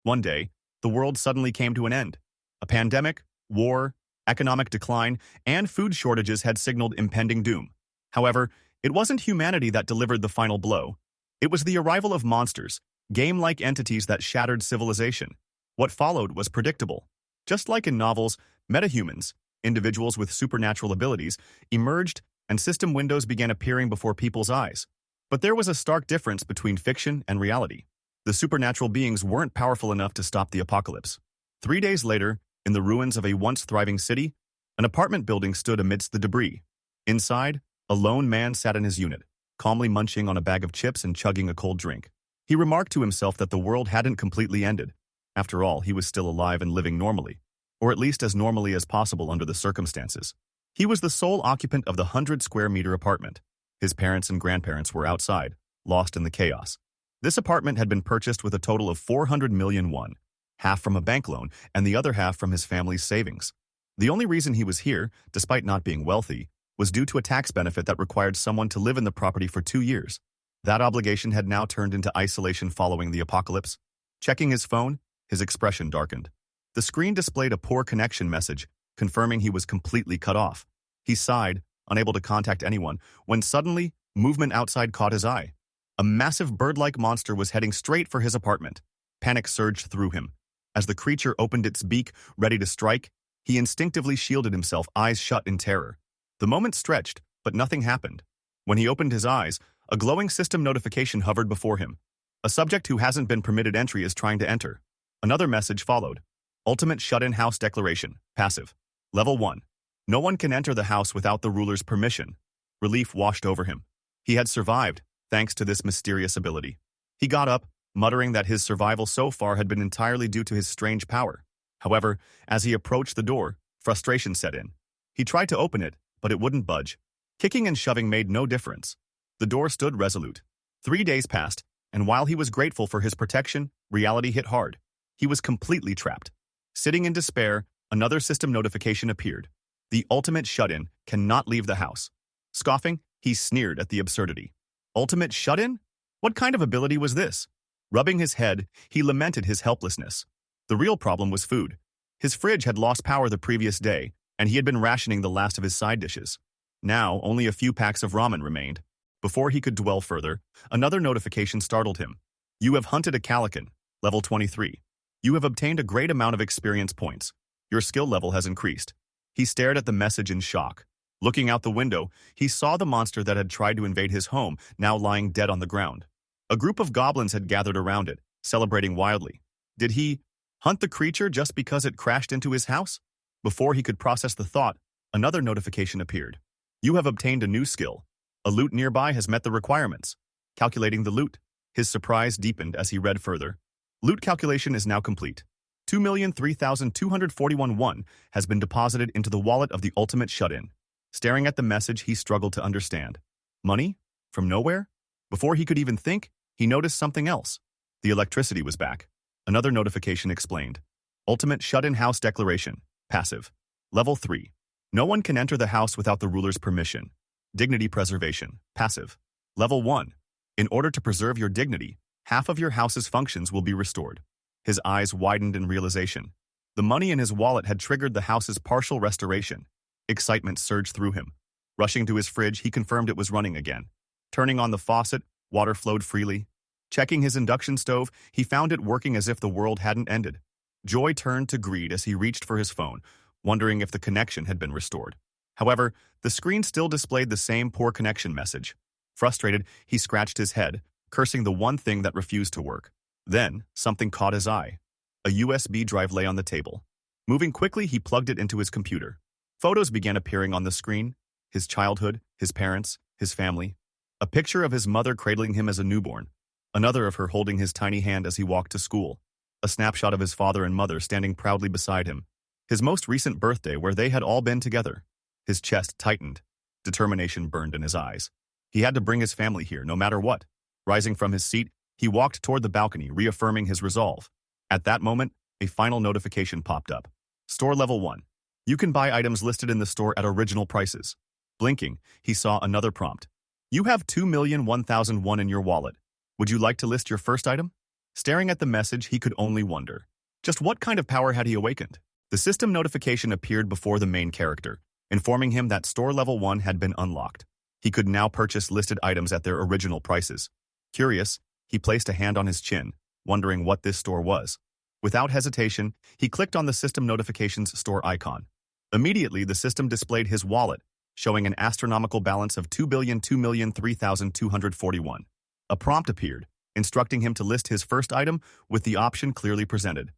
One day, the world suddenly came to an end. A pandemic, war, economic decline, and food shortages had signaled impending doom. However, it wasn't humanity that delivered the final blow. It was the arrival of monsters, game-like entities that shattered civilization. What followed was predictable. Just like in novels, metahumans, individuals with supernatural abilities, emerged and system windows began appearing before people's eyes. But there was a stark difference between fiction and reality. The supernatural beings weren't powerful enough to stop the apocalypse. 3 days later, in the ruins of a once thriving city, an apartment building stood amidst the debris. Inside, a lone man sat in his unit, calmly munching on a bag of chips and chugging a cold drink. He remarked to himself that the world hadn't completely ended. After all, he was still alive and living normally, or at least as normally as possible under the circumstances. He was the sole occupant of the 100-square-meter apartment. His parents and grandparents were outside, lost in the chaos. This apartment had been purchased with a total of 400 million won, half from a bank loan and the other half from his family's savings. The only reason he was here, despite not being wealthy, was due to a tax benefit that required someone to live in the property for 2 years. That obligation had now turned into isolation following the apocalypse. Checking his phone, his expression darkened. The screen displayed a poor connection message, confirming he was completely cut off. He sighed, unable to contact anyone, when suddenly, movement outside caught his eye. A massive bird-like monster was heading straight for his apartment. Panic surged through him. As the creature opened its beak, ready to strike, he instinctively shielded himself, eyes shut in terror. The moment stretched, but nothing happened. When he opened his eyes, a glowing system notification hovered before him. A subject who hasn't been permitted entry is trying to enter. Another message followed. Ultimate shut-in house declaration, passive. Level 1. No one can enter the house without the ruler's permission. Relief washed over him. He had survived, thanks to this mysterious ability. He got up, muttering that his survival so far had been entirely due to his strange power. However, as he approached the door, frustration set in. He tried to open it, but it wouldn't budge. Kicking and shoving made no difference. The door stood resolute. 3 days passed, and while he was grateful for his protection, reality hit hard. He was completely trapped. Sitting in despair, another system notification appeared. The ultimate shut-in cannot leave the house. Scoffing, he sneered at the absurdity. Ultimate shut-in? What kind of ability was this? Rubbing his head, he lamented his helplessness. The real problem was food. His fridge had lost power the previous day, and he had been rationing the last of his side dishes. Now, only a few packs of ramen remained. Before he could dwell further, another notification startled him. You have hunted a calican, level 23. You have obtained a great amount of experience points. Your skill level has increased. He stared at the message in shock. Looking out the window, he saw the monster that had tried to invade his home, now lying dead on the ground. A group of goblins had gathered around it, celebrating wildly. Did he hunt the creature just because it crashed into his house? Before he could process the thought, another notification appeared. You have obtained a new skill. A loot nearby has met the requirements. Calculating the loot. His surprise deepened as he read further. Loot calculation is now complete. 2,003,241 won has been deposited into the wallet of the ultimate shut-in. Staring at the message, he struggled to understand. Money? From nowhere? Before he could even think, he noticed something else. The electricity was back. Another notification explained. Ultimate shut-in house declaration. Passive. Level 3. No one can enter the house without the ruler's permission. Dignity preservation. Passive. Level 1. In order to preserve your dignity, half of your house's functions will be restored. His eyes widened in realization. The money in his wallet had triggered the house's partial restoration. Excitement surged through him. Rushing to his fridge, he confirmed it was running again. Turning on the faucet, water flowed freely. Checking his induction stove, he found it working as if the world hadn't ended. Joy turned to greed as he reached for his phone, wondering if the connection had been restored. However, the screen still displayed the same poor connection message. Frustrated, he scratched his head, cursing the one thing that refused to work. Then, something caught his eye. A USB drive lay on the table. Moving quickly, he plugged it into his computer. Photos began appearing on the screen. His childhood, his parents, his family. A picture of his mother cradling him as a newborn. Another of her holding his tiny hand as he walked to school. A snapshot of his father and mother standing proudly beside him. His most recent birthday where they had all been together. His chest tightened. Determination burned in his eyes. He had to bring his family here, no matter what. Rising from his seat, he walked toward the balcony, reaffirming his resolve. At that moment, a final notification popped up. Store level 1. You can buy items listed in the store at original prices. Blinking, he saw another prompt. You have 2,001,001 in your wallet. Would you like to list your first item? Staring at the message, he could only wonder. Just what kind of power had he awakened? The system notification appeared before the main character, informing him that store level 1 had been unlocked. He could now purchase listed items at their original prices. Curious, he placed a hand on his chin, wondering what this store was. Without hesitation, he clicked on the system notifications store icon. Immediately, the system displayed his wallet, showing an astronomical balance of 2,002,003,241. A prompt appeared, instructing him to list his first item with the option clearly presented.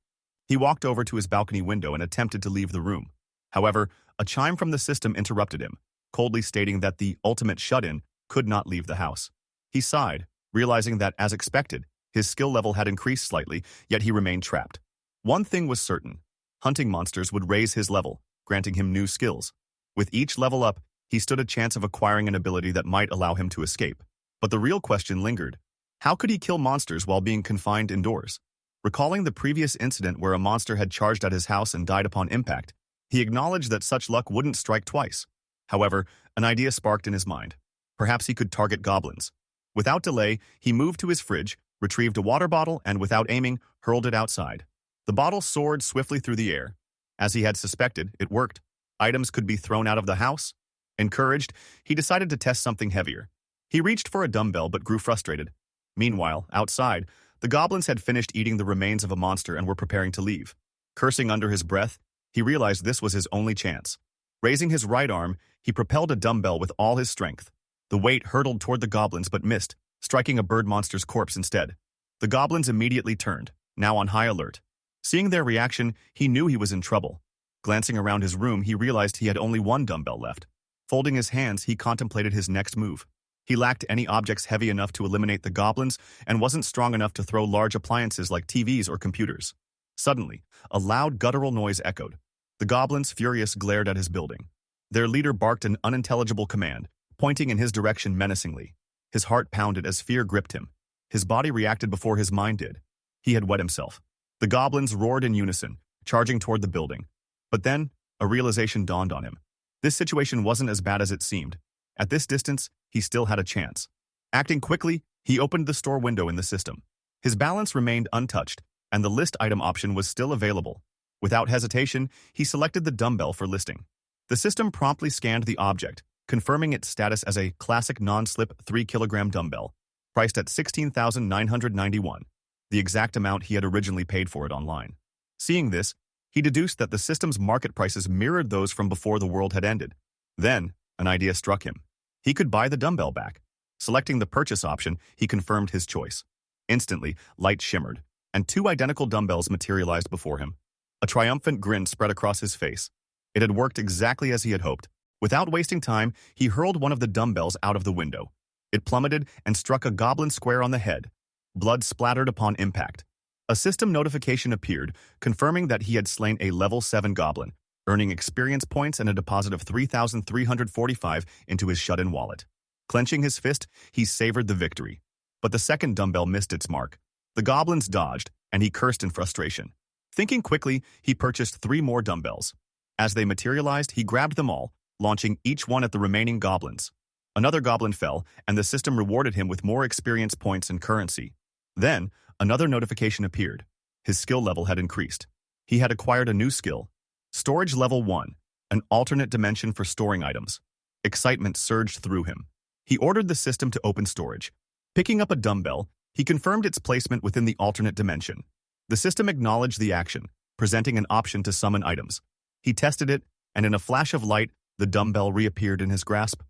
He walked over to his balcony window and attempted to leave the room. However, a chime from the system interrupted him, coldly stating that the ultimate shut-in could not leave the house. He sighed, realizing that, as expected, his skill level had increased slightly, yet he remained trapped. One thing was certain: hunting monsters would raise his level, granting him new skills. With each level up, he stood a chance of acquiring an ability that might allow him to escape. But the real question lingered. How could he kill monsters while being confined indoors? Recalling the previous incident where a monster had charged at his house and died upon impact, he acknowledged that such luck wouldn't strike twice. However, an idea sparked in his mind. Perhaps he could target goblins. Without delay, he moved to his fridge, retrieved a water bottle, and without aiming, hurled it outside. The bottle soared swiftly through the air. As he had suspected, it worked. Items could be thrown out of the house. Encouraged, he decided to test something heavier. He reached for a dumbbell but grew frustrated. Meanwhile, outside, the goblins had finished eating the remains of a monster and were preparing to leave. Cursing under his breath, he realized this was his only chance. Raising his right arm, he propelled a dumbbell with all his strength. The weight hurtled toward the goblins but missed, striking a bird monster's corpse instead. The goblins immediately turned, now on high alert. Seeing their reaction, he knew he was in trouble. Glancing around his room, he realized he had only one dumbbell left. Folding his hands, he contemplated his next move. He lacked any objects heavy enough to eliminate the goblins and wasn't strong enough to throw large appliances like TVs or computers. Suddenly, a loud guttural noise echoed. The goblins, furious, glared at his building. Their leader barked an unintelligible command, pointing in his direction menacingly. His heart pounded as fear gripped him. His body reacted before his mind did. He had wet himself. The goblins roared in unison, charging toward the building. But then, a realization dawned on him. This situation wasn't as bad as it seemed. At this distance, he still had a chance. Acting quickly, he opened the store window in the system. His balance remained untouched, and the list item option was still available. Without hesitation, he selected the dumbbell for listing. The system promptly scanned the object, confirming its status as a classic non-slip 3-kilogram dumbbell, priced at $16,991, the exact amount he had originally paid for it online. Seeing this, he deduced that the system's market prices mirrored those from before the world had ended. Then, an idea struck him. He could buy the dumbbell back. Selecting the purchase option, he confirmed his choice. Instantly, light shimmered, and two identical dumbbells materialized before him. A triumphant grin spread across his face. It had worked exactly as he had hoped. Without wasting time, he hurled one of the dumbbells out of the window. It plummeted and struck a goblin square on the head. Blood splattered upon impact. A system notification appeared, confirming that he had slain a level 7 goblin, earning experience points and a deposit of 3,345 into his shut-in wallet. Clenching his fist, he savored the victory. But the second dumbbell missed its mark. The goblins dodged, and he cursed in frustration. Thinking quickly, he purchased 3 more dumbbells. As they materialized, he grabbed them all, launching each one at the remaining goblins. Another goblin fell, and the system rewarded him with more experience points and currency. Then, another notification appeared. His skill level had increased. He had acquired a new skill. Storage level 1, an alternate dimension for storing items. Excitement surged through him. He ordered the system to open storage. Picking up a dumbbell, he confirmed its placement within the alternate dimension. The system acknowledged the action, presenting an option to summon items. He tested it, and in a flash of light, the dumbbell reappeared in his grasp.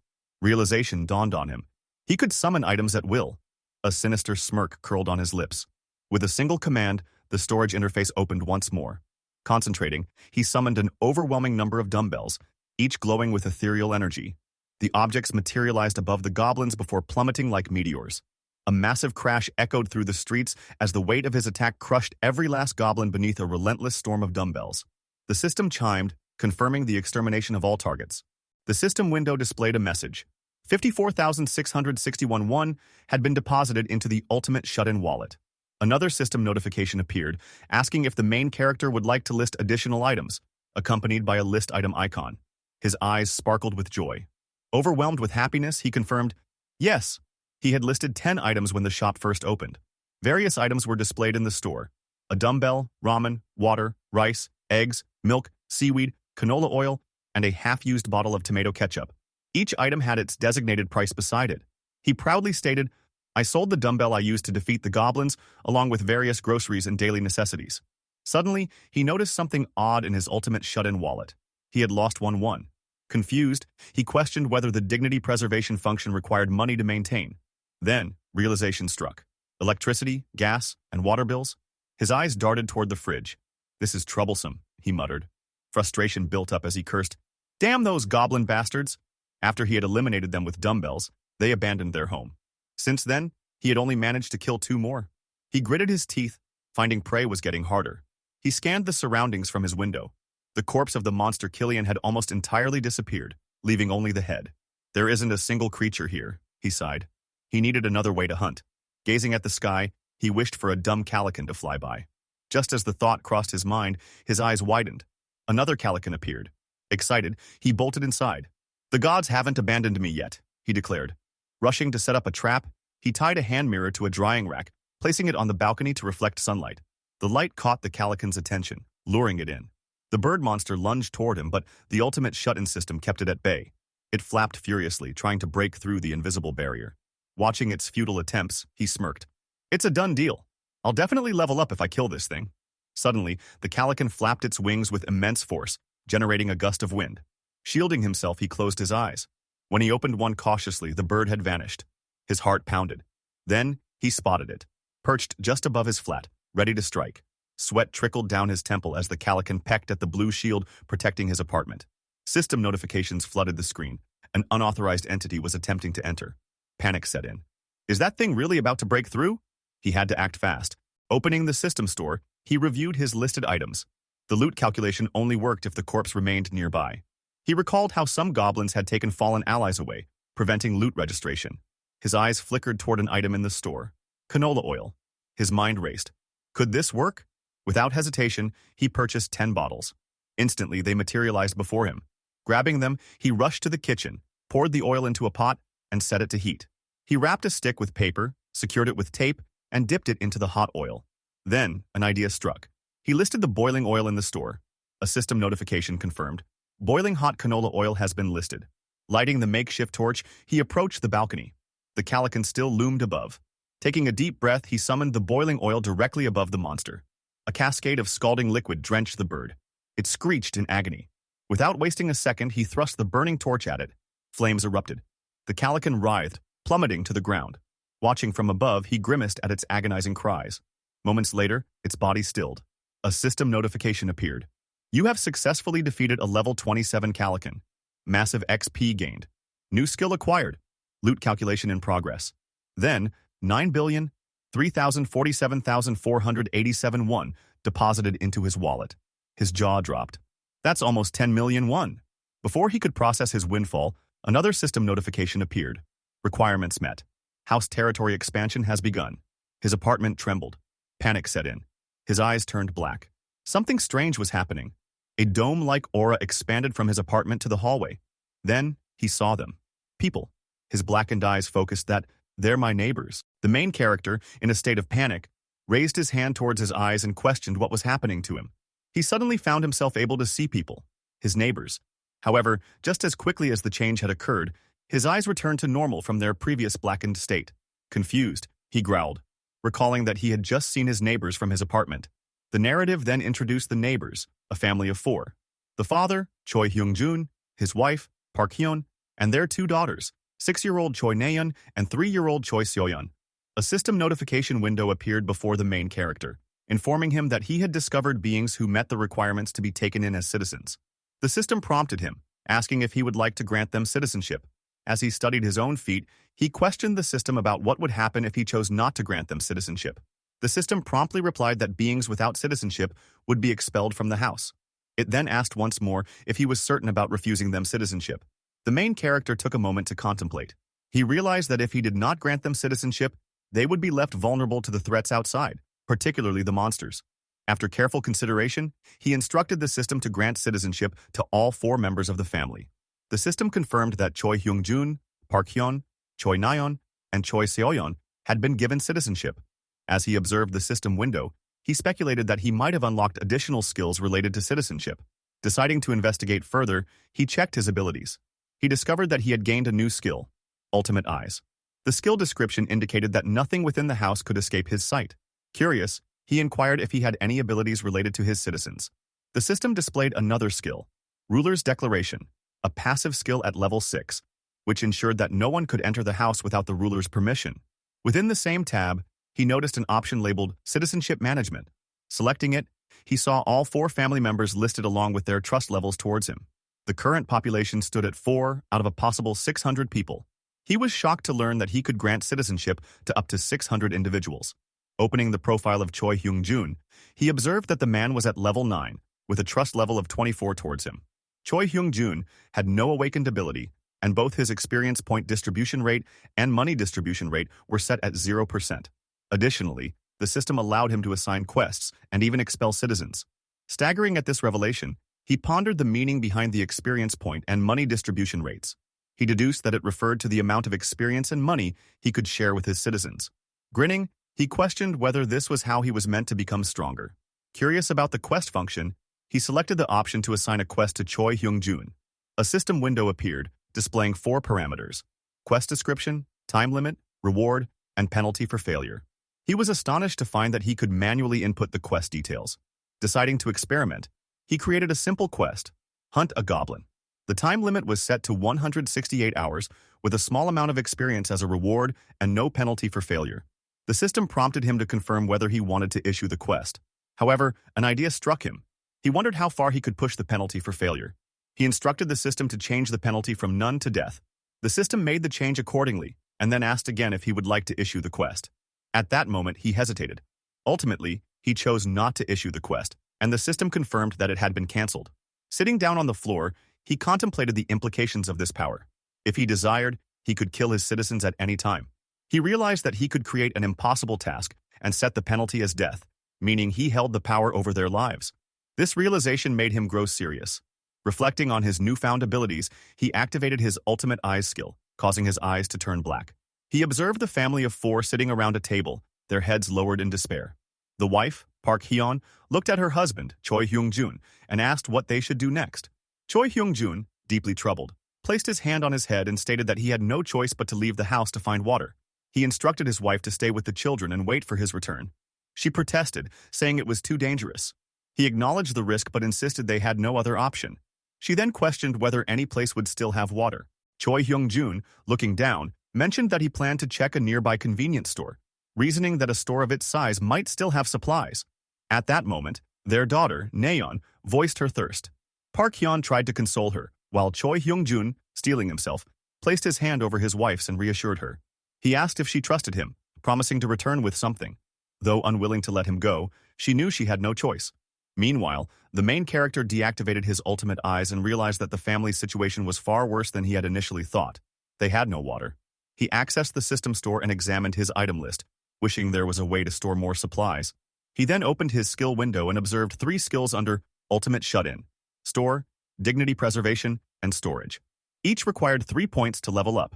Realization dawned on him. He could summon items at will. A sinister smirk curled on his lips. With a single command, the storage interface opened once more. Concentrating, he summoned an overwhelming number of dumbbells, each glowing with ethereal energy. The objects materialized above the goblins before plummeting like meteors. A massive crash echoed through the streets as the weight of his attack crushed every last goblin beneath a relentless storm of dumbbells. The system chimed, confirming the extermination of all targets. The system window displayed a message. 54,661 won had been deposited into the ultimate shut-in wallet. Another system notification appeared, asking if the main character would like to list additional items, accompanied by a list item icon. His eyes sparkled with joy. Overwhelmed with happiness, he confirmed, yes, he had listed 10 items when the shop first opened. Various items were displayed in the store: a dumbbell, ramen, water, rice, eggs, milk, seaweed, canola oil, and a half-used bottle of tomato ketchup. Each item had its designated price beside it. He proudly stated, "I sold the dumbbell I used to defeat the goblins, along with various groceries and daily necessities." Suddenly, he noticed something odd in his ultimate shut-in wallet. He had lost one. Confused, he questioned whether the dignity preservation function required money to maintain. Then, realization struck. Electricity, gas, and water bills? His eyes darted toward the fridge. "This is troublesome," he muttered. Frustration built up as he cursed, "Damn those goblin bastards!" After he had eliminated them with dumbbells, they abandoned their home. Since then, he had only managed to kill 2 more. He gritted his teeth, finding prey was getting harder. He scanned the surroundings from his window. The corpse of the monster Killian had almost entirely disappeared, leaving only the head. "There isn't a single creature here," he sighed. He needed another way to hunt. Gazing at the sky, he wished for a dumb calican to fly by. Just as the thought crossed his mind, his eyes widened. Another calican appeared. Excited, he bolted inside. "The gods haven't abandoned me yet," he declared. Rushing to set up a trap, he tied a hand mirror to a drying rack, placing it on the balcony to reflect sunlight. The light caught the calican's attention, luring it in. The bird monster lunged toward him, but the ultimate shut-in system kept it at bay. It flapped furiously, trying to break through the invisible barrier. Watching its futile attempts, he smirked. "It's a done deal. I'll definitely level up if I kill this thing." Suddenly, the calican flapped its wings with immense force, generating a gust of wind. Shielding himself, he closed his eyes. When he opened one cautiously, the bird had vanished. His heart pounded. Then, he spotted it, perched just above his flat, ready to strike. Sweat trickled down his temple as the calican pecked at the blue shield protecting his apartment. System notifications flooded the screen. An unauthorized entity was attempting to enter. Panic set in. Is that thing really about to break through? He had to act fast. Opening the system store, he reviewed his listed items. The loot calculation only worked if the corpse remained nearby. He recalled how some goblins had taken fallen allies away, preventing loot registration. His eyes flickered toward an item in the store. Canola oil. His mind raced. Could this work? Without hesitation, he purchased 10 bottles. Instantly, they materialized before him. Grabbing them, he rushed to the kitchen, poured the oil into a pot, and set it to heat. He wrapped a stick with paper, secured it with tape, and dipped it into the hot oil. Then, an idea struck. He listed the boiling oil in the store. A system notification confirmed. Boiling hot canola oil has been listed. Lighting the makeshift torch, he approached the balcony. The calican still loomed above. Taking a deep breath, he summoned the boiling oil directly above the monster. A cascade of scalding liquid drenched the bird. It screeched in agony. Without wasting a second, he thrust the burning torch at it. Flames erupted. The calican writhed, plummeting to the ground. Watching from above, he grimaced at its agonizing cries. Moments later, its body stilled. A system notification appeared. You have successfully defeated a level 27 calican. Massive XP gained. New skill acquired. Loot calculation in progress. Then, 9,003,047,487 won deposited into his wallet. His jaw dropped. That's almost 10 million won. Before he could process his windfall, another system notification appeared. Requirements met. House territory expansion has begun. His apartment trembled. Panic set in. His eyes turned black. Something strange was happening. A dome-like aura expanded from his apartment to the hallway. Then, he saw them. People. His blackened eyes focused that, they're my neighbors. The main character, in a state of panic, raised his hand towards his eyes and questioned what was happening to him. He suddenly found himself able to see people, his neighbors. However, just as quickly as the change had occurred, his eyes returned to normal from their previous blackened state. Confused, he growled, recalling that he had just seen his neighbors from his apartment. The narrative then introduced the neighbors, a family of 4. The father, Choi Hyung-jun, his wife, Park Hyun, and their 2 daughters, 6-year-old Choi Naeun and 3-year-old Choi Seoyeon. A system notification window appeared before the main character, informing him that he had discovered beings who met the requirements to be taken in as citizens. The system prompted him, asking if he would like to grant them citizenship. As he studied his own feat, he questioned the system about what would happen if he chose not to grant them citizenship. The system promptly replied that beings without citizenship would be expelled from the house. It then asked once more if he was certain about refusing them citizenship. The main character took a moment to contemplate. He realized that if he did not grant them citizenship, they would be left vulnerable to the threats outside, particularly the monsters. After careful consideration, he instructed the system to grant citizenship to all 4 members of the family. The system confirmed that Choi Hyung-jun, Park Hyun, Choi Naeun, and Choi Seoyeon had been given citizenship. As he observed the system window, he speculated that he might have unlocked additional skills related to citizenship. Deciding to investigate further, he checked his abilities. He discovered that he had gained a new skill, Ultimate Eyes. The skill description indicated that nothing within the house could escape his sight. Curious, he inquired if he had any abilities related to his citizens. The system displayed another skill, Ruler's Declaration, a passive skill at level 6, which ensured that no one could enter the house without the ruler's permission. Within the same tab, he noticed an option labeled Citizenship Management. Selecting it, he saw all 4 family members listed along with their trust levels towards him. The current population stood at 4 out of a possible 600 people. He was shocked to learn that he could grant citizenship to up to 600 individuals. Opening the profile of Choi Hyung-jun, he observed that the man was at level 9, with a trust level of 24 towards him. Choi Hyung-jun had no awakened ability, and both his experience point distribution rate and money distribution rate were set at 0%. Additionally, the system allowed him to assign quests and even expel citizens. Staggering at this revelation, he pondered the meaning behind the experience point and money distribution rates. He deduced that it referred to the amount of experience and money he could share with his citizens. Grinning, he questioned whether this was how he was meant to become stronger. Curious about the quest function, he selected the option to assign a quest to Choi Hyung-jun. A system window appeared, displaying 4 parameters: quest description, time limit, reward, and penalty for failure. He was astonished to find that he could manually input the quest details. Deciding to experiment, he created a simple quest, Hunt a Goblin. The time limit was set to 168 hours, with a small amount of experience as a reward and no penalty for failure. The system prompted him to confirm whether he wanted to issue the quest. However, an idea struck him. He wondered how far he could push the penalty for failure. He instructed the system to change the penalty from none to death. The system made the change accordingly, and then asked again if he would like to issue the quest. At that moment, he hesitated. Ultimately, he chose not to issue the quest, and the system confirmed that it had been cancelled. Sitting down on the floor, he contemplated the implications of this power. If he desired, he could kill his citizens at any time. He realized that he could create an impossible task and set the penalty as death, meaning he held the power over their lives. This realization made him grow serious. Reflecting on his newfound abilities, he activated his Ultimate Eyes skill, causing his eyes to turn black. He observed the family of 4 sitting around a table, their heads lowered in despair. The wife, Park Hyun, looked at her husband, Choi Hyung-jun, and asked what they should do next. Choi Hyung-jun, deeply troubled, placed his hand on his head and stated that he had no choice but to leave the house to find water. He instructed his wife to stay with the children and wait for his return. She protested, saying it was too dangerous. He acknowledged the risk but insisted they had no other option. She then questioned whether any place would still have water. Choi Hyung-jun, looking down, mentioned that he planned to check a nearby convenience store, reasoning that a store of its size might still have supplies. At that moment, their daughter, Nayeon, voiced her thirst. Park Hyun tried to console her, while Choi Hyung-jun, steeling himself, placed his hand over his wife's and reassured her. He asked if she trusted him, promising to return with something. Though unwilling to let him go, she knew she had no choice. Meanwhile, the main character deactivated his Ultimate Eyes and realized that the family's situation was far worse than he had initially thought. They had no water. He accessed the system store and examined his item list, wishing there was a way to store more supplies. He then opened his skill window and observed 3 skills under Ultimate Shut-In: Store, Dignity Preservation, and Storage. Each required 3 points to level up.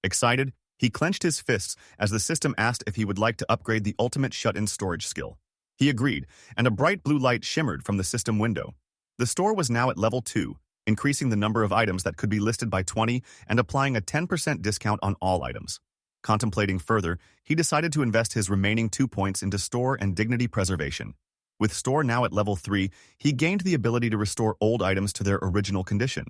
Excited, he clenched his fists as the system asked if he would like to upgrade the Ultimate Shut-In Storage skill. He agreed, and a bright blue light shimmered from the system window. The store was now at level 2, increasing the number of items that could be listed by 20 and applying a 10% discount on all items. Contemplating further, he decided to invest his remaining 2 points into Store and Dignity Preservation. With Store now at level 3, he gained the ability to restore old items to their original condition.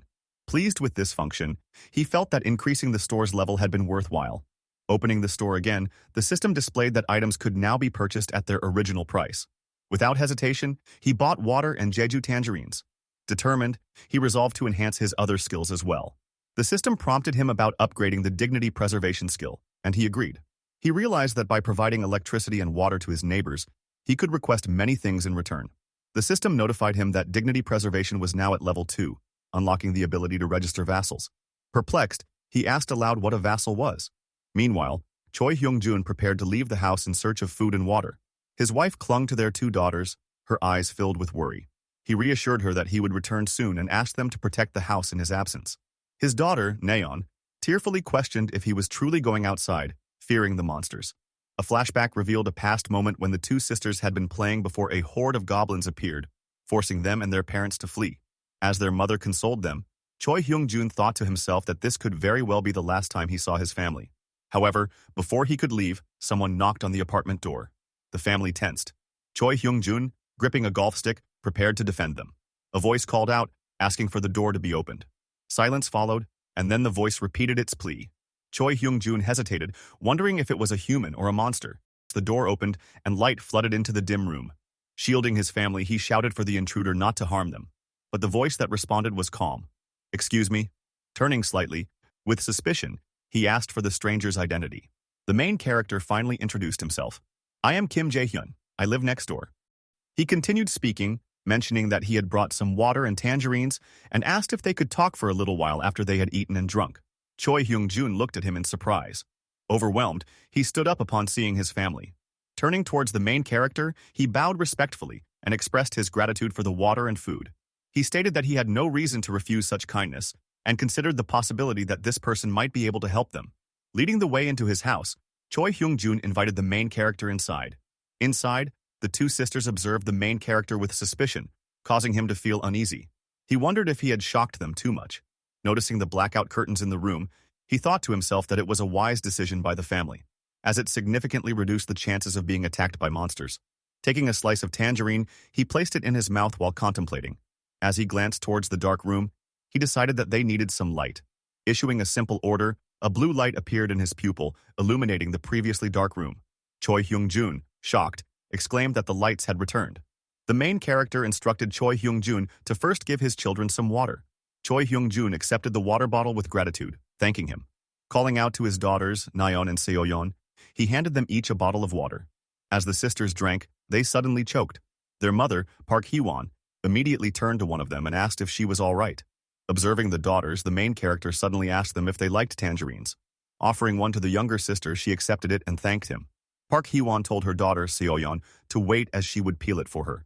Pleased with this function, he felt that increasing the store's level had been worthwhile. Opening the store again, the system displayed that items could now be purchased at their original price. Without hesitation, he bought water and Jeju tangerines. Determined, he resolved to enhance his other skills as well. The system prompted him about upgrading the Dignity Preservation skill, and he agreed. He realized that by providing electricity and water to his neighbors, he could request many things in return. The system notified him that Dignity Preservation was now at level 2, unlocking the ability to register vassals. Perplexed, he asked aloud what a vassal was. Meanwhile, Choi Hyung-jun prepared to leave the house in search of food and water. His wife clung to their 2 daughters, her eyes filled with worry. He reassured her that he would return soon and asked them to protect the house in his absence. His daughter, Nayeon, tearfully questioned if he was truly going outside, fearing the monsters. A flashback revealed a past moment when the two sisters had been playing before a horde of goblins appeared, forcing them and their parents to flee. As their mother consoled them, Choi Hyung-jun thought to himself that this could very well be the last time he saw his family. However, before he could leave, someone knocked on the apartment door. The family tensed. Choi Hyung-jun, gripping a golf stick, prepared to defend them. A voice called out, asking for the door to be opened. Silence followed, and then the voice repeated its plea. Choi Hyung-jun hesitated, wondering if it was a human or a monster. The door opened, and light flooded into the dim room. Shielding his family, he shouted for the intruder not to harm them. But the voice that responded was calm. "Excuse me?" Turning slightly, with suspicion, he asked for the stranger's identity. The main character finally introduced himself. "I am Kim Jae-hyun. I live next door." He continued speaking, mentioning that he had brought some water and tangerines, and asked if they could talk for a little while after they had eaten and drunk. Choi Hyung-jun looked at him in surprise. Overwhelmed, he stood up upon seeing his family. Turning towards the main character, he bowed respectfully and expressed his gratitude for the water and food. He stated that he had no reason to refuse such kindness, and considered the possibility that this person might be able to help them. Leading the way into his house, Choi Hyung-jun invited the main character inside. Inside, the two sisters observed the main character with suspicion, causing him to feel uneasy. He wondered if he had shocked them too much. Noticing the blackout curtains in the room, he thought to himself that it was a wise decision by the family, as it significantly reduced the chances of being attacked by monsters. Taking a slice of tangerine, he placed it in his mouth while contemplating. As he glanced towards the dark room, he decided that they needed some light. Issuing a simple order, a blue light appeared in his pupil, illuminating the previously dark room. Choi Hyung-jun, shocked, exclaimed that the lights had returned. The main character instructed Choi Hyung-jun to first give his children some water. Choi Hyung-jun accepted the water bottle with gratitude, thanking him. Calling out to his daughters, Nayeon and Seoyeon, he handed them each a bottle of water. As the sisters drank, they suddenly choked. Their mother, Park Hee-won, immediately turned to one of them and asked if she was all right. Observing the daughters, the main character suddenly asked them if they liked tangerines. Offering one to the younger sister, she accepted it and thanked him. Park Hee-won told her daughter, Seoyeon, to wait as she would peel it for her.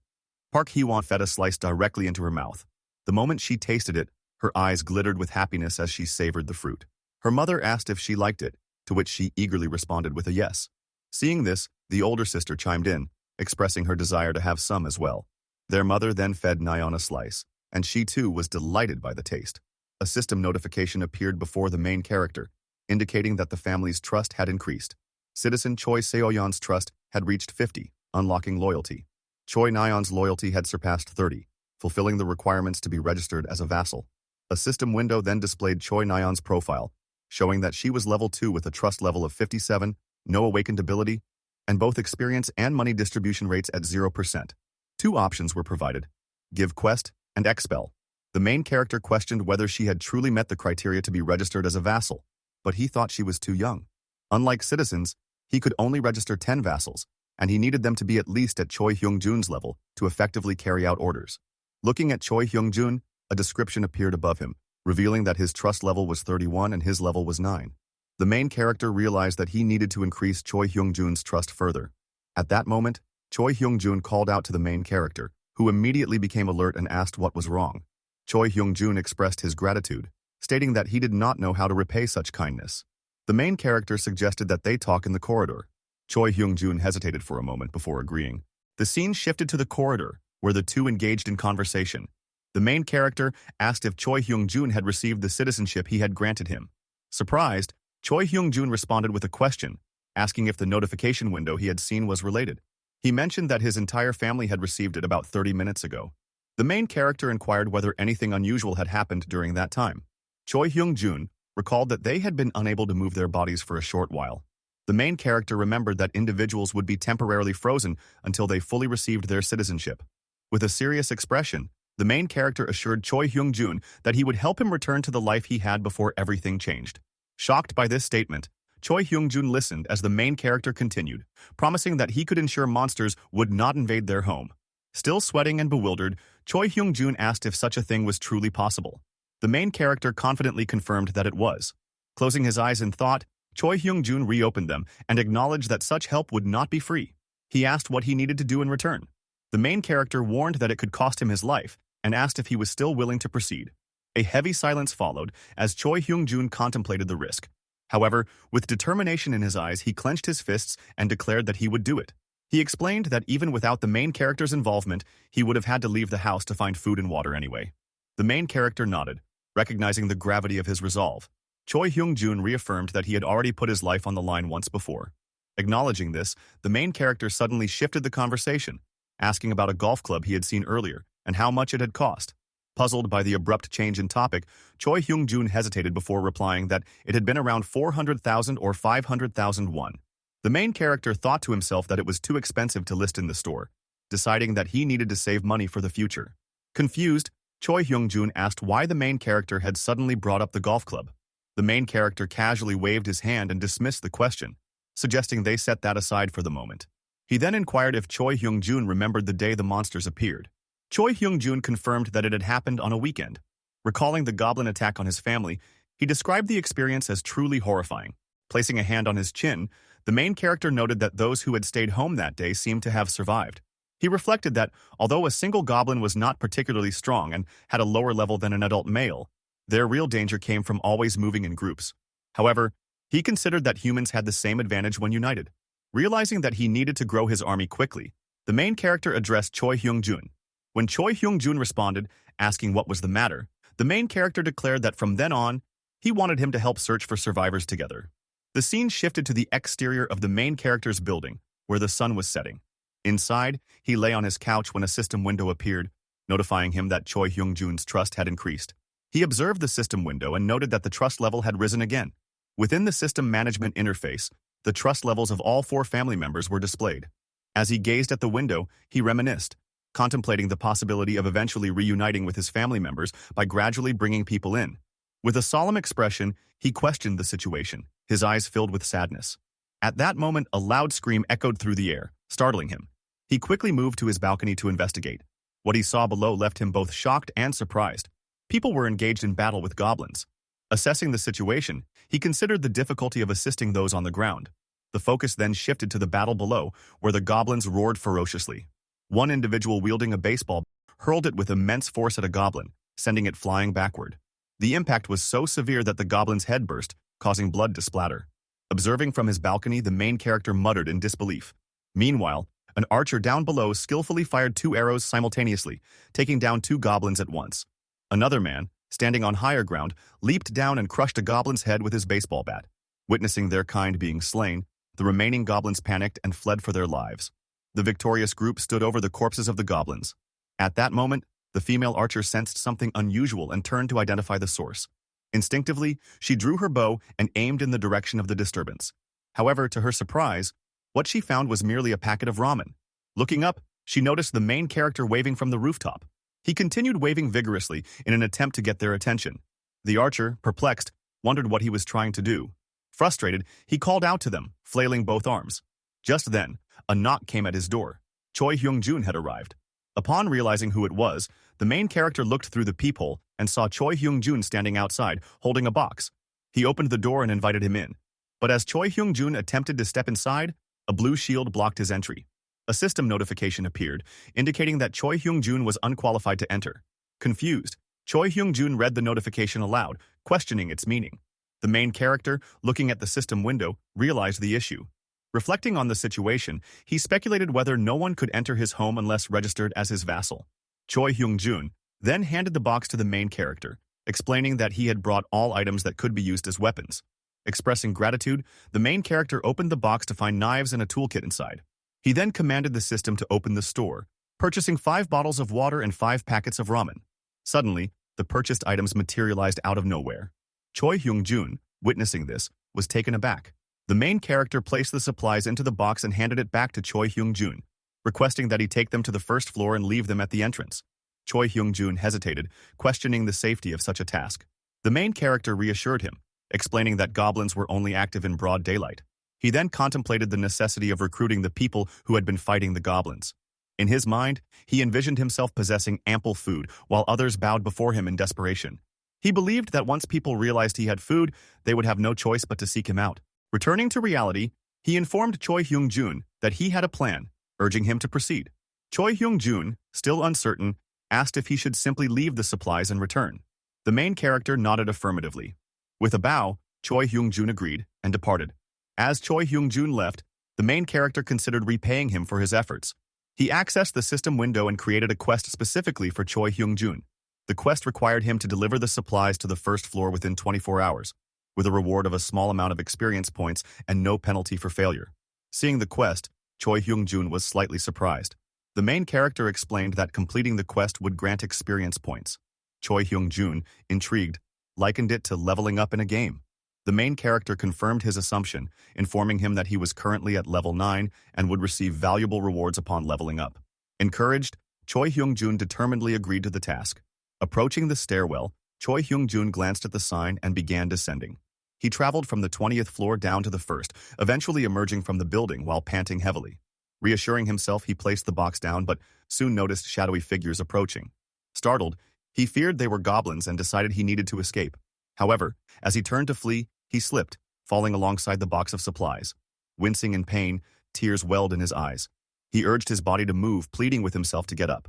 Park Hee-won fed a slice directly into her mouth. The moment she tasted it, her eyes glittered with happiness as she savored the fruit. Her mother asked if she liked it, to which she eagerly responded with a yes. Seeing this, the older sister chimed in, expressing her desire to have some as well. Their mother then fed Nayeon a slice, and she too was delighted by the taste. A system notification appeared before the main character, indicating that the family's trust had increased. Citizen Choi Seoyeon's trust had reached 50, unlocking loyalty. Choi Nayeon's loyalty had surpassed 30, fulfilling the requirements to be registered as a vassal. A system window then displayed Choi Nayeon's profile, showing that she was level 2 with a trust level of 57, no awakened ability, and both experience and money distribution rates at 0%. Two options were provided: give quest and expel. The main character questioned whether she had truly met the criteria to be registered as a vassal, but he thought she was too young. Unlike citizens, he could only register 10 vassals, and he needed them to be at least at Choi Hyung-jun's level to effectively carry out orders. Looking at Choi Hyung-jun, a description appeared above him, revealing that his trust level was 31 and his level was 9. The main character realized that he needed to increase Choi Hyung-jun's trust further. At that moment, Choi Hyung-jun called out to the main character, who immediately became alert and asked what was wrong. Choi Hyung-jun expressed his gratitude, stating that he did not know how to repay such kindness. The main character suggested that they talk in the corridor. Choi Hyung-jun hesitated for a moment before agreeing. The scene shifted to the corridor, where the two engaged in conversation. The main character asked if Choi Hyung-jun had received the citizenship he had granted him. Surprised, Choi Hyung-jun responded with a question, asking if the notification window he had seen was related. He mentioned that his entire family had received it about 30 minutes ago. The main character inquired whether anything unusual had happened during that time. Choi Hyung-jun recalled that they had been unable to move their bodies for a short while. The main character remembered that individuals would be temporarily frozen until they fully received their citizenship. With a serious expression, the main character assured Choi Hyung-jun that he would help him return to the life he had before everything changed. Shocked by this statement, Choi Hyung-jun listened as the main character continued, promising that he could ensure monsters would not invade their home. Still sweating and bewildered, Choi Hyung-jun asked if such a thing was truly possible. The main character confidently confirmed that it was. Closing his eyes in thought, Choi Hyung-jun reopened them and acknowledged that such help would not be free. He asked what he needed to do in return. The main character warned that it could cost him his life and asked if he was still willing to proceed. A heavy silence followed as Choi Hyung-jun contemplated the risk. However, with determination in his eyes, he clenched his fists and declared that he would do it. He explained that even without the main character's involvement, he would have had to leave the house to find food and water anyway. The main character nodded, recognizing the gravity of his resolve. Choi Hyung-jun reaffirmed that he had already put his life on the line once before. Acknowledging this, the main character suddenly shifted the conversation, asking about a golf club he had seen earlier and how much it had cost. Puzzled by the abrupt change in topic, Choi Hyung-jun hesitated before replying that it had been around 400,000 or 500,000 won. The main character thought to himself that it was too expensive to list in the store, deciding that he needed to save money for the future. Confused, Choi Hyung-jun asked why the main character had suddenly brought up the golf club. The main character casually waved his hand and dismissed the question, suggesting they set that aside for the moment. He then inquired if Choi Hyung-jun remembered the day the monsters appeared. Choi Hyung-jun confirmed that it had happened on a weekend. Recalling the goblin attack on his family, he described the experience as truly horrifying. Placing a hand on his chin, the main character noted that those who had stayed home that day seemed to have survived. He reflected that, although a single goblin was not particularly strong and had a lower level than an adult male, their real danger came from always moving in groups. However, he considered that humans had the same advantage when united. Realizing that he needed to grow his army quickly, the main character addressed Choi Hyung-jun. When Choi Hyung-jun responded, asking what was the matter, the main character declared that from then on, he wanted him to help search for survivors together. The scene shifted to the exterior of the main character's building, where the sun was setting. Inside, he lay on his couch when a system window appeared, notifying him that Choi Hyung-jun's trust had increased. He observed the system window and noted that the trust level had risen again. Within the system management interface, the trust levels of all 4 family members were displayed. As he gazed at the window, he reminisced, contemplating the possibility of eventually reuniting with his family members by gradually bringing people in. With a solemn expression, he questioned the situation, his eyes filled with sadness. At that moment, a loud scream echoed through the air, startling him. He quickly moved to his balcony to investigate. What he saw below left him both shocked and surprised. People were engaged in battle with goblins. Assessing the situation, he considered the difficulty of assisting those on the ground. The focus then shifted to the battle below, where the goblins roared ferociously. One individual wielding a baseball hurled it with immense force at a goblin, sending it flying backward. The impact was so severe that the goblin's head burst, causing blood to splatter. Observing from his balcony, the main character muttered in disbelief. Meanwhile, an archer down below skillfully fired 2 arrows simultaneously, taking down 2 goblins at once. Another man, standing on higher ground, leaped down and crushed a goblin's head with his baseball bat. Witnessing their kind being slain, the remaining goblins panicked and fled for their lives. The victorious group stood over the corpses of the goblins. At that moment, the female archer sensed something unusual and turned to identify the source. Instinctively, she drew her bow and aimed in the direction of the disturbance. However, to her surprise, what she found was merely a packet of ramen. Looking up, she noticed the main character waving from the rooftop. He continued waving vigorously in an attempt to get their attention. The archer, perplexed, wondered what he was trying to do. Frustrated, he called out to them, flailing both arms. Just then, a knock came at his door. Choi Hyung-jun had arrived. Upon realizing who it was, the main character looked through the peephole and saw Choi Hyung-jun standing outside, holding a box. He opened the door and invited him in. But as Choi Hyung-jun attempted to step inside, a blue shield blocked his entry. A system notification appeared, indicating that Choi Hyung-jun was unqualified to enter. Confused, Choi Hyung-jun read the notification aloud, questioning its meaning. The main character, looking at the system window, realized the issue. Reflecting on the situation, he speculated whether no one could enter his home unless registered as his vassal. Choi Hyung-jun then handed the box to the main character, explaining that he had brought all items that could be used as weapons. Expressing gratitude, the main character opened the box to find knives and a toolkit inside. He then commanded the system to open the store, purchasing 5 bottles of water and 5 packets of ramen. Suddenly, the purchased items materialized out of nowhere. Choi Hyung-jun, witnessing this, was taken aback. The main character placed the supplies into the box and handed it back to Choi Hyung-jun, requesting that he take them to the first floor and leave them at the entrance. Choi Hyung-jun hesitated, questioning the safety of such a task. The main character reassured him, explaining that goblins were only active in broad daylight. He then contemplated the necessity of recruiting the people who had been fighting the goblins. In his mind, he envisioned himself possessing ample food, while others bowed before him in desperation. He believed that once people realized he had food, they would have no choice but to seek him out. Returning to reality, he informed Choi Hyung-jun that he had a plan, urging him to proceed. Choi Hyung-jun, still uncertain, asked if he should simply leave the supplies and return. The main character nodded affirmatively. With a bow, Choi Hyung-jun agreed and departed. As Choi Hyung-jun left, the main character considered repaying him for his efforts. He accessed the system window and created a quest specifically for Choi Hyung-jun. The quest required him to deliver the supplies to the first floor within 24 hours, with a reward of a small amount of experience points and no penalty for failure. Seeing the quest, Choi Hyung-jun was slightly surprised. The main character explained that completing the quest would grant experience points. Choi Hyung-jun, intrigued, likened it to leveling up in a game. The main character confirmed his assumption, informing him that he was currently at level 9 and would receive valuable rewards upon leveling up. Encouraged, Choi Hyung-jun determinedly agreed to the task. Approaching the stairwell, Choi Hyung-jun glanced at the sign and began descending. He traveled from the 20th floor down to the first, eventually emerging from the building while panting heavily. Reassuring himself, he placed the box down but soon noticed shadowy figures approaching. Startled, he feared they were goblins and decided he needed to escape. However, as he turned to flee, he slipped, falling alongside the box of supplies. Wincing in pain, tears welled in his eyes. He urged his body to move, pleading with himself to get up.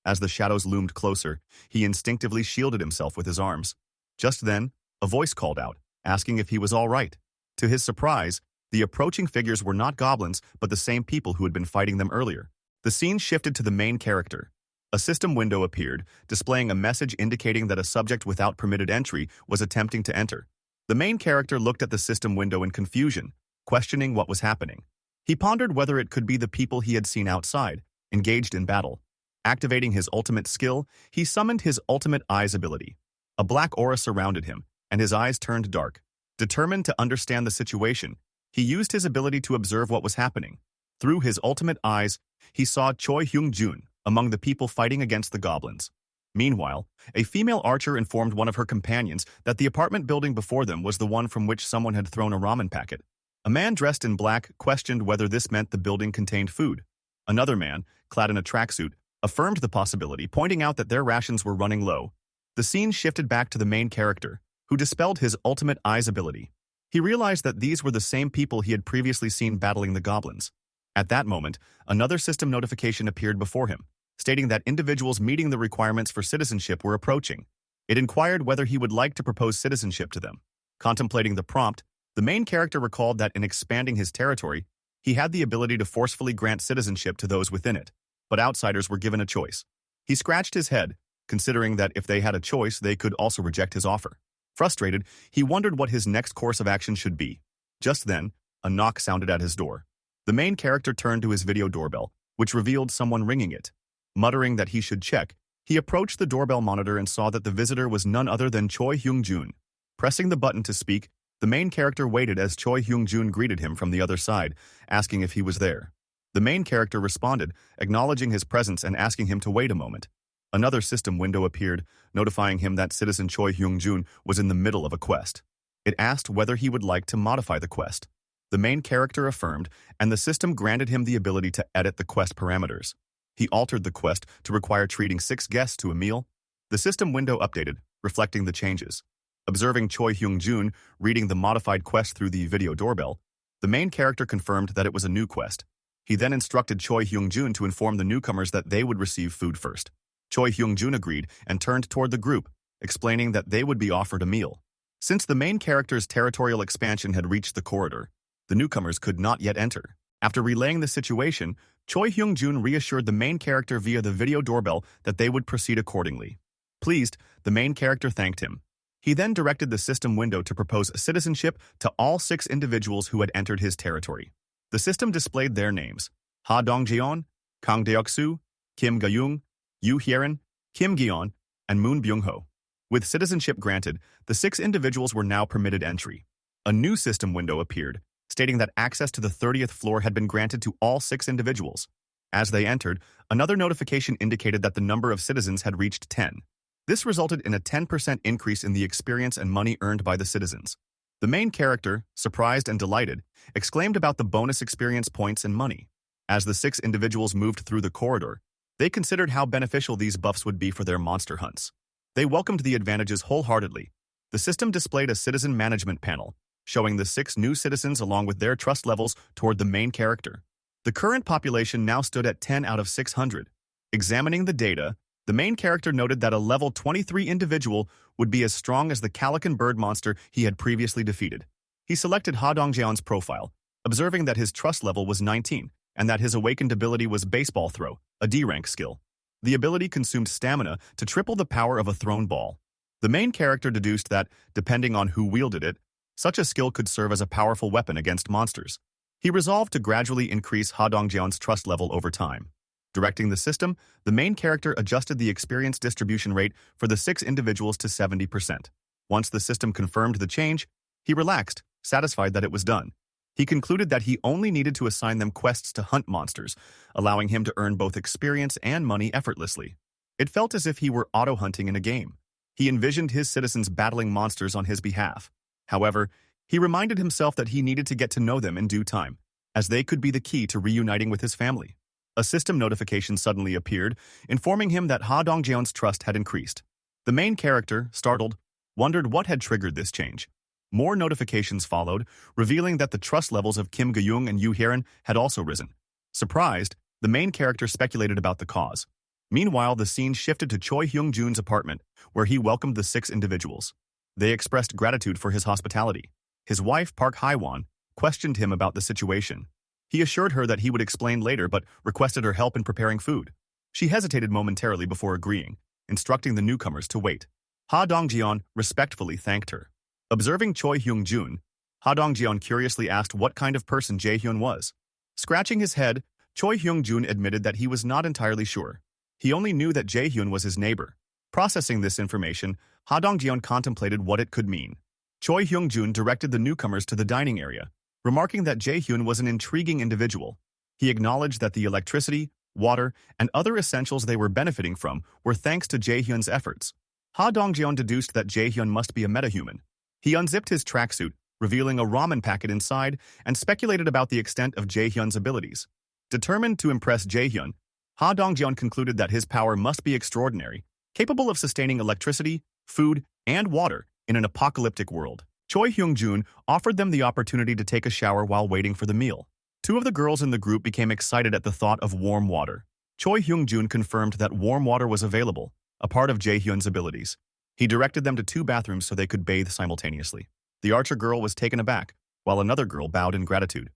As the shadows loomed closer, he instinctively shielded himself with his arms. Just then, a voice called out, asking if he was all right. To his surprise, the approaching figures were not goblins, but the same people who had been fighting them earlier. The scene shifted to the main character. A system window appeared, displaying a message indicating that a subject without permitted entry was attempting to enter. The main character looked at the system window in confusion, questioning what was happening. He pondered whether it could be the people he had seen outside, engaged in battle. Activating his ultimate skill, he summoned his ultimate eyes ability. A black aura surrounded him, and his eyes turned dark. Determined to understand the situation, he used his ability to observe what was happening. Through his ultimate eyes, he saw Choi Hyung-jun among the people fighting against the goblins. Meanwhile, a female archer informed one of her companions that the apartment building before them was the one from which someone had thrown a ramen packet. A man dressed in black questioned whether this meant the building contained food. Another man, clad in a tracksuit, affirmed the possibility, pointing out that their rations were running low. The scene shifted back to the main character, who dispelled his ultimate eyes ability. He realized that these were the same people he had previously seen battling the goblins. At that moment, another system notification appeared before him, stating that individuals meeting the requirements for citizenship were approaching. It inquired whether he would like to propose citizenship to them. Contemplating the prompt, the main character recalled that in expanding his territory, he had the ability to forcefully grant citizenship to those within it, but outsiders were given a choice. He scratched his head, considering that if they had a choice, they could also reject his offer. Frustrated, he wondered what his next course of action should be. Just then, a knock sounded at his door. The main character turned to his video doorbell, which revealed someone ringing it. Muttering that he should check, he approached the doorbell monitor and saw that the visitor was none other than Choi Hyung-jun. Pressing the button to speak, the main character waited as Choi Hyung-jun greeted him from the other side, asking if he was there. The main character responded, acknowledging his presence and asking him to wait a moment. Another system window appeared, notifying him that citizen Choi Hyung-jun was in the middle of a quest. It asked whether he would like to modify the quest. The main character affirmed, and the system granted him the ability to edit the quest parameters. He altered the quest to require treating 6 guests to a meal. The system window updated, reflecting the changes. Observing Choi Hyung-jun reading the modified quest through the video doorbell, the main character confirmed that it was a new quest. He then instructed Choi Hyung-jun to inform the newcomers that they would receive food first. Choi Hyung-jun agreed and turned toward the group, explaining that they would be offered a meal. Since the main character's territorial expansion had reached the corridor, the newcomers could not yet enter. After relaying the situation, Choi Hyung-jun reassured the main character via the video doorbell that they would proceed accordingly. Pleased, the main character thanked him. He then directed the system window to propose citizenship to all 6 individuals who had entered his territory. The system displayed their names: Ha Dong-jeon, Kang Deok-soo, Kim Ga-young, Yu Hyerin, Kim Gi-on, and Moon Byung-ho. With citizenship granted, the 6 individuals were now permitted entry. A new system window appeared, stating that access to the 30th floor had been granted to all 6 individuals. As they entered, another notification indicated that the number of citizens had reached 10. This resulted in a 10% increase in the experience and money earned by the citizens. The main character, surprised and delighted, exclaimed about the bonus experience points and money. As the 6 individuals moved through the corridor, they considered how beneficial these buffs would be for their monster hunts. They welcomed the advantages wholeheartedly. The system displayed a citizen management panel, showing the 6 new citizens along with their trust levels toward the main character. The current population now stood at 10 out of 600. Examining the data, The main character noted that a level 23 individual would be as strong as the Calican bird monster he had previously defeated. He selected Ha Dongjeon's profile, observing that his trust level was 19, and that his awakened ability was baseball throw, a D-rank skill. The ability consumed stamina to triple the power of a thrown ball. The main character deduced that, depending on who wielded it, such a skill could serve as a powerful weapon against monsters. He resolved to gradually increase Ha Dongjeon's trust level over time. Directing the system, the main character adjusted the experience distribution rate for the 6 individuals to 70%. Once the system confirmed the change, he relaxed, satisfied that it was done. He concluded that he only needed to assign them quests to hunt monsters, allowing him to earn both experience and money effortlessly. It felt as if he were auto-hunting in a game. He envisioned his citizens battling monsters on his behalf. However, he reminded himself that he needed to get to know them in due time, as they could be the key to reuniting with his family. A system notification suddenly appeared, informing him that Ha Dongjeon's trust had increased. The main character, startled, wondered what had triggered this change. More notifications followed, revealing that the trust levels of Kim Ga-young and Yu Hyeon had also risen. Surprised, the main character speculated about the cause. Meanwhile, the scene shifted to Choi Hyung-jun's apartment, where he welcomed the 6 individuals. They expressed gratitude for his hospitality. His wife, Park Hae-won, questioned him about the situation. He assured her that he would explain later but requested her help in preparing food. She hesitated momentarily before agreeing, instructing the newcomers to wait. Ha Dongjeon respectfully thanked her. Observing Choi Hyung-jun, Ha Dongjeon curiously asked what kind of person Jae-hyun was. Scratching his head, Choi Hyung-jun admitted that he was not entirely sure. He only knew that Jae-hyun was his neighbor. Processing this information, Ha Dongjeon contemplated what it could mean. Choi Hyung-jun directed the newcomers to the dining area, remarking that Jae-hyun was an intriguing individual. He acknowledged that the electricity, water, and other essentials they were benefiting from were thanks to Jae-hyun's efforts. Ha Dongjeon deduced that Jae-hyun must be a metahuman. He unzipped his tracksuit, revealing a ramen packet inside, and speculated about the extent of Jae-hyun's abilities. Determined to impress Jae-hyun, Ha Dongjeon concluded that his power must be extraordinary, capable of sustaining electricity, food, and water in an apocalyptic world. Choi Hyung-jun offered them the opportunity to take a shower while waiting for the meal. 2 of the girls in the group became excited at the thought of warm water. Choi Hyung-jun confirmed that warm water was available, a part of Jae-hyun's abilities. He directed them to 2 bathrooms so they could bathe simultaneously. The archer girl was taken aback, while another girl bowed in gratitude.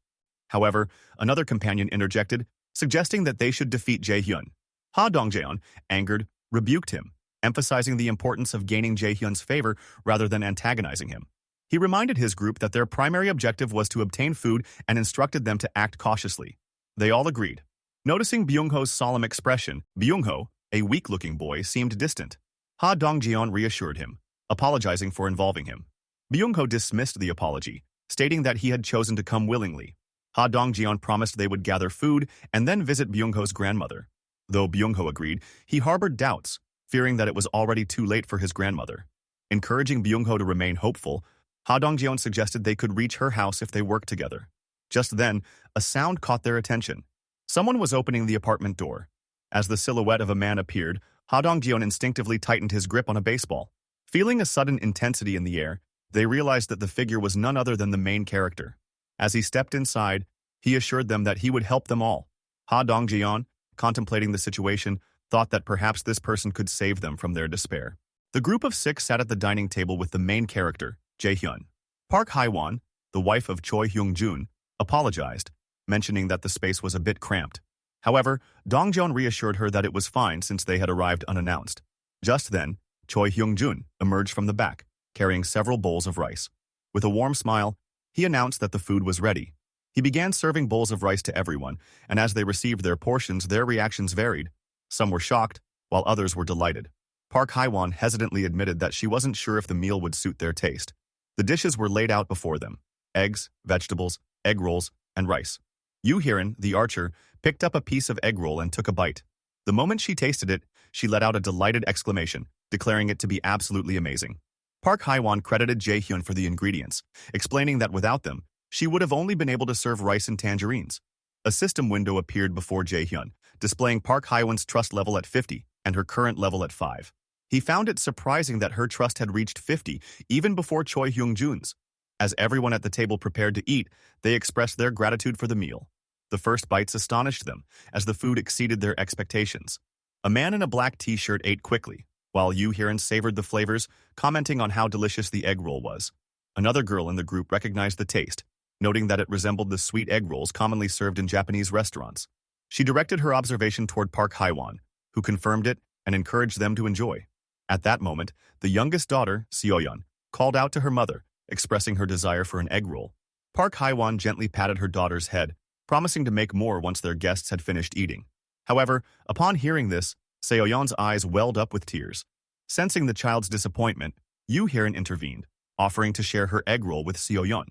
However, another companion interjected, suggesting that they should defeat Jae-hyun. Ha Dongjeon, angered, rebuked him, emphasizing the importance of gaining Jae-hyun's favor rather than antagonizing him. He reminded his group that their primary objective was to obtain food and instructed them to act cautiously. They all agreed. Noticing Byung-ho's solemn expression, Byung-ho, a weak-looking boy, seemed distant. Ha Dongjeon reassured him, apologizing for involving him. Byung-ho dismissed the apology, stating that he had chosen to come willingly. Ha Dongjeon promised they would gather food and then visit Byung-ho's grandmother. Though Byung-ho agreed, he harbored doubts, fearing that it was already too late for his grandmother. Encouraging Byung-ho to remain hopeful, Ha Dongjeon suggested they could reach her house if they worked together. Just then, a sound caught their attention. Someone was opening the apartment door. As the silhouette of a man appeared, Ha Dongjeon instinctively tightened his grip on a baseball. Feeling a sudden intensity in the air, they realized that the figure was none other than the main character. As he stepped inside, he assured them that he would help them all. Ha Dongjeon, contemplating the situation, thought that perhaps this person could save them from their despair. The group of 6 sat at the dining table with the main character, Jae-hyun. Park Hae-won, the wife of Choi Hyung-jun, apologized, mentioning that the space was a bit cramped. However, Dongjeon reassured her that it was fine since they had arrived unannounced. Just then, Choi Hyung-jun emerged from the back, carrying several bowls of rice. With a warm smile, he announced that the food was ready. He began serving bowls of rice to everyone, and as they received their portions, their reactions varied. Some were shocked, while others were delighted. Park Hae-won hesitantly admitted that she wasn't sure if the meal would suit their taste. The dishes were laid out before them: eggs, vegetables, egg rolls, and rice. Yu Hyeon, the archer, picked up a piece of egg roll and took a bite. The moment she tasted it, she let out a delighted exclamation, declaring it to be absolutely amazing. Park Hae-won credited Jae-hyun for the ingredients, explaining that without them, she would have only been able to serve rice and tangerines. A system window appeared before Jae-hyun, displaying Park Hae-won's trust level at 50 and her current level at 5. He found it surprising that her trust had reached 50 even before Choi Hyung-jun's. As everyone at the table prepared to eat, they expressed their gratitude for the meal. The first bites astonished them, as the food exceeded their expectations. A man in a black t-shirt ate quickly, while Yu Hiran savored the flavors, commenting on how delicious the egg roll was. Another girl in the group recognized the taste, noting that it resembled the sweet egg rolls commonly served in Japanese restaurants. She directed her observation toward Park Haiwan, who confirmed it and encouraged them to enjoy. At that moment, the youngest daughter, Seoyeon, called out to her mother, expressing her desire for an egg roll. Park Haiwan gently patted her daughter's head, promising to make more once their guests had finished eating. However, upon hearing this, Seoyeon's eyes welled up with tears. Sensing the child's disappointment, Yu Hiran intervened, offering to share her egg roll with Seoyeon.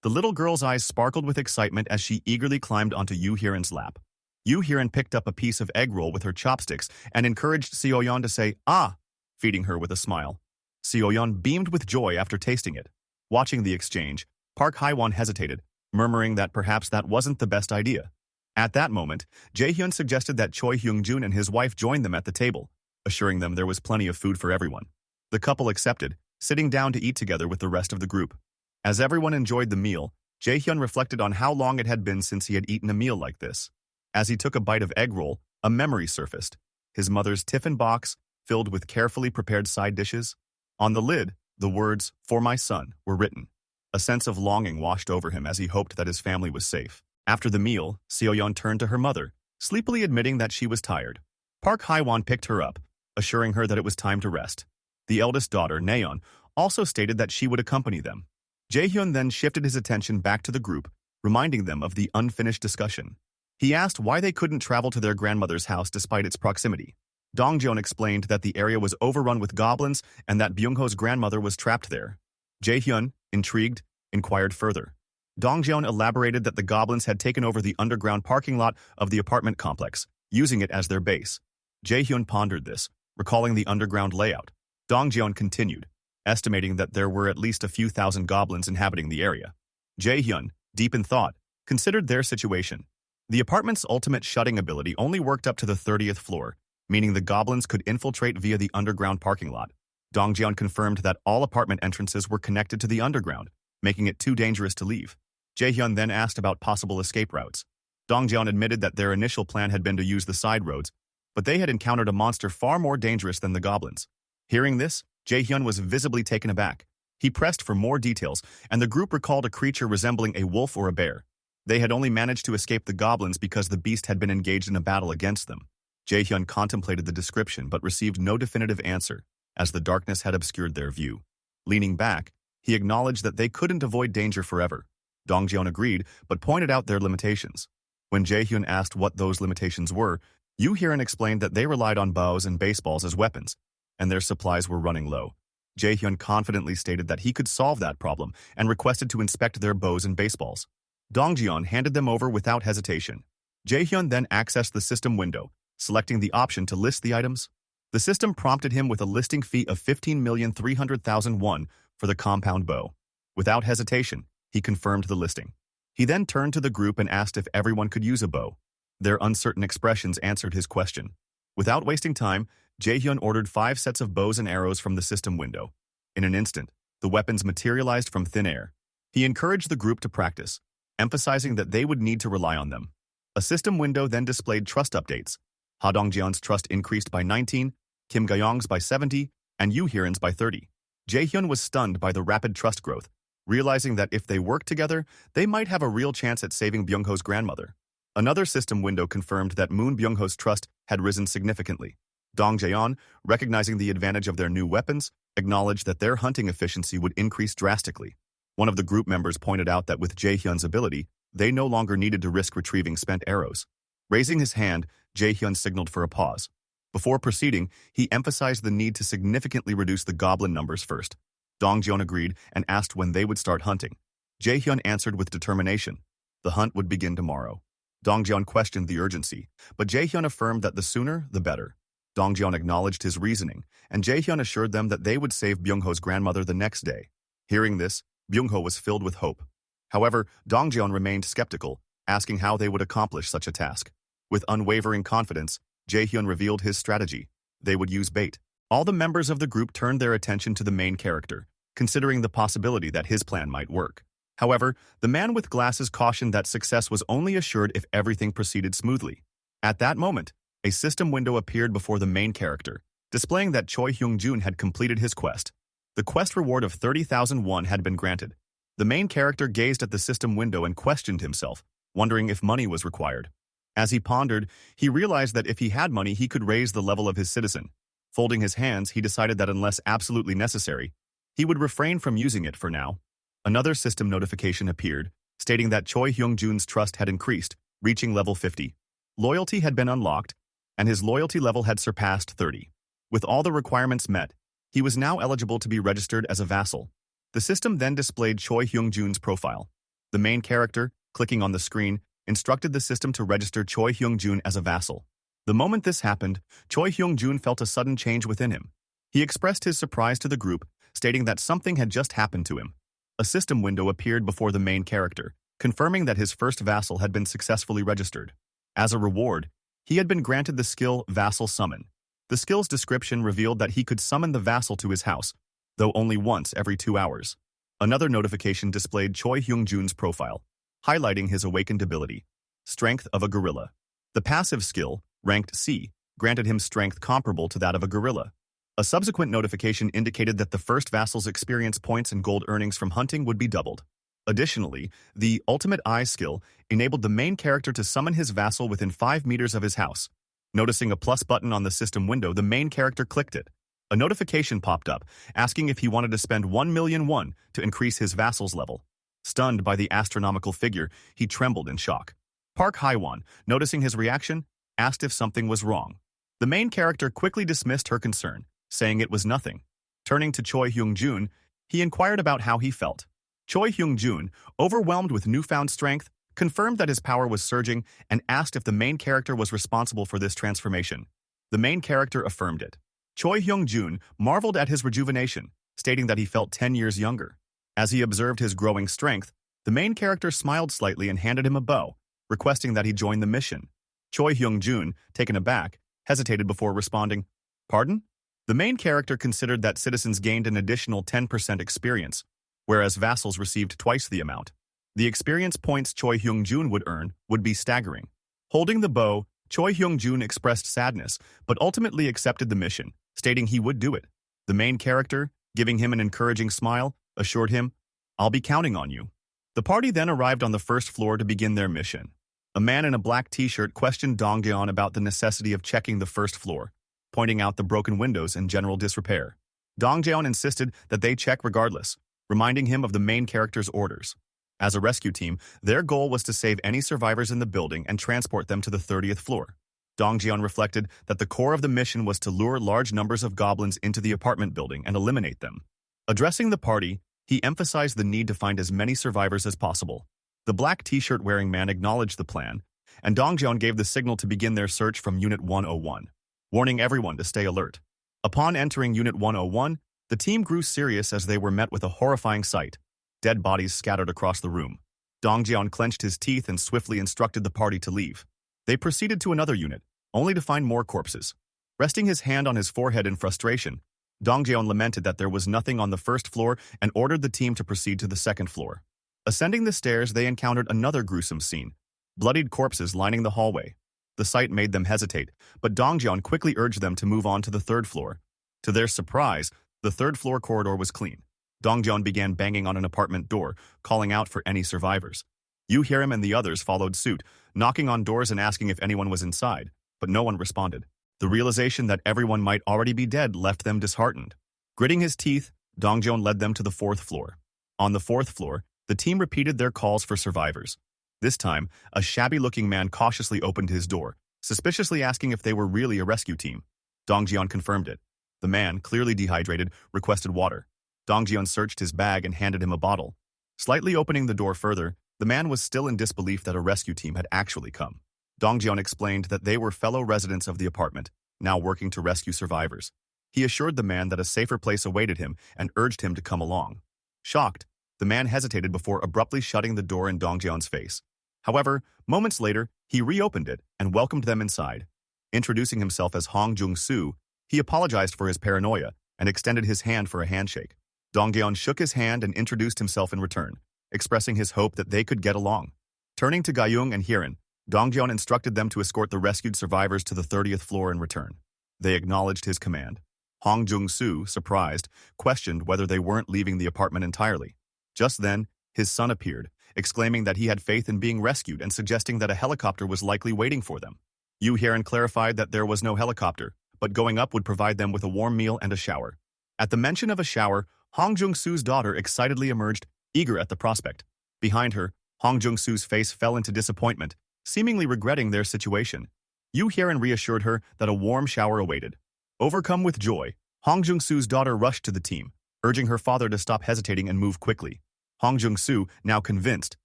The little girl's eyes sparkled with excitement as she eagerly climbed onto Yu Hiran's lap. Yu Hiran picked up a piece of egg roll with her chopsticks and encouraged Seoyeon to say, "Ah," feeding her with a smile. Seoyeon beamed with joy after tasting it. Watching the exchange, Park Haiwan hesitated, murmuring that perhaps that wasn't the best idea. At that moment, Jaehyun suggested that Choi Hyung-jun and his wife join them at the table, assuring them there was plenty of food for everyone. The couple accepted, sitting down to eat together with the rest of the group. As everyone enjoyed the meal, Jaehyun reflected on how long it had been since he had eaten a meal like this. As he took a bite of egg roll, a memory surfaced. His mother's tiffin box, filled with carefully prepared side dishes. On the lid, the words, "For my son," were written. A sense of longing washed over him as he hoped that his family was safe. After the meal, Seoyeon turned to her mother, sleepily admitting that she was tired. Park Haiwan picked her up, assuring her that it was time to rest. The eldest daughter, Nayeon, also stated that she would accompany them. Jaehyun then shifted his attention back to the group, reminding them of the unfinished discussion. He asked why they couldn't travel to their grandmother's house despite its proximity. Dongjeon explained that the area was overrun with goblins and that Byung-ho's grandmother was trapped there. Jaehyun, intrigued, inquired further. Dongjeon elaborated that the goblins had taken over the underground parking lot of the apartment complex, using it as their base. Jaehyun pondered this, recalling the underground layout. Dongjeon continued, estimating that there were at least a few thousand goblins inhabiting the area. Jaehyun, deep in thought, considered their situation. The apartment's ultimate shutting ability only worked up to the 30th floor, meaning the goblins could infiltrate via the underground parking lot. Dongjeon confirmed that all apartment entrances were connected to the underground, making it too dangerous to leave. Jaehyun then asked about possible escape routes. Dongjeon admitted that their initial plan had been to use the side roads, but they had encountered a monster far more dangerous than the goblins. Hearing this, Jaehyun was visibly taken aback. He pressed for more details, and the group recalled a creature resembling a wolf or a bear. They had only managed to escape the goblins because the beast had been engaged in a battle against them. Jaehyun contemplated the description but received no definitive answer, as the darkness had obscured their view. Leaning back, he acknowledged that they couldn't avoid danger forever. Dongjeon agreed, but pointed out their limitations. When Jaehyun asked what those limitations were, Yu Hiran explained that they relied on bows and baseballs as weapons, and their supplies were running low. Jaehyun confidently stated that he could solve that problem and requested to inspect their bows and baseballs. Dongjeon handed them over without hesitation. Jaehyun then accessed the system window, selecting the option to list the items. The system prompted him with a listing fee of 15,300,000 won for the compound bow. Without hesitation, he confirmed the listing. He then turned to the group and asked if everyone could use a bow. Their uncertain expressions answered his question. Without wasting time, Jaehyun ordered 5 sets of bows and arrows from the system window. In an instant, the weapons materialized from thin air. He encouraged the group to practice, emphasizing that they would need to rely on them. A system window then displayed trust updates. Ha Dongjeon's trust increased by 19, Kim Ga-young's by 70, and Yu Hiran's by 30. Jaehyun was stunned by the rapid trust growth, realizing that if they worked together, they might have a real chance at saving Byung-ho's grandmother. Another system window confirmed that Moon Byung-ho's trust had risen significantly. Dong Jaeon, recognizing the advantage of their new weapons, acknowledged that their hunting efficiency would increase drastically. One of the group members pointed out that with Jaehyun's ability, they no longer needed to risk retrieving spent arrows. Raising his hand, Jaehyun signaled for a pause. Before proceeding, he emphasized the need to significantly reduce the goblin numbers first. Dongjeon agreed and asked when they would start hunting. Jaehyun answered with determination. The hunt would begin tomorrow. Dongjeon questioned the urgency, but Jaehyun affirmed that the sooner, the better. Dongjeon acknowledged his reasoning, and Jaehyun assured them that they would save Byung-ho's grandmother the next day. Hearing this, Byung-ho was filled with hope. However, Dongjeon remained skeptical, asking how they would accomplish such a task. With unwavering confidence, Jaehyun revealed his strategy. They would use bait. All the members of the group turned their attention to the main character, considering the possibility that his plan might work. However, the man with glasses cautioned that success was only assured if everything proceeded smoothly. At that moment, A system window appeared before the main character, displaying that Choi Hyung-jun had completed his quest. The quest reward of 30,000 won had been granted. The main character gazed at the system window and questioned himself, wondering if money was required. As he pondered, he realized that if he had money, he could raise the level of his citizen. Folding his hands, he decided that unless absolutely necessary, he would refrain from using it for now. Another system notification appeared, stating that Choi Hyung-jun's trust had increased, reaching level 50. Loyalty had been unlocked, and his loyalty level had surpassed 30. With all the requirements met, he was now eligible to be registered as a vassal. The system then displayed Choi Hyung-jun's profile. The main character, clicking on the screen, instructed the system to register Choi Hyung-jun as a vassal. The moment this happened, Choi Hyung-jun felt a sudden change within him. He expressed his surprise to the group, stating that something had just happened to him. A system window appeared before the main character, confirming that his first vassal had been successfully registered. As a reward, he had been granted the skill Vassal Summon. The skill's description revealed that he could summon the vassal to his house, though only once every 2 hours. Another notification displayed Choi Hyung-jun's profile, highlighting his awakened ability, Strength of a Gorilla. The passive skill, ranked C, granted him strength comparable to that of a gorilla. A subsequent notification indicated that the first vassal's experience points and gold earnings from hunting would be doubled. Additionally, the Ultimate Eye skill enabled the main character to summon his vassal within 5 meters of his house. Noticing a plus button on the system window, the main character clicked it. A notification popped up, asking if he wanted to spend 1 million won to increase his vassal's level. Stunned by the astronomical figure, he trembled in shock. Park Haewon, noticing his reaction, asked if something was wrong. The main character quickly dismissed her concern, saying it was nothing. Turning to Choi Hyung-jun, he inquired about how he felt. Choi Hyung-jun, overwhelmed with newfound strength, confirmed that his power was surging and asked if the main character was responsible for this transformation. The main character affirmed it. Choi Hyung-jun marveled at his rejuvenation, stating that he felt 10 years younger. As he observed his growing strength, the main character smiled slightly and handed him a bow, requesting that he join the mission. Choi Hyung-jun, taken aback, hesitated before responding, "Pardon?" The main character considered that citizens gained an additional 10% experience, whereas vassals received twice the amount. The experience points Choi Hyung-jun would earn would be staggering. Holding the bow, Choi Hyung-jun expressed sadness, but ultimately accepted the mission, stating he would do it. The main character, giving him an encouraging smile, assured him, "I'll be counting on you." The party then arrived on the first floor to begin their mission. A man in a black t-shirt questioned Dongjeon about the necessity of checking the first floor, pointing out the broken windows and general disrepair. Dongjeon insisted that they check regardless, reminding him of the main character's orders. As a rescue team, their goal was to save any survivors in the building and transport them to the 30th floor. Dongjeon reflected that the core of the mission was to lure large numbers of goblins into the apartment building and eliminate them. Addressing the party, he emphasized the need to find as many survivors as possible. The black t-shirt wearing man acknowledged the plan, and Dongjeon gave the signal to begin their search from Unit 101, warning everyone to stay alert. Upon entering Unit 101, the team grew serious as they were met with a horrifying sight. Dead bodies scattered across the room. Dongjeon clenched his teeth and swiftly instructed the party to leave. They proceeded to another unit, only to find more corpses. Resting his hand on his forehead in frustration, Dongjeon lamented that there was nothing on the first floor and ordered the team to proceed to the second floor. Ascending the stairs, they encountered another gruesome scene, bloodied corpses lining the hallway. The sight made them hesitate, but Dongjeon quickly urged them to move on to the third floor. To their surprise, the third floor corridor was clean. Dongjeon began banging on an apartment door, calling out for any survivors. Yu Hiram and the others followed suit, knocking on doors and asking if anyone was inside, but no one responded. The realization that everyone might already be dead left them disheartened. Gritting his teeth, Dongjeon led them to the fourth floor. On the fourth floor, the team repeated their calls for survivors. This time, a shabby-looking man cautiously opened his door, suspiciously asking if they were really a rescue team. Dongjeon confirmed it. The man, clearly dehydrated, requested water. Dongjeon searched his bag and handed him a bottle. Slightly opening the door further, the man was still in disbelief that a rescue team had actually come. Dongjeon explained that they were fellow residents of the apartment, now working to rescue survivors. He assured the man that a safer place awaited him and urged him to come along. Shocked, the man hesitated before abruptly shutting the door in Dongjeon's face. However, moments later, he reopened it and welcomed them inside. Introducing himself as Hong Jung-soo, he apologized for his paranoia and extended his hand for a handshake. Dongjeon shook his hand and introduced himself in return, expressing his hope that they could get along. Turning to Gayung and Hiran, Dong Jian instructed them to escort the rescued survivors to the 30th floor and return. They acknowledged his command. Hong Jung-soo, surprised, questioned whether they weren't leaving the apartment entirely. Just then, his son appeared, exclaiming that he had faith in being rescued and suggesting that a helicopter was likely waiting for them. Yu Hyerin clarified that there was no helicopter, but going up would provide them with a warm meal and a shower. At the mention of a shower, Hong Jung-soo's daughter excitedly emerged, eager at the prospect. Behind her, Hong Jung-soo's face fell into disappointment, seemingly regretting their situation. Yu Hyerin reassured her that a warm shower awaited. Overcome with joy, Hong Jung-soo's daughter rushed to the team, urging her father to stop hesitating and move quickly. Hong Jung-soo, now convinced,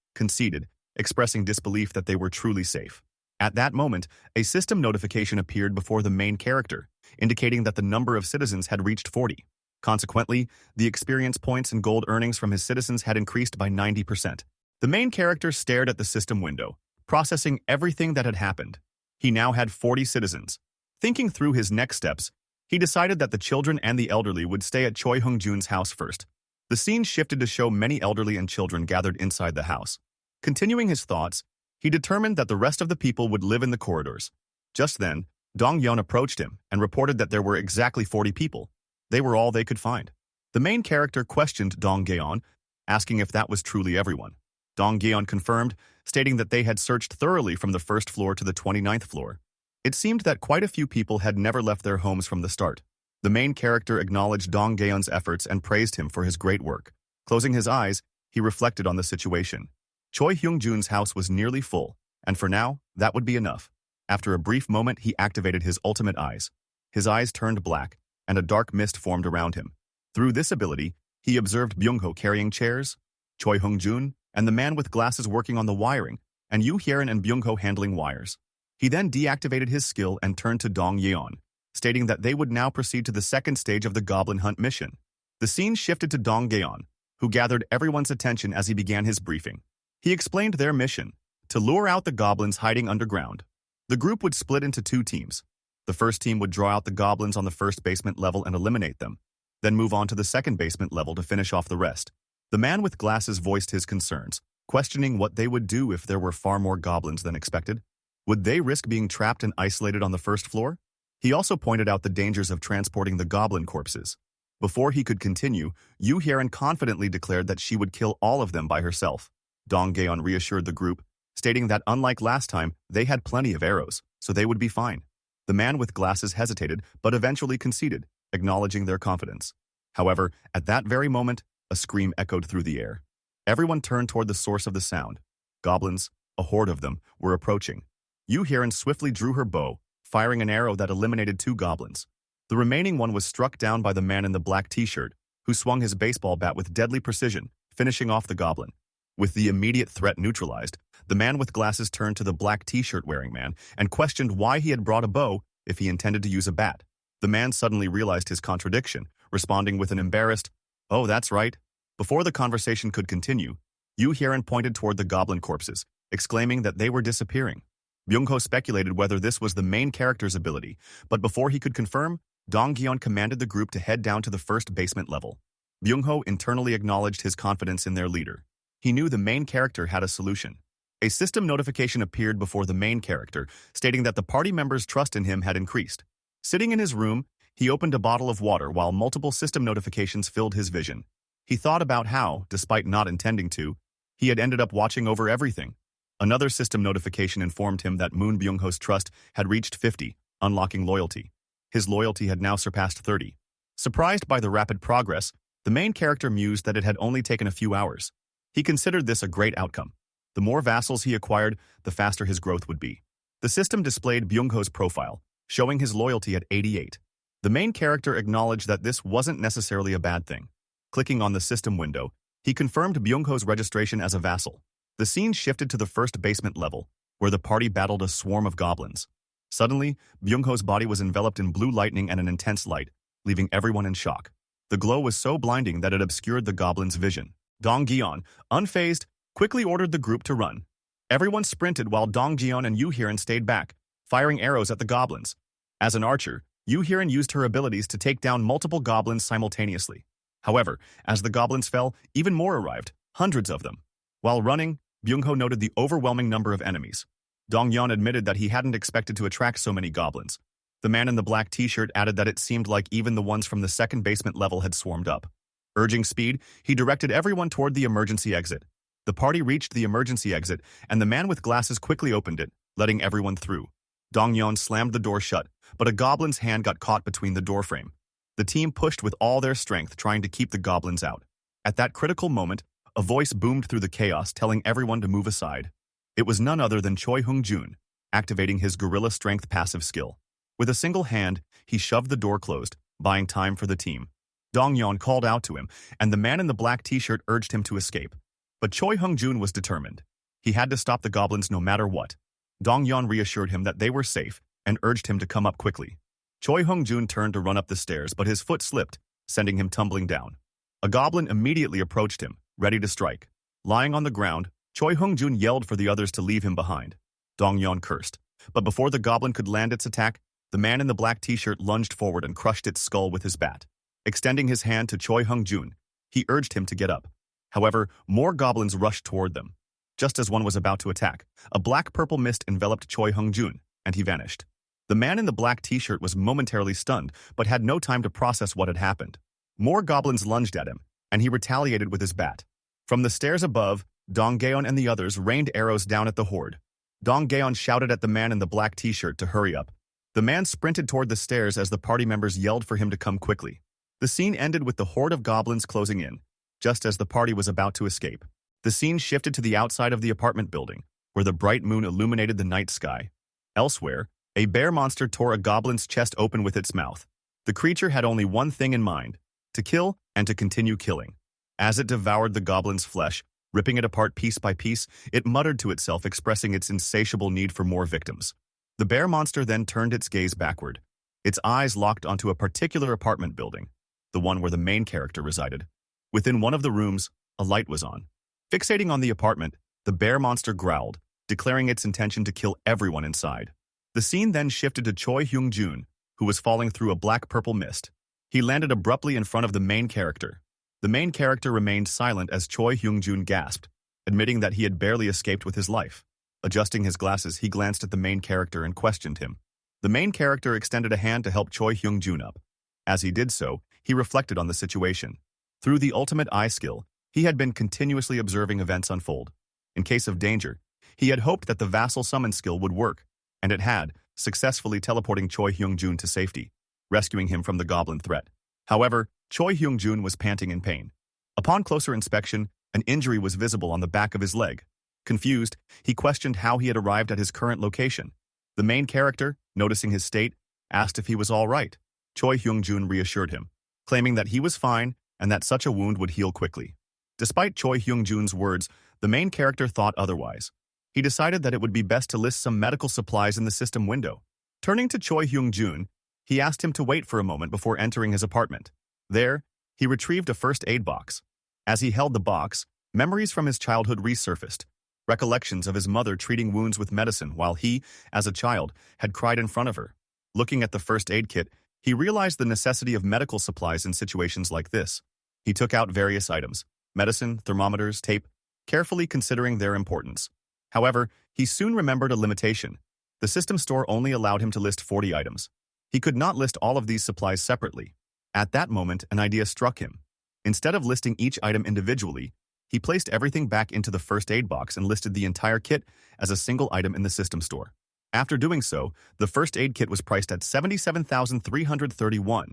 conceded, expressing disbelief that they were truly safe. At that moment, a system notification appeared before the main character, indicating that the number of citizens had reached 40. Consequently, the experience points and gold earnings from his citizens had increased by 90%. The main character stared at the system window, processing everything that had happened. He now had 40 citizens. Thinking through his next steps, he decided that the children and the elderly would stay at Choi Hung-jun's house first. The scene shifted to show many elderly and children gathered inside the house. Continuing his thoughts, he determined that the rest of the people would live in the corridors. Just then, Dong Yeon approached him and reported that there were exactly 40 people. They were all they could find. The main character questioned Dong Yeon, asking if that was truly everyone. Dong Yeon confirmed, stating that they had searched thoroughly from the first floor to the 29th floor. It seemed that quite a few people had never left their homes from the start. The main character acknowledged Dong Yeon's efforts and praised him for his great work. Closing his eyes, he reflected on the situation. Choi Hyung-jun's house was nearly full, and for now, that would be enough. After a brief moment, he activated his ultimate eyes. His eyes turned black, and a dark mist formed around him. Through this ability, he observed Byung-ho carrying chairs, Choi Hyung-jun, and the man with glasses working on the wiring, and Yu Hyerin and Byung-ho handling wires. He then deactivated his skill and turned to Dong Yeon, stating that they would now proceed to the second stage of the Goblin Hunt mission. The scene shifted to Dong Yeon, who gathered everyone's attention as he began his briefing. He explained their mission, to lure out the goblins hiding underground. The group would split into two teams. The first team would draw out the goblins on the first basement level and eliminate them, then move on to the second basement level to finish off the rest. The man with glasses voiced his concerns, questioning what they would do if there were far more goblins than expected. Would they risk being trapped and isolated on the first floor? He also pointed out the dangers of transporting the goblin corpses. Before he could continue, Yu Hyerin confidently declared that she would kill all of them by herself. Dong Yeon reassured the group, stating that unlike last time, they had plenty of arrows, so they would be fine. The man with glasses hesitated, but eventually conceded, acknowledging their confidence. However, at that very moment, a scream echoed through the air. Everyone turned toward the source of the sound. Goblins, a horde of them, were approaching. Yu Hyerin swiftly drew her bow, firing an arrow that eliminated two goblins. The remaining one was struck down by the man in the black t-shirt, who swung his baseball bat with deadly precision, finishing off the goblin. With the immediate threat neutralized, the man with glasses turned to the black t-shirt wearing man and questioned why he had brought a bow if he intended to use a bat. The man suddenly realized his contradiction, responding with an embarrassed, "Oh, that's right." Before the conversation could continue, Yu Hyerin pointed toward the goblin corpses, exclaiming that they were disappearing. Byung-ho speculated whether this was the main character's ability, but before he could confirm, Dong Yeon commanded the group to head down to the first basement level. Byung-ho internally acknowledged his confidence in their leader. He knew the main character had a solution. A system notification appeared before the main character, stating that the party members' trust in him had increased. Sitting in his room, he opened a bottle of water while multiple system notifications filled his vision. He thought about how, despite not intending to, he had ended up watching over everything. Another system notification informed him that Moon Byung-ho's trust had reached 50, unlocking loyalty. His loyalty had now surpassed 30. Surprised by the rapid progress, the main character mused that it had only taken a few hours. He considered this a great outcome. The more vassals he acquired, the faster his growth would be. The system displayed Byung-ho's profile, showing his loyalty at 88. The main character acknowledged that this wasn't necessarily a bad thing. Clicking on the system window, he confirmed Byung-ho's registration as a vassal. The scene shifted to the first basement level, where the party battled a swarm of goblins. Suddenly, Byung-ho's body was enveloped in blue lightning and an intense light, leaving everyone in shock. The glow was so blinding that it obscured the goblins' vision. Dong Yeon, unfazed, quickly ordered the group to run. Everyone sprinted while Dong Yeon and Yu Hyerin stayed back, firing arrows at the goblins. As an archer, Yu Hyerin used her abilities to take down multiple goblins simultaneously. However, as the goblins fell, even more arrived, hundreds of them. While running, Byung-ho noted the overwhelming number of enemies. Dongyeon admitted that he hadn't expected to attract so many goblins. The man in the black t-shirt added that it seemed like even the ones from the second basement level had swarmed up. Urging speed, he directed everyone toward the emergency exit. The party reached the emergency exit, and the man with glasses quickly opened it, letting everyone through. Dongyeon slammed the door shut, but a goblin's hand got caught between the doorframe. The team pushed with all their strength, trying to keep the goblins out. At that critical moment, a voice boomed through the chaos, telling everyone to move aside. It was none other than Choi Hung-jun, activating his gorilla strength passive skill. With a single hand, he shoved the door closed, buying time for the team. Dongyeon called out to him, and the man in the black t-shirt urged him to escape. But Choi Hung-jun was determined. He had to stop the goblins no matter what. Dongyeon reassured him that they were safe and urged him to come up quickly. Choi Hung-jun turned to run up the stairs, but his foot slipped, sending him tumbling down. A goblin immediately approached him, ready to strike. Lying on the ground, Choi Hung-jun yelled for the others to leave him behind. Dongyeon cursed. But before the goblin could land its attack, the man in the black t-shirt lunged forward and crushed its skull with his bat. Extending his hand to Choi Hung-jun, he urged him to get up. However, more goblins rushed toward them. Just as one was about to attack, a black-purple mist enveloped Choi Hung-jun, and he vanished. The man in the black t-shirt was momentarily stunned, but had no time to process what had happened. More goblins lunged at him, and he retaliated with his bat. From the stairs above, Dongyeon and the others rained arrows down at the horde. Dongyeon shouted at the man in the black t-shirt to hurry up. The man sprinted toward the stairs as the party members yelled for him to come quickly. The scene ended with the horde of goblins closing in, just as the party was about to escape. The scene shifted to the outside of the apartment building, where the bright moon illuminated the night sky. Elsewhere, a bear monster tore a goblin's chest open with its mouth. The creature had only one thing in mind: to kill and to continue killing. As it devoured the goblin's flesh, ripping it apart piece by piece, it muttered to itself, expressing its insatiable need for more victims. The bear monster then turned its gaze backward. Its eyes locked onto a particular apartment building, the one where the main character resided. Within one of the rooms, a light was on. Fixating on the apartment, the bear monster growled, declaring its intention to kill everyone inside. The scene then shifted to Choi Hyung-jun, who was falling through a black-purple mist. He landed abruptly in front of the main character. The main character remained silent as Choi Hyung-jun gasped, admitting that he had barely escaped with his life. Adjusting his glasses, he glanced at the main character and questioned him. The main character extended a hand to help Choi Hyung-jun up. As he did so, he reflected on the situation. Through the ultimate eye skill, he had been continuously observing events unfold. In case of danger, he had hoped that the vassal summon skill would work, and it had, successfully teleporting Choi Hyung-jun to safety, rescuing him from the goblin threat. However, Choi Hyung-jun was panting in pain. Upon closer inspection, an injury was visible on the back of his leg. Confused, he questioned how he had arrived at his current location. The main character, noticing his state, asked if he was all right. Choi Hyung-jun reassured him, claiming that he was fine and that such a wound would heal quickly. Despite Choi Hyung-jun's words, the main character thought otherwise. He decided that it would be best to list some medical supplies in the system window. Turning to Choi Hyung-jun, he asked him to wait for a moment before entering his apartment. There, he retrieved a first aid box. As he held the box, memories from his childhood resurfaced. Recollections of his mother treating wounds with medicine while he, as a child, had cried in front of her. Looking at the first aid kit, he realized the necessity of medical supplies in situations like this. He took out various items: medicine, thermometers, tape, carefully considering their importance. However, he soon remembered a limitation. The system store only allowed him to list 40 items. He could not list all of these supplies separately. At that moment, an idea struck him. Instead of listing each item individually, he placed everything back into the first aid box and listed the entire kit as a single item in the system store. After doing so, the first aid kit was priced at $77,331,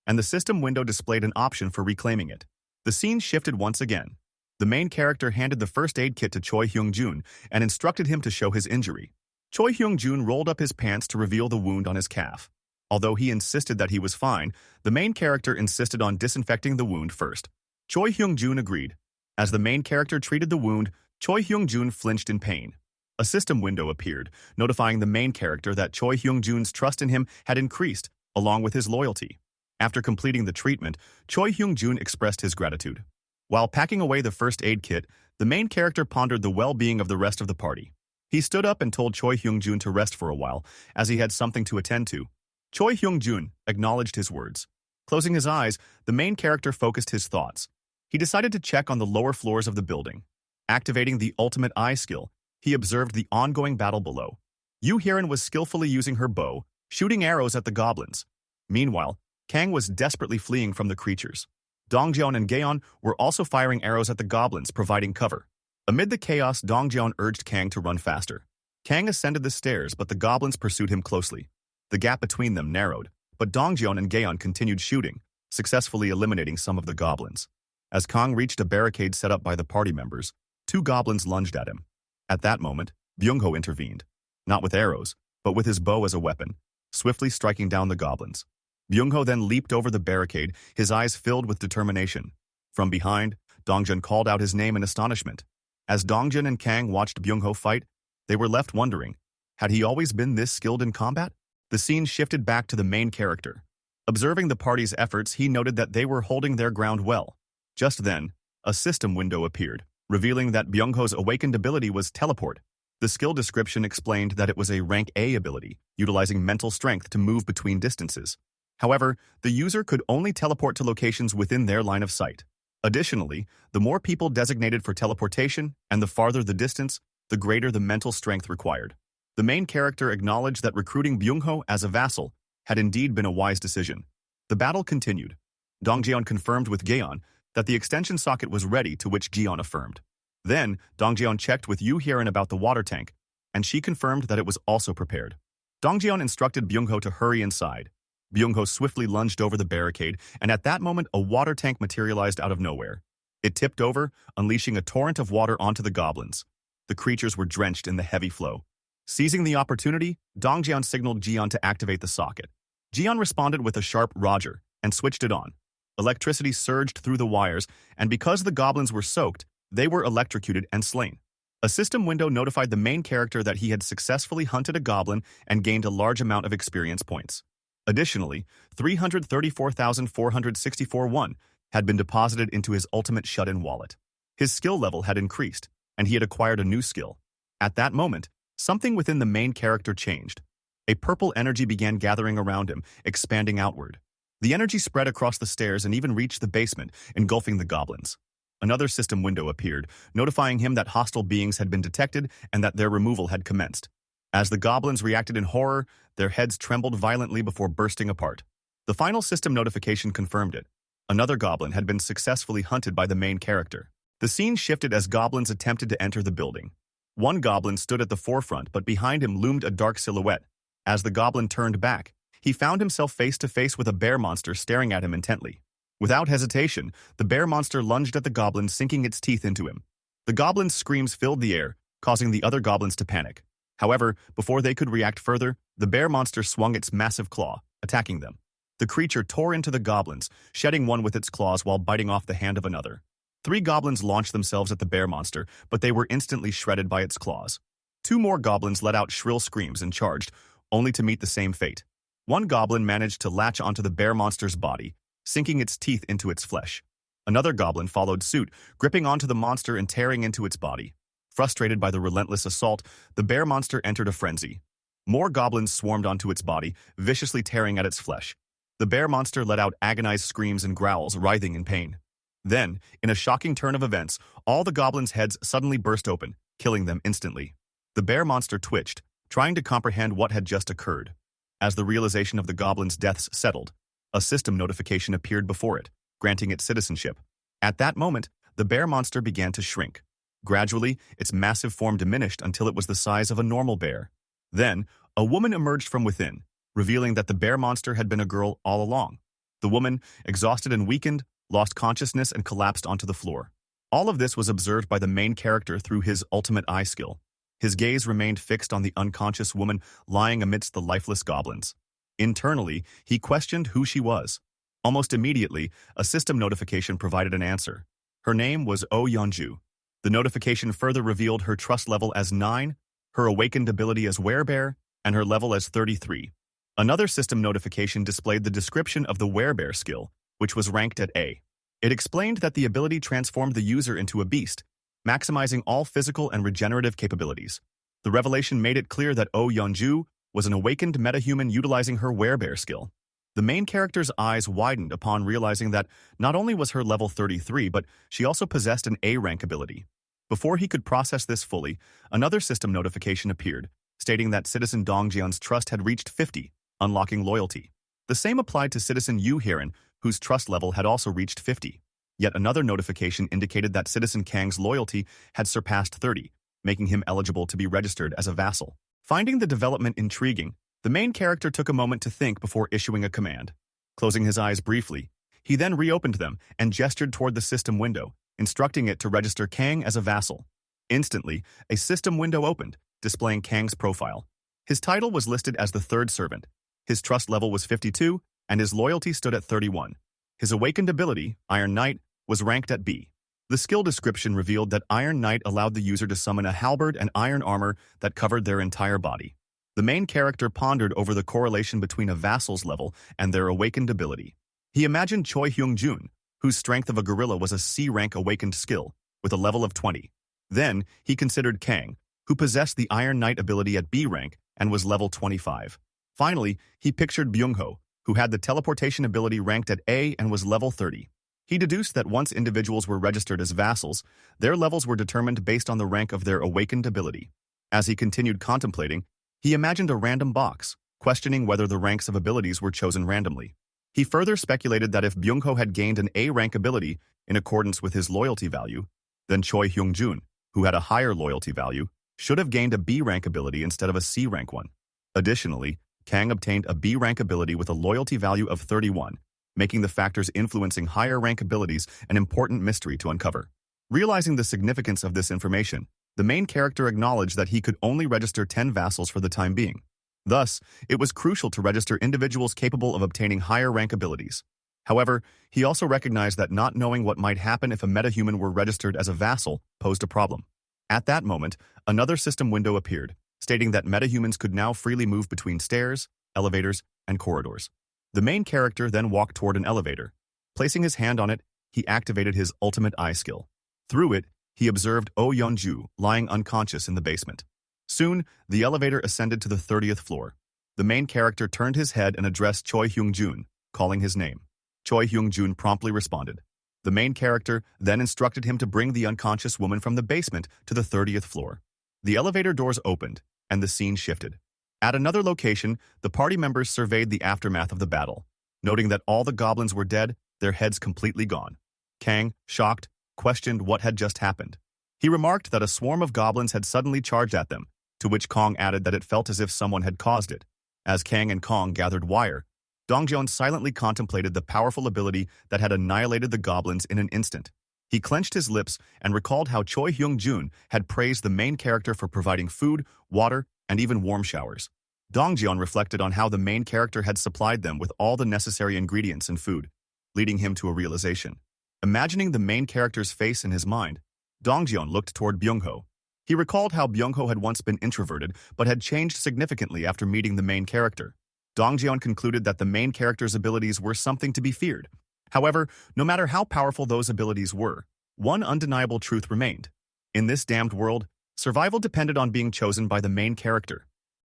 and the system window displayed an option for reclaiming it. The scene shifted once again. The main character handed the first aid kit to Choi Hyung-jun and instructed him to show his injury. Choi Hyung-jun rolled up his pants to reveal the wound on his calf. Although he insisted that he was fine, the main character insisted on disinfecting the wound first. Choi Hyung-jun agreed. As the main character treated the wound, Choi Hyung-jun flinched in pain. A system window appeared, notifying the main character that Choi Hyung-jun's trust in him had increased, along with his loyalty. After completing the treatment, Choi Hyung-jun expressed his gratitude. While packing away the first aid kit, the main character pondered the well-being of the rest of the party. He stood up and told Choi Hyung-jun to rest for a while, as he had something to attend to. Choi Hyung-jun acknowledged his words. Closing his eyes, the main character focused his thoughts. He decided to check on the lower floors of the building. Activating the ultimate eye skill, he observed the ongoing battle below. Yu Hiran was skillfully using her bow, shooting arrows at the goblins. Meanwhile, Kang was desperately fleeing from the creatures. Dongjeon and Gaeon were also firing arrows at the goblins, providing cover. Amid the chaos, Dongjeon urged Kang to run faster. Kang ascended the stairs, but the goblins pursued him closely. The gap between them narrowed, but Dongjeon and Gaeon continued shooting, successfully eliminating some of the goblins. As Kang reached a barricade set up by the party members, two goblins lunged at him. At that moment, Byung-ho intervened, not with arrows, but with his bow as a weapon, swiftly striking down the goblins. Byung-ho then leaped over the barricade, his eyes filled with determination. From behind, Dongjun called out his name in astonishment. As Dongjun and Kang watched Byung-ho fight, they were left wondering, had he always been this skilled in combat? The scene shifted back to the main character. Observing the party's efforts, he noted that they were holding their ground well. Just then, a system window appeared, revealing that Byung-ho's awakened ability was teleport. The skill description explained that it was a rank A ability, utilizing mental strength to move between distances. However, the user could only teleport to locations within their line of sight. Additionally, the more people designated for teleportation and the farther the distance, the greater the mental strength required. The main character acknowledged that recruiting Byung-ho as a vassal had indeed been a wise decision. The battle continued. Dongjeon confirmed with Gaeon that the extension socket was ready, to which Gaeon affirmed. Then, Dongjeon checked with Yu Hiran about the water tank, and she confirmed that it was also prepared. Dongjeon instructed Byung-ho to hurry inside. Byung-ho swiftly lunged over the barricade, and at that moment a water tank materialized out of nowhere. It tipped over, unleashing a torrent of water onto the goblins. The creatures were drenched in the heavy flow. Seizing the opportunity, Dongjeon signaled Jian to activate the socket. Jian responded with a sharp Roger and switched it on. Electricity surged through the wires, and because the goblins were soaked, they were electrocuted and slain. A system window notified the main character that he had successfully hunted a goblin and gained a large amount of experience points. Additionally, 334,464 won had been deposited into his ultimate shut-in wallet. His skill level had increased, and he had acquired a new skill. At that moment, something within the main character changed. A purple energy began gathering around him, expanding outward. The energy spread across the stairs and even reached the basement, engulfing the goblins. Another system window appeared, notifying him that hostile beings had been detected and that their removal had commenced. As the goblins reacted in horror, their heads trembled violently before bursting apart. The final system notification confirmed it. Another goblin had been successfully hunted by the main character. The scene shifted as goblins attempted to enter the building. One goblin stood at the forefront, but behind him loomed a dark silhouette. As the goblin turned back, he found himself face to face with a bear monster staring at him intently. Without hesitation, the bear monster lunged at the goblin, sinking its teeth into him. The goblin's screams filled the air, causing the other goblins to panic. However, before they could react further, the bear monster swung its massive claw, attacking them. The creature tore into the goblins, shedding one with its claws while biting off the hand of another. 3 goblins launched themselves at the bear monster, but they were instantly shredded by its claws. 2 more goblins let out shrill screams and charged, only to meet the same fate. One goblin managed to latch onto the bear monster's body, sinking its teeth into its flesh. Another goblin followed suit, gripping onto the monster and tearing into its body. Frustrated by the relentless assault, the bear monster entered a frenzy. More goblins swarmed onto its body, viciously tearing at its flesh. The bear monster let out agonized screams and growls, writhing in pain. Then, in a shocking turn of events, all the goblins' heads suddenly burst open, killing them instantly. The bear monster twitched, trying to comprehend what had just occurred. As the realization of the goblins' deaths settled, a system notification appeared before it, granting it citizenship. At that moment, the bear monster began to shrink. Gradually, its massive form diminished until it was the size of a normal bear. Then, a woman emerged from within, revealing that the bear monster had been a girl all along. The woman, exhausted and weakened, lost consciousness and collapsed onto the floor. All of this was observed by the main character through his ultimate eye skill. His gaze remained fixed on the unconscious woman lying amidst the lifeless goblins. Internally, he questioned who she was. Almost immediately, a system notification provided an answer. Her name was Oh Yeonju. The notification further revealed her trust level as 9, her awakened ability as werebear, and her level as 33. Another system notification displayed the description of the werebear skill, which was ranked at A. It explained that the ability transformed the user into a beast, maximizing all physical and regenerative capabilities. The revelation made it clear that Oh Yeonju was an awakened metahuman utilizing her werebear skill. The main character's eyes widened upon realizing that not only was her level 33, but she also possessed an A-rank ability. Before he could process this fully, another system notification appeared, stating that Citizen Dong Jian's trust had reached 50, unlocking loyalty. The same applied to Citizen Yu Heron, whose trust level had also reached 50. Yet another notification indicated that Citizen Kang's loyalty had surpassed 30, making him eligible to be registered as a vassal. Finding the development intriguing, the main character took a moment to think before issuing a command. Closing his eyes briefly, he then reopened them and gestured toward the system window, instructing it to register Kang as a vassal. Instantly, a system window opened, displaying Kang's profile. His title was listed as the third servant. His trust level was 52, and his loyalty stood at 31. His awakened ability, Iron Knight, was ranked at B. The skill description revealed that Iron Knight allowed the user to summon a halberd and iron armor that covered their entire body. The main character pondered over the correlation between a vassal's level and their awakened ability. He imagined Choi Hyung-jun, whose strength of a gorilla was a C-rank awakened skill, with a level of 20. Then, he considered Kang, who possessed the Iron Knight ability at B rank and was level 25. Finally, he pictured Byung-ho, who had the teleportation ability ranked at A and was level 30. He deduced that once individuals were registered as vassals, their levels were determined based on the rank of their awakened ability. As he continued contemplating, he imagined a random box, questioning whether the ranks of abilities were chosen randomly. He further speculated that if Byung-ho had gained an A-rank ability in accordance with his loyalty value, then Choi Hyung-jun, who had a higher loyalty value, should have gained a B-rank ability instead of a C-rank one. Additionally, Kang obtained a B-rank ability with a loyalty value of 31, making the factors influencing higher rank abilities an important mystery to uncover. Realizing the significance of this information, the main character acknowledged that he could only register 10 vassals for the time being. Thus, it was crucial to register individuals capable of obtaining higher rank abilities. However, he also recognized that not knowing what might happen if a metahuman were registered as a vassal posed a problem. At that moment, another system window appeared, stating that metahumans could now freely move between stairs, elevators, and corridors. The main character then walked toward an elevator. Placing his hand on it, he activated his ultimate eye skill. Through it, he observed Oh Yeonju lying unconscious in the basement. Soon, the elevator ascended to the 30th floor. The main character turned his head and addressed Choi Hyung-jun, calling his name. Choi Hyung-jun promptly responded. The main character then instructed him to bring the unconscious woman from the basement to the 30th floor. The elevator doors opened, and the scene shifted. At another location, the party members surveyed the aftermath of the battle, noting that all the goblins were dead, their heads completely gone. Kang, shocked, questioned what had just happened. He remarked that a swarm of goblins had suddenly charged at them, to which Kong added that it felt as if someone had caused it. As Kang and Kong gathered wire, Dongjeon silently contemplated the powerful ability that had annihilated the goblins in an instant. He clenched his lips and recalled how Choi Hyung-jun had praised the main character for providing food, water, and even warm showers. Dongjeon reflected on how the main character had supplied them with all the necessary ingredients and food, leading him to a realization. Imagining the main character's face in his mind, Dongjeon looked toward Byung-ho. He recalled how Byung-ho had once been introverted but had changed significantly after meeting the main character. Dongjeon concluded that the main character's abilities were something to be feared. However, no matter how powerful those abilities were, one undeniable truth remained. In this damned world, survival depended on being chosen by the main character.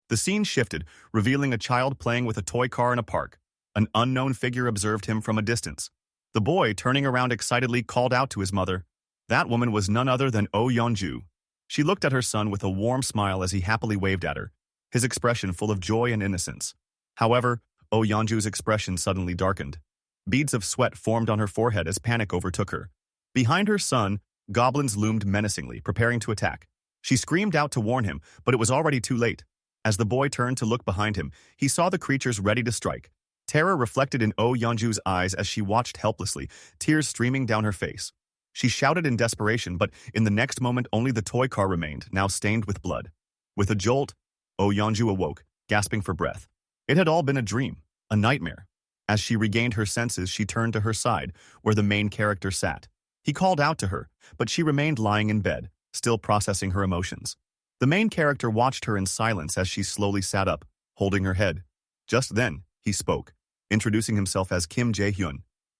The scene shifted, revealing a child playing with a toy car in a park. An unknown figure observed him from a distance. The boy, turning around excitedly, called out to his mother. That woman was none other than Oh Yeonju. She looked at her son with a warm smile as he happily waved at her, his expression full of joy and innocence. However, Oh Yeonju's expression suddenly darkened. Beads of sweat formed on her forehead as panic overtook her. Behind her son, goblins loomed menacingly, preparing to attack. She screamed out to warn him, but it was already too late. As the boy turned to look behind him, he saw the creatures ready to strike. Terror reflected in Oh Yeonju's eyes as she watched helplessly, tears streaming down her face. She shouted in desperation, but in the next moment only the toy car remained, now stained with blood. With a jolt, Oh Yeonju awoke, gasping for breath. It had all been a dream, a nightmare. As she regained her senses, she turned to her side, where the main character sat. He called out to her, but she remained lying in bed, still processing her emotions. The main character watched her in silence as she slowly sat up, holding her head. Just then, he spoke, introducing himself as Kim Jae-hyun.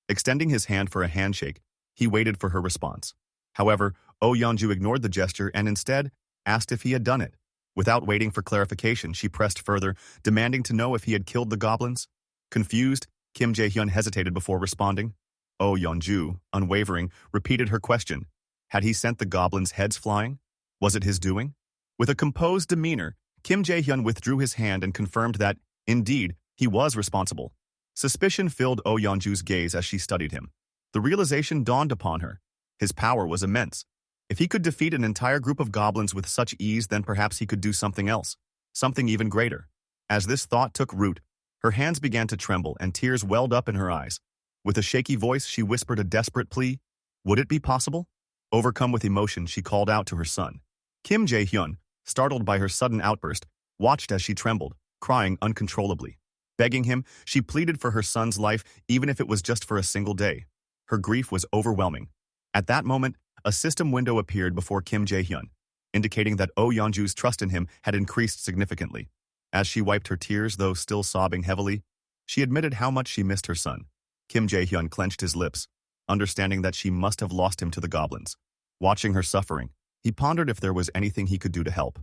Extending his hand for a handshake, he waited for her response. However, Oh Yeonju ignored the gesture and instead asked if he had done it. Without waiting for clarification, she pressed further, demanding to know if he had killed the goblins. Confused, Kim Jae-hyun hesitated before responding. Oh Yeonju, unwavering, repeated her question. Had he sent the goblins' heads flying? Was it his doing? With a composed demeanor, Kim Jae-hyun withdrew his hand and confirmed that, indeed, he was responsible. Suspicion filled Oh Yeonju's gaze as she studied him. The realization dawned upon her. His power was immense. If he could defeat an entire group of goblins with such ease, then perhaps he could do something else, something even greater. As this thought took root, her hands began to tremble and tears welled up in her eyes. With a shaky voice, she whispered a desperate plea. Would it be possible? Overcome with emotion, she called out to her son. Kim Jae-hyun, startled by her sudden outburst, watched as she trembled, crying uncontrollably. Begging him, she pleaded for her son's life, even if it was just for a single day. Her grief was overwhelming. At that moment, a system window appeared before Kim Jae-hyun, indicating that Oh Yeonju's trust in him had increased significantly. As she wiped her tears, though still sobbing heavily, she admitted how much she missed her son. Kim Jae-hyun clenched his lips, understanding that she must have lost him to the goblins. Watching her suffering, he pondered if there was anything he could do to help.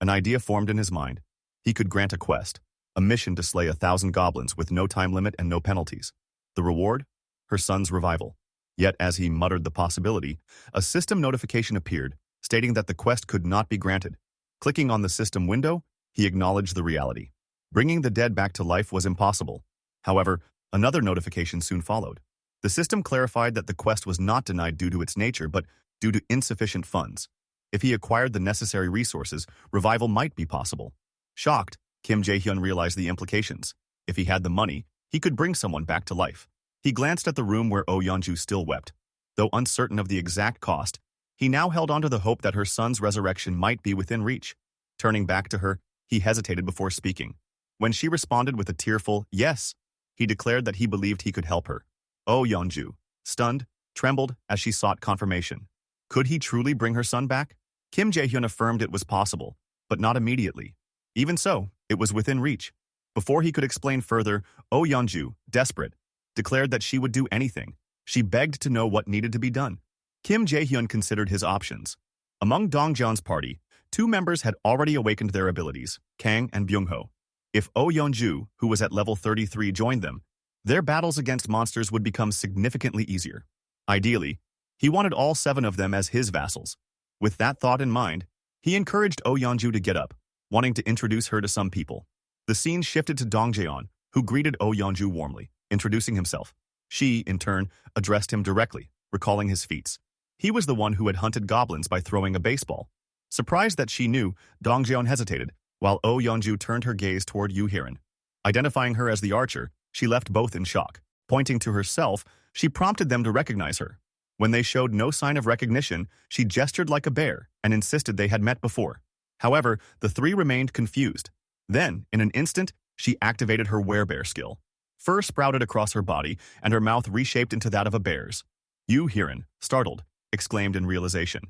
An idea formed in his mind. He could grant a quest, a mission to slay 1,000 goblins with no time limit and no penalties. The reward? Her son's revival. Yet as he muttered the possibility, a system notification appeared, stating that the quest could not be granted. Clicking on the system window, he acknowledged the reality. Bringing the dead back to life was impossible. However, another notification soon followed. The system clarified that the quest was not denied due to its nature, but due to insufficient funds. If he acquired the necessary resources, revival might be possible. Shocked, Kim Jae-hyun realized the implications. If he had the money, he could bring someone back to life. He glanced at the room where Oh Yeonju still wept. Though uncertain of the exact cost, he now held on to the hope that her son's resurrection might be within reach. Turning back to her, he hesitated before speaking. When she responded with a tearful yes, he declared that he believed he could help her. Oh Yeonju, stunned, trembled as she sought confirmation. Could he truly bring her son back? Kim Jae-hyun affirmed it was possible, but not immediately. Even so, it was within reach. Before he could explain further, Oh Yeonju, desperate, declared that she would do anything. She begged to know what needed to be done. Kim Jae-hyun considered his options. Among Dongjeon's party, 2 members had already awakened their abilities, Kang and Byung-ho. If Oh Yeonju, who was at level 33, joined them, their battles against monsters would become significantly easier. Ideally, he wanted all 7 of them as his vassals. With that thought in mind, he encouraged Oh Yeonju to get up, wanting to introduce her to some people. The scene shifted to Dongjeon, who greeted Oh Yeonju warmly, introducing himself. She, in turn, addressed him directly, recalling his feats. He was the one who had hunted goblins by throwing a baseball. Surprised that she knew, Dongjeon hesitated, while Oh Yeonju turned her gaze toward Yoo Hiran. Identifying her as the archer, she left both in shock. Pointing to herself, she prompted them to recognize her. When they showed no sign of recognition, she gestured like a bear and insisted they had met before. However, the 3 remained confused. Then, in an instant, she activated her werebear skill. Fur sprouted across her body, and her mouth reshaped into that of a bear's. Yoo Hiran, startled, exclaimed in realization.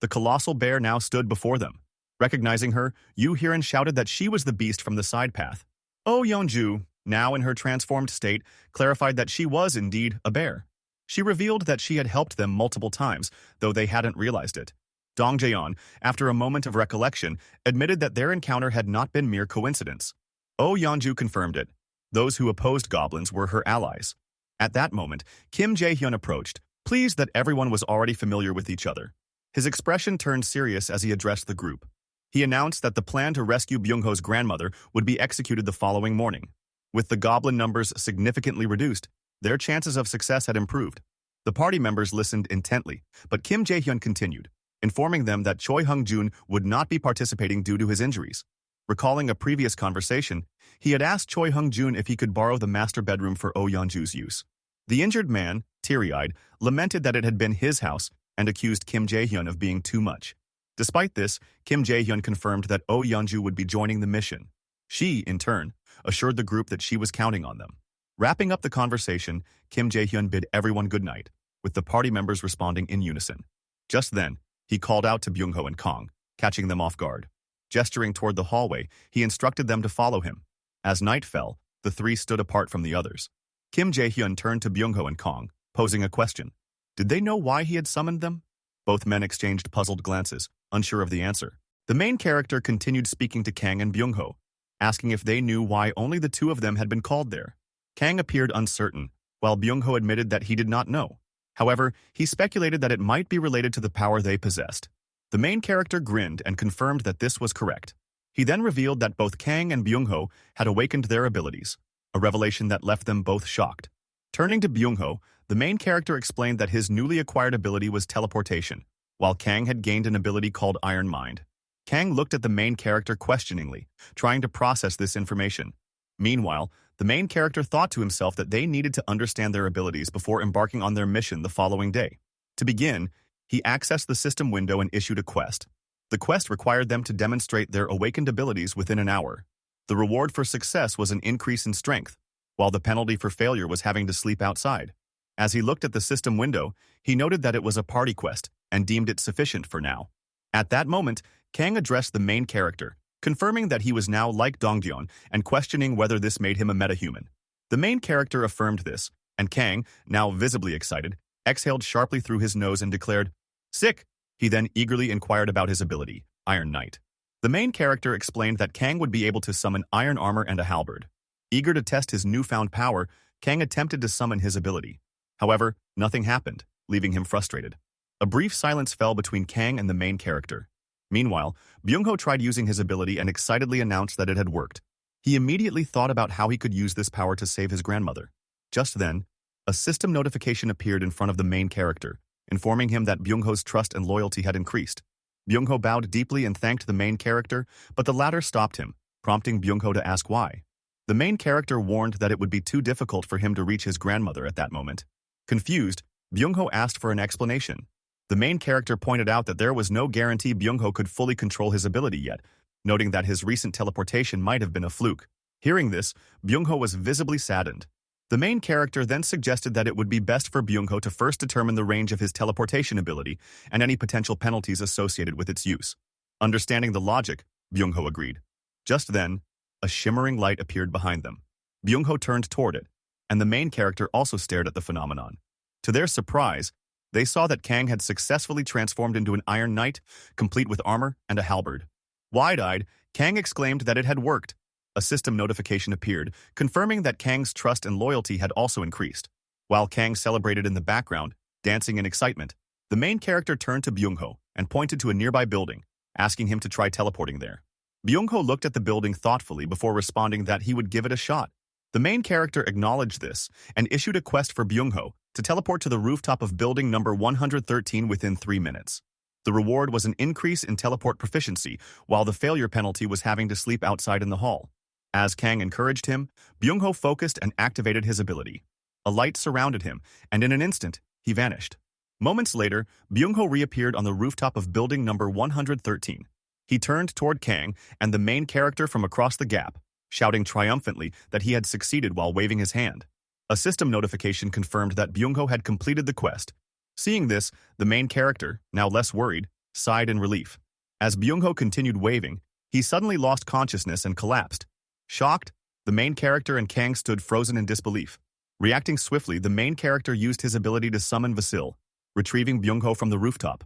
The colossal bear now stood before them. Recognizing her, Yoo Hiran shouted that she was the beast from the side path. Oh Yeonju, now in her transformed state, clarified that she was indeed a bear. She revealed that she had helped them multiple times, though they hadn't realized it. Dongjeon, after a moment of recollection, admitted that their encounter had not been mere coincidence. Oh Yeonju confirmed it. Those who opposed goblins were her allies. At that moment, Kim Jae-hyun approached, pleased that everyone was already familiar with each other. His expression turned serious as he addressed the group. He announced that the plan to rescue Byung-ho's grandmother would be executed the following morning. With the goblin numbers significantly reduced, their chances of success had improved. The party members listened intently, but Kim Jae-hyun continued, informing them that Choi Hung-jun would not be participating due to his injuries. Recalling a previous conversation, he had asked Choi Hung-jun if he could borrow the master bedroom for Oh Yeonju's use. The injured man, teary-eyed, lamented that it had been his house and accused Kim Jae-hyun of being too much. Despite this, Kim Jae-hyun confirmed that Oh Yeonju would be joining the mission. She, in turn, assured the group that she was counting on them. Wrapping up the conversation, Kim Jae-hyun bid everyone good night, with the party members responding in unison. Just then, he called out to Byung-ho and Kang, catching them off guard. Gesturing toward the hallway, he instructed them to follow him. As night fell, the 3 stood apart from the others. Kim Jae-hyun turned to Byung-ho and Kang, posing a question. Did they know why he had summoned them? Both men exchanged puzzled glances, unsure of the answer. The main character continued speaking to Kang and Byung-ho, asking if they knew why only the 2 of them had been called there. Kang appeared uncertain, while Byung-ho admitted that he did not know. However, he speculated that it might be related to the power they possessed. The main character grinned and confirmed that this was correct. He then revealed that both Kang and Byung-ho had awakened their abilities, a revelation that left them both shocked. Turning to Byung-ho, the main character explained that his newly acquired ability was teleportation, while Kang had gained an ability called Iron Mind. Kang looked at the main character questioningly, trying to process this information. Meanwhile, the main character thought to himself that they needed to understand their abilities before embarking on their mission the following day. To begin, he accessed the system window and issued a quest. The quest required them to demonstrate their awakened abilities within an hour. The reward for success was an increase in strength, while the penalty for failure was having to sleep outside. As he looked at the system window, he noted that it was a party quest and deemed it sufficient for now. At that moment, Kang addressed the main character, confirming that he was now like Dongjeon and questioning whether this made him a metahuman. The main character affirmed this, and Kang, now visibly excited, exhaled sharply through his nose and declared, "Sick!" He then eagerly inquired about his ability, Iron Knight. The main character explained that Kang would be able to summon iron armor and a halberd. Eager to test his newfound power, Kang attempted to summon his ability. However, nothing happened, leaving him frustrated. A brief silence fell between Kang and the main character. Meanwhile, Byung-ho tried using his ability and excitedly announced that it had worked. He immediately thought about how he could use this power to save his grandmother. Just then, a system notification appeared in front of the main character, informing him that Byung-ho's trust and loyalty had increased. Byung-ho bowed deeply and thanked the main character, but the latter stopped him, prompting Byung-ho to ask why. The main character warned that it would be too difficult for him to reach his grandmother at that moment. Confused, Byung-ho asked for an explanation. The main character pointed out that there was no guarantee Byung-ho could fully control his ability yet, noting that his recent teleportation might have been a fluke. Hearing this, Byung-ho was visibly saddened. The main character then suggested that it would be best for Byung-ho to first determine the range of his teleportation ability and any potential penalties associated with its use. Understanding the logic, Byung-ho agreed. Just then, a shimmering light appeared behind them. Byung-ho turned toward it, and the main character also stared at the phenomenon. To their surprise, they saw that Kang had successfully transformed into an Iron Knight, complete with armor and a halberd. Wide-eyed, Kang exclaimed that it had worked. A system notification appeared, confirming that Kang's trust and loyalty had also increased. While Kang celebrated in the background, dancing in excitement, the main character turned to Byung-ho and pointed to a nearby building, asking him to try teleporting there. Byung-ho looked at the building thoughtfully before responding that he would give it a shot. The main character acknowledged this and issued a quest for Byung-ho to teleport to the rooftop of building number 113 within 3 minutes. The reward was an increase in teleport proficiency, while the failure penalty was having to sleep outside in the hall. As Kang encouraged him, Byung-ho focused and activated his ability. A light surrounded him, and in an instant, he vanished. Moments later, Byung-ho reappeared on the rooftop of building number 113. He turned toward Kang and the main character from across the gap, shouting triumphantly that he had succeeded while waving his hand. A system notification confirmed that Byung-ho had completed the quest. Seeing this, the main character, now less worried, sighed in relief. As Byung-ho continued waving, he suddenly lost consciousness and collapsed. Shocked, the main character and Kang stood frozen in disbelief. Reacting swiftly, the main character used his ability to summon Vasil, retrieving Byung-ho from the rooftop.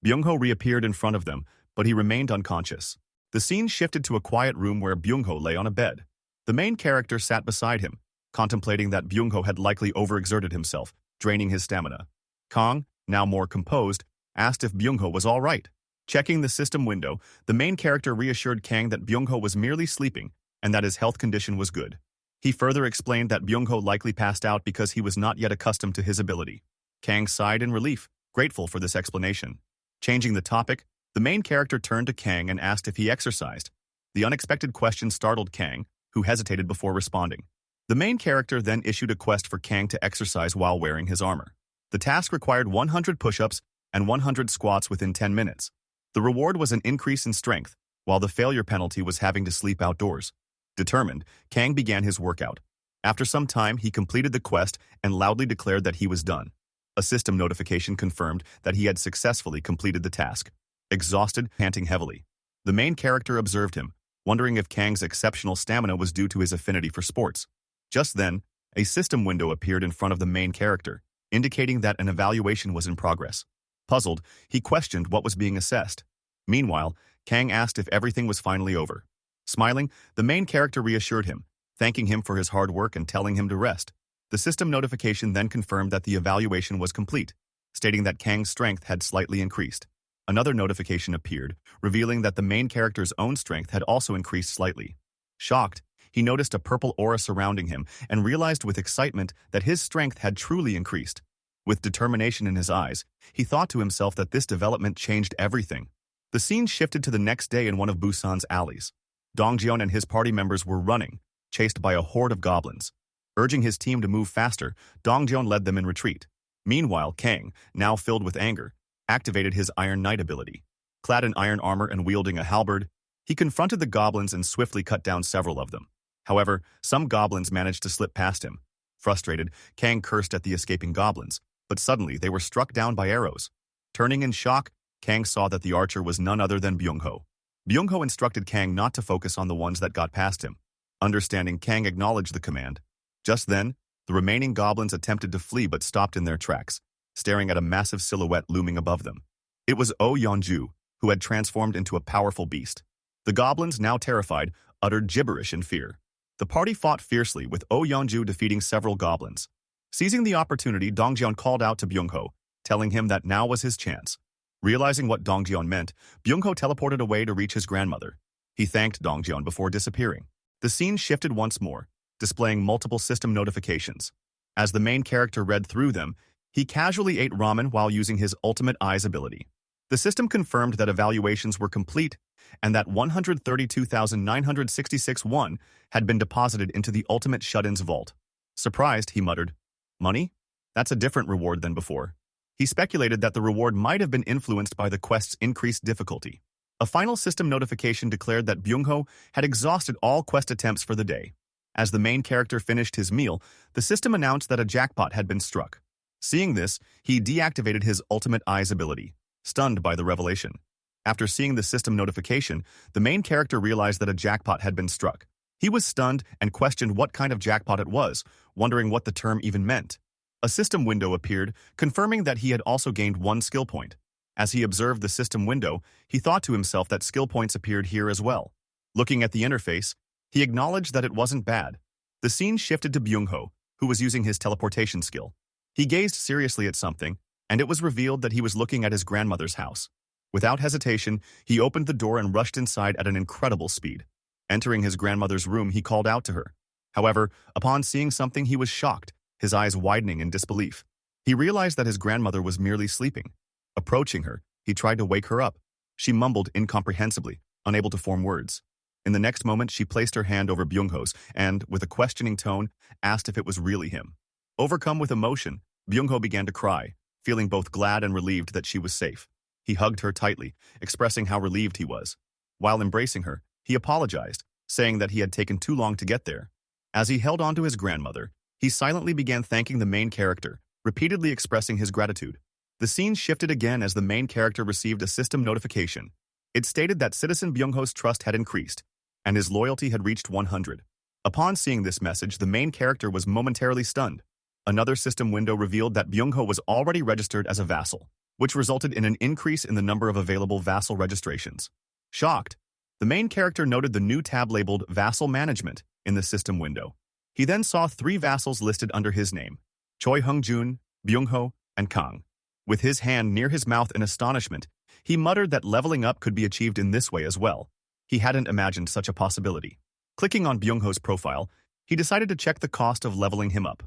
Byung-ho reappeared in front of them, but he remained unconscious. The scene shifted to a quiet room where Byung-ho lay on a bed. The main character sat beside him, contemplating that Byung-ho had likely overexerted himself, draining his stamina. Kang, now more composed, asked if Byung-ho was all right. Checking the system window, the main character reassured Kang that Byung-ho was merely sleeping and that his health condition was good. He further explained that Byung-ho likely passed out because he was not yet accustomed to his ability. Kang sighed in relief, grateful for this explanation. Changing the topic, the main character turned to Kang and asked if he exercised. The unexpected question startled Kang, who hesitated before responding. The main character then issued a quest for Kang to exercise while wearing his armor. The task required 100 push-ups and 100 squats within 10 minutes. The reward was an increase in strength, while the failure penalty was having to sleep outdoors. Determined, Kang began his workout. After some time, he completed the quest and loudly declared that he was done. A system notification confirmed that he had successfully completed the task. Exhausted, panting heavily, the main character observed him, wondering if Kang's exceptional stamina was due to his affinity for sports. Just then, a system window appeared in front of the main character, indicating that an evaluation was in progress. Puzzled, he questioned what was being assessed. Meanwhile, Kang asked if everything was finally over. Smiling, the main character reassured him, thanking him for his hard work and telling him to rest. The system notification then confirmed that the evaluation was complete, stating that Kang's strength had slightly increased. Another notification appeared, revealing that the main character's own strength had also increased slightly. Shocked, he noticed a purple aura surrounding him and realized with excitement that his strength had truly increased. With determination in his eyes, he thought to himself that this development changed everything. The scene shifted to the next day in one of Busan's alleys. Dongjian and his party members were running, chased by a horde of goblins. Urging his team to move faster, Dongjian led them in retreat. Meanwhile, Kang, now filled with anger, activated his Iron Knight ability. Clad in iron armor and wielding a halberd, he confronted the goblins and swiftly cut down several of them. However, some goblins managed to slip past him. Frustrated, Kang cursed at the escaping goblins, but suddenly they were struck down by arrows. Turning in shock, Kang saw that the archer was none other than Byung-ho. Byung-ho instructed Kang not to focus on the ones that got past him. Understanding, Kang acknowledged the command. Just then, the remaining goblins attempted to flee but stopped in their tracks, staring at a massive silhouette looming above them. It was Oh Yeonju, who had transformed into a powerful beast. The goblins, now terrified, uttered gibberish in fear. The party fought fiercely, with Oh Yeonju defeating several goblins. Seizing the opportunity, Dongjian called out to Byung-ho, telling him that now was his chance. Realizing what Dongjian meant, Byung-ho teleported away to reach his grandmother. He thanked Dongjian before disappearing. The scene shifted once more, displaying multiple system notifications. As the main character read through them, he casually ate ramen while using his Ultimate Eyes ability. The system confirmed that evaluations were complete and that 132,966 won had been deposited into the Ultimate Shut-In's vault. Surprised, he muttered, "Money? That's a different reward than before." He speculated that the reward might have been influenced by the quest's increased difficulty. A final system notification declared that Byung-ho had exhausted all quest attempts for the day. As the main character finished his meal, the system announced that a jackpot had been struck. Seeing this, he deactivated his Ultimate Eyes ability, stunned by the revelation. After seeing the system notification, the main character realized that a jackpot had been struck. He was stunned and questioned what kind of jackpot it was, wondering what the term even meant. A system window appeared, confirming that he had also gained 1 skill point. As he observed the system window, he thought to himself that skill points appeared here as well. Looking at the interface, he acknowledged that it wasn't bad. The scene shifted to Byung-ho, who was using his teleportation skill. He gazed seriously at something, and it was revealed that he was looking at his grandmother's house. Without hesitation, he opened the door and rushed inside at an incredible speed. Entering his grandmother's room, he called out to her. However, upon seeing something, he was shocked, his eyes widening in disbelief. He realized that his grandmother was merely sleeping. Approaching her, he tried to wake her up. She mumbled incomprehensibly, unable to form words. In the next moment, she placed her hand over Byung-ho's and, with a questioning tone, asked if it was really him. Overcome with emotion, Byung-ho began to cry, feeling both glad and relieved that she was safe. He hugged her tightly, expressing how relieved he was. While embracing her, he apologized, saying that he had taken too long to get there. As he held on to his grandmother, he silently began thanking the main character, repeatedly expressing his gratitude. The scene shifted again as the main character received a system notification. It stated that Citizen Byung-ho's trust had increased, and his loyalty had reached 100. Upon seeing this message, the main character was momentarily stunned. Another system window revealed that Byung-ho was already registered as a vassal, which resulted in an increase in the number of available vassal registrations. Shocked, the main character noted the new tab labeled Vassal Management in the system window. He then saw 3 vassals listed under his name, Choi Hung-jun, Byung-ho, and Kang. With his hand near his mouth in astonishment, he muttered that leveling up could be achieved in this way as well. He hadn't imagined such a possibility. Clicking on Byung-ho's profile, he decided to check the cost of leveling him up.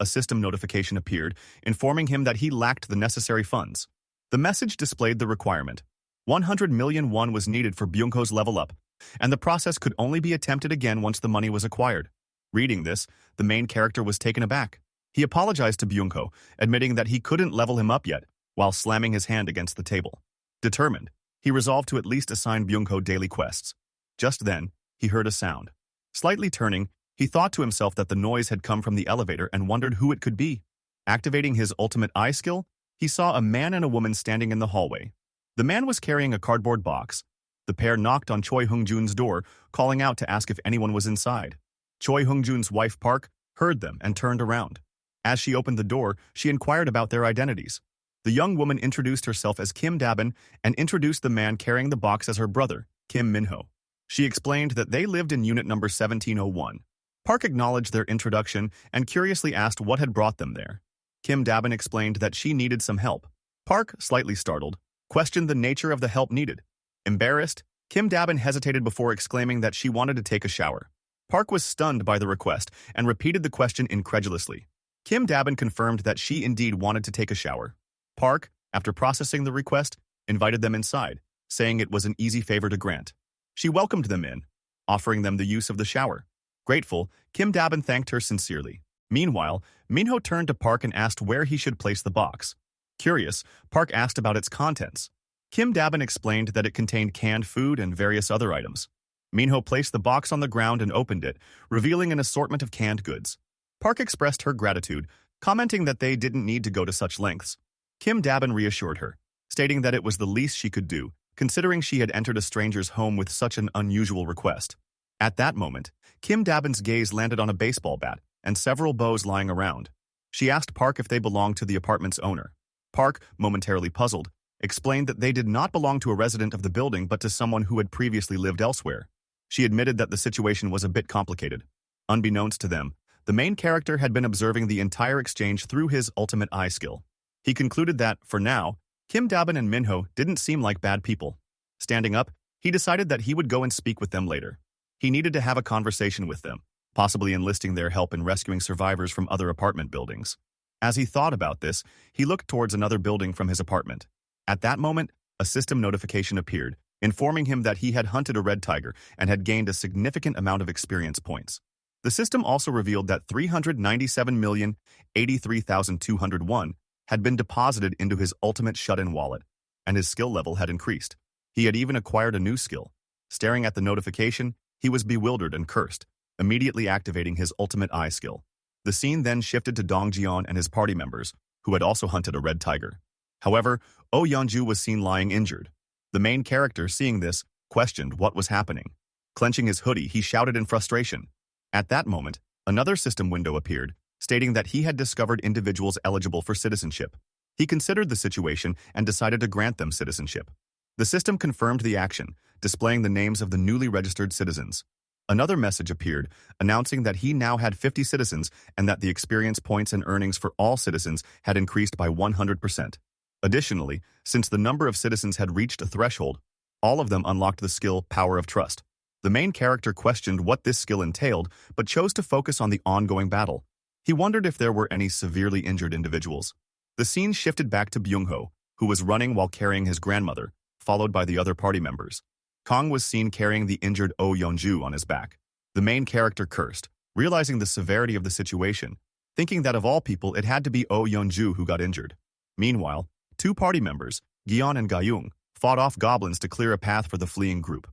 A system notification appeared, informing him that he lacked the necessary funds. The message displayed the requirement. 100 million won was needed for Byung-ho's level up, and the process could only be attempted again once the money was acquired. Reading this, the main character was taken aback. He apologized to Byung-ho, admitting that he couldn't level him up yet, while slamming his hand against the table. Determined, he resolved to at least assign Byung-ho daily quests. Just then, he heard a sound. Slightly turning, he thought to himself that the noise had come from the elevator and wondered who it could be. Activating his Ultimate Eye skill, he saw a man and a woman standing in the hallway. The man was carrying a cardboard box. The pair knocked on Choi Hung-jun's door, calling out to ask if anyone was inside. Choi Hung-jun's wife Park heard them and turned around. As she opened the door, she inquired about their identities. The young woman introduced herself as Kim Dabin and introduced the man carrying the box as her brother, Kim Minho. She explained that they lived in unit number 1701. Park acknowledged their introduction and curiously asked what had brought them there. Kim Dabin explained that she needed some help. Park, slightly startled, questioned the nature of the help needed. Embarrassed, Kim Dabin hesitated before exclaiming that she wanted to take a shower. Park was stunned by the request and repeated the question incredulously. Kim Dabin confirmed that she indeed wanted to take a shower. Park, after processing the request, invited them inside, saying it was an easy favor to grant. She welcomed them in, offering them the use of the shower. Grateful, Kim Dabin thanked her sincerely. Meanwhile, Minho turned to Park and asked where he should place the box. Curious, Park asked about its contents. Kim Dabin explained that it contained canned food and various other items. Minho placed the box on the ground and opened it, revealing an assortment of canned goods. Park expressed her gratitude, commenting that they didn't need to go to such lengths. Kim Dabin reassured her, stating that it was the least she could do, considering she had entered a stranger's home with such an unusual request. At that moment, Kim Dabin's gaze landed on a baseball bat and several bows lying around. She asked Park if they belonged to the apartment's owner. Park, momentarily puzzled, explained that they did not belong to a resident of the building but to someone who had previously lived elsewhere. She admitted that the situation was a bit complicated. Unbeknownst to them, the main character had been observing the entire exchange through his ultimate eye skill. He concluded that, for now, Kim Dabin and Minho didn't seem like bad people. Standing up, he decided that he would go and speak with them later. He needed to have a conversation with them, possibly enlisting their help in rescuing survivors from other apartment buildings. As he thought about this, he looked towards another building from his apartment. At that moment, a system notification appeared, informing him that he had hunted a red tiger and had gained a significant amount of experience points. The system also revealed that 397,083,201 had been deposited into his ultimate shut-in wallet, and his skill level had increased. He had even acquired a new skill. Staring at the notification, he was bewildered and cursed, immediately activating his ultimate eye skill. The scene then shifted to Dong Jian and his party members, who had also hunted a red tiger. However, Oh Yeonju was seen lying injured. The main character, seeing this, questioned what was happening. Clenching his hoodie, he shouted in frustration. At that moment, another system window appeared, stating that he had discovered individuals eligible for citizenship. He considered the situation and decided to grant them citizenship. The system confirmed the action, displaying the names of the newly registered citizens. Another message appeared, announcing that he now had 50 citizens and that the experience points and earnings for all citizens had increased by 100%. Additionally, since the number of citizens had reached a threshold, all of them unlocked the skill Power of Trust. The main character questioned what this skill entailed, but chose to focus on the ongoing battle. He wondered if there were any severely injured individuals. The scene shifted back to Byung-ho, who was running while carrying his grandmother, followed by the other party members. Kong was seen carrying the injured Oh Yeonju on his back. The main character cursed, realizing the severity of the situation, thinking that of all people it had to be Oh Yeonju who got injured. Meanwhile, two party members, Gyeon and Gayung, fought off goblins to clear a path for the fleeing group.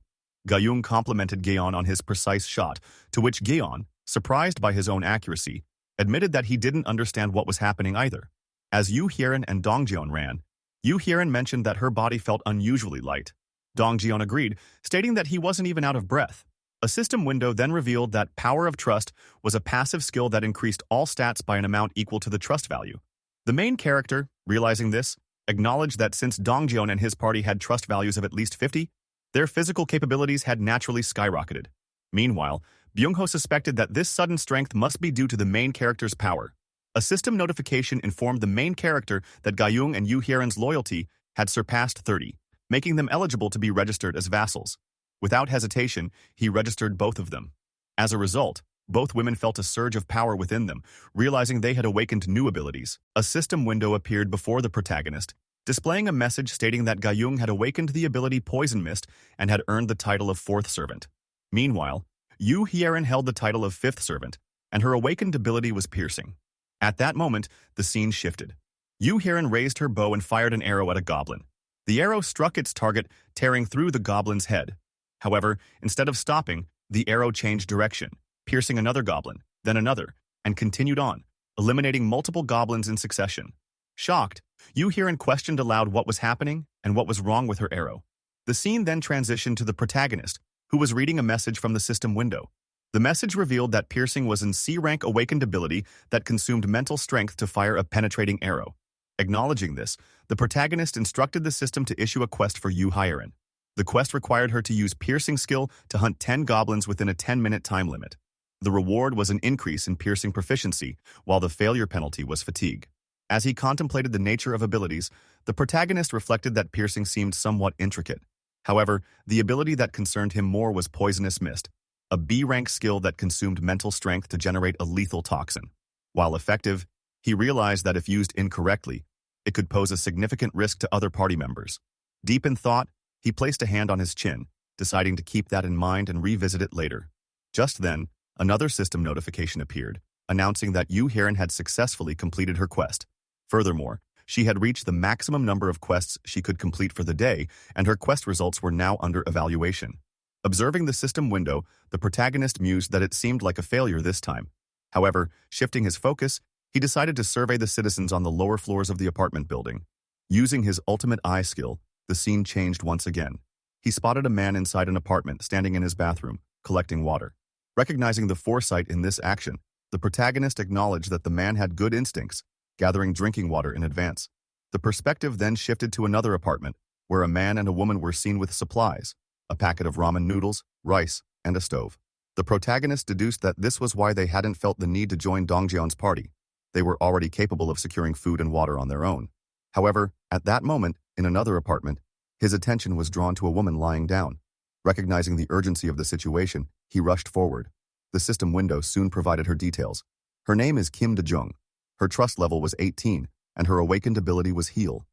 Gayung complimented Gyeon on his precise shot, to which Gyeon, surprised by his own accuracy, admitted that he didn't understand what was happening either. As Yoo Hyeon and Dongjeon ran, Yoo Hyeon mentioned that her body felt unusually light. Dongjeon agreed, stating that he wasn't even out of breath. A system window then revealed that Power of Trust was a passive skill that increased all stats by an amount equal to the trust value. The main character, realizing this, acknowledged that since Dongjeon and his party had trust values of at least 50, their physical capabilities had naturally skyrocketed. Meanwhile, Byung-ho suspected that this sudden strength must be due to the main character's power. A system notification informed the main character that Gayung and Yoo Hyeon's loyalty had surpassed 30, making them eligible to be registered as vassals. Without hesitation, he registered both of them. As a result, both women felt a surge of power within them, realizing they had awakened new abilities. A system window appeared before the protagonist, displaying a message stating that Gayung had awakened the ability Poison Mist and had earned the title of Fourth Servant. Meanwhile, Yoo Hyeon held the title of Fifth Servant, and her awakened ability was Piercing. At that moment, the scene shifted. Yoo Hyeon raised her bow and fired an arrow at a goblin. The arrow struck its target, tearing through the goblin's head. However, instead of stopping, the arrow changed direction, piercing another goblin, then another, and continued on, eliminating multiple goblins in succession. Shocked, Yoo Hyeon questioned aloud what was happening and what was wrong with her arrow. The scene then transitioned to the protagonist, who was reading a message from the system window. The message revealed that Piercing was an C-rank awakened ability that consumed mental strength to fire a penetrating arrow. Acknowledging this, the protagonist instructed the system to issue a quest for Yoo Hyeon. The quest required her to use Piercing skill to hunt 10 goblins within a 10-minute time limit. The reward was an increase in Piercing proficiency, while the failure penalty was fatigue. As he contemplated the nature of abilities, the protagonist reflected that piercing seemed somewhat intricate. However, the ability that concerned him more was Poisonous Mist, a B-rank skill that consumed mental strength to generate a lethal toxin. While effective, he realized that if used incorrectly, it could pose a significant risk to other party members. Deep in thought, he placed a hand on his chin, deciding to keep that in mind and revisit it later. Just then, another system notification appeared, announcing that Yu Heron had successfully completed her quest. Furthermore, she had reached the maximum number of quests she could complete for the day, and her quest results were now under evaluation. Observing the system window, the protagonist mused that it seemed like a failure this time. However, shifting his focus, he decided to survey the citizens on the lower floors of the apartment building. Using his ultimate eye skill, the scene changed once again. He spotted a man inside an apartment standing in his bathroom, collecting water. Recognizing the foresight in this action, the protagonist acknowledged that the man had good instincts, gathering drinking water in advance. The perspective then shifted to another apartment, where a man and a woman were seen with supplies, a packet of ramen noodles, rice, and a stove. The protagonist deduced that this was why they hadn't felt the need to join Dongjeon's party. They were already capable of securing food and water on their own. However, at that moment, in another apartment, his attention was drawn to a woman lying down. Recognizing the urgency of the situation, he rushed forward. The system window soon provided her details. Her name is Kim De-jung. Her trust level was 18, and her awakened ability was Heal.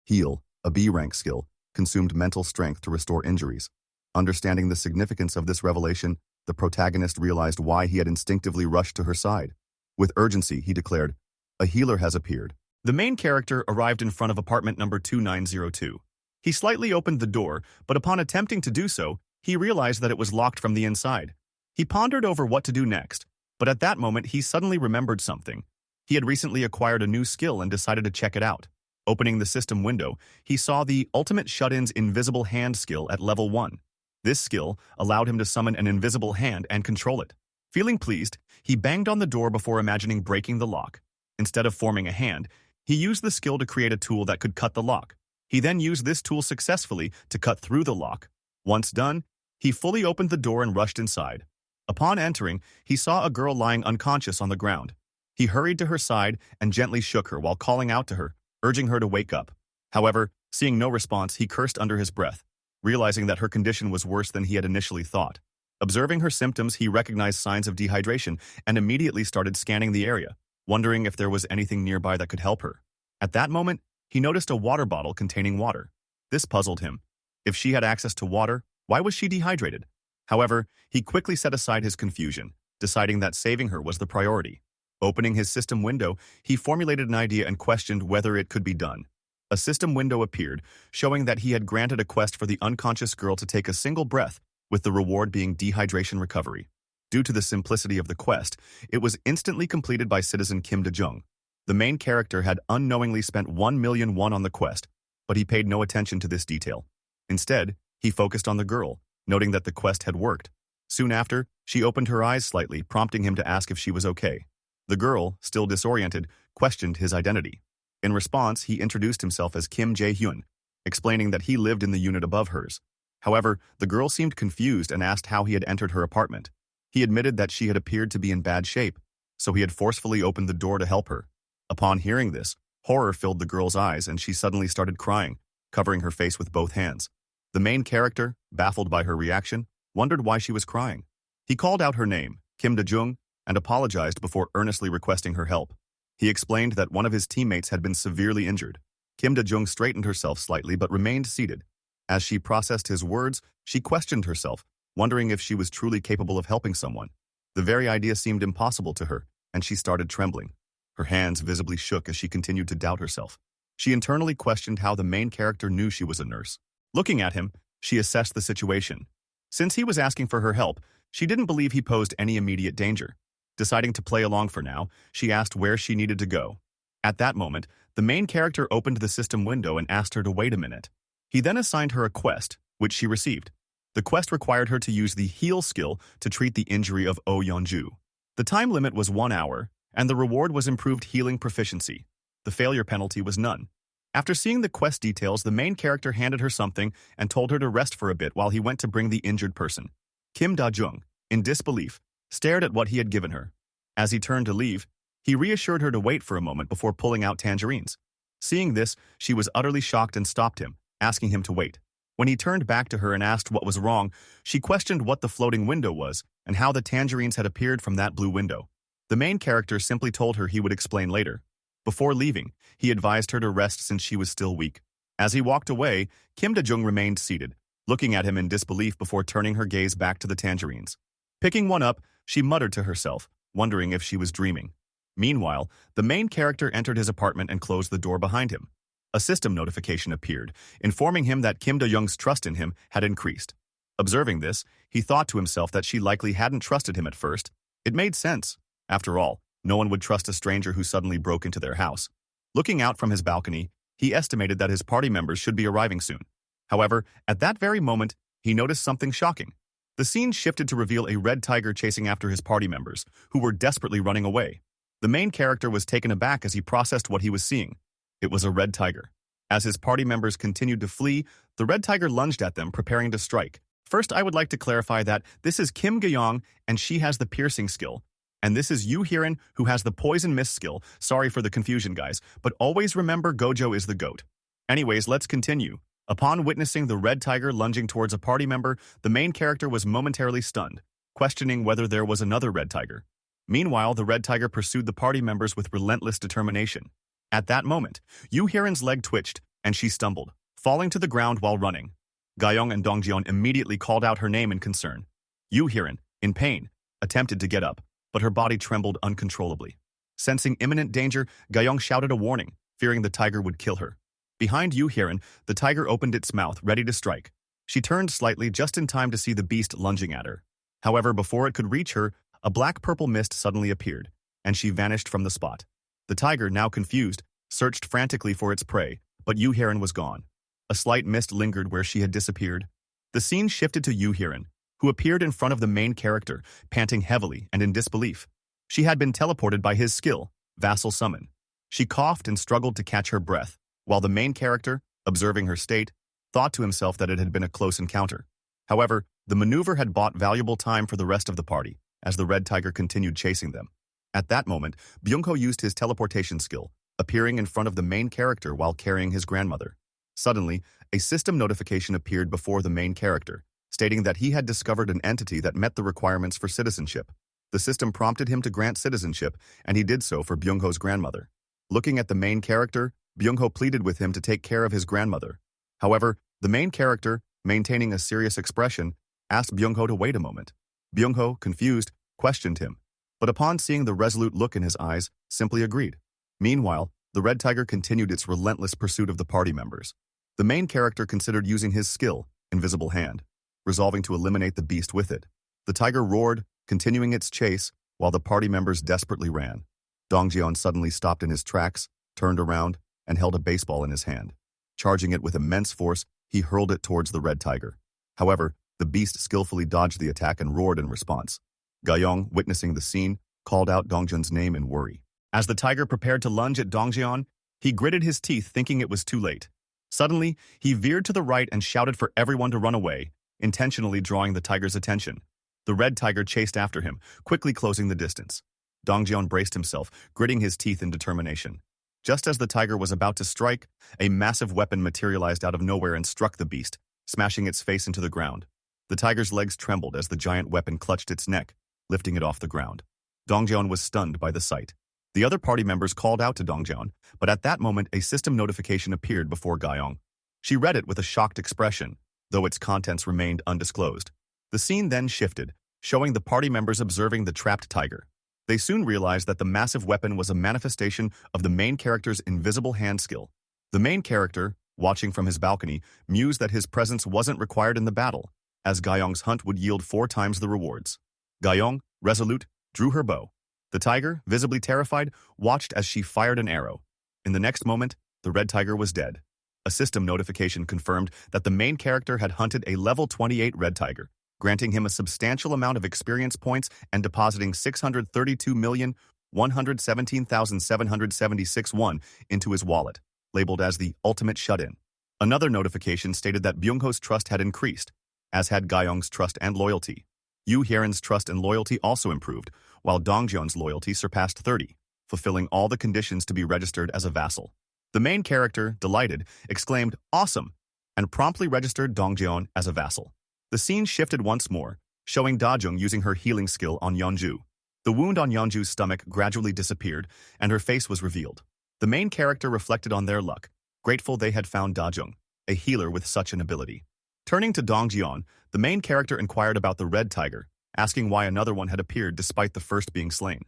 Heal, a B-rank skill, consumed mental strength to restore injuries. Understanding the significance of this revelation, the protagonist realized why he had instinctively rushed to her side. With urgency, he declared, "A healer has appeared." The main character arrived in front of apartment number 2902. He slightly opened the door, but upon attempting to do so, he realized that it was locked from the inside. He pondered over what to do next, but at that moment he suddenly remembered something. He had recently acquired a new skill and decided to check it out. Opening the system window, he saw the Ultimate Shut-in's Invisible Hand skill at level 1. This skill allowed him to summon an invisible hand and control it. Feeling pleased, he banged on the door before imagining breaking the lock. Instead of forming a hand, he used the skill to create a tool that could cut the lock. He then used this tool successfully to cut through the lock. Once done, he fully opened the door and rushed inside. Upon entering, he saw a girl lying unconscious on the ground. He hurried to her side and gently shook her while calling out to her, urging her to wake up. However, seeing no response, he cursed under his breath, realizing that her condition was worse than he had initially thought. Observing her symptoms, he recognized signs of dehydration and immediately started scanning the area, wondering if there was anything nearby that could help her. At that moment, he noticed a water bottle containing water. This puzzled him. If she had access to water, why was she dehydrated? However, he quickly set aside his confusion, deciding that saving her was the priority. Opening his system window, he formulated an idea and questioned whether it could be done. A system window appeared, showing that he had granted a quest for the unconscious girl to take a single breath, with the reward being dehydration recovery. Due to the simplicity of the quest, it was instantly completed by citizen Kim De-jung. The main character had unknowingly spent 1 million won on the quest, but he paid no attention to this detail. Instead, he focused on the girl, noting that the quest had worked. Soon after, she opened her eyes slightly, prompting him to ask if she was okay. The girl, still disoriented, questioned his identity. In response, he introduced himself as Kim Jae-hyun, explaining that he lived in the unit above hers. However, the girl seemed confused and asked how he had entered her apartment. He admitted that she had appeared to be in bad shape, so he had forcefully opened the door to help her. Upon hearing this, horror filled the girl's eyes and she suddenly started crying, covering her face with both hands. The main character, baffled by her reaction, wondered why she was crying. He called out her name, Kim De-jung, and apologized before earnestly requesting her help. He explained that one of his teammates had been severely injured. Kim De-jung straightened herself slightly but remained seated. As she processed his words, she questioned herself, wondering if she was truly capable of helping someone. The very idea seemed impossible to her, and she started trembling. Her hands visibly shook as she continued to doubt herself. She internally questioned how the main character knew she was a nurse. Looking at him, she assessed the situation. Since he was asking for her help, she didn't believe he posed any immediate danger. Deciding to play along for now, she asked where she needed to go. At that moment, the main character opened the system window and asked her to wait a minute. He then assigned her a quest, which she received. The quest required her to use the Heal skill to treat the injury of Oh Yeonju. The time limit was 1 hour, and the reward was improved healing proficiency. The failure penalty was none. After seeing the quest details, the main character handed her something and told her to rest for a bit while he went to bring the injured person. Kim Da-jung, in disbelief, stared at what he had given her. As he turned to leave, He reassured her to wait for a moment before pulling out tangerines. Seeing this, she was utterly shocked and stopped him, asking him to wait. When he turned back to her and asked what was wrong, she questioned what the floating window was and how the tangerines had appeared from that blue window. The main character simply told her he would explain later. Before leaving, he advised her to rest since she was still weak. As he walked away, Kim Da-jung remained seated, looking at him in disbelief before turning her gaze back to the tangerines. Picking one up, she muttered to herself, wondering if she was dreaming. Meanwhile, the main character entered his apartment and closed the door behind him. A system notification appeared, informing him that Kim Da-young's trust in him had increased. Observing this, he thought to himself that she likely hadn't trusted him at first. It made sense. After all, no one would trust a stranger who suddenly broke into their house. Looking out from his balcony, he estimated that his party members should be arriving soon. However, at that very moment, he noticed something shocking. The scene shifted to reveal a red tiger chasing after his party members, who were desperately running away. The main character was taken aback as he processed what he was seeing. It was a red tiger. As his party members continued to flee, the red tiger lunged at them, preparing to strike. First, I would like to clarify that this is Kim Da-young, and she has the piercing skill. And this is Yoo Hyun, who has the poison mist skill. Sorry for the confusion, guys, but always remember Gojo is the GOAT. Anyways, let's continue. Upon witnessing the red tiger lunging towards a party member, the main character was momentarily stunned, questioning whether there was another red tiger. Meanwhile, the red tiger pursued the party members with relentless determination. At that moment, Yoo Hyun's leg twitched, and she stumbled, falling to the ground while running. Ga-young and Dong-jeon immediately called out her name in concern. Yoo Hyun, in pain, attempted to get up, but her body trembled uncontrollably. Sensing imminent danger, Ga-young shouted a warning, fearing the tiger would kill her. Behind Yoo Hyun, the tiger opened its mouth, ready to strike. She turned slightly just in time to see the beast lunging at her. However, before it could reach her, a black-purple mist suddenly appeared, and she vanished from the spot. The tiger, now confused, searched frantically for its prey, but Yoo Hyun was gone. A slight mist lingered where she had disappeared. The scene shifted to Yoo Hyun, who appeared in front of the main character, panting heavily and in disbelief. She had been teleported by his skill, Vassal Summon. She coughed and struggled to catch her breath, while the main character, observing her state, thought to himself that it had been a close encounter. However, the maneuver had bought valuable time for the rest of the party, as the red tiger continued chasing them. At that moment, Byung-ho used his teleportation skill, appearing in front of the main character while carrying his grandmother. Suddenly, a system notification appeared before the main character, stating that he had discovered an entity that met the requirements for citizenship. The system prompted him to grant citizenship, and he did so for Byung-ho's grandmother. Looking at the main character, Byung-ho pleaded with him to take care of his grandmother. However, the main character, maintaining a serious expression, asked Byung-ho to wait a moment. Byung-ho, confused, questioned him, but upon seeing the resolute look in his eyes, simply agreed. Meanwhile, the red tiger continued its relentless pursuit of the party members. The main character considered using his skill, Invisible Hand, resolving to eliminate the beast with it. The tiger roared, continuing its chase, while the party members desperately ran. Dong-jeon suddenly stopped in his tracks, turned around, and held a baseball in his hand. Charging it with immense force, he hurled it towards the red tiger. However, the beast skillfully dodged the attack and roared in response. Ga-young, witnessing the scene, called out Dong-jeon's name in worry. As the tiger prepared to lunge at Dong-jeon, he gritted his teeth thinking it was too late. Suddenly, he veered to the right and shouted for everyone to run away, intentionally drawing the tiger's attention. The red tiger chased after him, quickly closing the distance. Dong-jeon braced himself, gritting his teeth in determination. Just as the tiger was about to strike, a massive weapon materialized out of nowhere and struck the beast, smashing its face into the ground. The tiger's legs trembled as the giant weapon clutched its neck, lifting it off the ground. Dong-jeon was stunned by the sight. The other party members called out to Dong-jeon, but at that moment a system notification appeared before Ga-young. She read it with a shocked expression, though its contents remained undisclosed. The scene then shifted, showing the party members observing the trapped tiger. They soon realized that the massive weapon was a manifestation of the main character's invisible hand skill. The main character, watching from his balcony, mused that his presence wasn't required in the battle, as Ga-young's hunt would yield 4 times the rewards. Ga-young, resolute, drew her bow. The tiger, visibly terrified, watched as she fired an arrow. In the next moment, the red tiger was dead. A system notification confirmed that the main character had hunted a level 28 red tiger, granting him a substantial amount of experience points and depositing 632,117,776 won into his wallet, labeled as the ultimate shut-in. Another notification stated that Byung-ho's trust had increased, as had Ga-young's trust and loyalty. Yoo Hyun's trust and loyalty also improved, while Dong-jeon's loyalty surpassed 30. fulfilling all the conditions to be registered as a vassal. The main character, delighted, exclaimed, "Awesome!" and promptly registered Dongjeon as a vassal. The scene shifted once more, showing Dajung using her healing skill on Yeonju. The wound on Yeonju's stomach gradually disappeared, and her face was revealed. The main character reflected on their luck, grateful they had found Dajung, a healer with such an ability. Turning to Dongjeon, the main character inquired about the red tiger, asking why another one had appeared despite the first being slain.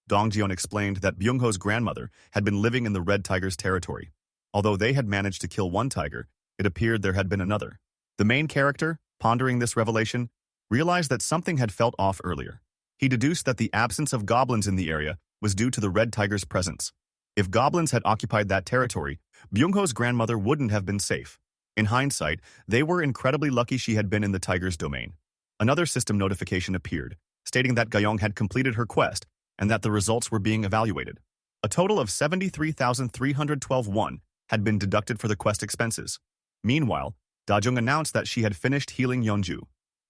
Dongjeon explained that Byungho's grandmother had been living in the red tiger's territory. Although they had managed to kill one tiger, it appeared there had been another. The main character, pondering this revelation, realized that something had felt off earlier. He deduced that the absence of goblins in the area was due to the red tiger's presence. If goblins had occupied that territory, Byungho's grandmother wouldn't have been safe. In hindsight, they were incredibly lucky she had been in the tiger's domain. Another system notification appeared, stating that Gyeong had completed her quest and that the results were being evaluated. A total of 73,312 won had been deducted for the quest expenses. Meanwhile, Dajung announced that she had finished healing Yeonju.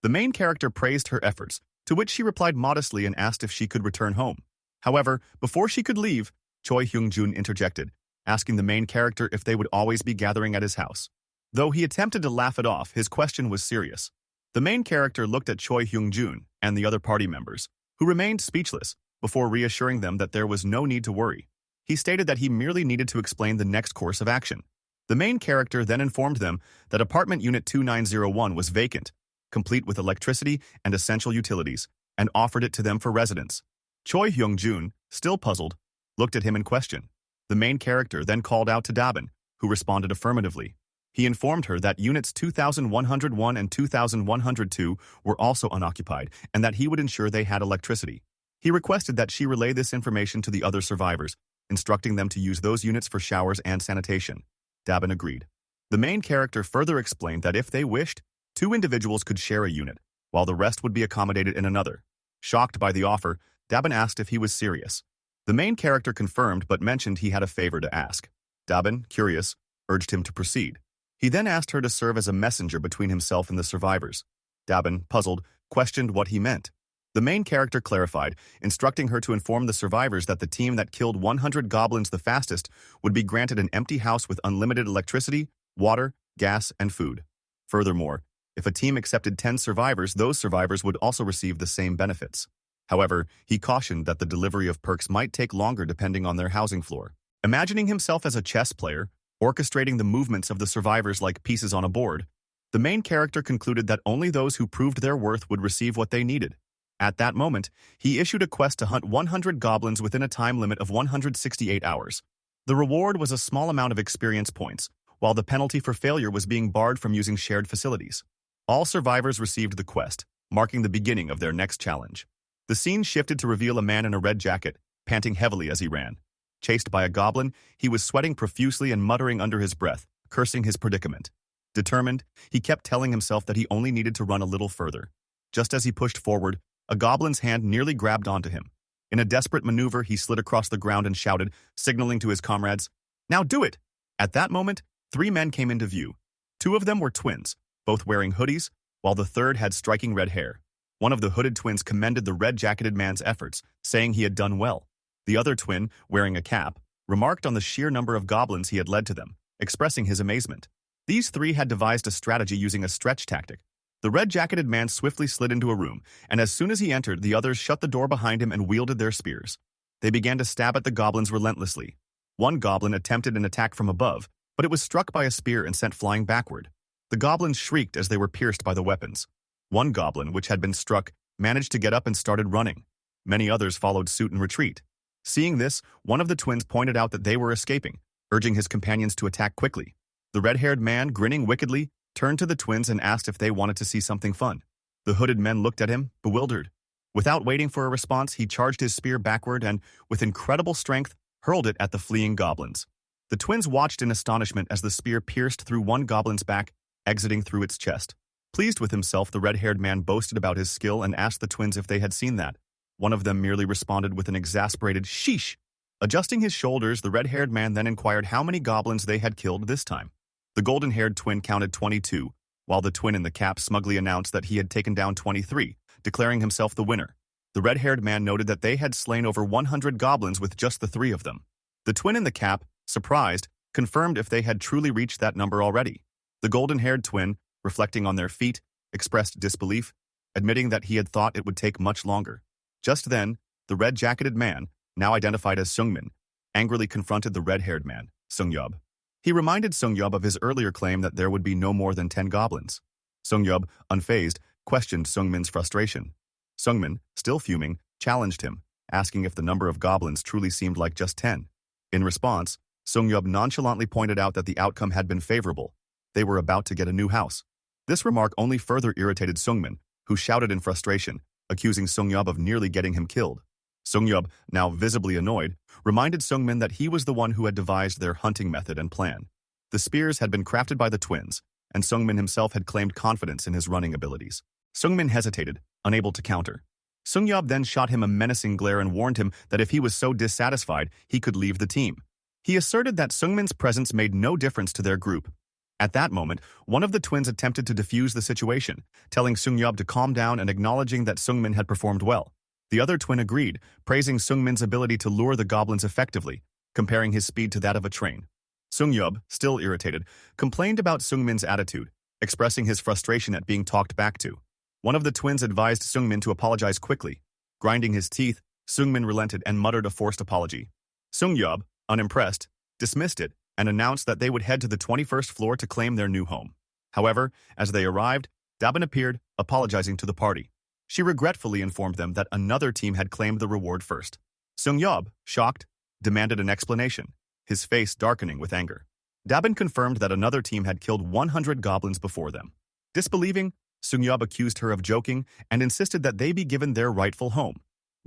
The main character praised her efforts, to which she replied modestly and asked if she could return home. However, before she could leave, Choi Hyung-jun interjected, asking the main character if they would always be gathering at his house. Though he attempted to laugh it off, his question was serious. The main character looked at Choi Hyung-jun and the other party members, who remained speechless, before reassuring them that there was no need to worry. He stated that he merely needed to explain the next course of action. The main character then informed them that apartment unit 2901 was vacant, complete with electricity and essential utilities, and offered it to them for residence. Choi Hyung-jun, still puzzled, looked at him in question. The main character then called out to Dabin, who responded affirmatively. He informed her that units 2101 and 2102 were also unoccupied and that he would ensure they had electricity. He requested that she relay this information to the other survivors, instructing them to use those units for showers and sanitation. Dabin agreed. The main character further explained that if they wished, 2 individuals could share a unit, while the rest would be accommodated in another. Shocked by the offer, Dabin asked if he was serious. The main character confirmed but mentioned he had a favor to ask. Dabin, curious, urged him to proceed. He then asked her to serve as a messenger between himself and the survivors. Dabin, puzzled, questioned what he meant. The main character clarified, instructing her to inform the survivors that the team that killed 100 goblins the fastest would be granted an empty house with unlimited electricity, water, gas, and food. Furthermore, if a team accepted 10 survivors, those survivors would also receive the same benefits. However, he cautioned that the delivery of perks might take longer depending on their housing floor. Imagining himself as a chess player, orchestrating the movements of the survivors like pieces on a board, the main character concluded that only those who proved their worth would receive what they needed. At that moment, he issued a quest to hunt 100 goblins within a time limit of 168 hours. The reward was a small amount of experience points, while the penalty for failure was being barred from using shared facilities. All survivors received the quest, marking the beginning of their next challenge. The scene shifted to reveal a man in a red jacket, panting heavily as he ran. Chased by a goblin, he was sweating profusely and muttering under his breath, cursing his predicament. Determined, he kept telling himself that he only needed to run a little further. Just as he pushed forward, a goblin's hand nearly grabbed onto him. In a desperate maneuver, he slid across the ground and shouted, signaling to his comrades, "Now do it!" At that moment, 3 men came into view. 2 of them were twins, both wearing hoodies, while the third had striking red hair. One of the hooded twins commended the red-jacketed man's efforts, saying he had done well. The other twin, wearing a cap, remarked on the sheer number of goblins he had led to them, expressing his amazement. These 3 had devised a strategy using a stretch tactic. The red-jacketed man swiftly slid into a room, and as soon as he entered, the others shut the door behind him and wielded their spears. They began to stab at the goblins relentlessly. One goblin attempted an attack from above, but it was struck by a spear and sent flying backward. The goblins shrieked as they were pierced by the weapons. One goblin, which had been struck, managed to get up and started running. Many others followed suit and retreat. Seeing this, one of the twins pointed out that they were escaping, urging his companions to attack quickly. The red-haired man, grinning wickedly, turned to the twins and asked if they wanted to see something fun. The hooded men looked at him, bewildered. Without waiting for a response, he charged his spear backward and, with incredible strength, hurled it at the fleeing goblins. The twins watched in astonishment as the spear pierced through one goblin's back, exiting through its chest. Pleased with himself, the red-haired man boasted about his skill and asked the twins if they had seen that. One of them merely responded with an exasperated sheesh. Adjusting his shoulders, the red-haired man then inquired how many goblins they had killed this time. The golden-haired twin counted 22, while the twin in the cap smugly announced that he had taken down 23, declaring himself the winner. The red-haired man noted that they had slain over 100 goblins with just the 3 of them. The twin in the cap, surprised, confirmed if they had truly reached that number already. The golden-haired twin, reflecting on their feat, expressed disbelief, admitting that he had thought it would take much longer. Just then, the red-jacketed man, now identified as Seungmin, angrily confronted the red-haired man, Seungyeob. He reminded Seungyeob of his earlier claim that there would be no more than 10 goblins. Seungyeob, unfazed, questioned Seungmin's frustration. Seungmin, still fuming, challenged him, asking if the number of goblins truly seemed like just 10. In response, Seungyeob nonchalantly pointed out that the outcome had been favorable. They were about to get a new house. This remark only further irritated Seungmin, who shouted in frustration, accusing Seungyeob of nearly getting him killed. Seungyeob, now visibly annoyed, reminded Seungmin that he was the one who had devised their hunting method and plan. The spears had been crafted by the twins, and Seungmin himself had claimed confidence in his running abilities. Seungmin hesitated, unable to counter. Seungyeob then shot him a menacing glare and warned him that if he was so dissatisfied, he could leave the team. He asserted that Seungmin's presence made no difference to their group. At that moment, one of the twins attempted to defuse the situation, telling Seungyeob to calm down and acknowledging that Seungmin had performed well. The other twin agreed, praising Seungmin's ability to lure the goblins effectively, comparing his speed to that of a train. Seungyeob, still irritated, complained about Seungmin's attitude, expressing his frustration at being talked back to. One of the twins advised Seungmin to apologize quickly. Grinding his teeth, Seungmin relented and muttered a forced apology. Seungyeob, unimpressed, dismissed it and announced that they would head to the 21st floor to claim their new home. However, as they arrived, Dabin appeared, apologizing to the party. She regretfully informed them that another team had claimed the reward first. Seungyeob, shocked, demanded an explanation, his face darkening with anger. Dabin confirmed that another team had killed 100 goblins before them. Disbelieving, Seungyeob accused her of joking and insisted that they be given their rightful home.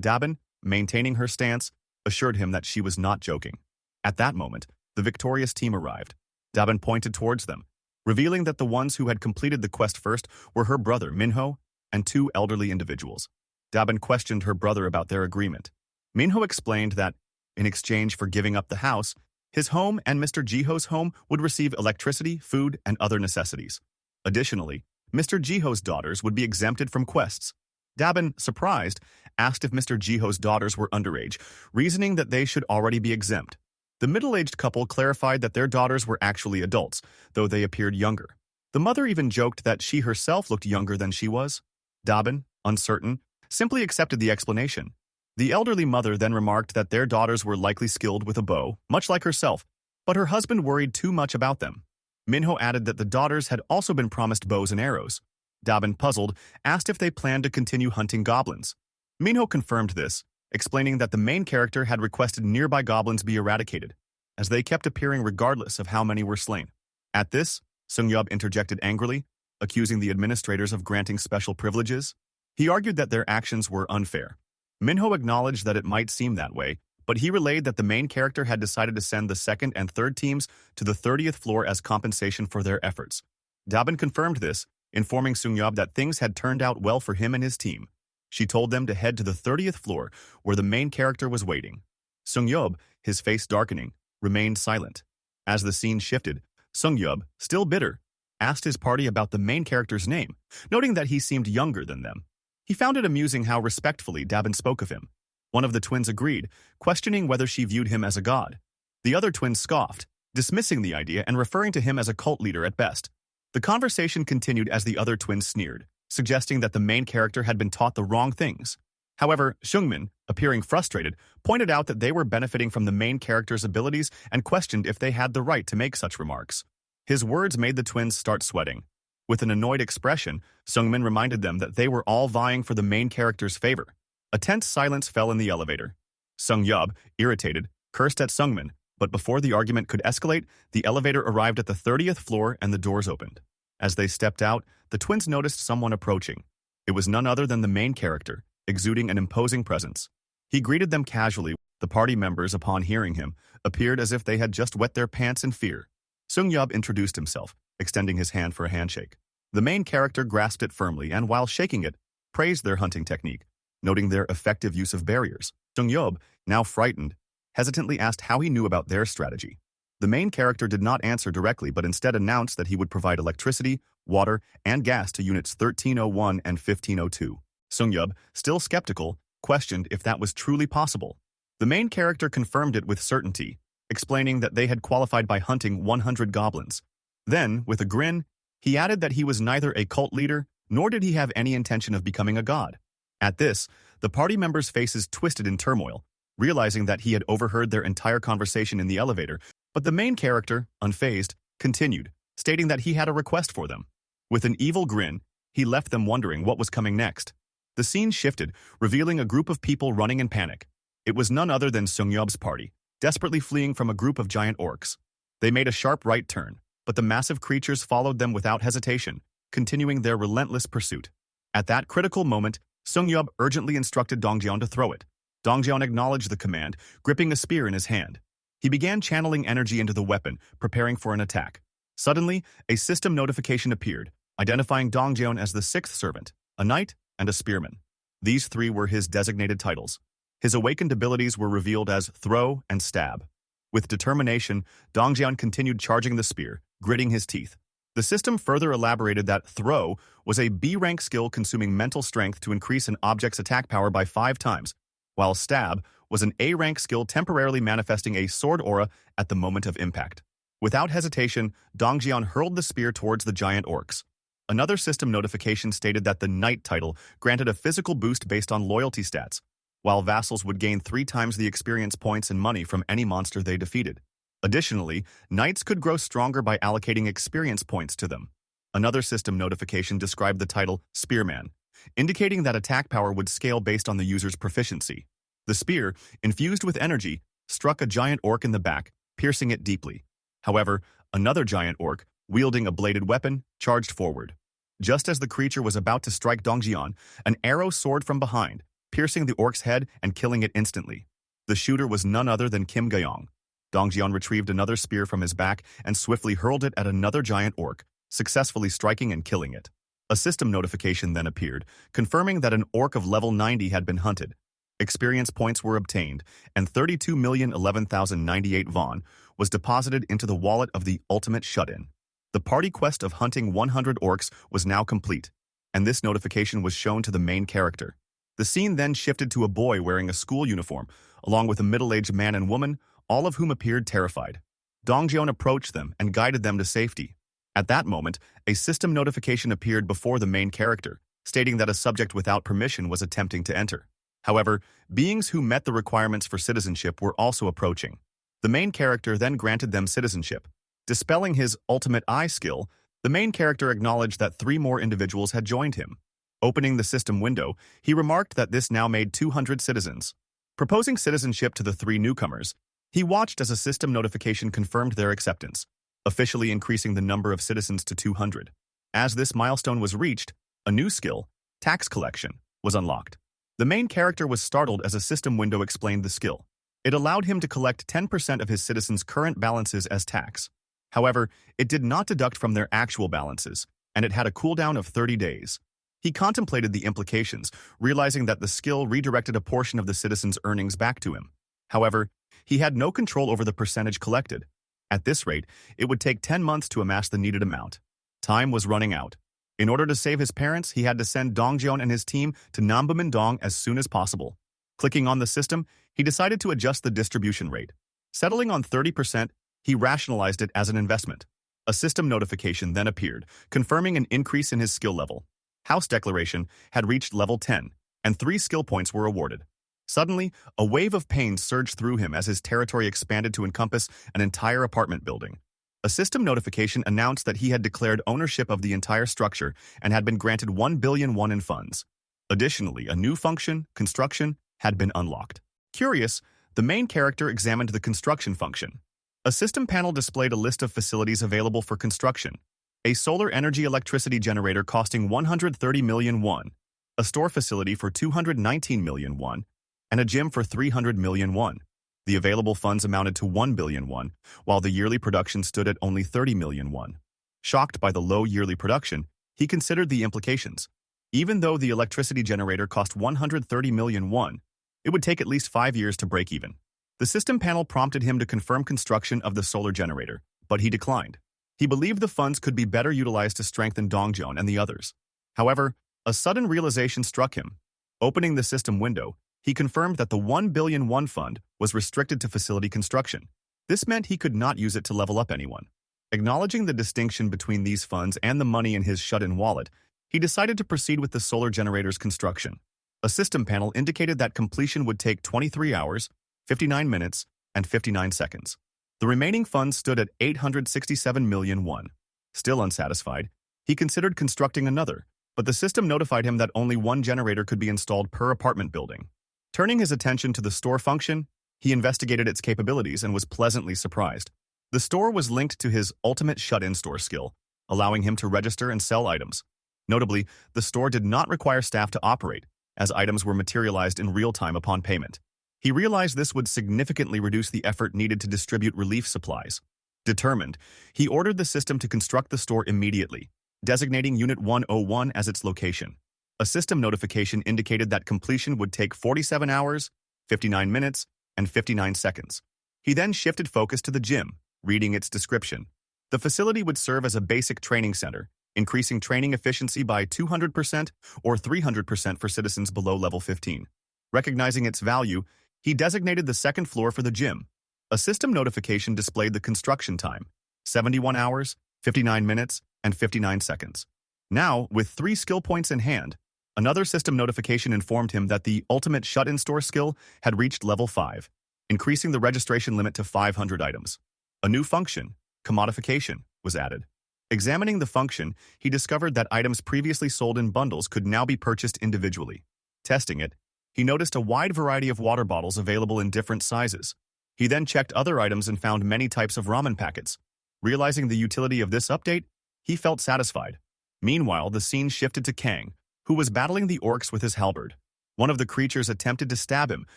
Dabin, maintaining her stance, assured him that she was not joking. At that moment, the victorious team arrived. Dabin pointed towards them, revealing that the ones who had completed the quest first were her brother Minho and 2 elderly individuals. Dabin questioned her brother about their agreement. Minho explained that, in exchange for giving up the house, his home and Mr. Jiho's home would receive electricity, food, and other necessities. Additionally, Mr. Jiho's daughters would be exempted from quests. Dabin, surprised, asked if Mr. Jiho's daughters were underage, reasoning that they should already be exempt. The middle-aged couple clarified that their daughters were actually adults, though they appeared younger. The mother even joked that she herself looked younger than she was. Dabin, uncertain, simply accepted the explanation. The elderly mother then remarked that their daughters were likely skilled with a bow, much like herself, but her husband worried too much about them. Minho added that the daughters had also been promised bows and arrows. Dabin, puzzled, asked if they planned to continue hunting goblins. Minho confirmed this, explaining that the main character had requested nearby goblins be eradicated, as they kept appearing regardless of how many were slain. At this, Seungyeob interjected angrily, accusing the administrators of granting special privileges. He argued that their actions were unfair. Minho acknowledged that it might seem that way, but he relayed that the main character had decided to send the 2nd and 3rd teams to the 30th floor as compensation for their efforts. Dabin confirmed this, informing Seungyeob that things had turned out well for him and his team. She told them to head to the 30th floor, where the main character was waiting. Seungyeob, his face darkening, remained silent. As the scene shifted, Seungyeob, still bitter, asked his party about the main character's name, noting that he seemed younger than them. He found it amusing how respectfully Dabin spoke of him. One of the twins agreed, questioning whether she viewed him as a god. The other twin scoffed, dismissing the idea and referring to him as a cult leader at best. The conversation continued as the other twin sneered, suggesting that the main character had been taught the wrong things. However, Seungmin, appearing frustrated, pointed out that they were benefiting from the main character's abilities and questioned if they had the right to make such remarks. His words made the twins start sweating. With an annoyed expression, Seungmin reminded them that they were all vying for the main character's favor. A tense silence fell in the elevator. Seungyeob, irritated, cursed at Seungmin, but before the argument could escalate, the elevator arrived at the 30th floor and the doors opened. As they stepped out, the twins noticed someone approaching. It was none other than the main character, exuding an imposing presence. He greeted them casually. The party members, upon hearing him, appeared as if they had just wet their pants in fear. Seungyeob introduced himself, extending his hand for a handshake. The main character grasped it firmly and, while shaking it, praised their hunting technique, noting their effective use of barriers. Seungyeob, now frightened, hesitantly asked how he knew about their strategy. The main character did not answer directly but instead announced that he would provide electricity, water, and gas to Units 1301 and 1502. Seungyeob, still skeptical, questioned if that was truly possible. The main character confirmed it with certainty, explaining that they had qualified by hunting 100 goblins. Then, with a grin, he added that he was neither a cult leader nor did he have any intention of becoming a god. At this, the party members' faces twisted in turmoil, realizing that he had overheard their entire conversation in the elevator, but the main character, unfazed, continued, stating that he had a request for them. With an evil grin, he left them wondering what was coming next. The scene shifted, revealing a group of people running in panic. It was none other than Sungyob's party, desperately fleeing from a group of giant orcs. They made a sharp right turn, but the massive creatures followed them without hesitation, continuing their relentless pursuit. At that critical moment, Sungyob urgently instructed Dongjian to throw it. Dongjian acknowledged the command, gripping a spear in his hand. He began channeling energy into the weapon, preparing for an attack. Suddenly, a system notification appeared, identifying Dongjian as the sixth servant, a knight, and a spearman. These three were his designated titles. His awakened abilities were revealed as throw and stab. With determination, Dongjian continued charging the spear, gritting his teeth. The system further elaborated that throw was a B-rank skill consuming mental strength to increase an object's attack power by 5 times, while stab was an A-rank skill temporarily manifesting a sword aura at the moment of impact. Without hesitation, Dongjian hurled the spear towards the giant orcs. Another system notification stated that the Knight title granted a physical boost based on loyalty stats, while vassals would gain 3 times the experience points and money from any monster they defeated. Additionally, Knights could grow stronger by allocating experience points to them. Another system notification described the title Spearman, indicating that attack power would scale based on the user's proficiency. The spear, infused with energy, struck a giant orc in the back, piercing it deeply. However, another giant orc, wielding a bladed weapon, charged forward. Just as the creature was about to strike Dongjian, an arrow soared from behind, piercing the orc's head and killing it instantly. The shooter was none other than Kim Gayong. Dongjian retrieved another spear from his back and swiftly hurled it at another giant orc, successfully striking and killing it. A system notification then appeared, confirming that an orc of level 90 had been hunted. Experience points were obtained, and 32,011,098 Vaughn was deposited into the wallet of the ultimate shut-in. The party quest of hunting 100 orcs was now complete, and this notification was shown to the main character. The scene then shifted to a boy wearing a school uniform, along with a middle-aged man and woman, all of whom appeared terrified. Dongjian approached them and guided them to safety. At that moment, a system notification appeared before the main character, stating that a subject without permission was attempting to enter. However, beings who met the requirements for citizenship were also approaching. The main character then granted them citizenship. Dispelling his ultimate eye skill, the main character acknowledged that 3 more individuals had joined him. Opening the system window, he remarked that this now made 200 citizens. Proposing citizenship to the 3 newcomers, he watched as a system notification confirmed their acceptance, officially increasing the number of citizens to 200. As this milestone was reached, a new skill, tax collection, was unlocked. The main character was startled as a system window explained the skill. It allowed him to collect 10% of his citizens' current balances as tax. However, it did not deduct from their actual balances, and it had a cooldown of 30 days. He contemplated the implications, realizing that the skill redirected a portion of the citizens' earnings back to him. However, he had no control over the percentage collected. At this rate, it would take 10 months to amass the needed amount. Time was running out. In order to save his parents, he had to send Dongjian and his team to Nambamindong as soon as possible. Clicking on the system, he decided to adjust the distribution rate. Settling on 30%, he rationalized it as an investment. A system notification then appeared, confirming an increase in his skill level. House Declaration had reached level 10, and 3 skill points were awarded. Suddenly, a wave of pain surged through him as his territory expanded to encompass an entire apartment building. A system notification announced that he had declared ownership of the entire structure and had been granted 1 billion won in funds. Additionally, a new function, construction, had been unlocked. Curious, the main character examined the construction function. A system panel displayed a list of facilities available for construction. A solar energy electricity generator costing 130 million won, a store facility for 219 million won, and a gym for 300 million won. The available funds amounted to 1 billion won, while the yearly production stood at only 30 million won. Shocked by the low yearly production, he considered the implications. Even though the electricity generator cost 130 million won, it would take at least 5 years to break even. The system panel prompted him to confirm construction of the solar generator, but he declined. He believed the funds could be better utilized to strengthen Dongjian and the others. However, a sudden realization struck him. Opening the system window, He confirmed that the 1 billion won fund was restricted to facility construction. This meant he could not use it to level up anyone. Acknowledging the distinction between these funds and the money in his shut-in wallet, he decided to proceed with the solar generator's construction. A system panel indicated that completion would take 23 hours, 59 minutes, and 59 seconds. The remaining funds stood at 867 million won. Still unsatisfied, he considered constructing another, but the system notified him that only one generator could be installed per apartment building. Turning his attention to the store function, he investigated its capabilities and was pleasantly surprised. The store was linked to his ultimate shut-in store skill, allowing him to register and sell items. Notably, the store did not require staff to operate, as items were materialized in real time upon payment. He realized this would significantly reduce the effort needed to distribute relief supplies. Determined, he ordered the system to construct the store immediately, designating Unit 101 as its location. A system notification indicated that completion would take 47 hours, 59 minutes, and 59 seconds. He then shifted focus to the gym, reading its description. The facility would serve as a basic training center, increasing training efficiency by 200% or 300% for citizens below level 15. Recognizing its value, he designated the second floor for the gym. A system notification displayed the construction time, 71 hours, 59 minutes, and 59 seconds. Now, with 3 skill points in hand, another system notification informed him that the ultimate shut-in store skill had reached level 5, increasing the registration limit to 500 items. A new function, commodification, was added. Examining the function, he discovered that items previously sold in bundles could now be purchased individually. Testing it, he noticed a wide variety of water bottles available in different sizes. He then checked other items and found many types of ramen packets. Realizing the utility of this update, he felt satisfied. Meanwhile, the scene shifted to Kang, who was battling the orcs with his halberd. One of the creatures attempted to stab him,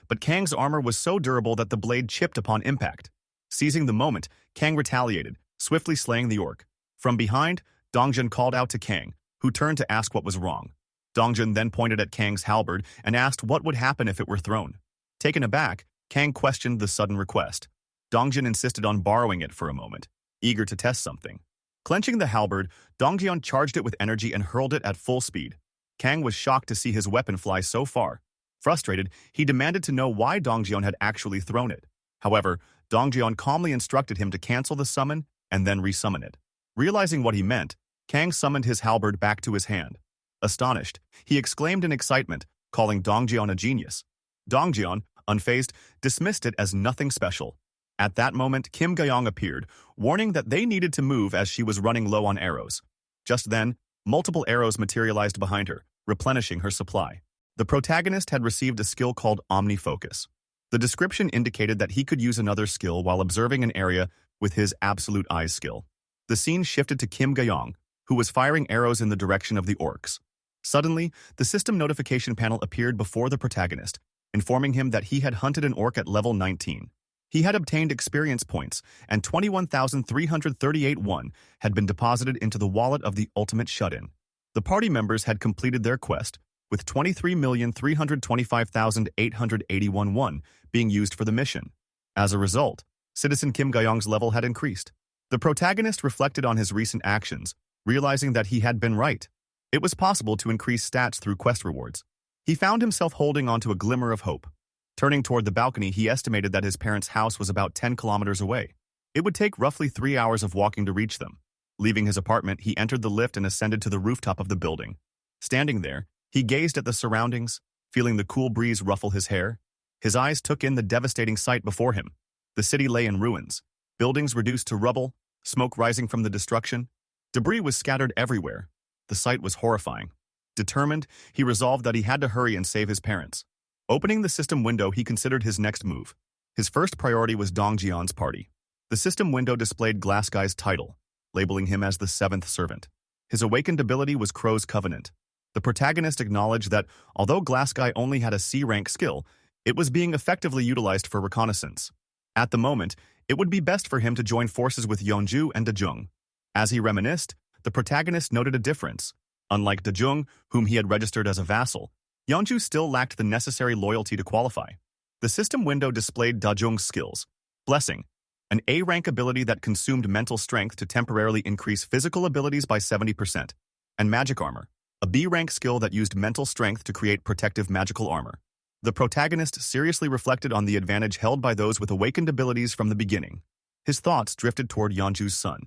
but Kang's armor was so durable that the blade chipped upon impact. Seizing the moment, Kang retaliated, swiftly slaying the orc. From behind, Dongjun called out to Kang, who turned to ask what was wrong. Dongjun then pointed at Kang's halberd and asked what would happen if it were thrown. Taken aback, Kang questioned the sudden request. Dongjun insisted on borrowing it for a moment, eager to test something. Clenching the halberd, Dongjun charged it with energy and hurled it at full speed. Kang was shocked to see his weapon fly so far. Frustrated, he demanded to know why Dongjun had actually thrown it. However, Dongjun calmly instructed him to cancel the summon and then resummon it. Realizing what he meant, Kang summoned his halberd back to his hand. Astonished, he exclaimed in excitement, calling Dongjun a genius. Dongjun, unfazed, dismissed it as nothing special. At that moment, Kim Gayong appeared, warning that they needed to move as she was running low on arrows. Just then, multiple arrows materialized behind her, replenishing her supply. The protagonist had received a skill called Omnifocus. The description indicated that he could use another skill while observing an area with his Absolute Eyes skill. The scene shifted to Kim Gayong, who was firing arrows in the direction of the orcs. Suddenly, the system notification panel appeared before the protagonist, informing him that he had hunted an orc at level 19. He had obtained experience points, and 21,338 won had been deposited into the wallet of the ultimate shut-in. The party members had completed their quest, with 23,325,881 won being used for the mission. As a result, Citizen Kim Gayong's level had increased. The protagonist reflected on his recent actions, realizing that he had been right. It was possible to increase stats through quest rewards. He found himself holding on to a glimmer of hope. Turning toward the balcony, he estimated that his parents' house was about 10 kilometers away. It would take roughly 3 hours of walking to reach them. Leaving his apartment, he entered the lift and ascended to the rooftop of the building. Standing there, he gazed at the surroundings, feeling the cool breeze ruffle his hair. His eyes took in the devastating sight before him. The city lay in ruins, buildings reduced to rubble, smoke rising from the destruction. Debris was scattered everywhere. The sight was horrifying. Determined, he resolved that he had to hurry and save his parents. Opening the system window, he considered his next move. His first priority was Dongjion's party. The system window displayed Glassguy's title, labeling him as the 7th servant. His awakened ability was Crow's Covenant. The protagonist acknowledged that, although Glassguy only had a C-rank skill, it was being effectively utilized for reconnaissance. At the moment, it would be best for him to join forces with Yeonju and Dejung. As he reminisced, the protagonist noted a difference. Unlike Dejung, whom he had registered as a vassal, Yeonju still lacked the necessary loyalty to qualify. The system window displayed Dejung's skills: Blessing, an A-rank ability that consumed mental strength to temporarily increase physical abilities by 70%, and Magic Armor, a B-rank skill that used mental strength to create protective magical armor. The protagonist seriously reflected on the advantage held by those with awakened abilities from the beginning. His thoughts drifted toward Yeonju's son.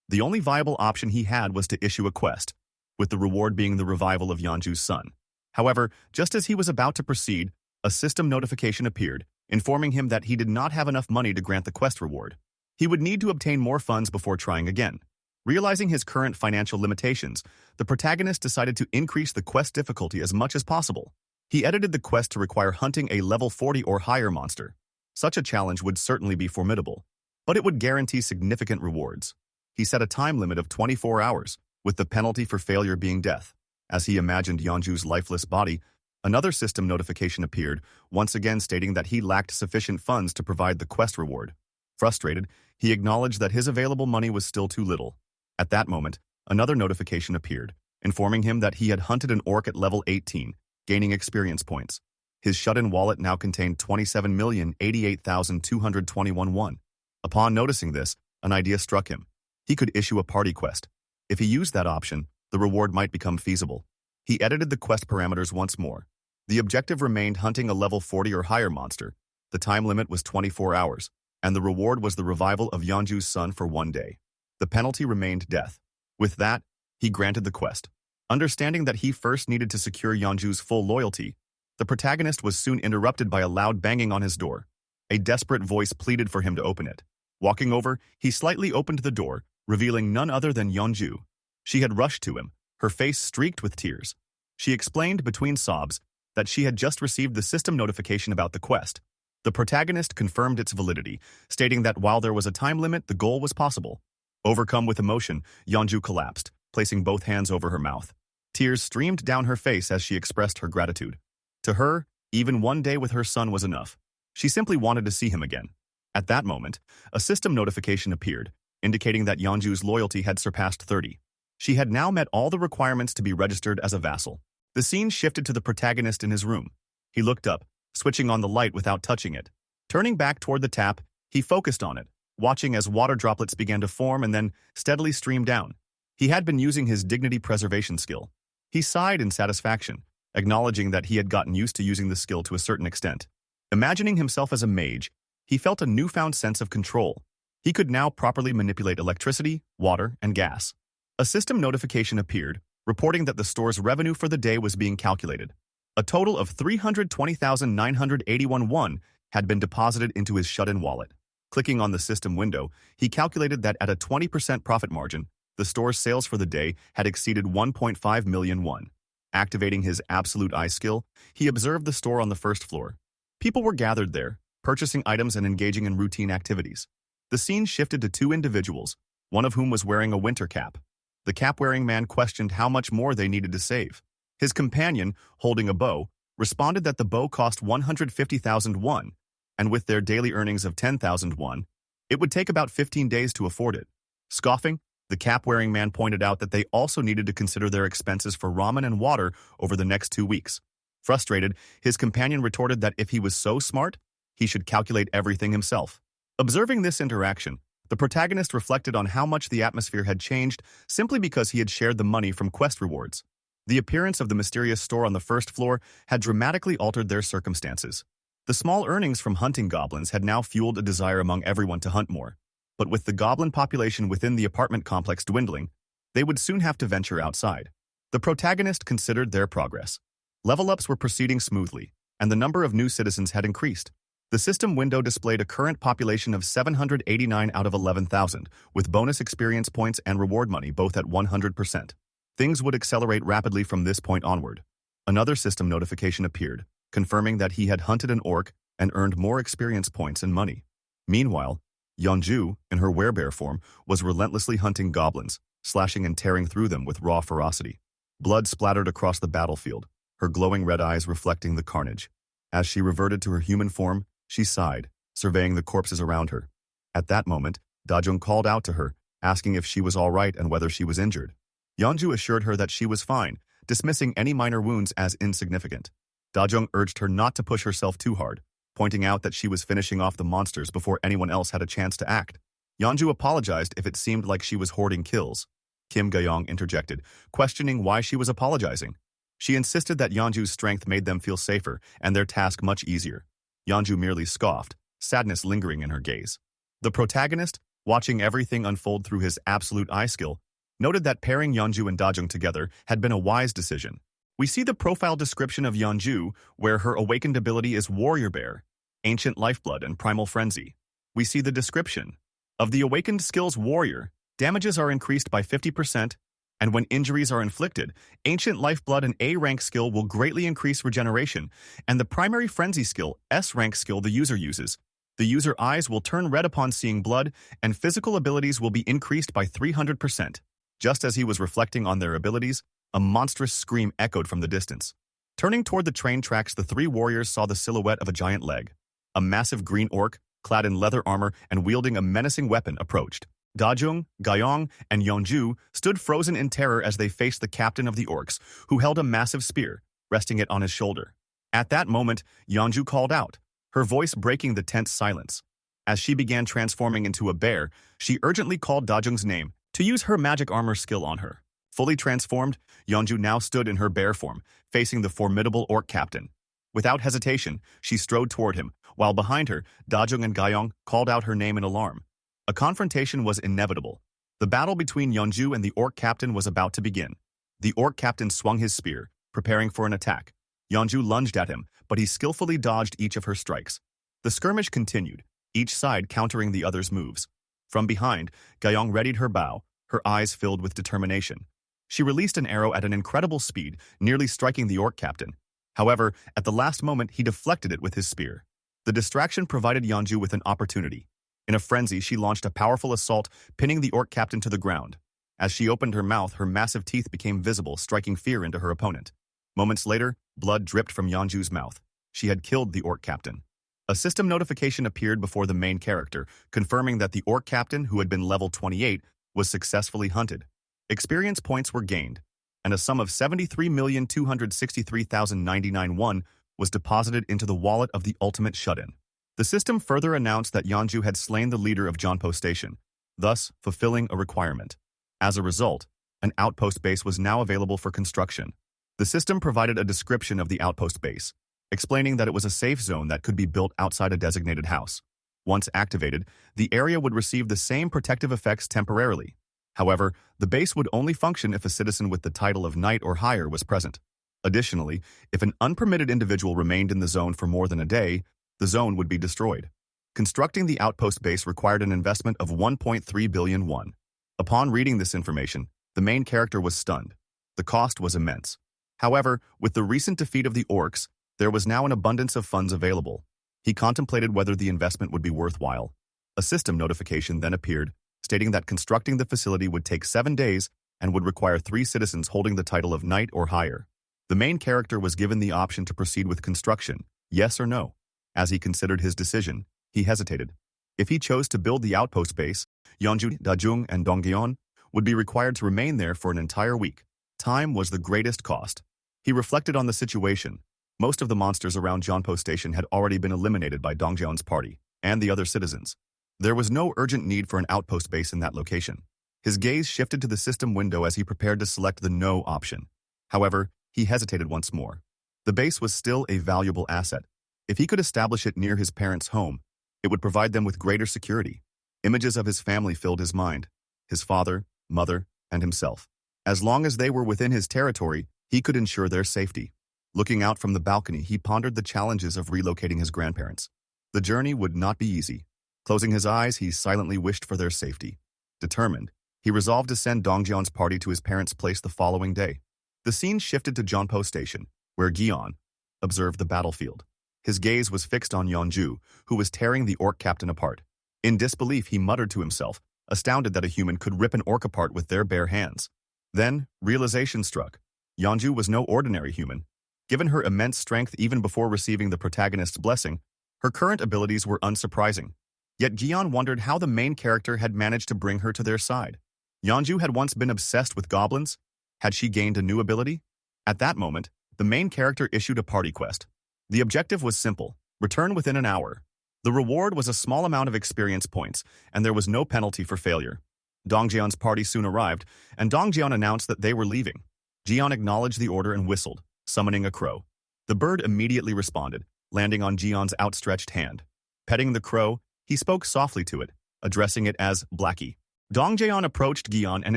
The only viable option he had was to issue a quest, with the reward being the revival of Yeonju's son. However, just as he was about to proceed, a system notification appeared, informing him that he did not have enough money to grant the quest reward. He would need to obtain more funds before trying again. Realizing his current financial limitations, the protagonist decided to increase the quest difficulty as much as possible. He edited the quest to require hunting a level 40 or higher monster. Such a challenge would certainly be formidable, but it would guarantee significant rewards. He set a time limit of 24 hours, with the penalty for failure being death. As he imagined Yeonju's lifeless body, another system notification appeared, once again stating that he lacked sufficient funds to provide the quest reward. Frustrated, he acknowledged that his available money was still too little. At that moment, another notification appeared, informing him that he had hunted an orc at level 18, gaining experience points. His shut-in wallet now contained 27,088,221 won. Upon noticing this, an idea struck him. He could issue a party quest. If he used that option, the reward might become feasible. He edited the quest parameters once more. The objective remained hunting a level 40 or higher monster. The time limit was 24 hours, and the reward was the revival of Yeonju's son for 1 day. The penalty remained death. With that, he granted the quest. Understanding that he first needed to secure Yeonju's full loyalty, the protagonist was soon interrupted by a loud banging on his door. A desperate voice pleaded for him to open it. Walking over, he slightly opened the door, revealing none other than Yeonju. She had rushed to him, her face streaked with tears. She explained between sobs that she had just received the system notification about the quest. The protagonist confirmed its validity, stating that while there was a time limit, the goal was possible. Overcome with emotion, Yeonju collapsed, placing both hands over her mouth. Tears streamed down her face as she expressed her gratitude. To her, even 1 day with her son was enough. She simply wanted to see him again. At that moment, a system notification appeared, indicating that Yeonju's loyalty had surpassed 30. She had now met all the requirements to be registered as a vassal. The scene shifted to the protagonist in his room. He looked up, switching on the light without touching it. Turning back toward the tap, he focused on it, watching as water droplets began to form and then steadily stream down. He had been using his dignity preservation skill. He sighed in satisfaction, acknowledging that he had gotten used to using the skill to a certain extent. Imagining himself as a mage, he felt a newfound sense of control. He could now properly manipulate electricity, water, and gas. A system notification appeared, reporting that the store's revenue for the day was being calculated. A total of 320,981 won had been deposited into his shut-in wallet. Clicking on the system window, he calculated that at a 20% profit margin, the store's sales for the day had exceeded 1.5 million won. Activating his absolute eye skill, he observed the store on the first floor. People were gathered there, purchasing items and engaging in routine activities. The scene shifted to two individuals, one of whom was wearing a winter cap. The cap-wearing man questioned how much more they needed to save. His companion, holding a bow, responded that the bow cost 150,000 won, and with their daily earnings of 10,000 won, it would take about 15 days to afford it. Scoffing, the cap-wearing man pointed out that they also needed to consider their expenses for ramen and water over the next 2 weeks. Frustrated, his companion retorted that if he was so smart, he should calculate everything himself. Observing this interaction, the protagonist reflected on how much the atmosphere had changed simply because he had shared the money from quest rewards. The appearance of the mysterious store on the first floor had dramatically altered their circumstances. The small earnings from hunting goblins had now fueled a desire among everyone to hunt more. But with the goblin population within the apartment complex dwindling, they would soon have to venture outside. The protagonist considered their progress. Level-ups were proceeding smoothly, and the number of new citizens had increased. The system window displayed a current population of 789 out of 11,000, with bonus experience points and reward money both at 100%. Things would accelerate rapidly from this point onward. Another system notification appeared, confirming that he had hunted an orc and earned more experience points and money. Meanwhile, Yeonju, in her werebear form, was relentlessly hunting goblins, slashing and tearing through them with raw ferocity. Blood splattered across the battlefield, her glowing red eyes reflecting the carnage. As she reverted to her human form, she sighed, surveying the corpses around her. At that moment, Dajung called out to her, asking if she was all right and whether she was injured. Yeonju assured her that she was fine, dismissing any minor wounds as insignificant. Dajung urged her not to push herself too hard, pointing out that she was finishing off the monsters before anyone else had a chance to act. Yeonju apologized if it seemed like she was hoarding kills. Kim Gayong interjected, questioning why she was apologizing. She insisted that Yeonju's strength made them feel safer and their task much easier. Yeonju merely scoffed, sadness lingering in her gaze. The protagonist, watching everything unfold through his absolute eye skill, noted that pairing Yeonju and Dajung together had been a wise decision. We see the profile description of Yeonju, where her awakened ability is Warrior Bear, Ancient Lifeblood, and Primal Frenzy. We see the description of the awakened skills Warrior. Damages are increased by 50%, and when injuries are inflicted, Ancient Lifeblood and A-rank skill will greatly increase regeneration, and the primary Frenzy skill, S-rank skill the user uses. The user eyes will turn red upon seeing blood, and physical abilities will be increased by 300%. Just as he was reflecting on their abilities, a monstrous scream echoed from the distance. Turning toward the train tracks, the three warriors saw the silhouette of a giant leg. A massive green orc, clad in leather armor and wielding a menacing weapon, approached. Dajung, Gyeong, and Yeonju stood frozen in terror as they faced the captain of the orcs, who held a massive spear, resting it on his shoulder. At that moment, Yeonju called out, her voice breaking the tense silence. As she began transforming into a bear, she urgently called Dajung's name to use her magic armor skill on her. Fully transformed, Yeonju now stood in her bear form, facing the formidable orc captain. Without hesitation, she strode toward him, while behind her, Dajung and Gyeong called out her name in alarm. A confrontation was inevitable. The battle between Yeonju and the orc captain was about to begin. The orc captain swung his spear, preparing for an attack. Yeonju lunged at him, but he skillfully dodged each of her strikes. The skirmish continued, each side countering the other's moves. From behind, Gyeong readied her bow, her eyes filled with determination. She released an arrow at an incredible speed, nearly striking the orc captain. However, at the last moment, he deflected it with his spear. The distraction provided Yeonju with an opportunity. In a frenzy, she launched a powerful assault, pinning the orc captain to the ground. As she opened her mouth, her massive teeth became visible, striking fear into her opponent. Moments later, blood dripped from Yeonju's mouth. She had killed the orc captain. A system notification appeared before the main character, confirming that the orc captain, who had been level 28, was successfully hunted. Experience points were gained, and a sum of 73,263,099 won was deposited into the wallet of the ultimate shut-in. The system further announced that Yeonju had slain the leader of Jeonpo Station, thus fulfilling a requirement. As a result, an outpost base was now available for construction. The system provided a description of the outpost base, explaining that it was a safe zone that could be built outside a designated house. Once activated, the area would receive the same protective effects temporarily. However, the base would only function if a citizen with the title of knight or higher was present. Additionally, if an unpermitted individual remained in the zone for more than a day, the zone would be destroyed. Constructing the outpost base required an investment of 1.3 billion won. Upon reading this information, the main character was stunned. The cost was immense. However, with the recent defeat of the orcs, there was now an abundance of funds available. He contemplated whether the investment would be worthwhile. A system notification then appeared, stating that constructing the facility would take 7 days and would require 3 citizens holding the title of knight or higher. The main character was given the option to proceed with construction, yes or no. As he considered his decision, he hesitated. If he chose to build the outpost base, Yeonju, Dajung, and Dongyeon would be required to remain there for an entire week. Time was the greatest cost. He reflected on the situation. Most of the monsters around Jeonpo Station had already been eliminated by Dongjeon's party and the other citizens. There was no urgent need for an outpost base in that location. His gaze shifted to the system window as he prepared to select the no option. However, he hesitated once more. The base was still a valuable asset. If he could establish it near his parents' home, it would provide them with greater security. Images of his family filled his mind, his father, mother, and himself. As long as they were within his territory, he could ensure their safety. Looking out from the balcony, he pondered the challenges of relocating his grandparents. The journey would not be easy. Closing his eyes, he silently wished for their safety. Determined, he resolved to send Dongjeon's party to his parents' place the following day. The scene shifted to Jeonpo Station, where Gyeon observed the battlefield. His gaze was fixed on Yeonju, who was tearing the orc captain apart. In disbelief, he muttered to himself, astounded that a human could rip an orc apart with their bare hands. Then, realization struck. Yeonju was no ordinary human. Given her immense strength even before receiving the protagonist's blessing, her current abilities were unsurprising. Yet Gyeon wondered how the main character had managed to bring her to their side. Yeonju had once been obsessed with goblins. Had she gained a new ability? At that moment, the main character issued a party quest. The objective was simple: return within an hour. The reward was a small amount of experience points, and there was no penalty for failure. Dongjeon's party soon arrived, and Dongjeon announced that they were leaving. Jeon acknowledged the order and whistled. summoning a crow. The bird immediately responded, landing on Gion's outstretched hand. Petting the crow, he spoke softly to it, addressing it as Blackie. Dongjeon approached Gion and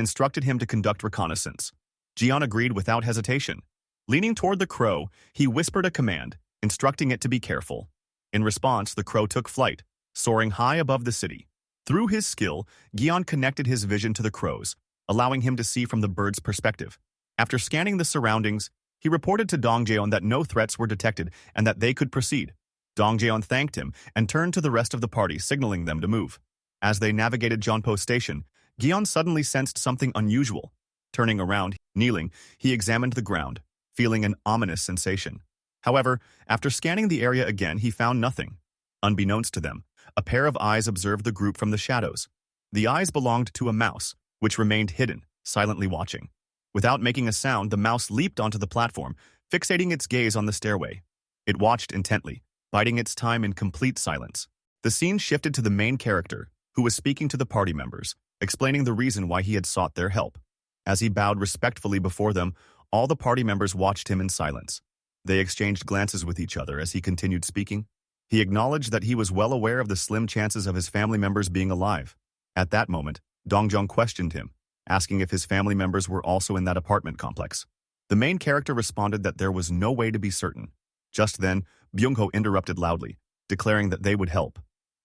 instructed him to conduct reconnaissance. Gion agreed without hesitation. Leaning toward the crow, he whispered a command, instructing it to be careful. In response, the crow took flight, soaring high above the city. Through his skill, Gion connected his vision to the crow's, allowing him to see from the bird's perspective. After scanning the surroundings, he reported to Dongjeon that no threats were detected and that they could proceed. Dongjeon thanked him and turned to the rest of the party, signaling them to move. As they navigated Jeonpo Station, Gion suddenly sensed something unusual. Turning around, kneeling, he examined the ground, feeling an ominous sensation. However, after scanning the area again, he found nothing. Unbeknownst to them, a pair of eyes observed the group from the shadows. The eyes belonged to a mouse, which remained hidden, silently watching. Without making a sound, the mouse leaped onto the platform, fixating its gaze on the stairway. It watched intently, biding its time in complete silence. The scene shifted to the main character, who was speaking to the party members, explaining the reason why he had sought their help. As he bowed respectfully before them, all the party members watched him in silence. They exchanged glances with each other as he continued speaking. He acknowledged that he was well aware of the slim chances of his family members being alive. At that moment, Dongjong questioned him, asking if his family members were also in that apartment complex. The main character responded that there was no way to be certain. Just then, Byung-ho interrupted loudly, declaring that they would help.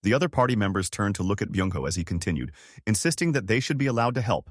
The other party members turned to look at Byung-ho as he continued, insisting that they should be allowed to help.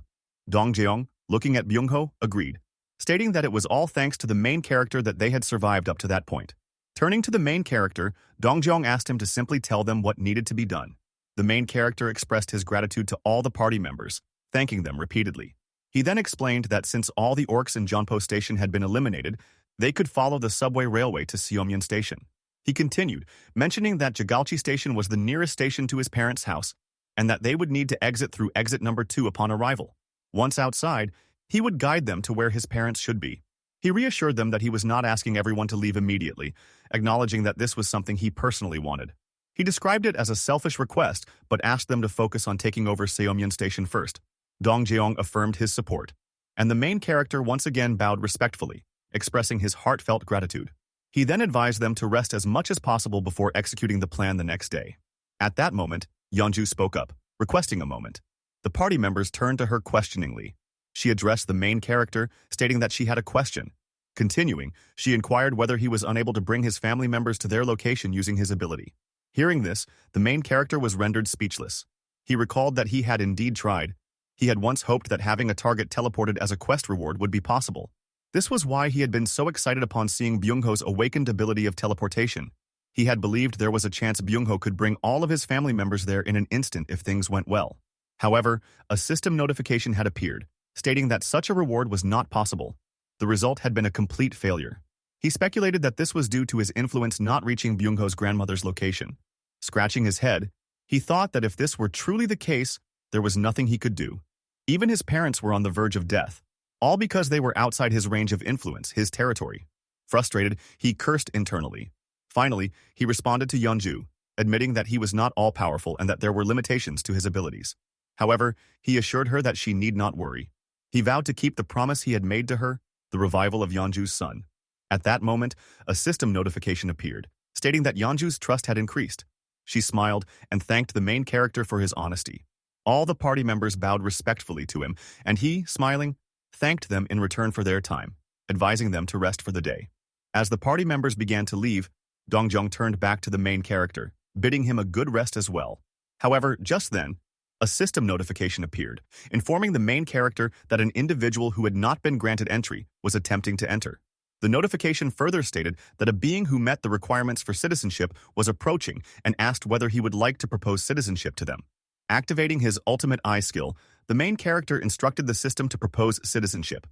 Dong-jeong, looking at Byung-ho, agreed, stating that it was all thanks to the main character that they had survived up to that point. Turning to the main character, Dong-jeong asked him to simply tell them what needed to be done. The main character expressed his gratitude to all the party members, thanking them repeatedly. He then explained that since all the orcs in Jeonpo Station had been eliminated, they could follow the subway railway to Seomyeon Station. He continued, mentioning that Jagalchi Station was the nearest station to his parents' house, and that they would need to exit through exit number 2 upon arrival. Once outside, he would guide them to where his parents should be. He reassured them that he was not asking everyone to leave immediately, acknowledging that this was something he personally wanted. He described it as a selfish request, but asked them to focus on taking over Seomyeon Station first. Dong-jeong affirmed his support, and the main character once again bowed respectfully, expressing his heartfelt gratitude. He then advised them to rest as much as possible before executing the plan the next day. At that moment, Yeonju spoke up, requesting a moment. The party members turned to her questioningly. She addressed the main character, stating that she had a question. Continuing, she inquired whether he was unable to bring his family members to their location using his ability. Hearing this, the main character was rendered speechless. He recalled that he had indeed tried. He had once hoped that having a target teleported as a quest reward would be possible. This was why he had been so excited upon seeing Byung-ho's awakened ability of teleportation. He had believed there was a chance Byung-ho could bring all of his family members there in an instant if things went well. However, a system notification had appeared, stating that such a reward was not possible. The result had been a complete failure. He speculated that this was due to his influence not reaching Byung-ho's grandmother's location. Scratching his head, he thought that if this were truly the case, there was nothing he could do. Even his parents were on the verge of death, all because they were outside his range of influence, his territory. Frustrated, he cursed internally. Finally, he responded to Yeonju, admitting that he was not all-powerful and that there were limitations to his abilities. However, he assured her that she need not worry. He vowed to keep the promise he had made to her, the revival of Yeonju's son. At that moment, a system notification appeared, stating that Yeonju's trust had increased. She smiled and thanked the main character for his honesty. All the party members bowed respectfully to him, and he, smiling, thanked them in return for their time, advising them to rest for the day. As the party members began to leave, Dongjong turned back to the main character, bidding him a good rest as well. However, just then, a system notification appeared, informing the main character that an individual who had not been granted entry was attempting to enter. The notification further stated that a being who met the requirements for citizenship was approaching and asked whether he would like to propose citizenship to them. Activating his ultimate eye skill, the main character instructed the system to propose citizenship.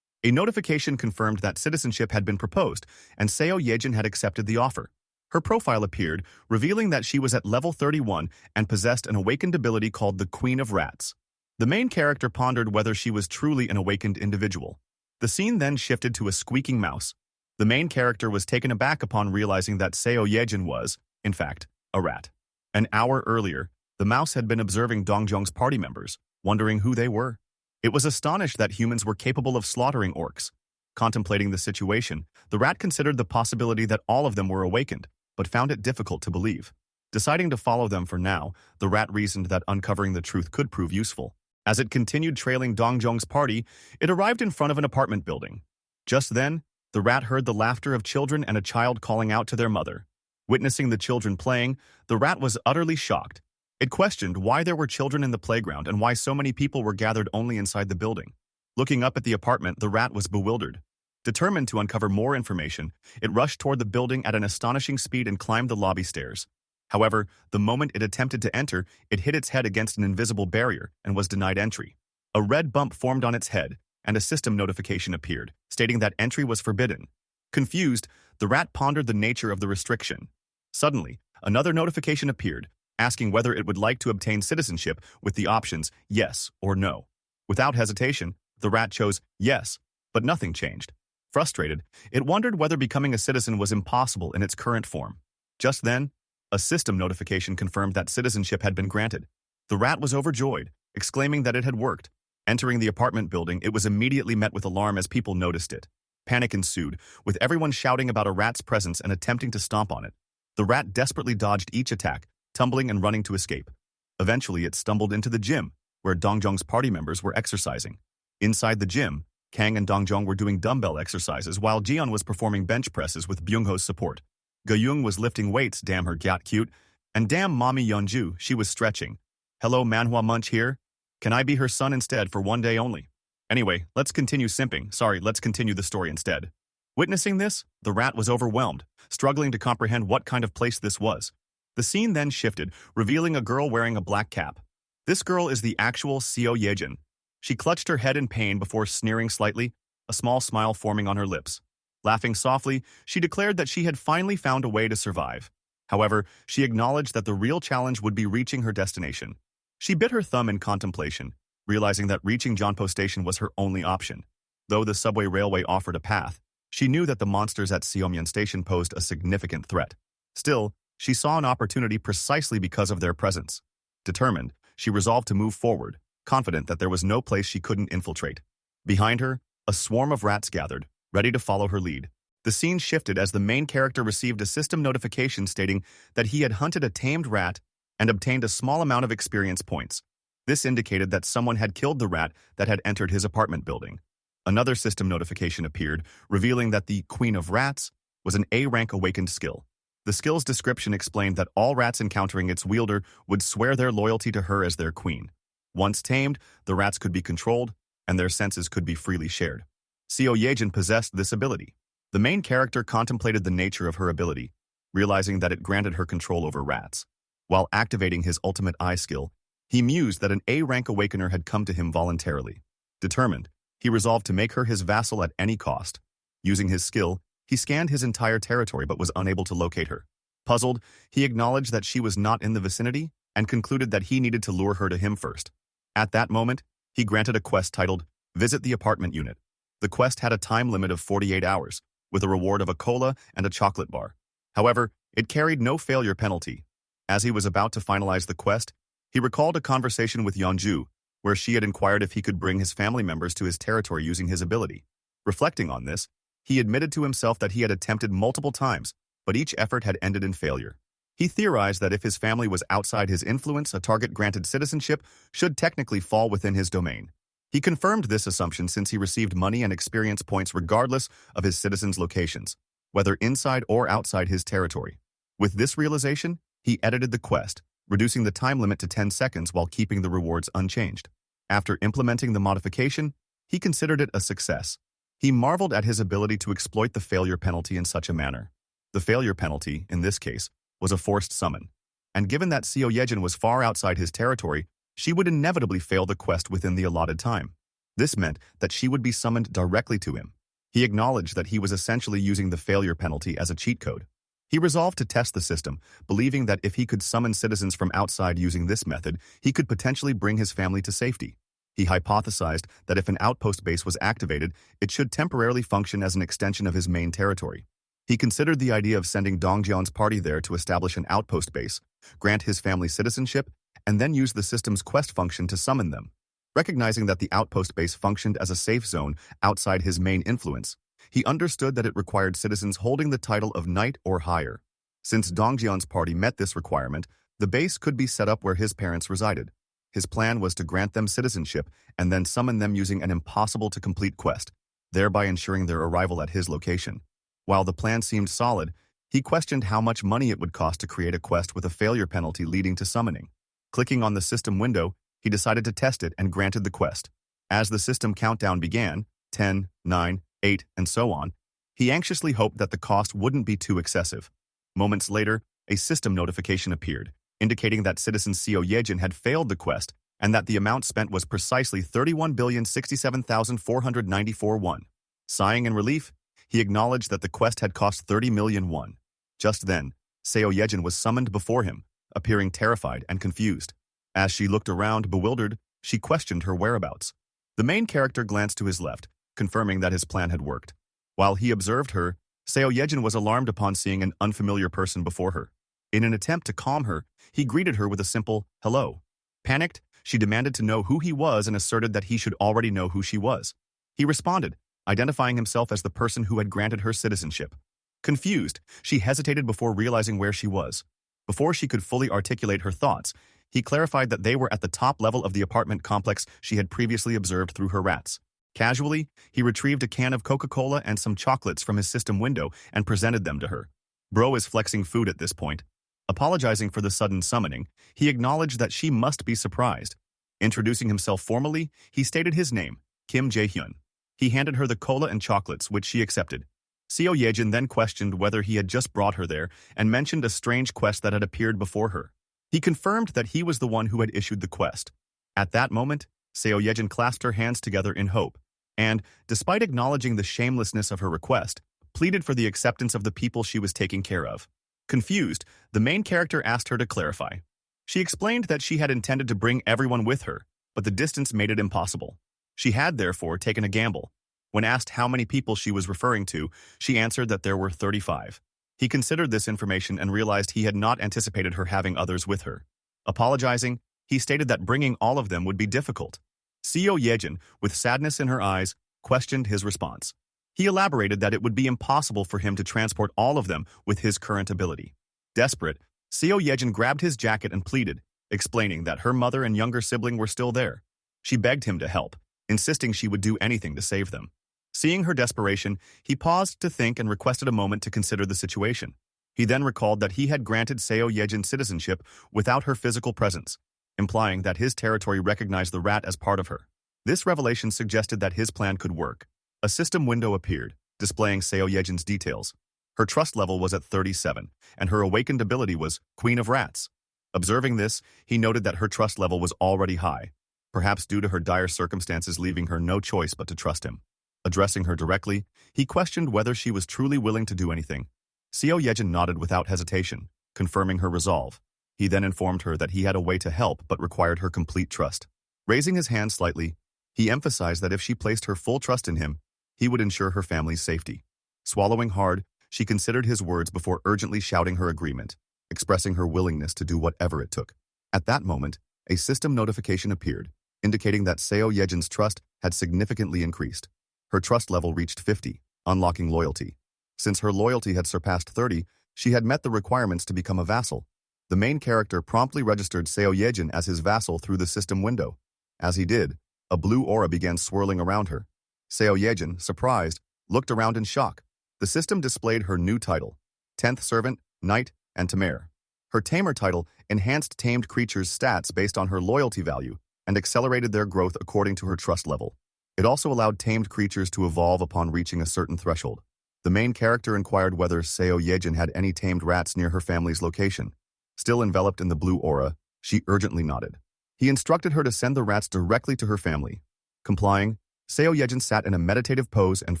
A notification confirmed that citizenship had been proposed, and Seo Yejin had accepted the offer. Her profile appeared, revealing that she was at level 31 and possessed an awakened ability called the Queen of Rats. The main character pondered whether she was truly an awakened individual. The scene then shifted to a squeaking mouse. The main character was taken aback upon realizing that Seo Yejin was, in fact, a rat. An hour earlier, the mouse had been observing Dongjong's party members, wondering who they were. It was astonished that humans were capable of slaughtering orcs. Contemplating the situation, the rat considered the possibility that all of them were awakened, but found it difficult to believe. Deciding to follow them for now, the rat reasoned that uncovering the truth could prove useful. As it continued trailing Dongjong's party, it arrived in front of an apartment building. Just then, the rat heard the laughter of children and a child calling out to their mother. Witnessing the children playing, the rat was utterly shocked. It questioned why there were children in the playground and why so many people were gathered only inside the building. Looking up at the apartment, the rat was bewildered. Determined to uncover more information, it rushed toward the building at an astonishing speed and climbed the lobby stairs. However, the moment it attempted to enter, it hit its head against an invisible barrier and was denied entry. A red bump formed on its head, and a system notification appeared, stating that entry was forbidden. Confused, the rat pondered the nature of the restriction. Suddenly, another notification appeared, asking whether it would like to obtain citizenship with the options yes or no. Without hesitation, the rat chose yes, but nothing changed. Frustrated, it wondered whether becoming a citizen was impossible in its current form. Just then, a system notification confirmed that citizenship had been granted. The rat was overjoyed, exclaiming that it had worked. Entering the apartment building, it was immediately met with alarm as people noticed it. Panic ensued, with everyone shouting about a rat's presence and attempting to stomp on it. The rat desperately dodged each attack, tumbling and running to escape. Eventually, it stumbled into the gym, where Dongjong's party members were exercising. Inside the gym, Kang and Dongjong were doing dumbbell exercises while Jian was performing bench presses with Byungho's support. Gayung was lifting weights, damn her got cute, and damn mommy Yeonju, she was stretching. Hello Manhwa Munch here. Can I be her son instead for one day only? Anyway, let's continue simping. Let's continue the story instead. Witnessing this, the rat was overwhelmed, struggling to comprehend what kind of place this was. The scene then shifted, revealing a girl wearing a black cap. This girl is the actual Seo Yejin. She clutched her head in pain before sneering slightly, a small smile forming on her lips. Laughing softly, she declared that she had finally found a way to survive. However, she acknowledged that the real challenge would be reaching her destination. She bit her thumb in contemplation, realizing that reaching Jeonpo Station was her only option. Though the subway railway offered a path, she knew that the monsters at Seomyeon Station posed a significant threat. Still, she saw an opportunity precisely because of their presence. Determined, she resolved to move forward, confident that there was no place she couldn't infiltrate. Behind her, a swarm of rats gathered, ready to follow her lead. The scene shifted as the main character received a system notification stating that he had hunted a tamed rat and obtained a small amount of experience points. This indicated that someone had killed the rat that had entered his apartment building. Another system notification appeared, revealing that the Queen of Rats was an A-rank awakened skill. The skill's description explained that all rats encountering its wielder would swear their loyalty to her as their queen. Once tamed, the rats could be controlled, and their senses could be freely shared. Seo Yejin possessed this ability. The main character contemplated the nature of her ability, realizing that it granted her control over rats. While activating his ultimate eye skill, he mused that an A-rank awakener had come to him voluntarily. Determined, he resolved to make her his vassal at any cost. Using his skill, he scanned his entire territory but was unable to locate her. Puzzled, he acknowledged that she was not in the vicinity and concluded that he needed to lure her to him first. At that moment, he granted a quest titled, Visit the Apartment Unit. The quest had a time limit of 48 hours, with a reward of a cola and a chocolate bar. However, it carried no failure penalty. As he was about to finalize the quest, he recalled a conversation with Yeonju, where she had inquired if he could bring his family members to his territory using his ability. Reflecting on this, he admitted to himself that he had attempted multiple times, but each effort had ended in failure. He theorized that if his family was outside his influence, a target granted citizenship should technically fall within his domain. He confirmed this assumption since he received money and experience points regardless of his citizens' locations, whether inside or outside his territory. With this realization, he edited the quest, reducing the time limit to 10 seconds while keeping the rewards unchanged. After implementing the modification, he considered it a success. He marveled at his ability to exploit the failure penalty in such a manner. The failure penalty, in this case, was a forced summon. And given that Seo Yejin was far outside his territory, she would inevitably fail the quest within the allotted time. This meant that she would be summoned directly to him. He acknowledged that he was essentially using the failure penalty as a cheat code. He resolved to test the system, believing that if he could summon citizens from outside using this method, he could potentially bring his family to safety. He hypothesized that if an outpost base was activated, it should temporarily function as an extension of his main territory. He considered the idea of sending Dongjong's party there to establish an outpost base, grant his family citizenship, and then use the system's quest function to summon them. Recognizing that the outpost base functioned as a safe zone outside his main influence, he understood that it required citizens holding the title of knight or higher. Since Dongjian's party met this requirement, the base could be set up where his parents resided. His plan was to grant them citizenship and then summon them using an impossible-to-complete quest, thereby ensuring their arrival at his location. While the plan seemed solid, he questioned how much money it would cost to create a quest with a failure penalty leading to summoning. Clicking on the system window, he decided to test it and granted the quest. As the system countdown began, 10, 9, 8, and so on, he anxiously hoped that the cost wouldn't be too excessive. Moments later, a system notification appeared, indicating that citizen Seo Yejin had failed the quest and that the amount spent was precisely 31,067,494 won. Sighing in relief, he acknowledged that the quest had cost 30 million won. Just then, Seo Yejin was summoned before him, appearing terrified and confused. As she looked around, bewildered, she questioned her whereabouts. The main character glanced to his left, confirming that his plan had worked. While he observed her, Seo Yejin was alarmed upon seeing an unfamiliar person before her. In an attempt to calm her, he greeted her with a simple, hello. Panicked, she demanded to know who he was and asserted that he should already know who she was. He responded, identifying himself as the person who had granted her citizenship. Confused, she hesitated before realizing where she was. Before she could fully articulate her thoughts, he clarified that they were at the top level of the apartment complex she had previously observed through her rats. Casually, he retrieved a can of Coca-Cola and some chocolates from his system window and presented them to her. Bro is flexing food at this point. Apologizing for the sudden summoning, he acknowledged that she must be surprised. Introducing himself formally, he stated his name, Kim Jae-hyun. He handed her the cola and chocolates, which she accepted. Seo Yejin then questioned whether he had just brought her there and mentioned a strange quest that had appeared before her. He confirmed that he was the one who had issued the quest. At that moment, Seo Yejin clasped her hands together in hope, and, despite acknowledging the shamelessness of her request, pleaded for the acceptance of the people she was taking care of. Confused, the main character asked her to clarify. She explained that she had intended to bring everyone with her, but the distance made it impossible. She had therefore taken a gamble. When asked how many people she was referring to, she answered that there were 35. He considered this information and realized he had not anticipated her having others with her. Apologizing, he stated that bringing all of them would be difficult. Seo Yejin, with sadness in her eyes, questioned his response. He elaborated that it would be impossible for him to transport all of them with his current ability. Desperate, Seo Yejin grabbed his jacket and pleaded, explaining that her mother and younger sibling were still there. She begged him to help, insisting she would do anything to save them. Seeing her desperation, he paused to think and requested a moment to consider the situation. He then recalled that he had granted Seo Yejin citizenship without her physical presence, implying that his territory recognized the rat as part of her. This revelation suggested that his plan could work. A system window appeared, displaying Seo Yejin's details. Her trust level was at 37, and her awakened ability was Queen of Rats. Observing this, he noted that her trust level was already high, perhaps due to her dire circumstances leaving her no choice but to trust him. Addressing her directly, he questioned whether she was truly willing to do anything. Seo Yejin nodded without hesitation, confirming her resolve. He then informed her that he had a way to help but required her complete trust. Raising his hand slightly, he emphasized that if she placed her full trust in him, he would ensure her family's safety. Swallowing hard, she considered his words before urgently shouting her agreement, expressing her willingness to do whatever it took. At that moment, a system notification appeared, indicating that Seo Yejin's trust had significantly increased. Her trust level reached 50, unlocking loyalty. Since her loyalty had surpassed 30, she had met the requirements to become a vassal. The main character promptly registered Seo Yejin as his vassal through the system window. As he did, a blue aura began swirling around her. Seo Yejin, surprised, looked around in shock. The system displayed her new title, 10th Servant, Knight, and Tamer. Her Tamer title enhanced tamed creatures' stats based on her loyalty value and accelerated their growth according to her trust level. It also allowed tamed creatures to evolve upon reaching a certain threshold. The main character inquired whether Seo Yejin had any tamed rats near her family's location. Still enveloped in the blue aura, she urgently nodded. He instructed her to send the rats directly to her family. Complying, Seo Yejin sat in a meditative pose and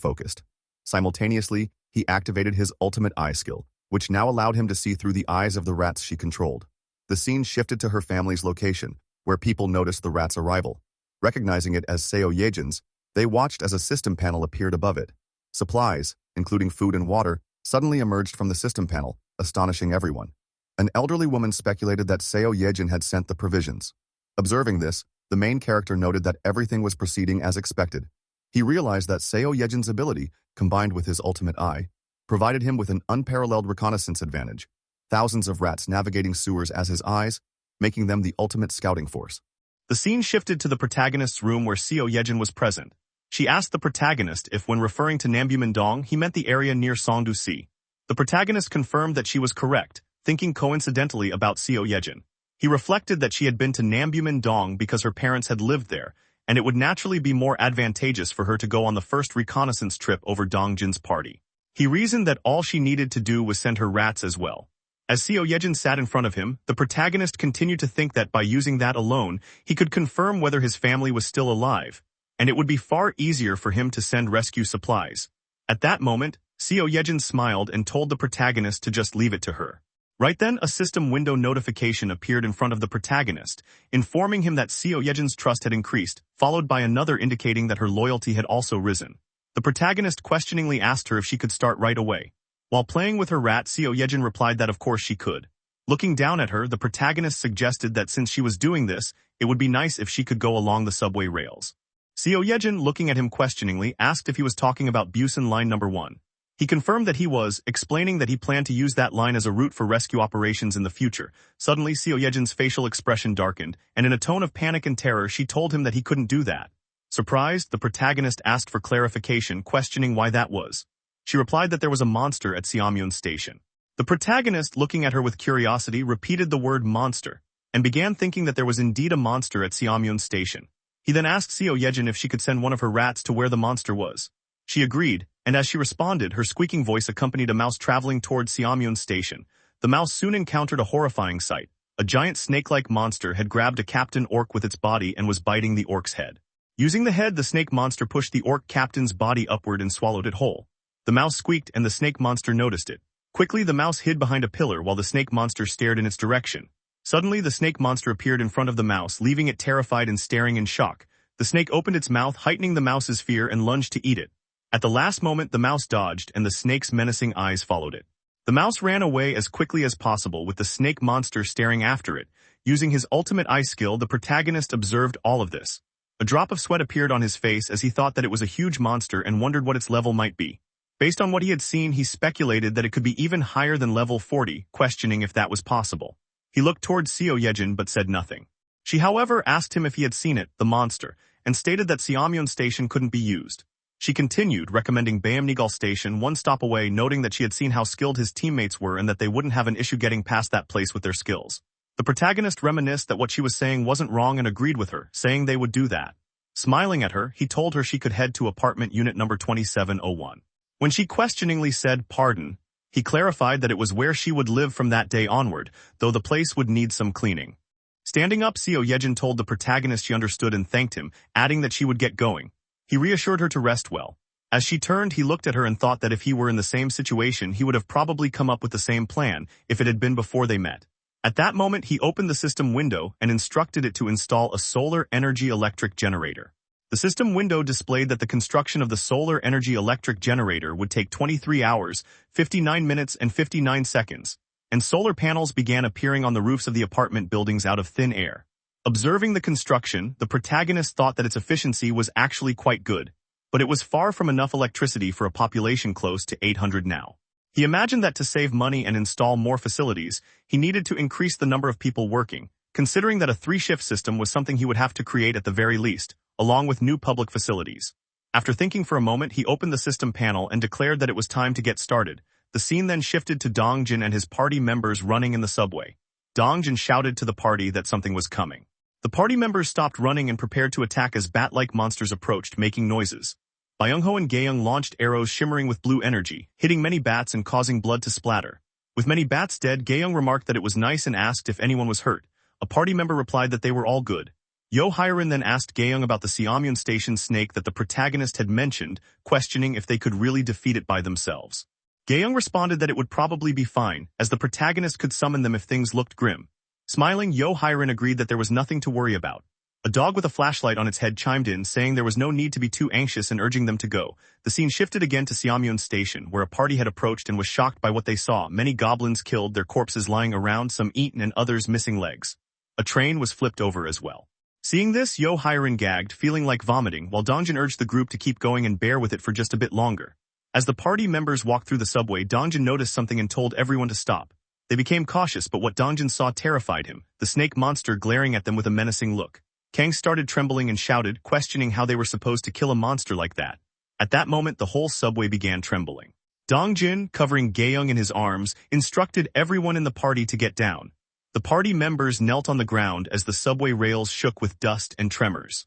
focused. Simultaneously, he activated his ultimate eye skill, which now allowed him to see through the eyes of the rats she controlled. The scene shifted to her family's location, where people noticed the rat's arrival. Recognizing it as Seo Yejin's, they watched as a system panel appeared above it. Supplies, including food and water, suddenly emerged from the system panel, astonishing everyone. An elderly woman speculated that Seo Yejin had sent the provisions. Observing this, the main character noted that everything was proceeding as expected. He realized that Seo Yejin's ability, combined with his ultimate eye, provided him with an unparalleled reconnaissance advantage, thousands of rats navigating sewers as his eyes, making them the ultimate scouting force. The scene shifted to the protagonist's room where Seo Yejin was present. She asked the protagonist if when referring to Nambu-Mindong he meant the area near Songdu-si. The protagonist confirmed that she was correct, thinking coincidentally about Seo Yejin. He reflected that she had been to Nambu-Mindong because her parents had lived there, and it would naturally be more advantageous for her to go on the first reconnaissance trip over Dongjin's party. He reasoned that all she needed to do was send her rats as well. As Seo Yejin sat in front of him, the protagonist continued to think that by using that alone, he could confirm whether his family was still alive, and it would be far easier for him to send rescue supplies. At that moment, Seo Yejin smiled and told the protagonist to just leave it to her. Right then, a system window notification appeared in front of the protagonist, informing him that Seo Yejin's trust had increased, followed by another indicating that her loyalty had also risen. The protagonist questioningly asked her if she could start right away. While playing with her rat, Seo Yejin replied that of course she could. Looking down at her, the protagonist suggested that since she was doing this, it would be nice if she could go along the subway rails. Seo Yejin, looking at him questioningly, asked if he was talking about Busan Line Number 1. He confirmed that he was, explaining that he planned to use that line as a route for rescue operations in the future. Suddenly, Seo Yejin's facial expression darkened, and in a tone of panic and terror, she told him that he couldn't do that. Surprised, the protagonist asked for clarification, questioning why that was. She replied that there was a monster at Seamyeon Station. The protagonist, looking at her with curiosity, repeated the word monster, and began thinking that there was indeed a monster at Seamyeon Station. He then asked Seo Yejin if she could send one of her rats to where the monster was. She agreed, and as she responded, her squeaking voice accompanied a mouse traveling toward Seamyeon Station. The mouse soon encountered a horrifying sight. A giant snake-like monster had grabbed a captain orc with its body and was biting the orc's head. Using the head, the snake monster pushed the orc captain's body upward and swallowed it whole. The mouse squeaked and the snake monster noticed it. Quickly, the mouse hid behind a pillar while the snake monster stared in its direction. Suddenly, the snake monster appeared in front of the mouse, leaving it terrified and staring in shock. The snake opened its mouth, heightening the mouse's fear, and lunged to eat it. At the last moment, the mouse dodged, and the snake's menacing eyes followed it. The mouse ran away as quickly as possible, with the snake monster staring after it. Using his ultimate eye skill, the protagonist observed all of this. A drop of sweat appeared on his face as he thought that it was a huge monster and wondered what its level might be. Based on what he had seen, he speculated that it could be even higher than level 40, questioning if that was possible. He looked towards Seo Yejin but said nothing. She, however, asked him if he had seen it, the monster, and stated that Seamyeon Station couldn't be used. She continued, recommending Bayamnigal Station one stop away, noting that she had seen how skilled his teammates were and that they wouldn't have an issue getting past that place with their skills. The protagonist reminisced that what she was saying wasn't wrong and agreed with her, saying they would do that. Smiling at her, he told her she could head to apartment unit number 2701. When she questioningly said, "Pardon," he clarified that it was where she would live from that day onward, though the place would need some cleaning. Standing up, Seo Yejin told the protagonist she understood and thanked him, adding that she would get going. He reassured her to rest well. As she turned, he looked at her and thought that if he were in the same situation, he would have probably come up with the same plan if it had been before they met. At that moment, he opened the system window and instructed it to install a solar energy electric generator. The system window displayed that the construction of the solar energy electric generator would take 23 hours, 59 minutes, and 59 seconds, and solar panels began appearing on the roofs of the apartment buildings out of thin air. Observing the construction, the protagonist thought that its efficiency was actually quite good, but it was far from enough electricity for a population close to 800 now. He imagined that to save money and install more facilities, he needed to increase the number of people working, considering that a 3-shift system was something he would have to create at the very least, along with new public facilities. After thinking for a moment, he opened the system panel and declared that it was time to get started. The scene then shifted to Dongjin and his party members running in the subway. Dongjin shouted to the party that something was coming. The party members stopped running and prepared to attack as bat-like monsters approached, making noises. Byung-ho and Gaeyoung launched arrows shimmering with blue energy, hitting many bats and causing blood to splatter. With many bats dead, Gaeyoung remarked that it was nice and asked if anyone was hurt. A party member replied that they were all good. Yohairin then asked Gaeyoung about the Seamyeon Station snake that the protagonist had mentioned, questioning if they could really defeat it by themselves. Gaeyoung responded that it would probably be fine, as the protagonist could summon them if things looked grim. Smiling, Yohairin agreed that there was nothing to worry about. A dog with a flashlight on its head chimed in, saying there was no need to be too anxious and urging them to go. The scene shifted again to Seamyeon Station, where a party had approached and was shocked by what they saw. Many goblins killed, their corpses lying around, some eaten and others missing legs. A train was flipped over as well. Seeing this, Yo Hiren gagged, feeling like vomiting, while Dongjin urged the group to keep going and bear with it for just a bit longer. As the party members walked through the subway, Dongjin noticed something and told everyone to stop. They became cautious, but what Dongjin saw terrified him, the snake monster glaring at them with a menacing look. Kang started trembling and shouted, questioning how they were supposed to kill a monster like that. At that moment, the whole subway began trembling. Dongjin, covering Gaeyoung in his arms, instructed everyone in the party to get down. The party members knelt on the ground as the subway rails shook with dust and tremors.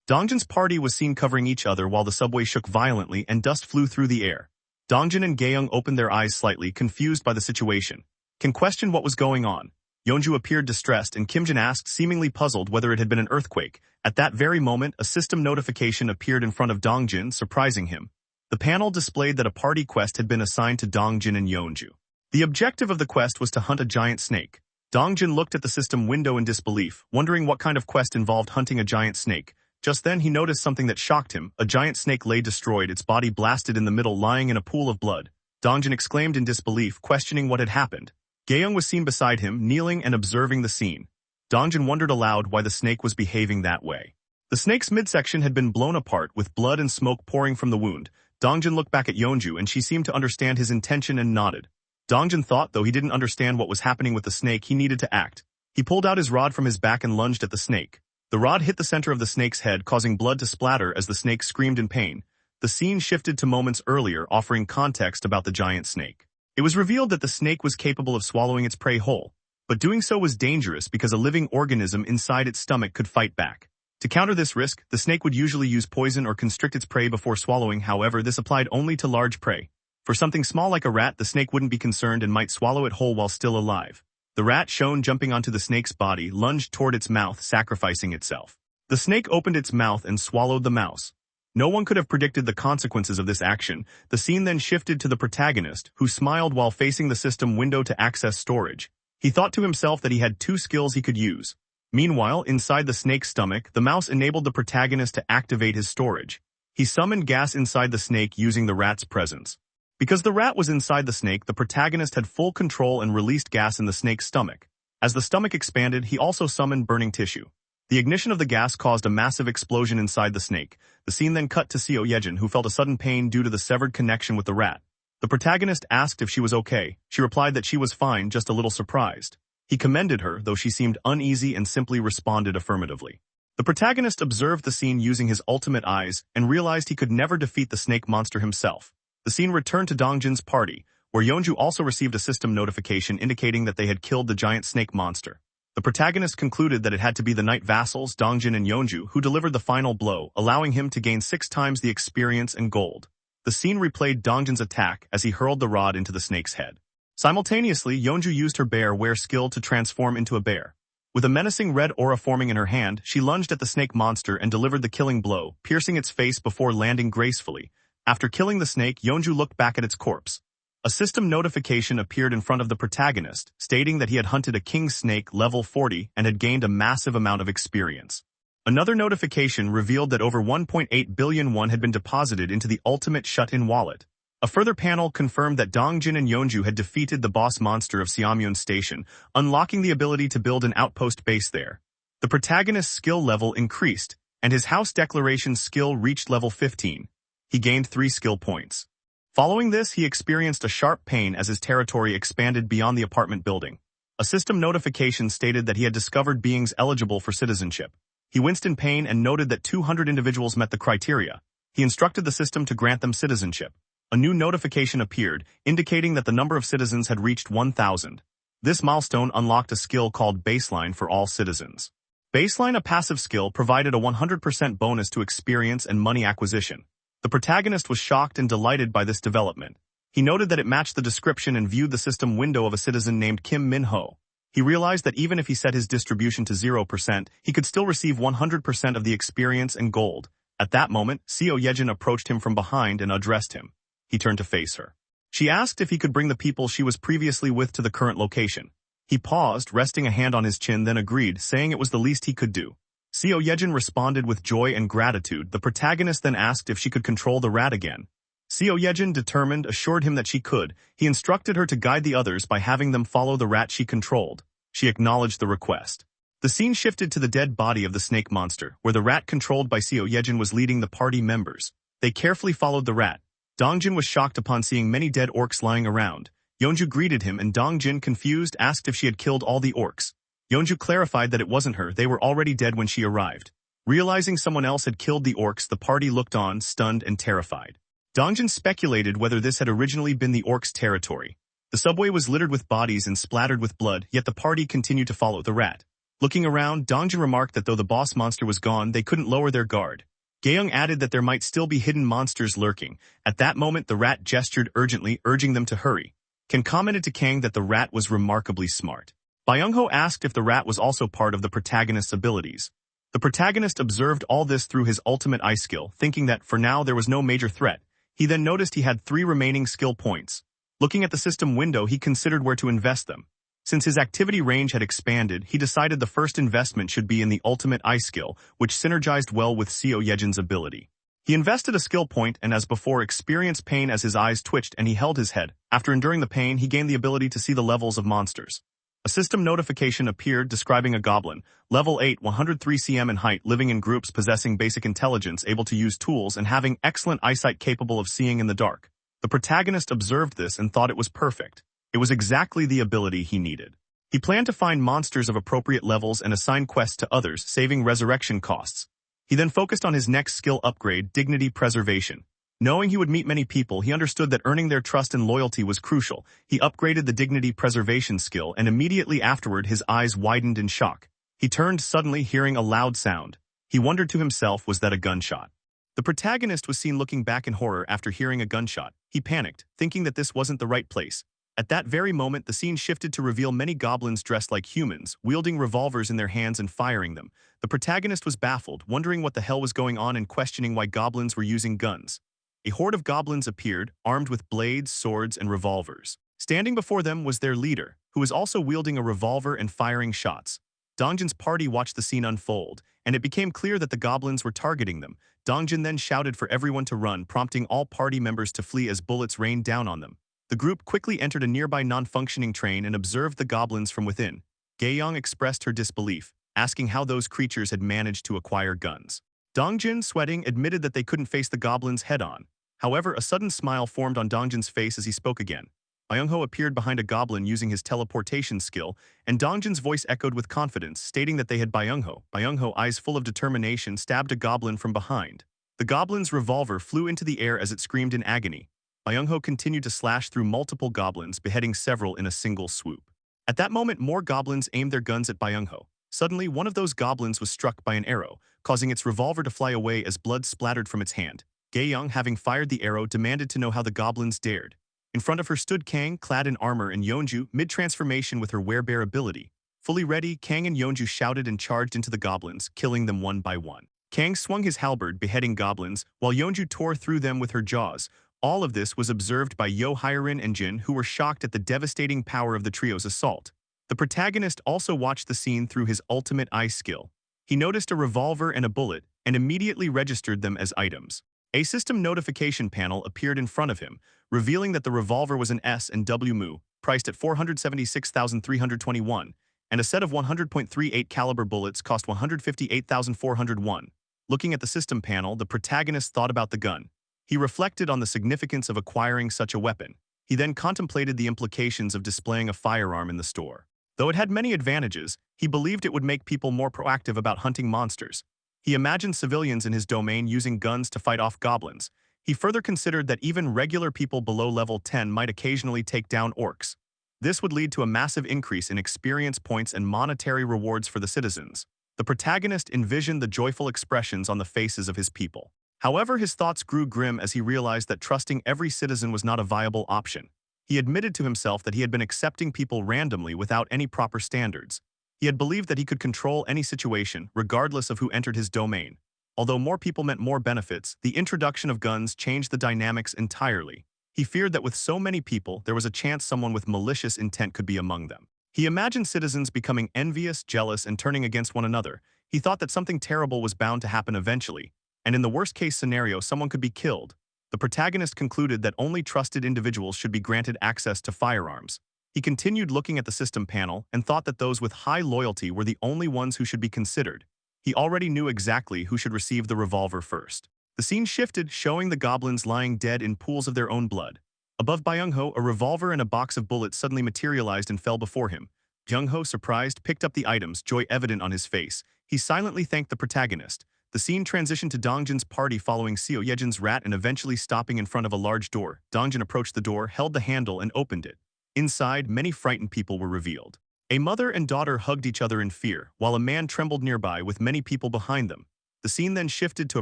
Dongjin's party was seen covering each other while the subway shook violently and dust flew through the air. Dongjin and Gaeyoung opened their eyes slightly, confused by the situation. Kang questioned what was going on. Yeonju appeared distressed and Kimjin asked, seemingly puzzled, whether it had been an earthquake. At that very moment, a system notification appeared in front of Dongjin, surprising him. The panel displayed that a party quest had been assigned to Dongjin and Yeonju. The objective of the quest was to hunt a giant snake. Dongjin looked at the system window in disbelief, wondering what kind of quest involved hunting a giant snake. Just then he noticed something that shocked him. A giant snake lay destroyed, its body blasted in the middle, lying in a pool of blood. Dongjin exclaimed in disbelief, questioning what had happened. Gaeyoung was seen beside him, kneeling and observing the scene. Dongjin wondered aloud why the snake was behaving that way. The snake's midsection had been blown apart, with blood and smoke pouring from the wound. Dongjin looked back at Yeonju and she seemed to understand his intention and nodded. Dongjin thought, though he didn't understand what was happening with the snake, he needed to act. He pulled out his rod from his back and lunged at the snake. The rod hit the center of the snake's head, causing blood to splatter as the snake screamed in pain. The scene shifted to moments earlier, offering context about the giant snake. It was revealed that the snake was capable of swallowing its prey whole, but doing so was dangerous because a living organism inside its stomach could fight back. To counter this risk, the snake would usually use poison or constrict its prey before swallowing. However, this applied only to large prey. For something small like a rat, the snake wouldn't be concerned and might swallow it whole while still alive. The rat, shown jumping onto the snake's body, lunged toward its mouth, sacrificing itself. The snake opened its mouth and swallowed the mouse. No one could have predicted the consequences of this action. The scene then shifted to the protagonist, who smiled while facing the system window to access storage. He thought to himself that he had two skills he could use. Meanwhile, inside the snake's stomach, the mouse enabled the protagonist to activate his storage. He summoned gas inside the snake using the rat's presence. Because the rat was inside the snake, the protagonist had full control and released gas in the snake's stomach. As the stomach expanded, he also summoned burning tissue. The ignition of the gas caused a massive explosion inside the snake. The scene then cut to Seo Yejin, who felt a sudden pain due to the severed connection with the rat. The protagonist asked if she was okay. She replied that she was fine, just a little surprised. He commended her, though she seemed uneasy and simply responded affirmatively. The protagonist observed the scene using his ultimate eyes and realized he could never defeat the snake monster himself. The scene returned to Dongjin's party, where Yeonju also received a system notification indicating that they had killed the giant snake monster. The protagonist concluded that it had to be the knight vassals, Dongjin and Yeonju, who delivered the final blow, allowing him to gain 6 times the experience and gold. The scene replayed Dongjin's attack as he hurled the rod into the snake's head. Simultaneously, Yeonju used her bear-ware skill to transform into a bear. With a menacing red aura forming in her hand, she lunged at the snake monster and delivered the killing blow, piercing its face before landing gracefully. After killing the snake, Yeonju looked back at its corpse. A system notification appeared in front of the protagonist, stating that he had hunted a king snake level 40 and had gained a massive amount of experience. Another notification revealed that over 1.8 billion won had been deposited into the ultimate shut-in wallet. A further panel confirmed that Dongjin and Yeonju had defeated the boss monster of Seamyeon Station, unlocking the ability to build an outpost base there. The protagonist's skill level increased, and his house declaration skill reached level 15. He gained 3 skill points. Following this, he experienced a sharp pain as his territory expanded beyond the apartment building. A system notification stated that he had discovered beings eligible for citizenship. He winced in pain and noted that 200 individuals met the criteria. He instructed the system to grant them citizenship. A new notification appeared, indicating that the number of citizens had reached 1,000. This milestone unlocked a skill called Baseline for all citizens. Baseline, a passive skill, provided a 100% bonus to experience and money acquisition. The protagonist was shocked and delighted by this development. He noted that it matched the description and viewed the system window of a citizen named Kim Min-ho. He realized that even if he set his distribution to 0%, he could still receive 100% of the experience and gold. At that moment, Seo Yejin approached him from behind and addressed him. He turned to face her. She asked if he could bring the people she was previously with to the current location. He paused, resting a hand on his chin, then agreed, saying it was the least he could do. Seo Yejin responded with joy and gratitude. The protagonist then asked if she could control the rat again. Seo Yejin, determined, assured him that she could. He instructed her to guide the others by having them follow the rat she controlled. She acknowledged the request. The scene shifted to the dead body of the snake monster, where the rat controlled by Seo Yejin was leading the party members. They carefully followed the rat. Dongjin was shocked upon seeing many dead orcs lying around. Yeonju greeted him and Dongjin, confused, asked if she had killed all the orcs. Yeonju clarified that it wasn't her, they were already dead when she arrived. Realizing someone else had killed the orcs, the party looked on, stunned and terrified. Dongjin speculated whether this had originally been the orcs' territory. The subway was littered with bodies and splattered with blood, yet the party continued to follow the rat. Looking around, Dongjin remarked that though the boss monster was gone, they couldn't lower their guard. Gaeyoung added that there might still be hidden monsters lurking. At that moment, the rat gestured urgently, urging them to hurry. Ken commented to Kang that the rat was remarkably smart. Byung-ho asked if the rat was also part of the protagonist's abilities. The protagonist observed all this through his ultimate eye skill, thinking that for now there was no major threat. He then noticed he had 3 remaining skill points. Looking at the system window, he considered where to invest them. Since his activity range had expanded, he decided the first investment should be in the ultimate eye skill, which synergized well with Seo Yejin's ability. He invested a skill point and as before experienced pain as his eyes twitched and he held his head. After enduring the pain, he gained the ability to see the levels of monsters. A system notification appeared describing a goblin, level 8, 103 cm in height, living in groups, possessing basic intelligence, able to use tools, and having excellent eyesight, capable of seeing in the dark. The protagonist observed this and thought it was perfect. It was exactly the ability he needed. He planned to find monsters of appropriate levels and assign quests to others, saving resurrection costs. He then focused on his next skill upgrade, dignity preservation. Knowing he would meet many people, he understood that earning their trust and loyalty was crucial. He upgraded the dignity preservation skill and immediately afterward his eyes widened in shock. He turned suddenly, hearing a loud sound. He wondered to himself, was that a gunshot? The protagonist was seen looking back in horror after hearing a gunshot. He panicked, thinking that this wasn't the right place. At that very moment, the scene shifted to reveal many goblins dressed like humans, wielding revolvers in their hands and firing them. The protagonist was baffled, wondering what the hell was going on and questioning why goblins were using guns. A horde of goblins appeared, armed with blades, swords, and revolvers. Standing before them was their leader, who was also wielding a revolver and firing shots. Dongjin's party watched the scene unfold, and it became clear that the goblins were targeting them. Dongjin then shouted for everyone to run, prompting all party members to flee as bullets rained down on them. The group quickly entered a nearby non-functioning train and observed the goblins from within. Gaeyoung expressed her disbelief, asking how those creatures had managed to acquire guns. Dongjin, sweating, admitted that they couldn't face the goblins head-on. However, a sudden smile formed on Dongjin's face as he spoke again. Byung-ho appeared behind a goblin using his teleportation skill, and Dongjin's voice echoed with confidence, stating that they had Byung-ho. Byung-ho, eyes full of determination, stabbed a goblin from behind. The goblin's revolver flew into the air as it screamed in agony. Byung-ho continued to slash through multiple goblins, beheading several in a single swoop. At that moment, more goblins aimed their guns at Byung-ho. Suddenly, one of those goblins was struck by an arrow, causing its revolver to fly away as blood splattered from its hand. Gaeyoung, having fired the arrow, demanded to know how the goblins dared. In front of her stood Kang, clad in armor, and Yeonju, mid-transformation with her werebear ability. Fully ready, Kang and Yeonju shouted and charged into the goblins, killing them one by one. Kang swung his halberd, beheading goblins, while Yeonju tore through them with her jaws. All of this was observed by Yo Hyerin and Jin, who were shocked at the devastating power of the trio's assault. The protagonist also watched the scene through his ultimate eye skill. He noticed a revolver and a bullet, and immediately registered them as items. A system notification panel appeared in front of him, revealing that the revolver was an S&W Mu, priced at 476,321, and a set of 100.38 caliber bullets cost 158,401. Looking at the system panel, the protagonist thought about the gun. He reflected on the significance of acquiring such a weapon. He then contemplated the implications of displaying a firearm in the store. Though it had many advantages, he believed it would make people more proactive about hunting monsters. He imagined civilians in his domain using guns to fight off goblins. He further considered that even regular people below level 10 might occasionally take down orcs. This would lead to a massive increase in experience points and monetary rewards for the citizens. The protagonist envisioned the joyful expressions on the faces of his people. However, his thoughts grew grim as he realized that trusting every citizen was not a viable option. He admitted to himself that he had been accepting people randomly without any proper standards. He had believed that he could control any situation, regardless of who entered his domain. Although more people meant more benefits, the introduction of guns changed the dynamics entirely. He feared that with so many people, there was a chance someone with malicious intent could be among them. He imagined citizens becoming envious, jealous, and turning against one another. He thought that something terrible was bound to happen eventually, and in the worst-case scenario, someone could be killed. The protagonist concluded that only trusted individuals should be granted access to firearms. He continued looking at the system panel and thought that those with high loyalty were the only ones who should be considered. He already knew exactly who should receive the revolver first. The scene shifted, showing the goblins lying dead in pools of their own blood. Above Byung-ho, a revolver and a box of bullets suddenly materialized and fell before him. Byung-ho, surprised, picked up the items, joy evident on his face. He silently thanked the protagonist. The scene transitioned to Dongjin's party following Seo Yejin's rat and eventually stopping in front of a large door. Dongjin approached the door, held the handle, and opened it. Inside, many frightened people were revealed. A mother and daughter hugged each other in fear, while a man trembled nearby with many people behind them. The scene then shifted to a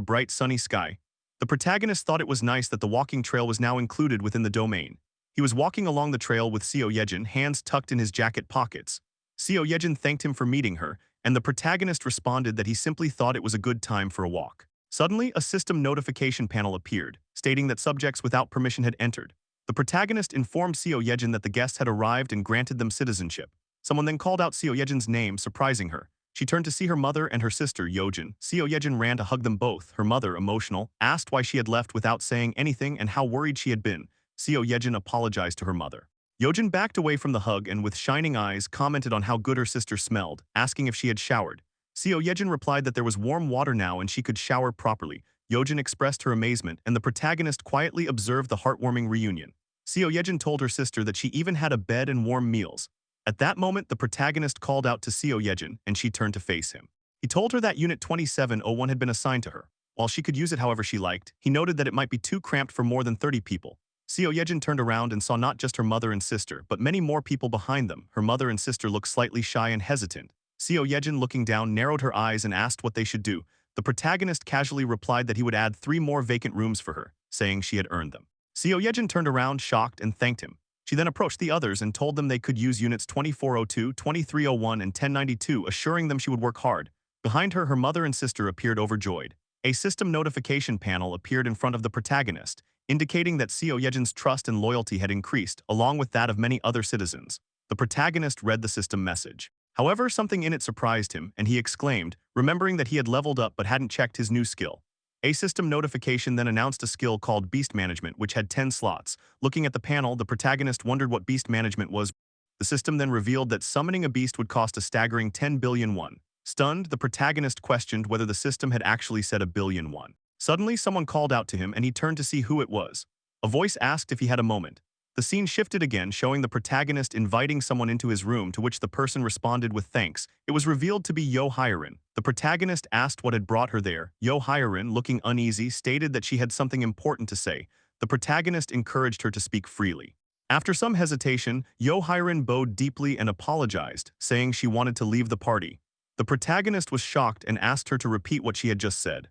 bright sunny sky. The protagonist thought it was nice that the walking trail was now included within the domain. He was walking along the trail with Seo Yejin, hands tucked in his jacket pockets. Seo Yejin thanked him for meeting her, and the protagonist responded that he simply thought it was a good time for a walk. Suddenly, a system notification panel appeared, stating that subjects without permission had entered. The protagonist informed Seo Yejin that the guests had arrived and granted them citizenship. Someone then called out Seo Yejin's name, surprising her. She turned to see her mother and her sister, Yojin. Seo Yejin ran to hug them both. Her mother, emotional, asked why she had left without saying anything and how worried she had been. Seo Yejin apologized to her mother. Yojin backed away from the hug and with shining eyes commented on how good her sister smelled, asking if she had showered. Seo Yejin replied that there was warm water now and she could shower properly. Yojin expressed her amazement and the protagonist quietly observed the heartwarming reunion. Seo Yejin told her sister that she even had a bed and warm meals. At that moment, the protagonist called out to Seo Yejin, and she turned to face him. He told her that Unit 2701 had been assigned to her. While she could use it however she liked, he noted that it might be too cramped for more than 30 people. Seo Yejin turned around and saw not just her mother and sister, but many more people behind them. Her mother and sister looked slightly shy and hesitant. Seo Yejin, looking down, narrowed her eyes and asked what they should do. The protagonist casually replied that he would add 3 more vacant rooms for her, saying she had earned them. Seo Yejin turned around, shocked, and thanked him. She then approached the others and told them they could use units 2402, 2301, and 1092, assuring them she would work hard. Behind her, her mother and sister appeared overjoyed. A system notification panel appeared in front of the protagonist, indicating that Seo Yejin's trust and loyalty had increased, along with that of many other citizens. The protagonist read the system message. However, something in it surprised him, and he exclaimed, remembering that he had leveled up but hadn't checked his new skill. A system notification then announced a skill called Beast Management, which had 10 slots. Looking at the panel, the protagonist wondered what Beast Management was. The system then revealed that summoning a beast would cost a staggering 10 billion won. Stunned, the protagonist questioned whether the system had actually said a billion won. Suddenly, someone called out to him and he turned to see who it was. A voice asked if he had a moment. The scene shifted again, showing the protagonist inviting someone into his room, to which the person responded with thanks. It was revealed to be Yo Hyerin. The protagonist asked what had brought her there. Yo Hyerin, looking uneasy, stated that she had something important to say. The protagonist encouraged her to speak freely. After some hesitation, Yo Hyerin bowed deeply and apologized, saying she wanted to leave the party. The protagonist was shocked and asked her to repeat what she had just said.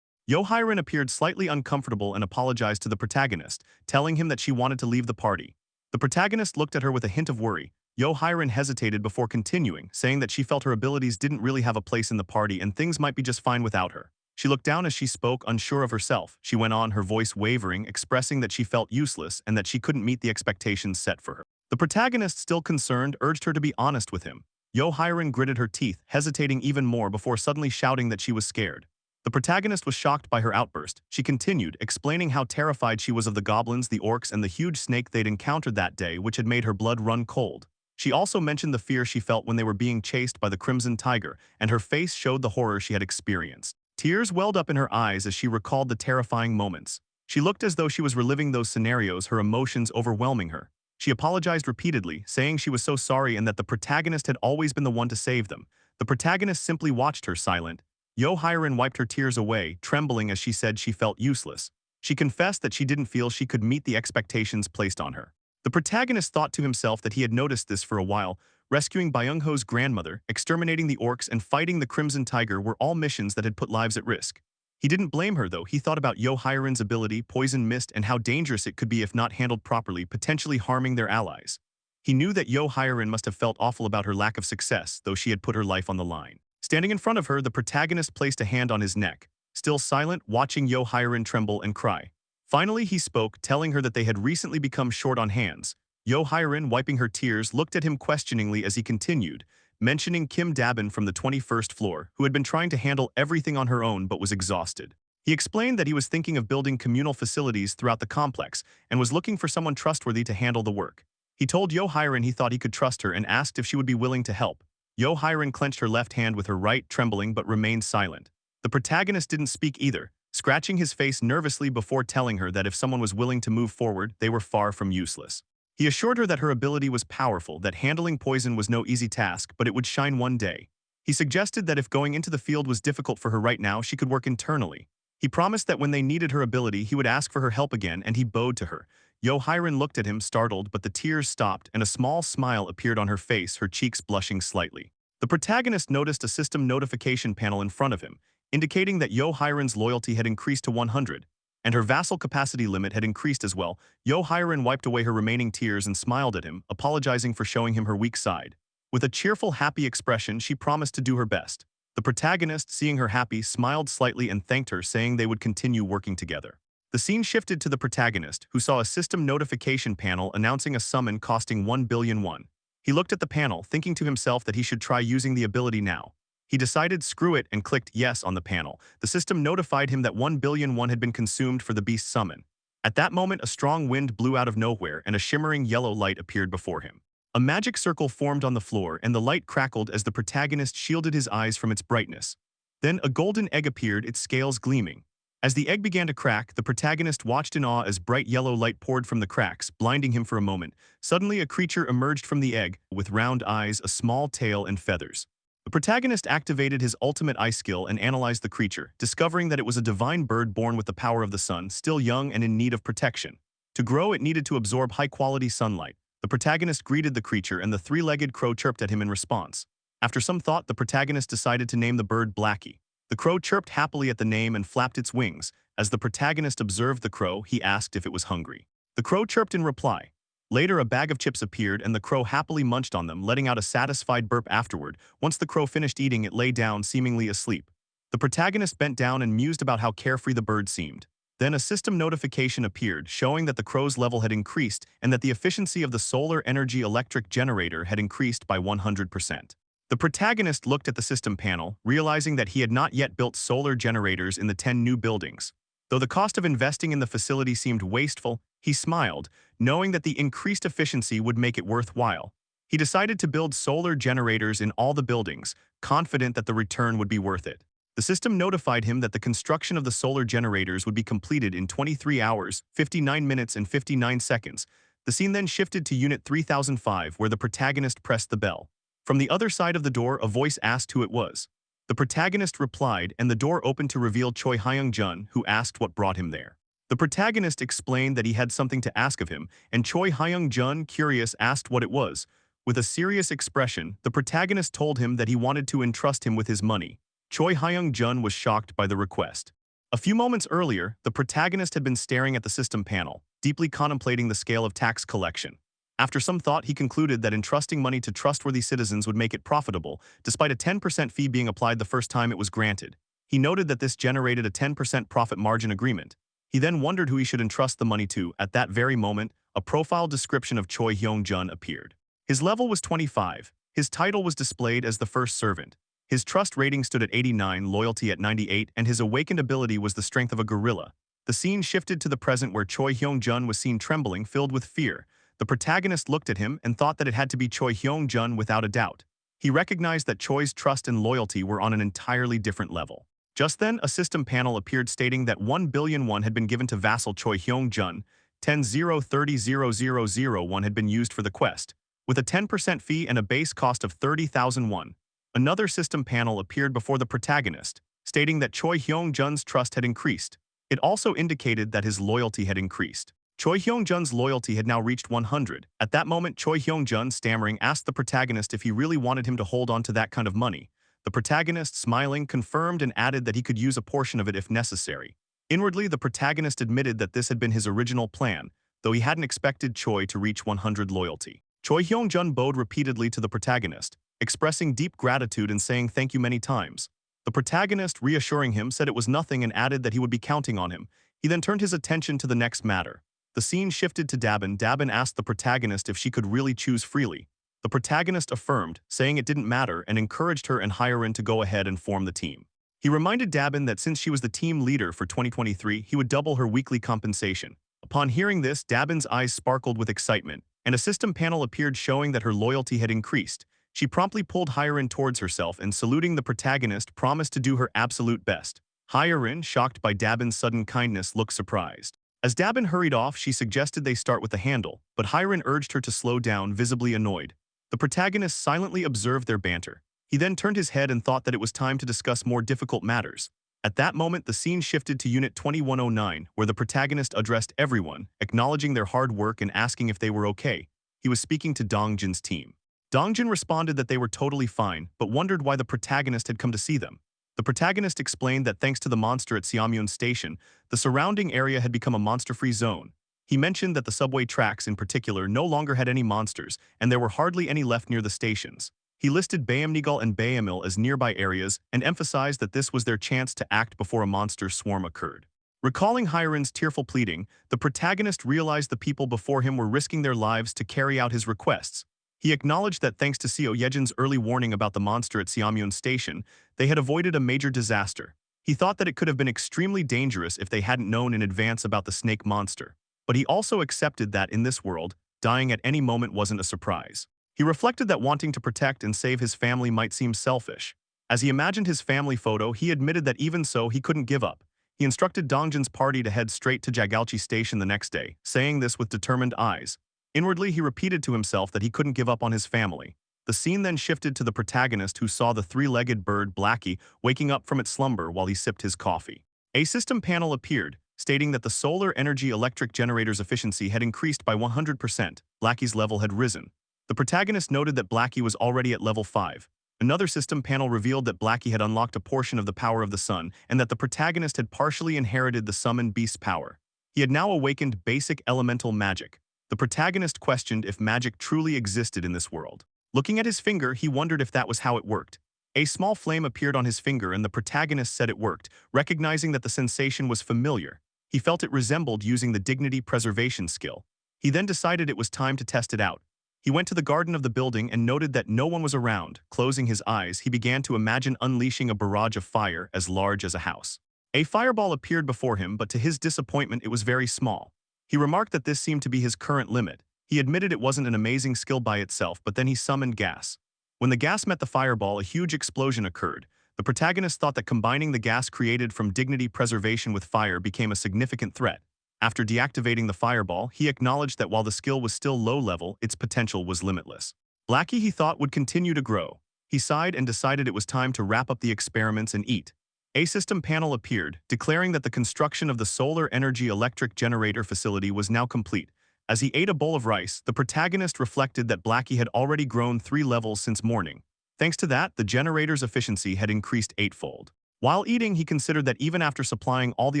Yo Hyerin appeared slightly uncomfortable and apologized to the protagonist, telling him that she wanted to leave the party. The protagonist looked at her with a hint of worry. Yo Hyerin hesitated before continuing, saying that she felt her abilities didn't really have a place in the party and things might be just fine without her. She looked down as she spoke, unsure of herself. She went on, her voice wavering, expressing that she felt useless and that she couldn't meet the expectations set for her. The protagonist, still concerned, urged her to be honest with him. Yo Hyerin gritted her teeth, hesitating even more before suddenly shouting that she was scared. The protagonist was shocked by her outburst. She continued, explaining how terrified she was of the goblins, the orcs, and the huge snake they'd encountered that day, which had made her blood run cold. She also mentioned the fear she felt when they were being chased by the Crimson Tiger, and her face showed the horror she had experienced. Tears welled up in her eyes as she recalled the terrifying moments. She looked as though she was reliving those scenarios, her emotions overwhelming her. She apologized repeatedly, saying she was so sorry and that the protagonist had always been the one to save them. The protagonist simply watched her, silent. Yo Hyerin wiped her tears away, trembling as she said she felt useless. She confessed that she didn't feel she could meet the expectations placed on her. The protagonist thought to himself that he had noticed this for a while. Rescuing Byung-ho's grandmother, exterminating the orcs, and fighting the Crimson Tiger were all missions that had put lives at risk. He didn't blame her, though. He thought about Yo Hyerin's ability, Poison Mist, and how dangerous it could be if not handled properly, potentially harming their allies. He knew that Yo Hyerin must have felt awful about her lack of success, though she had put her life on the line. Standing in front of her, the protagonist placed a hand on his neck, still silent, watching Yo Hyerin tremble and cry. Finally, he spoke, telling her that they had recently become short on hands. Yo Hyerin, wiping her tears, looked at him questioningly as he continued, mentioning Kim Dabin from the 21st floor, who had been trying to handle everything on her own but was exhausted. He explained that he was thinking of building communal facilities throughout the complex and was looking for someone trustworthy to handle the work. He told Yo-Hiren he thought he could trust her and asked if she would be willing to help. Yo-Hiren clenched her left hand with her right, trembling but remained silent. The protagonist didn't speak either, scratching his face nervously before telling her that if someone was willing to move forward, they were far from useless. He assured her that her ability was powerful, that handling poison was no easy task, but it would shine one day. He suggested that if going into the field was difficult for her right now, she could work internally. He promised that when they needed her ability, he would ask for her help again, and he bowed to her. Yo-Hiren looked at him, startled, but the tears stopped, and a small smile appeared on her face, her cheeks blushing slightly. The protagonist noticed a system notification panel in front of him, indicating that Yo-Hiren's loyalty had increased to 100, and her vassal capacity limit had increased as well. Yo-Hiren wiped away her remaining tears and smiled at him, apologizing for showing him her weak side. With a cheerful, happy expression, she promised to do her best. The protagonist, seeing her happy, smiled slightly and thanked her, saying they would continue working together. The scene shifted to the protagonist, who saw a system notification panel announcing a summon costing 1 billion won. He looked at the panel, thinking to himself that he should try using the ability now. He decided screw it and clicked yes on the panel. The system notified him that 1 billion won had been consumed for the beast summon. At that moment, a strong wind blew out of nowhere and a shimmering yellow light appeared before him. A magic circle formed on the floor and the light crackled as the protagonist shielded his eyes from its brightness. Then a golden egg appeared, its scales gleaming. As the egg began to crack, the protagonist watched in awe as bright yellow light poured from the cracks, blinding him for a moment. Suddenly, a creature emerged from the egg, with round eyes, a small tail, and feathers. The protagonist activated his ultimate eye skill and analyzed the creature, discovering that it was a divine bird born with the power of the sun, still young and in need of protection. To grow, it needed to absorb high-quality sunlight. The protagonist greeted the creature and the three-legged crow chirped at him in response. After some thought, the protagonist decided to name the bird Blackie. The crow chirped happily at the name and flapped its wings. As the protagonist observed the crow, he asked if it was hungry. The crow chirped in reply. Later, a bag of chips appeared and the crow happily munched on them, letting out a satisfied burp afterward. Once the crow finished eating, it lay down, seemingly asleep. The protagonist bent down and mused about how carefree the bird seemed. Then a system notification appeared, showing that the crow's level had increased and that the efficiency of the solar energy electric generator had increased by 100%. The protagonist looked at the system panel, realizing that he had not yet built solar generators in the 10 new buildings. Though the cost of investing in the facility seemed wasteful, he smiled, knowing that the increased efficiency would make it worthwhile. He decided to build solar generators in all the buildings, confident that the return would be worth it. The system notified him that the construction of the solar generators would be completed in 23 hours, 59 minutes and 59 seconds. The scene then shifted to Unit 3005, where the protagonist pressed the bell. From the other side of the door, a voice asked who it was. The protagonist replied, and the door opened to reveal Choi Hyung-jun, who asked what brought him there. The protagonist explained that he had something to ask of him, and Choi Hyung-jun, curious, asked what it was. With a serious expression, the protagonist told him that he wanted to entrust him with his money. Choi Hyung-jun was shocked by the request. A few moments earlier, the protagonist had been staring at the system panel, deeply contemplating the scale of tax collection. After some thought, he concluded that entrusting money to trustworthy citizens would make it profitable, despite a 10% fee being applied the first time it was granted. He noted that this generated a 10% profit margin agreement. He then wondered who he should entrust the money to. At that very moment, a profile description of Choi Hyung-jun appeared. His level was 25. His title was displayed as the first servant. His trust rating stood at 89, loyalty at 98, and his awakened ability was the strength of a gorilla. The scene shifted to the present where Choi Hyung-jun was seen trembling, filled with fear. The protagonist looked at him and thought that it had to be Choi Hyung-jun without a doubt. He recognized that Choi's trust and loyalty were on an entirely different level. Just then, a system panel appeared stating that 1 billion won had been given to vassal Choi Hyung-jun. 10,030,000 had been used for the quest, with a 10% fee and a base cost of 30,000 won. Another system panel appeared before the protagonist, stating that Choi Hyung-jun's trust had increased. It also indicated that his loyalty had increased. Choi Hyung-jun's loyalty had now reached 100. At that moment, Choi Hyung-jun, stammering, asked the protagonist if he really wanted him to hold on to that kind of money. The protagonist, smiling, confirmed and added that he could use a portion of it if necessary. Inwardly, the protagonist admitted that this had been his original plan, though he hadn't expected Choi to reach 100 loyalty. Choi Hyung-jun bowed repeatedly to the protagonist, expressing deep gratitude and saying thank you many times. The protagonist, reassuring him, said it was nothing and added that he would be counting on him. He then turned his attention to the next matter. The scene shifted to Dabin. Dabin asked the protagonist if she could really choose freely. The protagonist affirmed, saying it didn't matter, and encouraged her and Hyun to go ahead and form the team. He reminded Dabin that since she was the team leader for 2023, he would double her weekly compensation. Upon hearing this, Dabin's eyes sparkled with excitement, and a system panel appeared showing that her loyalty had increased. She promptly pulled Hyerin towards herself and, saluting the protagonist, promised to do her absolute best. Hyerin, shocked by Dabin's sudden kindness, looked surprised. As Dabin hurried off, she suggested they start with the handle, but Hyerin urged her to slow down, visibly annoyed. The protagonist silently observed their banter. He then turned his head and thought that it was time to discuss more difficult matters. At that moment, the scene shifted to Unit 2109, where the protagonist addressed everyone, acknowledging their hard work and asking if they were okay. He was speaking to Dongjin's team. Dongjin responded that they were totally fine, but wondered why the protagonist had come to see them. The protagonist explained that thanks to the monster at Seamyeon Station, the surrounding area had become a monster-free zone. He mentioned that the subway tracks in particular no longer had any monsters, and there were hardly any left near the stations. He listed Bayamnigal and Bayamil as nearby areas and emphasized that this was their chance to act before a monster swarm occurred. Recalling Hyerin's tearful pleading, the protagonist realized the people before him were risking their lives to carry out his requests. He acknowledged that thanks to Seo Yejin's early warning about the monster at Seamyeon Station, they had avoided a major disaster. He thought that it could have been extremely dangerous if they hadn't known in advance about the snake monster. But he also accepted that in this world, dying at any moment wasn't a surprise. He reflected that wanting to protect and save his family might seem selfish. As he imagined his family photo, he admitted that even so, he couldn't give up. He instructed Dongjin's party to head straight to Jagalchi Station the next day, saying this with determined eyes. Inwardly, he repeated to himself that he couldn't give up on his family. The scene then shifted to the protagonist, who saw the three-legged bird Blackie waking up from its slumber while he sipped his coffee. A system panel appeared, stating that the solar energy electric generator's efficiency had increased by 100%. Blackie's level had risen. The protagonist noted that Blackie was already at level 5. Another system panel revealed that Blackie had unlocked a portion of the power of the sun and that the protagonist had partially inherited the summon beast's power. He had now awakened basic elemental magic. The protagonist questioned if magic truly existed in this world. Looking at his finger, he wondered if that was how it worked. A small flame appeared on his finger and the protagonist said it worked, recognizing that the sensation was familiar. He felt it resembled using the dignity preservation skill. He then decided it was time to test it out. He went to the garden of the building and noted that no one was around. Closing his eyes, he began to imagine unleashing a barrage of fire as large as a house. A fireball appeared before him, but to his disappointment it was very small. He remarked that this seemed to be his current limit. He admitted it wasn't an amazing skill by itself, but then he summoned gas. When the gas met the fireball, a huge explosion occurred. The protagonist thought that combining the gas created from dignity preservation with fire became a significant threat. After deactivating the fireball, he acknowledged that while the skill was still low level, its potential was limitless. Blackie, he thought, would continue to grow. He sighed and decided it was time to wrap up the experiments and eat. A system panel appeared, declaring that the construction of the solar energy electric generator facility was now complete. As he ate a bowl of rice, the protagonist reflected that Blackie had already grown 3 levels since morning. Thanks to that, the generator's efficiency had increased 8-fold. While eating, he considered that even after supplying all the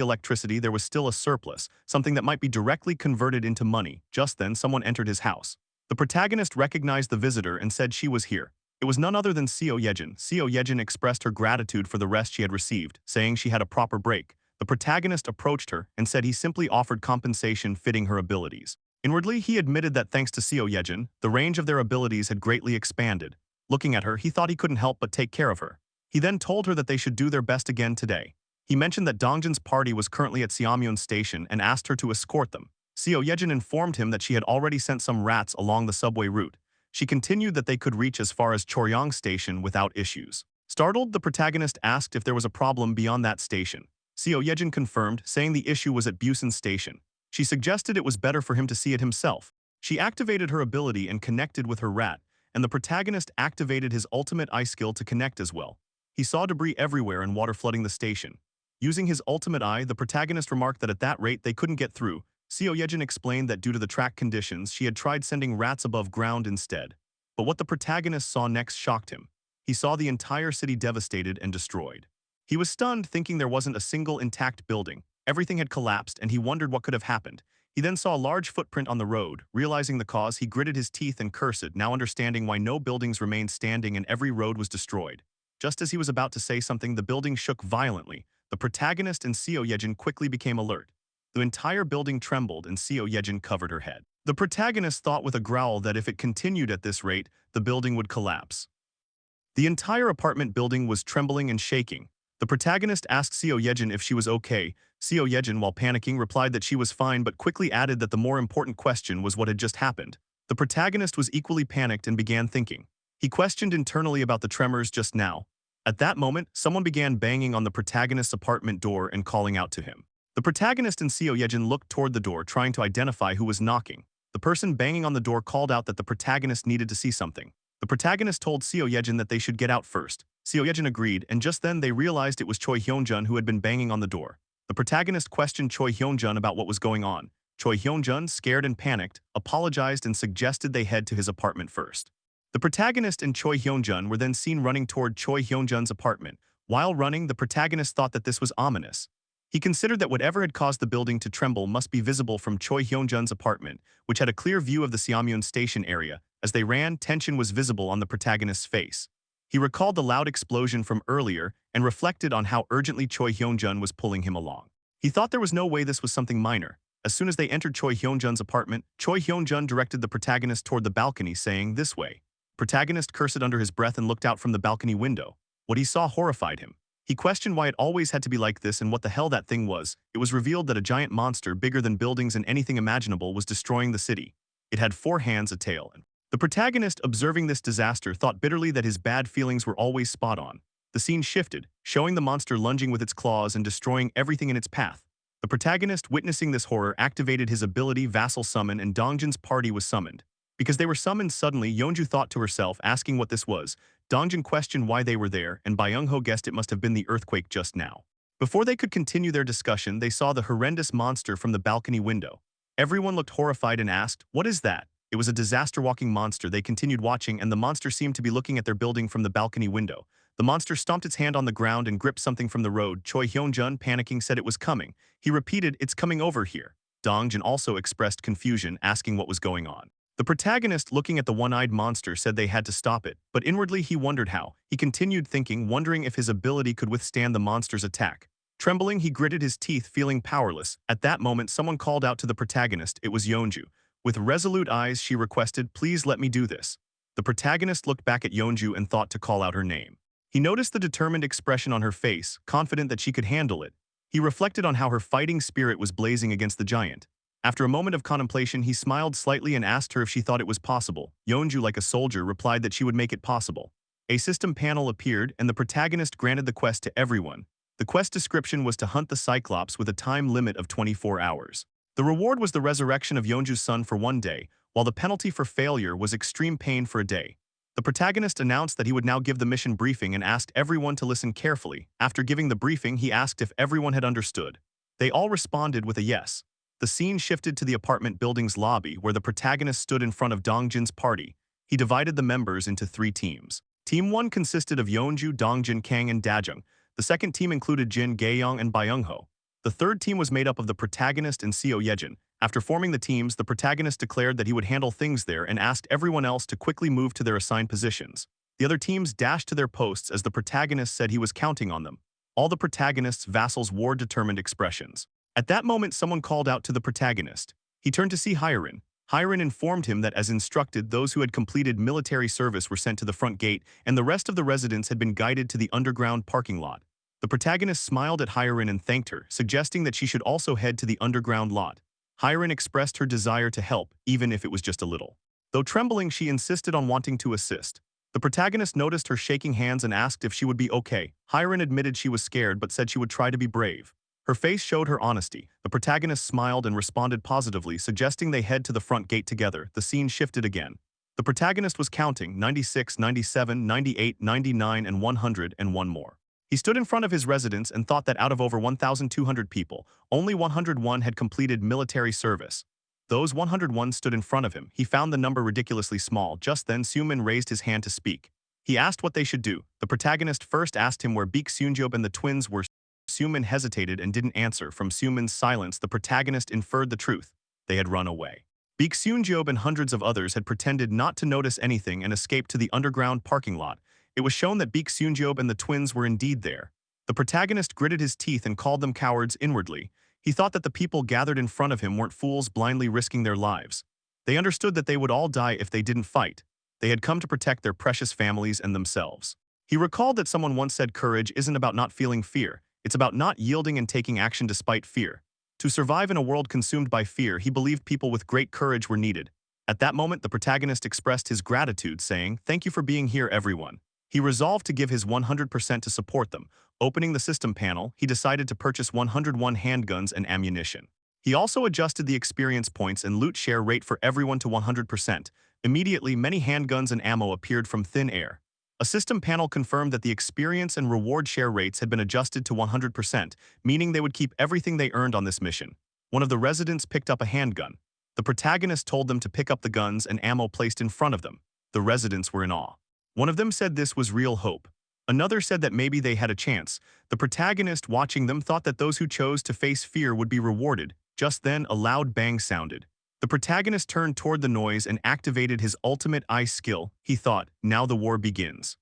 electricity, there was still a surplus, something that might be directly converted into money. Just then, someone entered his house. The protagonist recognized the visitor and said she was here. It was none other than Seo Yejin. Seo Yejin expressed her gratitude for the rest she had received, saying she had a proper break. The protagonist approached her and said he simply offered compensation fitting her abilities. Inwardly, he admitted that thanks to Seo Yejin, the range of their abilities had greatly expanded. Looking at her, he thought he couldn't help but take care of her. He then told her that they should do their best again today. He mentioned that Dongjin's party was currently at Seamyeon Station and asked her to escort them. Seo Yejin informed him that she had already sent some rats along the subway route. She continued that they could reach as far as Choryang Station without issues. Startled, the protagonist asked if there was a problem beyond that station. Seo Yejin confirmed, saying the issue was at Busan Station. She suggested it was better for him to see it himself. She activated her ability and connected with her rat, and the protagonist activated his ultimate eye skill to connect as well. He saw debris everywhere and water flooding the station. Using his ultimate eye, the protagonist remarked that at that rate they couldn't get through. Seo Yejin explained that due to the track conditions, she had tried sending rats above ground instead. But what the protagonist saw next shocked him. He saw the entire city devastated and destroyed. He was stunned, thinking there wasn't a single intact building. Everything had collapsed, and he wondered what could have happened. He then saw a large footprint on the road. Realizing the cause, he gritted his teeth and cursed, now understanding why no buildings remained standing and every road was destroyed. Just as he was about to say something, the building shook violently. The protagonist and Seo Yejin quickly became alert. The entire building trembled and Seo Yejin covered her head. The protagonist thought with a growl that if it continued at this rate, the building would collapse. The entire apartment building was trembling and shaking. The protagonist asked Seo Yejin if she was okay. Seo Yejin, while panicking, replied that she was fine but quickly added that the more important question was what had just happened. The protagonist was equally panicked and began thinking. He questioned internally about the tremors just now. At that moment, someone began banging on the protagonist's apartment door and calling out to him. The protagonist and Seo Yejin looked toward the door, trying to identify who was knocking. The person banging on the door called out that the protagonist needed to see something. The protagonist told Seo Yejin that they should get out first. Seo Yejin agreed, and just then they realized it was Choi Hyunjun who had been banging on the door. The protagonist questioned Choi Hyunjun about what was going on. Choi Hyunjun, scared and panicked, apologized and suggested they head to his apartment first. The protagonist and Choi Hyunjun were then seen running toward Choi Hyunjun's apartment. While running, the protagonist thought that this was ominous. He considered that whatever had caused the building to tremble must be visible from Choi Hyunjun's apartment, which had a clear view of the Seommyeon station area. As they ran, tension was visible on the protagonist's face. He recalled the loud explosion from earlier and reflected on how urgently Choi Hyunjun was pulling him along. He thought there was no way this was something minor. As soon as they entered Choi Hyunjun's apartment, Choi Hyunjun directed the protagonist toward the balcony, saying, "This way." Protagonist cursed under his breath and looked out from the balcony window. What he saw horrified him. He questioned why it always had to be like this and what the hell that thing was. It was revealed that a giant monster bigger than buildings and anything imaginable was destroying the city. It had 4 hands, a tail, and the protagonist, observing this disaster, thought bitterly that his bad feelings were always spot on. The scene shifted, showing the monster lunging with its claws and destroying everything in its path. The protagonist, witnessing this horror, activated his ability Vassal Summon, and Dongjin's party was summoned. Because they were summoned suddenly, Yeonju thought to herself, asking what this was. Dongjin questioned why they were there, and Byung-ho guessed it must have been the earthquake just now. Before they could continue their discussion, they saw the horrendous monster from the balcony window. Everyone looked horrified and asked, "What is that?" It was a disaster-walking monster. They continued watching, and the monster seemed to be looking at their building from the balcony window. The monster stomped its hand on the ground and gripped something from the road. Choi Hyunjun, panicking, said it was coming. He repeated, "It's coming over here." Dongjin also expressed confusion, asking what was going on. The protagonist, looking at the one-eyed monster, said they had to stop it, but inwardly he wondered how. He continued thinking, wondering if his ability could withstand the monster's attack. Trembling, he gritted his teeth, feeling powerless. At that moment, someone called out to the protagonist. It was Yeonju. With resolute eyes, she requested, "Please let me do this." The protagonist looked back at Yeonju and thought to call out her name. He noticed the determined expression on her face, confident that she could handle it. He reflected on how her fighting spirit was blazing against the giant. After a moment of contemplation, he smiled slightly and asked her if she thought it was possible. Yeonju, like a soldier, replied that she would make it possible. A system panel appeared, and the protagonist granted the quest to everyone. The quest description was to hunt the Cyclops with a time limit of 24 hours. The reward was the resurrection of Yeonju's son for 1 day, while the penalty for failure was extreme pain for a day. The protagonist announced that he would now give the mission briefing and asked everyone to listen carefully. After giving the briefing, he asked if everyone had understood. They all responded with a yes. The scene shifted to the apartment building's lobby, where the protagonist stood in front of Dongjin's party. He divided the members into 3 teams. Team 1 consisted of Yeonju, Dongjin, Kang, and Dajung. The second team included Jin, Gaeyoung, and Byung-ho. The third team was made up of the protagonist and Seo Yejin. After forming the teams, the protagonist declared that he would handle things there and asked everyone else to quickly move to their assigned positions. The other teams dashed to their posts as the protagonist said he was counting on them. All the protagonist's vassals wore determined expressions. At that moment, someone called out to the protagonist. He turned to see Hyerin. Hyerin informed him that, as instructed, those who had completed military service were sent to the front gate, and the rest of the residents had been guided to the underground parking lot. The protagonist smiled at Hyerin and thanked her, suggesting that she should also head to the underground lot. Hyerin expressed her desire to help, even if it was just a little. Though trembling, she insisted on wanting to assist. The protagonist noticed her shaking hands and asked if she would be okay. Hyerin admitted she was scared but said she would try to be brave. Her face showed her honesty. The protagonist smiled and responded positively, suggesting they head to the front gate together. The scene shifted again. The protagonist was counting 96, 97, 98, 99, and 100, and one more. He stood in front of his residence and thought that out of over 1,200 people, only 101 had completed military service. Those 101 stood in front of him. He found the number ridiculously small. Just then, Seomin raised his hand to speak. He asked what they should do. The protagonist first asked him where Baek Seunjob and the twins were. Seomin hesitated and didn't answer. From Seomin's silence, the protagonist inferred the truth. They had run away. Baek Seunjob and hundreds of others had pretended not to notice anything and escaped to the underground parking lot. It was shown that Baek Seunjob and the twins were indeed there. The protagonist gritted his teeth and called them cowards inwardly. He thought that the people gathered in front of him weren't fools blindly risking their lives. They understood that they would all die if they didn't fight. They had come to protect their precious families and themselves. He recalled that someone once said courage isn't about not feeling fear. It's about not yielding and taking action despite fear. To survive in a world consumed by fear, he believed people with great courage were needed. At that moment, the protagonist expressed his gratitude, saying, "Thank you for being here, everyone." He resolved to give his 100% to support them. Opening the system panel, he decided to purchase 101 handguns and ammunition. He also adjusted the experience points and loot share rate for everyone to 100%. Immediately, many handguns and ammo appeared from thin air. A system panel confirmed that the experience and reward share rates had been adjusted to 100%, meaning they would keep everything they earned on this mission. One of the residents picked up a handgun. The protagonist told them to pick up the guns and ammo placed in front of them. The residents were in awe. One of them said this was real hope. Another said that maybe they had a chance. The protagonist watching them thought that those who chose to face fear would be rewarded. Just then, a loud bang sounded. The protagonist turned toward the noise and activated his ultimate eye skill. He thought, now the war begins.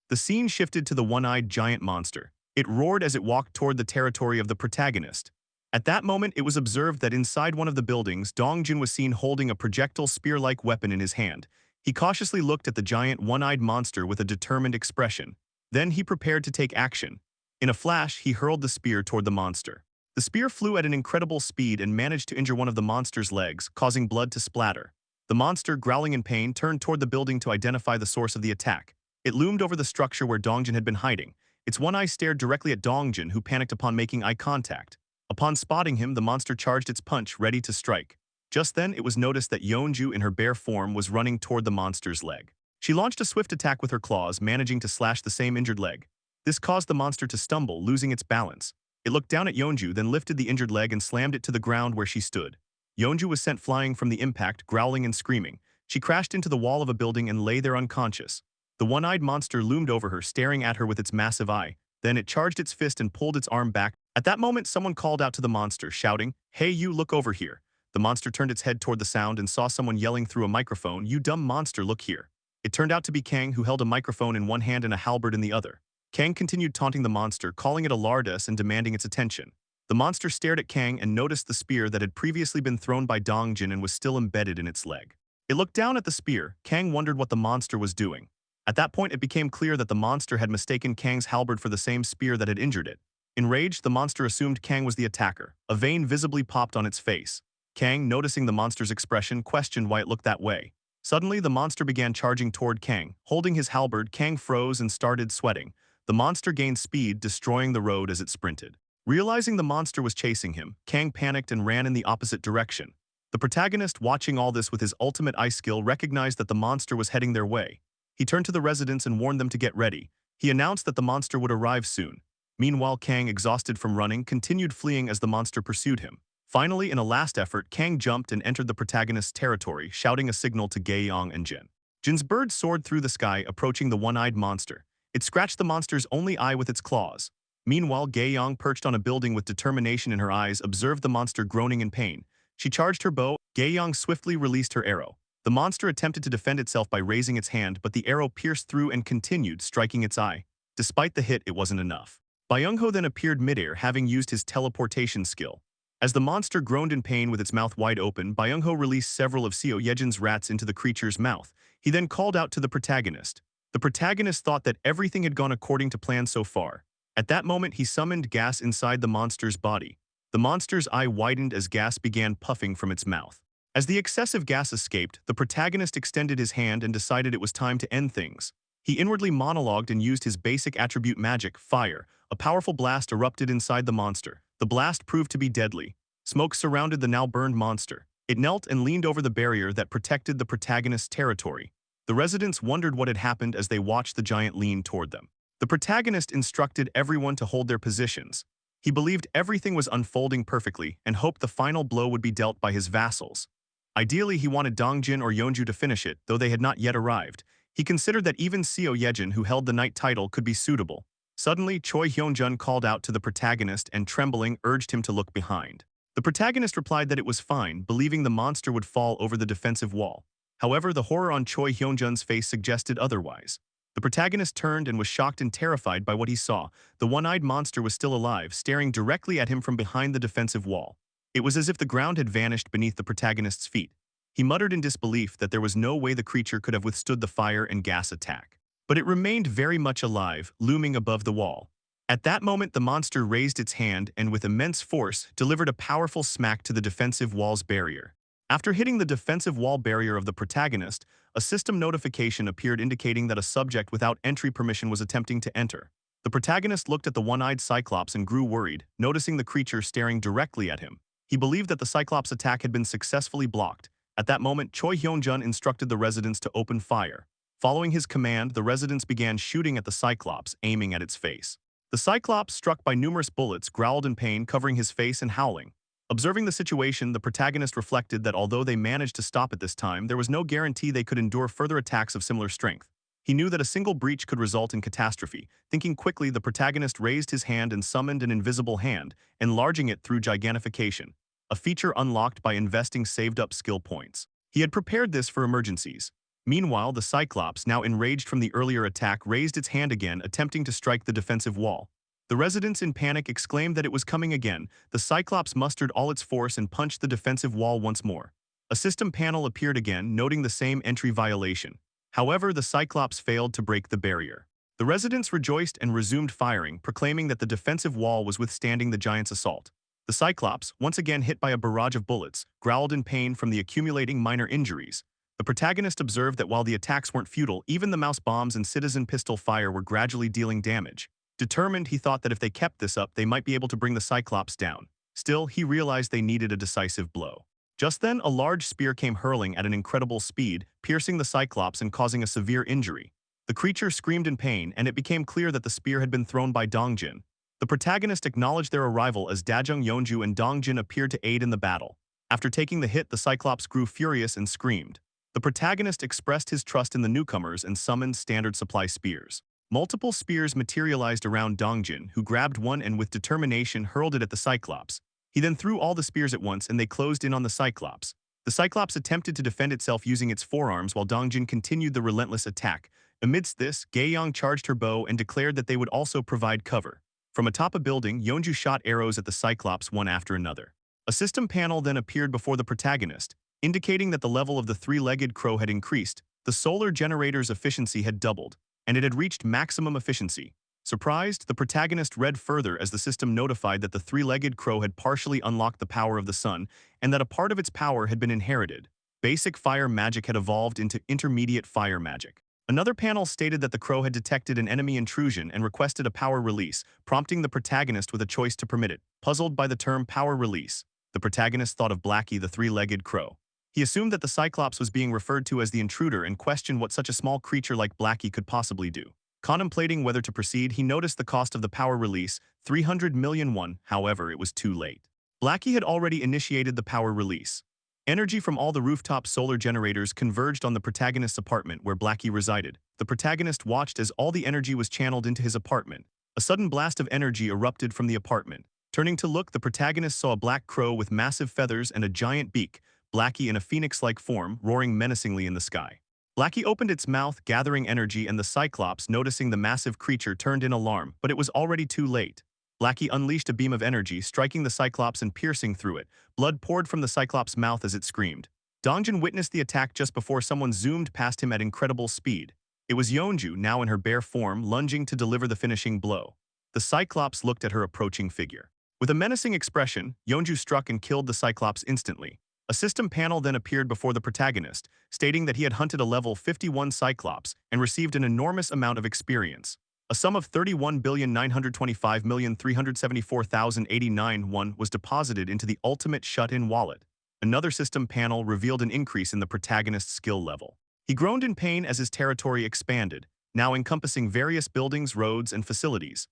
The scene shifted to the one-eyed giant monster. It roared as it walked toward the territory of the protagonist. At that moment, it was observed that inside one of the buildings, Dongjin was seen holding a projectile spear-like weapon in his hand. He cautiously looked at the giant one-eyed monster with a determined expression. Then he prepared to take action. In a flash, he hurled the spear toward the monster. The spear flew at an incredible speed and managed to injure one of the monster's legs, causing blood to splatter. The monster, growling in pain, turned toward the building to identify the source of the attack. It loomed over the structure where Dongjin had been hiding. Its one eye stared directly at Dongjin, who panicked upon making eye contact. Upon spotting him, the monster charged its punch, ready to strike. Just then, it was noticed that Yeonju in her bare form was running toward the monster's leg. She launched a swift attack with her claws, managing to slash the same injured leg. This caused the monster to stumble, losing its balance. It looked down at Yeonju, then lifted the injured leg and slammed it to the ground where she stood. Yeonju was sent flying from the impact, growling and screaming. She crashed into the wall of a building and lay there unconscious. The one-eyed monster loomed over her, staring at her with its massive eye. Then it charged its fist and pulled its arm back. At that moment, someone called out to the monster, shouting, "Hey you, look over here." The monster turned its head toward the sound and saw someone yelling through a microphone, "You dumb monster, look here." It turned out to be Kang, who held a microphone in one hand and a halberd in the other. Kang continued taunting the monster, calling it a lardess and demanding its attention. The monster stared at Kang and noticed the spear that had previously been thrown by Dongjin and was still embedded in its leg. It looked down at the spear. Kang wondered what the monster was doing. At that point, it became clear that the monster had mistaken Kang's halberd for the same spear that had injured it. Enraged, the monster assumed Kang was the attacker. A vein visibly popped on its face. Kang, noticing the monster's expression, questioned why it looked that way. Suddenly, the monster began charging toward Kang. Holding his halberd, Kang froze and started sweating. The monster gained speed, destroying the road as it sprinted. Realizing the monster was chasing him, Kang panicked and ran in the opposite direction. The protagonist, watching all this with his ultimate eye skill, recognized that the monster was heading their way. He turned to the residents and warned them to get ready. He announced that the monster would arrive soon. Meanwhile, Kang, exhausted from running, continued fleeing as the monster pursued him. Finally, in a last effort, Kang jumped and entered the protagonist's territory, shouting a signal to Gaeyong and Jin. Jin's bird soared through the sky, approaching the one-eyed monster. It scratched the monster's only eye with its claws. Meanwhile, Gaeyong, perched on a building with determination in her eyes, observed the monster groaning in pain. She charged her bow. Gaeyong swiftly released her arrow. The monster attempted to defend itself by raising its hand, but the arrow pierced through and continued, striking its eye. Despite the hit, it wasn't enough. Byung-ho then appeared midair, having used his teleportation skill. As the monster groaned in pain with its mouth wide open, Byung-ho released several of Seo Yejin's rats into the creature's mouth. He then called out to the protagonist. The protagonist thought that everything had gone according to plan so far. At that moment, he summoned gas inside the monster's body. The monster's eye widened as gas began puffing from its mouth. As the excessive gas escaped, the protagonist extended his hand and decided it was time to end things. He inwardly monologued and used his basic attribute magic, fire. A powerful blast erupted inside the monster. The blast proved to be deadly. Smoke surrounded the now burned monster. It knelt and leaned over the barrier that protected the protagonist's territory. The residents wondered what had happened as they watched the giant lean toward them. The protagonist instructed everyone to hold their positions. He believed everything was unfolding perfectly and hoped the final blow would be dealt by his vassals. Ideally, he wanted Dongjin or Yeonju to finish it, though they had not yet arrived. He considered that even Seo Yejin, who held the knight title, could be suitable. Suddenly, Choi Hyunjun called out to the protagonist and, trembling, urged him to look behind. The protagonist replied that it was fine, believing the monster would fall over the defensive wall. However, the horror on Choi Hyunjun's face suggested otherwise. The protagonist turned and was shocked and terrified by what he saw. The one-eyed monster was still alive, staring directly at him from behind the defensive wall. It was as if the ground had vanished beneath the protagonist's feet. He muttered in disbelief that there was no way the creature could have withstood the fire and gas attack. But it remained very much alive, looming above the wall. At that moment, the monster raised its hand and with immense force delivered a powerful smack to the defensive wall's barrier. After hitting the defensive wall barrier of the protagonist, a system notification appeared indicating that a subject without entry permission was attempting to enter. The protagonist looked at the one-eyed Cyclops and grew worried, noticing the creature staring directly at him. He believed that the Cyclops' attack had been successfully blocked. At that moment, Choi Hyun-jun instructed the residents to open fire. Following his command, the residents began shooting at the Cyclops, aiming at its face. The Cyclops, struck by numerous bullets, growled in pain, covering his face and howling. Observing the situation, the protagonist reflected that although they managed to stop at this time, there was no guarantee they could endure further attacks of similar strength. He knew that a single breach could result in catastrophe. Thinking quickly, the protagonist raised his hand and summoned an invisible hand, enlarging it through gigantification, a feature unlocked by investing saved-up skill points. He had prepared this for emergencies. Meanwhile, the Cyclops, now enraged from the earlier attack, raised its hand again, attempting to strike the defensive wall. The residents in panic exclaimed that it was coming again. The Cyclops mustered all its force and punched the defensive wall once more. A system panel appeared again, noting the same entry violation. However, the Cyclops failed to break the barrier. The residents rejoiced and resumed firing, proclaiming that the defensive wall was withstanding the giant's assault. The Cyclops, once again hit by a barrage of bullets, growled in pain from the accumulating minor injuries. The protagonist observed that while the attacks weren't futile, even the mouse bombs and citizen pistol fire were gradually dealing damage. Determined, he thought that if they kept this up, they might be able to bring the Cyclops down. Still, he realized they needed a decisive blow. Just then, a large spear came hurling at an incredible speed, piercing the Cyclops and causing a severe injury. The creature screamed in pain, and it became clear that the spear had been thrown by Dongjin. The protagonist acknowledged their arrival as Dajung Yeonju and Dongjin appeared to aid in the battle. After taking the hit, the Cyclops grew furious and screamed. The protagonist expressed his trust in the newcomers and summoned standard supply spears. Multiple spears materialized around Dongjin, who grabbed one and with determination hurled it at the Cyclops. He then threw all the spears at once and they closed in on the Cyclops. The Cyclops attempted to defend itself using its forearms while Dongjin continued the relentless attack. Amidst this, Gaeyang charged her bow and declared that they would also provide cover. From atop a building, Yeonju shot arrows at the Cyclops one after another. A system panel then appeared before the protagonist, indicating that the level of the three-legged crow had increased. The solar generator's efficiency had doubled, and it had reached maximum efficiency. Surprised, the protagonist read further as the system notified that the three-legged crow had partially unlocked the power of the sun and that a part of its power had been inherited. Basic fire magic had evolved into intermediate fire magic. Another panel stated that the crow had detected an enemy intrusion and requested a power release, prompting the protagonist with a choice to permit it. Puzzled by the term power release, the protagonist thought of Blackie, the three-legged crow. He assumed that the Cyclops was being referred to as the intruder and questioned what such a small creature like Blackie could possibly do. Contemplating whether to proceed, he noticed the cost of the power release, 300 million won. However, it was too late. Blackie had already initiated the power release. Energy from all the rooftop solar generators converged on the protagonist's apartment where Blackie resided. The protagonist watched as all the energy was channeled into his apartment. A sudden blast of energy erupted from the apartment. Turning to look, the protagonist saw a black crow with massive feathers and a giant beak, Blackie in a phoenix-like form, roaring menacingly in the sky. Blackie opened its mouth, gathering energy, and the Cyclops, noticing the massive creature, turned in alarm, but it was already too late. Blackie unleashed a beam of energy, striking the Cyclops and piercing through it. Blood poured from the Cyclops' mouth as it screamed. Dongjin witnessed the attack just before someone zoomed past him at incredible speed. It was Yeonju, now in her bare form, lunging to deliver the finishing blow. The Cyclops looked at her approaching figure. With a menacing expression, Yeonju struck and killed the Cyclops instantly. A system panel then appeared before the protagonist, stating that he had hunted a level 51 Cyclops and received an enormous amount of experience. A sum of 31,925,374,089 won was deposited into the ultimate shut-in wallet. Another system panel revealed an increase in the protagonist's skill level. He groaned in pain as his territory expanded, now encompassing various buildings, roads, and facilities.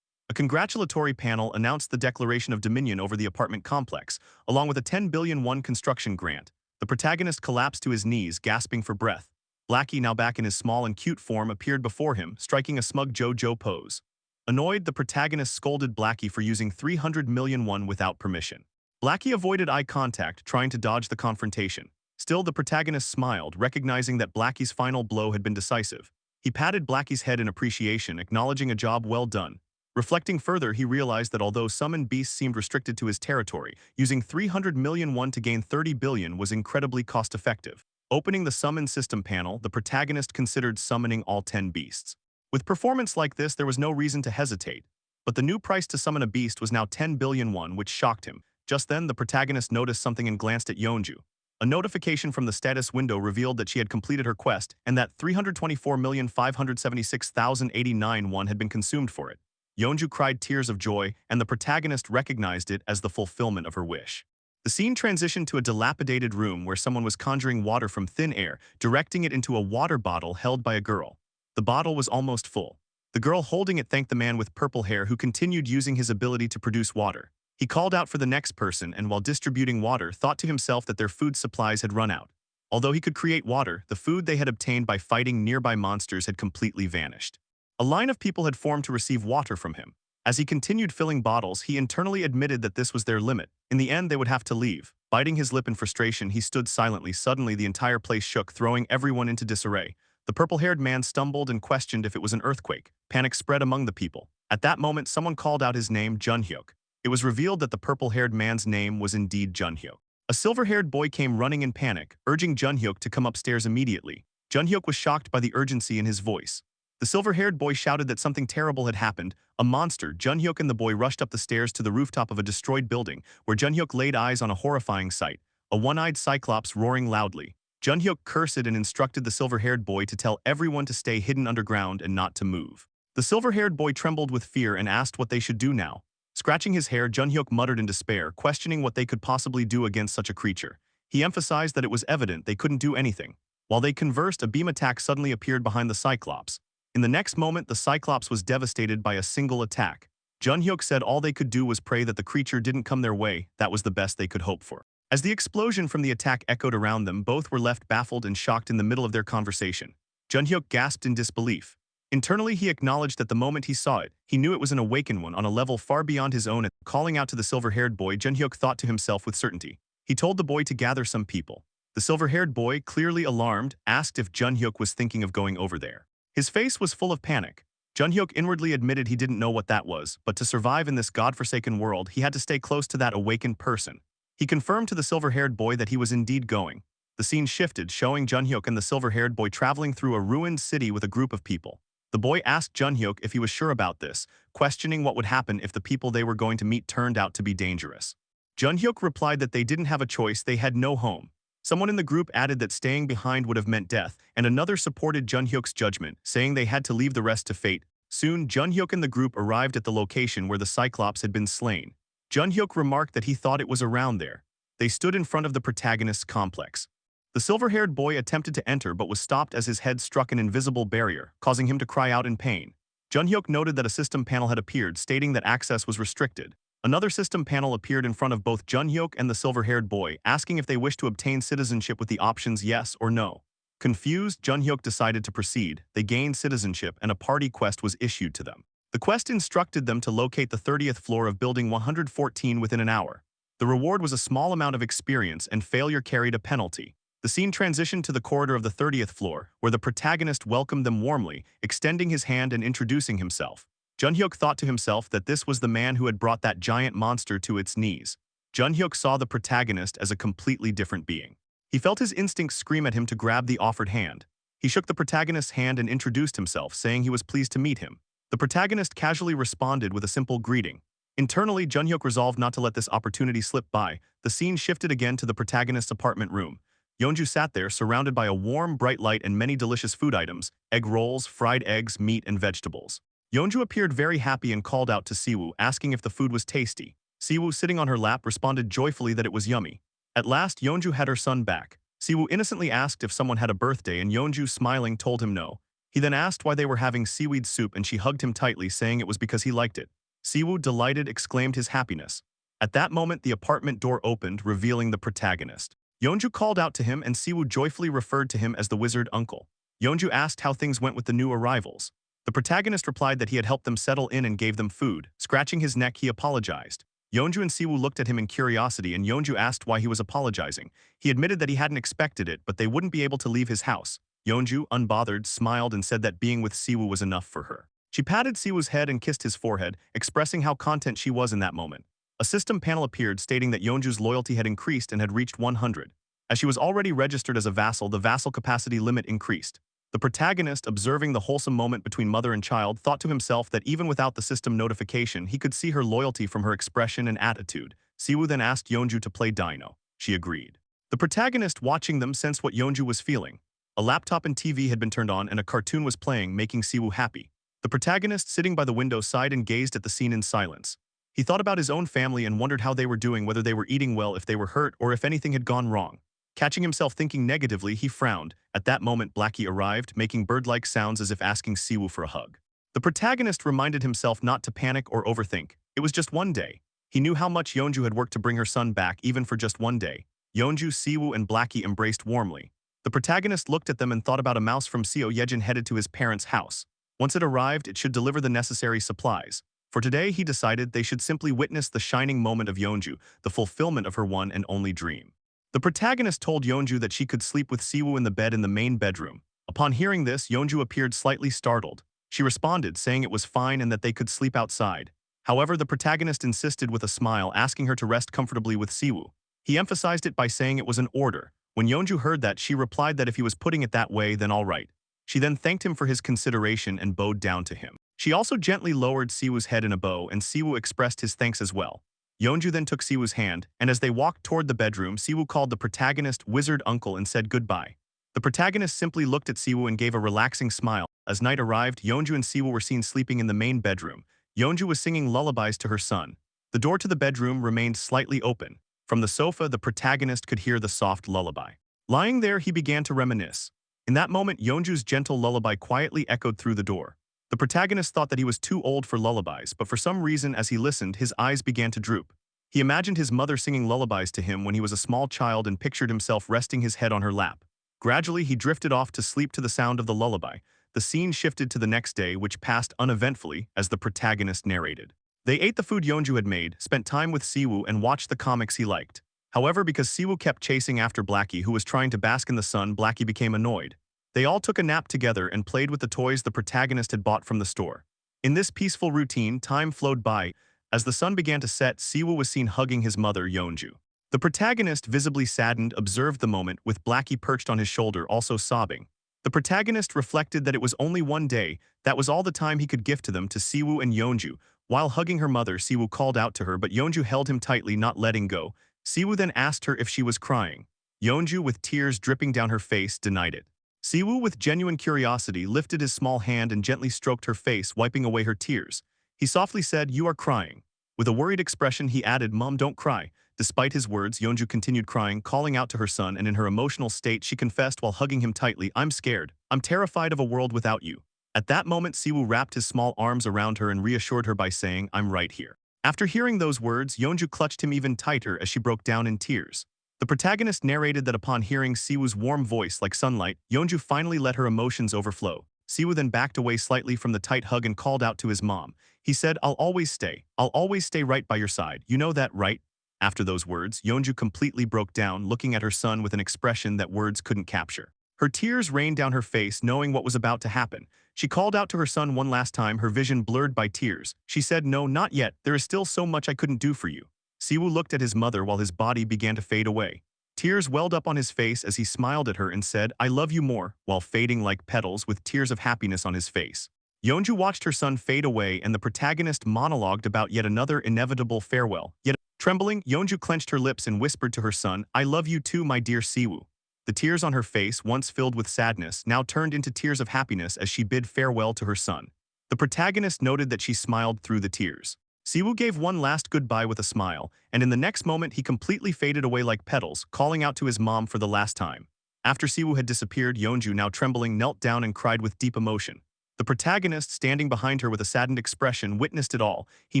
A congratulatory panel announced the declaration of dominion over the apartment complex, along with a 10 billion won construction grant. The protagonist collapsed to his knees, gasping for breath. Blackie, now back in his small and cute form, appeared before him, striking a smug JoJo pose. Annoyed, the protagonist scolded Blackie for using 300 million won without permission. Blackie avoided eye contact, trying to dodge the confrontation. Still, the protagonist smiled, recognizing that Blackie's final blow had been decisive. He patted Blackie's head in appreciation, acknowledging a job well done. Reflecting further, he realized that although summoned beasts seemed restricted to his territory, using 300 million won to gain 30 billion was incredibly cost-effective. Opening the summon system panel, the protagonist considered summoning all 10 beasts. With performance like this, there was no reason to hesitate. But the new price to summon a beast was now 10 billion won, which shocked him. Just then, the protagonist noticed something and glanced at Yeonju. A notification from the status window revealed that she had completed her quest and that 324,576,089 won had been consumed for it. Yeonju cried tears of joy, and the protagonist recognized it as the fulfillment of her wish. The scene transitioned to a dilapidated room where someone was conjuring water from thin air, directing it into a water bottle held by a girl. The bottle was almost full. The girl holding it thanked the man with purple hair who continued using his ability to produce water. He called out for the next person and while distributing water thought to himself that their food supplies had run out. Although he could create water, the food they had obtained by fighting nearby monsters had completely vanished. A line of people had formed to receive water from him. As he continued filling bottles, he internally admitted that this was their limit. In the end, they would have to leave. Biting his lip in frustration, he stood silently. Suddenly, the entire place shook, throwing everyone into disarray. The purple-haired man stumbled and questioned if it was an earthquake. Panic spread among the people. At that moment, someone called out his name, Junhyuk. It was revealed that the purple-haired man's name was indeed Junhyuk. A silver-haired boy came running in panic, urging Junhyuk to come upstairs immediately. Junhyuk was shocked by the urgency in his voice. The silver-haired boy shouted that something terrible had happened. A monster. Junhyuk and the boy rushed up the stairs to the rooftop of a destroyed building, where Junhyuk laid eyes on a horrifying sight, a one-eyed cyclops roaring loudly. Junhyuk cursed and instructed the silver-haired boy to tell everyone to stay hidden underground and not to move. The silver-haired boy trembled with fear and asked what they should do now. Scratching his hair, Junhyuk muttered in despair, questioning what they could possibly do against such a creature. He emphasized that it was evident they couldn't do anything. While they conversed, a beam attack suddenly appeared behind the cyclops. In the next moment, the cyclops was devastated by a single attack. Junhyuk said all they could do was pray that the creature didn't come their way. That was the best they could hope for. As the explosion from the attack echoed around them, both were left baffled and shocked in the middle of their conversation. Junhyuk gasped in disbelief. Internally, he acknowledged that the moment he saw it, he knew it was an awakened one on a level far beyond his own. Calling out to the silver-haired boy, Junhyuk thought to himself with certainty. He told the boy to gather some people. The silver-haired boy, clearly alarmed, asked if Junhyuk was thinking of going over there. His face was full of panic. Junhyuk inwardly admitted he didn't know what that was, but to survive in this godforsaken world, he had to stay close to that awakened person. He confirmed to the silver-haired boy that he was indeed going. The scene shifted, showing Junhyuk and the silver-haired boy traveling through a ruined city with a group of people. The boy asked Junhyuk if he was sure about this, questioning what would happen if the people they were going to meet turned out to be dangerous. Junhyuk replied that they didn't have a choice, they had no home. Someone in the group added that staying behind would have meant death, and another supported Junhyuk's judgment, saying they had to leave the rest to fate. Soon, Junhyuk and the group arrived at the location where the Cyclops had been slain. Junhyuk remarked that he thought it was around there. They stood in front of the protagonist's complex. The silver-haired boy attempted to enter but was stopped as his head struck an invisible barrier, causing him to cry out in pain. Junhyuk noted that a system panel had appeared, stating that access was restricted. Another system panel appeared in front of both Junhyuk and the silver-haired boy, asking if they wished to obtain citizenship with the options yes or no. Confused, Junhyuk decided to proceed. They gained citizenship and a party quest was issued to them. The quest instructed them to locate the 30th floor of Building 114 within an hour. The reward was a small amount of experience and failure carried a penalty. The scene transitioned to the corridor of the 30th floor, where the protagonist welcomed them warmly, extending his hand and introducing himself. Junhyuk thought to himself that this was the man who had brought that giant monster to its knees. Junhyuk saw the protagonist as a completely different being. He felt his instincts scream at him to grab the offered hand. He shook the protagonist's hand and introduced himself, saying he was pleased to meet him. The protagonist casually responded with a simple greeting. Internally, Junhyuk resolved not to let this opportunity slip by. The scene shifted again to the protagonist's apartment room. Yeonju sat there, surrounded by a warm, bright light and many delicious food items, egg rolls, fried eggs, meat, and vegetables. Yeonju appeared very happy and called out to Siwoo, asking if the food was tasty. Siwoo, sitting on her lap, responded joyfully that it was yummy. At last, Yeonju had her son back. Siwoo innocently asked if someone had a birthday and Yeonju, smiling, told him no. He then asked why they were having seaweed soup and she hugged him tightly, saying it was because he liked it. Siwoo, delighted, exclaimed his happiness. At that moment, the apartment door opened, revealing the protagonist. Yeonju called out to him and Siwoo joyfully referred to him as the wizard uncle. Yeonju asked how things went with the new arrivals. The protagonist replied that he had helped them settle in and gave them food. Scratching his neck, he apologized. Yeonju and Siwoo looked at him in curiosity and Yeonju asked why he was apologizing. He admitted that he hadn't expected it, but they wouldn't be able to leave his house. Yeonju, unbothered, smiled and said that being with Siwoo was enough for her. She patted Siwoo's head and kissed his forehead, expressing how content she was in that moment. A system panel appeared stating that Yeonju's loyalty had increased and had reached 100. As she was already registered as a vassal, the vassal capacity limit increased. The protagonist, observing the wholesome moment between mother and child, thought to himself that even without the system notification, he could see her loyalty from her expression and attitude. Siwoo then asked Yeonju to play Dino. She agreed. The protagonist watching them sensed what Yeonju was feeling. A laptop and TV had been turned on and a cartoon was playing, making Siwoo happy. The protagonist, sitting by the window, sighed and gazed at the scene in silence. He thought about his own family and wondered how they were doing, whether they were eating well, if they were hurt, or if anything had gone wrong. Catching himself thinking negatively, he frowned. At that moment, Blackie arrived, making bird-like sounds as if asking Siwoo for a hug. The protagonist reminded himself not to panic or overthink. It was just one day. He knew how much Yeonju had worked to bring her son back, even for just one day. Yeonju, Siwoo, and Blackie embraced warmly. The protagonist looked at them and thought about a mouse from Seo Yejin headed to his parents' house. Once it arrived, it should deliver the necessary supplies. For today, he decided they should simply witness the shining moment of Yeonju, the fulfillment of her one and only dream. The protagonist told Yeonju that she could sleep with Siwoo in the bed in the main bedroom. Upon hearing this, Yeonju appeared slightly startled. She responded, saying it was fine and that they could sleep outside. However, the protagonist insisted with a smile, asking her to rest comfortably with Siwoo. He emphasized it by saying it was an order. When Yeonju heard that, she replied that if he was putting it that way, then all right. She then thanked him for his consideration and bowed down to him. She also gently lowered Siwoo's head in a bow, and Siwoo expressed his thanks as well. Yeonju then took Siwoo's hand, and as they walked toward the bedroom, Siwoo called the protagonist wizard uncle and said goodbye. The protagonist simply looked at Siwoo and gave a relaxing smile. As night arrived, Yeonju and Siwoo were seen sleeping in the main bedroom. Yeonju was singing lullabies to her son. The door to the bedroom remained slightly open. From the sofa, the protagonist could hear the soft lullaby. Lying there, he began to reminisce. In that moment, Yeonju's gentle lullaby quietly echoed through the door. The protagonist thought that he was too old for lullabies, but for some reason, as he listened, his eyes began to droop. He imagined his mother singing lullabies to him when he was a small child and pictured himself resting his head on her lap. Gradually, he drifted off to sleep to the sound of the lullaby. The scene shifted to the next day, which passed uneventfully as the protagonist narrated. They ate the food Yeonju had made, spent time with Siwoo, and watched the comics he liked. However, because Siwoo kept chasing after Blackie, who was trying to bask in the sun, Blackie became annoyed. They all took a nap together and played with the toys the protagonist had bought from the store. In this peaceful routine, time flowed by. As the sun began to set, Siwoo was seen hugging his mother, Yeonju. The protagonist, visibly saddened, observed the moment, with Blackie perched on his shoulder, also sobbing. The protagonist reflected that it was only one day, that was all the time he could give to them, to Siwoo and Yeonju. While hugging her mother, Siwoo called out to her, but Yeonju held him tightly, not letting go. Siwoo then asked her if she was crying. Yeonju, with tears dripping down her face, denied it. Siwoo, with genuine curiosity, lifted his small hand and gently stroked her face, wiping away her tears. He softly said, "You are crying." With a worried expression, he added, "Mom, don't cry." Despite his words, Yeonju continued crying, calling out to her son, and in her emotional state, she confessed while hugging him tightly, "I'm scared. I'm terrified of a world without you." At that moment, Siwoo wrapped his small arms around her and reassured her by saying, "I'm right here." After hearing those words, Yeonju clutched him even tighter as she broke down in tears. The protagonist narrated that upon hearing Siwoo's warm voice like sunlight, Yeonju finally let her emotions overflow. Siwoo then backed away slightly from the tight hug and called out to his mom. He said, I'll always stay right by your side. You know that, right?" After those words, Yeonju completely broke down, looking at her son with an expression that words couldn't capture. Her tears rained down her face, knowing what was about to happen. She called out to her son one last time, her vision blurred by tears. She said, "No, not yet. There is still so much I couldn't do for you." Siwoo looked at his mother while his body began to fade away. Tears welled up on his face as he smiled at her and said, "I love you more," while fading like petals with tears of happiness on his face. Yeonju watched her son fade away, and the protagonist monologued about yet another inevitable farewell. Yet, trembling, Yeonju clenched her lips and whispered to her son, "I love you too, my dear Siwoo." The tears on her face, once filled with sadness, now turned into tears of happiness as she bid farewell to her son. The protagonist noted that she smiled through the tears. Siwoo gave one last goodbye with a smile, and in the next moment he completely faded away like petals, calling out to his mom for the last time. After Siwoo had disappeared, Yeonju, now trembling, knelt down and cried with deep emotion. The protagonist, standing behind her with a saddened expression, witnessed it all. He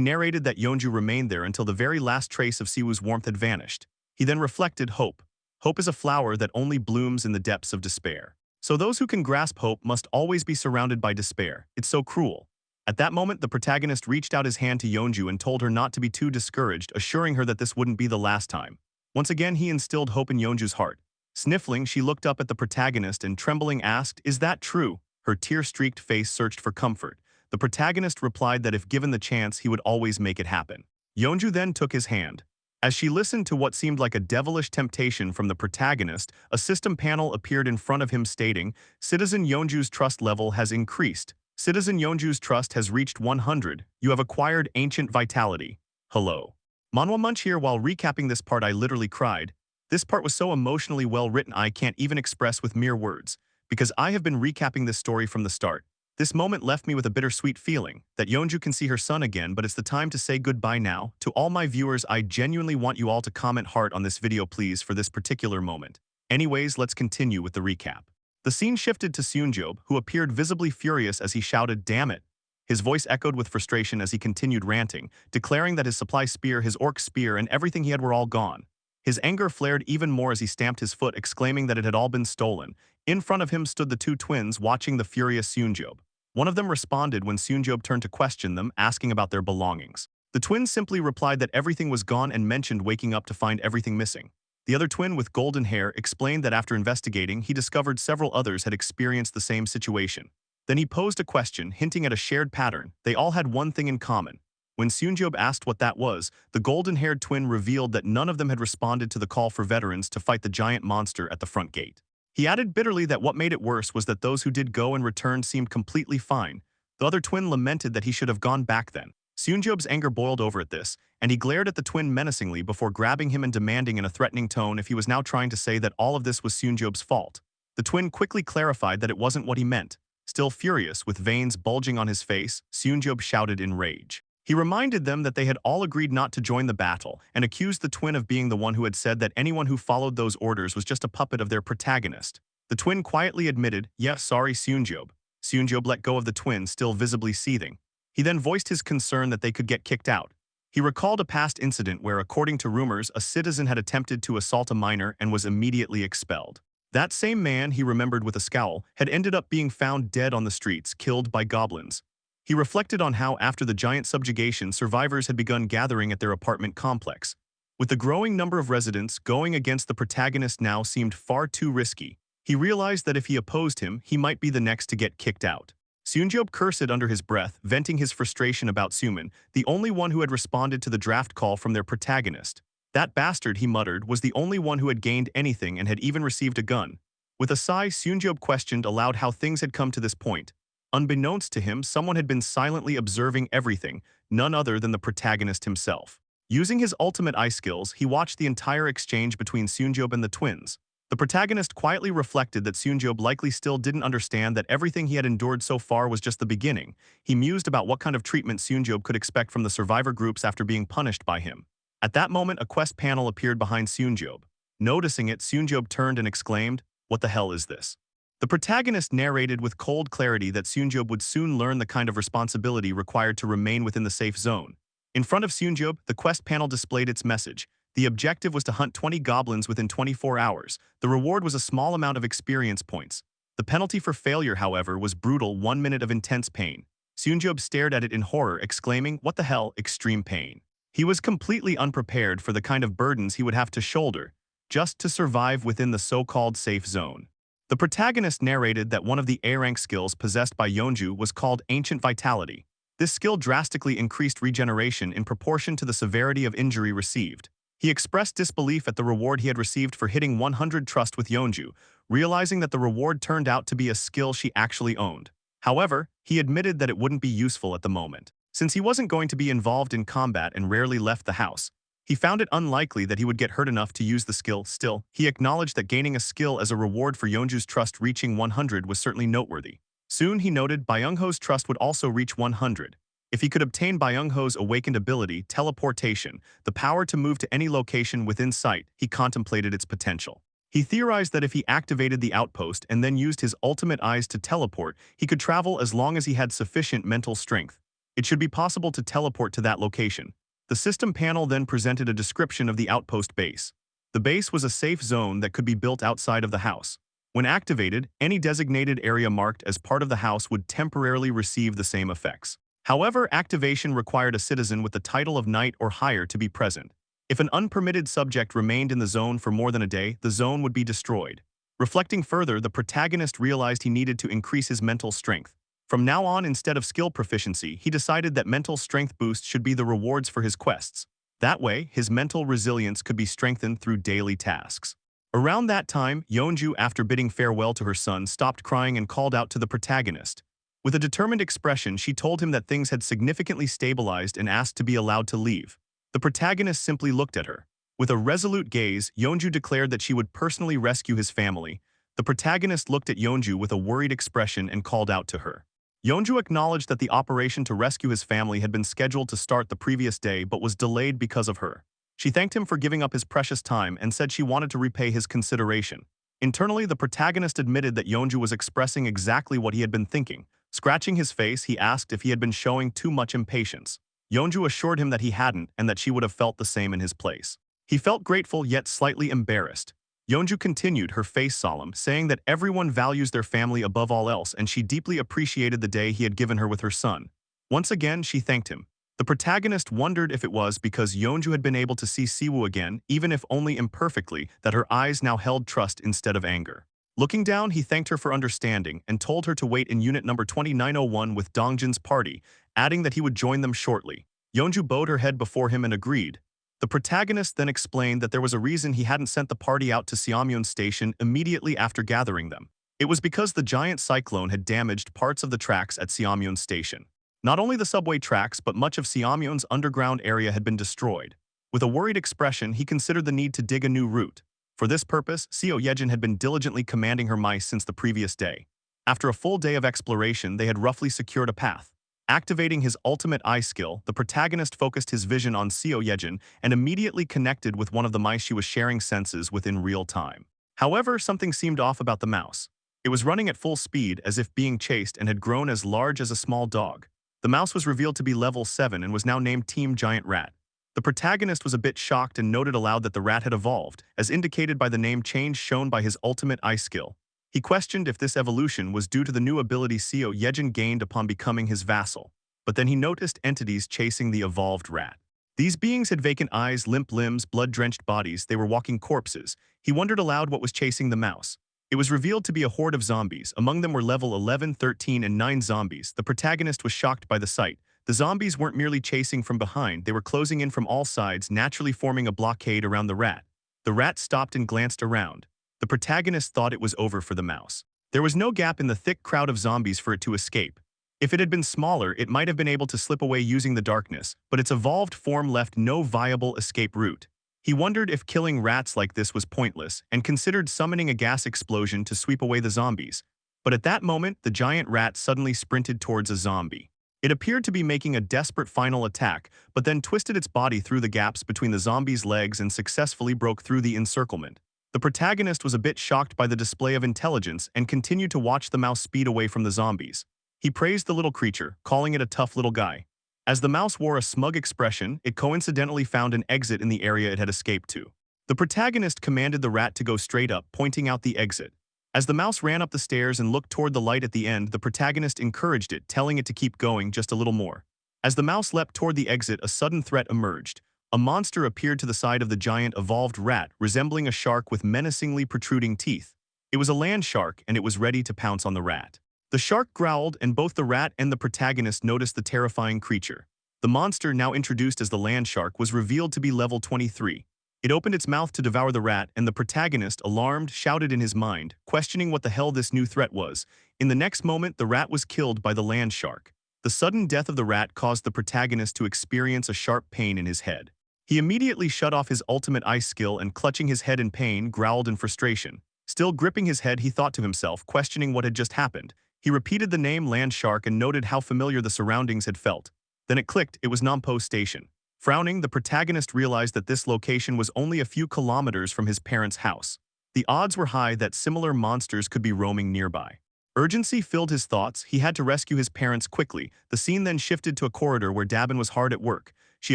narrated that Yeonju remained there until the very last trace of Siwoo's warmth had vanished. He then reflected, "Hope. Hope is a flower that only blooms in the depths of despair. So those who can grasp hope must always be surrounded by despair. It's so cruel." At that moment, the protagonist reached out his hand to Yeonju and told her not to be too discouraged, assuring her that this wouldn't be the last time. Once again, he instilled hope in Yeonju's heart. Sniffling, she looked up at the protagonist and trembling asked, "Is that true?" Her tear-streaked face searched for comfort. The protagonist replied that if given the chance, he would always make it happen. Yeonju then took his hand. As she listened to what seemed like a devilish temptation from the protagonist, a system panel appeared in front of him stating, "Citizen Yeonju's trust level has increased. Citizen Yeonju's trust has reached 100. You have acquired ancient vitality. Hello." Manhwa Munch here. While recapping this part, I literally cried. This part was so emotionally well written I can't even express with mere words, because I have been recapping this story from the start. This moment left me with a bittersweet feeling that Yeonju can see her son again, but it's the time to say goodbye now. To all my viewers, I genuinely want you all to comment heart on this video please for this particular moment. Anyways, let's continue with the recap. The scene shifted to Seunjob, who appeared visibly furious as he shouted, "Damn it!" His voice echoed with frustration as he continued ranting, declaring that his supply spear, his orc spear, and everything he had were all gone. His anger flared even more as he stamped his foot, exclaiming that it had all been stolen. In front of him stood the two twins, watching the furious Seunjob. One of them responded when Seunjob turned to question them, asking about their belongings. The twins simply replied that everything was gone and mentioned waking up to find everything missing. The other twin with golden hair explained that after investigating, he discovered several others had experienced the same situation. Then he posed a question, hinting at a shared pattern. They all had one thing in common. When Seunjob asked what that was, the golden-haired twin revealed that none of them had responded to the call for veterans to fight the giant monster at the front gate. He added bitterly that what made it worse was that those who did go and returned seemed completely fine. The other twin lamented that he should have gone back then. Seunjob's anger boiled over at this, and he glared at the twin menacingly before grabbing him and demanding in a threatening tone if he was now trying to say that all of this was Seunjob's fault. The twin quickly clarified that it wasn't what he meant. Still furious, with veins bulging on his face, Seunjob shouted in rage. He reminded them that they had all agreed not to join the battle and accused the twin of being the one who had said that anyone who followed those orders was just a puppet of their protagonist. The twin quietly admitted, "Yeah, sorry, Seunjob." Seunjob let go of the twin, still visibly seething. He then voiced his concern that they could get kicked out. He recalled a past incident where, according to rumors, a citizen had attempted to assault a minor and was immediately expelled. That same man, he remembered with a scowl, had ended up being found dead on the streets, killed by goblins. He reflected on how, after the giant subjugation, survivors had begun gathering at their apartment complex. With the growing number of residents, going against the protagonist now seemed far too risky. He realized that if he opposed him, he might be the next to get kicked out. Seunjob cursed under his breath, venting his frustration about Suman, the only one who had responded to the draft call from their protagonist. That bastard, he muttered, was the only one who had gained anything and had even received a gun. With a sigh, Seunjob questioned aloud how things had come to this point. Unbeknownst to him, someone had been silently observing everything, none other than the protagonist himself. Using his ultimate eye skills, he watched the entire exchange between Seunjob and the twins. The protagonist quietly reflected that Seunjob likely still didn't understand that everything he had endured so far was just the beginning. He mused about what kind of treatment Seunjob could expect from the survivor groups after being punished by him. At that moment, a quest panel appeared behind Seunjob. Noticing it, Seunjob turned and exclaimed, "What the hell is this?" The protagonist narrated with cold clarity that Seunjob would soon learn the kind of responsibility required to remain within the safe zone. In front of Seunjob, the quest panel displayed its message. The objective was to hunt 20 goblins within 24 hours. The reward was a small amount of experience points. The penalty for failure, however, was brutal 1 minute of intense pain. Seunjob stared at it in horror, exclaiming, "What the hell, extreme pain?" He was completely unprepared for the kind of burdens he would have to shoulder, just to survive within the so-called safe zone. The protagonist narrated that one of the A-rank skills possessed by Yeonju was called Ancient Vitality. This skill drastically increased regeneration in proportion to the severity of injury received. He expressed disbelief at the reward he had received for hitting 100 trust with Yeonju, realizing that the reward turned out to be a skill she actually owned. However, he admitted that it wouldn't be useful at the moment. Since he wasn't going to be involved in combat and rarely left the house, he found it unlikely that he would get hurt enough to use the skill. Still, he acknowledged that gaining a skill as a reward for Yeonju's trust reaching 100 was certainly noteworthy. Soon, he noted, Byung-ho's trust would also reach 100. If he could obtain Byung-ho's awakened ability, teleportation, the power to move to any location within sight, he contemplated its potential. He theorized that if he activated the outpost and then used his ultimate eyes to teleport, he could travel as long as he had sufficient mental strength. It should be possible to teleport to that location. The system panel then presented a description of the outpost base. The base was a safe zone that could be built outside of the house. When activated, any designated area marked as part of the house would temporarily receive the same effects. However, activation required a citizen with the title of knight or higher to be present. If an unpermitted subject remained in the zone for more than a day, the zone would be destroyed. Reflecting further, the protagonist realized he needed to increase his mental strength. From now on, instead of skill proficiency, he decided that mental strength boost should be the rewards for his quests. That way, his mental resilience could be strengthened through daily tasks. Around that time, Yeonju, after bidding farewell to her son, stopped crying and called out to the protagonist. With a determined expression, she told him that things had significantly stabilized and asked to be allowed to leave. The protagonist simply looked at her. With a resolute gaze, Yeonju declared that she would personally rescue his family. The protagonist looked at Yeonju with a worried expression and called out to her. Yeonju acknowledged that the operation to rescue his family had been scheduled to start the previous day but was delayed because of her. She thanked him for giving up his precious time and said she wanted to repay his consideration. Internally, the protagonist admitted that Yeonju was expressing exactly what he had been thinking. Scratching his face, he asked if he had been showing too much impatience. Yeonju assured him that he hadn't and that she would have felt the same in his place. He felt grateful yet slightly embarrassed. Yeonju continued, her face solemn, saying that everyone values their family above all else and she deeply appreciated the day he had given her with her son. Once again, she thanked him. The protagonist wondered if it was because Yeonju had been able to see Siwoo again, even if only imperfectly, that her eyes now held trust instead of anger. Looking down, he thanked her for understanding and told her to wait in unit number 2901 with Dongjin's party, adding that he would join them shortly. Yeonju bowed her head before him and agreed. The protagonist then explained that there was a reason he hadn't sent the party out to Seomyeon Station immediately after gathering them. It was because the giant cyclone had damaged parts of the tracks at Seomyeon Station. Not only the subway tracks, but much of Seomyeon's underground area had been destroyed. With a worried expression, he considered the need to dig a new route. For this purpose, Seo Yejin had been diligently commanding her mice since the previous day. After a full day of exploration, they had roughly secured a path. Activating his ultimate eye skill, the protagonist focused his vision on Seo Yejin and immediately connected with one of the mice she was sharing senses with in real time. However, something seemed off about the mouse. It was running at full speed as if being chased and had grown as large as a small dog. The mouse was revealed to be level 7 and was now named Team Giant Rat. The protagonist was a bit shocked and noted aloud that the rat had evolved, as indicated by the name change shown by his ultimate eye skill. He questioned if this evolution was due to the new ability Seo Yejin gained upon becoming his vassal. But then he noticed entities chasing the evolved rat. These beings had vacant eyes, limp limbs, blood-drenched bodies. They were walking corpses. He wondered aloud what was chasing the mouse. It was revealed to be a horde of zombies. Among them were level 11, 13, and 9 zombies. The protagonist was shocked by the sight. The zombies weren't merely chasing from behind, they were closing in from all sides, naturally forming a blockade around the rat. The rat stopped and glanced around. The protagonist thought it was over for the mouse. There was no gap in the thick crowd of zombies for it to escape. If it had been smaller, it might have been able to slip away using the darkness, but its evolved form left no viable escape route. He wondered if killing rats like this was pointless and considered summoning a gas explosion to sweep away the zombies. But at that moment, the giant rat suddenly sprinted towards a zombie. It appeared to be making a desperate final attack, but then twisted its body through the gaps between the zombie's legs and successfully broke through the encirclement. The protagonist was a bit shocked by the display of intelligence and continued to watch the mouse speed away from the zombies. He praised the little creature, calling it a tough little guy. As the mouse wore a smug expression, it coincidentally found an exit in the area it had escaped to. The protagonist commanded the rat to go straight up, pointing out the exit. As the mouse ran up the stairs and looked toward the light at the end, the protagonist encouraged it, telling it to keep going just a little more. As the mouse leapt toward the exit, a sudden threat emerged. A monster appeared to the side of the giant evolved rat, resembling a shark with menacingly protruding teeth. It was a land shark, and it was ready to pounce on the rat. The shark growled, and both the rat and the protagonist noticed the terrifying creature. The monster, now introduced as the land shark, was revealed to be level 23. It opened its mouth to devour the rat, and the protagonist, alarmed, shouted in his mind, questioning what the hell this new threat was. In the next moment, the rat was killed by the land shark. The sudden death of the rat caused the protagonist to experience a sharp pain in his head. He immediately shut off his ultimate ice skill and, clutching his head in pain, growled in frustration. Still gripping his head, he thought to himself, questioning what had just happened. He repeated the name land shark and noted how familiar the surroundings had felt. Then it clicked, it was Nampo Station. Frowning, the protagonist realized that this location was only a few kilometers from his parents' house. The odds were high that similar monsters could be roaming nearby. Urgency filled his thoughts. He had to rescue his parents quickly. The scene then shifted to a corridor where Dabin was hard at work. She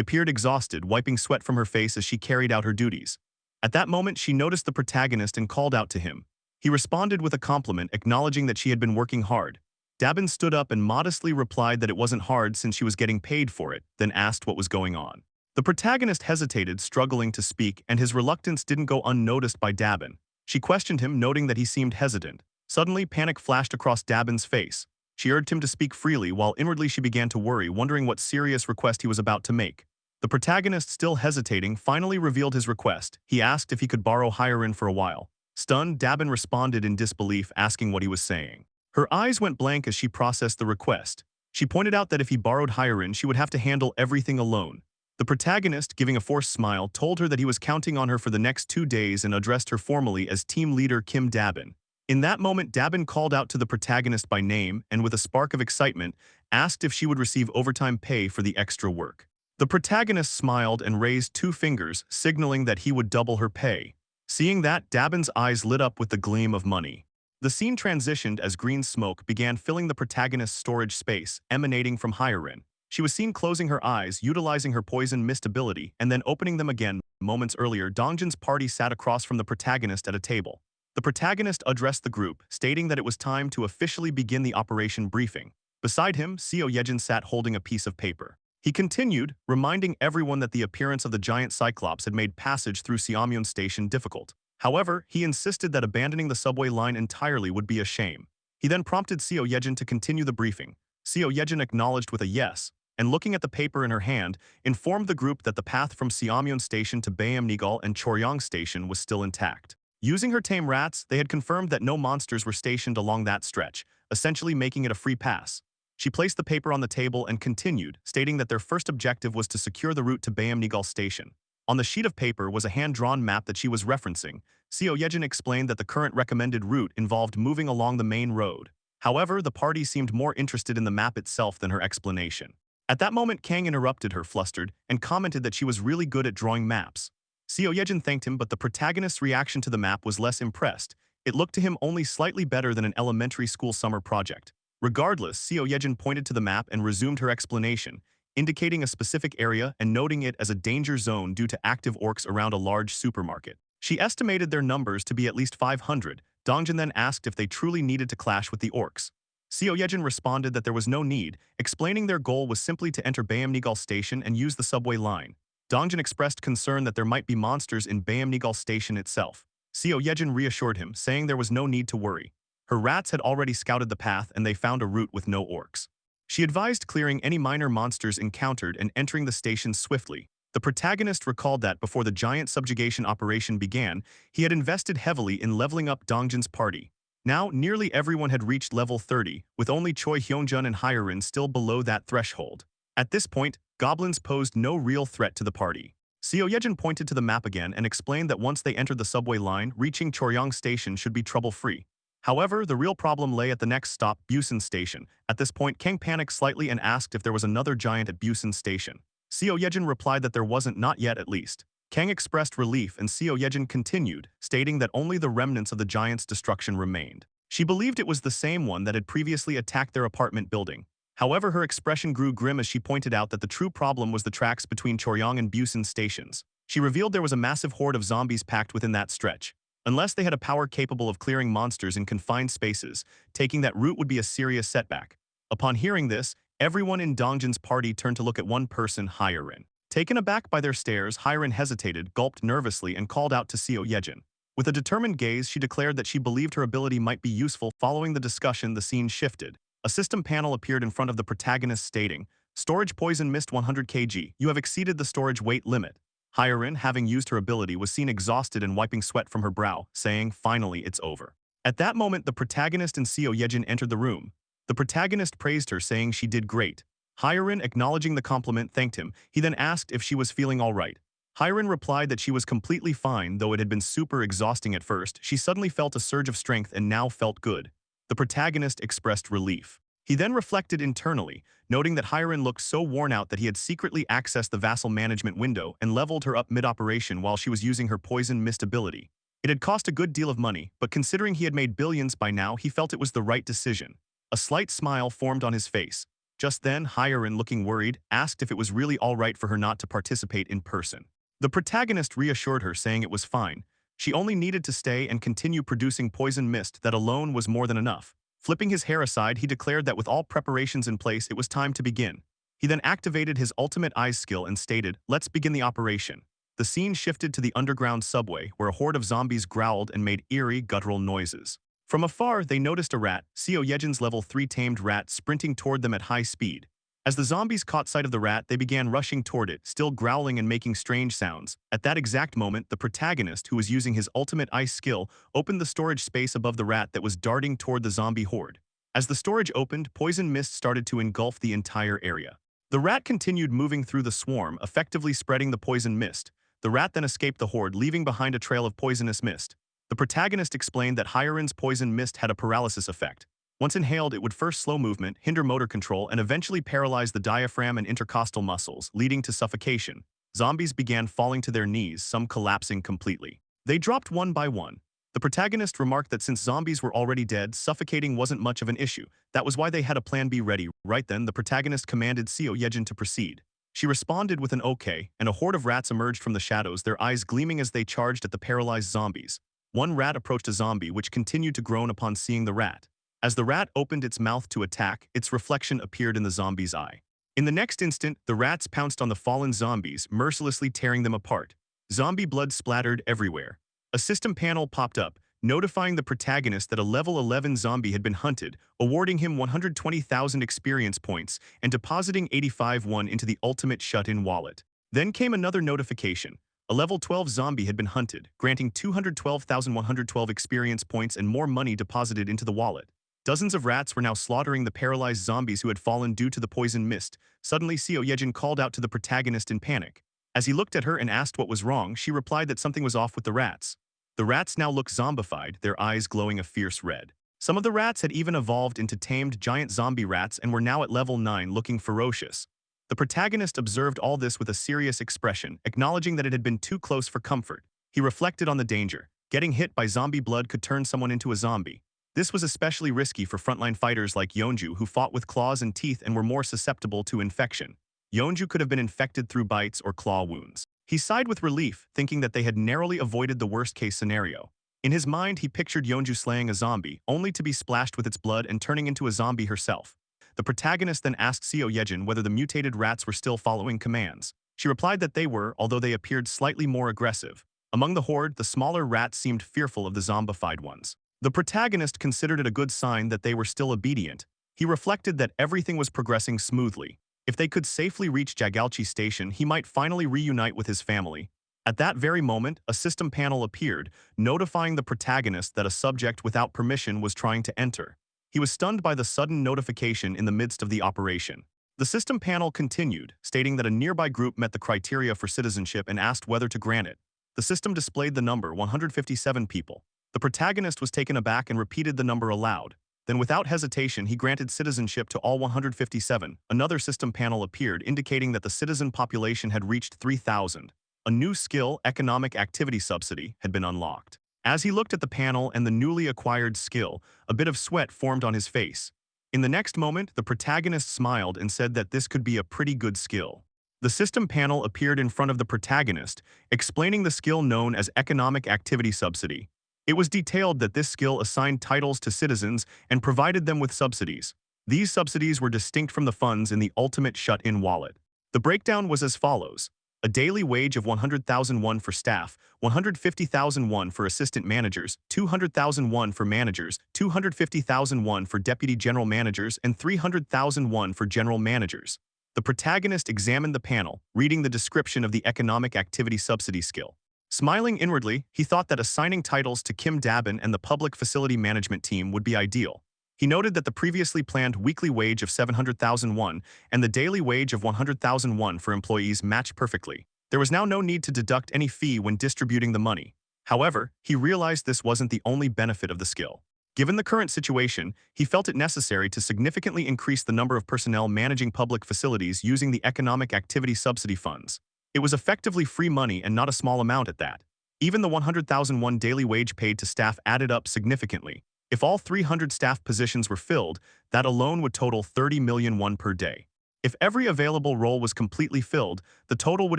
appeared exhausted, wiping sweat from her face as she carried out her duties. At that moment, she noticed the protagonist and called out to him. He responded with a compliment, acknowledging that she had been working hard. Dabin stood up and modestly replied that it wasn't hard since she was getting paid for it, then asked what was going on. The protagonist hesitated, struggling to speak, and his reluctance didn't go unnoticed by Dabin. She questioned him, noting that he seemed hesitant. Suddenly, panic flashed across Dabin's face. She urged him to speak freely, while inwardly she began to worry, wondering what serious request he was about to make. The protagonist, still hesitating, finally revealed his request. He asked if he could borrow Hyrin for a while. Stunned, Dabin responded in disbelief, asking what he was saying. Her eyes went blank as she processed the request. She pointed out that if he borrowed Hyrin, she would have to handle everything alone. The protagonist, giving a forced smile, told her that he was counting on her for the next 2 days and addressed her formally as team leader Kim Dabin. In that moment, Dabin called out to the protagonist by name and with a spark of excitement, asked if she would receive overtime pay for the extra work. The protagonist smiled and raised 2 fingers, signaling that he would double her pay. Seeing that, Dabin's eyes lit up with the gleam of money. The scene transitioned as green smoke began filling the protagonist's storage space, emanating from Hyarin. She was seen closing her eyes, utilizing her poison mist ability, and then opening them again. Moments earlier, Dongjin's party sat across from the protagonist at a table. The protagonist addressed the group, stating that it was time to officially begin the operation briefing. Beside him, Seo Yejin sat holding a piece of paper. He continued, reminding everyone that the appearance of the giant Cyclops had made passage through Seamyeon Station difficult. However, he insisted that abandoning the subway line entirely would be a shame. He then prompted Seo Yejin to continue the briefing. Seo Yejin acknowledged with a yes, and looking at the paper in her hand, informed the group that the path from Seamyeon Station to Bayamnigal and Choryang Station was still intact. Using her tame rats, they had confirmed that no monsters were stationed along that stretch, essentially making it a free pass. She placed the paper on the table and continued, stating that their first objective was to secure the route to Bayamnigal Station. On the sheet of paper was a hand-drawn map that she was referencing. Seo Yejin explained that the current recommended route involved moving along the main road. However, the party seemed more interested in the map itself than her explanation. At that moment, Kang interrupted her, flustered, and commented that she was really good at drawing maps. Seo Yejin thanked him, but the protagonist's reaction to the map was less impressed. It looked to him only slightly better than an elementary school summer project. Regardless, Seo Yejin pointed to the map and resumed her explanation, indicating a specific area and noting it as a danger zone due to active orcs around a large supermarket. She estimated their numbers to be at least 500. Dongjin then asked if they truly needed to clash with the orcs. Seo Yejin responded that there was no need, explaining their goal was simply to enter Bayamnigal Station and use the subway line. Dongjin expressed concern that there might be monsters in Bayamnigal Station itself. Seo Yejin reassured him, saying there was no need to worry. Her rats had already scouted the path and they found a route with no orcs. She advised clearing any minor monsters encountered and entering the station swiftly. The protagonist recalled that before the giant subjugation operation began, he had invested heavily in leveling up Dongjin's party. Now, nearly everyone had reached level 30, with only Choi Hyunjun and Hyarin still below that threshold. At this point, goblins posed no real threat to the party. Seo Yejin pointed to the map again and explained that once they entered the subway line, reaching Choryang Station should be trouble-free. However, the real problem lay at the next stop, Busan Station. At this point, Kang panicked slightly and asked if there was another giant at Busan Station. Seo Yejin replied that there wasn't, not yet at least. Kang expressed relief and Seo Yejin continued, stating that only the remnants of the giant's destruction remained. She believed it was the same one that had previously attacked their apartment building. However, her expression grew grim as she pointed out that the true problem was the tracks between Choryang and Busan stations. She revealed there was a massive horde of zombies packed within that stretch. Unless they had a power capable of clearing monsters in confined spaces, taking that route would be a serious setback. Upon hearing this, everyone in Dongjin's party turned to look at one person, Hyarin. Taken aback by their stares, Hyarin hesitated, gulped nervously, and called out to Seo Yejin. With a determined gaze, she declared that she believed her ability might be useful. Following the discussion, the scene shifted. A system panel appeared in front of the protagonist stating, "Storage poison mist 100 kg. You have exceeded the storage weight limit." Hyarin, having used her ability, was seen exhausted and wiping sweat from her brow, saying, "Finally, it's over." At that moment, the protagonist and Seo Yejin entered the room. The protagonist praised her, saying she did great. Hyarin, acknowledging the compliment, thanked him. He then asked if she was feeling all right. Hyarin replied that she was completely fine, though it had been super exhausting at first. She suddenly felt a surge of strength and now felt good. The protagonist expressed relief. He then reflected internally, noting that Hyarin looked so worn out that he had secretly accessed the vassal management window and leveled her up mid-operation while she was using her poison mist ability. It had cost a good deal of money, but considering he had made billions by now, he felt it was the right decision. A slight smile formed on his face. Just then, Hyarin, looking worried, asked if it was really all right for her not to participate in person. The protagonist reassured her, saying it was fine. She only needed to stay and continue producing poison mist. That alone was more than enough. Flipping his hair aside, he declared that with all preparations in place, it was time to begin. He then activated his ultimate eyes skill and stated, "Let's begin the operation." The scene shifted to the underground subway, where a horde of zombies growled and made eerie, guttural noises. From afar, they noticed a rat, Seo Yejin's level 3 tamed rat, sprinting toward them at high speed. As the zombies caught sight of the rat, they began rushing toward it, still growling and making strange sounds. At that exact moment, the protagonist, who was using his ultimate ice skill, opened the storage space above the rat that was darting toward the zombie horde. As the storage opened, poison mist started to engulf the entire area. The rat continued moving through the swarm, effectively spreading the poison mist. The rat then escaped the horde, leaving behind a trail of poisonous mist. The protagonist explained that Hyarin's poison mist had a paralysis effect. Once inhaled, it would first slow movement, hinder motor control, and eventually paralyze the diaphragm and intercostal muscles, leading to suffocation. Zombies began falling to their knees, some collapsing completely. They dropped one by one. The protagonist remarked that since zombies were already dead, suffocating wasn't much of an issue. That was why they had a plan B ready. Right then, the protagonist commanded Seo Yejin to proceed. She responded with an okay, and a horde of rats emerged from the shadows, their eyes gleaming as they charged at the paralyzed zombies. One rat approached a zombie, which continued to groan upon seeing the rat. As the rat opened its mouth to attack, its reflection appeared in the zombie's eye. In the next instant, the rats pounced on the fallen zombies, mercilessly tearing them apart. Zombie blood splattered everywhere. A system panel popped up, notifying the protagonist that a level 11 zombie had been hunted, awarding him 120,000 experience points and depositing 85,000 into the ultimate shut-in wallet. Then came another notification. A level 12 zombie had been hunted, granting 212,112 experience points and more money deposited into the wallet. Dozens of rats were now slaughtering the paralyzed zombies who had fallen due to the poison mist. Suddenly, Seo Yejin called out to the protagonist in panic. As he looked at her and asked what was wrong, she replied that something was off with the rats. The rats now looked zombified, their eyes glowing a fierce red. Some of the rats had even evolved into tamed giant zombie rats and were now at level 9, looking ferocious. The protagonist observed all this with a serious expression, acknowledging that it had been too close for comfort. He reflected on the danger. Getting hit by zombie blood could turn someone into a zombie. This was especially risky for frontline fighters like Yeonju, who fought with claws and teeth and were more susceptible to infection. Yeonju could have been infected through bites or claw wounds. He sighed with relief, thinking that they had narrowly avoided the worst-case scenario. In his mind, he pictured Yeonju slaying a zombie, only to be splashed with its blood and turning into a zombie herself. The protagonist then asked Seo Yejin whether the mutated rats were still following commands. She replied that they were, although they appeared slightly more aggressive. Among the horde, the smaller rats seemed fearful of the zombified ones. The protagonist considered it a good sign that they were still obedient. He reflected that everything was progressing smoothly. If they could safely reach Jagalchi Station, he might finally reunite with his family. At that very moment, a system panel appeared, notifying the protagonist that a subject without permission was trying to enter. He was stunned by the sudden notification in the midst of the operation. The system panel continued, stating that a nearby group met the criteria for citizenship and asked whether to grant it. The system displayed the number 157 people. The protagonist was taken aback and repeated the number aloud. Then without hesitation, he granted citizenship to all 157. Another system panel appeared, indicating that the citizen population had reached 3,000. A new skill, Economic Activity Subsidy, had been unlocked. As he looked at the panel and the newly acquired skill, a bit of sweat formed on his face. In the next moment, the protagonist smiled and said that this could be a pretty good skill. The system panel appeared in front of the protagonist, explaining the skill known as Economic Activity Subsidy. It was detailed that this skill assigned titles to citizens and provided them with subsidies. These subsidies were distinct from the funds in the ultimate shut-in wallet. The breakdown was as follows. A daily wage of 100,000 won for staff, 150,000 won for assistant managers, 200,000 won for managers, 250,000 won for deputy general managers, and 300,000 won for general managers. The protagonist examined the panel, reading the description of the Economic Activity Subsidy skill. Smiling inwardly, he thought that assigning titles to Kim Dabin and the Public Facility Management team would be ideal. He noted that the previously planned weekly wage of 700,000 won and the daily wage of 100,000 won for employees matched perfectly. There was now no need to deduct any fee when distributing the money. However, he realized this wasn't the only benefit of the skill. Given the current situation, he felt it necessary to significantly increase the number of personnel managing public facilities using the Economic Activity Subsidy funds. It was effectively free money and not a small amount at that. Even the 100,000 won daily wage paid to staff added up significantly. If all 300 staff positions were filled, that alone would total 30 million won per day. If every available role was completely filled, the total would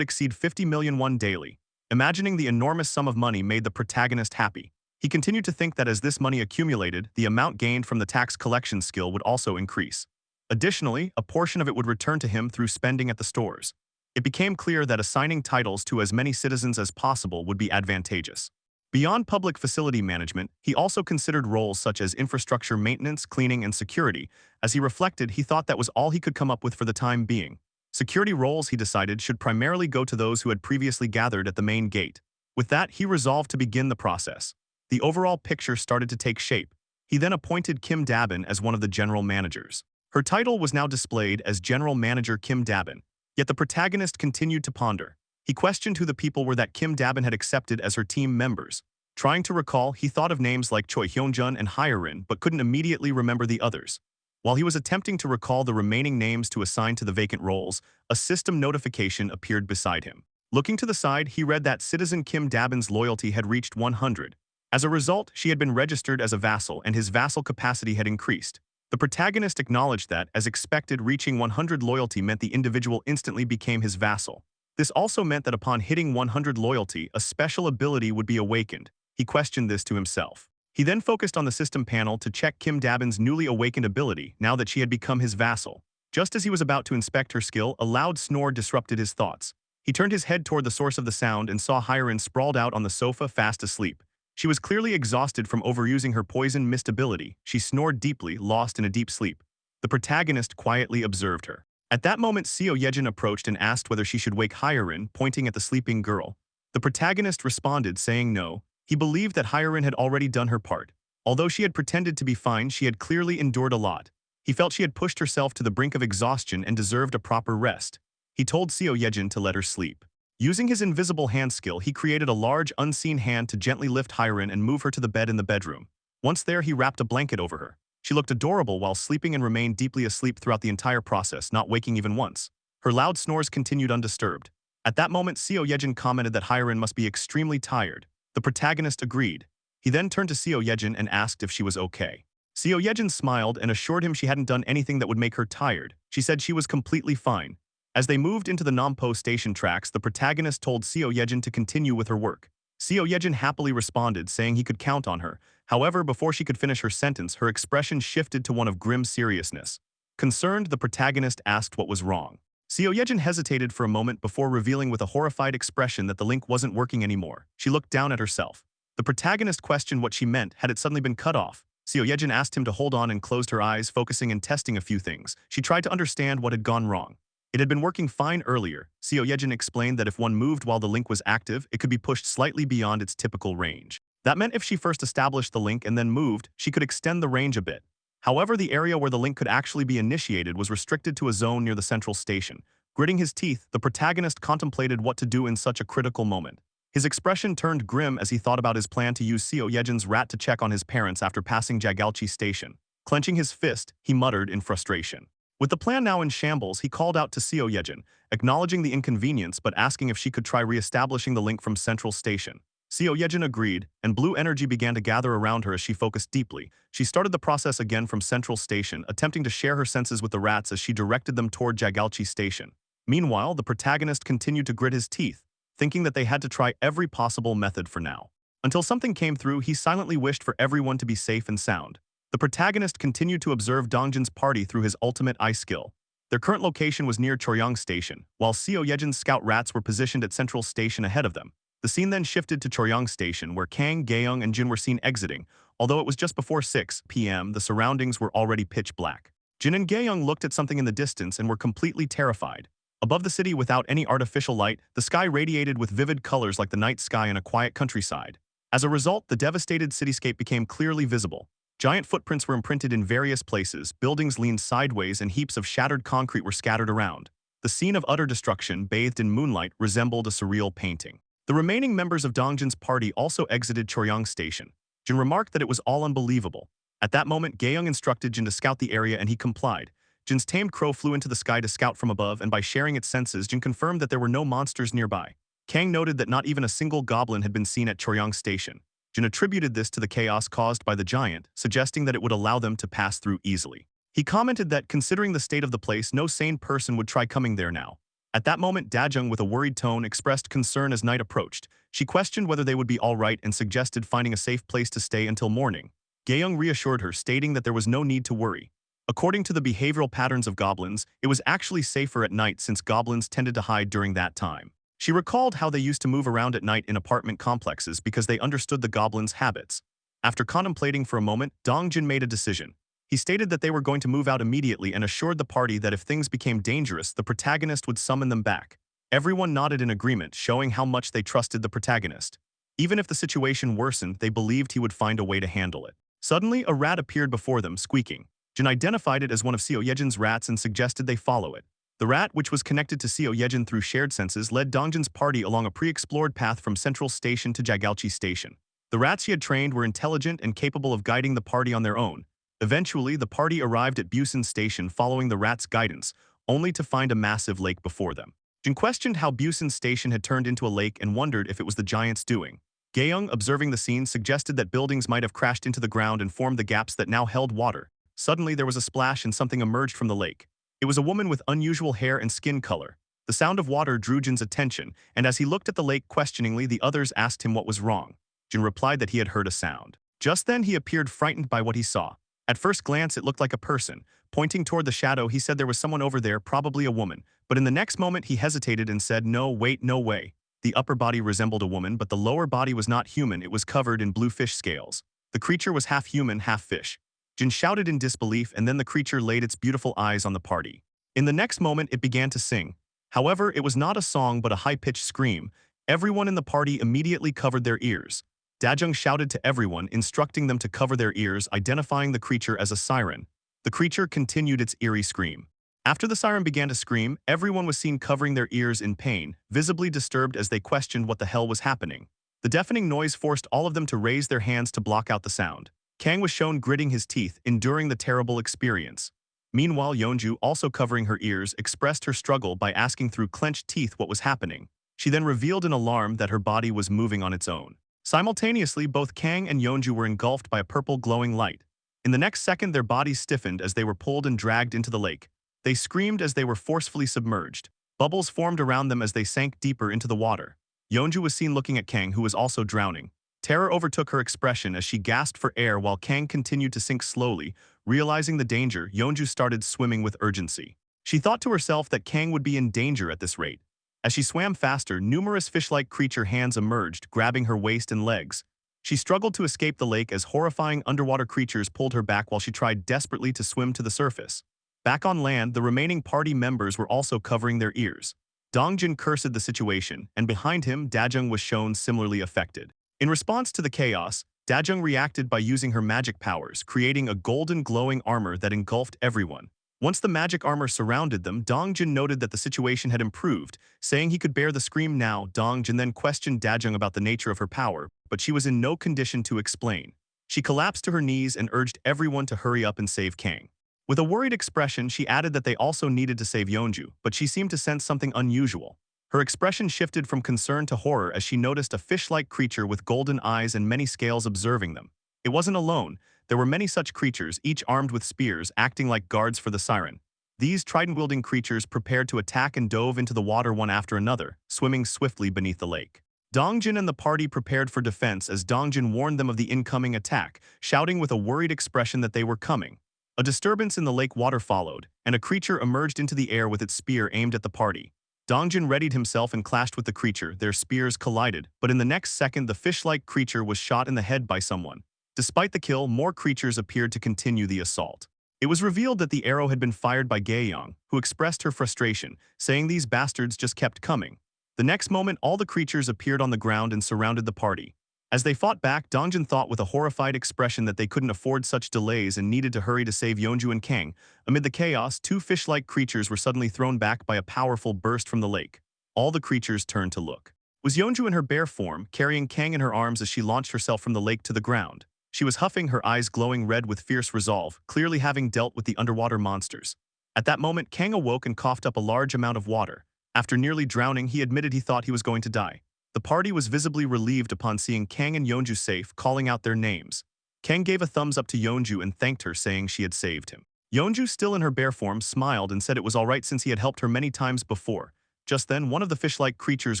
exceed 50 million won daily. Imagining the enormous sum of money made the protagonist happy. He continued to think that as this money accumulated, the amount gained from the tax collection skill would also increase. Additionally, a portion of it would return to him through spending at the stores. It became clear that assigning titles to as many citizens as possible would be advantageous. Beyond public facility management, he also considered roles such as infrastructure maintenance, cleaning, and security. As he reflected, he thought that was all he could come up with for the time being. Security roles, he decided, should primarily go to those who had previously gathered at the main gate. With that, he resolved to begin the process. The overall picture started to take shape. He then appointed Kim Dabin as one of the general managers. Her title was now displayed as General Manager Kim Dabin, yet the protagonist continued to ponder. He questioned who the people were that Kim Dabin had accepted as her team members. Trying to recall, he thought of names like Choi Hyunjun and Hyerin but couldn't immediately remember the others. While he was attempting to recall the remaining names to assign to the vacant roles, a system notification appeared beside him. Looking to the side, he read that Citizen Kim Dabin's loyalty had reached 100. As a result, she had been registered as a vassal and his vassal capacity had increased. The protagonist acknowledged that, as expected, reaching 100 loyalty meant the individual instantly became his vassal. This also meant that upon hitting 100 loyalty, a special ability would be awakened. He questioned this to himself. He then focused on the system panel to check Kim Dabin's newly awakened ability now that she had become his vassal. Just as he was about to inspect her skill, a loud snore disrupted his thoughts. He turned his head toward the source of the sound and saw Hyerin sprawled out on the sofa fast asleep. She was clearly exhausted from overusing her poison mist ability. She snored deeply, lost in a deep sleep. The protagonist quietly observed her. At that moment, Seo Yejin approached and asked whether she should wake Hyerin, pointing at the sleeping girl. The protagonist responded, saying no. He believed that Hyerin had already done her part. Although she had pretended to be fine, she had clearly endured a lot. He felt she had pushed herself to the brink of exhaustion and deserved a proper rest. He told Seo Yejin to let her sleep. Using his invisible hand skill, he created a large, unseen hand to gently lift Hyerin and move her to the bed in the bedroom. Once there, he wrapped a blanket over her. She looked adorable while sleeping and remained deeply asleep throughout the entire process, not waking even once. Her loud snores continued undisturbed. At that moment, Seo Yejin commented that Hyerin must be extremely tired. The protagonist agreed. He then turned to Seo Yejin and asked if she was okay. Seo Yejin smiled and assured him she hadn't done anything that would make her tired. She said she was completely fine. As they moved into the Nampo station tracks, the protagonist told Seo Yejin to continue with her work. Seo Yejin happily responded, saying he could count on her. However, before she could finish her sentence, her expression shifted to one of grim seriousness. Concerned, the protagonist asked what was wrong. Seo Yejin hesitated for a moment before revealing with a horrified expression that the link wasn't working anymore. She looked down at herself. The protagonist questioned what she meant. Had it suddenly been cut off? Seo Yejin asked him to hold on and closed her eyes, focusing and testing a few things. She tried to understand what had gone wrong. It had been working fine earlier. Seo Yejin explained that if one moved while the link was active, it could be pushed slightly beyond its typical range. That meant if she first established the link and then moved, she could extend the range a bit. However, the area where the link could actually be initiated was restricted to a zone near the central station. Gritting his teeth, the protagonist contemplated what to do in such a critical moment. His expression turned grim as he thought about his plan to use Seo Yejin's rat to check on his parents after passing Jagalchi station. Clenching his fist, he muttered in frustration. With the plan now in shambles, he called out to Seo Yejin, acknowledging the inconvenience but asking if she could try re-establishing the link from central station. Seo Yejin agreed, and blue energy began to gather around her as she focused deeply. She started the process again from central station, attempting to share her senses with the rats as she directed them toward Jagalchi station. Meanwhile, the protagonist continued to grit his teeth, thinking that they had to try every possible method for now. Until something came through, he silently wished for everyone to be safe and sound. The protagonist continued to observe Dongjin's party through his ultimate eye skill. Their current location was near Choryang Station, while Seo Yejin's scout rats were positioned at Central Station ahead of them. The scene then shifted to Choryang Station, where Kang, Gaeyoung, and Jin were seen exiting. Although it was just before 6 p.m., the surroundings were already pitch black. Jin and Gaeyoung looked at something in the distance and were completely terrified. Above the city, without any artificial light, the sky radiated with vivid colors like the night sky in a quiet countryside. As a result, the devastated cityscape became clearly visible. Giant footprints were imprinted in various places, buildings leaned sideways, and heaps of shattered concrete were scattered around. The scene of utter destruction, bathed in moonlight, resembled a surreal painting. The remaining members of Dongjin's party also exited Choryang Station. Jin remarked that it was all unbelievable. At that moment, Gaeyoung instructed Jin to scout the area and he complied. Jin's tamed crow flew into the sky to scout from above, and by sharing its senses, Jin confirmed that there were no monsters nearby. Kang noted that not even a single goblin had been seen at Choryang Station. Jin attributed this to the chaos caused by the giant, suggesting that it would allow them to pass through easily. He commented that, considering the state of the place, no sane person would try coming there now. At that moment, Dajung, with a worried tone, expressed concern as night approached. She questioned whether they would be all right and suggested finding a safe place to stay until morning. Gaeyoung reassured her, stating that there was no need to worry. According to the behavioral patterns of goblins, it was actually safer at night since goblins tended to hide during that time. She recalled how they used to move around at night in apartment complexes because they understood the goblins' habits. After contemplating for a moment, Dongjin made a decision. He stated that they were going to move out immediately and assured the party that if things became dangerous, the protagonist would summon them back. Everyone nodded in agreement, showing how much they trusted the protagonist. Even if the situation worsened, they believed he would find a way to handle it. Suddenly, a rat appeared before them, squeaking. Jin identified it as one of Seo Yejin's rats and suggested they follow it. The rat, which was connected to Seo Yejin through shared senses, led Dongjin's party along a pre-explored path from Central Station to Jagalchi Station. The rats he had trained were intelligent and capable of guiding the party on their own. Eventually, the party arrived at Busan Station following the rats' guidance, only to find a massive lake before them. Jin questioned how Busan Station had turned into a lake and wondered if it was the giants' doing. Gaeyoung, observing the scene, suggested that buildings might have crashed into the ground and formed the gaps that now held water. Suddenly, there was a splash and something emerged from the lake. It was a woman with unusual hair and skin color. The sound of water drew Jin's attention, and as he looked at the lake questioningly, the others asked him what was wrong. Jin replied that he had heard a sound. Just then, he appeared frightened by what he saw. At first glance, it looked like a person. Pointing toward the shadow, he said there was someone over there, probably a woman. But in the next moment, he hesitated and said, "No, wait, no way." The upper body resembled a woman, but the lower body was not human. It was covered in blue fish scales. The creature was half human, half fish. Jin shouted in disbelief, and then the creature laid its beautiful eyes on the party. In the next moment, it began to sing. However, it was not a song but a high-pitched scream. Everyone in the party immediately covered their ears. Dajung shouted to everyone, instructing them to cover their ears, identifying the creature as a siren. The creature continued its eerie scream. After the siren began to scream, everyone was seen covering their ears in pain, visibly disturbed as they questioned what the hell was happening. The deafening noise forced all of them to raise their hands to block out the sound. Kang was shown gritting his teeth, enduring the terrible experience. Meanwhile, Yeonju, also covering her ears, expressed her struggle by asking through clenched teeth what was happening. She then revealed in alarm that her body was moving on its own. Simultaneously, both Kang and Yeonju were engulfed by a purple glowing light. In the next second, their bodies stiffened as they were pulled and dragged into the lake. They screamed as they were forcefully submerged. Bubbles formed around them as they sank deeper into the water. Yeonju was seen looking at Kang, who was also drowning. Terror overtook her expression as she gasped for air while Kang continued to sink slowly. Realizing the danger, Yeonju started swimming with urgency. She thought to herself that Kang would be in danger at this rate. As she swam faster, numerous fish-like creature hands emerged, grabbing her waist and legs. She struggled to escape the lake as horrifying underwater creatures pulled her back while she tried desperately to swim to the surface. Back on land, the remaining party members were also covering their ears. Dongjin cursed the situation, and behind him, Dajung was shown similarly affected. In response to the chaos, Dajung reacted by using her magic powers, creating a golden glowing armor that engulfed everyone. Once the magic armor surrounded them, Dongjin noted that the situation had improved, saying he could bear the scream now. Dongjin then questioned Dajung about the nature of her power, but she was in no condition to explain. She collapsed to her knees and urged everyone to hurry up and save Kang. With a worried expression, she added that they also needed to save Yeonju, but she seemed to sense something unusual. Her expression shifted from concern to horror as she noticed a fish-like creature with golden eyes and many scales observing them. It wasn't alone. There were many such creatures, each armed with spears, acting like guards for the siren. These trident-wielding creatures prepared to attack and dove into the water one after another, swimming swiftly beneath the lake. Dongjin and the party prepared for defense as Dongjin warned them of the incoming attack, shouting with a worried expression that they were coming. A disturbance in the lake water followed, and a creature emerged into the air with its spear aimed at the party. Dongjin readied himself and clashed with the creature. Their spears collided, but in the next second the fish-like creature was shot in the head by someone. Despite the kill, more creatures appeared to continue the assault. It was revealed that the arrow had been fired by Gaeyoung, who expressed her frustration, saying these bastards just kept coming. The next moment, all the creatures appeared on the ground and surrounded the party. As they fought back, Dongjin thought with a horrified expression that they couldn't afford such delays and needed to hurry to save Yeonju and Kang. Amid the chaos, two fish-like creatures were suddenly thrown back by a powerful burst from the lake. All the creatures turned to look. It was Yeonju in her bare form, carrying Kang in her arms as she launched herself from the lake to the ground. She was huffing, her eyes glowing red with fierce resolve, clearly having dealt with the underwater monsters. At that moment, Kang awoke and coughed up a large amount of water. After nearly drowning, he admitted he thought he was going to die. The party was visibly relieved upon seeing Kang and Yeonju safe, calling out their names. Kang gave a thumbs up to Yeonju and thanked her, saying she had saved him. Yeonju, still in her bare form, smiled and said it was alright since he had helped her many times before. Just then, one of the fish-like creatures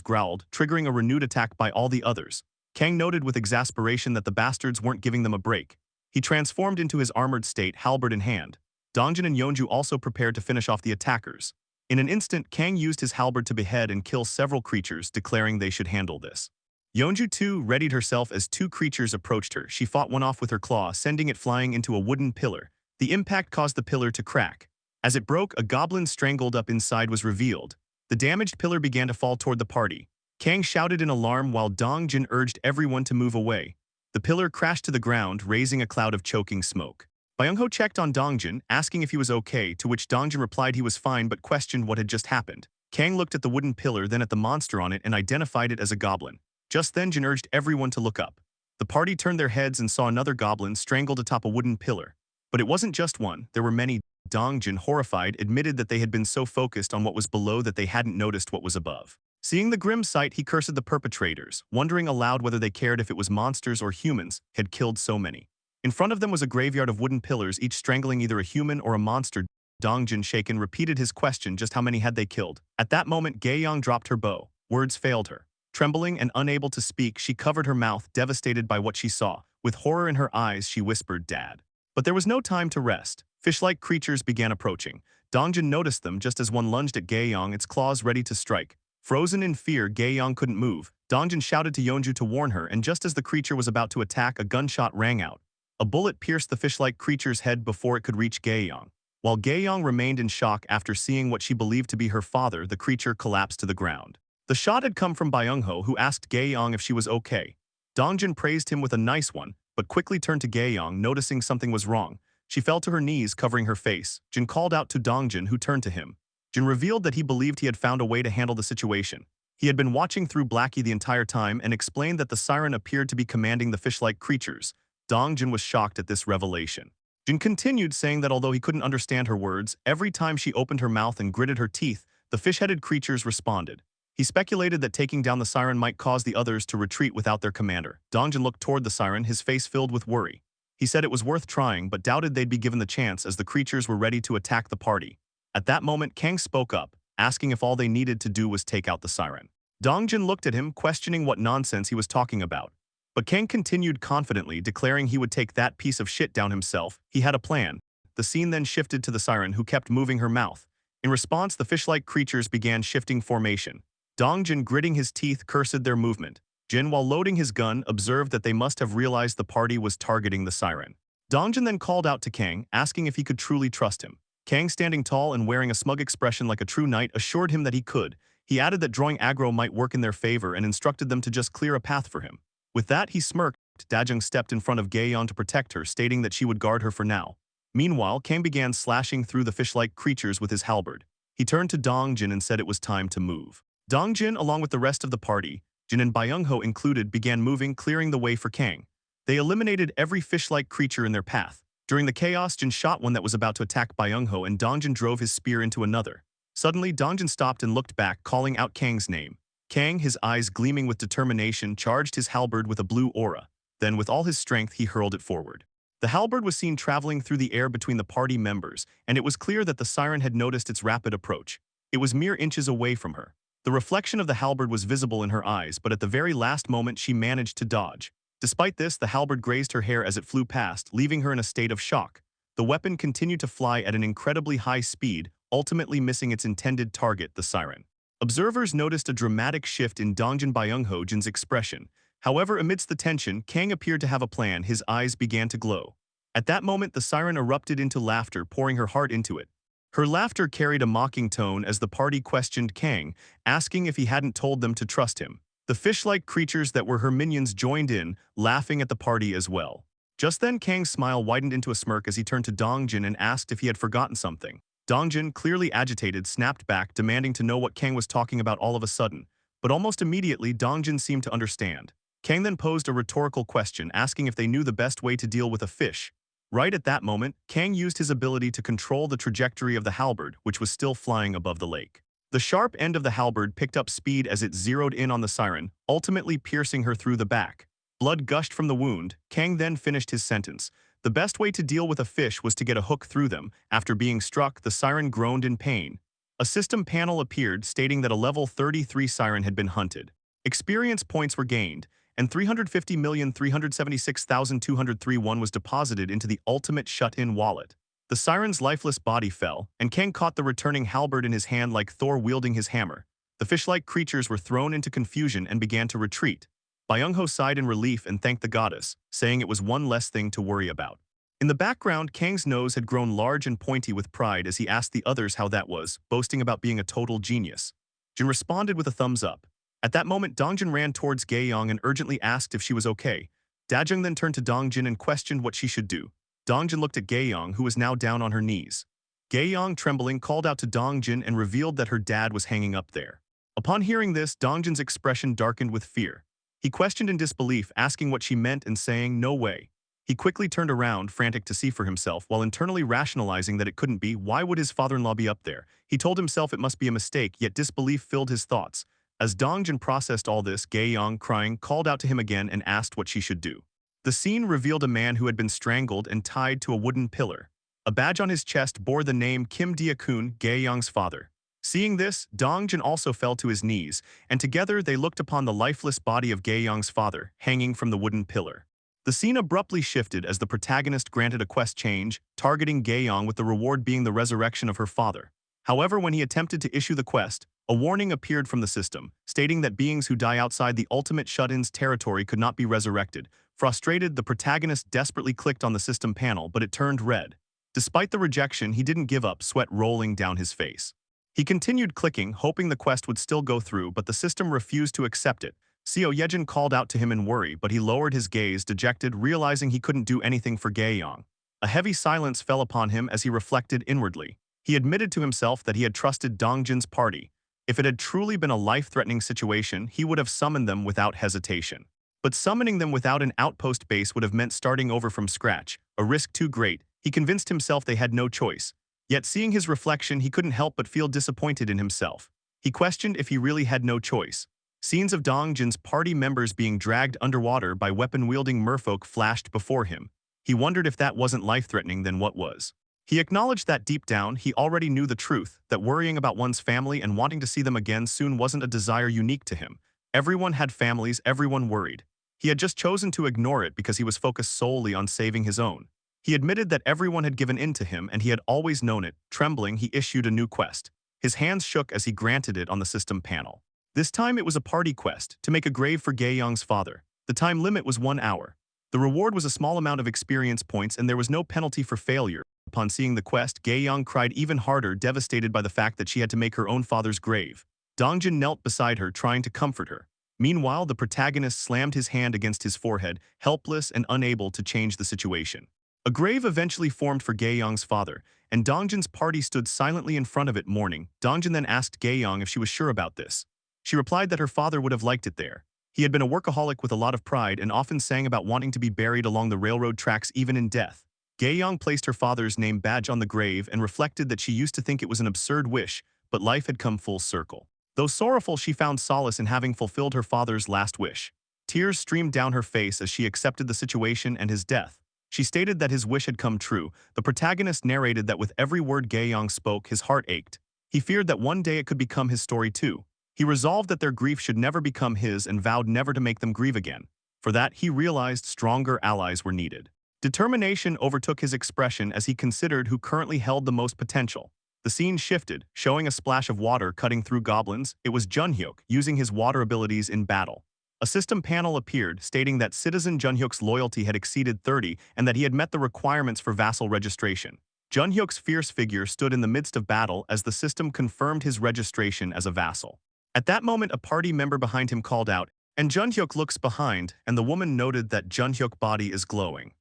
growled, triggering a renewed attack by all the others. Kang noted with exasperation that the bastards weren't giving them a break. He transformed into his armored state, halberd in hand. Dongjin and Yeonju also prepared to finish off the attackers. In an instant, Kang used his halberd to behead and kill several creatures, declaring they should handle this. Yeonju too readied herself as two creatures approached her. She fought one off with her claw, sending it flying into a wooden pillar. The impact caused the pillar to crack. As it broke, a goblin strangled up inside was revealed. The damaged pillar began to fall toward the party. Kang shouted in alarm while Dongjin urged everyone to move away. The pillar crashed to the ground, raising a cloud of choking smoke. Byung-ho checked on Dongjin, asking if he was okay, to which Dongjin replied he was fine but questioned what had just happened. Kang looked at the wooden pillar, then at the monster on it, and identified it as a goblin. Just then Jin urged everyone to look up. The party turned their heads and saw another goblin strangled atop a wooden pillar. But it wasn't just one, there were many. Dongjin, horrified, admitted that they had been so focused on what was below that they hadn't noticed what was above. Seeing the grim sight, he cursed the perpetrators, wondering aloud whether they cared if it was monsters or humans had killed so many. In front of them was a graveyard of wooden pillars, each strangling either a human or a monster. Dongjin, shaken, repeated his question, just how many had they killed? At that moment, Gaeyang dropped her bow. Words failed her. Trembling and unable to speak, she covered her mouth, devastated by what she saw. With horror in her eyes, she whispered, "Dad." But there was no time to rest. Fish-like creatures began approaching. Dongjin noticed them just as one lunged at Gaeyang, its claws ready to strike. Frozen in fear, Gaeyang couldn't move. Dongjin shouted to Yeonju to warn her, and just as the creature was about to attack, a gunshot rang out. A bullet pierced the fish-like creature's head before it could reach Gaeyang. While Gaeyang remained in shock after seeing what she believed to be her father, the creature collapsed to the ground. The shot had come from Byung-ho, who asked Gaeyang if she was okay. Dongjin praised him with a nice one, but quickly turned to Gaeyang, noticing something was wrong. She fell to her knees, covering her face. Jin called out to Dongjin, who turned to him. Jin revealed that he believed he had found a way to handle the situation. He had been watching through Blackie the entire time and explained that the siren appeared to be commanding the fish-like creatures. Dongjin was shocked at this revelation. Jin continued, saying that although he couldn't understand her words, every time she opened her mouth and gritted her teeth, the fish-headed creatures responded. He speculated that taking down the siren might cause the others to retreat without their commander. Dongjin looked toward the siren, his face filled with worry. He said it was worth trying, but doubted they'd be given the chance as the creatures were ready to attack the party. At that moment, Kang spoke up, asking if all they needed to do was take out the siren. Dongjin looked at him, questioning what nonsense he was talking about. But Kang continued confidently, declaring he would take that piece of shit down himself. He had a plan. The scene then shifted to the siren, who kept moving her mouth. In response, the fish-like creatures began shifting formation. Dongjin, gritting his teeth, cursed their movement. Jin, while loading his gun, observed that they must have realized the party was targeting the siren. Dongjin then called out to Kang, asking if he could truly trust him. Kang, standing tall and wearing a smug expression like a true knight, assured him that he could. He added that drawing aggro might work in their favor and instructed them to just clear a path for him. With that, he smirked. Dajung stepped in front of Gaeon to protect her, stating that she would guard her for now. Meanwhile, Kang began slashing through the fish-like creatures with his halberd. He turned to Dongjin and said it was time to move. Dongjin, along with the rest of the party, Jin and Byung-ho included, began moving, clearing the way for Kang. They eliminated every fish-like creature in their path. During the chaos, Jin shot one that was about to attack Byung-ho, and Dongjin drove his spear into another. Suddenly, Dongjin stopped and looked back, calling out Kang's name. Kang, his eyes gleaming with determination, charged his halberd with a blue aura. Then, with all his strength, he hurled it forward. The halberd was seen traveling through the air between the party members, and it was clear that the siren had noticed its rapid approach. It was mere inches away from her. The reflection of the halberd was visible in her eyes, but at the very last moment she managed to dodge. Despite this, the halberd grazed her hair as it flew past, leaving her in a state of shock. The weapon continued to fly at an incredibly high speed, ultimately missing its intended target, the siren. Observers noticed a dramatic shift in Dongjin Byung-ho Jin's expression. However, amidst the tension, Kang appeared to have a plan. His eyes began to glow. At that moment, the siren erupted into laughter, pouring her heart into it. Her laughter carried a mocking tone as the party questioned Kang, asking if he hadn't told them to trust him. The fish-like creatures that were her minions joined in, laughing at the party as well. Just then, Kang's smile widened into a smirk as he turned to Dongjin and asked if he had forgotten something. Dongjin, clearly agitated, snapped back, demanding to know what Kang was talking about all of a sudden. But almost immediately, Dongjin seemed to understand. Kang then posed a rhetorical question, asking if they knew the best way to deal with a fish. Right at that moment, Kang used his ability to control the trajectory of the halberd, which was still flying above the lake. The sharp end of the halberd picked up speed as it zeroed in on the siren, ultimately piercing her through the back. Blood gushed from the wound. Kang then finished his sentence. The best way to deal with a fish was to get a hook through them. After being struck, the siren groaned in pain. A system panel appeared stating that a level 33 siren had been hunted. Experience points were gained, and 350,376,203 was deposited into the ultimate shut-in wallet. The siren's lifeless body fell, and Kang caught the returning halberd in his hand like Thor wielding his hammer. The fish-like creatures were thrown into confusion and began to retreat. Byung-ho sighed in relief and thanked the goddess, saying it was one less thing to worry about. In the background, Kang's nose had grown large and pointy with pride as he asked the others how that was, boasting about being a total genius. Jin responded with a thumbs up. At that moment, Dongjin ran towards Gaeyang and urgently asked if she was okay. Dajung then turned to Dongjin and questioned what she should do. Dongjin looked at Gaeyong, who was now down on her knees. Gaeyong, trembling, called out to Dongjin and revealed that her dad was hanging up there. Upon hearing this, Dongjin's expression darkened with fear. He questioned in disbelief, asking what she meant and saying, "No way." He quickly turned around, frantic to see for himself, while internally rationalizing that it couldn't be. Why would his father-in-law be up there? He told himself it must be a mistake, yet disbelief filled his thoughts. As Dongjin processed all this, Gaeyong, crying, called out to him again and asked what she should do. The scene revealed a man who had been strangled and tied to a wooden pillar. A badge on his chest bore the name Kim Dia-kun, Gaeyong's father. Seeing this, Dongjin also fell to his knees, and together they looked upon the lifeless body of Gaeyong's father, hanging from the wooden pillar. The scene abruptly shifted as the protagonist granted a quest change, targeting Gaeyong with the reward being the resurrection of her father. However, when he attempted to issue the quest, a warning appeared from the system, stating that beings who die outside the ultimate shut-in's territory could not be resurrected. Frustrated, the protagonist desperately clicked on the system panel, but it turned red. Despite the rejection, he didn't give up, sweat rolling down his face. He continued clicking, hoping the quest would still go through, but the system refused to accept it. Seo Yejin called out to him in worry, but he lowered his gaze, dejected, realizing he couldn't do anything for Gaeyong. A heavy silence fell upon him as he reflected inwardly. He admitted to himself that he had trusted Dongjin's party. If it had truly been a life-threatening situation, he would have summoned them without hesitation. But summoning them without an outpost base would have meant starting over from scratch, a risk too great. He convinced himself they had no choice. Yet seeing his reflection, he couldn't help but feel disappointed in himself. He questioned if he really had no choice. Scenes of Dongjin's party members being dragged underwater by weapon-wielding merfolk flashed before him. He wondered if that wasn't life-threatening, then what was? He acknowledged that deep down, he already knew the truth, that worrying about one's family and wanting to see them again soon wasn't a desire unique to him. Everyone had families, everyone worried. He had just chosen to ignore it because he was focused solely on saving his own. He admitted that everyone had given in to him and he had always known it. Trembling, he issued a new quest. His hands shook as he granted it on the system panel. This time it was a party quest, to make a grave for Gaeyong's father. The time limit was 1 hour. The reward was a small amount of experience points and there was no penalty for failure. Upon seeing the quest, Gaeyong cried even harder, devastated by the fact that she had to make her own father's grave. Dongjin knelt beside her, trying to comfort her. Meanwhile, the protagonist slammed his hand against his forehead, helpless and unable to change the situation. A grave eventually formed for Gaeyong's father, and Dongjin's party stood silently in front of it mourning. Dongjin then asked Gaeyong if she was sure about this. She replied that her father would have liked it there. He had been a workaholic with a lot of pride and often sang about wanting to be buried along the railroad tracks even in death. Gaeyong placed her father's name badge on the grave and reflected that she used to think it was an absurd wish, but life had come full circle. Though sorrowful, she found solace in having fulfilled her father's last wish. Tears streamed down her face as she accepted the situation and his death. She stated that his wish had come true. The protagonist narrated that with every word Gaeyong spoke, his heart ached. He feared that one day it could become his story too. He resolved that their grief should never become his and vowed never to make them grieve again. For that, he realized stronger allies were needed. Determination overtook his expression as he considered who currently held the most potential. The scene shifted, showing a splash of water cutting through goblins. It was Junhyuk, using his water abilities in battle. A system panel appeared, stating that Citizen Junhyuk's loyalty had exceeded 30 and that he had met the requirements for vassal registration. Junhyuk's fierce figure stood in the midst of battle as the system confirmed his registration as a vassal. At that moment, a party member behind him called out, and Junhyuk looks behind, and the woman noted that Junhyuk's body is glowing.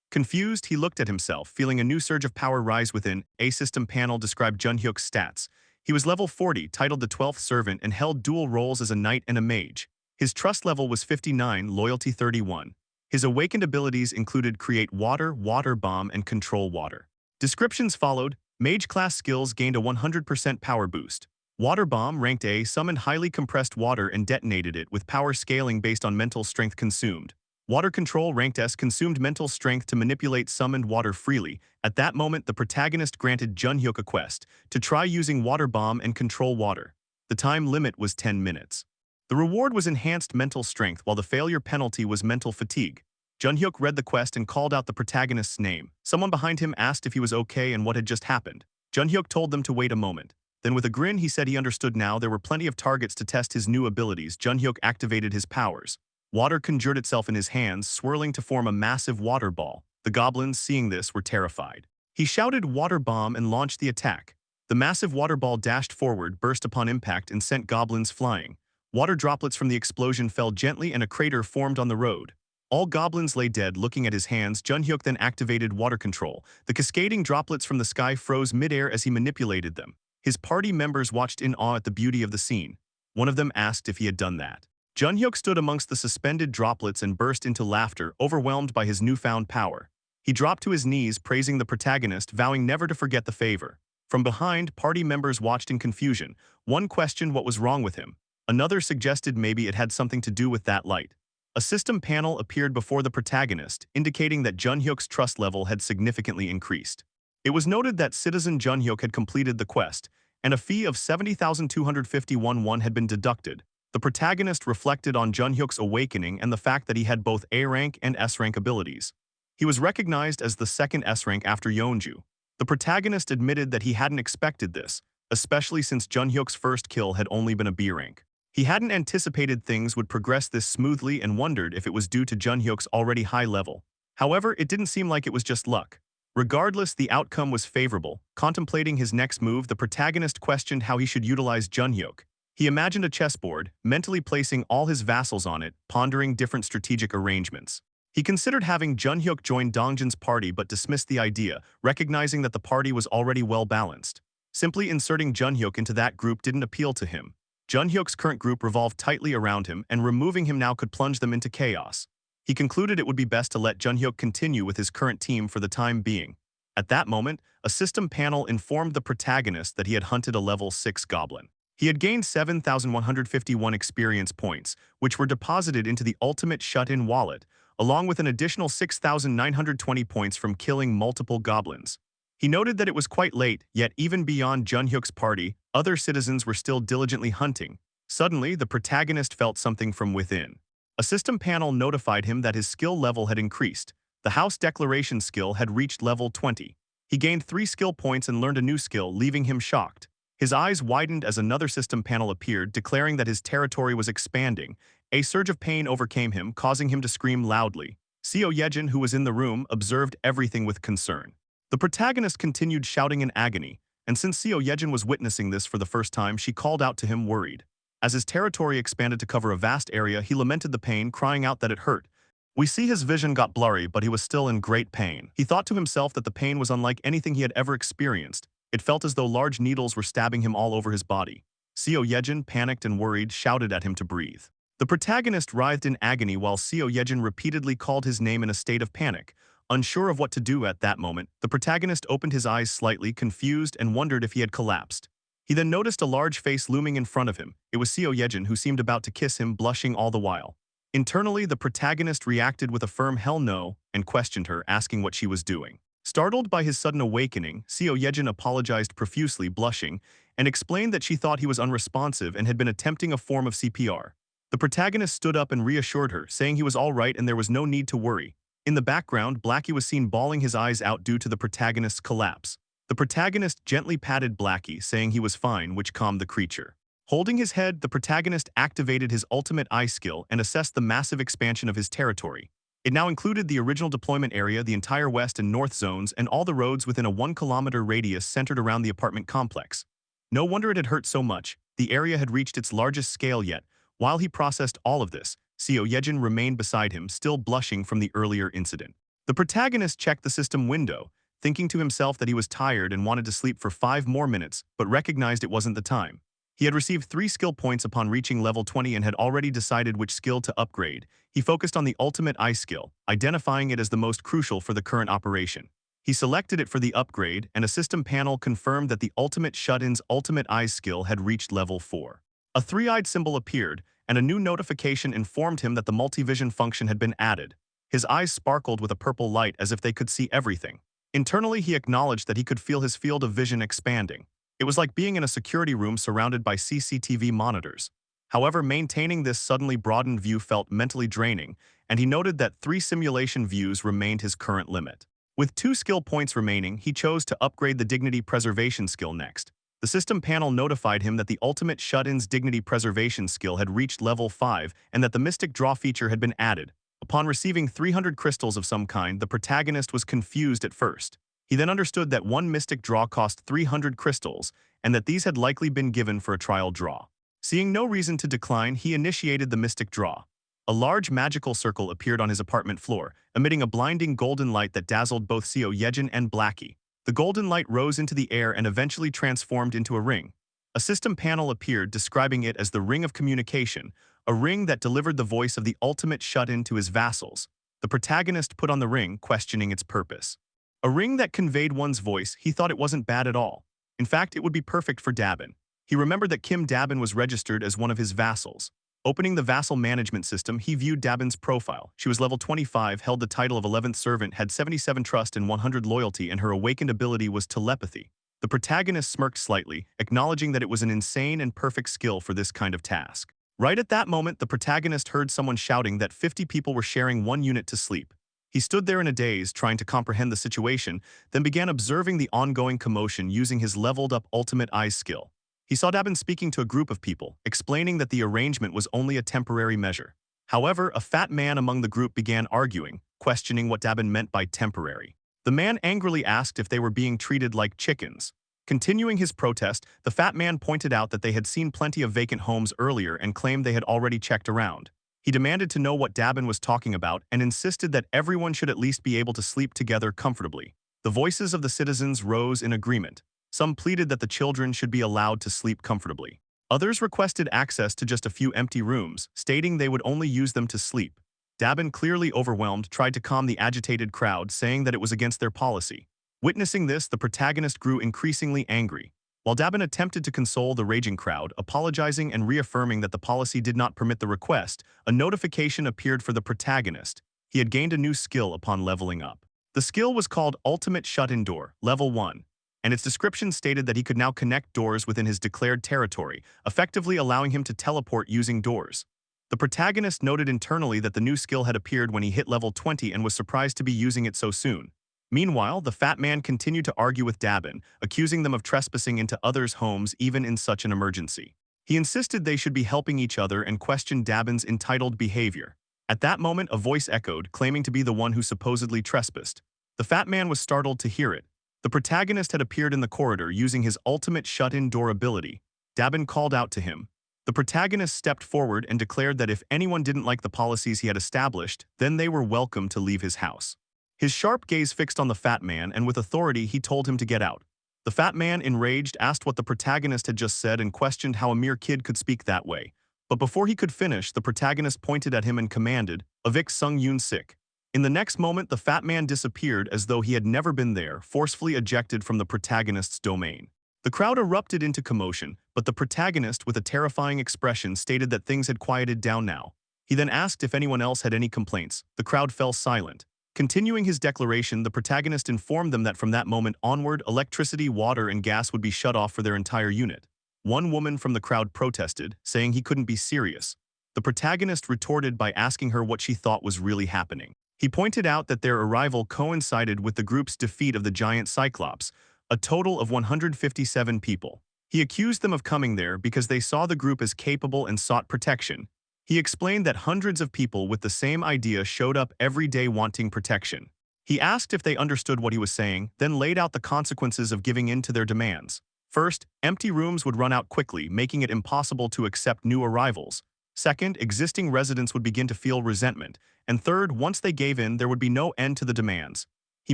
Confused, he looked at himself, feeling a new surge of power rise within. A system panel described Junhyuk's stats. He was level 40, titled the 12th Servant, and held dual roles as a knight and a mage. His trust level was 59, loyalty 31. His awakened abilities included create water, water bomb, and control water. Descriptions followed. Mage class skills gained a 100% power boost. Water bomb ranked A summoned highly compressed water and detonated it with power scaling based on mental strength consumed. Water control ranked S consumed mental strength to manipulate summoned water freely. At that moment, the protagonist granted Junhyuk a quest to try using water bomb and control water. The time limit was 10 minutes. The reward was enhanced mental strength while the failure penalty was mental fatigue. Junhyuk read the quest and called out the protagonist's name. Someone behind him asked if he was okay and what had just happened. Junhyuk told them to wait a moment. Then with a grin he said he understood now there were plenty of targets to test his new abilities. Junhyuk activated his powers. Water conjured itself in his hands, swirling to form a massive water ball. The goblins, seeing this, were terrified. He shouted water bomb and launched the attack. The massive water ball dashed forward, burst upon impact, and sent goblins flying. Water droplets from the explosion fell gently and a crater formed on the road. All goblins lay dead looking at his hands. Junhyuk then activated water control. The cascading droplets from the sky froze midair as he manipulated them. His party members watched in awe at the beauty of the scene. One of them asked if he had done that. Junhyuk stood amongst the suspended droplets and burst into laughter, overwhelmed by his newfound power. He dropped to his knees, praising the protagonist, vowing never to forget the favor. From behind, party members watched in confusion. One questioned what was wrong with him. Another suggested maybe it had something to do with that light. A system panel appeared before the protagonist, indicating that Junhyuk's trust level had significantly increased. It was noted that Citizen Junhyuk had completed the quest, and a fee of 70,251 won had been deducted. The protagonist reflected on Junhyuk's awakening and the fact that he had both A-rank and S-rank abilities. He was recognized as the second S-rank after Yeonju. The protagonist admitted that he hadn't expected this, especially since Junhyuk's first kill had only been a B-rank. He hadn't anticipated things would progress this smoothly and wondered if it was due to Junhyuk's already high level. However, it didn't seem like it was just luck. Regardless, the outcome was favorable. Contemplating his next move, the protagonist questioned how he should utilize Junhyuk. He imagined a chessboard, mentally placing all his vassals on it, pondering different strategic arrangements. He considered having Junhyuk join Dongjin's party but dismissed the idea, recognizing that the party was already well-balanced. Simply inserting Junhyuk into that group didn't appeal to him. Junhyuk's current group revolved tightly around him, and removing him now could plunge them into chaos. He concluded it would be best to let Junhyuk continue with his current team for the time being. At that moment, a system panel informed the protagonist that he had hunted a level 6 goblin. He had gained 7,151 experience points, which were deposited into the ultimate shut-in wallet, along with an additional 6,920 points from killing multiple goblins. He noted that it was quite late, yet even beyond Junhyuk's party, other citizens were still diligently hunting. Suddenly, the protagonist felt something from within. A system panel notified him that his skill level had increased. The House Declaration skill had reached level 20. He gained 3 skill points and learned a new skill, leaving him shocked. His eyes widened as another system panel appeared, declaring that his territory was expanding. A surge of pain overcame him, causing him to scream loudly. Seo Yejin, who was in the room, observed everything with concern. The protagonist continued shouting in agony, and since Seo Yejin was witnessing this for the first time, she called out to him, worried. As his territory expanded to cover a vast area, he lamented the pain, crying out that it hurt. We see his vision got blurry, but he was still in great pain. He thought to himself that the pain was unlike anything he had ever experienced. It felt as though large needles were stabbing him all over his body. Seo Yejin, panicked and worried, shouted at him to breathe. The protagonist writhed in agony while Seo Yejin repeatedly called his name in a state of panic. Unsure of what to do at that moment, the protagonist opened his eyes slightly, confused, and wondered if he had collapsed. He then noticed a large face looming in front of him. It was Seo Yejin, who seemed about to kiss him, blushing all the while. Internally, the protagonist reacted with a firm hell no and questioned her, asking what she was doing. Startled by his sudden awakening, Seo Yejin apologized profusely, blushing, and explained that she thought he was unresponsive and had been attempting a form of CPR. The protagonist stood up and reassured her, saying he was all right and there was no need to worry. In the background, Blackie was seen bawling his eyes out due to the protagonist's collapse. The protagonist gently patted Blackie, saying he was fine, which calmed the creature. Holding his head, the protagonist activated his ultimate eye skill and assessed the massive expansion of his territory. It now included the original deployment area, the entire west and north zones, and all the roads within a 1-kilometer radius centered around the apartment complex. No wonder it had hurt so much. The area had reached its largest scale yet. While he processed all of this, Seo Yejin remained beside him, still blushing from the earlier incident. The protagonist checked the system window, thinking to himself that he was tired and wanted to sleep for 5 more minutes, but recognized it wasn't the time. He had received 3 skill points upon reaching level 20 and had already decided which skill to upgrade. He focused on the ultimate eye skill, identifying it as the most crucial for the current operation. He selected it for the upgrade, and a system panel confirmed that the ultimate shut-in's ultimate eye skill had reached level 4. A 3-eyed symbol appeared, and a new notification informed him that the multivision function had been added. His eyes sparkled with a purple light as if they could see everything. Internally, he acknowledged that he could feel his field of vision expanding. It was like being in a security room surrounded by CCTV monitors. However, maintaining this suddenly broadened view felt mentally draining, and he noted that 3 simulation views remained his current limit. With 2 skill points remaining, he chose to upgrade the Dignity Preservation skill next. The system panel notified him that the ultimate shut-in's Dignity Preservation skill had reached level 5 and that the Mystic Draw feature had been added. Upon receiving 300 crystals of some kind, the protagonist was confused at first. He then understood that 1 Mystic Draw cost 300 crystals and that these had likely been given for a trial draw. Seeing no reason to decline, he initiated the Mystic Draw. a large magical circle appeared on his apartment floor, emitting a blinding golden light that dazzled both Seo Yejin and Blackie. The golden light rose into the air and eventually transformed into a ring. A system panel appeared describing it as the Ring of Communication, a ring that delivered the voice of the ultimate shut-in to his vassals. The protagonist put on the ring, questioning its purpose. A ring that conveyed one's voice, he thought it wasn't bad at all. In fact, it would be perfect for Dabin. He remembered that Kim Dabin was registered as one of his vassals. Opening the vassal management system, he viewed Dabin's profile. She was level 25, held the title of 11th servant, had 77 trust and 100 loyalty, and her awakened ability was telepathy. The protagonist smirked slightly, acknowledging that it was an insane and perfect skill for this kind of task. Right at that moment, the protagonist heard someone shouting that 50 people were sharing one unit to sleep. He stood there in a daze, trying to comprehend the situation, then began observing the ongoing commotion using his leveled-up ultimate eyes skill. He saw Dabin speaking to a group of people, explaining that the arrangement was only a temporary measure. However, a fat man among the group began arguing, questioning what Dabin meant by temporary. The man angrily asked if they were being treated like chickens. Continuing his protest, the fat man pointed out that they had seen plenty of vacant homes earlier and claimed they had already checked around. He demanded to know what Dabin was talking about and insisted that everyone should at least be able to sleep together comfortably. The voices of the citizens rose in agreement. Some pleaded that the children should be allowed to sleep comfortably. Others requested access to just a few empty rooms, stating they would only use them to sleep. Dabin, clearly overwhelmed, tried to calm the agitated crowd, saying that it was against their policy. Witnessing this, the protagonist grew increasingly angry. While Dabin attempted to console the raging crowd, apologizing and reaffirming that the policy did not permit the request, a notification appeared for the protagonist. He had gained a new skill upon leveling up. The skill was called Ultimate Shut-In Door, Level 1. And its description stated that he could now connect doors within his declared territory, effectively allowing him to teleport using doors. The protagonist noted internally that the new skill had appeared when he hit level 20 and was surprised to be using it so soon. Meanwhile, the fat man continued to argue with Dabin, accusing them of trespassing into others' homes even in such an emergency. He insisted they should be helping each other and questioned Dabin's entitled behavior. At that moment, a voice echoed, claiming to be the one who supposedly trespassed. The fat man was startled to hear it. The protagonist had appeared in the corridor using his ultimate shut-in door ability. Dabin called out to him. The protagonist stepped forward and declared that if anyone didn't like the policies he had established, then they were welcome to leave his house. His sharp gaze fixed on the fat man, and with authority he told him to get out. The fat man, enraged, asked what the protagonist had just said and questioned how a mere kid could speak that way. But before he could finish, the protagonist pointed at him and commanded, "Evict Sung Yoon Sik." In the next moment, the fat man disappeared as though he had never been there, forcefully ejected from the protagonist's domain. The crowd erupted into commotion, but the protagonist, with a terrifying expression, stated that things had quieted down now. He then asked if anyone else had any complaints. The crowd fell silent. Continuing his declaration, the protagonist informed them that from that moment onward, electricity, water, and gas would be shut off for their entire unit. One woman from the crowd protested, saying he couldn't be serious. The protagonist retorted by asking her what she thought was really happening. He pointed out that their arrival coincided with the group's defeat of the giant Cyclops, a total of 157 people. He accused them of coming there because they saw the group as capable and sought protection. He explained that hundreds of people with the same idea showed up every day wanting protection. He asked if they understood what he was saying, then laid out the consequences of giving in to their demands. First, empty rooms would run out quickly, making it impossible to accept new arrivals. Second, existing residents would begin to feel resentment. And third, once they gave in, there would be no end to the demands. He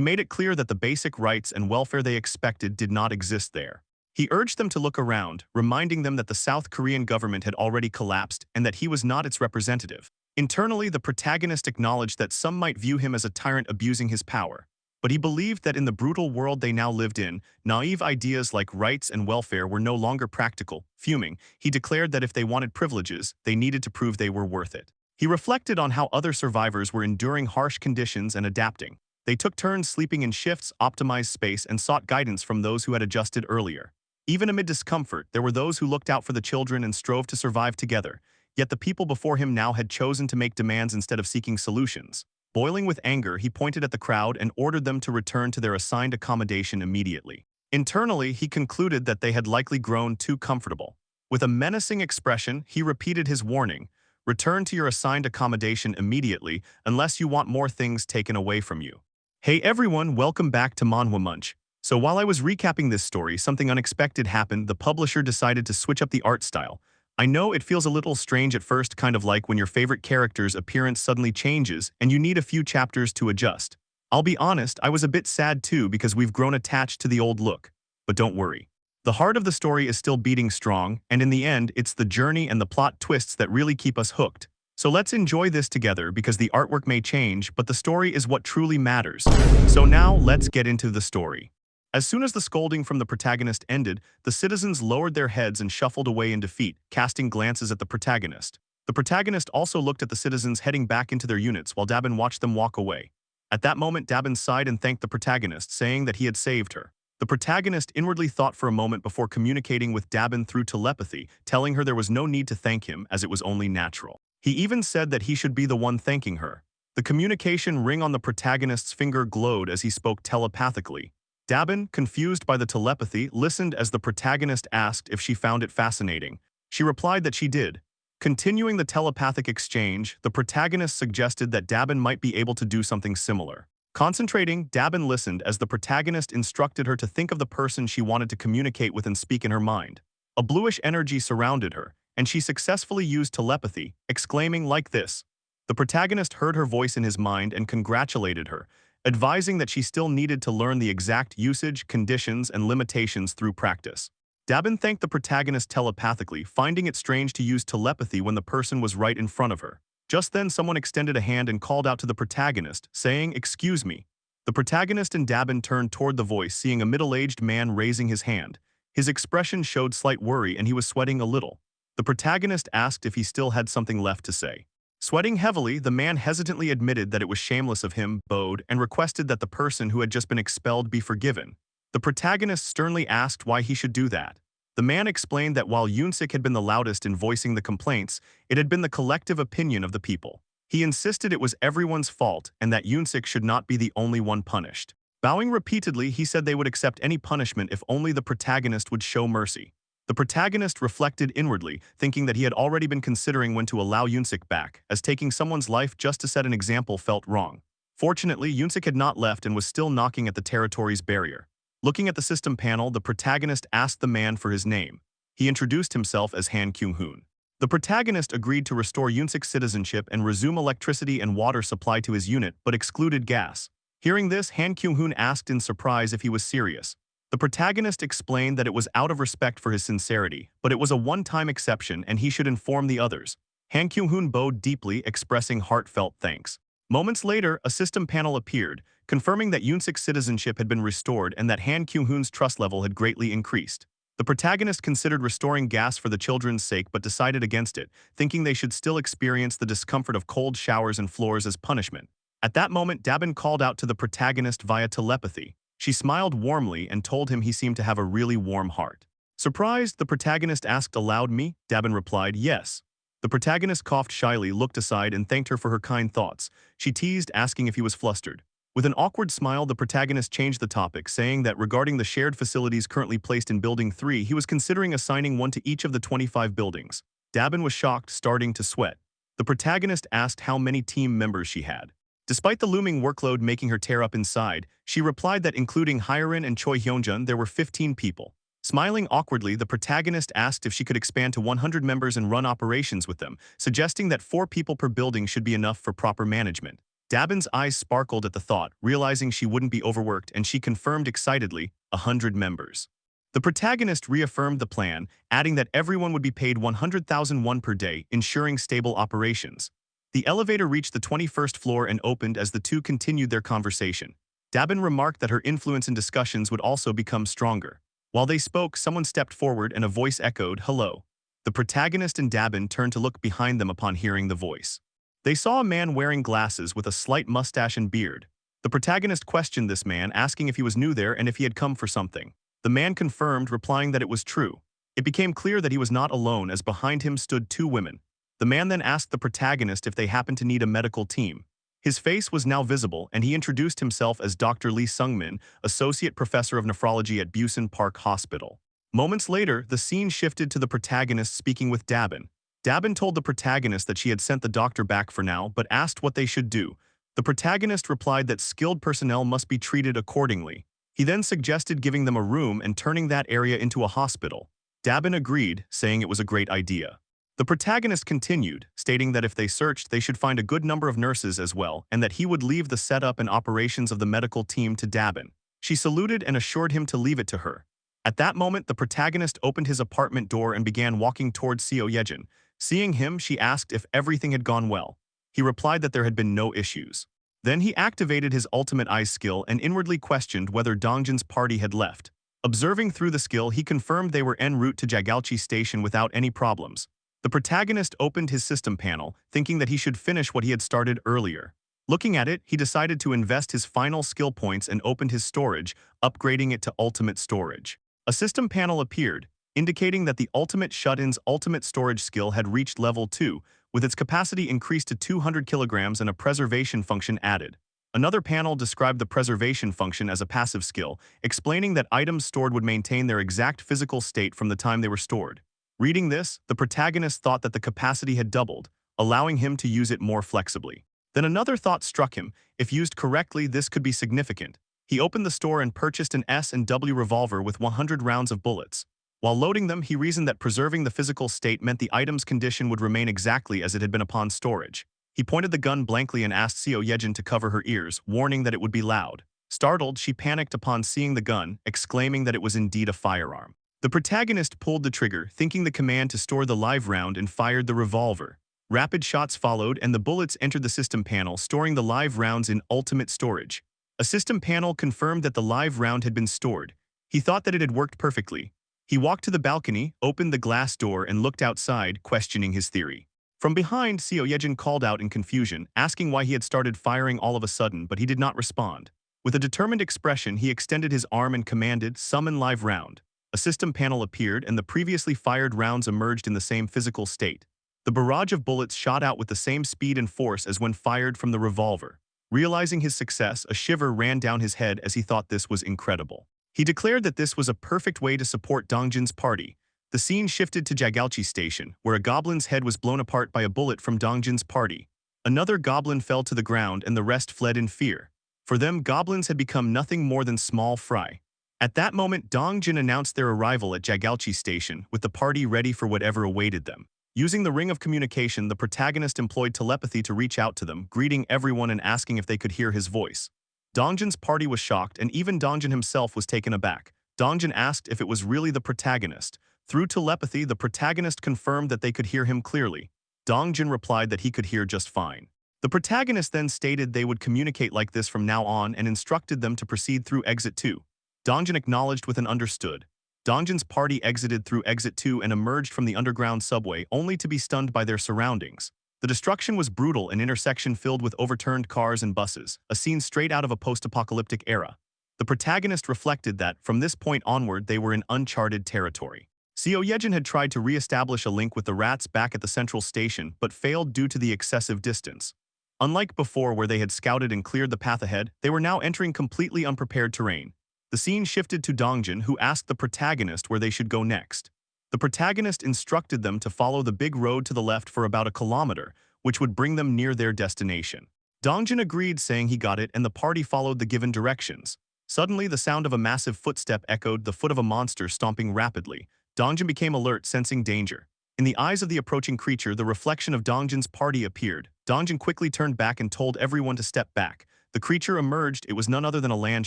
made it clear that the basic rights and welfare they expected did not exist there. He urged them to look around, reminding them that the South Korean government had already collapsed and that he was not its representative. Internally, the protagonist acknowledged that some might view him as a tyrant abusing his power. But he believed that in the brutal world they now lived in, naive ideas like rights and welfare were no longer practical. Fuming, he declared that if they wanted privileges, they needed to prove they were worth it. He reflected on how other survivors were enduring harsh conditions and adapting. They took turns sleeping in shifts, optimized space, and sought guidance from those who had adjusted earlier. Even amid discomfort, there were those who looked out for the children and strove to survive together. Yet the people before him now had chosen to make demands instead of seeking solutions. Boiling with anger, he pointed at the crowd and ordered them to return to their assigned accommodation immediately. Internally, he concluded that they had likely grown too comfortable. With a menacing expression, he repeated his warning, "Return to your assigned accommodation immediately, unless you want more things taken away from you." Hey everyone, welcome back to Manhwa Munch. So while I was recapping this story, something unexpected happened. The publisher decided to switch up the art style. I know it feels a little strange at first, kind of like when your favorite character's appearance suddenly changes and you need a few chapters to adjust. I'll be honest, I was a bit sad too because we've grown attached to the old look. But don't worry. The heart of the story is still beating strong, and in the end, it's the journey and the plot twists that really keep us hooked. So let's enjoy this together because the artwork may change, but the story is what truly matters. So now, let's get into the story. As soon as the scolding from the protagonist ended, the citizens lowered their heads and shuffled away in defeat, casting glances at the protagonist. The protagonist also looked at the citizens heading back into their units while Dabin watched them walk away. At that moment, Dabin sighed and thanked the protagonist, saying that he had saved her. The protagonist inwardly thought for a moment before communicating with Dabin through telepathy, telling her there was no need to thank him as it was only natural. He even said that he should be the one thanking her. The communication ring on the protagonist's finger glowed as he spoke telepathically. Dabin, confused by the telepathy, listened as the protagonist asked if she found it fascinating. She replied that she did. Continuing the telepathic exchange, the protagonist suggested that Dabin might be able to do something similar. Concentrating, Dabin listened as the protagonist instructed her to think of the person she wanted to communicate with and speak in her mind. A bluish energy surrounded her, and she successfully used telepathy, exclaiming like this. The protagonist heard her voice in his mind and congratulated her, advising that she still needed to learn the exact usage, conditions, and limitations through practice. Dabin thanked the protagonist telepathically, finding it strange to use telepathy when the person was right in front of her. Just then, someone extended a hand and called out to the protagonist, saying, "Excuse me." The protagonist and Dabin turned toward the voice, seeing a middle-aged man raising his hand. His expression showed slight worry and he was sweating a little. The protagonist asked if he still had something left to say. Sweating heavily, the man hesitantly admitted that it was shameless of him, bowed, and requested that the person who had just been expelled be forgiven. The protagonist sternly asked why he should do that. The man explained that while Yunsik had been the loudest in voicing the complaints, it had been the collective opinion of the people. He insisted it was everyone's fault and that Yunsik should not be the only one punished. Bowing repeatedly, he said they would accept any punishment if only the protagonist would show mercy. The protagonist reflected inwardly, thinking that he had already been considering when to allow Yunsik back, as taking someone's life just to set an example felt wrong. Fortunately, Yunsik had not left and was still knocking at the territory's barrier. Looking at the system panel, the protagonist asked the man for his name. He introduced himself as Han Kyung-hoon. The protagonist agreed to restore Yunsik's citizenship and resume electricity and water supply to his unit, but excluded gas. Hearing this, Han Kyung-hoon asked in surprise if he was serious. The protagonist explained that it was out of respect for his sincerity, but it was a one-time exception and he should inform the others. Han Kyung-hoon bowed deeply, expressing heartfelt thanks. Moments later, a system panel appeared, confirming that Yunsik's citizenship had been restored and that Han Kyung-hoon's trust level had greatly increased. The protagonist considered restoring gas for the children's sake but decided against it, thinking they should still experience the discomfort of cold showers and floors as punishment. At that moment, Dabin called out to the protagonist via telepathy. She smiled warmly and told him he seemed to have a really warm heart. Surprised, the protagonist asked aloud, "Me?" Dabin replied, "Yes." The protagonist coughed shyly, looked aside, and thanked her for her kind thoughts. She teased, asking if he was flustered. With an awkward smile, the protagonist changed the topic, saying that regarding the shared facilities currently placed in Building 3, he was considering assigning one to each of the 25 buildings. Dabin was shocked, starting to sweat. The protagonist asked how many team members she had. Despite the looming workload making her tear up inside, she replied that including Hyerin and Choi Hyunjun, there were 15 people. Smiling awkwardly, the protagonist asked if she could expand to 100 members and run operations with them, suggesting that 4 people per building should be enough for proper management. Dabin's eyes sparkled at the thought, realizing she wouldn't be overworked, and she confirmed excitedly, 100 members. The protagonist reaffirmed the plan, adding that everyone would be paid 100,000 won per day, ensuring stable operations. The elevator reached the 21st floor and opened as the two continued their conversation. Dabin remarked that her influence in discussions would also become stronger. While they spoke, someone stepped forward and a voice echoed, "Hello." The protagonist and Dabin turned to look behind them upon hearing the voice. They saw a man wearing glasses with a slight mustache and beard. The protagonist questioned this man, asking if he was new there and if he had come for something. The man confirmed, replying that it was true. It became clear that he was not alone, as behind him stood 2 women. The man then asked the protagonist if they happened to need a medical team. His face was now visible, and he introduced himself as Dr. Lee Sung-min, Associate Professor of Nephrology at Busan Park Hospital. Moments later, the scene shifted to the protagonist speaking with Dabin. Dabin told the protagonist that she had sent the doctor back for now, but asked what they should do. The protagonist replied that skilled personnel must be treated accordingly. He then suggested giving them a room and turning that area into a hospital. Dabin agreed, saying it was a great idea. The protagonist continued, stating that if they searched, they should find a good number of nurses as well, and that he would leave the setup and operations of the medical team to Dabin. She saluted and assured him to leave it to her. At that moment, the protagonist opened his apartment door and began walking towards Seo Yejin. Seeing him, she asked if everything had gone well. He replied that there had been no issues. Then he activated his ultimate eyes skill and inwardly questioned whether Dongjin's party had left. Observing through the skill, he confirmed they were en route to Jagalchi Station without any problems. The protagonist opened his system panel, thinking that he should finish what he had started earlier. Looking at it, he decided to invest his final skill points and opened his storage, upgrading it to ultimate storage. A system panel appeared, indicating that the ultimate shut-in's ultimate storage skill had reached level 2, with its capacity increased to 200 kilograms and a preservation function added. Another panel described the preservation function as a passive skill, explaining that items stored would maintain their exact physical state from the time they were stored. Reading this, the protagonist thought that the capacity had doubled, allowing him to use it more flexibly. Then another thought struck him: if used correctly, this could be significant. He opened the store and purchased an S&W revolver with 100 rounds of bullets. While loading them, he reasoned that preserving the physical state meant the item's condition would remain exactly as it had been upon storage. He pointed the gun blankly and asked Seo Yejin to cover her ears, warning that it would be loud. Startled, she panicked upon seeing the gun, exclaiming that it was indeed a firearm. The protagonist pulled the trigger, thinking the command to store the live round, and fired the revolver. Rapid shots followed, and the bullets entered the system panel, storing the live rounds in ultimate storage. A system panel confirmed that the live round had been stored. He thought that it had worked perfectly. He walked to the balcony, opened the glass door, and looked outside, questioning his theory. From behind, Seo Yejin called out in confusion, asking why he had started firing all of a sudden, but he did not respond. With a determined expression, he extended his arm and commanded, "Summon live round." A system panel appeared, and the previously fired rounds emerged in the same physical state. The barrage of bullets shot out with the same speed and force as when fired from the revolver. Realizing his success, a shiver ran down his head as he thought this was incredible. He declared that this was a perfect way to support Dongjin's party. The scene shifted to Jagalchi Station, where a goblin's head was blown apart by a bullet from Dongjin's party. Another goblin fell to the ground, and the rest fled in fear. For them, goblins had become nothing more than small fry. At that moment, Dongjin announced their arrival at Jagalchi Station, with the party ready for whatever awaited them. Using the ring of communication, the protagonist employed telepathy to reach out to them, greeting everyone and asking if they could hear his voice. Dongjin's party was shocked, and even Dongjin himself was taken aback. Dongjin asked if it was really the protagonist. Through telepathy, the protagonist confirmed that they could hear him clearly. Dongjin replied that he could hear just fine. The protagonist then stated they would communicate like this from now on and instructed them to proceed through Exit 2. Dongjin acknowledged with an understood. Dongjin's party exited through Exit 2 and emerged from the underground subway, only to be stunned by their surroundings. The destruction was brutal, an intersection filled with overturned cars and buses, a scene straight out of a post-apocalyptic era. The protagonist reflected that, from this point onward, they were in uncharted territory. Seo Yejin had tried to re-establish a link with the rats back at the central station, but failed due to the excessive distance. Unlike before, where they had scouted and cleared the path ahead, they were now entering completely unprepared terrain. The scene shifted to Dongjin, who asked the protagonist where they should go next. The protagonist instructed them to follow the big road to the left for about a kilometer, which would bring them near their destination. Dongjin agreed, saying he got it, and the party followed the given directions. Suddenly, the sound of a massive footstep echoed, the foot of a monster stomping rapidly. Dongjin became alert, sensing danger. In the eyes of the approaching creature, the reflection of Dongjin's party appeared. Dongjin quickly turned back and told everyone to step back. The creature emerged. It was none other than a land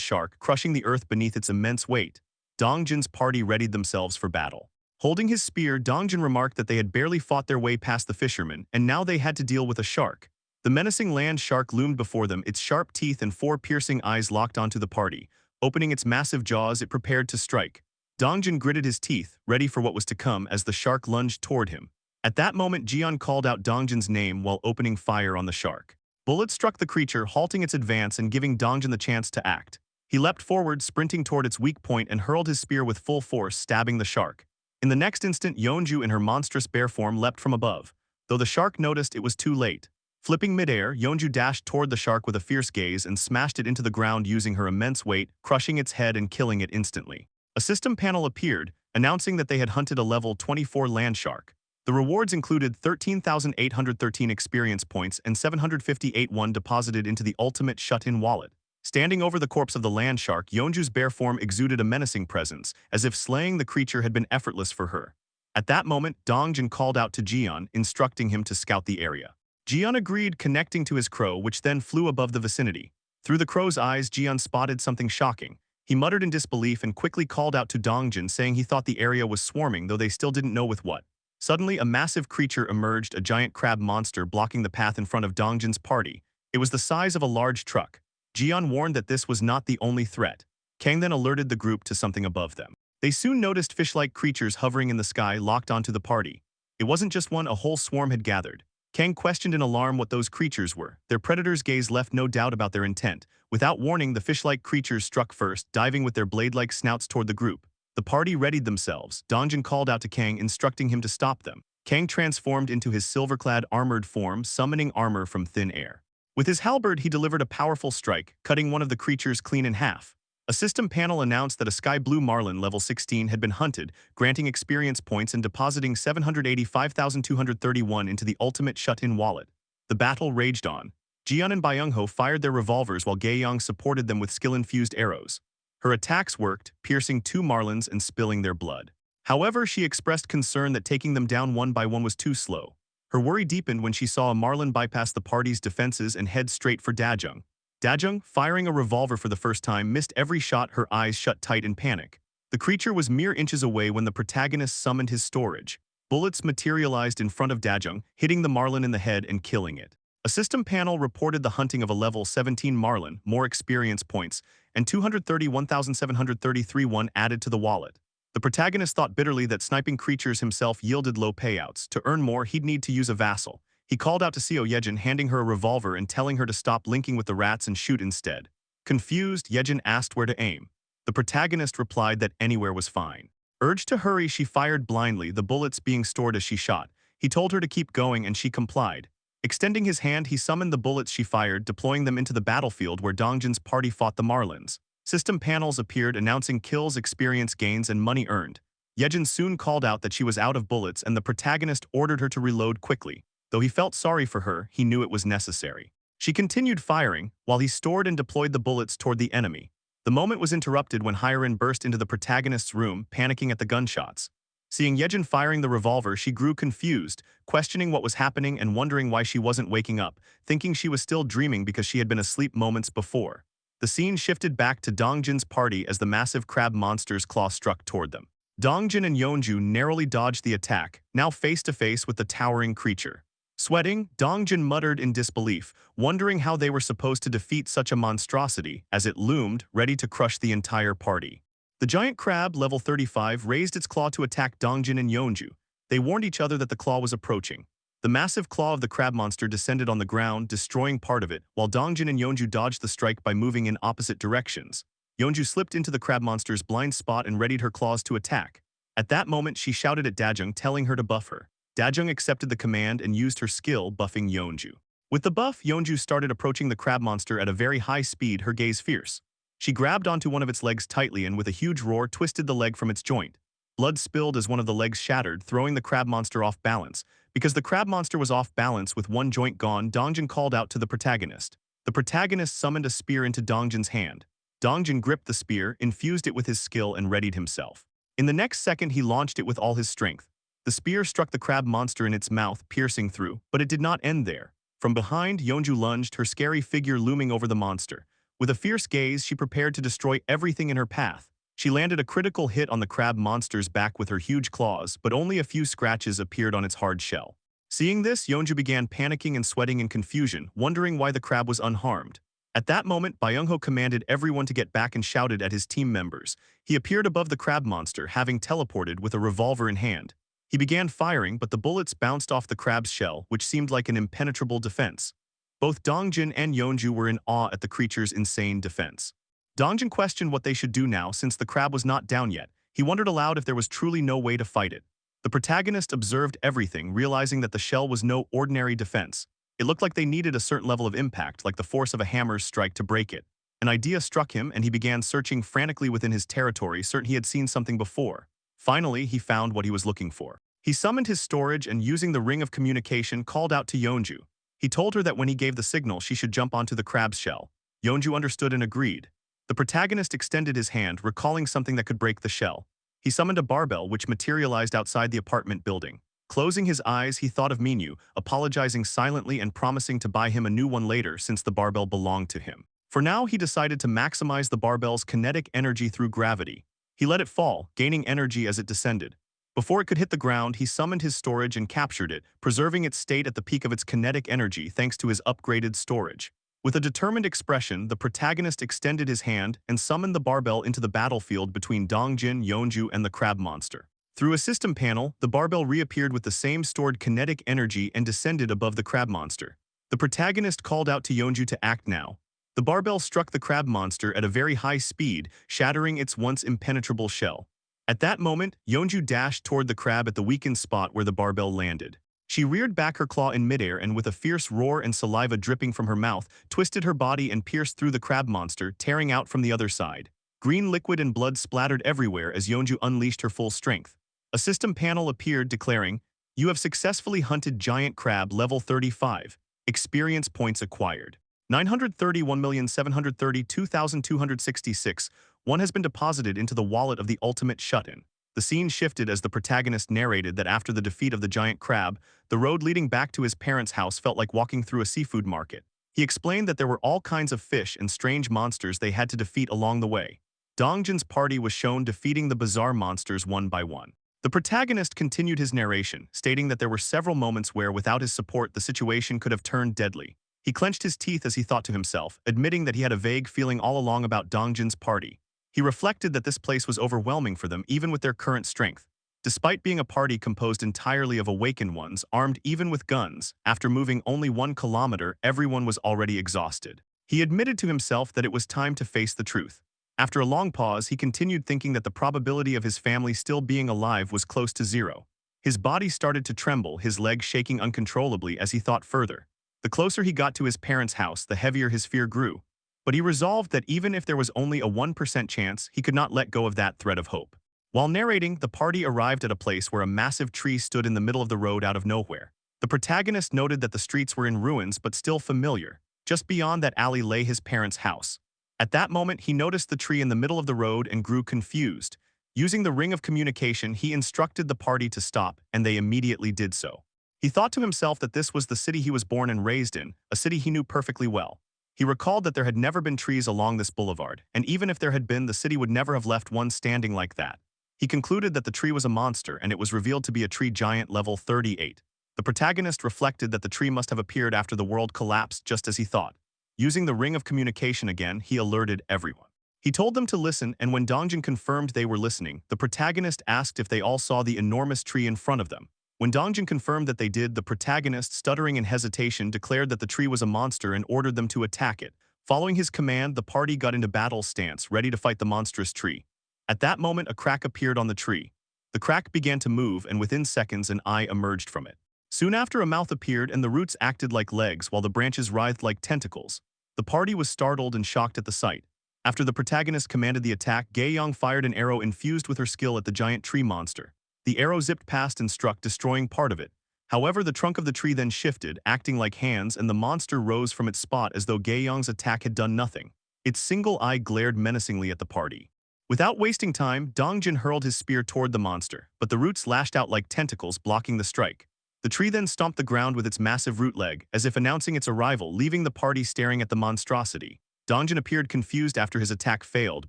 shark, crushing the earth beneath its immense weight. Dongjin's party readied themselves for battle. Holding his spear, Dongjin remarked that they had barely fought their way past the fishermen, and now they had to deal with a shark. The menacing land shark loomed before them, its sharp teeth and 4 piercing eyes locked onto the party. Opening its massive jaws, it prepared to strike. Dongjin gritted his teeth, ready for what was to come as the shark lunged toward him. At that moment, Jian called out Dongjin's name while opening fire on the shark. Bullets struck the creature, halting its advance and giving Dongjin the chance to act. He leapt forward, sprinting toward its weak point, and hurled his spear with full force, stabbing the shark. In the next instant, Yeonju in her monstrous bear form leapt from above. Though the shark noticed, it was too late. Flipping midair, Yeonju dashed toward the shark with a fierce gaze and smashed it into the ground using her immense weight, crushing its head and killing it instantly. A system panel appeared, announcing that they had hunted a level 24 land shark. The rewards included 13,813 experience points and 758 won deposited into the ultimate shut-in wallet. Standing over the corpse of the land shark, Yeonju's bear form exuded a menacing presence, as if slaying the creature had been effortless for her. At that moment, Dongjin called out to Jian, instructing him to scout the area. Jian agreed, connecting to his crow, which then flew above the vicinity. Through the crow's eyes, Jian spotted something shocking. He muttered in disbelief and quickly called out to Dongjin, saying he thought the area was swarming, though they still didn't know with what. Suddenly, a massive creature emerged, a giant crab monster blocking the path in front of Dongjin's party. It was the size of a large truck. Jian warned that this was not the only threat. Kang then alerted the group to something above them. They soon noticed fish-like creatures hovering in the sky, locked onto the party. It wasn't just one, a whole swarm had gathered. Kang questioned in alarm what those creatures were. Their predator's gaze left no doubt about their intent. Without warning, the fish-like creatures struck first, diving with their blade-like snouts toward the group. The party readied themselves. Dongjin called out to Kang, instructing him to stop them. Kang transformed into his silver-clad armored form, summoning armor from thin air. With his halberd, he delivered a powerful strike, cutting one of the creatures clean in half. A system panel announced that a sky blue marlin level 16 had been hunted, granting experience points and depositing 785,231 into the ultimate shut-in wallet. The battle raged on. Jian and Byung-ho fired their revolvers while Gaeyang supported them with skill-infused arrows. Her attacks worked, piercing 2 marlins and spilling their blood. However, she expressed concern that taking them down one by one was too slow. Her worry deepened when she saw a marlin bypass the party's defenses and head straight for Dajung. Dajung, firing a revolver for the first time, missed every shot, her eyes shut tight in panic. The creature was mere inches away when the protagonist summoned his storage. Bullets materialized in front of Dajung, hitting the marlin in the head and killing it. A system panel reported the hunting of a level 17 marlin, more experience points, and 231,733 one added to the wallet. The protagonist thought bitterly that sniping creatures himself yielded low payouts. To earn more, he'd need to use a vassal. He called out to Seo Yejin, handing her a revolver and telling her to stop linking with the rats and shoot instead. Confused, Yejin asked where to aim. The protagonist replied that anywhere was fine. Urged to hurry, she fired blindly, the bullets being stored as she shot. He told her to keep going and she complied. Extending his hand, he summoned the bullets she fired, deploying them into the battlefield where Dongjin's party fought the Marlins. System panels appeared announcing kills, experience gains, and money earned. Yejin soon called out that she was out of bullets and the protagonist ordered her to reload quickly. Though he felt sorry for her, he knew it was necessary. She continued firing, while he stored and deployed the bullets toward the enemy. The moment was interrupted when Hyerin burst into the protagonist's room, panicking at the gunshots. Seeing Yejin firing the revolver, she grew confused, questioning what was happening and wondering why she wasn't waking up, thinking she was still dreaming because she had been asleep moments before. The scene shifted back to Dongjin's party as the massive crab monster's claw struck toward them. Dongjin and Yeonju narrowly dodged the attack, now face-to-face with the towering creature. Sweating, Dongjin muttered in disbelief, wondering how they were supposed to defeat such a monstrosity as it loomed, ready to crush the entire party. The giant crab, level 35, raised its claw to attack Dongjin and Yeonju. They warned each other that the claw was approaching. The massive claw of the crab monster descended on the ground, destroying part of it, while Dongjin and Yeonju dodged the strike by moving in opposite directions. Yeonju slipped into the crab monster's blind spot and readied her claws to attack. At that moment, she shouted at Dajung, telling her to buff her. Dajung accepted the command and used her skill, buffing Yeonju. With the buff, Yeonju started approaching the crab monster at a very high speed, her gaze fierce. She grabbed onto one of its legs tightly and with a huge roar twisted the leg from its joint. Blood spilled as one of the legs shattered, throwing the crab monster off balance. Because the crab monster was off balance with one joint gone, Dongjin called out to the protagonist. The protagonist summoned a spear into Dongjin's hand. Dongjin gripped the spear, infused it with his skill, and readied himself. In the next second, he launched it with all his strength. The spear struck the crab monster in its mouth, piercing through, but it did not end there. From behind, Yeonju lunged, her scary figure looming over the monster. With a fierce gaze, she prepared to destroy everything in her path. She landed a critical hit on the crab monster's back with her huge claws, but only a few scratches appeared on its hard shell. Seeing this, Yeonju began panicking and sweating in confusion, wondering why the crab was unharmed. At that moment, Byung-ho commanded everyone to get back and shouted at his team members. He appeared above the crab monster, having teleported with a revolver in hand. He began firing, but the bullets bounced off the crab's shell, which seemed like an impenetrable defense. Both Dongjin and Yeonju were in awe at the creature's insane defense. Dongjin questioned what they should do now since the crab was not down yet. He wondered aloud if there was truly no way to fight it. The protagonist observed everything, realizing that the shell was no ordinary defense. It looked like they needed a certain level of impact, like the force of a hammer's strike, to break it. An idea struck him, and he began searching frantically within his territory, certain he had seen something before. Finally, he found what he was looking for. He summoned his storage and, using the ring of communication, called out to Yeonju. He told her that when he gave the signal, she should jump onto the crab's shell. Yeonju understood and agreed. The protagonist extended his hand, recalling something that could break the shell. He summoned a barbell which materialized outside the apartment building. Closing his eyes, he thought of Minyu, apologizing silently and promising to buy him a new one later since the barbell belonged to him. For now, he decided to maximize the barbell's kinetic energy through gravity. He let it fall, gaining energy as it descended. Before it could hit the ground, he summoned his storage and captured it, preserving its state at the peak of its kinetic energy thanks to his upgraded storage. With a determined expression, the protagonist extended his hand and summoned the barbell into the battlefield between Dongjin, Yeonju, and the crab monster. Through a system panel, the barbell reappeared with the same stored kinetic energy and descended above the crab monster. The protagonist called out to Yeonju to act now. The barbell struck the crab monster at a very high speed, shattering its once impenetrable shell. At that moment, Yeonju dashed toward the crab at the weakened spot where the barbell landed. She reared back her claw in midair and with a fierce roar and saliva dripping from her mouth, twisted her body and pierced through the crab monster, tearing out from the other side. Green liquid and blood splattered everywhere as Yeonju unleashed her full strength. A system panel appeared declaring, "You have successfully hunted giant crab level 35. Experience points acquired. 931,732,266. One has been deposited into the wallet of the ultimate shut-in." The scene shifted as the protagonist narrated that after the defeat of the giant crab, the road leading back to his parents' house felt like walking through a seafood market. He explained that there were all kinds of fish and strange monsters they had to defeat along the way. Dongjin's party was shown defeating the bizarre monsters one by one. The protagonist continued his narration, stating that there were several moments where, without his support, the situation could have turned deadly. He clenched his teeth as he thought to himself, admitting that he had a vague feeling all along about Dongjin's party. He reflected that this place was overwhelming for them even with their current strength. Despite being a party composed entirely of awakened ones, armed even with guns, after moving only 1 kilometer, everyone was already exhausted. He admitted to himself that it was time to face the truth. After a long pause, he continued thinking that the probability of his family still being alive was close to 0. His body started to tremble, his legs shaking uncontrollably as he thought further. The closer he got to his parents' house, the heavier his fear grew. But he resolved that even if there was only a 1% chance, he could not let go of that thread of hope. While narrating, the party arrived at a place where a massive tree stood in the middle of the road out of nowhere. The protagonist noted that the streets were in ruins but still familiar. Just beyond that alley lay his parents' house. At that moment, he noticed the tree in the middle of the road and grew confused. Using the ring of communication, he instructed the party to stop, and they immediately did so. He thought to himself that this was the city he was born and raised in, a city he knew perfectly well. He recalled that there had never been trees along this boulevard, and even if there had been, the city would never have left one standing like that. He concluded that the tree was a monster, and it was revealed to be a tree giant level 38. The protagonist reflected that the tree must have appeared after the world collapsed just as he thought. Using the ring of communication again, he alerted everyone. He told them to listen, and when Dongjin confirmed they were listening, the protagonist asked if they all saw the enormous tree in front of them. When Dongjin confirmed that they did, the protagonist, stuttering in hesitation, declared that the tree was a monster and ordered them to attack it. Following his command, the party got into battle stance, ready to fight the monstrous tree. At that moment, a crack appeared on the tree. The crack began to move, and within seconds, an eye emerged from it. Soon after, a mouth appeared, and the roots acted like legs while the branches writhed like tentacles. The party was startled and shocked at the sight. After the protagonist commanded the attack, Gaeyong fired an arrow infused with her skill at the giant tree monster. The arrow zipped past and struck, destroying part of it. However, the trunk of the tree then shifted, acting like hands, and the monster rose from its spot as though Gaeyong's attack had done nothing. Its single eye glared menacingly at the party. Without wasting time, Dongjin hurled his spear toward the monster, but the roots lashed out like tentacles, blocking the strike. The tree then stomped the ground with its massive root leg, as if announcing its arrival, leaving the party staring at the monstrosity. Dongjin appeared confused after his attack failed,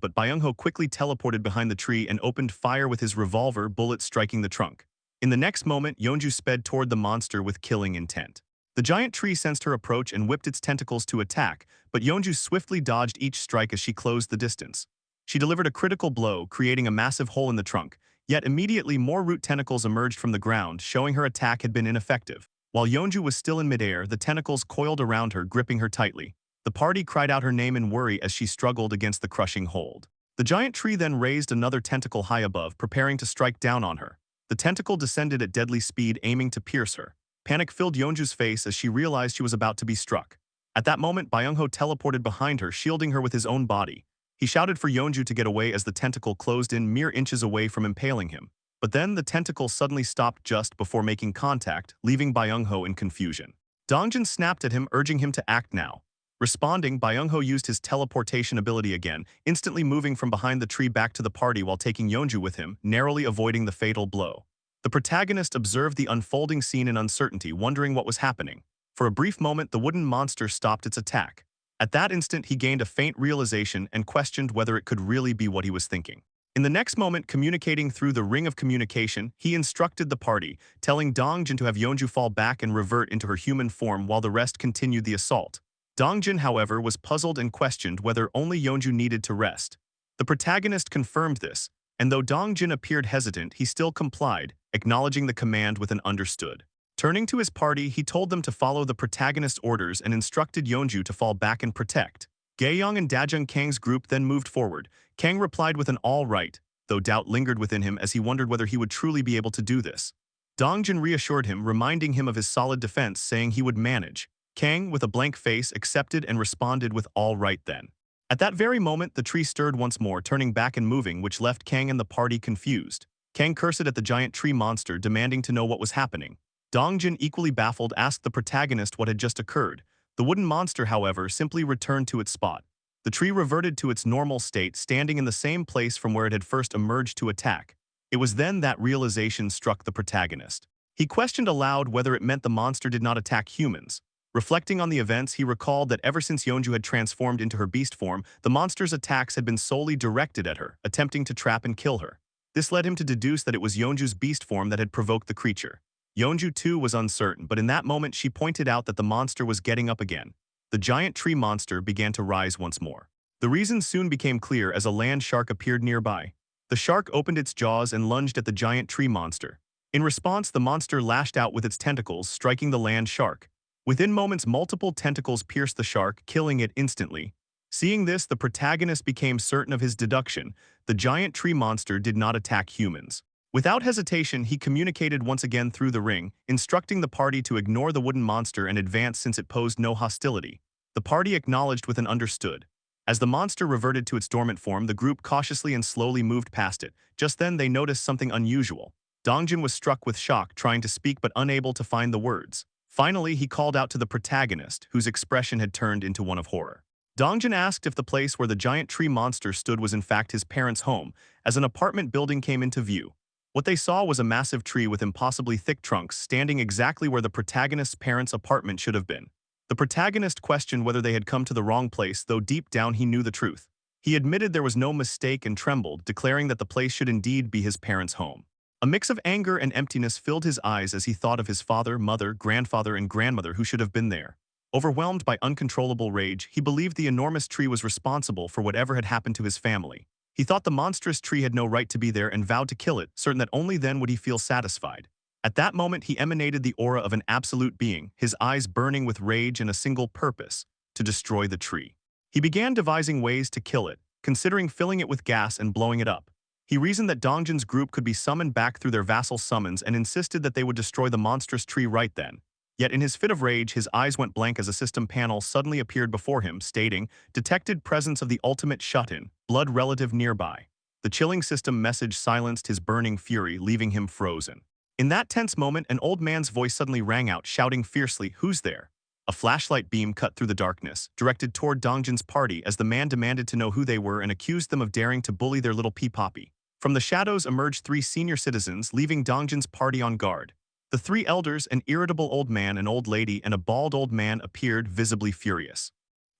but Byung-ho quickly teleported behind the tree and opened fire with his revolver, bullets striking the trunk. In the next moment, Yeonju sped toward the monster with killing intent. The giant tree sensed her approach and whipped its tentacles to attack, but Yeonju swiftly dodged each strike as she closed the distance. She delivered a critical blow, creating a massive hole in the trunk, yet immediately more root tentacles emerged from the ground, showing her attack had been ineffective. While Yeonju was still in midair, the tentacles coiled around her, gripping her tightly. The party cried out her name in worry as she struggled against the crushing hold. The giant tree then raised another tentacle high above, preparing to strike down on her. The tentacle descended at deadly speed, aiming to pierce her. Panic filled Yeonju's face as she realized she was about to be struck. At that moment, Byung-ho teleported behind her, shielding her with his own body. He shouted for Yeonju to get away as the tentacle closed in mere inches away from impaling him. But then the tentacle suddenly stopped just before making contact, leaving Byung-ho in confusion. Dongjin snapped at him, urging him to act now. Responding, Byung-ho used his teleportation ability again, instantly moving from behind the tree back to the party while taking Yeonju with him, narrowly avoiding the fatal blow. The protagonist observed the unfolding scene in uncertainty, wondering what was happening. For a brief moment, the wooden monster stopped its attack. At that instant, he gained a faint realization and questioned whether it could really be what he was thinking. In the next moment, communicating through the ring of communication, he instructed the party, telling Dongjin to have Yeonju fall back and revert into her human form while the rest continued the assault. Dongjin, however, was puzzled and questioned whether only Yeonju needed to rest. The protagonist confirmed this, and though Dongjin appeared hesitant, he still complied, acknowledging the command with an understood. Turning to his party, he told them to follow the protagonist's orders and instructed Yeonju to fall back and protect. Gaeyong and Dajung Kang's group then moved forward. Kang replied with an all right, though doubt lingered within him as he wondered whether he would truly be able to do this. Dongjin reassured him, reminding him of his solid defense, saying he would manage. Kang, with a blank face, accepted and responded with all right then. At that very moment, the tree stirred once more, turning back and moving, which left Kang and the party confused. Kang cursed at the giant tree monster, demanding to know what was happening. Dongjin, equally baffled, asked the protagonist what had just occurred. The wooden monster, however, simply returned to its spot. The tree reverted to its normal state, standing in the same place from where it had first emerged to attack. It was then that realization struck the protagonist. He questioned aloud whether it meant the monster did not attack humans. Reflecting on the events, he recalled that ever since Yeonju had transformed into her beast form, the monster's attacks had been solely directed at her, attempting to trap and kill her. This led him to deduce that it was Yeonju's beast form that had provoked the creature. Yeonju too was uncertain, but in that moment she pointed out that the monster was getting up again. The giant tree monster began to rise once more. The reason soon became clear as a land shark appeared nearby. The shark opened its jaws and lunged at the giant tree monster. In response, the monster lashed out with its tentacles, striking the land shark. Within moments, multiple tentacles pierced the shark, killing it instantly. Seeing this, the protagonist became certain of his deduction. The giant tree monster did not attack humans. Without hesitation, he communicated once again through the ring, instructing the party to ignore the wooden monster and advance since it posed no hostility. The party acknowledged with an understood. As the monster reverted to its dormant form, the group cautiously and slowly moved past it. Just then, they noticed something unusual. Dongjin was struck with shock, trying to speak but unable to find the words. Finally, he called out to the protagonist, whose expression had turned into one of horror. Dongjin asked if the place where the giant tree monster stood was in fact his parents' home, as an apartment building came into view. What they saw was a massive tree with impossibly thick trunks standing exactly where the protagonist's parents' apartment should have been. The protagonist questioned whether they had come to the wrong place, though deep down he knew the truth. He admitted there was no mistake and trembled, declaring that the place should indeed be his parents' home. A mix of anger and emptiness filled his eyes as he thought of his father, mother, grandfather, and grandmother who should have been there. Overwhelmed by uncontrollable rage, he believed the enormous tree was responsible for whatever had happened to his family. He thought the monstrous tree had no right to be there and vowed to kill it, certain that only then would he feel satisfied. At that moment, he emanated the aura of an absolute being, his eyes burning with rage and a single purpose: to destroy the tree. He began devising ways to kill it, considering filling it with gas and blowing it up. He reasoned that Dongjin's group could be summoned back through their vassal summons and insisted that they would destroy the monstrous tree right then. Yet in his fit of rage, his eyes went blank as a system panel suddenly appeared before him, stating, "Detected presence of the ultimate shut-in, blood relative nearby." The chilling system message silenced his burning fury, leaving him frozen. In that tense moment, an old man's voice suddenly rang out, shouting fiercely, "Who's there?" A flashlight beam cut through the darkness, directed toward Dongjin's party as the man demanded to know who they were and accused them of daring to bully their little pea-poppy. From the shadows emerged three senior citizens, leaving Dongjin's party on guard. The three elders, an irritable old man, an old lady, and a bald old man, appeared visibly furious.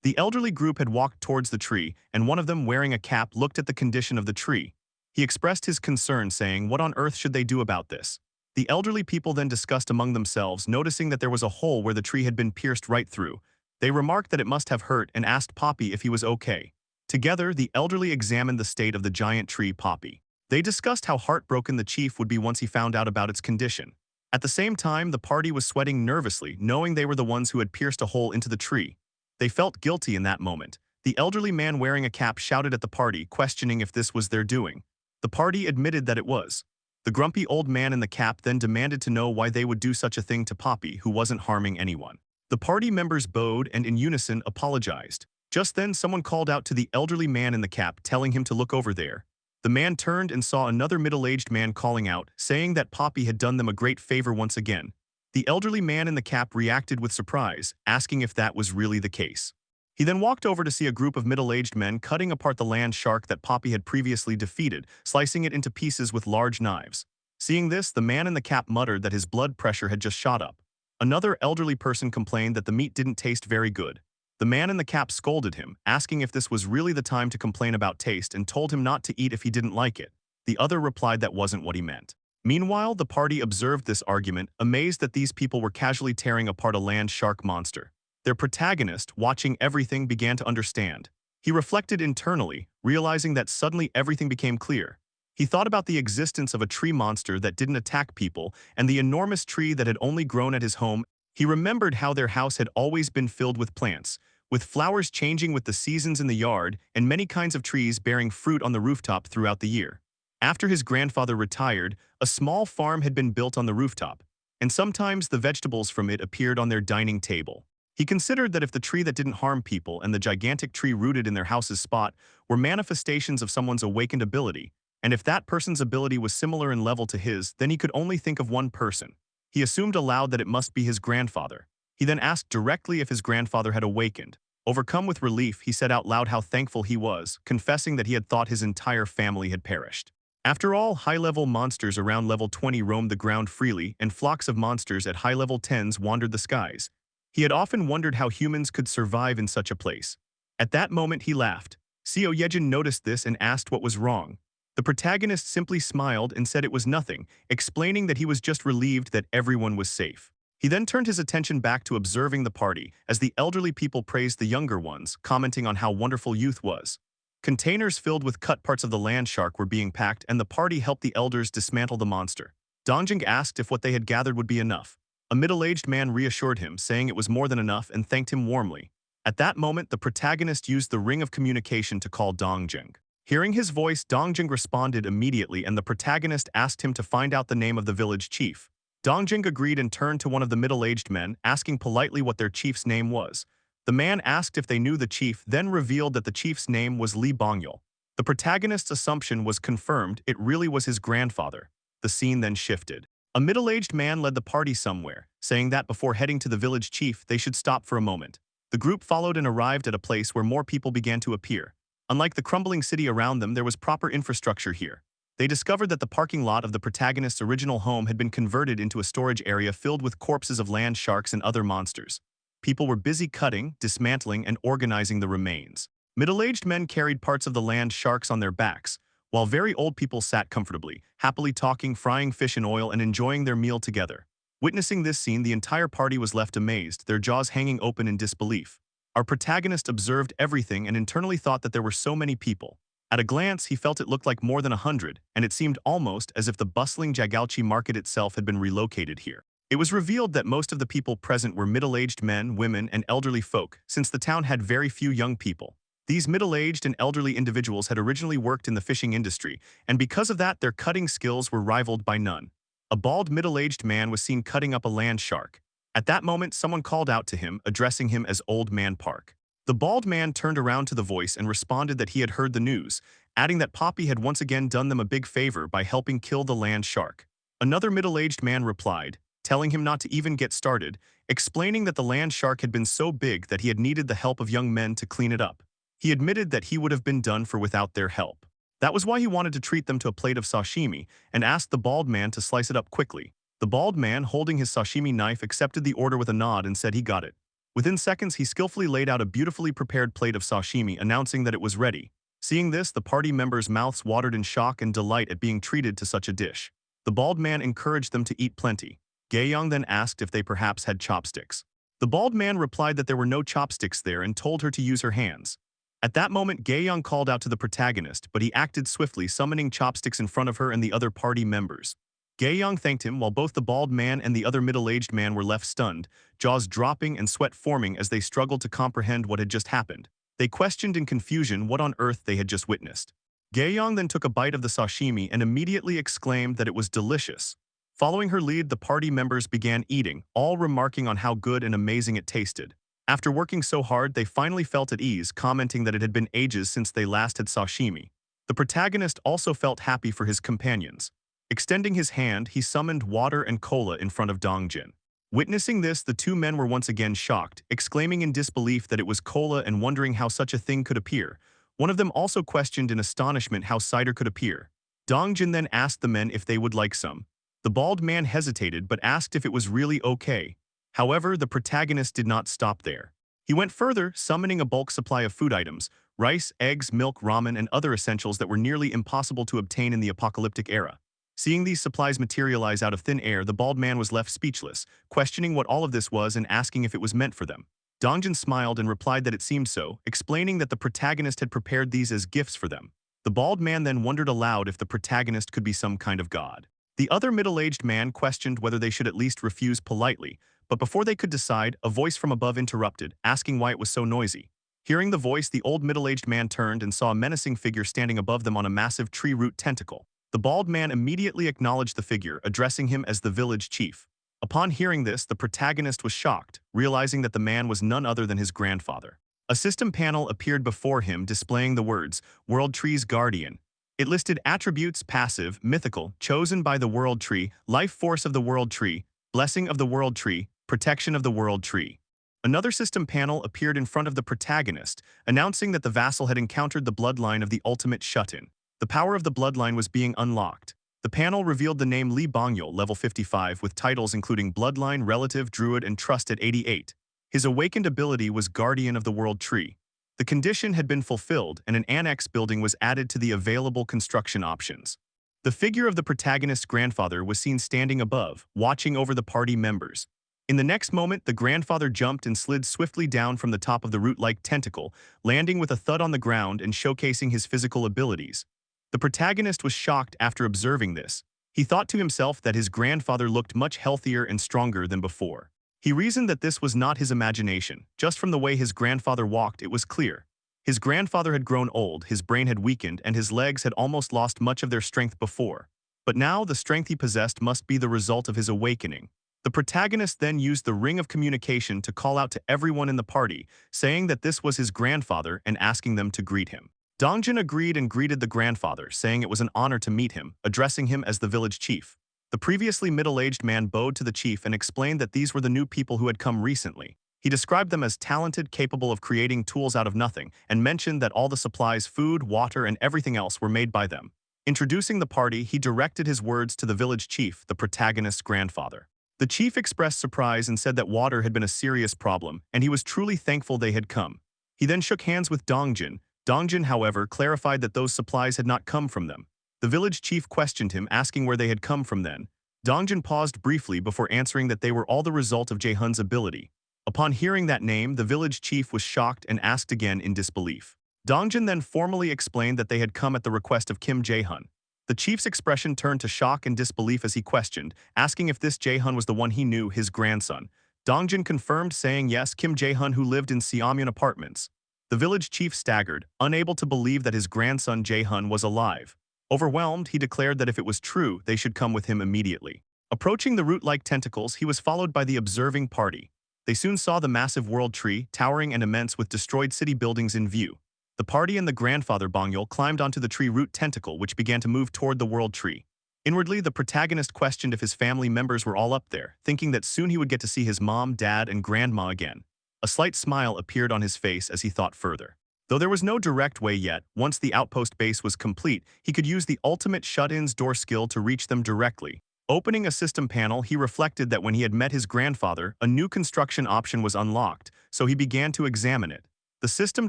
The elderly group had walked towards the tree, and one of them, wearing a cap, looked at the condition of the tree. He expressed his concern, saying, "What on earth should they do about this?" The elderly people then discussed among themselves, noticing that there was a hole where the tree had been pierced right through. They remarked that it must have hurt and asked Poppy if he was okay. Together, the elderly examined the state of the giant tree Poppy. They discussed how heartbroken the chief would be once he found out about its condition. At the same time, the party was sweating nervously, knowing they were the ones who had pierced a hole into the tree. They felt guilty in that moment. The elderly man wearing a cap shouted at the party, questioning if this was their doing. The party admitted that it was. The grumpy old man in the cap then demanded to know why they would do such a thing to Poppy, who wasn't harming anyone. The party members bowed and in unison apologized. Just then, someone called out to the elderly man in the cap, telling him to look over there. The man turned and saw another middle-aged man calling out, saying that Poppy had done them a great favor once again. The elderly man in the cap reacted with surprise, asking if that was really the case. He then walked over to see a group of middle-aged men cutting apart the land shark that Poppy had previously defeated, slicing it into pieces with large knives. Seeing this, the man in the cap muttered that his blood pressure had just shot up. Another elderly person complained that the meat didn't taste very good. The man in the cap scolded him, asking if this was really the time to complain about taste and told him not to eat if he didn't like it. The other replied that wasn't what he meant. Meanwhile, the party observed this argument, amazed that these people were casually tearing apart a land shark monster. Their protagonist, watching everything, began to understand. He reflected internally, realizing that suddenly everything became clear. He thought about the existence of a tree monster that didn't attack people and the enormous tree that had only grown at his home. He remembered how their house had always been filled with plants, with flowers changing with the seasons in the yard and many kinds of trees bearing fruit on the rooftop throughout the year. After his grandfather retired, a small farm had been built on the rooftop, and sometimes the vegetables from it appeared on their dining table. He considered that if the tree that didn't harm people and the gigantic tree rooted in their house's spot were manifestations of someone's awakened ability, and if that person's ability was similar in level to his, then he could only think of one person. He assumed aloud that it must be his grandfather. He then asked directly if his grandfather had awakened. Overcome with relief, he said out loud how thankful he was, confessing that he had thought his entire family had perished. After all, high-level monsters around level 20 roamed the ground freely, and flocks of monsters at high-level 10s wandered the skies. He had often wondered how humans could survive in such a place. At that moment, he laughed. Seo Yejin noticed this and asked what was wrong. The protagonist simply smiled and said it was nothing, explaining that he was just relieved that everyone was safe. He then turned his attention back to observing the party, as the elderly people praised the younger ones, commenting on how wonderful youth was. Containers filled with cut parts of the land shark were being packed, and the party helped the elders dismantle the monster. Dongjing asked if what they had gathered would be enough. A middle-aged man reassured him, saying it was more than enough, and thanked him warmly. At that moment, the protagonist used the ring of communication to call Dongjing. Hearing his voice, Dongjing responded immediately, and the protagonist asked him to find out the name of the village chief. Dongjing agreed and turned to one of the middle-aged men, asking politely what their chief's name was. The man asked if they knew the chief, then revealed that the chief's name was Li Bongyul. The protagonist's assumption was confirmed, it really was his grandfather. The scene then shifted. A middle-aged man led the party somewhere, saying that before heading to the village chief, they should stop for a moment. The group followed and arrived at a place where more people began to appear. Unlike the crumbling city around them, there was proper infrastructure here. They discovered that the parking lot of the protagonist's original home had been converted into a storage area filled with corpses of land sharks and other monsters. People were busy cutting, dismantling, and organizing the remains. Middle-aged men carried parts of the land sharks on their backs, while very old people sat comfortably, happily talking, frying fish in oil, and enjoying their meal together. Witnessing this scene, the entire party was left amazed, their jaws hanging open in disbelief. Our protagonist observed everything and internally thought that there were so many people. At a glance, he felt it looked like more than 100, and it seemed almost as if the bustling Jagalchi market itself had been relocated here. It was revealed that most of the people present were middle-aged men, women, and elderly folk, since the town had very few young people. These middle-aged and elderly individuals had originally worked in the fishing industry, and because of that, their cutting skills were rivaled by none. A bald middle-aged man was seen cutting up a land shark. At that moment, someone called out to him, addressing him as Old Man Park. The bald man turned around to the voice and responded that he had heard the news, adding that Poppy had once again done them a big favor by helping kill the land shark. Another middle-aged man replied, telling him not to even get started, explaining that the land shark had been so big that he had needed the help of young men to clean it up. He admitted that he would have been done for without their help. That was why he wanted to treat them to a plate of sashimi and asked the bald man to slice it up quickly. The bald man, holding his sashimi knife, accepted the order with a nod and said he got it. Within seconds, he skillfully laid out a beautifully prepared plate of sashimi, announcing that it was ready. Seeing this, the party members' mouths watered in shock and delight at being treated to such a dish. The bald man encouraged them to eat plenty. Gaeyong then asked if they perhaps had chopsticks. The bald man replied that there were no chopsticks there and told her to use her hands. At that moment, Gaeyong called out to the protagonist, but he acted swiftly, summoning chopsticks in front of her and the other party members. Gaeyong thanked him while both the bald man and the other middle-aged man were left stunned, jaws dropping and sweat forming as they struggled to comprehend what had just happened. They questioned in confusion what on earth they had just witnessed. Gaeyong then took a bite of the sashimi and immediately exclaimed that it was delicious. Following her lead, the party members began eating, all remarking on how good and amazing it tasted. After working so hard, they finally felt at ease, commenting that it had been ages since they last had sashimi. The protagonist also felt happy for his companions. Extending his hand, he summoned water and cola in front of Dongjin. Witnessing this, the two men were once again shocked, exclaiming in disbelief that it was cola and wondering how such a thing could appear. One of them also questioned in astonishment how cider could appear. Dongjin then asked the men if they would like some. The bald man hesitated but asked if it was really okay. However, the protagonist did not stop there. He went further, summoning a bulk supply of food items, rice, eggs, milk, ramen, and other essentials that were nearly impossible to obtain in the apocalyptic era. Seeing these supplies materialize out of thin air, the bald man was left speechless, questioning what all of this was and asking if it was meant for them. Dongjin smiled and replied that it seemed so, explaining that the protagonist had prepared these as gifts for them. The bald man then wondered aloud if the protagonist could be some kind of god. The other middle-aged man questioned whether they should at least refuse politely, but before they could decide, a voice from above interrupted, asking why it was so noisy. Hearing the voice, the old middle-aged man turned and saw a menacing figure standing above them on a massive tree root tentacle. The bald man immediately acknowledged the figure, addressing him as the village chief. Upon hearing this, the protagonist was shocked, realizing that the man was none other than his grandfather. A system panel appeared before him displaying the words, World Tree's Guardian. It listed attributes: passive, mythical, chosen by the World Tree, life force of the World Tree, blessing of the World Tree, protection of the World Tree. Another system panel appeared in front of the protagonist, announcing that the vassal had encountered the bloodline of the ultimate shut-in. The power of the bloodline was being unlocked. The panel revealed the name Li Bongyul, level 55, with titles including Bloodline, Relative, Druid, and Trust at 88. His awakened ability was Guardian of the World Tree. The condition had been fulfilled, and an annex building was added to the available construction options. The figure of the protagonist's grandfather was seen standing above, watching over the party members. In the next moment, the grandfather jumped and slid swiftly down from the top of the root-like tentacle, landing with a thud on the ground and showcasing his physical abilities. The protagonist was shocked after observing this. He thought to himself that his grandfather looked much healthier and stronger than before. He reasoned that this was not his imagination. Just from the way his grandfather walked, it was clear. His grandfather had grown old, his brain had weakened, and his legs had almost lost much of their strength before. But now, the strength he possessed must be the result of his awakening. The protagonist then used the ring of communication to call out to everyone in the party, saying that this was his grandfather and asking them to greet him. Dongjin agreed and greeted the grandfather, saying it was an honor to meet him, addressing him as the village chief. The previously middle-aged man bowed to the chief and explained that these were the new people who had come recently. He described them as talented, capable of creating tools out of nothing, and mentioned that all the supplies, food, water, and everything else were made by them. Introducing the party, he directed his words to the village chief, the protagonist's grandfather. The chief expressed surprise and said that water had been a serious problem, and he was truly thankful they had come. He then shook hands with Dongjin. Dongjin, however, clarified that those supplies had not come from them. The village chief questioned him, asking where they had come from then. Dongjin paused briefly before answering that they were all the result of Jae-hun's ability. Upon hearing that name, the village chief was shocked and asked again in disbelief. Dongjin then formally explained that they had come at the request of Kim Jae-hun. The chief's expression turned to shock and disbelief as he questioned, asking if this Jae-hun was the one he knew, his grandson. Dongjin confirmed, saying yes, Kim Jae-hun, who lived in Seomyeon Apartments. The village chief staggered, unable to believe that his grandson Jae-hun was alive. Overwhelmed, he declared that if it was true, they should come with him immediately. Approaching the root-like tentacles, he was followed by the observing party. They soon saw the massive world tree, towering and immense with destroyed city buildings in view. The party and the grandfather Bongyul climbed onto the tree root tentacle, which began to move toward the world tree. Inwardly, the protagonist questioned if his family members were all up there, thinking that soon he would get to see his mom, dad, and grandma again. A slight smile appeared on his face as he thought further. Though there was no direct way yet, once the outpost base was complete, he could use the ultimate shut-ins door skill to reach them directly. Opening a system panel, he reflected that when he had met his grandfather, a new construction option was unlocked, so he began to examine it. The system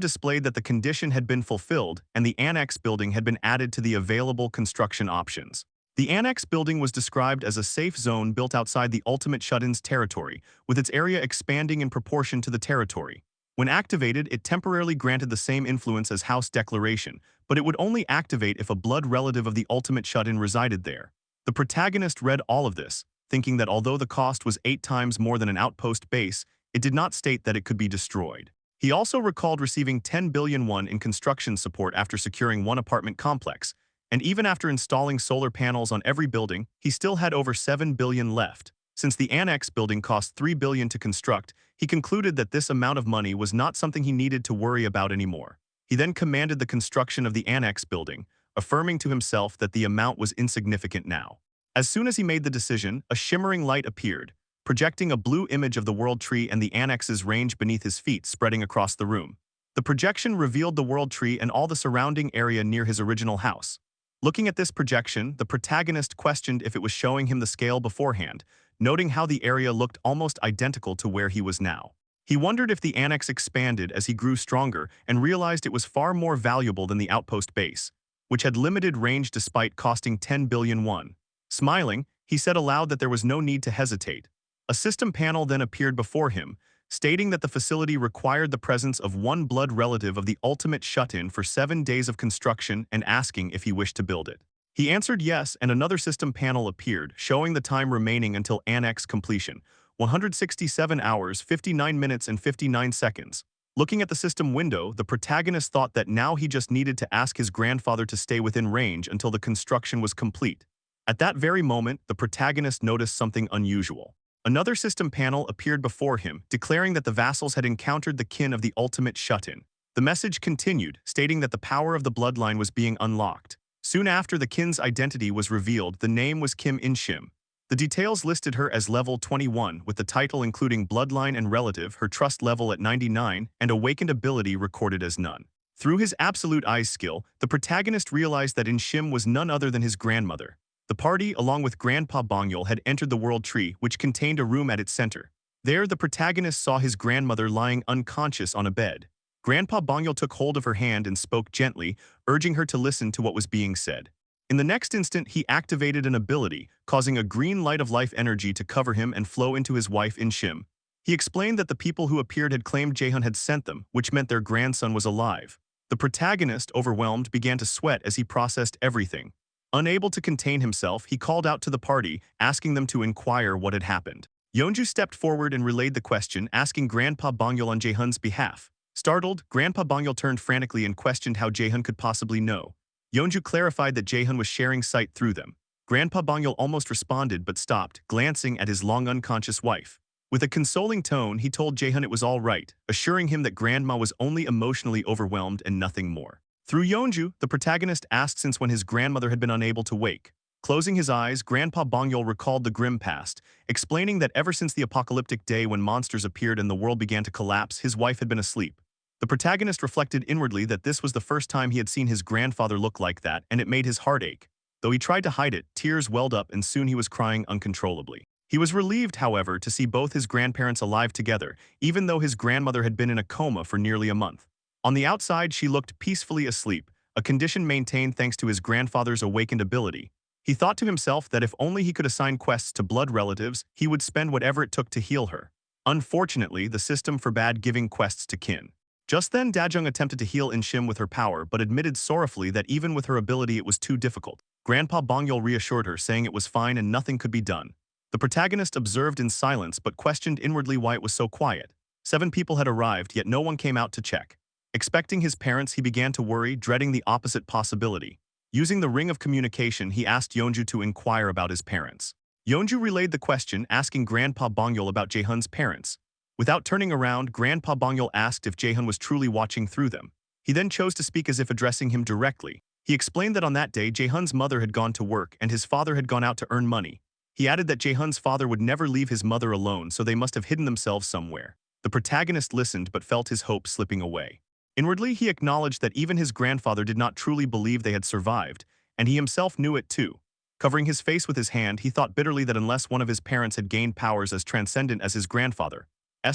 displayed that the condition had been fulfilled, and the annex building had been added to the available construction options. The annex building was described as a safe zone built outside the ultimate shut-ins territory, with its area expanding in proportion to the territory. When activated, it temporarily granted the same influence as House Declaration, but it would only activate if a blood relative of the ultimate shut-in resided there. The protagonist read all of this, thinking that although the cost was 8 times more than an outpost base, it did not state that it could be destroyed. He also recalled receiving 10 billion won in construction support after securing one apartment complex, and even after installing solar panels on every building, he still had over 7 billion left. Since the annex building cost 3 billion to construct, he concluded that this amount of money was not something he needed to worry about anymore. He then commanded the construction of the annex building, affirming to himself that the amount was insignificant now. As soon as he made the decision, a shimmering light appeared. projecting a blue image of the world tree and the annexes range beneath his feet spreading across the room. The projection revealed the world tree and all the surrounding area near his original house. Looking at this projection, the protagonist questioned if it was showing him the scale beforehand, noting how the area looked almost identical to where he was now. He wondered if the annex expanded as he grew stronger and realized it was far more valuable than the outpost base, which had limited range despite costing 10 billion won. Smiling, he said aloud that there was no need to hesitate. A system panel then appeared before him, stating that the facility required the presence of one blood relative of the ultimate shut-in for 7 days of construction and asking if he wished to build it. He answered yes, and another system panel appeared, showing the time remaining until annex completion, 167 hours, 59 minutes and 59 seconds. Looking at the system window, the protagonist thought that now he just needed to ask his grandfather to stay within range until the construction was complete. At that very moment, the protagonist noticed something unusual. Another system panel appeared before him, declaring that the vassals had encountered the kin of the ultimate shut-in. The message continued, stating that the power of the bloodline was being unlocked. Soon after the kin's identity was revealed, the name was Kim In-shim. The details listed her as level 21, with the title including bloodline and relative, her trust level at 99, and awakened ability recorded as none. Through his absolute eyes skill, the protagonist realized that In-shim was none other than his grandmother. The party, along with Grandpa Bongyul, had entered the world tree, which contained a room at its center. There, the protagonist saw his grandmother lying unconscious on a bed. Grandpa Bongyul took hold of her hand and spoke gently, urging her to listen to what was being said. In the next instant, he activated an ability, causing a green light of life energy to cover him and flow into his wife In-shim. He explained that the people who appeared had claimed Jaehyun had sent them, which meant their grandson was alive. The protagonist, overwhelmed, began to sweat as he processed everything. Unable to contain himself, he called out to the party, asking them to inquire what had happened. Yeonju stepped forward and relayed the question, asking Grandpa Bongyul on Jaehyun's behalf. Startled, Grandpa Bongyul turned frantically and questioned how Jaehyun could possibly know. Yeonju clarified that Jaehyun was sharing sight through them. Grandpa Bongyul almost responded but stopped, glancing at his long unconscious wife. With a consoling tone, he told Jaehyun it was all right, assuring him that Grandma was only emotionally overwhelmed and nothing more. Through Yeonju, the protagonist asked since when his grandmother had been unable to wake. Closing his eyes, Grandpa Bongyul recalled the grim past, explaining that ever since the apocalyptic day when monsters appeared and the world began to collapse, his wife had been asleep. The protagonist reflected inwardly that this was the first time he had seen his grandfather look like that, and it made his heart ache. Though he tried to hide it, tears welled up and soon he was crying uncontrollably. He was relieved, however, to see both his grandparents alive together, even though his grandmother had been in a coma for nearly a month. On the outside, she looked peacefully asleep, a condition maintained thanks to his grandfather's awakened ability. He thought to himself that if only he could assign quests to blood relatives, he would spend whatever it took to heal her. Unfortunately, the system forbade giving quests to kin. Just then, Dajung attempted to heal In-shim with her power, but admitted sorrowfully that even with her ability it was too difficult. Grandpa Bongyul reassured her, saying it was fine and nothing could be done. The protagonist observed in silence but questioned inwardly why it was so quiet. 7 people had arrived, yet no one came out to check. Expecting his parents, he began to worry, dreading the opposite possibility. Using the ring of communication, he asked Yeonju to inquire about his parents. Yeonju relayed the question, asking Grandpa Bongyul about Jaehyun's parents. Without turning around, Grandpa Bongyul asked if Jaehyun was truly watching through them. He then chose to speak as if addressing him directly. He explained that on that day, Jaehyun's mother had gone to work and his father had gone out to earn money. He added that Jaehyun's father would never leave his mother alone, so they must have hidden themselves somewhere. The protagonist listened but felt his hope slipping away. Inwardly, he acknowledged that even his grandfather did not truly believe they had survived, and he himself knew it too. Covering his face with his hand, he thought bitterly that unless one of his parents had gained powers as transcendent as his grandfather,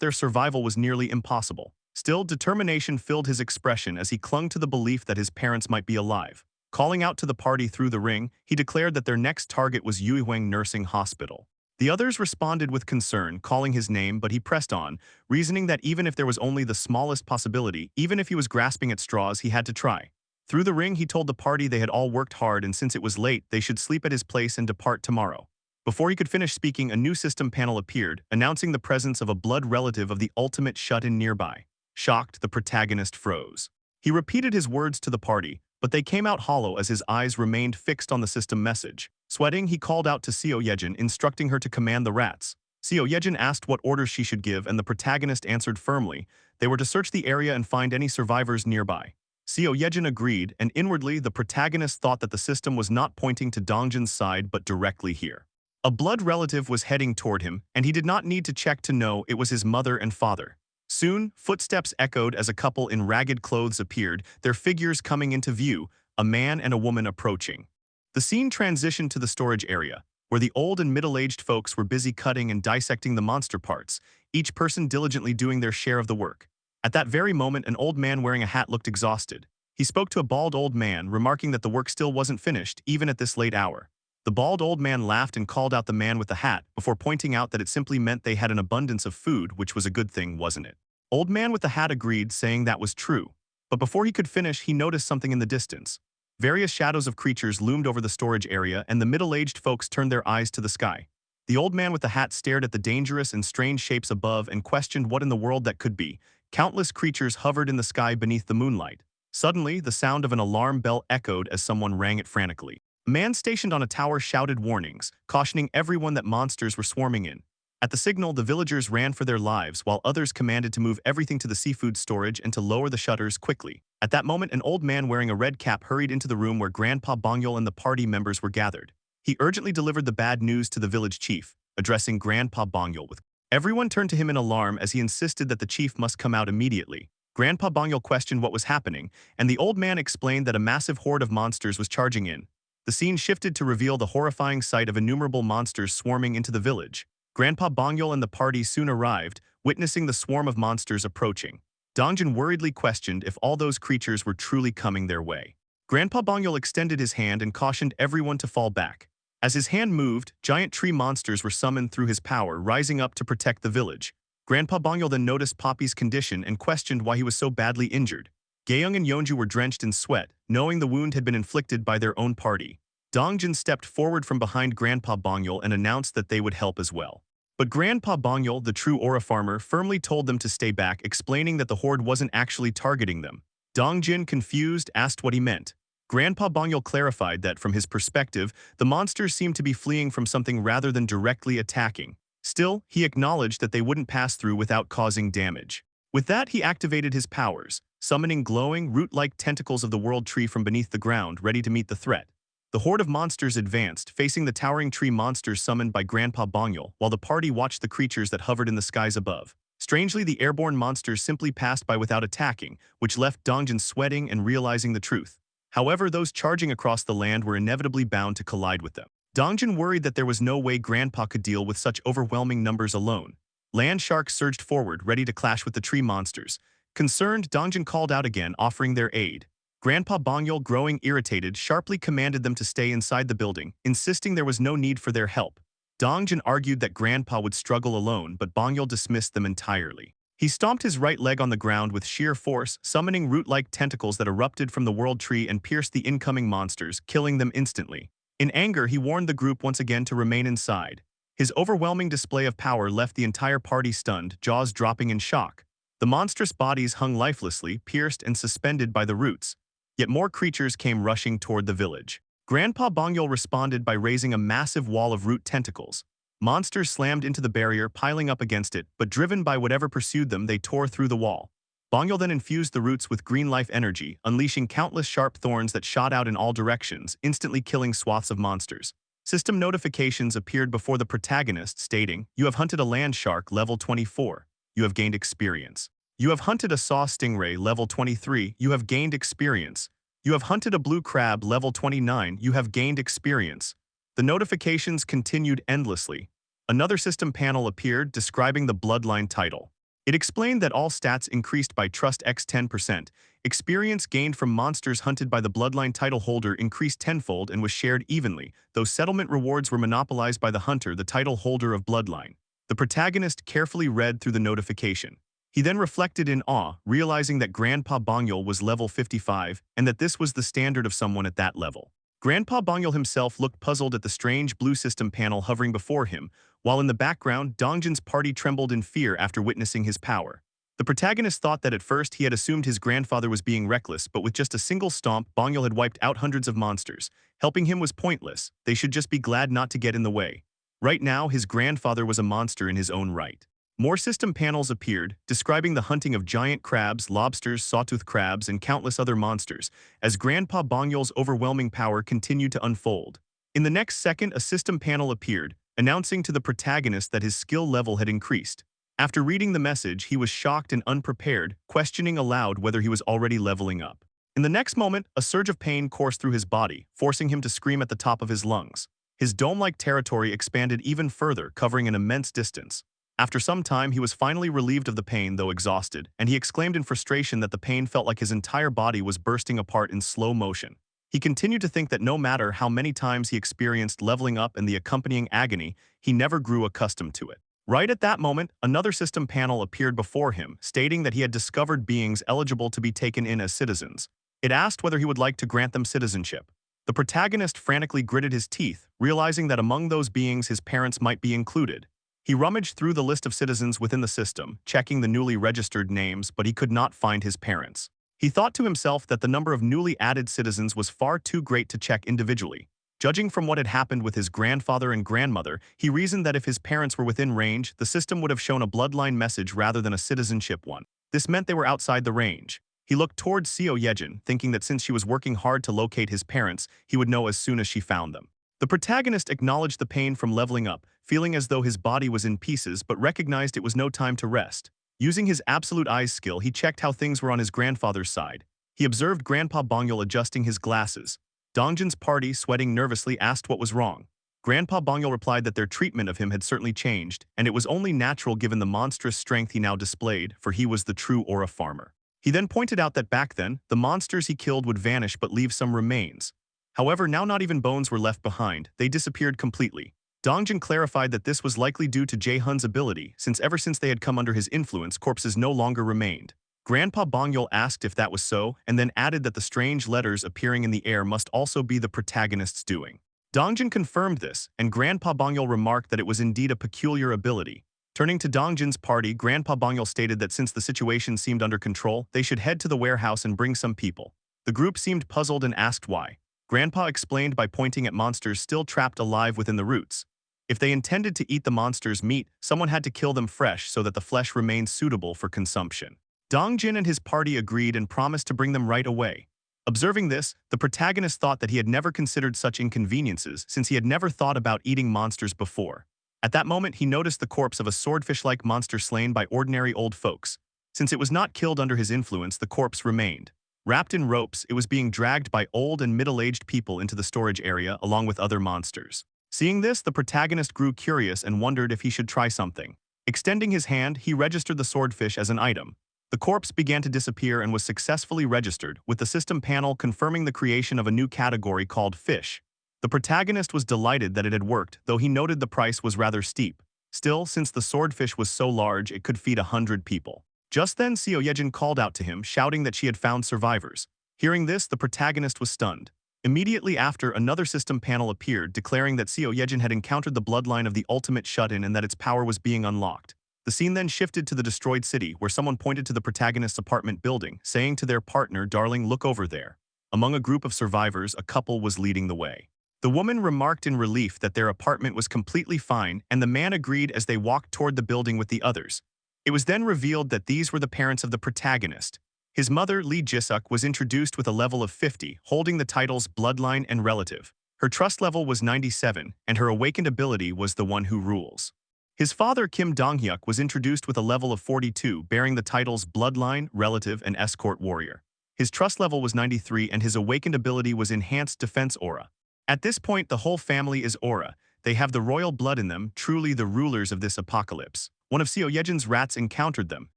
their survival was nearly impossible. Still, determination filled his expression as he clung to the belief that his parents might be alive. Calling out to the party through the ring, he declared that their next target was Yuihuang Nursing Hospital. The others responded with concern, calling his name, but he pressed on, reasoning that even if there was only the smallest possibility, even if he was grasping at straws, he had to try. Through the ring, he told the party they had all worked hard and since it was late, they should sleep at his place and depart tomorrow. Before he could finish speaking, a new system panel appeared, announcing the presence of a blood relative of the ultimate shut-in nearby. Shocked, the protagonist froze. He repeated his words to the party, but they came out hollow as his eyes remained fixed on the system message. Sweating, he called out to Seo Yejin, instructing her to command the rats. Seo Yejin asked what orders she should give, and the protagonist answered firmly. They were to search the area and find any survivors nearby. Seo Yejin agreed, and inwardly, the protagonist thought that the system was not pointing to Dongjin's side but directly here. A blood relative was heading toward him, and he did not need to check to know it was his mother and father. Soon, footsteps echoed as a couple in ragged clothes appeared, their figures coming into view, a man and a woman approaching. The scene transitioned to the storage area, where the old and middle-aged folks were busy cutting and dissecting the monster parts, each person diligently doing their share of the work. At that very moment, an old man wearing a hat looked exhausted. He spoke to a bald old man, remarking that the work still wasn't finished, even at this late hour. The bald old man laughed and called out the man with the hat, before pointing out that it simply meant they had an abundance of food, which was a good thing, wasn't it? Old man with the hat agreed, saying that was true. But before he could finish, he noticed something in the distance. Various shadows of creatures loomed over the storage area, and the middle-aged folks turned their eyes to the sky. The old man with the hat stared at the dangerous and strange shapes above and questioned what in the world that could be. Countless creatures hovered in the sky beneath the moonlight. Suddenly, the sound of an alarm bell echoed as someone rang it frantically. A man stationed on a tower shouted warnings, cautioning everyone that monsters were swarming in. At the signal, the villagers ran for their lives, while others commanded to move everything to the seafood storage and to lower the shutters quickly. At that moment, an old man wearing a red cap hurried into the room where Grandpa Bongyol and the party members were gathered. He urgently delivered the bad news to the village chief, addressing Grandpa Bongyol with. Everyone turned to him in alarm as he insisted that the chief must come out immediately. Grandpa Bongyol questioned what was happening, and the old man explained that a massive horde of monsters was charging in. The scene shifted to reveal the horrifying sight of innumerable monsters swarming into the village. Grandpa Bongyol and the party soon arrived, witnessing the swarm of monsters approaching. Dongjin worriedly questioned if all those creatures were truly coming their way. Grandpa Bongyol extended his hand and cautioned everyone to fall back. As his hand moved, giant tree monsters were summoned through his power, rising up to protect the village. Grandpa Bongyol then noticed Poppy's condition and questioned why he was so badly injured. Gaeyoung and Yeonju were drenched in sweat, knowing the wound had been inflicted by their own party. Dongjin stepped forward from behind Grandpa Bongyol and announced that they would help as well. But Grandpa Bongyol, the true aura farmer, firmly told them to stay back, explaining that the horde wasn't actually targeting them. Dongjin, confused, asked what he meant. Grandpa Bongyol clarified that, from his perspective, the monsters seemed to be fleeing from something rather than directly attacking. Still, he acknowledged that they wouldn't pass through without causing damage. With that, he activated his powers, summoning glowing, root-like tentacles of the world tree from beneath the ground, ready to meet the threat. The horde of monsters advanced, facing the towering tree monsters summoned by Grandpa Bongyol, while the party watched the creatures that hovered in the skies above. Strangely, the airborne monsters simply passed by without attacking, which left Dongjin sweating and realizing the truth. However, those charging across the land were inevitably bound to collide with them. Dongjin worried that there was no way Grandpa could deal with such overwhelming numbers alone. Land sharks surged forward, ready to clash with the tree monsters. Concerned, Dongjin called out again, offering their aid. Grandpa Bongyol, growing irritated, sharply commanded them to stay inside the building, insisting there was no need for their help. Dongjin argued that Grandpa would struggle alone, but Bongyol dismissed them entirely. He stomped his right leg on the ground with sheer force, summoning root-like tentacles that erupted from the world tree and pierced the incoming monsters, killing them instantly. In anger, he warned the group once again to remain inside. His overwhelming display of power left the entire party stunned, jaws dropping in shock. The monstrous bodies hung lifelessly, pierced and suspended by the roots. Yet more creatures came rushing toward the village. Grandpa Bongyol responded by raising a massive wall of root tentacles. Monsters slammed into the barrier, piling up against it, but driven by whatever pursued them, they tore through the wall. Bongyol then infused the roots with green life energy, unleashing countless sharp thorns that shot out in all directions, instantly killing swaths of monsters. System notifications appeared before the protagonist, stating, "You have hunted a land shark, level 24. You have gained experience. You have hunted a saw stingray, level 23. You have gained experience. You have hunted a blue crab, level 29. You have gained experience." The notifications continued endlessly. Another system panel appeared, describing the bloodline title. It explained that all stats increased by Trust X 10%. Experience gained from monsters hunted by the bloodline title holder increased tenfold and was shared evenly, though settlement rewards were monopolized by the hunter, the title holder of bloodline. The protagonist carefully read through the notification. He then reflected in awe, realizing that Grandpa Bongyol was level 55 and that this was the standard of someone at that level. Grandpa Bongyol himself looked puzzled at the strange blue system panel hovering before him, while in the background, Dongjin's party trembled in fear after witnessing his power. The protagonist thought that at first he had assumed his grandfather was being reckless, but with just a single stomp, Bongyol had wiped out hundreds of monsters. Helping him was pointless. They should just be glad not to get in the way. Right now, his grandfather was a monster in his own right. More system panels appeared, describing the hunting of giant crabs, lobsters, sawtooth crabs, and countless other monsters, as Grandpa Bongyol's overwhelming power continued to unfold. In the next second, a system panel appeared, announcing to the protagonist that his skill level had increased. After reading the message, he was shocked and unprepared, questioning aloud whether he was already leveling up. In the next moment, a surge of pain coursed through his body, forcing him to scream at the top of his lungs. His dome-like territory expanded even further, covering an immense distance. After some time, he was finally relieved of the pain, though exhausted, and he exclaimed in frustration that the pain felt like his entire body was bursting apart in slow motion. He continued to think that no matter how many times he experienced leveling up and the accompanying agony, he never grew accustomed to it. Right at that moment, another system panel appeared before him, stating that he had discovered beings eligible to be taken in as citizens. It asked whether he would like to grant them citizenship. The protagonist frantically gritted his teeth, realizing that among those beings his parents might be included. He rummaged through the list of citizens within the system, checking the newly registered names, but he could not find his parents. He thought to himself that the number of newly added citizens was far too great to check individually. Judging from what had happened with his grandfather and grandmother, he reasoned that if his parents were within range, the system would have shown a bloodline message rather than a citizenship one. This meant they were outside the range. He looked towards Seo Yejin, thinking that since she was working hard to locate his parents, he would know as soon as she found them. The protagonist acknowledged the pain from leveling up, feeling as though his body was in pieces but recognized it was no time to rest. Using his absolute eyes skill, he checked how things were on his grandfather's side. He observed Grandpa Bongyul adjusting his glasses. Dongjin's party, sweating nervously, asked what was wrong. Grandpa Bongyul replied that their treatment of him had certainly changed, and it was only natural given the monstrous strength he now displayed, for he was the true aura farmer. He then pointed out that back then, the monsters he killed would vanish but leave some remains. However, now not even bones were left behind, they disappeared completely. Dongjin clarified that this was likely due to Jae-hun's ability, since ever since they had come under his influence, corpses no longer remained. Grandpa Bongyul asked if that was so, and then added that the strange letters appearing in the air must also be the protagonist's doing. Dongjin confirmed this, and Grandpa Bongyul remarked that it was indeed a peculiar ability. Turning to Dongjin's party, Grandpa Bongyul stated that since the situation seemed under control, they should head to the warehouse and bring some people. The group seemed puzzled and asked why. Grandpa explained by pointing at monsters still trapped alive within the roots. If they intended to eat the monster's meat, someone had to kill them fresh so that the flesh remained suitable for consumption. Dongjin and his party agreed and promised to bring them right away. Observing this, the protagonist thought that he had never considered such inconveniences since he had never thought about eating monsters before. At that moment, he noticed the corpse of a swordfish-like monster slain by ordinary old folks. Since it was not killed under his influence, the corpse remained. Wrapped in ropes, it was being dragged by old and middle-aged people into the storage area along with other monsters. Seeing this, the protagonist grew curious and wondered if he should try something. Extending his hand, he registered the swordfish as an item. The corpse began to disappear and was successfully registered, with the system panel confirming the creation of a new category called fish. The protagonist was delighted that it had worked, though he noted the price was rather steep. Still, since the swordfish was so large, it could feed 100 people. Just then, Seo Yejin called out to him, shouting that she had found survivors. Hearing this, the protagonist was stunned. Immediately after, another system panel appeared, declaring that Seo Yejin had encountered the bloodline of the ultimate shut-in and that its power was being unlocked. The scene then shifted to the destroyed city, where someone pointed to the protagonist's apartment building, saying to their partner, "Darling, look over there." Among a group of survivors, a couple was leading the way. The woman remarked in relief that their apartment was completely fine, and the man agreed as they walked toward the building with the others. It was then revealed that these were the parents of the protagonist. His mother, Lee Jisuk, was introduced with a level of 50, holding the titles Bloodline and Relative. Her trust level was 97, and her awakened ability was the One Who Rules. His father, Kim Dong-hyuk, was introduced with a level of 42, bearing the titles Bloodline, Relative, and Escort Warrior. His trust level was 93, and his awakened ability was Enhanced Defense Aura. At this point, the whole family is Aura. They have the royal blood in them, truly the rulers of this apocalypse. One of Seo Yejin's rats encountered them,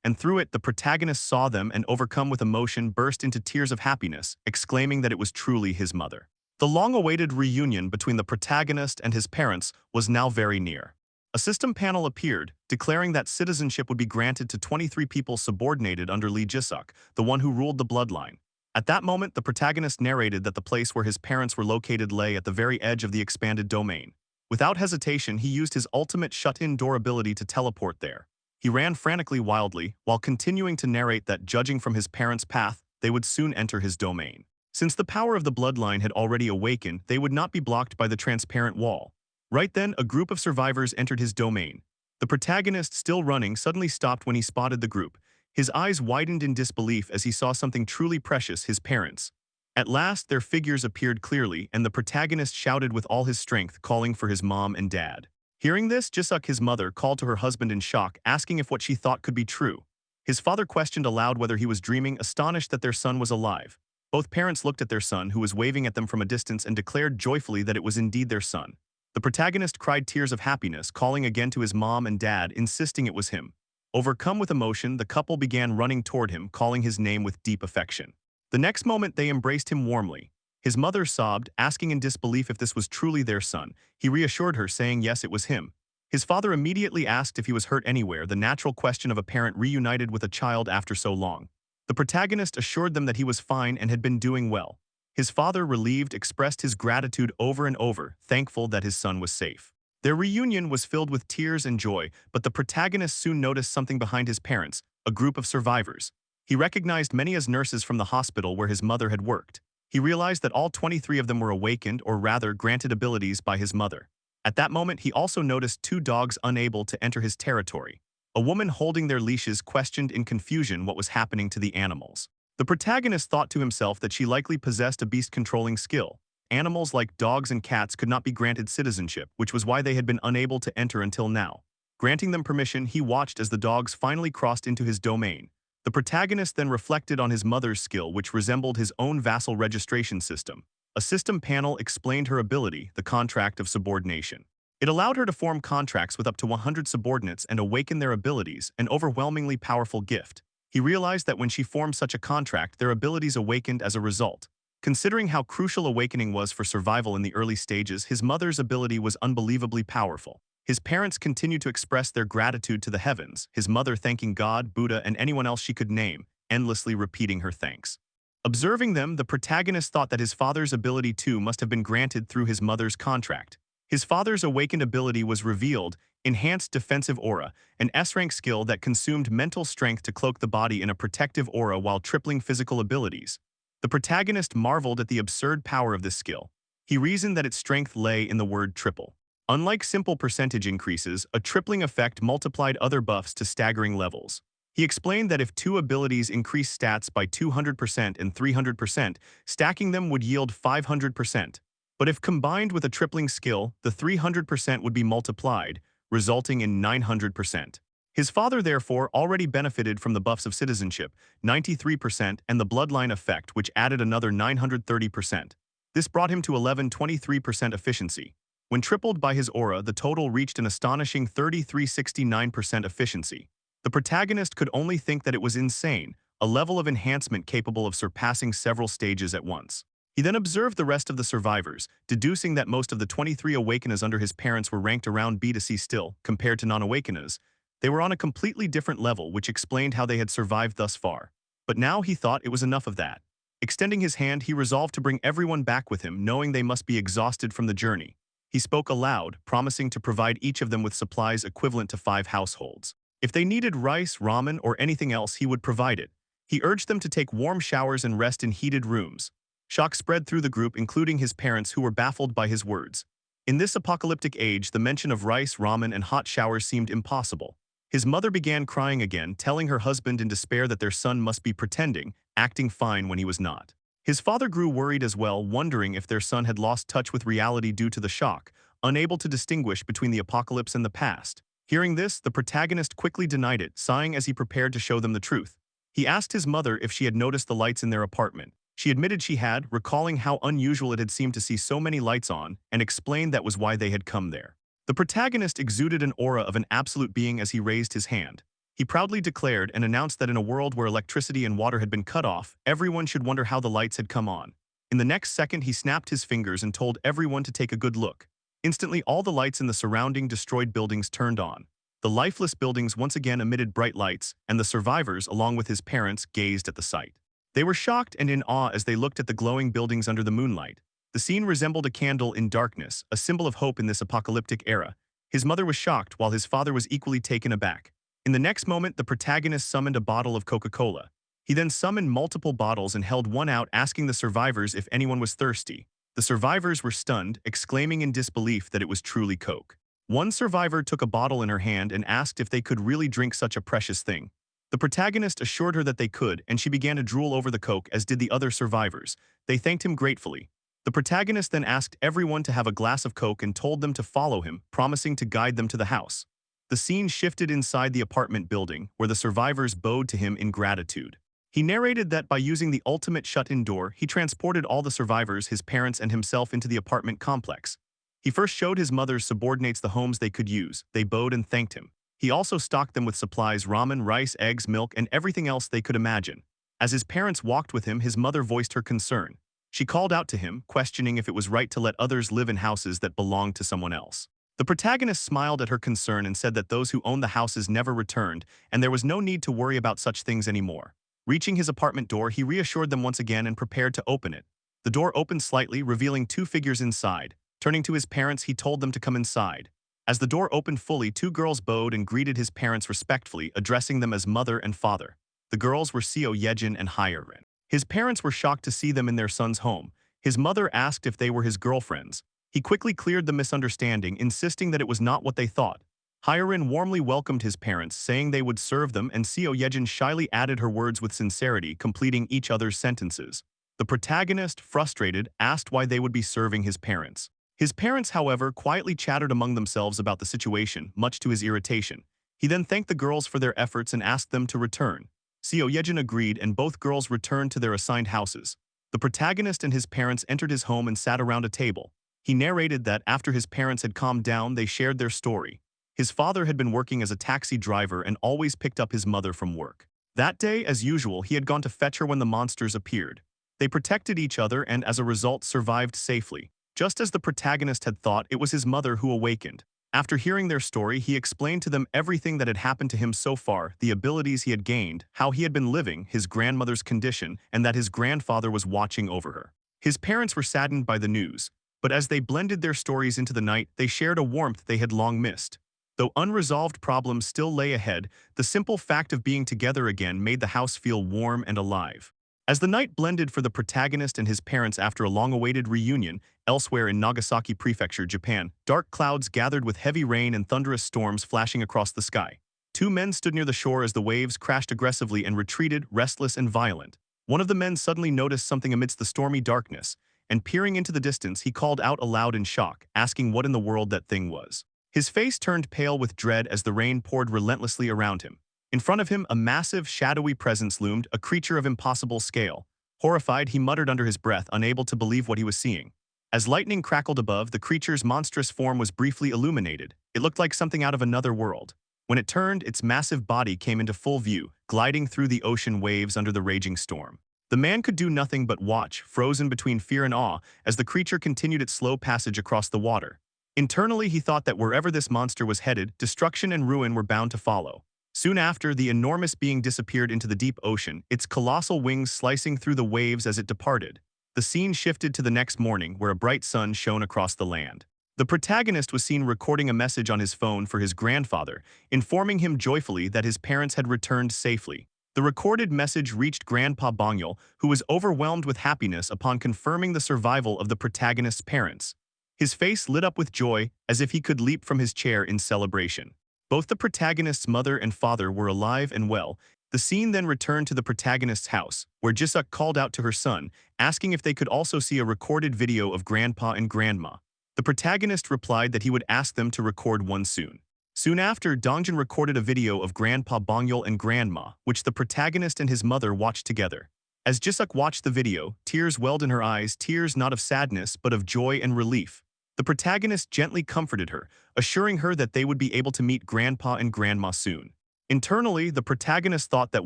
and through it the protagonist saw them and, overcome with emotion, burst into tears of happiness, exclaiming that it was truly his mother. The long-awaited reunion between the protagonist and his parents was now very near. A system panel appeared, declaring that citizenship would be granted to 23 people subordinated under Lee Jisuk, the one who ruled the bloodline. At that moment, the protagonist narrated that the place where his parents were located lay at the very edge of the expanded domain. Without hesitation, he used his ultimate shut-in door ability to teleport there. He ran frantically wildly, while continuing to narrate that, judging from his parents' path, they would soon enter his domain. Since the power of the bloodline had already awakened, they would not be blocked by the transparent wall. Right then, a group of survivors entered his domain. The protagonist, still running, suddenly stopped when he spotted the group. His eyes widened in disbelief as he saw something truly precious, his parents. At last, their figures appeared clearly, and the protagonist shouted with all his strength, calling for his mom and dad. Hearing this, Jisuk, his mother, called to her husband in shock, asking if what she thought could be true. His father questioned aloud whether he was dreaming, astonished that their son was alive. Both parents looked at their son, who was waving at them from a distance, and declared joyfully that it was indeed their son. The protagonist cried tears of happiness, calling again to his mom and dad, insisting it was him. Overcome with emotion, the couple began running toward him, calling his name with deep affection. The next moment, they embraced him warmly. His mother sobbed, asking in disbelief if this was truly their son. He reassured her, saying yes, it was him. His father immediately asked if he was hurt anywhere, the natural question of a parent reunited with a child after so long. The protagonist assured them that he was fine and had been doing well. His father, relieved, expressed his gratitude over and over, thankful that his son was safe. Their reunion was filled with tears and joy, but the protagonist soon noticed something behind his parents, a group of survivors. He recognized many as nurses from the hospital where his mother had worked. He realized that all 23 of them were awakened, or rather granted abilities by his mother. At that moment, he also noticed 2 dogs unable to enter his territory. A woman holding their leashes questioned in confusion what was happening to the animals. The protagonist thought to himself that she likely possessed a beast-controlling skill. Animals like dogs and cats could not be granted citizenship, which was why they had been unable to enter until now. Granting them permission, he watched as the dogs finally crossed into his domain. The protagonist then reflected on his mother's skill, which resembled his own vassal registration system. A system panel explained her ability, the contract of subordination. It allowed her to form contracts with up to 100 subordinates and awaken their abilities, an overwhelmingly powerful gift. He realized that when she formed such a contract, their abilities awakened as a result. Considering how crucial awakening was for survival in the early stages, his mother's ability was unbelievably powerful. His parents continued to express their gratitude to the heavens, his mother thanking God, Buddha, and anyone else she could name, endlessly repeating her thanks. Observing them, the protagonist thought that his father's ability too must have been granted through his mother's contract. His father's awakened ability was revealed, enhanced defensive aura, an S-rank skill that consumed mental strength to cloak the body in a protective aura while tripling physical abilities. The protagonist marveled at the absurd power of this skill. He reasoned that its strength lay in the word triple. Unlike simple percentage increases, a tripling effect multiplied other buffs to staggering levels. He explained that if 2 abilities increased stats by 200% and 300%, stacking them would yield 500%. But if combined with a tripling skill, the 300% would be multiplied, resulting in 900%. His father therefore already benefited from the buffs of citizenship, 93%, and the bloodline effect, which added another 930%. This brought him to 1123% efficiency. When tripled by his aura, the total reached an astonishing 3369% efficiency. The protagonist could only think that it was insane, a level of enhancement capable of surpassing several stages at once. He then observed the rest of the survivors, deducing that most of the 23 awakeners under his parents were ranked around B to C still, compared to non-awakeners. They were on a completely different level, which explained how they had survived thus far. But now he thought it was enough of that. Extending his hand, he resolved to bring everyone back with him, knowing they must be exhausted from the journey. He spoke aloud, promising to provide each of them with supplies equivalent to 5 households. If they needed rice, ramen, or anything else, he would provide it. He urged them to take warm showers and rest in heated rooms. Shock spread through the group, including his parents, who were baffled by his words. In this apocalyptic age, the mention of rice, ramen, and hot showers seemed impossible. His mother began crying again, telling her husband in despair that their son must be pretending, acting fine when he was not. His father grew worried as well, wondering if their son had lost touch with reality due to the shock, unable to distinguish between the apocalypse and the past. Hearing this, the protagonist quickly denied it, sighing as he prepared to show them the truth. He asked his mother if she had noticed the lights in their apartment. She admitted she had, recalling how unusual it had seemed to see so many lights on, and explained that was why they had come there. The protagonist exuded an aura of an absolute being as he raised his hand. He proudly declared and announced that in a world where electricity and water had been cut off, everyone should wonder how the lights had come on. In the next second, he snapped his fingers and told everyone to take a good look. Instantly, all the lights in the surrounding destroyed buildings turned on. The lifeless buildings once again emitted bright lights, and the survivors, along with his parents, gazed at the sight. They were shocked and in awe as they looked at the glowing buildings under the moonlight. The scene resembled a candle in darkness, a symbol of hope in this apocalyptic era. His mother was shocked, while his father was equally taken aback. In the next moment, the protagonist summoned a bottle of Coca-Cola. He then summoned multiple bottles and held one out, asking the survivors if anyone was thirsty. The survivors were stunned, exclaiming in disbelief that it was truly Coke. One survivor took a bottle in her hand and asked if they could really drink such a precious thing. The protagonist assured her that they could, and she began to drool over the Coke, as did the other survivors. They thanked him gratefully. The protagonist then asked everyone to have a glass of Coke and told them to follow him, promising to guide them to the house. The scene shifted inside the apartment building, where the survivors bowed to him in gratitude. He narrated that by using the ultimate shut-in door, he transported all the survivors, his parents and himself into the apartment complex. He first showed his mother's subordinates the homes they could use. They bowed and thanked him. He also stocked them with supplies: ramen, rice, eggs, milk, and everything else they could imagine. As his parents walked with him, his mother voiced her concern. She called out to him, questioning if it was right to let others live in houses that belonged to someone else. The protagonist smiled at her concern and said that those who owned the houses never returned, and there was no need to worry about such things anymore. Reaching his apartment door, he reassured them once again and prepared to open it. The door opened slightly, revealing two figures inside. Turning to his parents, he told them to come inside. As the door opened fully, two girls bowed and greeted his parents respectfully, addressing them as mother and father. The girls were Seo Yejin and Hyerin. His parents were shocked to see them in their son's home. His mother asked if they were his girlfriends. He quickly cleared the misunderstanding, insisting that it was not what they thought. Hyerin warmly welcomed his parents, saying they would serve them, and Seo Yejin shyly added her words with sincerity, completing each other's sentences. The protagonist, frustrated, asked why they would be serving his parents. His parents, however, quietly chattered among themselves about the situation, much to his irritation. He then thanked the girls for their efforts and asked them to return. Seo Yejin agreed, and both girls returned to their assigned houses. The protagonist and his parents entered his home and sat around a table. He narrated that after his parents had calmed down, they shared their story. His father had been working as a taxi driver and always picked up his mother from work. That day, as usual, he had gone to fetch her when the monsters appeared. They protected each other and, as a result, survived safely. Just as the protagonist had thought, it was his mother who awakened. After hearing their story, he explained to them everything that had happened to him so far, the abilities he had gained, how he had been living, his grandmother's condition, and that his grandfather was watching over her. His parents were saddened by the news, but as they blended their stories into the night, they shared a warmth they had long missed. Though unresolved problems still lay ahead, the simple fact of being together again made the house feel warm and alive. As the night blended for the protagonist and his parents after a long-awaited reunion, elsewhere in Nagasaki Prefecture, Japan, dark clouds gathered with heavy rain and thunderous storms flashing across the sky. Two men stood near the shore as the waves crashed aggressively and retreated, restless and violent. One of the men suddenly noticed something amidst the stormy darkness, and peering into the distance, he called out aloud in shock, asking what in the world that thing was. His face turned pale with dread as the rain poured relentlessly around him. In front of him, a massive, shadowy presence loomed, a creature of impossible scale. Horrified, he muttered under his breath, unable to believe what he was seeing. As lightning crackled above, the creature's monstrous form was briefly illuminated. It looked like something out of another world. When it turned, its massive body came into full view, gliding through the ocean waves under the raging storm. The man could do nothing but watch, frozen between fear and awe, as the creature continued its slow passage across the water. Internally, he thought that wherever this monster was headed, destruction and ruin were bound to follow. Soon after, the enormous being disappeared into the deep ocean, its colossal wings slicing through the waves as it departed. The scene shifted to the next morning, where a bright sun shone across the land. The protagonist was seen recording a message on his phone for his grandfather, informing him joyfully that his parents had returned safely. The recorded message reached Grandpa Bongyol, who was overwhelmed with happiness upon confirming the survival of the protagonist's parents. His face lit up with joy, as if he could leap from his chair in celebration. Both the protagonist's mother and father were alive and well. The scene then returned to the protagonist's house, where Jisuk called out to her son, asking if they could also see a recorded video of Grandpa and Grandma. The protagonist replied that he would ask them to record one soon. Soon after, Dongjin recorded a video of Grandpa Bongyol and Grandma, which the protagonist and his mother watched together. As Jisuk watched the video, tears welled in her eyes, tears not of sadness but of joy and relief. The protagonist gently comforted her, assuring her that they would be able to meet Grandpa and Grandma soon. Internally, the protagonist thought that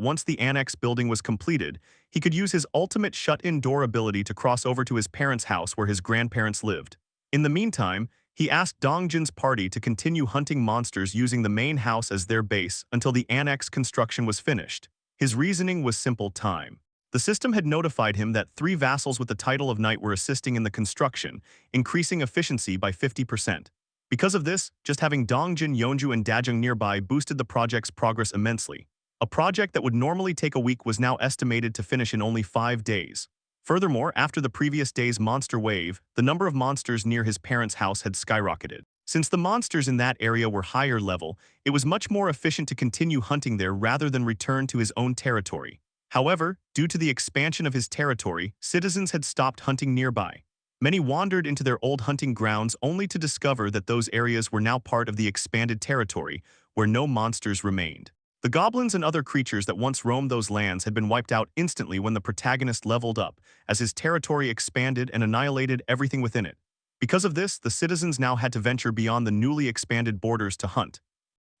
once the annex building was completed, he could use his ultimate shut-in door ability to cross over to his parents' house where his grandparents lived. In the meantime, he asked Dongjin's party to continue hunting monsters using the main house as their base until the annex construction was finished. His reasoning was simple: time. The system had notified him that 3 vassals with the title of knight were assisting in the construction, increasing efficiency by 50%. Because of this, just having Dongjin, Yeonju, and Dajung nearby boosted the project's progress immensely. A project that would normally take a week was now estimated to finish in only 5 days. Furthermore, after the previous day's monster wave, the number of monsters near his parents' house had skyrocketed. Since the monsters in that area were higher level, it was much more efficient to continue hunting there rather than return to his own territory. However, due to the expansion of his territory, citizens had stopped hunting nearby. Many wandered into their old hunting grounds only to discover that those areas were now part of the expanded territory, where no monsters remained. The goblins and other creatures that once roamed those lands had been wiped out instantly when the protagonist leveled up, as his territory expanded and annihilated everything within it. Because of this, the citizens now had to venture beyond the newly expanded borders to hunt.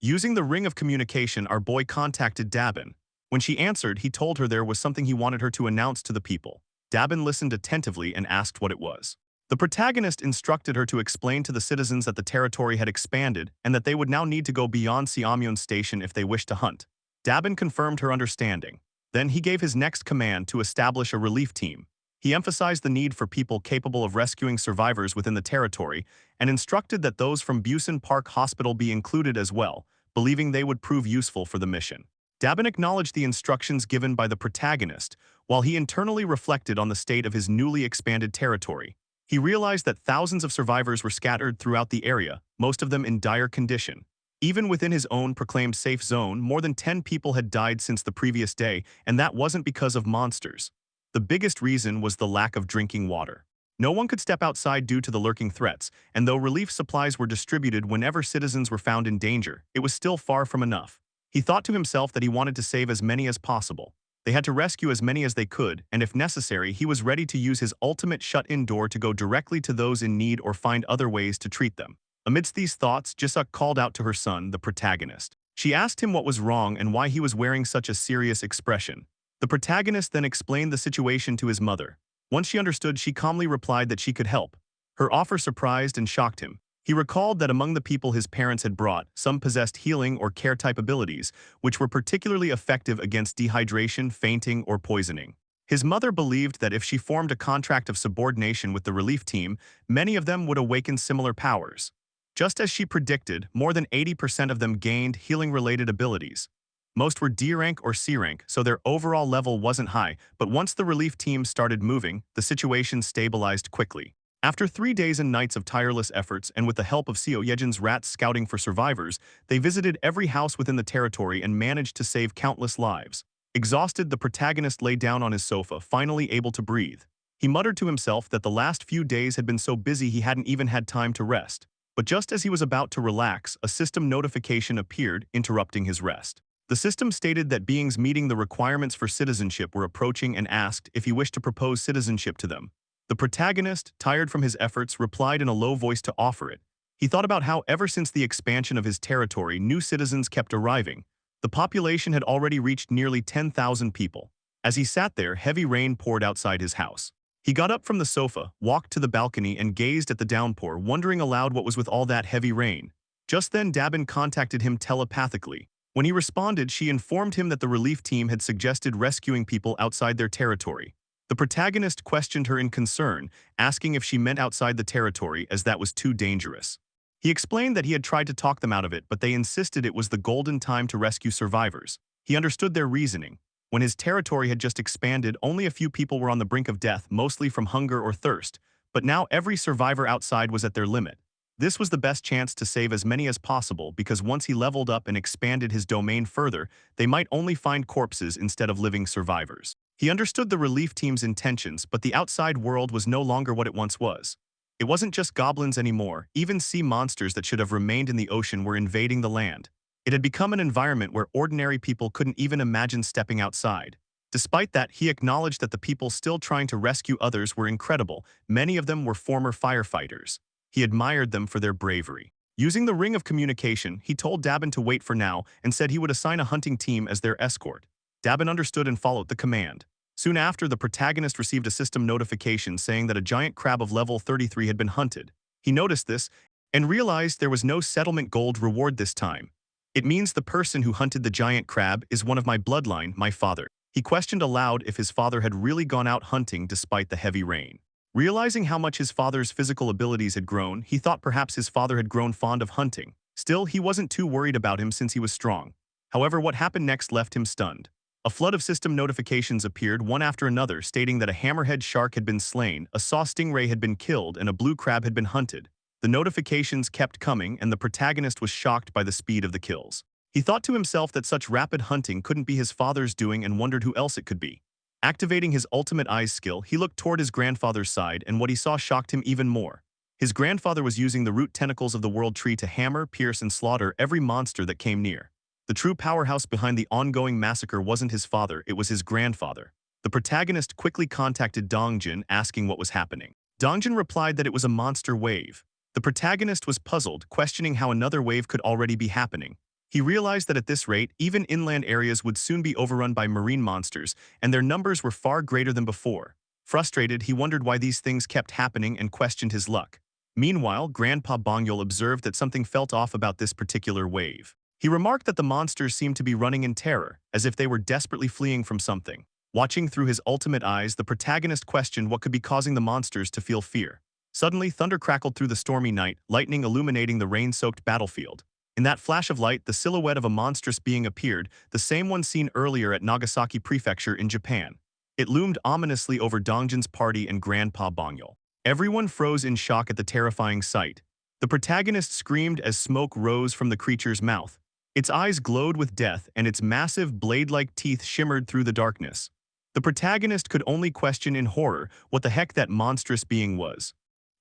Using the ring of communication, our boy contacted Dabin. When she answered, he told her there was something he wanted her to announce to the people. Dabin listened attentively and asked what it was. The protagonist instructed her to explain to the citizens that the territory had expanded and that they would now need to go beyond Siamyon Station if they wished to hunt. Dabin confirmed her understanding. Then he gave his next command to establish a relief team. He emphasized the need for people capable of rescuing survivors within the territory and instructed that those from Busan Park Hospital be included as well, believing they would prove useful for the mission. Dabin acknowledged the instructions given by the protagonist, while he internally reflected on the state of his newly expanded territory. He realized that thousands of survivors were scattered throughout the area, most of them in dire condition. Even within his own proclaimed safe zone, more than 10 people had died since the previous day, and that wasn't because of monsters. The biggest reason was the lack of drinking water. No one could step outside due to the lurking threats, and though relief supplies were distributed whenever citizens were found in danger, it was still far from enough. He thought to himself that he wanted to save as many as possible. They had to rescue as many as they could, and if necessary, he was ready to use his ultimate shut-in door to go directly to those in need or find other ways to treat them. Amidst these thoughts, Jisuk called out to her son, the protagonist. She asked him what was wrong and why he was wearing such a serious expression. The protagonist then explained the situation to his mother. Once she understood, she calmly replied that she could help. Her offer surprised and shocked him. He recalled that among the people his parents had brought, some possessed healing or care-type abilities, which were particularly effective against dehydration, fainting, or poisoning. His mother believed that if she formed a contract of subordination with the relief team, many of them would awaken similar powers. Just as she predicted, more than 80% of them gained healing-related abilities. Most were D rank or C rank, so their overall level wasn't high, but once the relief team started moving, the situation stabilized quickly. After 3 days and nights of tireless efforts and with the help of Seo Yejin's rats scouting for survivors, they visited every house within the territory and managed to save countless lives. Exhausted, the protagonist lay down on his sofa, finally able to breathe. He muttered to himself that the last few days had been so busy he hadn't even had time to rest. But just as he was about to relax, a system notification appeared, interrupting his rest. The system stated that beings meeting the requirements for citizenship were approaching and asked if he wished to propose citizenship to them. The protagonist, tired from his efforts, replied in a low voice to offer it. He thought about how ever since the expansion of his territory, new citizens kept arriving. The population had already reached nearly 10,000 people. As he sat there, heavy rain poured outside his house. He got up from the sofa, walked to the balcony, and gazed at the downpour, wondering aloud what was with all that heavy rain. Just then, Dabin contacted him telepathically. When he responded, she informed him that the relief team had suggested rescuing people outside their territory. The protagonist questioned her in concern, asking if she meant outside the territory, as that was too dangerous. He explained that he had tried to talk them out of it, but they insisted it was the golden time to rescue survivors. He understood their reasoning. When his territory had just expanded, only a few people were on the brink of death, mostly from hunger or thirst, but now every survivor outside was at their limit. This was the best chance to save as many as possible because once he leveled up and expanded his domain further, they might only find corpses instead of living survivors. He understood the relief team's intentions, but the outside world was no longer what it once was. It wasn't just goblins anymore, even sea monsters that should have remained in the ocean were invading the land. It had become an environment where ordinary people couldn't even imagine stepping outside. Despite that, he acknowledged that the people still trying to rescue others were incredible. Many of them were former firefighters. He admired them for their bravery. Using the ring of communication, he told Dabin to wait for now and said he would assign a hunting team as their escort. Dabin understood and followed the command. Soon after, the protagonist received a system notification saying that a giant crab of level 33 had been hunted. He noticed this and realized there was no settlement gold reward this time. It means the person who hunted the giant crab is one of my bloodline, my father. He questioned aloud if his father had really gone out hunting despite the heavy rain. Realizing how much his father's physical abilities had grown, he thought perhaps his father had grown fond of hunting. Still, he wasn't too worried about him since he was strong. However, what happened next left him stunned. A flood of system notifications appeared one after another stating that a hammerhead shark had been slain, a saw stingray had been killed, and a blue crab had been hunted. The notifications kept coming, and the protagonist was shocked by the speed of the kills. He thought to himself that such rapid hunting couldn't be his father's doing and wondered who else it could be. Activating his ultimate eyes skill, he looked toward his grandfather's side, and what he saw shocked him even more. His grandfather was using the root tentacles of the world tree to hammer, pierce, and slaughter every monster that came near. The true powerhouse behind the ongoing massacre wasn't his father, it was his grandfather. The protagonist quickly contacted Dongjin, asking what was happening. Dongjin replied that it was a monster wave. The protagonist was puzzled, questioning how another wave could already be happening. He realized that at this rate, even inland areas would soon be overrun by marine monsters, and their numbers were far greater than before. Frustrated, he wondered why these things kept happening and questioned his luck. Meanwhile, Grandpa Bongyol observed that something felt off about this particular wave. He remarked that the monsters seemed to be running in terror, as if they were desperately fleeing from something. Watching through his ultimate eyes, the protagonist questioned what could be causing the monsters to feel fear. Suddenly, thunder crackled through the stormy night, lightning illuminating the rain-soaked battlefield. In that flash of light, the silhouette of a monstrous being appeared, the same one seen earlier at Nagasaki Prefecture in Japan. It loomed ominously over Dongjin's party and Grandpa Bongyol. Everyone froze in shock at the terrifying sight. The protagonist screamed as smoke rose from the creature's mouth. Its eyes glowed with death, and its massive blade-like teeth shimmered through the darkness. The protagonist could only question in horror what the heck that monstrous being was.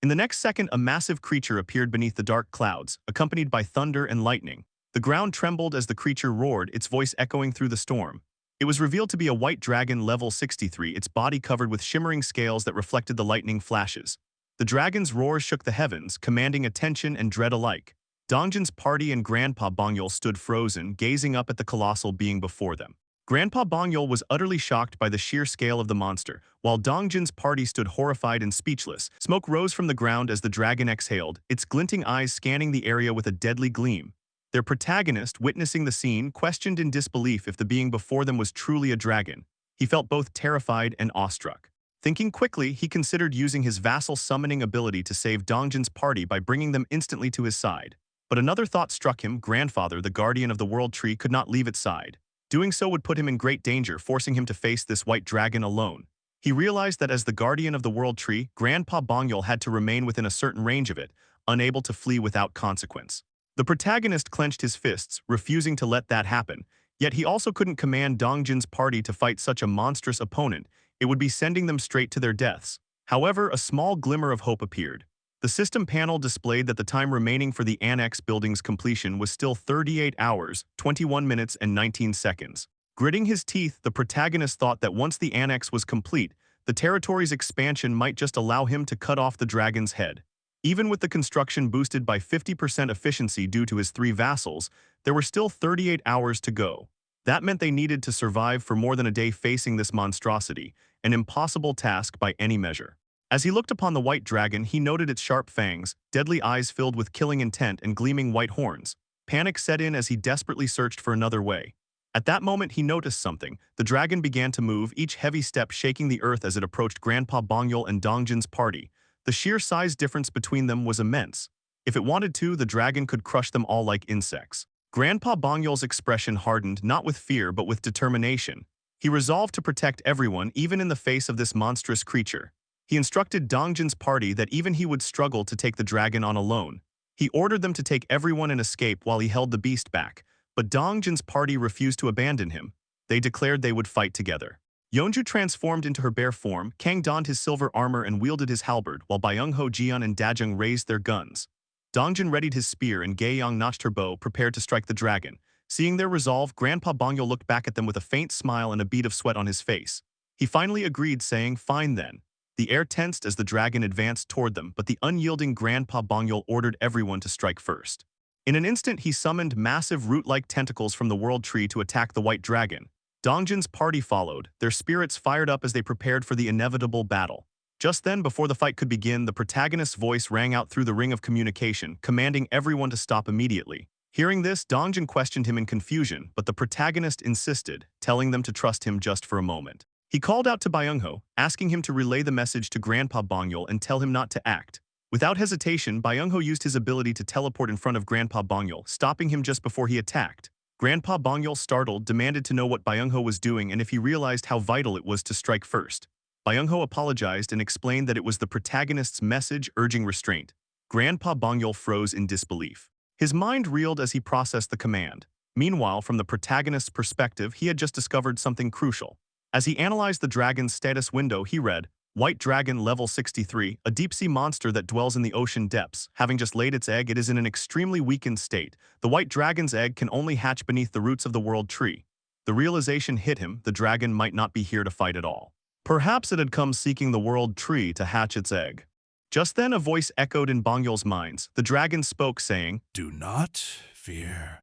In the next second, a massive creature appeared beneath the dark clouds, accompanied by thunder and lightning. The ground trembled as the creature roared, its voice echoing through the storm. It was revealed to be a white dragon level 63, its body covered with shimmering scales that reflected the lightning flashes. The dragon's roar shook the heavens, commanding attention and dread alike. Dongjin's party and Grandpa Bongyol stood frozen, gazing up at the colossal being before them. Grandpa Bongyol was utterly shocked by the sheer scale of the monster, while Dongjin's party stood horrified and speechless. Smoke rose from the ground as the dragon exhaled, its glinting eyes scanning the area with a deadly gleam. Their protagonist, witnessing the scene, questioned in disbelief if the being before them was truly a dragon. He felt both terrified and awestruck. Thinking quickly, he considered using his vassal summoning ability to save Dongjin's party by bringing them instantly to his side. But another thought struck him. Grandfather, the guardian of the world tree, could not leave its side. Doing so would put him in great danger, forcing him to face this white dragon alone. He realized that as the guardian of the world tree, Grandpa Bongyol had to remain within a certain range of it, unable to flee without consequence. The protagonist clenched his fists, refusing to let that happen, yet he also couldn't command Dongjin's party to fight such a monstrous opponent. It would be sending them straight to their deaths. However, a small glimmer of hope appeared. The system panel displayed that the time remaining for the annex building's completion was still 38 hours, 21 minutes, and 19 seconds. Gritting his teeth, the protagonist thought that once the annex was complete, the territory's expansion might just allow him to cut off the dragon's head. Even with the construction boosted by 50% efficiency due to his 3 vassals, there were still 38 hours to go. That meant they needed to survive for more than a day facing this monstrosity, an impossible task by any measure. As he looked upon the white dragon, he noted its sharp fangs, deadly eyes filled with killing intent, and gleaming white horns. Panic set in as he desperately searched for another way. At that moment, he noticed something. The dragon began to move, each heavy step shaking the earth as it approached Grandpa Bongyol and Dongjin's party. The sheer size difference between them was immense. If it wanted to, the dragon could crush them all like insects. Grandpa Bongyol's expression hardened, not with fear but with determination. He resolved to protect everyone, even in the face of this monstrous creature. He instructed Dongjin's party that even he would struggle to take the dragon on alone. He ordered them to take everyone and escape while he held the beast back, but Dongjin's party refused to abandon him. They declared they would fight together. Yeonju transformed into her bare form, Kang donned his silver armor and wielded his halberd, while Byung-ho, Jian, and Dajung raised their guns. Dongjin readied his spear and Gaeyang notched her bow, prepared to strike the dragon. Seeing their resolve, Grandpa Bongyol looked back at them with a faint smile and a bead of sweat on his face. He finally agreed, saying, "Fine then." The air tensed as the dragon advanced toward them, but the unyielding Grandpa Bongyol ordered everyone to strike first. In an instant, he summoned massive root-like tentacles from the world tree to attack the white dragon. Dongjin's party followed, their spirits fired up as they prepared for the inevitable battle. Just then, before the fight could begin, the protagonist's voice rang out through the ring of communication, commanding everyone to stop immediately. Hearing this, Dongjin questioned him in confusion, but the protagonist insisted, telling them to trust him just for a moment. He called out to Byung-ho, asking him to relay the message to Grandpa Bongyol and tell him not to act. Without hesitation, Byung-ho used his ability to teleport in front of Grandpa Bongyol, stopping him just before he attacked. Grandpa Bongyol, startled, demanded to know what Byung-ho was doing and if he realized how vital it was to strike first. Byung-ho apologized and explained that it was the protagonist's message urging restraint. Grandpa Bongyol froze in disbelief. His mind reeled as he processed the command. Meanwhile, from the protagonist's perspective, he had just discovered something crucial. As he analyzed the dragon's status window, he read, White Dragon Level 63, a deep-sea monster that dwells in the ocean depths. Having just laid its egg, it is in an extremely weakened state. The white dragon's egg can only hatch beneath the roots of the world tree. The realization hit him, the dragon might not be here to fight at all. Perhaps it had come seeking the world tree to hatch its egg. Just then a voice echoed in Bongyol's minds. The dragon spoke, saying, Do not fear.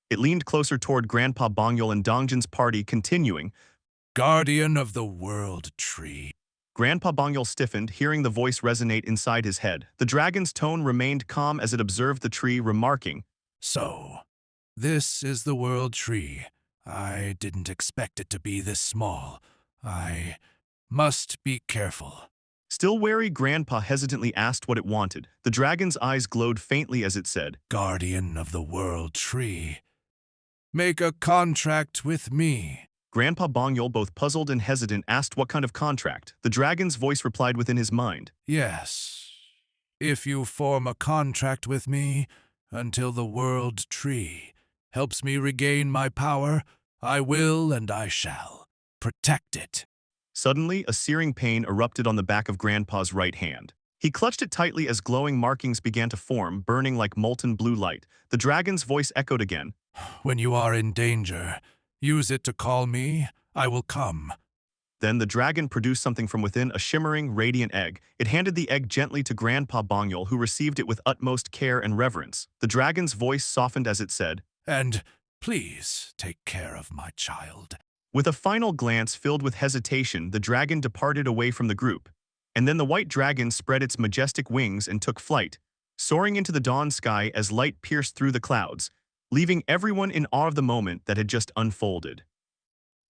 It leaned closer toward Grandpa Bongyol and Dongjin's party, continuing, Guardian of the world tree. Grandpa Bongyol stiffened, hearing the voice resonate inside his head. The dragon's tone remained calm as it observed the tree, remarking, So, this is the world tree. I didn't expect it to be this small. I must be careful. Still wary, Grandpa hesitantly asked what it wanted. The dragon's eyes glowed faintly as it said, Guardian of the world tree. Make a contract with me. Grandpa Bongyol, both puzzled and hesitant, asked what kind of contract. The dragon's voice replied within his mind, Yes. If you form a contract with me until the world tree helps me regain my power, I will and I shall protect it. Suddenly, a searing pain erupted on the back of Grandpa's right hand. He clutched it tightly as glowing markings began to form, burning like molten blue light. The dragon's voice echoed again, When you are in danger, use it to call me. I will come. Then the dragon produced something from within, a shimmering, radiant egg. It handed the egg gently to Grandpa Bongyol, who received it with utmost care and reverence. The dragon's voice softened as it said, And please take care of my child. With a final glance filled with hesitation, the dragon departed away from the group. And then the white dragon spread its majestic wings and took flight, soaring into the dawn sky as light pierced through the clouds, leaving everyone in awe of the moment that had just unfolded.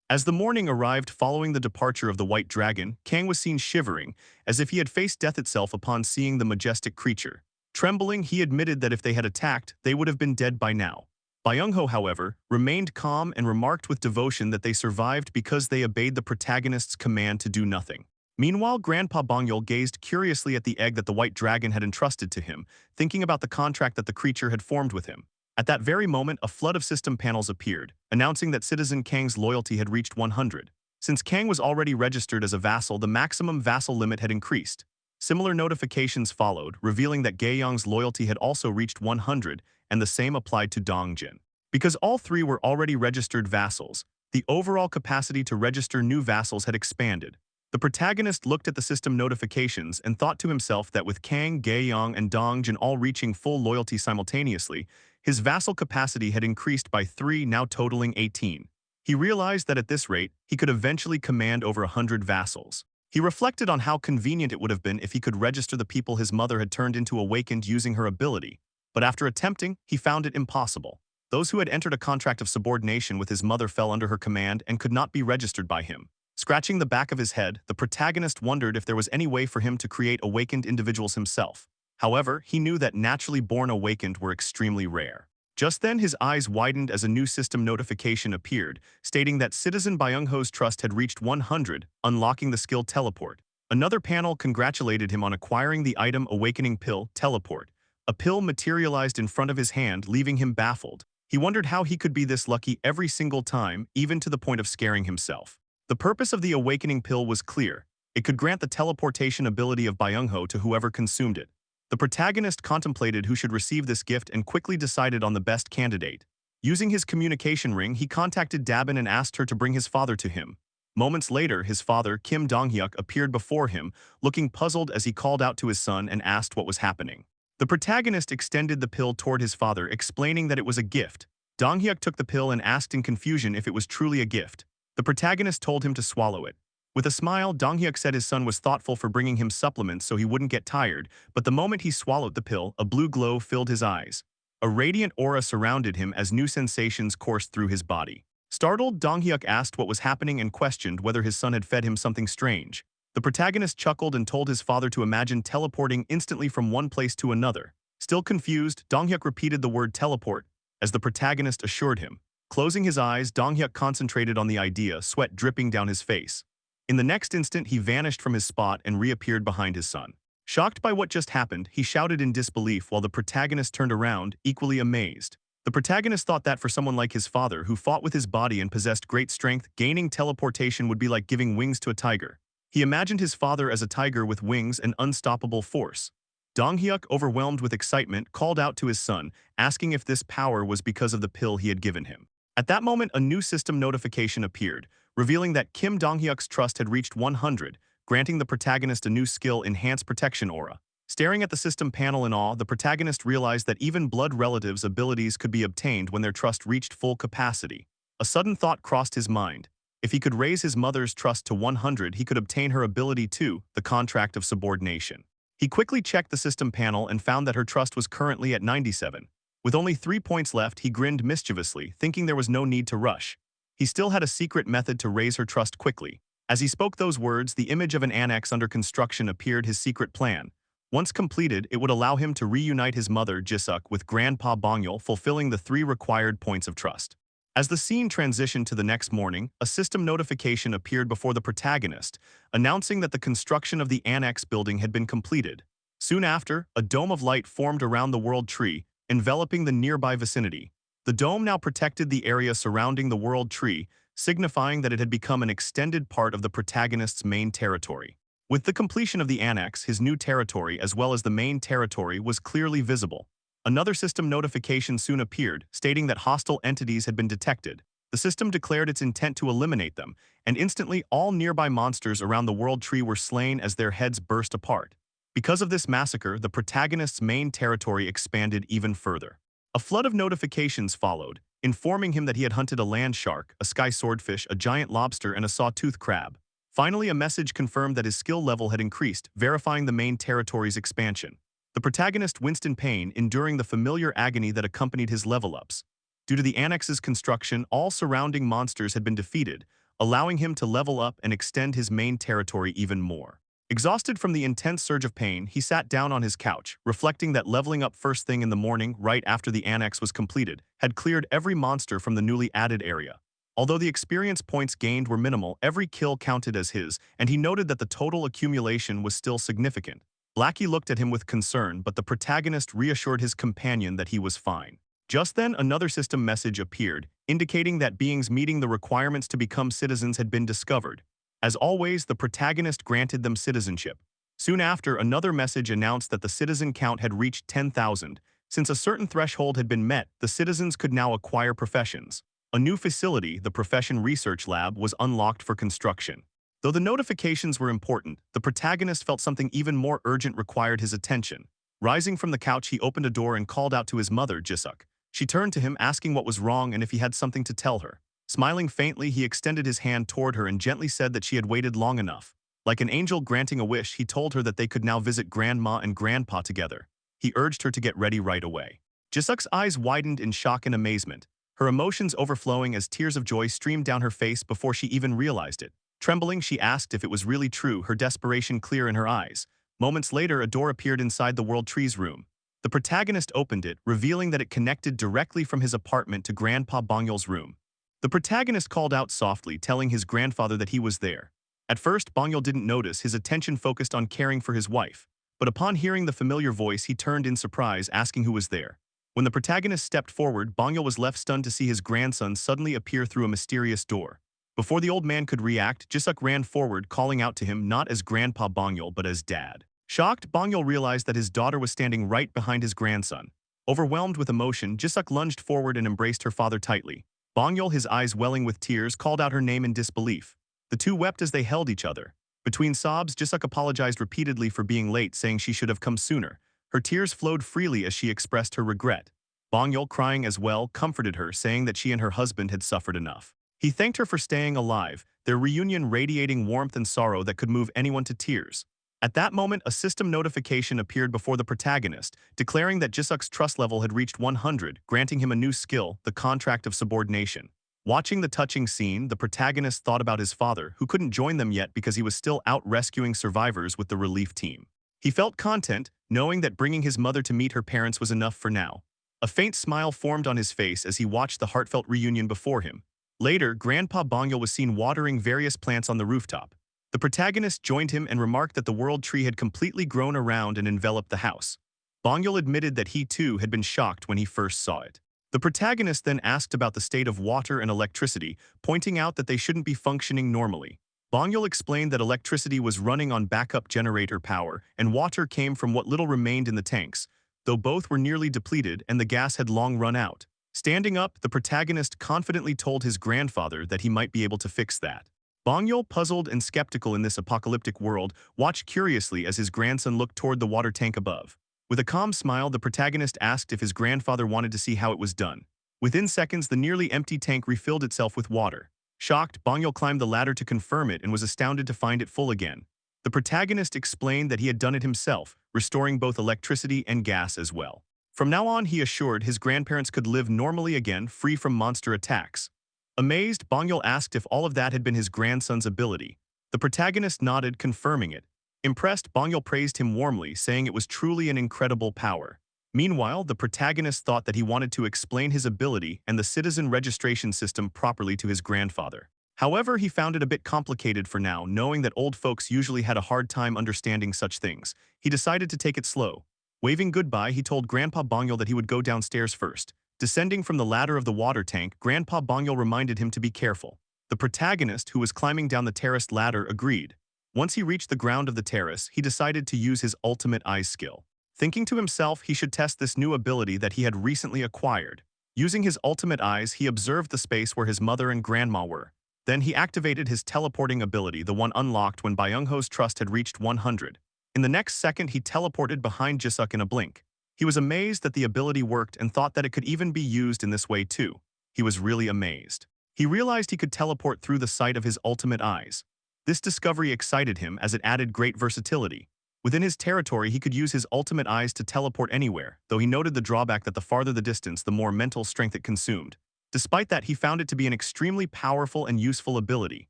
As the morning arrived following the departure of the white dragon, Kang was seen shivering, as if he had faced death itself upon seeing the majestic creature. Trembling, he admitted that if they had attacked, they would have been dead by now. Byung-ho, however, remained calm and remarked with devotion that they survived because they obeyed the protagonist's command to do nothing. Meanwhile, Grandpa Bongyol gazed curiously at the egg that the white dragon had entrusted to him, thinking about the contract that the creature had formed with him. At that very moment, a flood of system panels appeared, announcing that Citizen Kang's loyalty had reached 100. Since Kang was already registered as a vassal, the maximum vassal limit had increased. Similar notifications followed, revealing that Gaeyong's loyalty had also reached 100, and the same applied to Dongjin. Because all three were already registered vassals, the overall capacity to register new vassals had expanded. The protagonist looked at the system notifications and thought to himself that with Kang, Gaeyong, and Dongjin all reaching full loyalty simultaneously, his vassal capacity had increased by 3, now totaling 18. He realized that at this rate, he could eventually command over 100 vassals. He reflected on how convenient it would have been if he could register the people his mother had turned into awakened using her ability. But after attempting, he found it impossible. Those who had entered a contract of subordination with his mother fell under her command and could not be registered by him. Scratching the back of his head, the protagonist wondered if there was any way for him to create awakened individuals himself. However, he knew that naturally born awakened were extremely rare. Just then, his eyes widened as a new system notification appeared, stating that Citizen Byung-ho's trust had reached 100, unlocking the skill Teleport. Another panel congratulated him on acquiring the item Awakening Pill, Teleport. A pill materialized in front of his hand, leaving him baffled. He wondered how he could be this lucky every single time, even to the point of scaring himself. The purpose of the Awakening Pill was clear. It could grant the teleportation ability of Byung-ho to whoever consumed it. The protagonist contemplated who should receive this gift and quickly decided on the best candidate. Using his communication ring, he contacted Dabin and asked her to bring his father to him. Moments later, his father, Kim Dong-hyuk, appeared before him, looking puzzled as he called out to his son and asked what was happening. The protagonist extended the pill toward his father, explaining that it was a gift. Dong-hyuk took the pill and asked in confusion if it was truly a gift. The protagonist told him to swallow it. With a smile, Dong-hyuk said his son was thoughtful for bringing him supplements so he wouldn't get tired, but the moment he swallowed the pill, a blue glow filled his eyes. A radiant aura surrounded him as new sensations coursed through his body. Startled, Dong-hyuk asked what was happening and questioned whether his son had fed him something strange. The protagonist chuckled and told his father to imagine teleporting instantly from one place to another. Still confused, Dong-hyuk repeated the word teleport, as the protagonist assured him. Closing his eyes, Dong-hyuk concentrated on the idea, sweat dripping down his face. In the next instant, he vanished from his spot and reappeared behind his son. Shocked by what just happened, he shouted in disbelief while the protagonist turned around, equally amazed. The protagonist thought that for someone like his father who fought with his body and possessed great strength, gaining teleportation would be like giving wings to a tiger. He imagined his father as a tiger with wings and unstoppable force. Donghyuk, overwhelmed with excitement, called out to his son, asking if this power was because of the pill he had given him. At that moment, a new system notification appeared, revealing that Kim Donghyuk's trust had reached 100, granting the protagonist a new skill, Enhanced Protection Aura. Staring at the system panel in awe, the protagonist realized that even blood relatives' abilities could be obtained when their trust reached full capacity. A sudden thought crossed his mind. If he could raise his mother's trust to 100, he could obtain her ability too, the contract of subordination. He quickly checked the system panel and found that her trust was currently at 97. With only 3 points left, he grinned mischievously, thinking there was no need to rush. He still had a secret method to raise her trust quickly. As he spoke those words, the image of an annex under construction appeared, his secret plan. Once completed, it would allow him to reunite his mother, Jisuk, with Grandpa Bongyul, fulfilling the 3 required points of trust. As the scene transitioned to the next morning, a system notification appeared before the protagonist, announcing that the construction of the annex building had been completed. Soon after, a dome of light formed around the world tree, enveloping the nearby vicinity. The dome now protected the area surrounding the world tree, signifying that it had become an extended part of the protagonist's main territory. With the completion of the annex, his new territory as well as the main territory was clearly visible. Another system notification soon appeared, stating that hostile entities had been detected. The system declared its intent to eliminate them, and instantly all nearby monsters around the world tree were slain as their heads burst apart. Because of this massacre, the protagonist's main territory expanded even further. A flood of notifications followed, informing him that he had hunted a land shark, a sky swordfish, a giant lobster, and a sawtooth crab. Finally, a message confirmed that his skill level had increased, verifying the main territory's expansion. The protagonist winced in pain, enduring the familiar agony that accompanied his level-ups. Due to the annex's construction, all surrounding monsters had been defeated, allowing him to level up and extend his main territory even more. Exhausted from the intense surge of pain, he sat down on his couch, reflecting that leveling up first thing in the morning, right after the annex was completed, had cleared every monster from the newly added area. Although the experience points gained were minimal, every kill counted as his, and he noted that the total accumulation was still significant. Blackie looked at him with concern, but the protagonist reassured his companion that he was fine. Just then, another system message appeared, indicating that beings meeting the requirements to become citizens had been discovered. As always, the protagonist granted them citizenship. Soon after, another message announced that the citizen count had reached 10,000. Since a certain threshold had been met, the citizens could now acquire professions. A new facility, the Profession Research Lab, was unlocked for construction. Though the notifications were important, the protagonist felt something even more urgent required his attention. Rising from the couch, he opened a door and called out to his mother, Jisuk. She turned to him, asking what was wrong and if he had something to tell her. Smiling faintly, he extended his hand toward her and gently said that she had waited long enough. Like an angel granting a wish, he told her that they could now visit Grandma and Grandpa together. He urged her to get ready right away. Jisuk's eyes widened in shock and amazement, her emotions overflowing as tears of joy streamed down her face before she even realized it. Trembling, she asked if it was really true, her desperation clear in her eyes. Moments later, a door appeared inside the World Tree's room. The protagonist opened it, revealing that it connected directly from his apartment to Grandpa Bongyul's room. The protagonist called out softly, telling his grandfather that he was there. At first, Bongyul didn't notice, his attention focused on caring for his wife. But upon hearing the familiar voice, he turned in surprise, asking who was there. When the protagonist stepped forward, Bongyul was left stunned to see his grandson suddenly appear through a mysterious door. Before the old man could react, Jisuk ran forward, calling out to him not as Grandpa Bongyul but as Dad. Shocked, Bongyul realized that his daughter was standing right behind his grandson. Overwhelmed with emotion, Jisuk lunged forward and embraced her father tightly. Bongyul, his eyes welling with tears, called out her name in disbelief. The two wept as they held each other. Between sobs, Jisuk apologized repeatedly for being late, saying she should have come sooner. Her tears flowed freely as she expressed her regret. Bongyul, crying as well, comforted her, saying that she and her husband had suffered enough. He thanked her for staying alive, their reunion radiating warmth and sorrow that could move anyone to tears. At that moment, a system notification appeared before the protagonist, declaring that Jisuk's trust level had reached 100, granting him a new skill, the contract of subordination. Watching the touching scene, the protagonist thought about his father, who couldn't join them yet because he was still out rescuing survivors with the relief team. He felt content, knowing that bringing his mother to meet her parents was enough for now. A faint smile formed on his face as he watched the heartfelt reunion before him. Later, Grandpa Bongyul was seen watering various plants on the rooftop. The protagonist joined him and remarked that the world tree had completely grown around and enveloped the house. Bongyul admitted that he too had been shocked when he first saw it. The protagonist then asked about the state of water and electricity, pointing out that they shouldn't be functioning normally. Bongyul explained that electricity was running on backup generator power, and water came from what little remained in the tanks, though both were nearly depleted and the gas had long run out. Standing up, the protagonist confidently told his grandfather that he might be able to fix that. Bongyul, puzzled and skeptical in this apocalyptic world, watched curiously as his grandson looked toward the water tank above. With a calm smile, the protagonist asked if his grandfather wanted to see how it was done. Within seconds, the nearly empty tank refilled itself with water. Shocked, Bongyul climbed the ladder to confirm it and was astounded to find it full again. The protagonist explained that he had done it himself, restoring both electricity and gas as well. From now on, he assured his grandparents could live normally again, free from monster attacks. Amazed, Bongyul asked if all of that had been his grandson's ability. The protagonist nodded, confirming it. Impressed, Bongyul praised him warmly, saying it was truly an incredible power. Meanwhile, the protagonist thought that he wanted to explain his ability and the citizen registration system properly to his grandfather. However, he found it a bit complicated for now, knowing that old folks usually had a hard time understanding such things. He decided to take it slow. Waving goodbye, he told Grandpa Bongyul that he would go downstairs first. Descending from the ladder of the water tank, Grandpa Bongyul reminded him to be careful. The protagonist, who was climbing down the terraced ladder, agreed. Once he reached the ground of the terrace, he decided to use his ultimate eyes skill. Thinking to himself he should test this new ability that he had recently acquired. Using his ultimate eyes, he observed the space where his mother and grandma were. Then he activated his teleporting ability, the one unlocked when Byung-ho's trust had reached 100. In the next second, he teleported behind Jisuk in a blink. He was amazed that the ability worked and thought that it could even be used in this way too. He was really amazed. He realized he could teleport through the sight of his ultimate eyes. This discovery excited him as it added great versatility. Within his territory, he could use his ultimate eyes to teleport anywhere, though he noted the drawback that the farther the distance, the more mental strength it consumed. Despite that, he found it to be an extremely powerful and useful ability.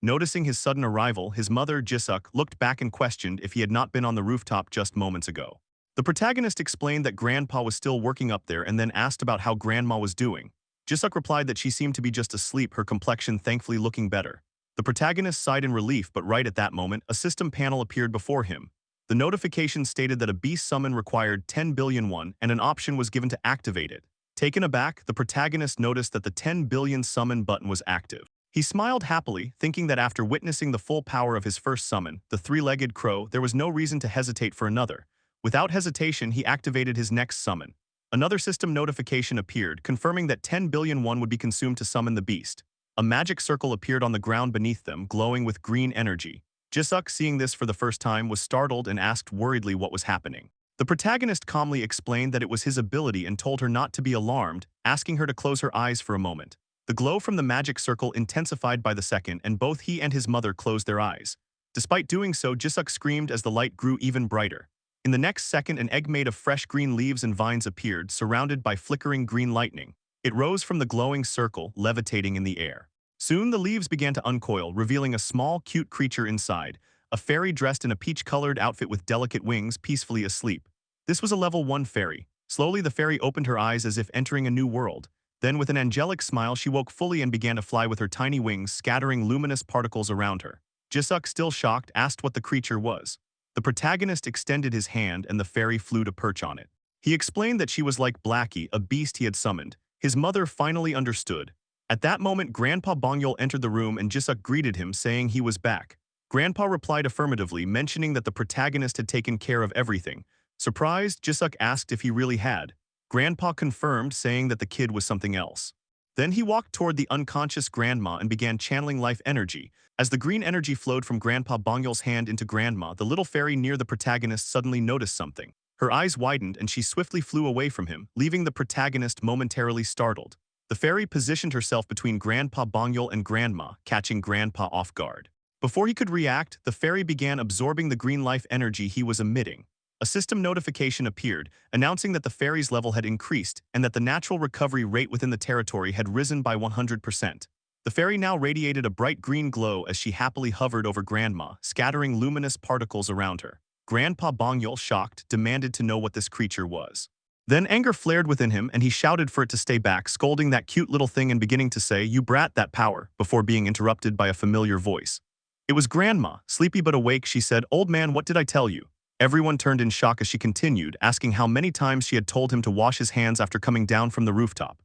Noticing his sudden arrival, his mother, Jisuk, looked back and questioned if he had not been on the rooftop just moments ago. The protagonist explained that Grandpa was still working up there and then asked about how Grandma was doing. Jisuk replied that she seemed to be just asleep, her complexion thankfully looking better. The protagonist sighed in relief, but right at that moment, a system panel appeared before him. The notification stated that a beast summon required 10 billion won, and an option was given to activate it. Taken aback, the protagonist noticed that the 10 billion summon button was active. He smiled happily, thinking that after witnessing the full power of his first summon, the three-legged crow, there was no reason to hesitate for another. Without hesitation, he activated his next summon. Another system notification appeared, confirming that 10 billion won would be consumed to summon the beast. A magic circle appeared on the ground beneath them, glowing with green energy. Jisuk, seeing this for the first time, was startled and asked worriedly what was happening. The protagonist calmly explained that it was his ability and told her not to be alarmed, asking her to close her eyes for a moment. The glow from the magic circle intensified by the second, and both he and his mother closed their eyes. Despite doing so, Jisuk screamed as the light grew even brighter. In the next second, an egg made of fresh green leaves and vines appeared, surrounded by flickering green lightning. It rose from the glowing circle, levitating in the air. Soon the leaves began to uncoil, revealing a small, cute creature inside, a fairy dressed in a peach-colored outfit with delicate wings, peacefully asleep. This was a level 1 fairy. Slowly the fairy opened her eyes as if entering a new world. Then with an angelic smile she woke fully and began to fly with her tiny wings, scattering luminous particles around her. Jisuk, still shocked, asked what the creature was. The protagonist extended his hand and the fairy flew to perch on it. He explained that she was like Blackie, a beast he had summoned. His mother finally understood. At that moment, Grandpa Bongyul entered the room and Jisuk greeted him, saying he was back. Grandpa replied affirmatively, mentioning that the protagonist had taken care of everything. Surprised, Jisuk asked if he really had. Grandpa confirmed, saying that the kid was something else. Then he walked toward the unconscious grandma and began channeling life energy. As the green energy flowed from Grandpa Bongyul's hand into Grandma, the little fairy near the protagonist suddenly noticed something. Her eyes widened and she swiftly flew away from him, leaving the protagonist momentarily startled. The fairy positioned herself between Grandpa Bongyul and Grandma, catching Grandpa off guard. Before he could react, the fairy began absorbing the green life energy he was emitting. A system notification appeared, announcing that the fairy's level had increased and that the natural recovery rate within the territory had risen by 100%. The fairy now radiated a bright green glow as she happily hovered over Grandma, scattering luminous particles around her. Grandpa Bongyul, shocked, demanded to know what this creature was. Then anger flared within him and he shouted for it to stay back, scolding that cute little thing and beginning to say, "You brat, that power," before being interrupted by a familiar voice. It was Grandma. Sleepy but awake, she said, "Old man, what did I tell you?" Everyone turned in shock as she continued, asking how many times she had told him to wash his hands after coming down from the rooftop.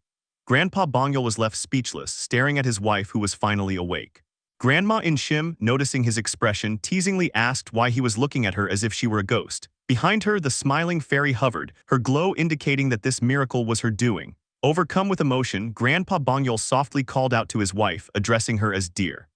Grandpa Bongyul was left speechless, staring at his wife who was finally awake. Grandma Inshim, noticing his expression, teasingly asked why he was looking at her as if she were a ghost. Behind her, the smiling fairy hovered, her glow indicating that this miracle was her doing. Overcome with emotion, Grandpa Bongyul softly called out to his wife, addressing her as dear.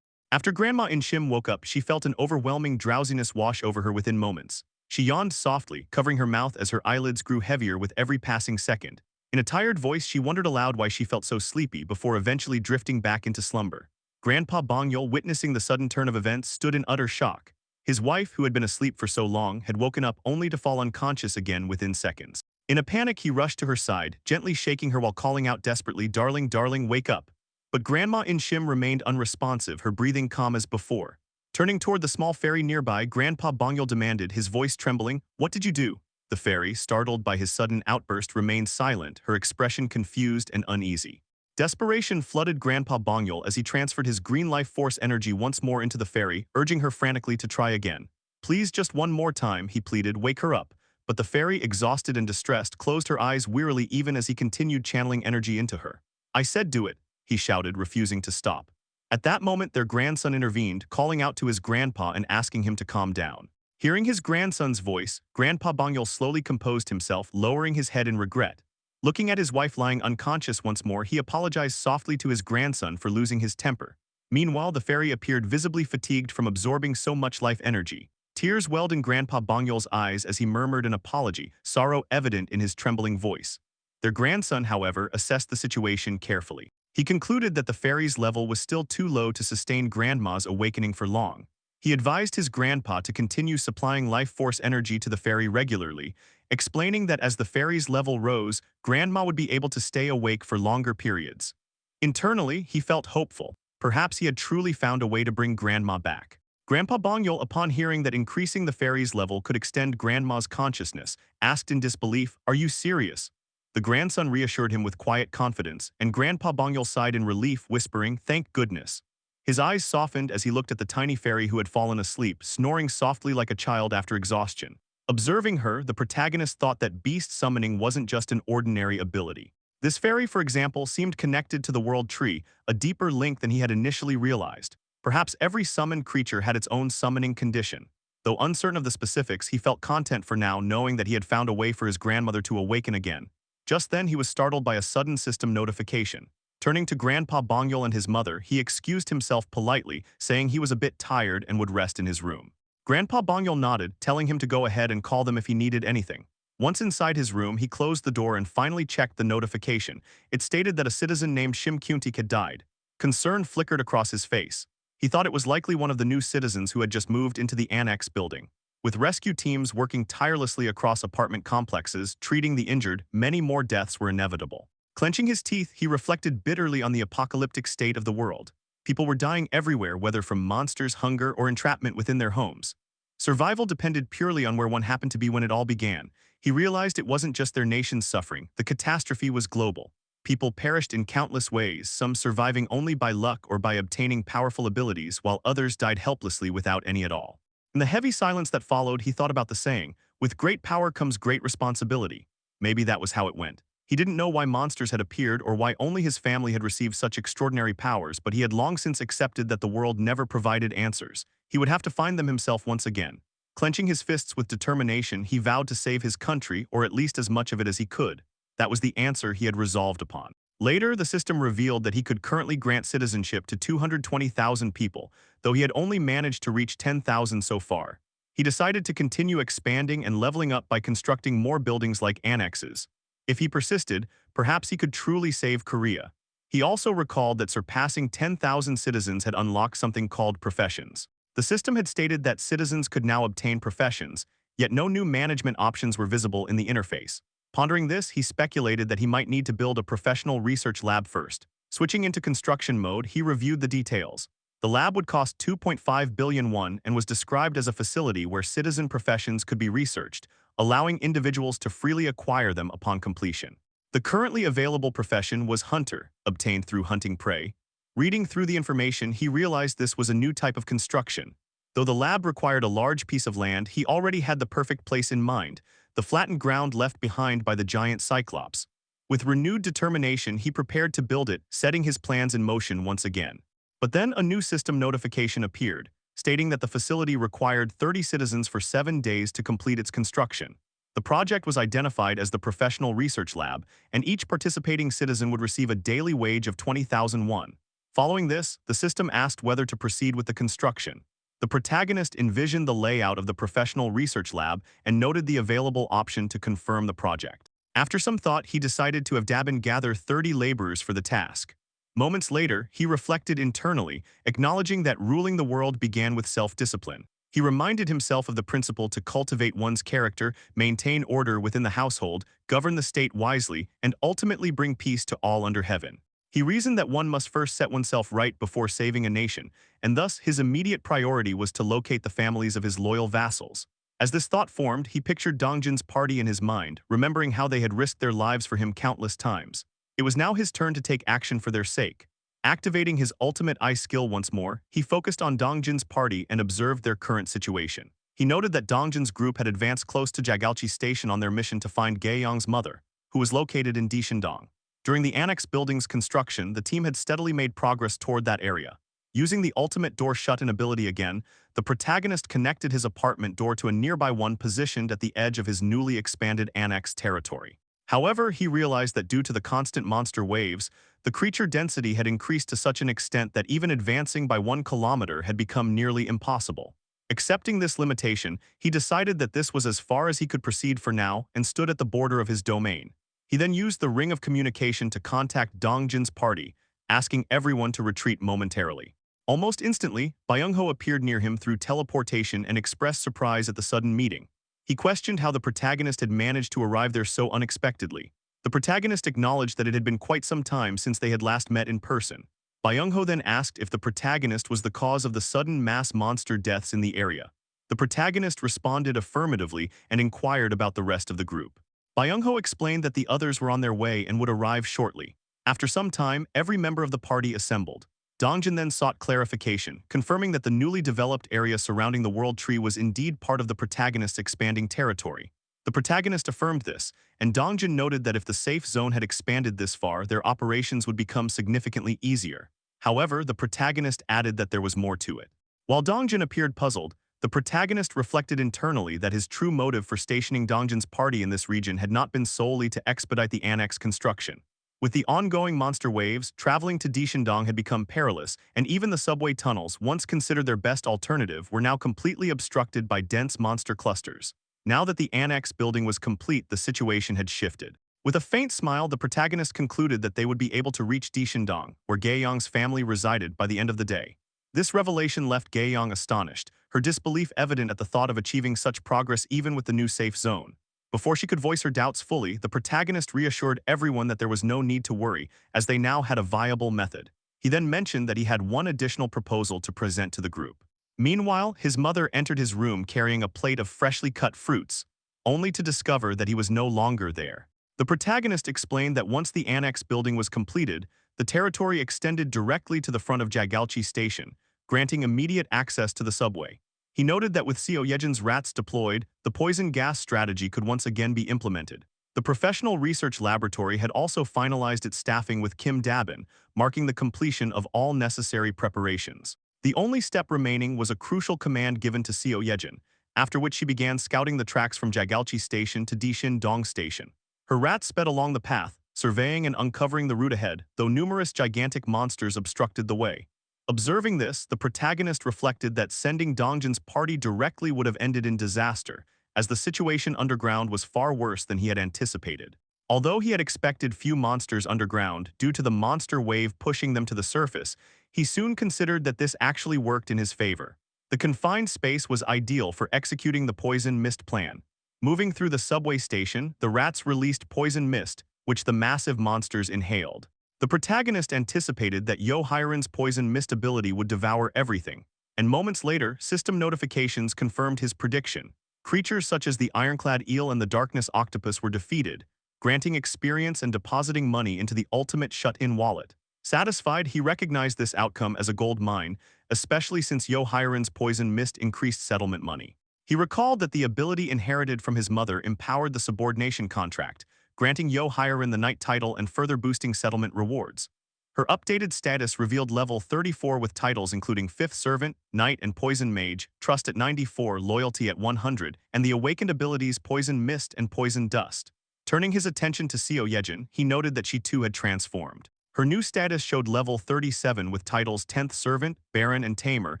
After Grandma Inshim woke up, she felt an overwhelming drowsiness wash over her within moments. She yawned softly, covering her mouth as her eyelids grew heavier with every passing second. In a tired voice, she wondered aloud why she felt so sleepy before eventually drifting back into slumber. Grandpa Bongyul, witnessing the sudden turn of events, stood in utter shock. His wife, who had been asleep for so long, had woken up only to fall unconscious again within seconds. In a panic, he rushed to her side, gently shaking her while calling out desperately, "Darling, darling, wake up." But Grandma Inshim remained unresponsive, her breathing calm as before. Turning toward the small fairy nearby, Grandpa Bongyul demanded, his voice trembling, "What did you do?" The fairy, startled by his sudden outburst, remained silent, her expression confused and uneasy. Desperation flooded Grandpa Bongyul as he transferred his green life force energy once more into the fairy, urging her frantically to try again. "Please, just one more time," he pleaded, "wake her up." But the fairy, exhausted and distressed, closed her eyes wearily even as he continued channeling energy into her. "I said do it," he shouted, refusing to stop. At that moment, their grandson intervened, calling out to his grandpa and asking him to calm down. Hearing his grandson's voice, Grandpa Bongyul slowly composed himself, lowering his head in regret. Looking at his wife lying unconscious once more, he apologized softly to his grandson for losing his temper. Meanwhile, the fairy appeared visibly fatigued from absorbing so much life energy. Tears welled in Grandpa Bongyul's eyes as he murmured an apology, sorrow evident in his trembling voice. Their grandson, however, assessed the situation carefully. He concluded that the fairy's level was still too low to sustain Grandma's awakening for long. He advised his grandpa to continue supplying life force energy to the fairy regularly, explaining that as the fairy's level rose, Grandma would be able to stay awake for longer periods. Internally, he felt hopeful. Perhaps he had truly found a way to bring Grandma back. Grandpa Bongyul, upon hearing that increasing the fairy's level could extend Grandma's consciousness, asked in disbelief, "Are you serious?" The grandson reassured him with quiet confidence, and Grandpa Bongyul sighed in relief, whispering, "Thank goodness." His eyes softened as he looked at the tiny fairy who had fallen asleep, snoring softly like a child after exhaustion. Observing her, the protagonist thought that beast summoning wasn't just an ordinary ability. This fairy, for example, seemed connected to the world tree, a deeper link than he had initially realized. Perhaps every summoned creature had its own summoning condition. Though uncertain of the specifics, he felt content for now, knowing that he had found a way for his grandmother to awaken again. Just then, he was startled by a sudden system notification. Turning to Grandpa Bongyul and his mother, he excused himself politely, saying he was a bit tired and would rest in his room. Grandpa Bongyul nodded, telling him to go ahead and call them if he needed anything. Once inside his room, he closed the door and finally checked the notification. It stated that a citizen named Shim Kuntik had died. Concern flickered across his face. He thought it was likely one of the new citizens who had just moved into the annex building. With rescue teams working tirelessly across apartment complexes, treating the injured, many more deaths were inevitable. Clenching his teeth, he reflected bitterly on the apocalyptic state of the world. People were dying everywhere, whether from monsters, hunger, or entrapment within their homes. Survival depended purely on where one happened to be when it all began. He realized it wasn't just their nation's suffering, the catastrophe was global. People perished in countless ways, some surviving only by luck or by obtaining powerful abilities, while others died helplessly without any at all. In the heavy silence that followed, he thought about the saying, "With great power comes great responsibility." Maybe that was how it went. He didn't know why monsters had appeared or why only his family had received such extraordinary powers, but he had long since accepted that the world never provided answers. He would have to find them himself once again. Clenching his fists with determination, he vowed to save his country, or at least as much of it as he could. That was the answer he had resolved upon. Later, the system revealed that he could currently grant citizenship to 220,000 people, though he had only managed to reach 10,000 so far. He decided to continue expanding and leveling up by constructing more buildings like annexes. If he persisted, perhaps he could truly save Korea. He also recalled that surpassing 10,000 citizens had unlocked something called professions. The system had stated that citizens could now obtain professions, yet no new management options were visible in the interface. Pondering this, he speculated that he might need to build a professional research lab first. Switching into construction mode, he reviewed the details. The lab would cost 2.5 billion won and was described as a facility where citizen professions could be researched, allowing individuals to freely acquire them upon completion. The currently available profession was hunter, obtained through hunting prey. Reading through the information, he realized this was a new type of construction. Though the lab required a large piece of land, he already had the perfect place in mind, the flattened ground left behind by the giant Cyclops. With renewed determination, he prepared to build it, setting his plans in motion once again. But then a new system notification appeared, stating that the facility required 30 citizens for 7 days to complete its construction. The project was identified as the Professional Research Lab, and each participating citizen would receive a daily wage of 20,000 won. Following this, the system asked whether to proceed with the construction. The protagonist envisioned the layout of the Professional Research Lab and noted the available option to confirm the project. After some thought, he decided to have Dabin gather 30 laborers for the task. Moments later, he reflected internally, acknowledging that ruling the world began with self-discipline. He reminded himself of the principle to cultivate one's character, maintain order within the household, govern the state wisely, and ultimately bring peace to all under heaven. He reasoned that one must first set oneself right before saving a nation, and thus his immediate priority was to locate the families of his loyal vassals. As this thought formed, he pictured Dongjin's party in his mind, remembering how they had risked their lives for him countless times. It was now his turn to take action for their sake. Activating his ultimate eye skill once more, he focused on Dongjin's party and observed their current situation. He noted that Dongjin's group had advanced close to Jagalchi Station on their mission to find Gaeyong's mother, who was located in Dishendong. During the annex building's construction, the team had steadily made progress toward that area. Using the ultimate door shut-in ability again, the protagonist connected his apartment door to a nearby one positioned at the edge of his newly expanded annex territory. However, he realized that due to the constant monster waves, the creature density had increased to such an extent that even advancing by 1 kilometer had become nearly impossible. Accepting this limitation, he decided that this was as far as he could proceed for now and stood at the border of his domain. He then used the ring of communication to contact Dongjin's party, asking everyone to retreat momentarily. Almost instantly, Byung-ho appeared near him through teleportation and expressed surprise at the sudden meeting. He questioned how the protagonist had managed to arrive there so unexpectedly. The protagonist acknowledged that it had been quite some time since they had last met in person. Byung-ho then asked if the protagonist was the cause of the sudden mass monster deaths in the area. The protagonist responded affirmatively and inquired about the rest of the group. Byung-ho explained that the others were on their way and would arrive shortly. After some time, every member of the party assembled. Dongjin then sought clarification, confirming that the newly developed area surrounding the World Tree was indeed part of the protagonist's expanding territory. The protagonist affirmed this, and Dongjin noted that if the safe zone had expanded this far, their operations would become significantly easier. However, the protagonist added that there was more to it. While Dongjin appeared puzzled, the protagonist reflected internally that his true motive for stationing Dongjin's party in this region had not been solely to expedite the annex construction. With the ongoing monster waves, traveling to Dishendong had become perilous, and even the subway tunnels, once considered their best alternative, were now completely obstructed by dense monster clusters. Now that the annex building was complete, the situation had shifted. With a faint smile, the protagonist concluded that they would be able to reach Dishendong, where Gaeyong's family resided, by the end of the day. This revelation left Gaeyong astonished, her disbelief evident at the thought of achieving such progress even with the new safe zone. Before she could voice her doubts fully, the protagonist reassured everyone that there was no need to worry, as they now had a viable method. He then mentioned that he had one additional proposal to present to the group. Meanwhile, his mother entered his room carrying a plate of freshly cut fruits, only to discover that he was no longer there. The protagonist explained that once the annex building was completed, the territory extended directly to the front of Jagalchi Station, granting immediate access to the subway. He noted that with Seo Yejin's rats deployed, the poison gas strategy could once again be implemented. The professional research laboratory had also finalized its staffing with Kim Dabin, marking the completion of all necessary preparations. The only step remaining was a crucial command given to Seo Yejin, after which she began scouting the tracks from Jagalchi Station to Dishendong Station. Her rats sped along the path, surveying and uncovering the route ahead, though numerous gigantic monsters obstructed the way. Observing this, the protagonist reflected that sending Dongjin's party directly would have ended in disaster, as the situation underground was far worse than he had anticipated. Although he had expected few monsters underground due to the monster wave pushing them to the surface, he soon considered that this actually worked in his favor. The confined space was ideal for executing the poison mist plan. Moving through the subway station, the rats released poison mist, which the massive monsters inhaled. The protagonist anticipated that Yohairen's poison mist ability would devour everything, and moments later, system notifications confirmed his prediction. Creatures such as the ironclad eel and the darkness octopus were defeated, granting experience and depositing money into the ultimate shut-in wallet. Satisfied, he recognized this outcome as a gold mine, especially since Yohairen's poison mist increased settlement money. He recalled that the ability inherited from his mother empowered the subordination contract, granting Yahello the knight title and further boosting settlement rewards. Her updated status revealed level 34 with titles including Fifth Servant, Knight and Poison Mage, Trust at 94, Loyalty at 100, and the awakened abilities Poison Mist and Poison Dust. Turning his attention to Seo Yejin, he noted that she too had transformed. Her new status showed level 37 with titles 10th Servant, Baron and Tamer,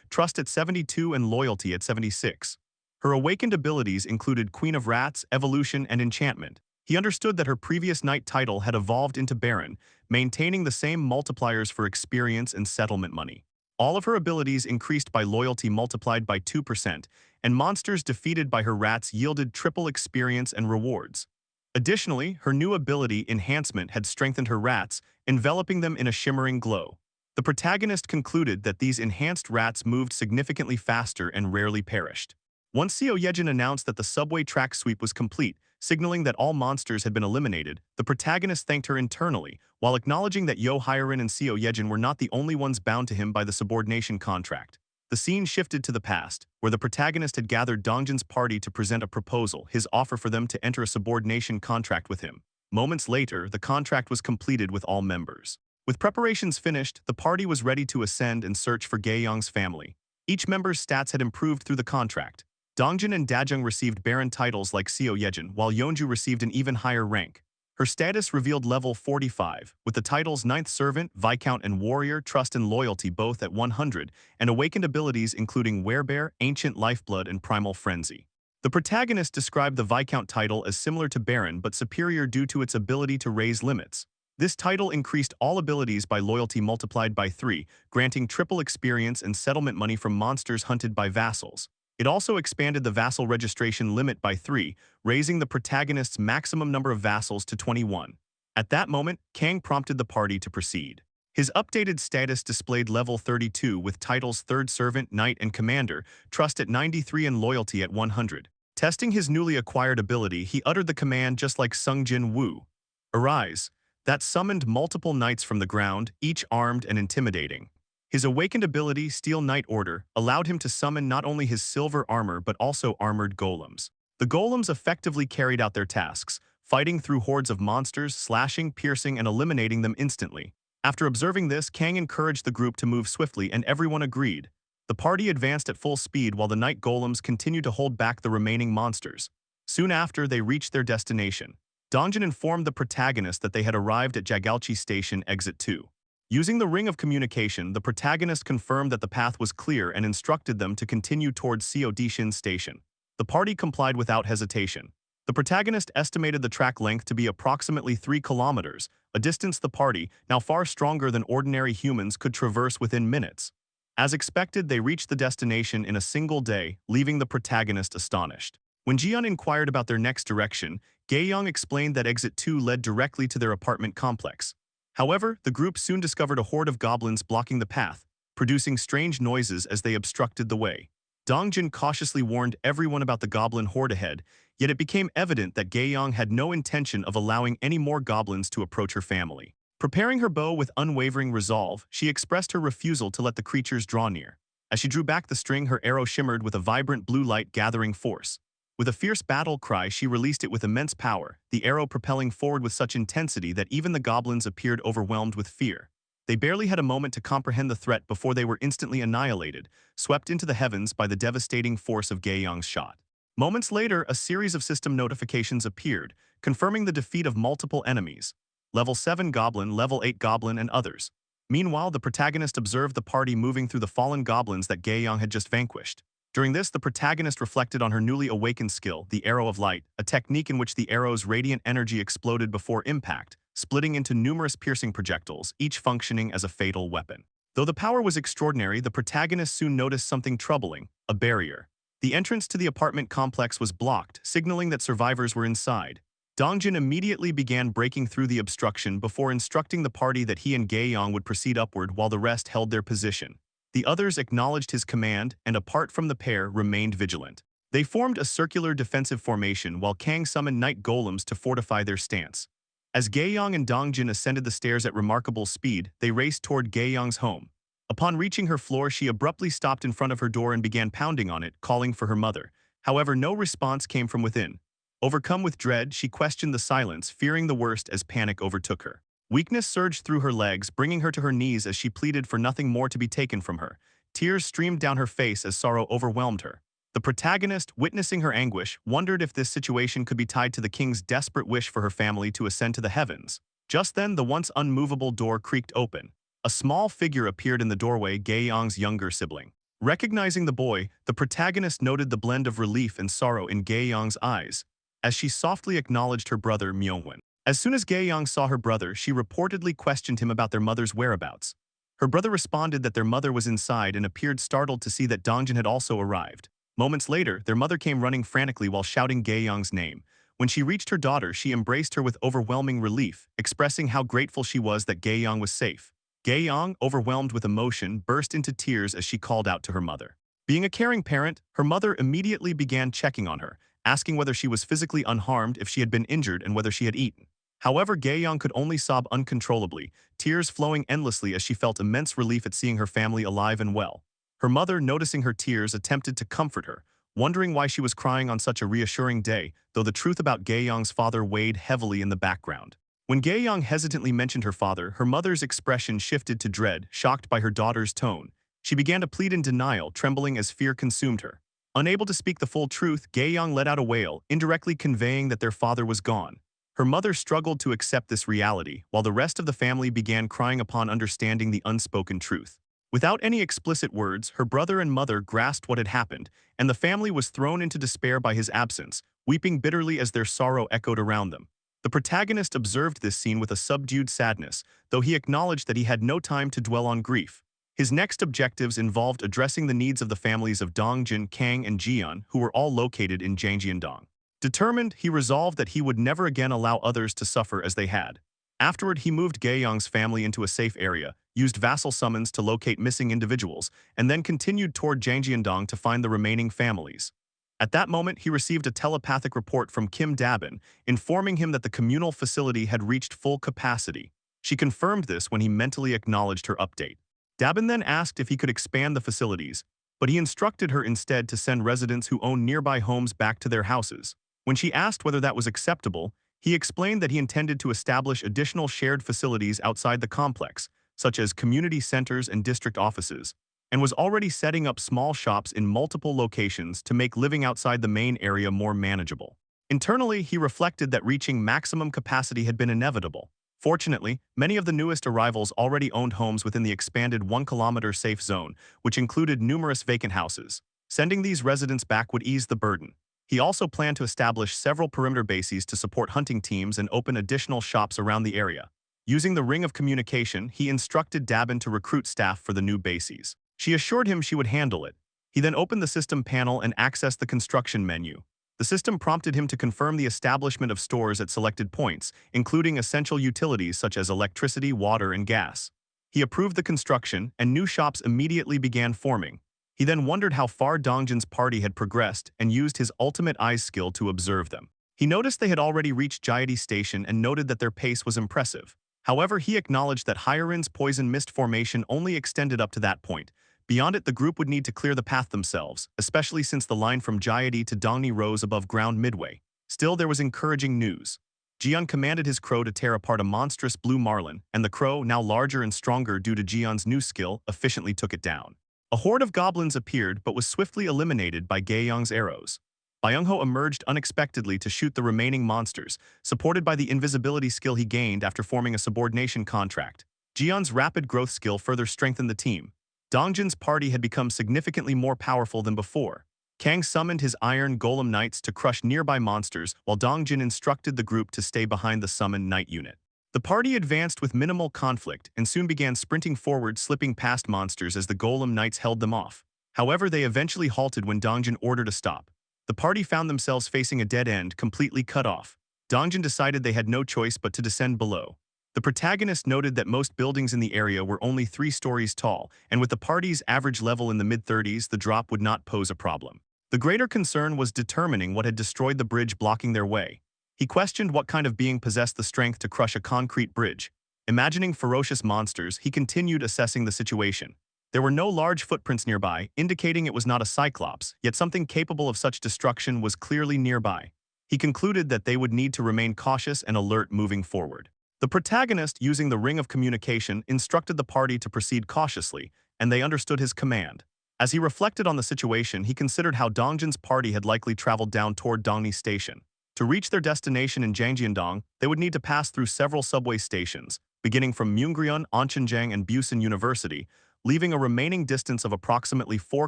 Trust at 72 and Loyalty at 76. Her awakened abilities included Queen of Rats, Evolution and Enchantment. He understood that her previous knight title had evolved into Baron, maintaining the same multipliers for experience and settlement money. All of her abilities increased by loyalty multiplied by 2%, and monsters defeated by her rats yielded triple experience and rewards. Additionally, her new ability, Enhancement, had strengthened her rats, enveloping them in a shimmering glow. The protagonist concluded that these enhanced rats moved significantly faster and rarely perished. Once Seo Yejin announced that the subway track sweep was complete, signaling that all monsters had been eliminated, the protagonist thanked her internally, while acknowledging that Yahello and Seo Yejin were not the only ones bound to him by the subordination contract. The scene shifted to the past, where the protagonist had gathered Dongjin's party to present a proposal, his offer for them to enter a subordination contract with him. Moments later, the contract was completed with all members. With preparations finished, the party was ready to ascend and search for Gaeyong's family. Each member's stats had improved through the contract. Dongjin and Dajung received Baron titles like Seo Yejin, while Yeonju received an even higher rank. Her status revealed level 45, with the titles Ninth Servant, Viscount and Warrior, Trust and Loyalty both at 100, and awakened abilities including Werebear, Ancient Lifeblood and Primal Frenzy. The protagonist described the Viscount title as similar to Baron but superior due to its ability to raise limits. This title increased all abilities by loyalty multiplied by 3, granting triple experience and settlement money from monsters hunted by vassals. It also expanded the vassal registration limit by 3, raising the protagonist's maximum number of vassals to 21. At that moment, Kang prompted the party to proceed. His updated status displayed level 32 with titles Third Servant, Knight and Commander, Trust at 93 and Loyalty at 100. Testing his newly acquired ability, he uttered the command just like Sung Jin Woo, "Arise," that summoned multiple knights from the ground, each armed and intimidating. His awakened ability, Steel Knight Order, allowed him to summon not only his silver armor but also armored golems. The golems effectively carried out their tasks, fighting through hordes of monsters, slashing, piercing, and eliminating them instantly. After observing this, Kang encouraged the group to move swiftly, and everyone agreed. The party advanced at full speed while the night golems continued to hold back the remaining monsters. Soon after, they reached their destination. Dongjin informed the protagonist that they had arrived at Jagalchi Station Exit 2. Using the Ring of Communication, the protagonist confirmed that the path was clear and instructed them to continue towards Seo Dishin Station. The party complied without hesitation. The protagonist estimated the track length to be approximately 3 kilometers, a distance the party, now far stronger than ordinary humans, could traverse within minutes. As expected, they reached the destination in a single day, leaving the protagonist astonished. When Jian inquired about their next direction, Gaeyong explained that Exit 2 led directly to their apartment complex. However, the group soon discovered a horde of goblins blocking the path, producing strange noises as they obstructed the way. Dongjin cautiously warned everyone about the goblin horde ahead, yet it became evident that Gaeyong had no intention of allowing any more goblins to approach her family. Preparing her bow with unwavering resolve, she expressed her refusal to let the creatures draw near. As she drew back the string, her arrow shimmered with a vibrant blue light gathering force. With a fierce battle cry, she released it with immense power, the arrow propelling forward with such intensity that even the goblins appeared overwhelmed with fear. They barely had a moment to comprehend the threat before they were instantly annihilated, swept into the heavens by the devastating force of Gaeyong's shot. Moments later, a series of system notifications appeared, confirming the defeat of multiple enemies. Level 7 Goblin, Level 8 Goblin, and others. Meanwhile, the protagonist observed the party moving through the fallen goblins that Gaeyong had just vanquished. During this, the protagonist reflected on her newly awakened skill, the Arrow of Light, a technique in which the arrow's radiant energy exploded before impact, splitting into numerous piercing projectiles, each functioning as a fatal weapon. Though the power was extraordinary, the protagonist soon noticed something troubling: a barrier. The entrance to the apartment complex was blocked, signaling that survivors were inside. Dongjin immediately began breaking through the obstruction before instructing the party that he and Gaeyong would proceed upward while the rest held their position. The others acknowledged his command and, apart from the pair, remained vigilant. They formed a circular defensive formation while Kang summoned night golems to fortify their stance. As Gaeyong and Dongjin ascended the stairs at remarkable speed, they raced toward Gaeyong's home. Upon reaching her floor, she abruptly stopped in front of her door and began pounding on it, calling for her mother. However, no response came from within. Overcome with dread, she questioned the silence, fearing the worst as panic overtook her. Weakness surged through her legs, bringing her to her knees as she pleaded for nothing more to be taken from her. Tears streamed down her face as sorrow overwhelmed her. The protagonist, witnessing her anguish, wondered if this situation could be tied to the king's desperate wish for her family to ascend to the heavens. Just then, the once unmovable door creaked open. A small figure appeared in the doorway, Gae-yong's younger sibling. Recognizing the boy, the protagonist noted the blend of relief and sorrow in Gae-yong's eyes, as she softly acknowledged her brother Myungwon. As soon as Gae-yong saw her brother, she reportedly questioned him about their mother's whereabouts. Her brother responded that their mother was inside and appeared startled to see that Dongjin had also arrived. Moments later, their mother came running frantically while shouting Gae-yong's name. When she reached her daughter, she embraced her with overwhelming relief, expressing how grateful she was that Gae-yong was safe. Gae-yong, overwhelmed with emotion, burst into tears as she called out to her mother. Being a caring parent, her mother immediately began checking on her, asking whether she was physically unharmed, if she had been injured, and whether she had eaten. However, Gae-yong could only sob uncontrollably, tears flowing endlessly as she felt immense relief at seeing her family alive and well. Her mother, noticing her tears, attempted to comfort her, wondering why she was crying on such a reassuring day, though the truth about Gae-yong's father weighed heavily in the background. When Gae-yong hesitantly mentioned her father, her mother's expression shifted to dread, shocked by her daughter's tone. She began to plead in denial, trembling as fear consumed her. Unable to speak the full truth, Gae-yong let out a wail, indirectly conveying that their father was gone. Her mother struggled to accept this reality, while the rest of the family began crying upon understanding the unspoken truth. Without any explicit words, her brother and mother grasped what had happened, and the family was thrown into despair by his absence, weeping bitterly as their sorrow echoed around them. The protagonist observed this scene with a subdued sadness, though he acknowledged that he had no time to dwell on grief. His next objectives involved addressing the needs of the families of Dongjin, Kang, and Jian, who were all located in Jangjiandong. Determined, he resolved that he would never again allow others to suffer as they had. Afterward, he moved Gae-yong's family into a safe area, used vassal summons to locate missing individuals, and then continued toward Jangjiandong to find the remaining families. At that moment, he received a telepathic report from Kim Dabin, informing him that the communal facility had reached full capacity. She confirmed this when he mentally acknowledged her update. Dabin then asked if he could expand the facilities, but he instructed her instead to send residents who own nearby homes back to their houses. When she asked whether that was acceptable, he explained that he intended to establish additional shared facilities outside the complex, such as community centers and district offices, and was already setting up small shops in multiple locations to make living outside the main area more manageable. Internally, he reflected that reaching maximum capacity had been inevitable. Fortunately, many of the newest arrivals already owned homes within the expanded 1-kilometer safe zone, which included numerous vacant houses. Sending these residents back would ease the burden. He also planned to establish several perimeter bases to support hunting teams and open additional shops around the area. Using the ring of communication, he instructed Dabin to recruit staff for the new bases. She assured him she would handle it. He then opened the system panel and accessed the construction menu. The system prompted him to confirm the establishment of stores at selected points, including essential utilities such as electricity, water, and gas. He approved the construction, and new shops immediately began forming. He then wondered how far Dongjin's party had progressed and used his ultimate eyes skill to observe them. He noticed they had already reached Jayati Station and noted that their pace was impressive. However, he acknowledged that Hyarin's poison mist formation only extended up to that point. Beyond it, the group would need to clear the path themselves, especially since the line from Jayati to Dongni rose above ground midway. Still, there was encouraging news. Jian commanded his crow to tear apart a monstrous blue marlin, and the crow, now larger and stronger due to Jian's new skill, efficiently took it down. A horde of goblins appeared but was swiftly eliminated by Gae-yong's arrows. Byung-ho emerged unexpectedly to shoot the remaining monsters, supported by the invisibility skill he gained after forming a subordination contract. Jian's rapid growth skill further strengthened the team. Dongjin's party had become significantly more powerful than before. Kang summoned his iron golem knights to crush nearby monsters, while Dongjin instructed the group to stay behind the summoned knight unit. The party advanced with minimal conflict and soon began sprinting forward, slipping past monsters as the golem knights held them off. However, they eventually halted when Dongjin ordered a stop. The party found themselves facing a dead end, completely cut off. Dongjin decided they had no choice but to descend below. The protagonist noted that most buildings in the area were only 3 stories tall, and with the party's average level in the mid-30s, the drop would not pose a problem. The greater concern was determining what had destroyed the bridge blocking their way. He questioned what kind of being possessed the strength to crush a concrete bridge. Imagining ferocious monsters, he continued assessing the situation. There were no large footprints nearby, indicating it was not a cyclops, yet something capable of such destruction was clearly nearby. He concluded that they would need to remain cautious and alert moving forward. The protagonist, using the ring of communication, instructed the party to proceed cautiously, and they understood his command. As he reflected on the situation, he considered how Dongjin's party had likely traveled down toward Dongni Station. To reach their destination in Jangjiandong, they would need to pass through several subway stations, beginning from Myeongryun, Oncheonjang, and Busan University, leaving a remaining distance of approximately 4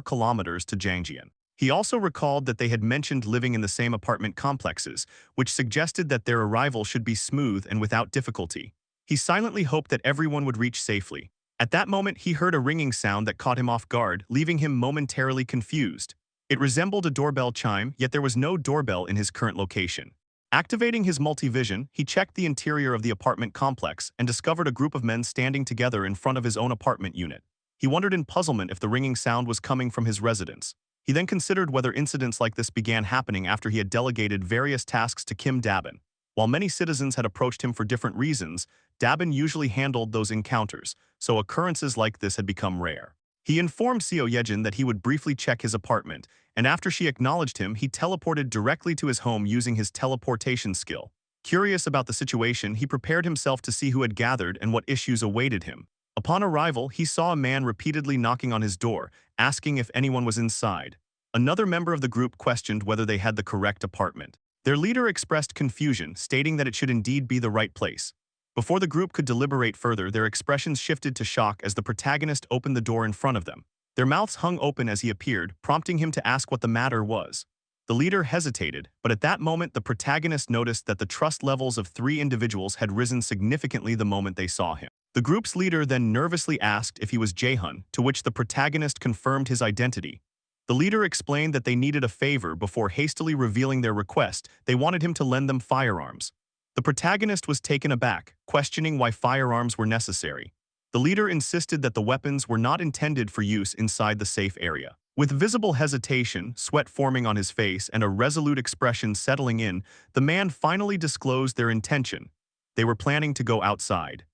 kilometers to Jangjian. He also recalled that they had mentioned living in the same apartment complexes, which suggested that their arrival should be smooth and without difficulty. He silently hoped that everyone would reach safely. At that moment, he heard a ringing sound that caught him off guard, leaving him momentarily confused. It resembled a doorbell chime, yet there was no doorbell in his current location. Activating his multivision, he checked the interior of the apartment complex and discovered a group of men standing together in front of his own apartment unit. He wondered in puzzlement if the ringing sound was coming from his residence. He then considered whether incidents like this began happening after he had delegated various tasks to Kim Dabin. While many citizens had approached him for different reasons, Dabin usually handled those encounters, so occurrences like this had become rare. He informed Seo Yejin that he would briefly check his apartment, and after she acknowledged him, he teleported directly to his home using his teleportation skill. Curious about the situation, he prepared himself to see who had gathered and what issues awaited him. Upon arrival, he saw a man repeatedly knocking on his door, asking if anyone was inside. Another member of the group questioned whether they had the correct apartment. Their leader expressed confusion, stating that it should indeed be the right place. Before the group could deliberate further, their expressions shifted to shock as the protagonist opened the door in front of them. Their mouths hung open as he appeared, prompting him to ask what the matter was. The leader hesitated, but at that moment the protagonist noticed that the trust levels of 3 individuals had risen significantly the moment they saw him. The group's leader then nervously asked if he was Jaehun, to which the protagonist confirmed his identity. The leader explained that they needed a favor before hastily revealing their request. They wanted him to lend them firearms. The protagonist was taken aback, questioning why firearms were necessary. The leader insisted that the weapons were not intended for use inside the safe area. With visible hesitation, sweat forming on his face, and a resolute expression settling in, the man finally disclosed their intention. They were planning to go outside.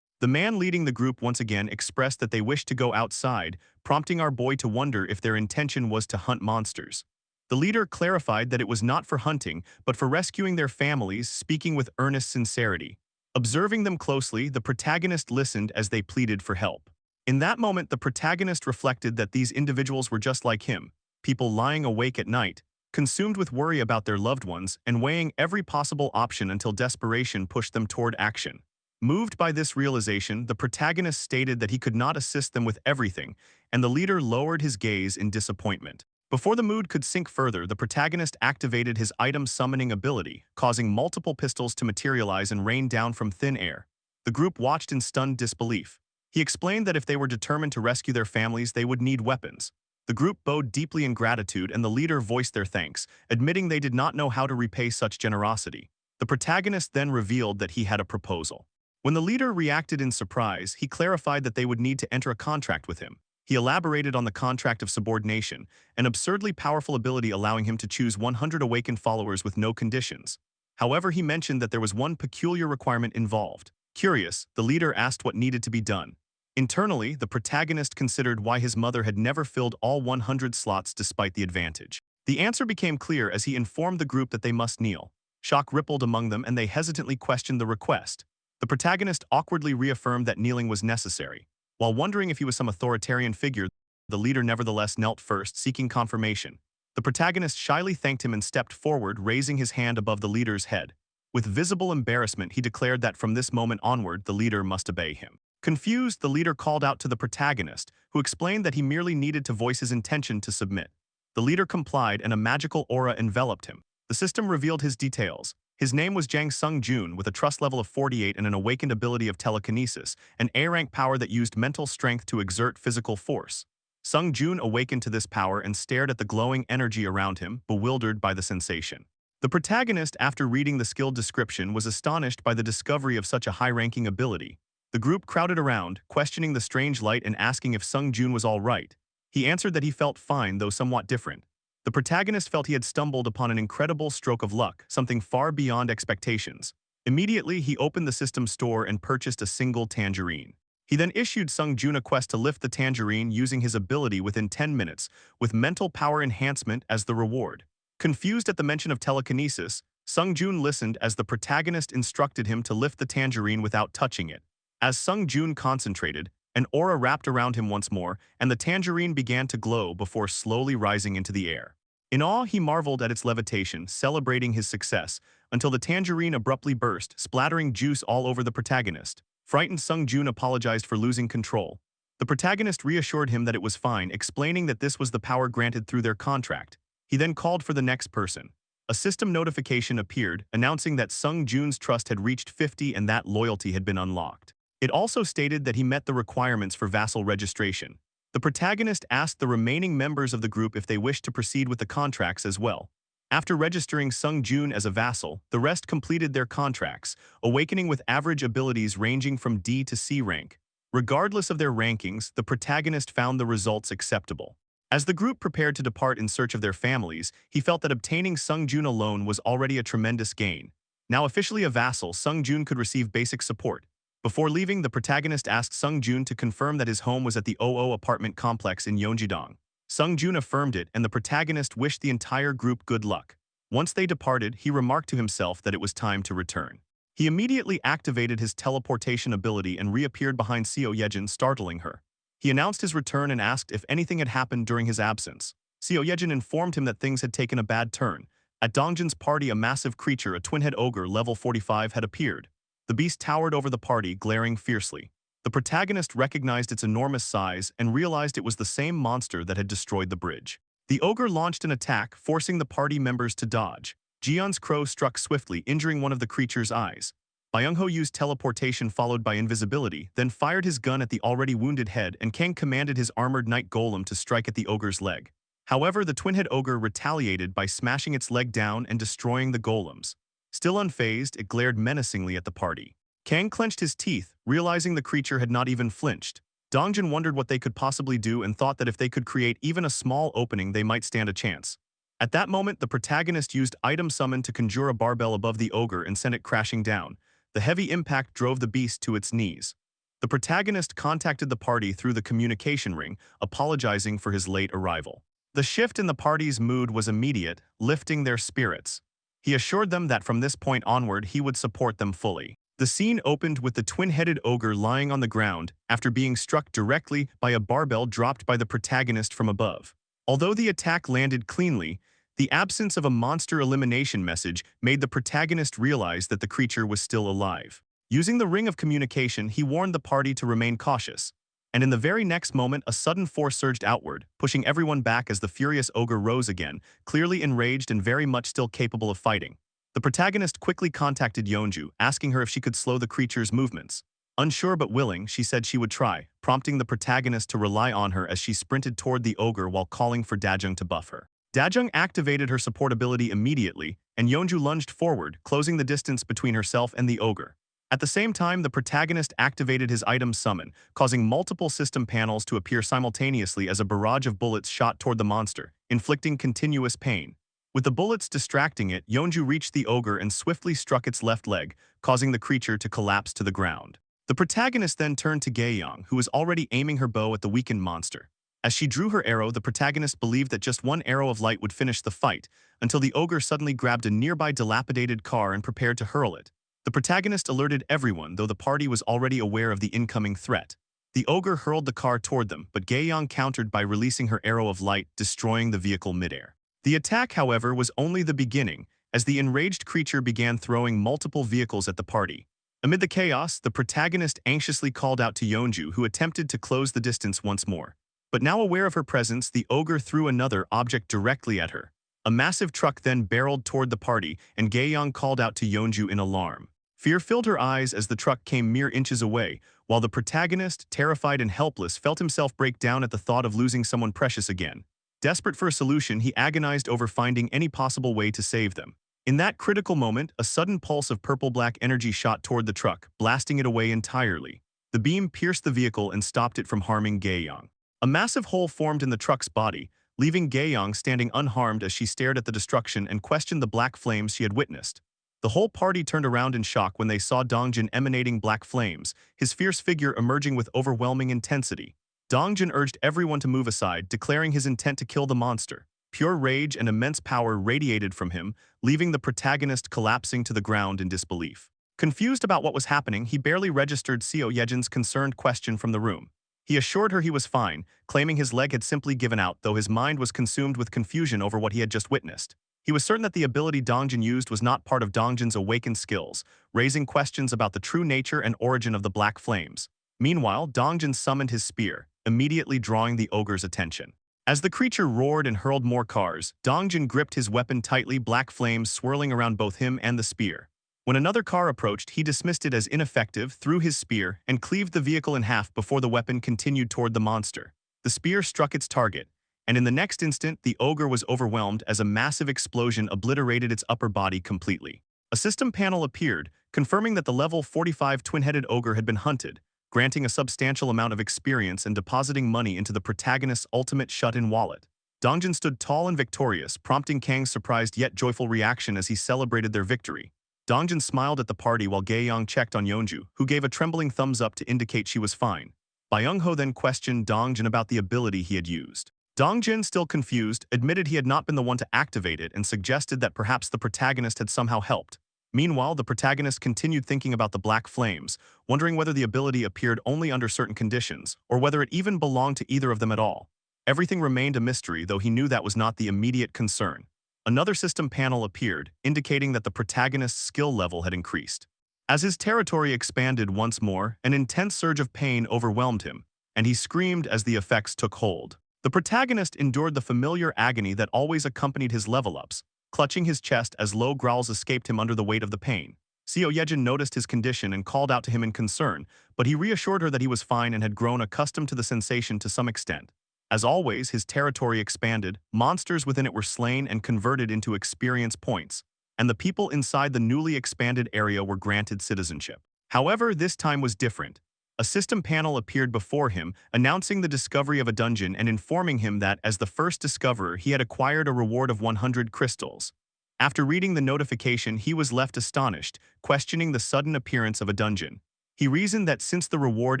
The man leading the group once again expressed that they wished to go outside, prompting our boy to wonder if their intention was to hunt monsters. The leader clarified that it was not for hunting, but for rescuing their families, speaking with earnest sincerity. Observing them closely, the protagonist listened as they pleaded for help. In that moment, the protagonist reflected that these individuals were just like him, people lying awake at night, consumed with worry about their loved ones, and weighing every possible option until desperation pushed them toward action. Moved by this realization, the protagonist stated that he could not assist them with everything, and the leader lowered his gaze in disappointment. Before the mood could sink further, the protagonist activated his item summoning ability, causing multiple pistols to materialize and rain down from thin air. The group watched in stunned disbelief. He explained that if they were determined to rescue their families, they would need weapons. The group bowed deeply in gratitude, and the leader voiced their thanks, admitting they did not know how to repay such generosity. The protagonist then revealed that he had a proposal. When the leader reacted in surprise, he clarified that they would need to enter a contract with him. He elaborated on the contract of subordination, an absurdly powerful ability allowing him to choose 100 awakened followers with no conditions. However, he mentioned that there was one peculiar requirement involved. Curious, the leader asked what needed to be done. Internally, the protagonist considered why his mother had never filled all 100 slots despite the advantage. The answer became clear as he informed the group that they must kneel. Shock rippled among them and they hesitantly questioned the request. The protagonist awkwardly reaffirmed that kneeling was necessary. While wondering if he was some authoritarian figure, the leader nevertheless knelt first, seeking confirmation. The protagonist shyly thanked him and stepped forward, raising his hand above the leader's head. With visible embarrassment, he declared that from this moment onward, the leader must obey him. Confused, the leader called out to the protagonist, who explained that he merely needed to voice his intention to submit. The leader complied, and a magical aura enveloped him. The system revealed his details. His name was Jang Sung-jun, with a trust level of 48 and an awakened ability of telekinesis, an A-rank power that used mental strength to exert physical force. Sung-jun awakened to this power and stared at the glowing energy around him, bewildered by the sensation. The protagonist, after reading the skill description, was astonished by the discovery of such a high-ranking ability. The group crowded around, questioning the strange light and asking if Sung-jun was all right. He answered that he felt fine, though somewhat different. The protagonist felt he had stumbled upon an incredible stroke of luck, something far beyond expectations. Immediately, he opened the system store and purchased a single tangerine. He then issued Sung-jun a quest to lift the tangerine using his ability within 10 minutes, with mental power enhancement as the reward. Confused at the mention of telekinesis, Sung Joon listened as the protagonist instructed him to lift the tangerine without touching it. As Sung Joon concentrated, an aura wrapped around him once more, and the tangerine began to glow before slowly rising into the air. In awe, he marveled at its levitation, celebrating his success, until the tangerine abruptly burst, splattering juice all over the protagonist. Frightened, Sung Joon apologized for losing control. The protagonist reassured him that it was fine, explaining that this was the power granted through their contract. He then called for the next person. A system notification appeared, announcing that Sung Joon's trust had reached 50 and that loyalty had been unlocked. It also stated that he met the requirements for vassal registration. The protagonist asked the remaining members of the group if they wished to proceed with the contracts as well. After registering Sung Joon as a vassal, the rest completed their contracts, awakening with average abilities ranging from D to C rank. Regardless of their rankings, the protagonist found the results acceptable. As the group prepared to depart in search of their families, he felt that obtaining Sung Joon alone was already a tremendous gain. Now officially a vassal, Sung Joon could receive basic support. Before leaving, the protagonist asked Sung Joon to confirm that his home was at the OO apartment complex in Yeonjidong. Sung Joon affirmed it, and the protagonist wished the entire group good luck. Once they departed, he remarked to himself that it was time to return. He immediately activated his teleportation ability and reappeared behind Seo Yejin, startling her. He announced his return and asked if anything had happened during his absence. Seo Yejin informed him that things had taken a bad turn. At Dongjin's party, a massive creature, a twin-head ogre level 45, had appeared. The beast towered over the party, glaring fiercely. The protagonist recognized its enormous size and realized it was the same monster that had destroyed the bridge. The ogre launched an attack, forcing the party members to dodge. Jeon's crow struck swiftly, injuring one of the creature's eyes. Byung-ho used teleportation followed by invisibility, then fired his gun at the already wounded head, and Kang commanded his armored knight golem to strike at the ogre's leg. However, the twin-head ogre retaliated by smashing its leg down and destroying the golems. Still unfazed, it glared menacingly at the party. Kang clenched his teeth, realizing the creature had not even flinched. Dongjin wondered what they could possibly do and thought that if they could create even a small opening, they might stand a chance. At that moment, the protagonist used item summon to conjure a barbell above the ogre and sent it crashing down. The heavy impact drove the beast to its knees. The protagonist contacted the party through the communication ring, apologizing for his late arrival. The shift in the party's mood was immediate, lifting their spirits. He assured them that from this point onward he would support them fully. The scene opened with the twin-headed ogre lying on the ground after being struck directly by a barbell dropped by the protagonist from above. Although the attack landed cleanly, the absence of a monster elimination message made the protagonist realize that the creature was still alive. Using the ring of communication, he warned the party to remain cautious. And in the very next moment, a sudden force surged outward, pushing everyone back as the furious ogre rose again, clearly enraged and very much still capable of fighting. The protagonist quickly contacted Yeonju, asking her if she could slow the creature's movements. Unsure but willing, she said she would try, prompting the protagonist to rely on her as she sprinted toward the ogre while calling for Dajung to buff her. Dajung activated her support ability immediately, and Yeonju lunged forward, closing the distance between herself and the ogre. At the same time, the protagonist activated his item summon, causing multiple system panels to appear simultaneously as a barrage of bullets shot toward the monster, inflicting continuous pain. With the bullets distracting it, Yeonju reached the ogre and swiftly struck its left leg, causing the creature to collapse to the ground. The protagonist then turned to Gaeyong, who was already aiming her bow at the weakened monster. As she drew her arrow, the protagonist believed that just one arrow of light would finish the fight, until the ogre suddenly grabbed a nearby dilapidated car and prepared to hurl it. The protagonist alerted everyone, though the party was already aware of the incoming threat. The ogre hurled the car toward them, but Gaeyong countered by releasing her arrow of light, destroying the vehicle midair. The attack, however, was only the beginning, as the enraged creature began throwing multiple vehicles at the party. Amid the chaos, the protagonist anxiously called out to Yeonju, who attempted to close the distance once more. But now aware of her presence, the ogre threw another object directly at her. A massive truck then barreled toward the party, and Gaeyong called out to Yeonju in alarm. Fear filled her eyes as the truck came mere inches away, while the protagonist, terrified and helpless, felt himself break down at the thought of losing someone precious again. Desperate for a solution, he agonized over finding any possible way to save them. In that critical moment, a sudden pulse of purple-black energy shot toward the truck, blasting it away entirely. The beam pierced the vehicle and stopped it from harming Gaeyong. A massive hole formed in the truck's body, leaving Gaeyong standing unharmed as she stared at the destruction and questioned the black flames she had witnessed. The whole party turned around in shock when they saw Dongjin emanating black flames, his fierce figure emerging with overwhelming intensity. Dongjin urged everyone to move aside, declaring his intent to kill the monster. Pure rage and immense power radiated from him, leaving the protagonist collapsing to the ground in disbelief. Confused about what was happening, he barely registered Seo Yejin's concerned question from the room. He assured her he was fine, claiming his leg had simply given out, though his mind was consumed with confusion over what he had just witnessed. He was certain that the ability Dongjin used was not part of Dongjin's awakened skills, raising questions about the true nature and origin of the black flames. Meanwhile, Dongjin summoned his spear, immediately drawing the ogre's attention. As the creature roared and hurled more cars, Dongjin gripped his weapon tightly, black flames swirling around both him and the spear. When another car approached, he dismissed it as ineffective, threw his spear, and cleaved the vehicle in half before the weapon continued toward the monster. The spear struck its target, and in the next instant, the ogre was overwhelmed as a massive explosion obliterated its upper body completely. A system panel appeared, confirming that the level 45 twin-headed ogre had been hunted, granting a substantial amount of experience and depositing money into the protagonist's ultimate shut-in wallet. Dongjin stood tall and victorious, prompting Kang's surprised yet joyful reaction as he celebrated their victory. Dongjin smiled at the party while Gaeyang checked on Yeonju, who gave a trembling thumbs up to indicate she was fine. Byung-ho then questioned Dongjin about the ability he had used. Dongjin, still confused, admitted he had not been the one to activate it and suggested that perhaps the protagonist had somehow helped. Meanwhile, the protagonist continued thinking about the black flames, wondering whether the ability appeared only under certain conditions, or whether it even belonged to either of them at all. Everything remained a mystery, though he knew that was not the immediate concern. Another system panel appeared, indicating that the protagonist's skill level had increased. As his territory expanded once more, an intense surge of pain overwhelmed him, and he screamed as the effects took hold. The protagonist endured the familiar agony that always accompanied his level-ups, clutching his chest as low growls escaped him under the weight of the pain. Seo Yejin noticed his condition and called out to him in concern, but he reassured her that he was fine and had grown accustomed to the sensation to some extent. As always, his territory expanded, monsters within it were slain and converted into experience points, and the people inside the newly expanded area were granted citizenship. However, this time was different. A system panel appeared before him, announcing the discovery of a dungeon and informing him that, as the first discoverer, he had acquired a reward of 100 crystals. After reading the notification, he was left astonished, questioning the sudden appearance of a dungeon. He reasoned that since the reward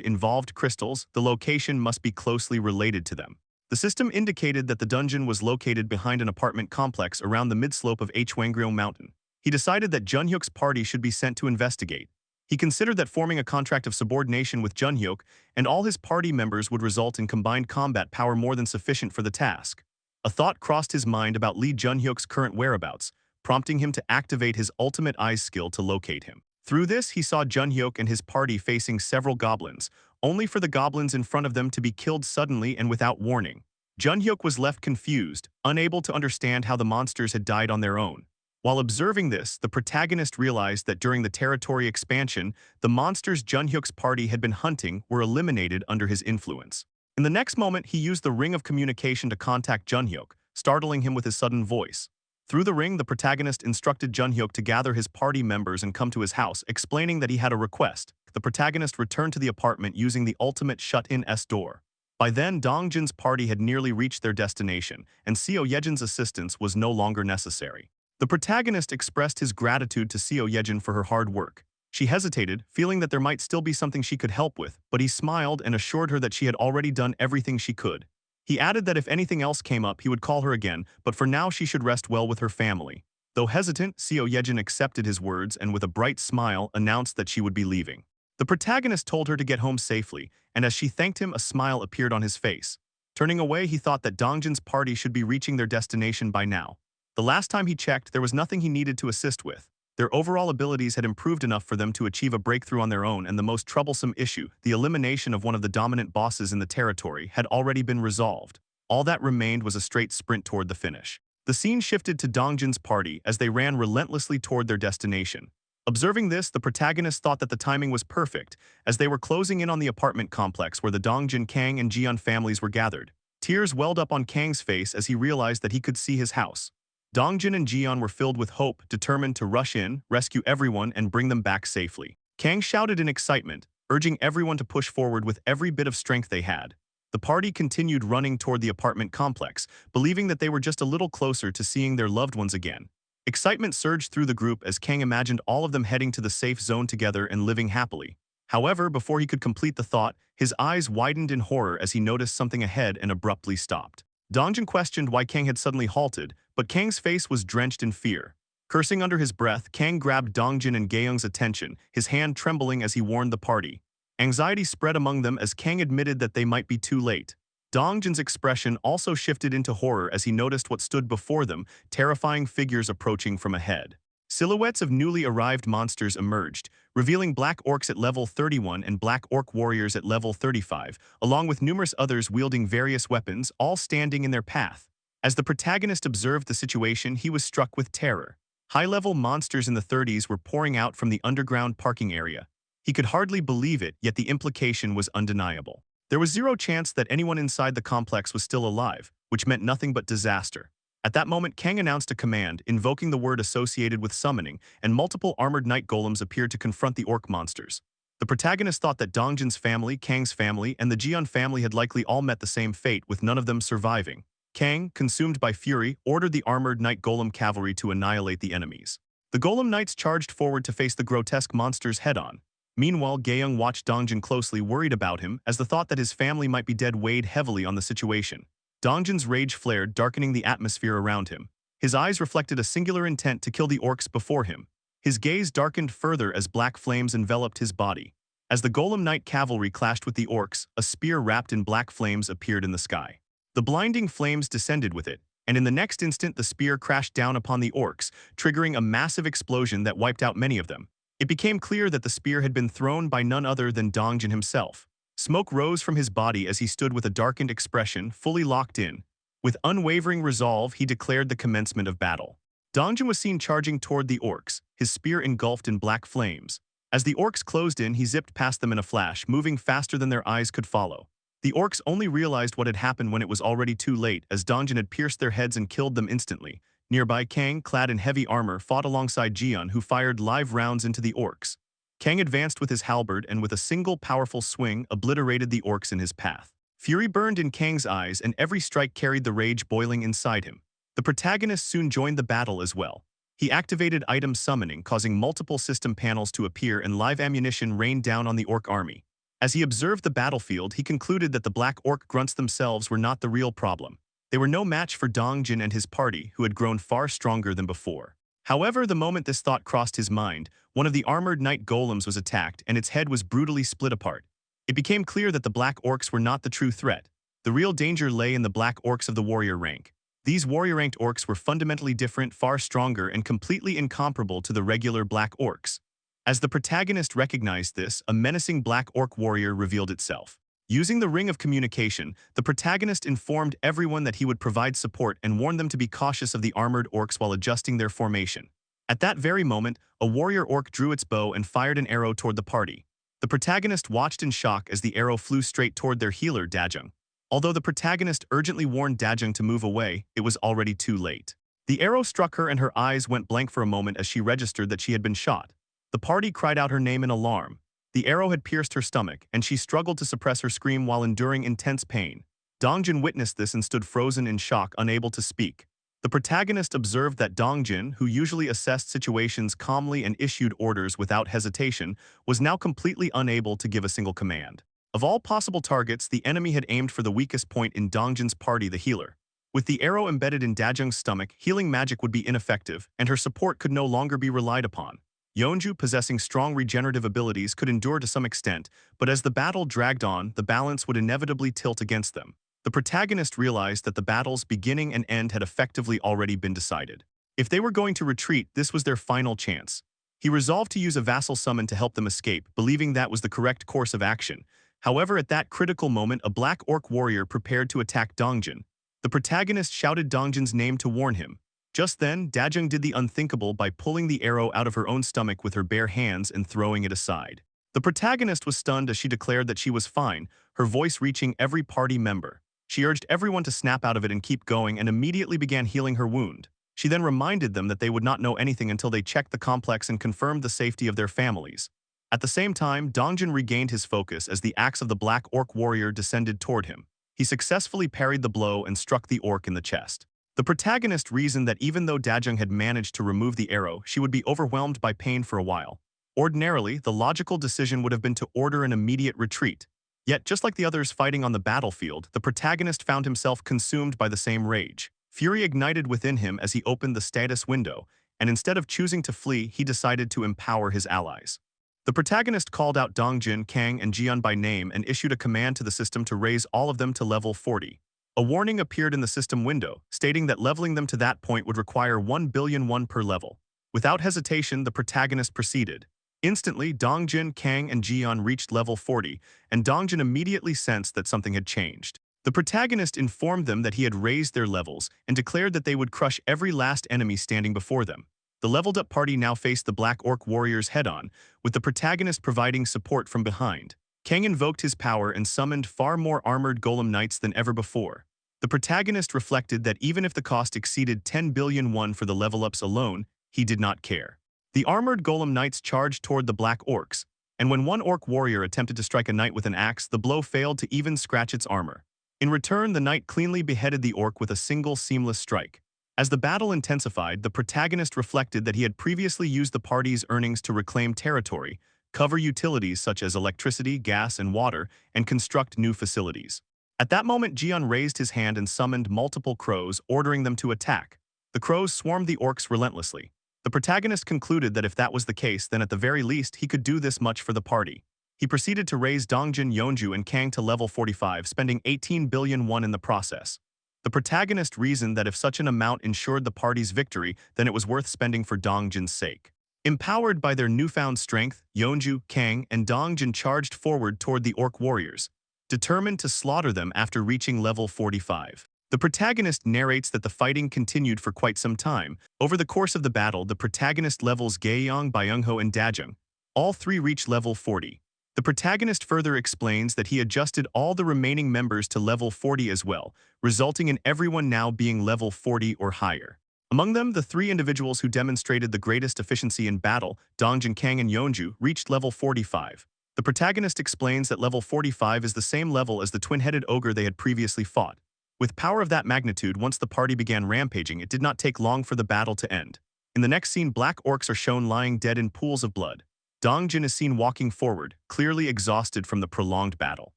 involved crystals, the location must be closely related to them. The system indicated that the dungeon was located behind an apartment complex around the midslope of Hwangryeo Mountain. He decided that Junhyuk's party should be sent to investigate. He considered that forming a contract of subordination with Junhyuk and all his party members would result in combined combat power more than sufficient for the task. A thought crossed his mind about Lee Junhyuk's current whereabouts, prompting him to activate his ultimate eyes skill to locate him. Through this, he saw Junhyuk and his party facing several goblins, only for the goblins in front of them to be killed suddenly and without warning. Junhyuk was left confused, unable to understand how the monsters had died on their own. While observing this, the protagonist realized that during the territory expansion, the monsters Junhyuk's party had been hunting were eliminated under his influence. In the next moment, he used the ring of communication to contact Junhyuk, startling him with his sudden voice. Through the ring, the protagonist instructed Junhyuk to gather his party members and come to his house, explaining that he had a request. The protagonist returned to the apartment using the ultimate shut-in door. By then, Dongjin's party had nearly reached their destination, and Seo Yejin's assistance was no longer necessary. The protagonist expressed his gratitude to Seo Yejin for her hard work. She hesitated, feeling that there might still be something she could help with, but he smiled and assured her that she had already done everything she could. He added that if anything else came up, he would call her again, but for now she should rest well with her family. Though hesitant, Seo Yejin accepted his words and with a bright smile announced that she would be leaving. The protagonist told her to get home safely, and as she thanked him, a smile appeared on his face. Turning away, he thought that Dongjin's party should be reaching their destination by now. The last time he checked, there was nothing he needed to assist with. Their overall abilities had improved enough for them to achieve a breakthrough on their own, and the most troublesome issue, the elimination of one of the dominant bosses in the territory, had already been resolved. All that remained was a straight sprint toward the finish. The scene shifted to Dongjin's party as they ran relentlessly toward their destination. Observing this, the protagonist thought that the timing was perfect, as they were closing in on the apartment complex where the Dongjin, Kang, and Jian families were gathered. Tears welled up on Kang's face as he realized that he could see his house. Dongjin and Jian were filled with hope, determined to rush in, rescue everyone, and bring them back safely. Kang shouted in excitement, urging everyone to push forward with every bit of strength they had. The party continued running toward the apartment complex, believing that they were just a little closer to seeing their loved ones again. Excitement surged through the group as Kang imagined all of them heading to the safe zone together and living happily. However, before he could complete the thought, his eyes widened in horror as he noticed something ahead and abruptly stopped. Dongjin questioned why Kang had suddenly halted, but Kang's face was drenched in fear. Cursing under his breath, Kang grabbed Dongjin and Gaeyoung's attention, his hand trembling as he warned the party. Anxiety spread among them as Kang admitted that they might be too late. Dongjin's expression also shifted into horror as he noticed what stood before them, terrifying figures approaching from ahead. Silhouettes of newly arrived monsters emerged, revealing black orcs at level 31 and black orc warriors at level 35, along with numerous others wielding various weapons, all standing in their path. As the protagonist observed the situation, he was struck with terror. High-level monsters in the 30s were pouring out from the underground parking area. He could hardly believe it, yet the implication was undeniable. There was zero chance that anyone inside the complex was still alive, which meant nothing but disaster. At that moment, Kang announced a command, invoking the word associated with summoning, and multiple armored night golems appeared to confront the orc monsters. The protagonist thought that Dongjin's family, Kang's family, and the Jeon family had likely all met the same fate, with none of them surviving. Kang, consumed by fury, ordered the armored night golem cavalry to annihilate the enemies. The golem knights charged forward to face the grotesque monsters head-on. Meanwhile, Gaeyoung watched Dongjin closely, worried about him, as the thought that his family might be dead weighed heavily on the situation. Dongjin's rage flared, darkening the atmosphere around him. His eyes reflected a singular intent to kill the orcs before him. His gaze darkened further as black flames enveloped his body. As the golem knight cavalry clashed with the orcs, a spear wrapped in black flames appeared in the sky. The blinding flames descended with it, and in the next instant the spear crashed down upon the orcs, triggering a massive explosion that wiped out many of them. It became clear that the spear had been thrown by none other than Dongjin himself. Smoke rose from his body as he stood with a darkened expression, fully locked in. With unwavering resolve, he declared the commencement of battle. Dongjin was seen charging toward the orcs, his spear engulfed in black flames. As the orcs closed in, he zipped past them in a flash, moving faster than their eyes could follow. The orcs only realized what had happened when it was already too late, as Dongjin had pierced their heads and killed them instantly. Nearby, Kang, clad in heavy armor, fought alongside Jeon, who fired live rounds into the orcs. Kang advanced with his halberd and with a single powerful swing obliterated the orcs in his path. Fury burned in Kang's eyes, and every strike carried the rage boiling inside him. The protagonist soon joined the battle as well. He activated item summoning, causing multiple system panels to appear and live ammunition rained down on the orc army. As he observed the battlefield, he concluded that the black orc grunts themselves were not the real problem. They were no match for Dongjin and his party, who had grown far stronger than before. However, the moment this thought crossed his mind, one of the armored night golems was attacked and its head was brutally split apart. It became clear that the black orcs were not the true threat. The real danger lay in the black orcs of the warrior rank. These warrior-ranked orcs were fundamentally different, far stronger, and completely incomparable to the regular black orcs. As the protagonist recognized this, a menacing black orc warrior revealed itself. Using the ring of communication, the protagonist informed everyone that he would provide support and warned them to be cautious of the armored orcs while adjusting their formation. At that very moment, a warrior orc drew its bow and fired an arrow toward the party. The protagonist watched in shock as the arrow flew straight toward their healer, Dajung. Although the protagonist urgently warned Dajung to move away, it was already too late. The arrow struck her and her eyes went blank for a moment as she registered that she had been shot. The party cried out her name in alarm. The arrow had pierced her stomach, and she struggled to suppress her scream while enduring intense pain. Dongjin witnessed this and stood frozen in shock, unable to speak. The protagonist observed that Dongjin, who usually assessed situations calmly and issued orders without hesitation, was now completely unable to give a single command. Of all possible targets, the enemy had aimed for the weakest point in Dongjin's party, the healer. With the arrow embedded in Dajung's stomach, healing magic would be ineffective, and her support could no longer be relied upon. Yeonju, possessing strong regenerative abilities, could endure to some extent, but as the battle dragged on, the balance would inevitably tilt against them. The protagonist realized that the battle's beginning and end had effectively already been decided. If they were going to retreat, this was their final chance. He resolved to use a vassal summon to help them escape, believing that was the correct course of action. However, at that critical moment, a black orc warrior prepared to attack Dongjin. The protagonist shouted Dongjin's name to warn him. Just then, Dajung did the unthinkable by pulling the arrow out of her own stomach with her bare hands and throwing it aside. The protagonist was stunned as she declared that she was fine, her voice reaching every party member. She urged everyone to snap out of it and keep going and immediately began healing her wound. She then reminded them that they would not know anything until they checked the complex and confirmed the safety of their families. At the same time, Dongjin regained his focus as the axe of the black orc warrior descended toward him. He successfully parried the blow and struck the orc in the chest. The protagonist reasoned that even though Dajung had managed to remove the arrow, she would be overwhelmed by pain for a while. Ordinarily, the logical decision would have been to order an immediate retreat. Yet, just like the others fighting on the battlefield, the protagonist found himself consumed by the same rage. Fury ignited within him as he opened the status window, and instead of choosing to flee, he decided to empower his allies. The protagonist called out Dongjin, Kang, and Jian by name and issued a command to the system to raise all of them to level 40. A warning appeared in the system window, stating that leveling them to that point would require 1 billion won per level. Without hesitation, the protagonist proceeded. Instantly, Dongjin, Kang, and Jian reached level 40, and Dongjin immediately sensed that something had changed. The protagonist informed them that he had raised their levels and declared that they would crush every last enemy standing before them. The leveled-up party now faced the Black Orc warriors head-on, with the protagonist providing support from behind. Kang invoked his power and summoned far more armored golem knights than ever before. The protagonist reflected that even if the cost exceeded 10 billion won for the level-ups alone, he did not care. The armored golem knights charged toward the Black Orcs, and when one orc warrior attempted to strike a knight with an axe, the blow failed to even scratch its armor. In return, the knight cleanly beheaded the orc with a single seamless strike. As the battle intensified, the protagonist reflected that he had previously used the party's earnings to reclaim territory, cover utilities such as electricity, gas, and water, and construct new facilities. At that moment, Jian raised his hand and summoned multiple crows, ordering them to attack. The crows swarmed the orcs relentlessly. The protagonist concluded that if that was the case, then at the very least he could do this much for the party. He proceeded to raise Dongjin, Yeonju, and Kang to level 45, spending 18 billion won in the process. The protagonist reasoned that if such an amount ensured the party's victory, then it was worth spending for Dongjin's sake. Empowered by their newfound strength, Yeonju, Kang, and Dongjin charged forward toward the orc warriors, determined to slaughter them after reaching level 45. The protagonist narrates that the fighting continued for quite some time. Over the course of the battle, the protagonist levels Gaeyong, Byungho, and Dajung. All three reach level 40. The protagonist further explains that he adjusted all the remaining members to level 40 as well, resulting in everyone now being level 40 or higher. Among them, the three individuals who demonstrated the greatest efficiency in battle, Dongjin, Kang, and Yeonju, reached level 45. The protagonist explains that level 45 is the same level as the twin-headed ogre they had previously fought. With power of that magnitude, once the party began rampaging, it did not take long for the battle to end. In the next scene, black orcs are shown lying dead in pools of blood. Dongjin is seen walking forward, clearly exhausted from the prolonged battle.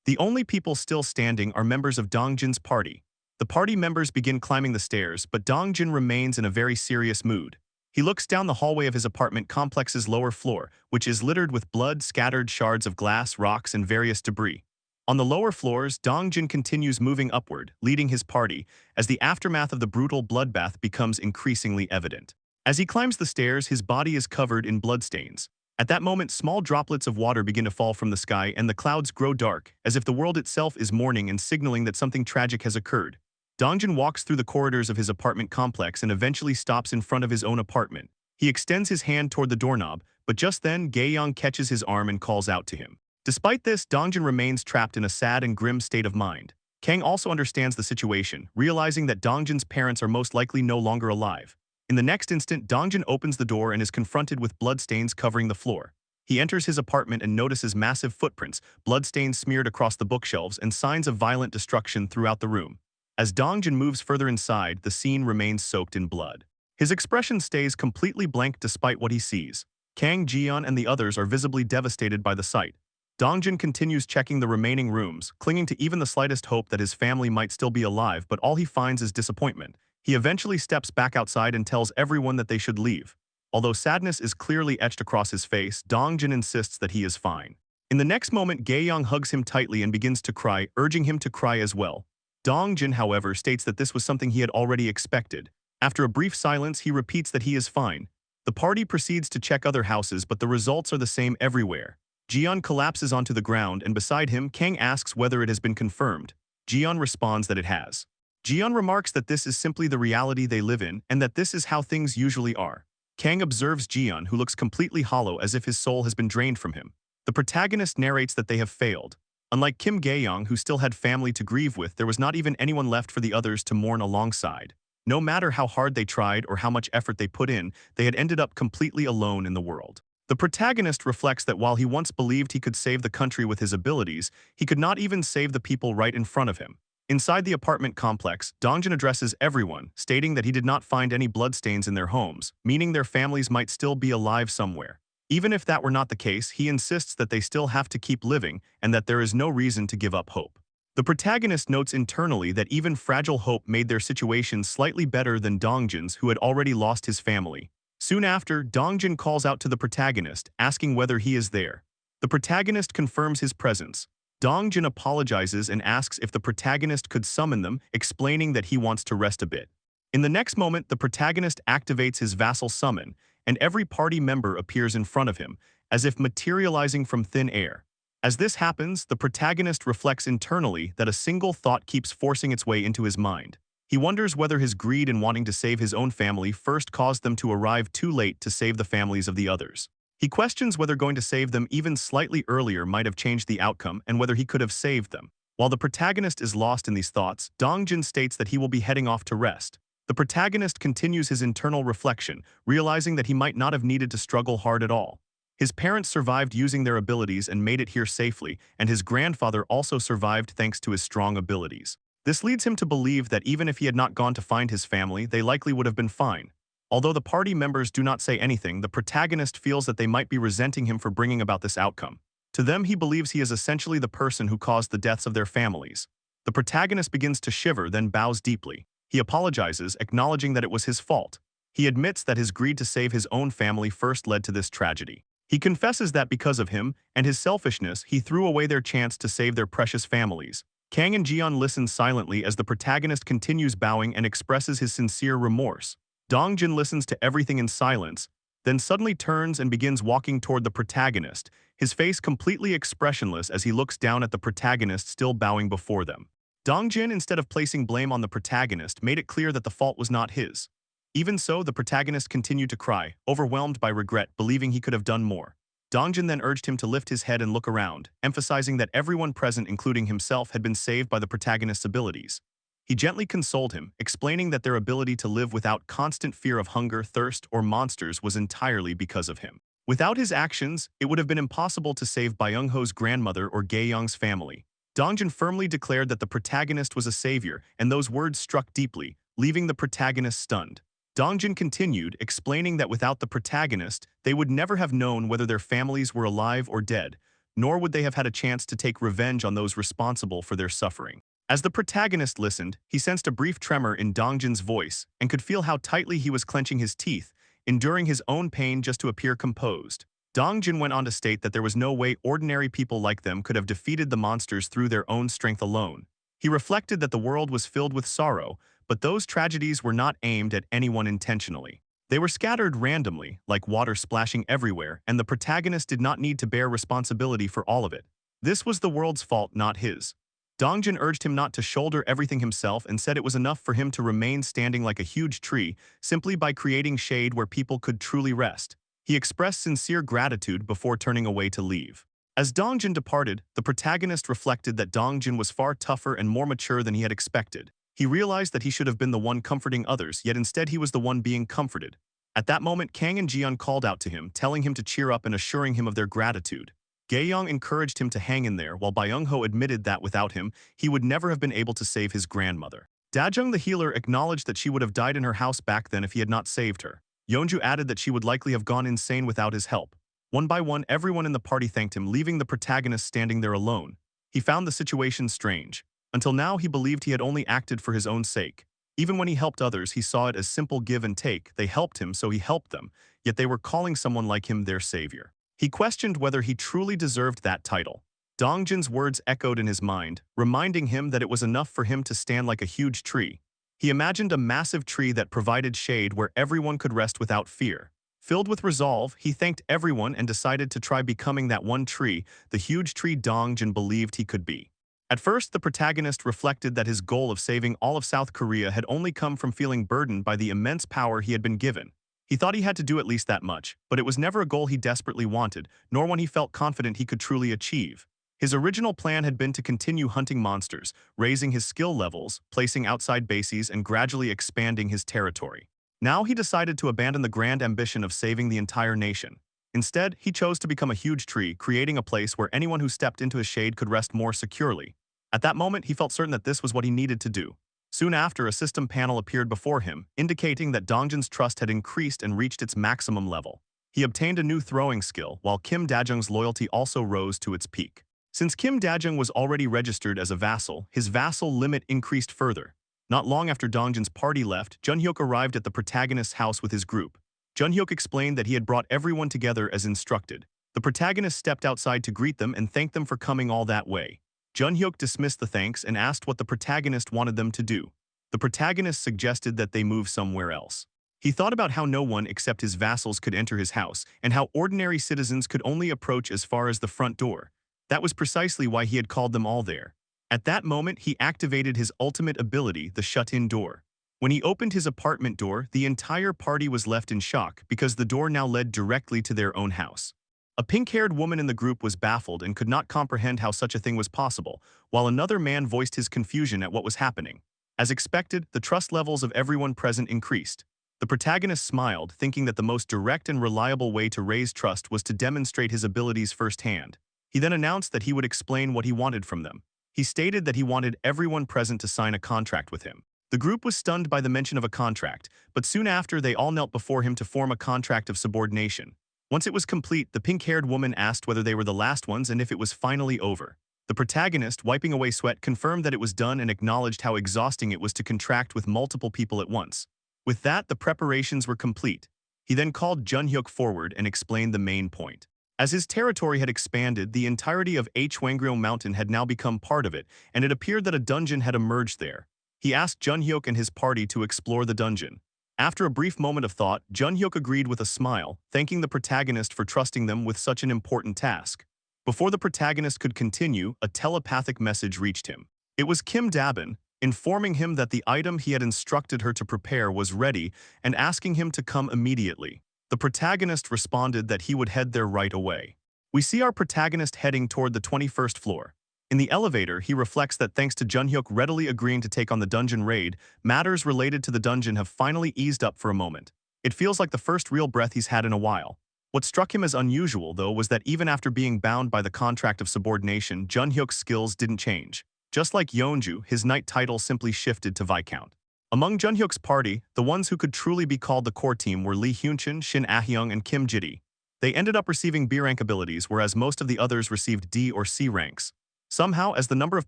The only people still standing are members of Dongjin's party. The party members begin climbing the stairs, but Dongjin remains in a very serious mood. He looks down the hallway of his apartment complex's lower floor, which is littered with blood, scattered shards of glass, rocks, and various debris. On the lower floors, Dongjin continues moving upward, leading his party, as the aftermath of the brutal bloodbath becomes increasingly evident. As he climbs the stairs, his body is covered in bloodstains. At that moment, small droplets of water begin to fall from the sky and the clouds grow dark, as if the world itself is mourning and signaling that something tragic has occurred. Dongjin walks through the corridors of his apartment complex and eventually stops in front of his own apartment. He extends his hand toward the doorknob, but just then, Gaeyong catches his arm and calls out to him. Despite this, Dongjin remains trapped in a sad and grim state of mind. Kang also understands the situation, realizing that Dongjin's parents are most likely no longer alive. In the next instant, Dongjin opens the door and is confronted with bloodstains covering the floor. He enters his apartment and notices massive footprints, bloodstains smeared across the bookshelves, and signs of violent destruction throughout the room. As Dongjin moves further inside, the scene remains soaked in blood. His expression stays completely blank despite what he sees. Kang, Jian, and the others are visibly devastated by the sight. Dongjin continues checking the remaining rooms, clinging to even the slightest hope that his family might still be alive, but all he finds is disappointment. He eventually steps back outside and tells everyone that they should leave. Although sadness is clearly etched across his face, Dongjin insists that he is fine. In the next moment, Gaeyong hugs him tightly and begins to cry, urging him to cry as well. Dongjin, however, states that this was something he had already expected. After a brief silence, he repeats that he is fine. The party proceeds to check other houses, but the results are the same everywhere. Jian collapses onto the ground, and beside him, Kang asks whether it has been confirmed. Jian responds that it has. Jian remarks that this is simply the reality they live in, and that this is how things usually are. Kang observes Jian, who looks completely hollow as if his soul has been drained from him. The protagonist narrates that they have failed. Unlike Kim Gaeyong, who still had family to grieve with, there was not even anyone left for the others to mourn alongside. No matter how hard they tried or how much effort they put in, they had ended up completely alone in the world. The protagonist reflects that while he once believed he could save the country with his abilities, he could not even save the people right in front of him. Inside the apartment complex, Dongjin addresses everyone, stating that he did not find any bloodstains in their homes, meaning their families might still be alive somewhere. Even if that were not the case, he insists that they still have to keep living and that there is no reason to give up hope. The protagonist notes internally that even fragile hope made their situation slightly better than Dongjin's, who had already lost his family. Soon after, Dongjin calls out to the protagonist, asking whether he is there. The protagonist confirms his presence. Dongjin apologizes and asks if the protagonist could summon them, explaining that he wants to rest a bit. In the next moment, the protagonist activates his vassal summon, and every party member appears in front of him, as if materializing from thin air. As this happens, the protagonist reflects internally that a single thought keeps forcing its way into his mind. He wonders whether his greed in wanting to save his own family first caused them to arrive too late to save the families of the others. He questions whether going to save them even slightly earlier might have changed the outcome and whether he could have saved them. While the protagonist is lost in these thoughts, Dongjin states that he will be heading off to rest. The protagonist continues his internal reflection, realizing that he might not have needed to struggle hard at all. His parents survived using their abilities and made it here safely, and his grandfather also survived thanks to his strong abilities. This leads him to believe that even if he had not gone to find his family, they likely would have been fine. Although the party members do not say anything, the protagonist feels that they might be resenting him for bringing about this outcome. To them, he believes he is essentially the person who caused the deaths of their families. The protagonist begins to shiver, then bows deeply. He apologizes, acknowledging that it was his fault. He admits that his greed to save his own family first led to this tragedy. He confesses that because of him and his selfishness, he threw away their chance to save their precious families. Kang and Jian listen silently as the protagonist continues bowing and expresses his sincere remorse. Dongjin listens to everything in silence, then suddenly turns and begins walking toward the protagonist, his face completely expressionless as he looks down at the protagonist still bowing before them. Dongjin, instead of placing blame on the protagonist, made it clear that the fault was not his. Even so, the protagonist continued to cry, overwhelmed by regret, believing he could have done more. Dongjin then urged him to lift his head and look around, emphasizing that everyone present, including himself, had been saved by the protagonist's abilities. He gently consoled him, explaining that their ability to live without constant fear of hunger, thirst, or monsters was entirely because of him. Without his actions, it would have been impossible to save Byung-ho's grandmother or Gae-young's family. Dongjin firmly declared that the protagonist was a savior, and those words struck deeply, leaving the protagonist stunned. Dongjin continued, explaining that without the protagonist, they would never have known whether their families were alive or dead, nor would they have had a chance to take revenge on those responsible for their suffering. As the protagonist listened, he sensed a brief tremor in Dongjin's voice and could feel how tightly he was clenching his teeth, enduring his own pain just to appear composed. Dongjin went on to state that there was no way ordinary people like them could have defeated the monsters through their own strength alone. He reflected that the world was filled with sorrow, but those tragedies were not aimed at anyone intentionally. They were scattered randomly, like water splashing everywhere, and the protagonist did not need to bear responsibility for all of it. This was the world's fault, not his. Dongjin urged him not to shoulder everything himself and said it was enough for him to remain standing like a huge tree, simply by creating shade where people could truly rest. He expressed sincere gratitude before turning away to leave. As Dongjin departed, the protagonist reflected that Dongjin was far tougher and more mature than he had expected. He realized that he should have been the one comforting others, yet instead he was the one being comforted. At that moment, Kang and Jian called out to him, telling him to cheer up and assuring him of their gratitude. Gae-young encouraged him to hang in there, while Byung-ho admitted that without him, he would never have been able to save his grandmother. Dajung the healer acknowledged that she would have died in her house back then if he had not saved her. Yeonju added that she would likely have gone insane without his help. One by one, everyone in the party thanked him, leaving the protagonist standing there alone. He found the situation strange. Until now, he believed he had only acted for his own sake. Even when he helped others, he saw it as simple give and take. They helped him, so he helped them, yet they were calling someone like him their savior. He questioned whether he truly deserved that title. Dongjin's words echoed in his mind, reminding him that it was enough for him to stand like a huge tree. He imagined a massive tree that provided shade where everyone could rest without fear. Filled with resolve, he thanked everyone and decided to try becoming that one tree, the huge tree Dongjin believed he could be. At first, the protagonist reflected that his goal of saving all of South Korea had only come from feeling burdened by the immense power he had been given. He thought he had to do at least that much, but it was never a goal he desperately wanted, nor one he felt confident he could truly achieve. His original plan had been to continue hunting monsters, raising his skill levels, placing outside bases, and gradually expanding his territory. Now he decided to abandon the grand ambition of saving the entire nation. Instead, he chose to become a huge tree, creating a place where anyone who stepped into his shade could rest more securely. At that moment, he felt certain that this was what he needed to do. Soon after, a system panel appeared before him, indicating that Dongjin's trust had increased and reached its maximum level. He obtained a new throwing skill, while Kim Dajung's loyalty also rose to its peak. Since Kim Dajung was already registered as a vassal, his vassal limit increased further. Not long after Dongjin's party left, Junhyuk arrived at the protagonist's house with his group. Junhyuk explained that he had brought everyone together as instructed. The protagonist stepped outside to greet them and thank them for coming all that way. Junhyuk dismissed the thanks and asked what the protagonist wanted them to do. The protagonist suggested that they move somewhere else. He thought about how no one except his vassals could enter his house and how ordinary citizens could only approach as far as the front door. That was precisely why he had called them all there. At that moment, he activated his ultimate ability, the shut-in door. When he opened his apartment door, the entire party was left in shock because the door now led directly to their own house. A pink-haired woman in the group was baffled and could not comprehend how such a thing was possible, while another man voiced his confusion at what was happening. As expected, the trust levels of everyone present increased. The protagonist smiled, thinking that the most direct and reliable way to raise trust was to demonstrate his abilities firsthand. He then announced that he would explain what he wanted from them. He stated that he wanted everyone present to sign a contract with him. The group was stunned by the mention of a contract, but soon after they all knelt before him to form a contract of subordination. Once it was complete, the pink-haired woman asked whether they were the last ones and if it was finally over. The protagonist, wiping away sweat, confirmed that it was done and acknowledged how exhausting it was to contract with multiple people at once. With that, the preparations were complete. He then called Junhyuk forward and explained the main point. As his territory had expanded, the entirety of Hwangryeo Mountain had now become part of it, and it appeared that a dungeon had emerged there. He asked Junhyuk and his party to explore the dungeon. After a brief moment of thought, Junhyuk agreed with a smile, thanking the protagonist for trusting them with such an important task. Before the protagonist could continue, a telepathic message reached him. It was Kim Dabin, informing him that the item he had instructed her to prepare was ready and asking him to come immediately. The protagonist responded that he would head there right away. We see our protagonist heading toward the 21st floor. In the elevator, he reflects that thanks to Junhyuk readily agreeing to take on the dungeon raid, matters related to the dungeon have finally eased up for a moment. It feels like the first real breath he's had in a while. What struck him as unusual, though, was that even after being bound by the contract of subordination, Junhyuk's skills didn't change. Just like Yeonju, his knight title simply shifted to Viscount. Among Junhyuk's party, the ones who could truly be called the core team were Lee Hyunchin, Shin Ah-hyung, and Kim Jidi. They ended up receiving B rank abilities, whereas most of the others received D or C ranks. Somehow, as the number of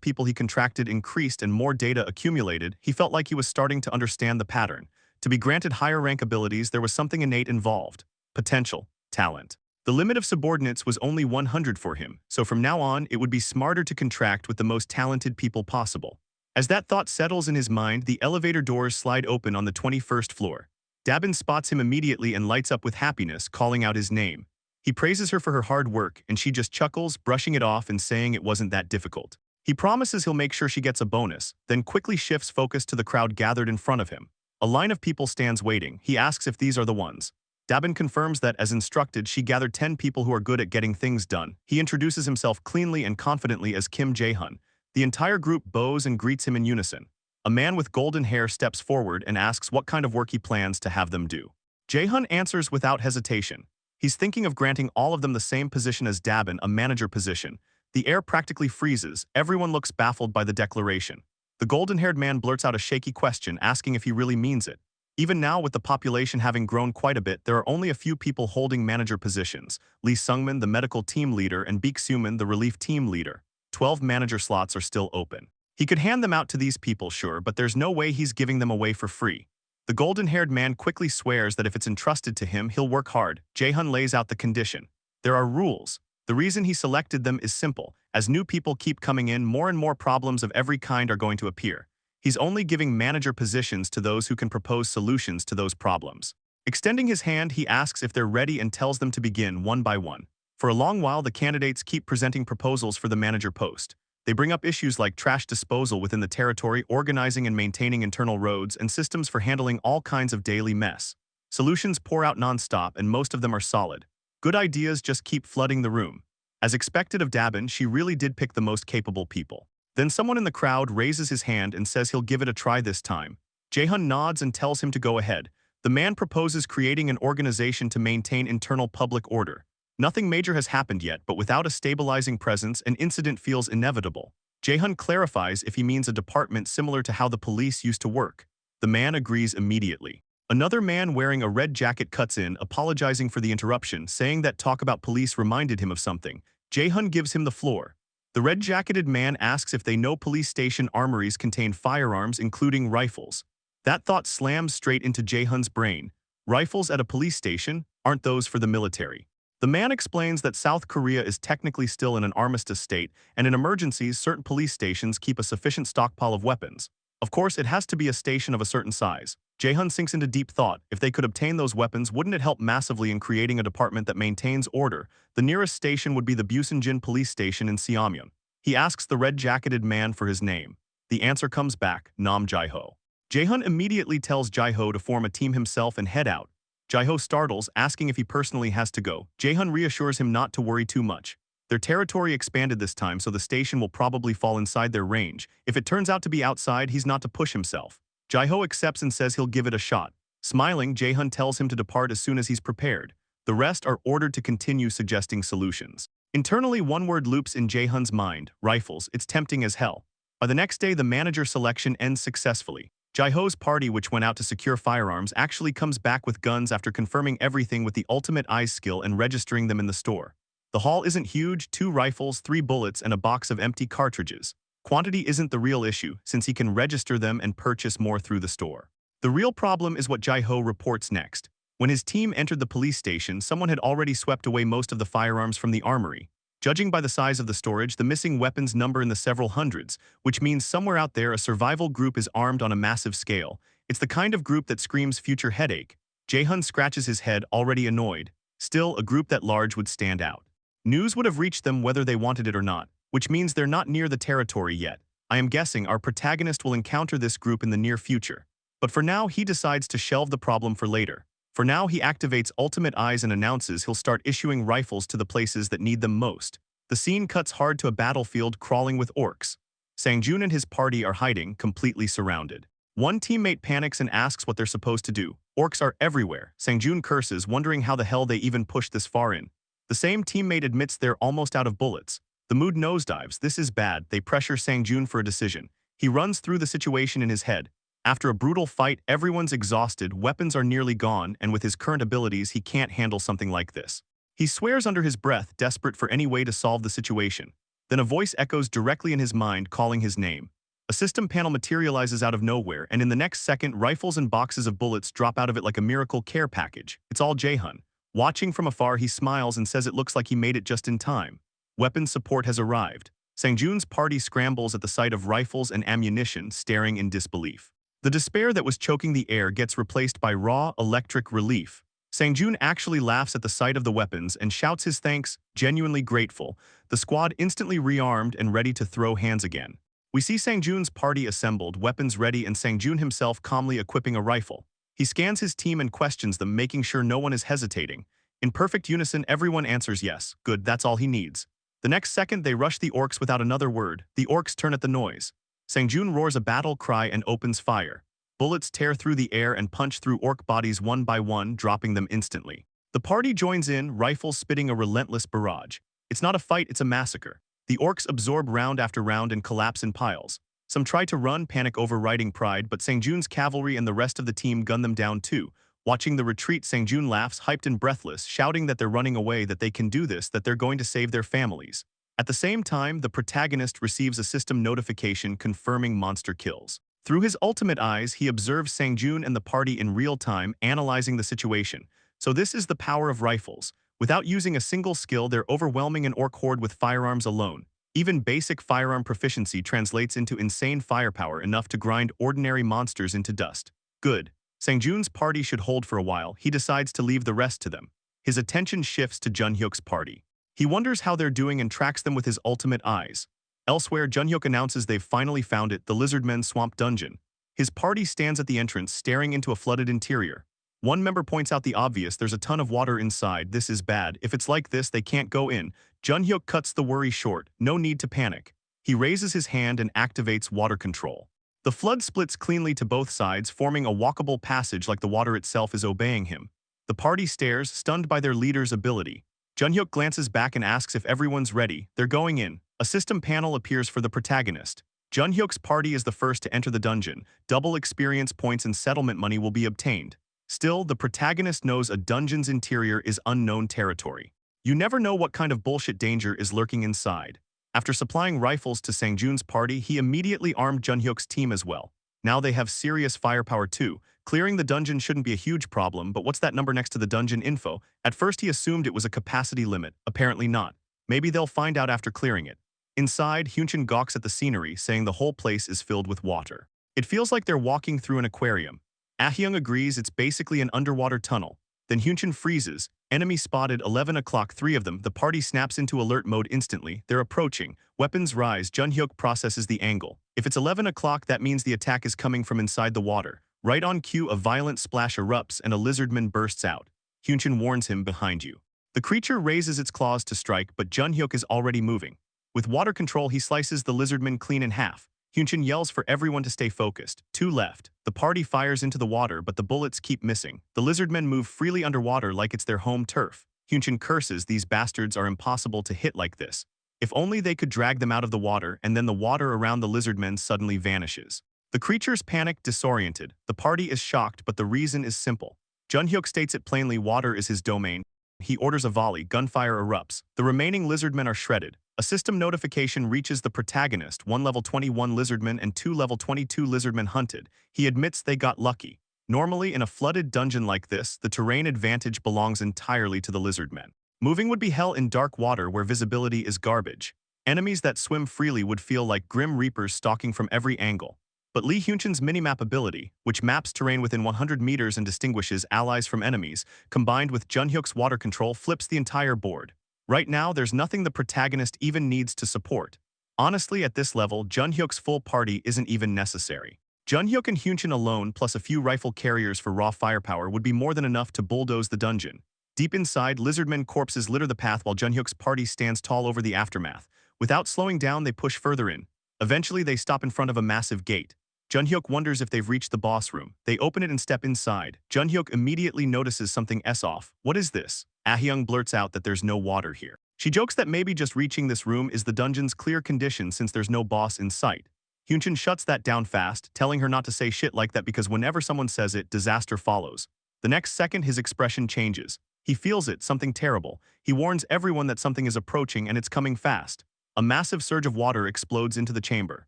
people he contracted increased and more data accumulated, he felt like he was starting to understand the pattern. To be granted higher rank abilities, there was something innate involved. Potential. Talent. The limit of subordinates was only 100 for him, so from now on, it would be smarter to contract with the most talented people possible. As that thought settles in his mind, the elevator doors slide open on the 21st floor. Dabin spots him immediately and lights up with happiness, calling out his name. He praises her for her hard work, and she just chuckles, brushing it off and saying it wasn't that difficult. He promises he'll make sure she gets a bonus, then quickly shifts focus to the crowd gathered in front of him. A line of people stands waiting. He asks if these are the ones. Dabin confirms that, as instructed, she gathered 10 people who are good at getting things done. He introduces himself cleanly and confidently as Kim Jae-hun. The entire group bows and greets him in unison. A man with golden hair steps forward and asks what kind of work he plans to have them do. Jae-hun answers without hesitation. He's thinking of granting all of them the same position as Dabin, a manager position. The air practically freezes. Everyone looks baffled by the declaration. The golden-haired man blurts out a shaky question, asking if he really means it. Even now, with the population having grown quite a bit, there are only a few people holding manager positions. Lee Sungmin, the medical team leader, and Baek Suman, the relief team leader. 12 manager slots are still open. He could hand them out to these people, sure, but there's no way he's giving them away for free. The golden-haired man quickly swears that if it's entrusted to him, he'll work hard. Jae-hun lays out the condition. There are rules. The reason he selected them is simple. As new people keep coming in, more and more problems of every kind are going to appear. He's only giving manager positions to those who can propose solutions to those problems. Extending his hand, he asks if they're ready and tells them to begin one by one. For a long while, the candidates keep presenting proposals for the manager post. They bring up issues like trash disposal within the territory, organizing and maintaining internal roads, and systems for handling all kinds of daily mess. Solutions pour out non-stop, and most of them are solid. Good ideas just keep flooding the room. As expected of Dabin, she really did pick the most capable people. Then someone in the crowd raises his hand and says he'll give it a try this time. Jae-hun nods and tells him to go ahead. The man proposes creating an organization to maintain internal public order. Nothing major has happened yet, but without a stabilizing presence, an incident feels inevitable. Jae-hun clarifies if he means a department similar to how the police used to work. The man agrees immediately. Another man wearing a red jacket cuts in, apologizing for the interruption, saying that talk about police reminded him of something. Jae-hun gives him the floor. The red-jacketed man asks if they know police station armories contain firearms, including rifles. That thought slams straight into Jae-hun's brain. Rifles at a police station? Aren't those for the military? The man explains that South Korea is technically still in an armistice state, and in emergencies, certain police stations keep a sufficient stockpile of weapons. Of course, it has to be a station of a certain size. Jae-hun sinks into deep thought. If they could obtain those weapons, wouldn't it help massively in creating a department that maintains order? The nearest station would be the Busanjin police station in Seomyeon. He asks the red-jacketed man for his name. The answer comes back, Nam Jae-ho. Jae-hun immediately tells Jae-ho to form a team himself and head out. Jae-ho startles, asking if he personally has to go. Jae-hun reassures him not to worry too much. Their territory expanded this time, so the station will probably fall inside their range. If it turns out to be outside, he's not to push himself. Jae-ho accepts and says he'll give it a shot. Smiling, Jae-hun tells him to depart as soon as he's prepared. The rest are ordered to continue suggesting solutions. Internally, one word loops in Jae-hun's mind: rifles. It's tempting as hell. By the next day, the manager selection ends successfully. Jae-ho's party, which went out to secure firearms, actually comes back with guns after confirming everything with the ultimate eyes skill and registering them in the store. The haul isn't huge: 2 rifles, 3 bullets, and a box of empty cartridges. Quantity isn't the real issue, since he can register them and purchase more through the store. The real problem is what Jae-ho reports next. When his team entered the police station, someone had already swept away most of the firearms from the armory. Judging by the size of the storage, the missing weapons number in the several hundreds, which means somewhere out there a survival group is armed on a massive scale. It's the kind of group that screams future headache. Jae-hun scratches his head, already annoyed. Still, a group that large would stand out. News would have reached them whether they wanted it or not, which means they're not near the territory yet. I am guessing our protagonist will encounter this group in the near future. But for now, he decides to shelve the problem for later. For now, he activates Ultimate Eyes and announces he'll start issuing rifles to the places that need them most. The scene cuts hard to a battlefield crawling with orcs. Sang-joon and his party are hiding, completely surrounded. One teammate panics and asks what they're supposed to do. Orcs are everywhere. Sang-joon curses, wondering how the hell they even pushed this far in. The same teammate admits they're almost out of bullets. The mood nosedives. This is bad. They pressure Sang-joon for a decision. He runs through the situation in his head. After a brutal fight, everyone's exhausted, weapons are nearly gone, and with his current abilities, he can't handle something like this. He swears under his breath, desperate for any way to solve the situation. Then a voice echoes directly in his mind, calling his name. A system panel materializes out of nowhere, and in the next second, rifles and boxes of bullets drop out of it like a miracle care package. It's all Jae-hun. Watching from afar, he smiles and says it looks like he made it just in time. Weapons support has arrived. Sang-joon's party scrambles at the sight of rifles and ammunition, staring in disbelief. The despair that was choking the air gets replaced by raw, electric relief. Sang-joon actually laughs at the sight of the weapons and shouts his thanks, genuinely grateful. The squad instantly rearmed and ready to throw hands again. We see Sang-joon's party assembled, weapons ready, and Sang-joon himself calmly equipping a rifle. He scans his team and questions them, making sure no one is hesitating. In perfect unison, everyone answers yes. Good, that's all he needs. The next second, they rush the orcs without another word. The orcs turn at the noise. Sang-joon roars a battle cry and opens fire. Bullets tear through the air and punch through orc bodies one by one, dropping them instantly. The party joins in, rifles spitting a relentless barrage. It's not a fight, it's a massacre. The orcs absorb round after round and collapse in piles. Some try to run, panic overriding pride, but Sang-joon's cavalry and the rest of the team gun them down too. Watching the retreat, Sang-joon laughs, hyped and breathless, shouting that they're running away, that they can do this, that they're going to save their families. At the same time, the protagonist receives a system notification confirming monster kills. Through his ultimate eyes, he observes Sang-joon and the party in real time, analyzing the situation. So this is the power of rifles. Without using a single skill, they're overwhelming an orc horde with firearms alone. Even basic firearm proficiency translates into insane firepower, enough to grind ordinary monsters into dust. Good. Sang-joon's party should hold for a while. He decides to leave the rest to them. His attention shifts to Jun-hyuk's party. He wonders how they're doing and tracks them with his ultimate eyes. Elsewhere, Jun-hyuk announces they've finally found it, the Lizardmen's Swamp Dungeon. His party stands at the entrance, staring into a flooded interior. One member points out the obvious: there's a ton of water inside. This is bad. If it's like this, they can't go in. Jun-hyuk cuts the worry short. No need to panic. He raises his hand and activates water control. The flood splits cleanly to both sides, forming a walkable passage like the water itself is obeying him. The party stares, stunned by their leader's ability. Jun-hyuk glances back and asks if everyone's ready. They're going in. A system panel appears for the protagonist. Jun-hyuk's party is the first to enter the dungeon. Double experience points and settlement money will be obtained. Still, the protagonist knows a dungeon's interior is unknown territory. You never know what kind of bullshit danger is lurking inside. After supplying rifles to Sang-jun's party, he immediately armed Junhyuk's team as well. Now they have serious firepower too. Clearing the dungeon shouldn't be a huge problem, but what's that number next to the dungeon info? At first he assumed it was a capacity limit, apparently not. Maybe they'll find out after clearing it. Inside, Hyunchin gawks at the scenery, saying the whole place is filled with water. It feels like they're walking through an aquarium. Ahyung agrees it's basically an underwater tunnel. Then Hyunchin freezes. Enemy spotted 11 o'clock, 3 of them. The party snaps into alert mode instantly. They're approaching. Weapons rise. Junhyuk processes the angle. If it's 11 o'clock, that means the attack is coming from inside the water. Right on cue, a violent splash erupts and a lizardman bursts out. Hyunchin warns him, behind you. The creature raises its claws to strike, but Junhyuk is already moving. With water control, he slices the lizardman clean in half. Hyunchin yells for everyone to stay focused. 2 left. The party fires into the water, but the bullets keep missing. The lizardmen move freely underwater like it's their home turf. Hyunchin curses, these bastards are impossible to hit like this. If only they could drag them out of the water, and then the water around the lizardmen suddenly vanishes. The creatures panic, disoriented. The party is shocked, but the reason is simple. Junhyuk states it plainly, water is his domain. He orders a volley, gunfire erupts. The remaining lizardmen are shredded. A system notification reaches the protagonist, 1 level 21 lizardman and 2 level 22 lizardmen hunted. He admits they got lucky. Normally, in a flooded dungeon like this, the terrain advantage belongs entirely to the lizardmen. Moving would be hell in dark water where visibility is garbage. Enemies that swim freely would feel like grim reapers stalking from every angle. But Lee Hyunchin's minimap ability, which maps terrain within 100 meters and distinguishes allies from enemies, combined with Junhyuk's water control, flips the entire board. Right now, there's nothing the protagonist even needs to support. Honestly, at this level, Junhyuk's full party isn't even necessary. Junhyuk and Hyunchin alone, plus a few rifle carriers for raw firepower, would be more than enough to bulldoze the dungeon. Deep inside, lizardmen corpses litter the path while Junhyuk's party stands tall over the aftermath. Without slowing down, they push further in. Eventually, they stop in front of a massive gate. Junhyuk wonders if they've reached the boss room. They open it and step inside. Junhyuk immediately notices something off. What is this? Ahyung blurts out that there's no water here. She jokes that maybe just reaching this room is the dungeon's clear condition since there's no boss in sight. Hyunchin shuts that down fast, telling her not to say shit like that because whenever someone says it, disaster follows. The next second, his expression changes. He feels it, something terrible. He warns everyone that something is approaching and it's coming fast. A massive surge of water explodes into the chamber.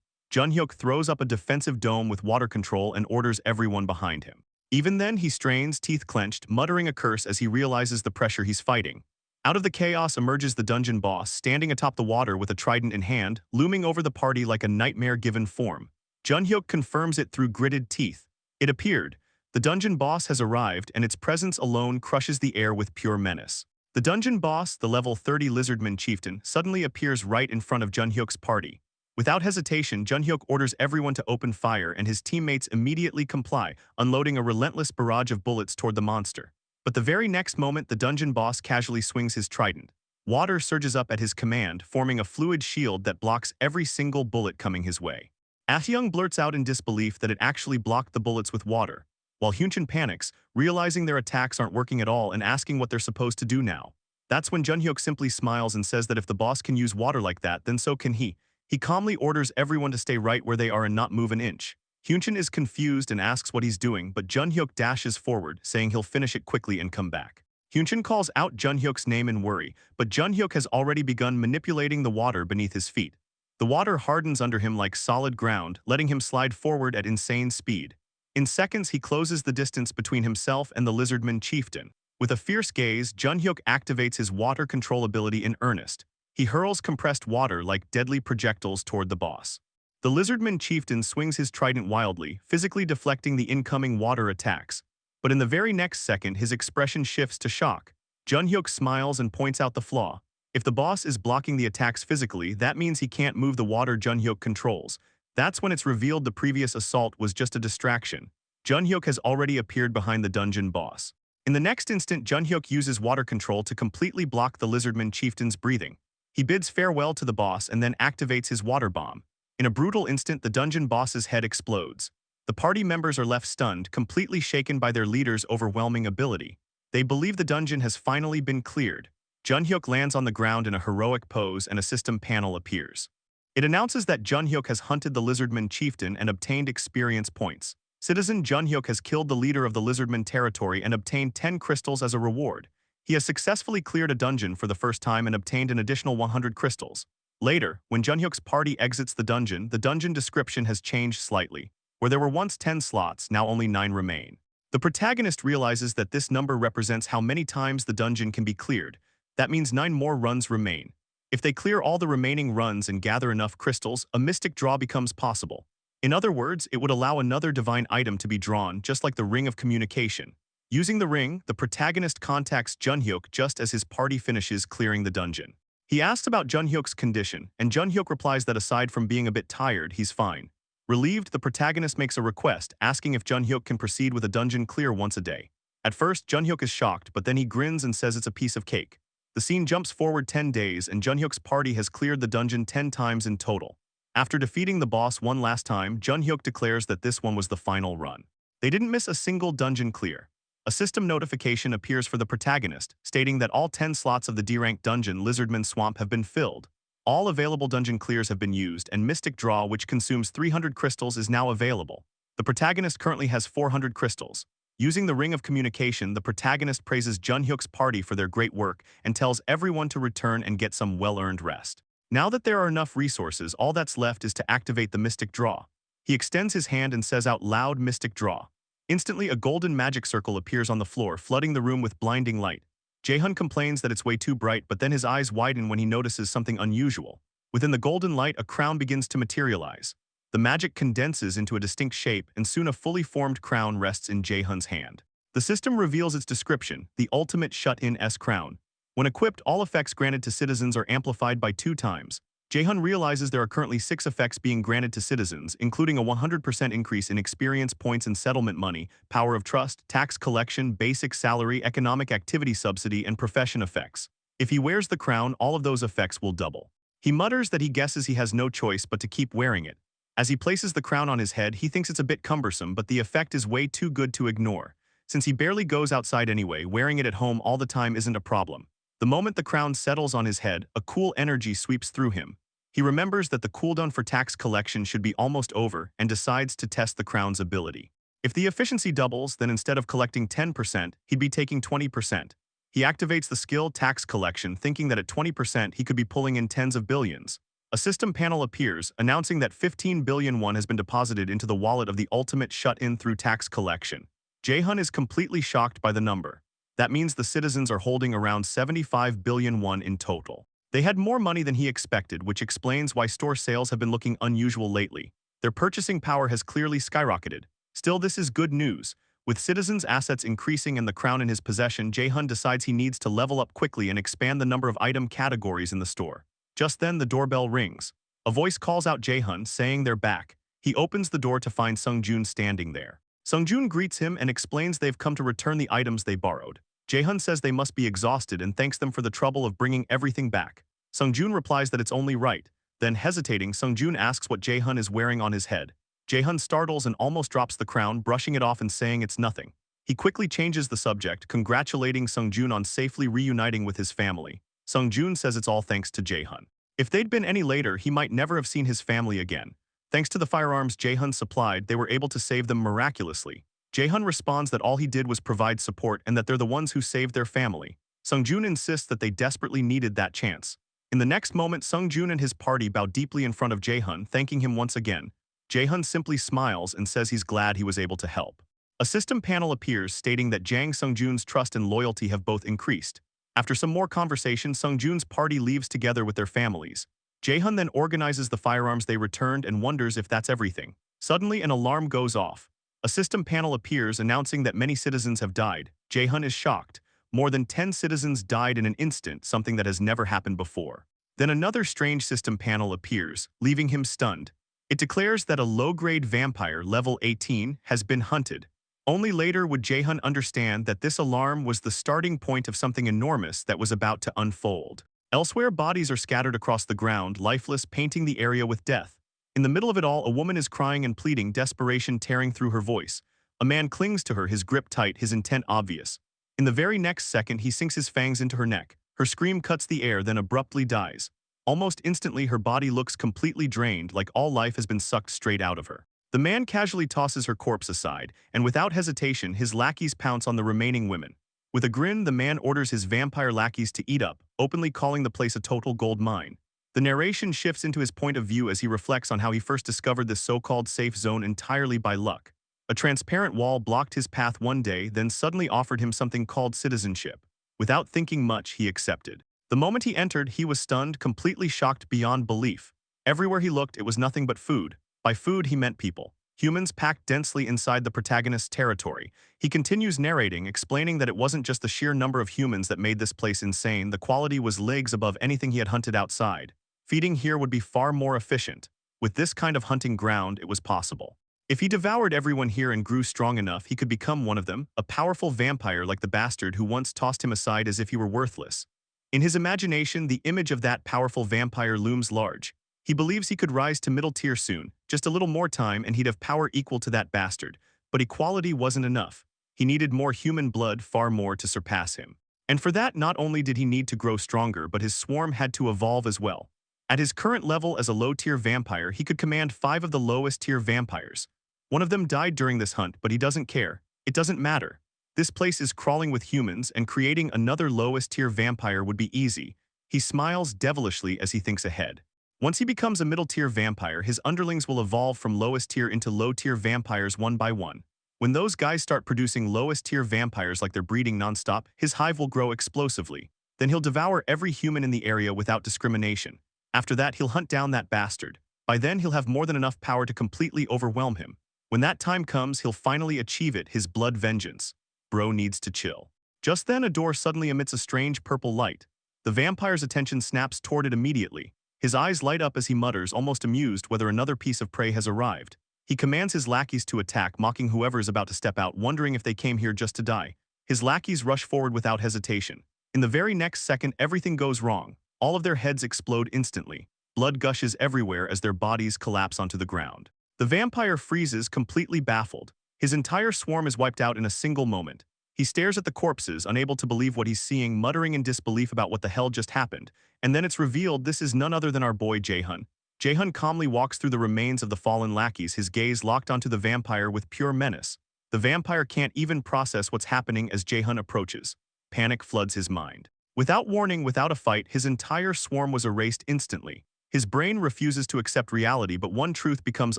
Junhyuk throws up a defensive dome with water control and orders everyone behind him. Even then, he strains, teeth clenched, muttering a curse as he realizes the pressure he's fighting. Out of the chaos emerges the dungeon boss, standing atop the water with a trident in hand, looming over the party like a nightmare-given form. Junhyuk confirms it through gritted teeth. It appeared. The dungeon boss has arrived, and its presence alone crushes the air with pure menace. The dungeon boss, the level 30 lizardman chieftain, suddenly appears right in front of Junhyuk's party. Without hesitation, Junhyuk orders everyone to open fire and his teammates immediately comply, unloading a relentless barrage of bullets toward the monster. But the very next moment, the dungeon boss casually swings his trident. Water surges up at his command, forming a fluid shield that blocks every single bullet coming his way. Ahyung blurts out in disbelief that it actually blocked the bullets with water, while Hyunchin panics, realizing their attacks aren't working at all and asking what they're supposed to do now. That's when Junhyuk simply smiles and says that if the boss can use water like that, then so can he. He calmly orders everyone to stay right where they are and not move an inch. Hyunchin is confused and asks what he's doing, but Junhyuk dashes forward, saying he'll finish it quickly and come back. Hyunchin calls out Junhyuk's name in worry, but Junhyuk has already begun manipulating the water beneath his feet. The water hardens under him like solid ground, letting him slide forward at insane speed. In seconds, he closes the distance between himself and the lizardman chieftain. With a fierce gaze, Junhyuk activates his water control ability in earnest. He hurls compressed water like deadly projectiles toward the boss. The lizardman chieftain swings his trident wildly, physically deflecting the incoming water attacks. But in the very next second, his expression shifts to shock. Junhyuk smiles and points out the flaw. If the boss is blocking the attacks physically, that means he can't move the water Junhyuk controls. That's when it's revealed the previous assault was just a distraction. Junhyuk has already appeared behind the dungeon boss. In the next instant, Junhyuk uses water control to completely block the lizardman chieftain's breathing. He bids farewell to the boss and then activates his water bomb. In a brutal instant, the dungeon boss's head explodes. The party members are left stunned, completely shaken by their leader's overwhelming ability. They believe the dungeon has finally been cleared. Junhyuk lands on the ground in a heroic pose and a system panel appears. It announces that Junhyuk has hunted the lizardman chieftain and obtained experience points. Citizen Junhyuk has killed the leader of the Lizardman territory and obtained 10 crystals as a reward. He has successfully cleared a dungeon for the first time and obtained an additional 100 crystals. Later, when Junhyuk's party exits the dungeon description has changed slightly. Where there were once 10 slots, now only 9 remain. The protagonist realizes that this number represents how many times the dungeon can be cleared. That means 9 more runs remain. If they clear all the remaining runs and gather enough crystals, a mystic draw becomes possible. In other words, it would allow another divine item to be drawn, just like the Ring of Communication. Using the ring, the protagonist contacts Junhyuk just as his party finishes clearing the dungeon. He asks about Junhyuk's condition, and Junhyuk replies that aside from being a bit tired, he's fine. Relieved, the protagonist makes a request, asking if Junhyuk can proceed with a dungeon clear once a day. At first, Junhyuk is shocked, but then he grins and says it's a piece of cake. The scene jumps forward 10 days, and Junhyuk's party has cleared the dungeon 10 times in total. After defeating the boss one last time, Junhyuk declares that this one was the final run. They didn't miss a single dungeon clear. A system notification appears for the protagonist, stating that all 10 slots of the D-rank dungeon Lizardman Swamp have been filled. All available dungeon clears have been used, and Mystic Draw, which consumes 300 crystals, is now available. The protagonist currently has 400 crystals. Using the Ring of Communication, the protagonist praises Junhyuk's party for their great work and tells everyone to return and get some well-earned rest. Now that there are enough resources, all that's left is to activate the Mystic Draw. He extends his hand and says out loud, "Mystic Draw." Instantly, a golden magic circle appears on the floor, flooding the room with blinding light. Jae-hun complains that it's way too bright, but then his eyes widen when he notices something unusual. Within the golden light, a crown begins to materialize. The magic condenses into a distinct shape, and soon a fully formed crown rests in Jae-hun's hand. The system reveals its description, the ultimate shut-in S crown. When equipped, all effects granted to citizens are amplified by 2 times. Jae-hun realizes there are currently 6 effects being granted to citizens, including a 100% increase in experience points and settlement money, power of trust, tax collection, basic salary, economic activity subsidy, and profession effects. If he wears the crown, all of those effects will double. He mutters that he guesses he has no choice but to keep wearing it. As he places the crown on his head, he thinks it's a bit cumbersome, but the effect is way too good to ignore. Since he barely goes outside anyway, wearing it at home all the time isn't a problem. The moment the crown settles on his head, a cool energy sweeps through him. He remembers that the cooldown for tax collection should be almost over and decides to test the crown's ability. If the efficiency doubles, then instead of collecting 10%, he'd be taking 20%. He activates the skill tax collection, thinking that at 20% he could be pulling in tens of billions. A system panel appears, announcing that 15 billion won has been deposited into the wallet of the ultimate shut-in through tax collection. Jae-hun is completely shocked by the number. That means the citizens are holding around 75 billion won in total. They had more money than he expected, which explains why store sales have been looking unusual lately. Their purchasing power has clearly skyrocketed. Still, this is good news. With citizens' assets increasing and the crown in his possession, Jae-hun decides he needs to level up quickly and expand the number of item categories in the store. Just then, the doorbell rings. A voice calls out Jae-hun, saying they're back. He opens the door to find Sung-joon standing there. Sung-joon greets him and explains they've come to return the items they borrowed. Jae-hun says they must be exhausted and thanks them for the trouble of bringing everything back. Sung-joon replies that it's only right. Then, hesitating, Sung-joon asks what Jae-hun is wearing on his head. Jae-hun startles and almost drops the crown, brushing it off and saying it's nothing. He quickly changes the subject, congratulating Sung-joon on safely reuniting with his family. Sung-joon says it's all thanks to Jae-hun. If they'd been any later, he might never have seen his family again. Thanks to the firearms Jae-hun supplied, they were able to save them miraculously. Jae-hun responds that all he did was provide support and that they're the ones who saved their family. Sung-joon insists that they desperately needed that chance. In the next moment, Sung-joon and his party bow deeply in front of Jae-hun, thanking him once again. Jae-hun simply smiles and says he's glad he was able to help. A system panel appears stating that Jang Sung-joon's trust and loyalty have both increased. After some more conversation, Sung-joon's party leaves together with their families. Jae-hun then organizes the firearms they returned and wonders if that's everything. Suddenly, an alarm goes off. A system panel appears announcing that many citizens have died. Jae-hun is shocked. More than 10 citizens died in an instant, something that has never happened before. Then another strange system panel appears, leaving him stunned. It declares that a low-grade vampire, level 18, has been hunted. Only later would Jae-hun understand that this alarm was the starting point of something enormous that was about to unfold. Elsewhere, bodies are scattered across the ground, lifeless, painting the area with death. In the middle of it all, a woman is crying and pleading, desperation tearing through her voice. A man clings to her, his grip tight, his intent obvious. In the very next second, he sinks his fangs into her neck. Her scream cuts the air, then abruptly dies. Almost instantly, her body looks completely drained, like all life has been sucked straight out of her. The man casually tosses her corpse aside, and without hesitation, his lackeys pounce on the remaining women. With a grin, the man orders his vampire lackeys to eat up, openly calling the place a total gold mine. The narration shifts into his point of view as he reflects on how he first discovered this so-called safe zone entirely by luck. A transparent wall blocked his path one day, then suddenly offered him something called citizenship. Without thinking much, he accepted. The moment he entered, he was stunned, completely shocked beyond belief. Everywhere he looked, it was nothing but food. By food, he meant people. Humans packed densely inside the protagonist's territory. He continues narrating, explaining that it wasn't just the sheer number of humans that made this place insane, the quality was leagues above anything he had hunted outside. Feeding here would be far more efficient. With this kind of hunting ground, it was possible. If he devoured everyone here and grew strong enough, he could become one of them, a powerful vampire like the bastard who once tossed him aside as if he were worthless. In his imagination, the image of that powerful vampire looms large. He believes he could rise to middle tier soon, just a little more time and he'd have power equal to that bastard. But equality wasn't enough. He needed more human blood, far more to surpass him. And for that, not only did he need to grow stronger, but his swarm had to evolve as well. At his current level as a low-tier vampire, he could command 5 of the lowest-tier vampires. One of them died during this hunt, but he doesn't care. It doesn't matter. This place is crawling with humans, and creating another lowest-tier vampire would be easy. He smiles devilishly as he thinks ahead. Once he becomes a middle-tier vampire, his underlings will evolve from lowest-tier into low-tier vampires one by one. When those guys start producing lowest-tier vampires like they're breeding nonstop, his hive will grow explosively. Then he'll devour every human in the area without discrimination. After that, he'll hunt down that bastard. By then, he'll have more than enough power to completely overwhelm him. When that time comes, he'll finally achieve it, his blood vengeance. Bro needs to chill. Just then, a door suddenly emits a strange purple light. The vampire's attention snaps toward it immediately. His eyes light up as he mutters, almost amused whether another piece of prey has arrived. He commands his lackeys to attack, mocking whoever is about to step out, wondering if they came here just to die. His lackeys rush forward without hesitation. In the very next second, everything goes wrong. All of their heads explode instantly. Blood gushes everywhere as their bodies collapse onto the ground. The vampire freezes, completely baffled. His entire swarm is wiped out in a single moment. He stares at the corpses, unable to believe what he's seeing, muttering in disbelief about what the hell just happened. And then it's revealed this is none other than our boy Jae-hun. Jae-hun calmly walks through the remains of the fallen lackeys, his gaze locked onto the vampire with pure menace. The vampire can't even process what's happening as Jae-hun approaches. Panic floods his mind. Without warning, without a fight, his entire swarm was erased instantly. His brain refuses to accept reality, but one truth becomes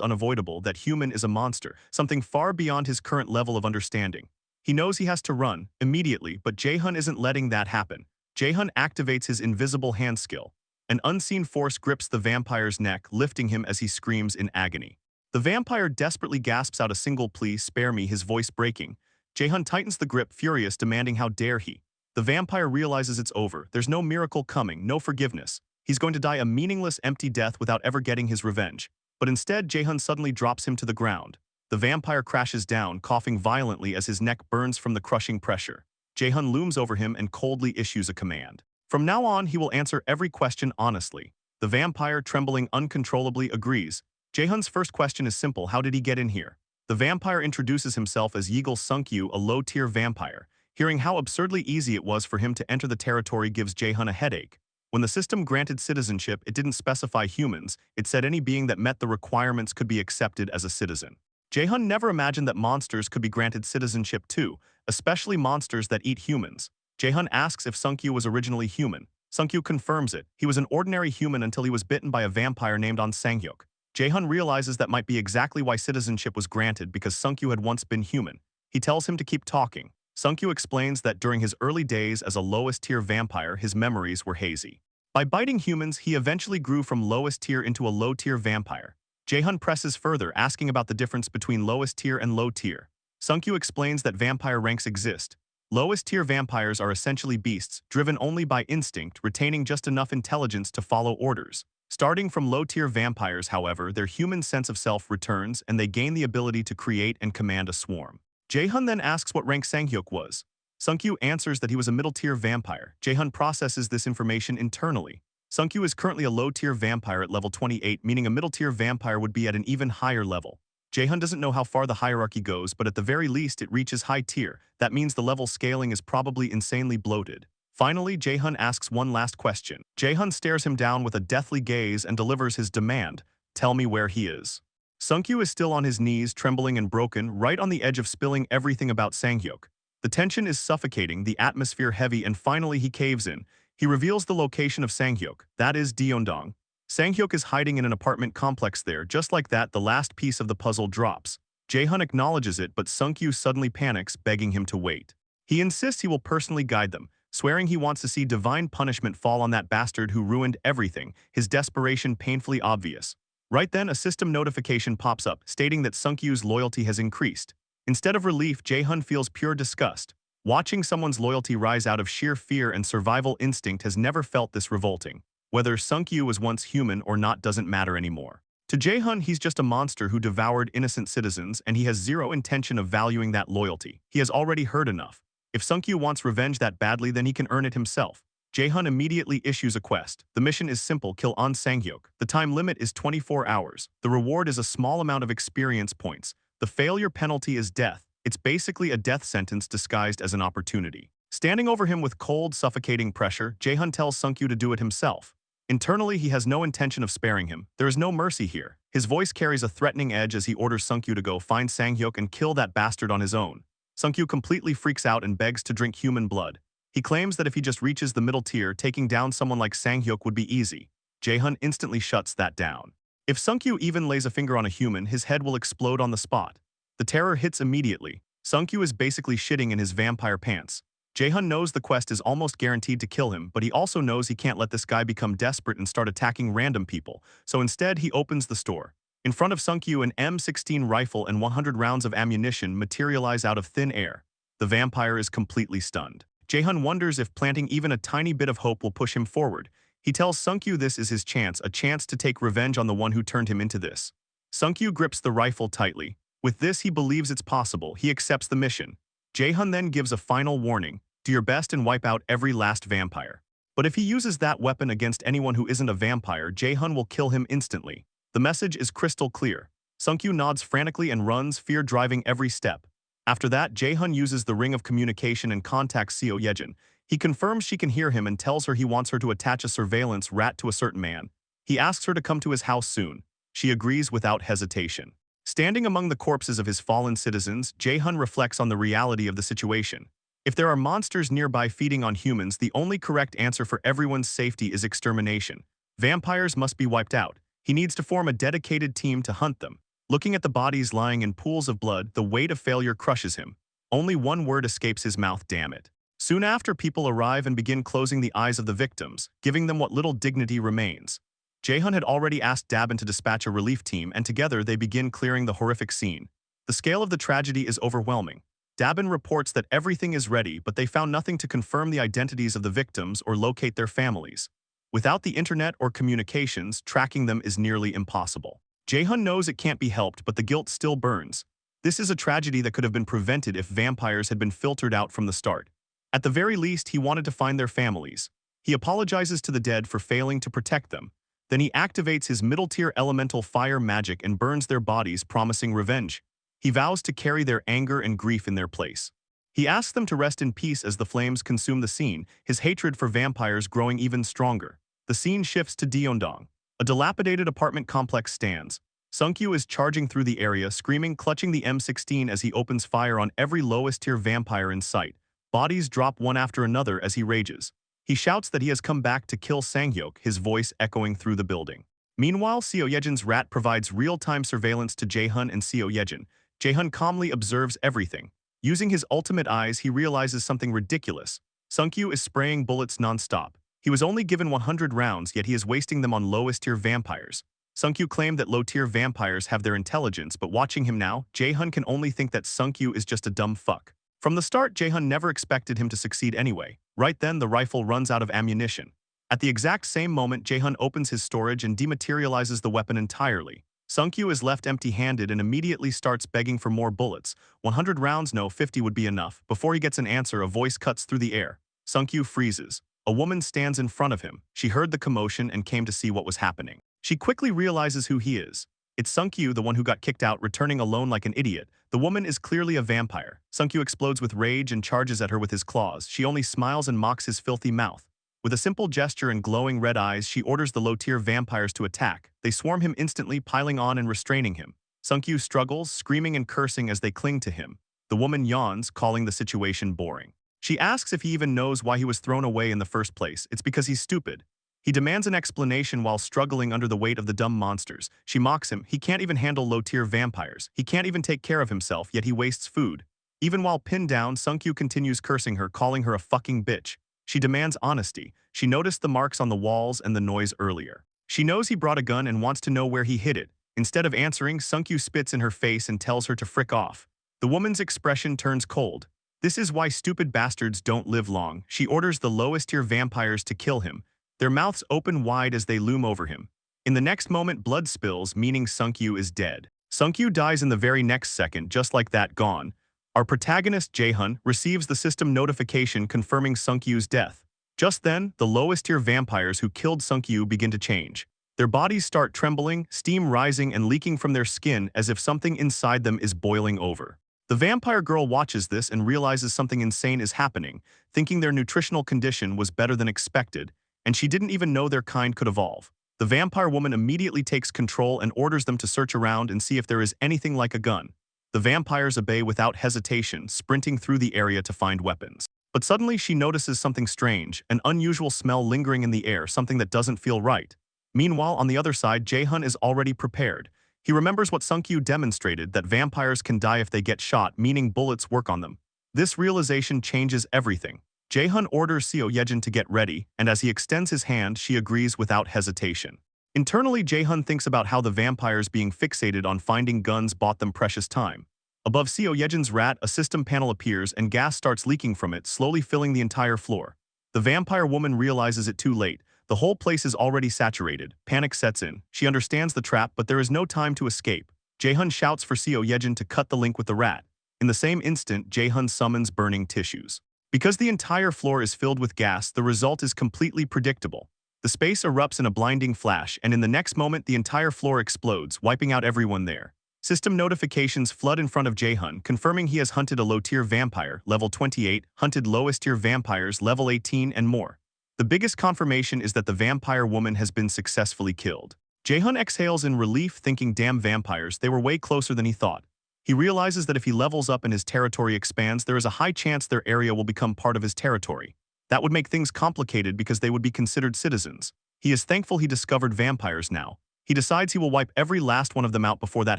unavoidable, that human is a monster, something far beyond his current level of understanding. He knows he has to run, immediately, but Jae-hun isn't letting that happen. Jae-hun activates his invisible hand skill. An unseen force grips the vampire's neck, lifting him as he screams in agony. The vampire desperately gasps out a single plea, "Spare me," his voice breaking. Jae-hun tightens the grip, furious, demanding how dare he. The vampire realizes it's over. There's no miracle coming, no forgiveness. He's going to die a meaningless, empty death without ever getting his revenge. But instead, Jae-hun suddenly drops him to the ground. The vampire crashes down, coughing violently as his neck burns from the crushing pressure. Jae-hun looms over him and coldly issues a command. From now on, he will answer every question honestly. The vampire, trembling uncontrollably, agrees. Jae-hun's first question is simple: how did he get in here? The vampire introduces himself as Yeagle Sungkyu, a low-tier vampire. Hearing how absurdly easy it was for him to enter the territory gives Jae-hun a headache. When the system granted citizenship, it didn't specify humans. It said any being that met the requirements could be accepted as a citizen. Jae-hun never imagined that monsters could be granted citizenship too, especially monsters that eat humans. Jae-hun asks if Sungkyu was originally human. Sungkyu confirms it. He was an ordinary human until he was bitten by a vampire named On Sang-hyuk. Jae-hun realizes that might be exactly why citizenship was granted, because Sungkyu had once been human. He tells him to keep talking. Sungkyu explains that during his early days as a lowest-tier vampire, his memories were hazy. By biting humans, he eventually grew from lowest tier into a low-tier vampire. Jae-hun presses further, asking about the difference between lowest tier and low tier. Sungkyu explains that vampire ranks exist. Lowest-tier vampires are essentially beasts, driven only by instinct, retaining just enough intelligence to follow orders. Starting from low-tier vampires, however, their human sense of self returns, and they gain the ability to create and command a swarm. Jae-hun then asks what rank Sang-hyuk was. Sungkyu answers that he was a middle-tier vampire. Jae-hun processes this information internally. Sungkyu is currently a low-tier vampire at level 28, meaning a middle-tier vampire would be at an even higher level. Jae-hun doesn't know how far the hierarchy goes, but at the very least it reaches high tier. That means the level scaling is probably insanely bloated. Finally, Jae-hun asks one last question. Jae-hun stares him down with a deathly gaze and delivers his demand: "Tell me where he is." Sungkyu is still on his knees, trembling and broken, right on the edge of spilling everything about Sanghyuk. The tension is suffocating, the atmosphere heavy, and finally he caves in. He reveals the location of Sanghyuk, that is Deondong. Sanghyuk is hiding in an apartment complex there. Just like that, the last piece of the puzzle drops. Jae-hun acknowledges it, but Sungkyu suddenly panics, begging him to wait. He insists he will personally guide them, swearing he wants to see divine punishment fall on that bastard who ruined everything, his desperation painfully obvious. Right then, a system notification pops up, stating that Sungkyu's loyalty has increased. Instead of relief, Jae-hun feels pure disgust. Watching someone's loyalty rise out of sheer fear and survival instinct has never felt this revolting. Whether Sungkyu was once human or not doesn't matter anymore. To Jae-hun, he's just a monster who devoured innocent citizens, and he has zero intention of valuing that loyalty. He has already heard enough. If Sungkyu wants revenge that badly, then he can earn it himself. Jae-hun immediately issues a quest. The mission is simple: kill An Sang-hyuk. The time limit is 24 hours. The reward is a small amount of experience points. The failure penalty is death. It's basically a death sentence disguised as an opportunity. Standing over him with cold, suffocating pressure, Jae-hun tells Sungkyu to do it himself. Internally, he has no intention of sparing him. There is no mercy here. His voice carries a threatening edge as he orders Sungkyu to go find Sang-hyuk and kill that bastard on his own. Sungkyu completely freaks out and begs to drink human blood. He claims that if he just reaches the middle tier, taking down someone like Sang-hyuk would be easy. Jae-hun instantly shuts that down. If Sungkyu even lays a finger on a human, his head will explode on the spot. The terror hits immediately. Sungkyu is basically shitting in his vampire pants. Jae-hun knows the quest is almost guaranteed to kill him, but he also knows he can't let this guy become desperate and start attacking random people, so instead he opens the store. In front of Sungkyu, an M16 rifle and 100 rounds of ammunition materialize out of thin air. The vampire is completely stunned. Jae-hun wonders if planting even a tiny bit of hope will push him forward. He tells Sungkyu this is his chance, a chance to take revenge on the one who turned him into this. Sungkyu grips the rifle tightly. With this, he believes it's possible. He accepts the mission. Jae-hun then gives a final warning: do your best and wipe out every last vampire. But if he uses that weapon against anyone who isn't a vampire, Jae-hun will kill him instantly. The message is crystal clear. Sungkyu nods frantically and runs, fear driving every step. After that, Jae-hun uses the ring of communication and contacts Seo Yejin. He confirms she can hear him and tells her he wants her to attach a surveillance rat to a certain man. He asks her to come to his house soon. She agrees without hesitation. Standing among the corpses of his fallen citizens, Jae-hun reflects on the reality of the situation. If there are monsters nearby feeding on humans, the only correct answer for everyone's safety is extermination. Vampires must be wiped out. He needs to form a dedicated team to hunt them. Looking at the bodies lying in pools of blood, the weight of failure crushes him. Only one word escapes his mouth: damn it. Soon after, people arrive and begin closing the eyes of the victims, giving them what little dignity remains. Jae-hun had already asked Dabin to dispatch a relief team, and together they begin clearing the horrific scene. The scale of the tragedy is overwhelming. Dabin reports that everything is ready, but they found nothing to confirm the identities of the victims or locate their families. Without the internet or communications, tracking them is nearly impossible. Jae-hun knows it can't be helped, but the guilt still burns. This is a tragedy that could have been prevented if vampires had been filtered out from the start. At the very least, he wanted to find their families. He apologizes to the dead for failing to protect them. Then he activates his middle-tier elemental fire magic and burns their bodies, promising revenge. He vows to carry their anger and grief in their place. He asks them to rest in peace as the flames consume the scene, his hatred for vampires growing even stronger. The scene shifts to Deondong. A dilapidated apartment complex stands. Sungkyu is charging through the area, screaming, clutching the M16 as he opens fire on every lowest-tier vampire in sight. Bodies drop one after another as he rages. He shouts that he has come back to kill Sang-hyuk, his voice echoing through the building. Meanwhile, Seo Yejin's rat provides real-time surveillance to Jae-hun and Seo Yejin. Jae-hun calmly observes everything. Using his ultimate eyes, he realizes something ridiculous. Sungkyu is spraying bullets non-stop. He was only given 100 rounds, yet he is wasting them on lowest-tier vampires. Sungkyu claimed that low-tier vampires have their intelligence, but watching him now, Jae-hun can only think that Sungkyu is just a dumb fuck. From the start, Jae-hun never expected him to succeed anyway. Right then, the rifle runs out of ammunition. At the exact same moment, Jae-hun opens his storage and dematerializes the weapon entirely. Sungkyu is left empty-handed and immediately starts begging for more bullets. 100 rounds, no, 50 would be enough. Before he gets an answer, a voice cuts through the air. Sungkyu freezes. A woman stands in front of him. She heard the commotion and came to see what was happening. She quickly realizes who he is. It's Sungkyu, the one who got kicked out, returning alone like an idiot. The woman is clearly a vampire. Sungkyu explodes with rage and charges at her with his claws. She only smiles and mocks his filthy mouth. With a simple gesture and glowing red eyes, she orders the low-tier vampires to attack. They swarm him instantly, piling on and restraining him. Sungkyu struggles, screaming and cursing as they cling to him. The woman yawns, calling the situation boring. She asks if he even knows why he was thrown away in the first place. It's because he's stupid. He demands an explanation while struggling under the weight of the dumb monsters. She mocks him. He can't even handle low-tier vampires. He can't even take care of himself, yet he wastes food. Even while pinned down, Sungkyu continues cursing her, calling her a fucking bitch. She demands honesty. She noticed the marks on the walls and the noise earlier. She knows he brought a gun and wants to know where he hid it. Instead of answering, Sungkyu spits in her face and tells her to frick off. The woman's expression turns cold. This is why stupid bastards don't live long. She orders the lowest-tier vampires to kill him. Their mouths open wide as they loom over him. In the next moment, blood spills, meaning Sungkyu is dead. Sungkyu dies in the very next second, just like that, gone. Our protagonist, Jae-hun, receives the system notification confirming Sungkyu's death. Just then, the lowest-tier vampires who killed Sungkyu begin to change. Their bodies start trembling, steam rising and leaking from their skin as if something inside them is boiling over. The vampire girl watches this and realizes something insane is happening, thinking their nutritional condition was better than expected, and she didn't even know their kind could evolve. The vampire woman immediately takes control and orders them to search around and see if there is anything like a gun. The vampires obey without hesitation, sprinting through the area to find weapons. But suddenly she notices something strange, an unusual smell lingering in the air, something that doesn't feel right. Meanwhile, on the other side, Jae-hun is already prepared. He remembers what Sungkyu demonstrated, that vampires can die if they get shot, meaning bullets work on them. This realization changes everything. Jae-hun orders Seo Yejin to get ready, and as he extends his hand, she agrees without hesitation. Internally, Jae-hun thinks about how the vampires being fixated on finding guns bought them precious time. Above Seo Yejin's rat, a system panel appears and gas starts leaking from it, slowly filling the entire floor. The vampire woman realizes it too late. The whole place is already saturated. Panic sets in. She understands the trap, but there is no time to escape. Jae-hun shouts for Seo Yejin to cut the link with the rat. In the same instant, Jae-hun summons burning tissues. Because the entire floor is filled with gas, the result is completely predictable. The space erupts in a blinding flash, and in the next moment, the entire floor explodes, wiping out everyone there. System notifications flood in front of Jae-hun, confirming he has hunted a low-tier vampire, level 28, hunted lowest-tier vampires, level 18, and more. The biggest confirmation is that the vampire woman has been successfully killed. Jae-hun exhales in relief, thinking, damn vampires, they were way closer than he thought. He realizes that if he levels up and his territory expands, there is a high chance their area will become part of his territory. That would make things complicated because they would be considered citizens. He is thankful he discovered vampires now. He decides he will wipe every last one of them out before that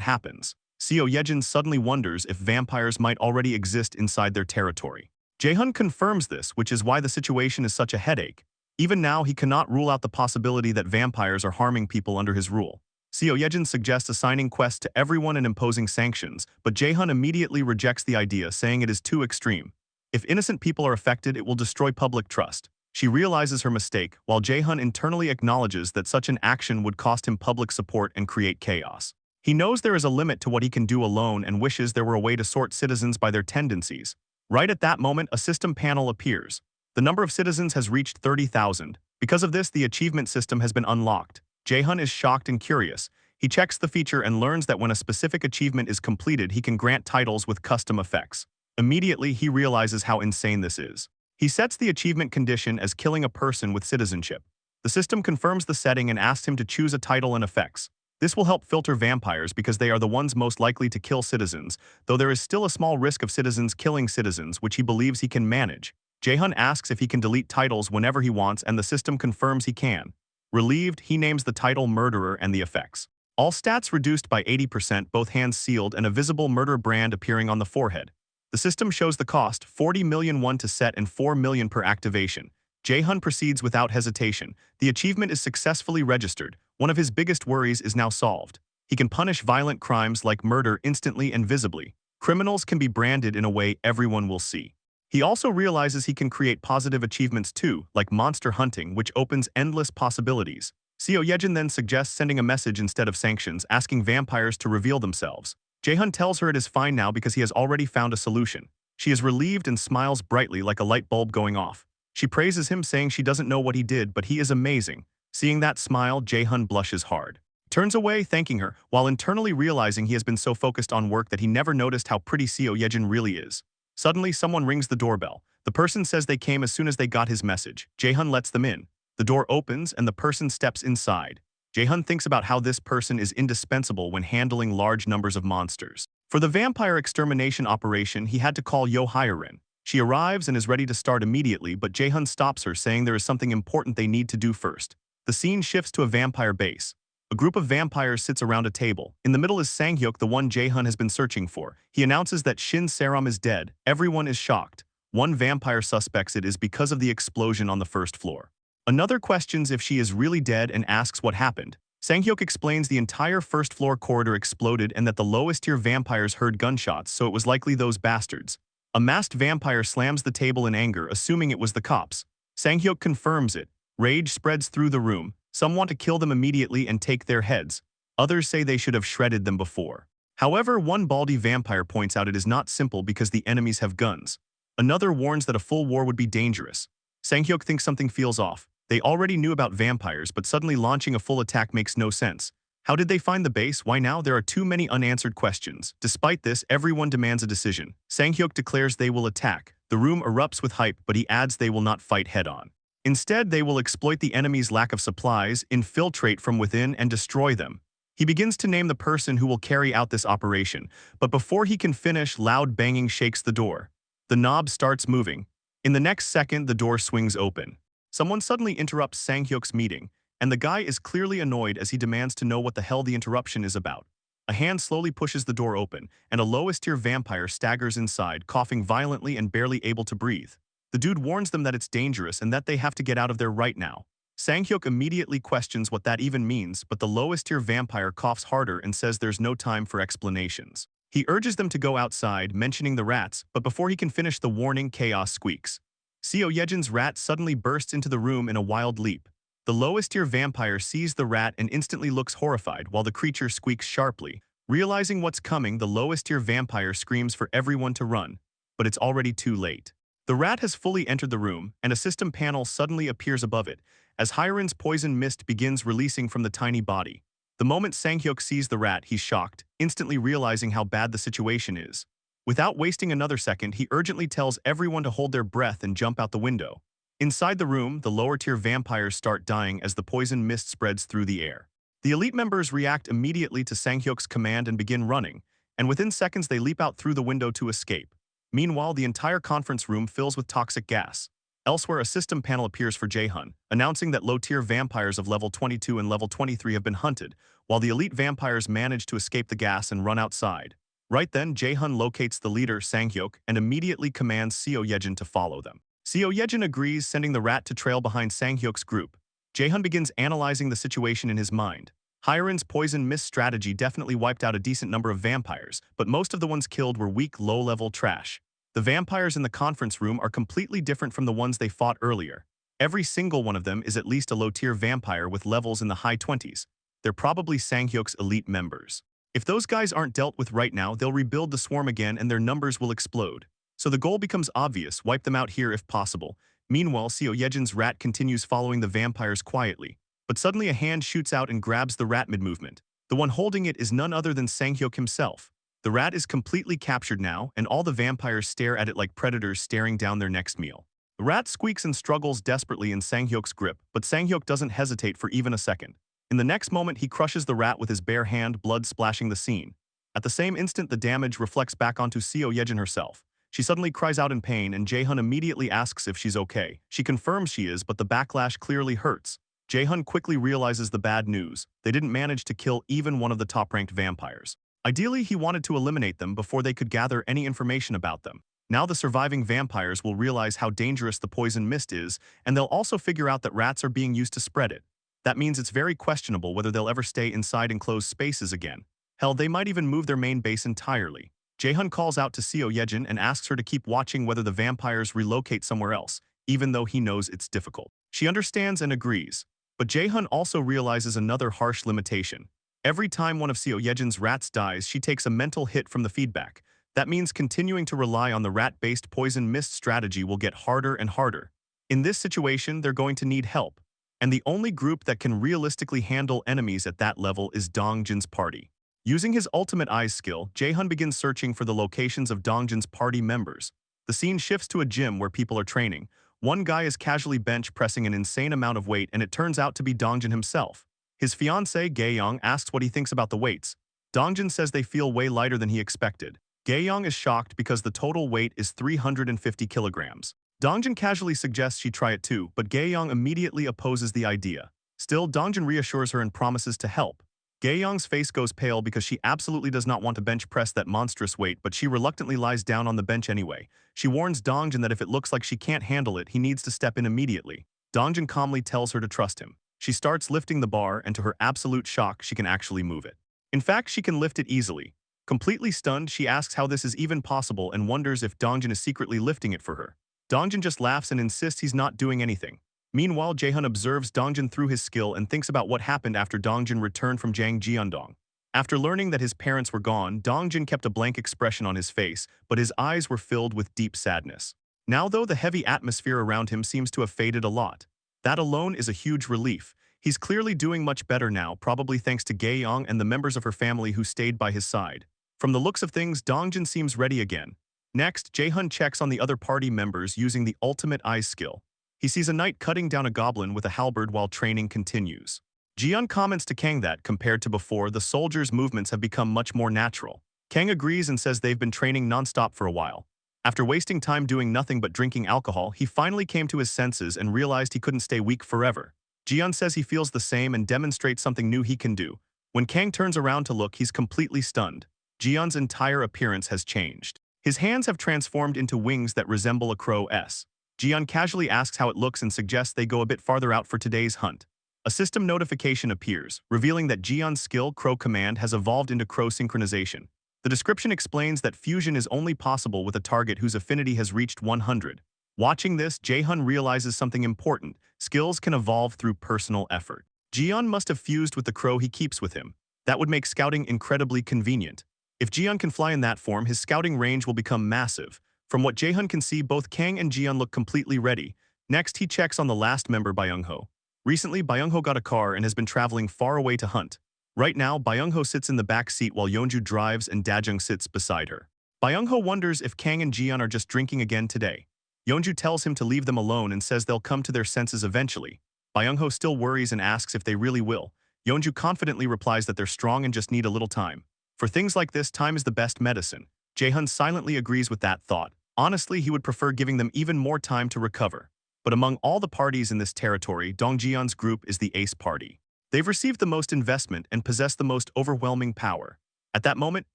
happens. Seo Yejin suddenly wonders if vampires might already exist inside their territory. Jae-hun confirms this, which is why the situation is such a headache. Even now, he cannot rule out the possibility that vampires are harming people under his rule. Seo Yejin suggests assigning quests to everyone and imposing sanctions, but Jae-hun immediately rejects the idea, saying it is too extreme. If innocent people are affected, it will destroy public trust. She realizes her mistake, while Jae-hun internally acknowledges that such an action would cost him public support and create chaos. He knows there is a limit to what he can do alone and wishes there were a way to sort citizens by their tendencies. Right at that moment, a system panel appears. The number of citizens has reached 30,000. Because of this, the achievement system has been unlocked. Jae-hun is shocked and curious. He checks the feature and learns that when a specific achievement is completed, he can grant titles with custom effects. Immediately, he realizes how insane this is. He sets the achievement condition as killing a person with citizenship. The system confirms the setting and asks him to choose a title and effects. This will help filter vampires because they are the ones most likely to kill citizens, though there is still a small risk of citizens killing citizens, which he believes he can manage. Jae-hun asks if he can delete titles whenever he wants, and the system confirms he can. Relieved, he names the title Murderer and the effects. All stats reduced by 80%, both hands sealed, and a visible murder brand appearing on the forehead. The system shows the cost, 40 million won to set and 4 million per activation. Jae-hun proceeds without hesitation. The achievement is successfully registered. One of his biggest worries is now solved. He can punish violent crimes like murder instantly and visibly. Criminals can be branded in a way everyone will see. He also realizes he can create positive achievements too, like monster hunting, which opens endless possibilities. Seo Yejin then suggests sending a message instead of sanctions, asking vampires to reveal themselves. Jae-hun tells her it is fine now because he has already found a solution. She is relieved and smiles brightly like a light bulb going off. She praises him, saying she doesn't know what he did, but he is amazing. Seeing that smile, Jae-hun blushes hard. Turns away, thanking her, while internally realizing he has been so focused on work that he never noticed how pretty Seo Yejin really is. Suddenly, someone rings the doorbell. The person says they came as soon as they got his message. Jae-hun lets them in. The door opens and the person steps inside. Jae-hun thinks about how this person is indispensable when handling large numbers of monsters. For the vampire extermination operation, he had to call Yo Hyerin. She arrives and is ready to start immediately, but Jae-hun stops her, saying there is something important they need to do first. The scene shifts to a vampire base. A group of vampires sits around a table. In the middle is Sang-hyuk, the one Jae-hun has been searching for. He announces that Shin Saram is dead. Everyone is shocked. One vampire suspects it is because of the explosion on the first floor. Another questions if she is really dead and asks what happened. Sang-hyuk explains the entire first-floor corridor exploded and that the lowest-tier vampires heard gunshots, so it was likely those bastards. A masked vampire slams the table in anger, assuming it was the cops. Sang-hyuk confirms it. Rage spreads through the room. Some want to kill them immediately and take their heads. Others say they should have shredded them before. However, one baldy vampire points out it is not simple because the enemies have guns. Another warns that a full war would be dangerous. Sang-hyuk thinks something feels off. They already knew about vampires, but suddenly launching a full attack makes no sense. How did they find the base? Why now? There are too many unanswered questions. Despite this, everyone demands a decision. Sang-hyuk declares they will attack. The room erupts with hype, but he adds they will not fight head-on. Instead, they will exploit the enemy's lack of supplies, infiltrate from within, and destroy them. He begins to name the person who will carry out this operation, but before he can finish, loud banging shakes the door. The knob starts moving. In the next second, the door swings open. Someone suddenly interrupts Sang-hyuk's meeting, and the guy is clearly annoyed as he demands to know what the hell the interruption is about. A hand slowly pushes the door open, and a lowest-tier vampire staggers inside, coughing violently and barely able to breathe. The dude warns them that it's dangerous and that they have to get out of there right now. Sang-hyuk immediately questions what that even means, but the lowest-tier vampire coughs harder and says there's no time for explanations. He urges them to go outside, mentioning the rats, but before he can finish the warning, chaos squeaks. Seo Yejin's rat suddenly bursts into the room in a wild leap. The lowest-tier vampire sees the rat and instantly looks horrified while the creature squeaks sharply. Realizing what's coming, the lowest-tier vampire screams for everyone to run, but it's already too late. The rat has fully entered the room, and a system panel suddenly appears above it, as Hyren's poison mist begins releasing from the tiny body. The moment Sang-hyuk sees the rat, he's shocked, instantly realizing how bad the situation is. Without wasting another second, he urgently tells everyone to hold their breath and jump out the window. Inside the room, the lower-tier vampires start dying as the poison mist spreads through the air. The elite members react immediately to Sang-hyuk's command and begin running, and within seconds they leap out through the window to escape. Meanwhile, the entire conference room fills with toxic gas. Elsewhere, a system panel appears for Jae-hun, announcing that low-tier vampires of level 22 and level 23 have been hunted, while the elite vampires manage to escape the gas and run outside. Right then, Jae-hun locates the leader, Sang-hyuk, and immediately commands Seo Yejin to follow them. Seo Yejin agrees, sending the rat to trail behind Sang-hyuk's group. Jae-hun begins analyzing the situation in his mind. Hyren's poison mist strategy definitely wiped out a decent number of vampires, but most of the ones killed were weak, low-level trash. The vampires in the conference room are completely different from the ones they fought earlier. Every single one of them is at least a low-tier vampire with levels in the high 20s. They're probably Sang-hyuk's elite members. If those guys aren't dealt with right now, they'll rebuild the swarm again and their numbers will explode. So the goal becomes obvious, wipe them out here if possible. Meanwhile, Seo Yejin's rat continues following the vampires quietly. But suddenly a hand shoots out and grabs the rat mid-movement. The one holding it is none other than Sang-hyuk himself. The rat is completely captured now, and all the vampires stare at it like predators staring down their next meal. The rat squeaks and struggles desperately in Sang-hyuk's grip, but Sang-hyuk doesn't hesitate for even a second. In the next moment, he crushes the rat with his bare hand, blood splashing the scene. At the same instant, the damage reflects back onto Seo Yejin herself. She suddenly cries out in pain, and Jae-hun immediately asks if she's okay. She confirms she is, but the backlash clearly hurts. Jae-hun quickly realizes the bad news. They didn't manage to kill even one of the top-ranked vampires. Ideally, he wanted to eliminate them before they could gather any information about them. Now the surviving vampires will realize how dangerous the poison mist is, and they'll also figure out that rats are being used to spread it. That means it's very questionable whether they'll ever stay inside enclosed spaces again. Hell, they might even move their main base entirely. Jae-hun calls out to Seo Yejin and asks her to keep watching whether the vampires relocate somewhere else, even though he knows it's difficult. She understands and agrees. But Jae-hun also realizes another harsh limitation. Every time one of Seo Yejin's rats dies, she takes a mental hit from the feedback. That means continuing to rely on the rat-based poison mist strategy will get harder and harder. In this situation, they're going to need help. And the only group that can realistically handle enemies at that level is Dongjin's party. Using his ultimate eyes skill, Jae-hun begins searching for the locations of Dongjin's party members. The scene shifts to a gym where people are training. One guy is casually bench pressing an insane amount of weight, and it turns out to be Dongjin himself. His fiancée, Gaeyong, asks what he thinks about the weights. Dongjin says they feel way lighter than he expected. Gaeyong is shocked because the total weight is 350 kilograms. Dongjin casually suggests she try it too, but Gaeyong immediately opposes the idea. Still, Dongjin reassures her and promises to help. Gaeyong's face goes pale because she absolutely does not want to bench press that monstrous weight, but she reluctantly lies down on the bench anyway. She warns Dongjin that if it looks like she can't handle it, he needs to step in immediately. Dongjin calmly tells her to trust him. She starts lifting the bar, and to her absolute shock, she can actually move it. In fact, she can lift it easily. Completely stunned, she asks how this is even possible and wonders if Dongjin is secretly lifting it for her. Dongjin just laughs and insists he's not doing anything. Meanwhile, Jaehyun observes Dongjin through his skill and thinks about what happened after Dongjin returned from Jangjeondong. After learning that his parents were gone, Dongjin kept a blank expression on his face, but his eyes were filled with deep sadness. Now though, the heavy atmosphere around him seems to have faded a lot. That alone is a huge relief. He's clearly doing much better now, probably thanks to Gaeyong and the members of her family who stayed by his side. From the looks of things, Dongjin seems ready again. Next, Jaehyun checks on the other party members using the ultimate eyes skill. He sees a knight cutting down a goblin with a halberd while training continues. Jiyeon comments to Kang that, compared to before, the soldiers' movements have become much more natural. Kang agrees and says they've been training non-stop for a while. After wasting time doing nothing but drinking alcohol, he finally came to his senses and realized he couldn't stay weak forever. Jiyeon says he feels the same and demonstrates something new he can do. When Kang turns around to look, he's completely stunned. Jiyeon's entire appearance has changed. His hands have transformed into wings that resemble a crow's. Jiyeon casually asks how it looks and suggests they go a bit farther out for today's hunt. A system notification appears, revealing that Jiyeon's skill, Crow Command, has evolved into Crow Synchronization. The description explains that fusion is only possible with a target whose affinity has reached 100. Watching this, Jaehyun realizes something important. Skills can evolve through personal effort. Jiyeon must have fused with the crow he keeps with him. That would make scouting incredibly convenient. If Jiyeon can fly in that form, his scouting range will become massive. From what Jaehyun can see, both Kang and Jiyeon look completely ready. Next, he checks on the last member, Byung-ho. Recently, Byung-ho got a car and has been traveling far away to hunt. Right now, Byung-ho sits in the back seat while Yeonju drives and Dajung sits beside her. Byung-ho wonders if Kang and Jiyeon are just drinking again today. Yeonju tells him to leave them alone and says they'll come to their senses eventually. Byung-ho still worries and asks if they really will. Yeonju confidently replies that they're strong and just need a little time. For things like this, time is the best medicine. Jaehyun silently agrees with that thought. Honestly, he would prefer giving them even more time to recover. But among all the parties in this territory, Dongjeon's group is the ace party. They've received the most investment and possess the most overwhelming power. At that moment,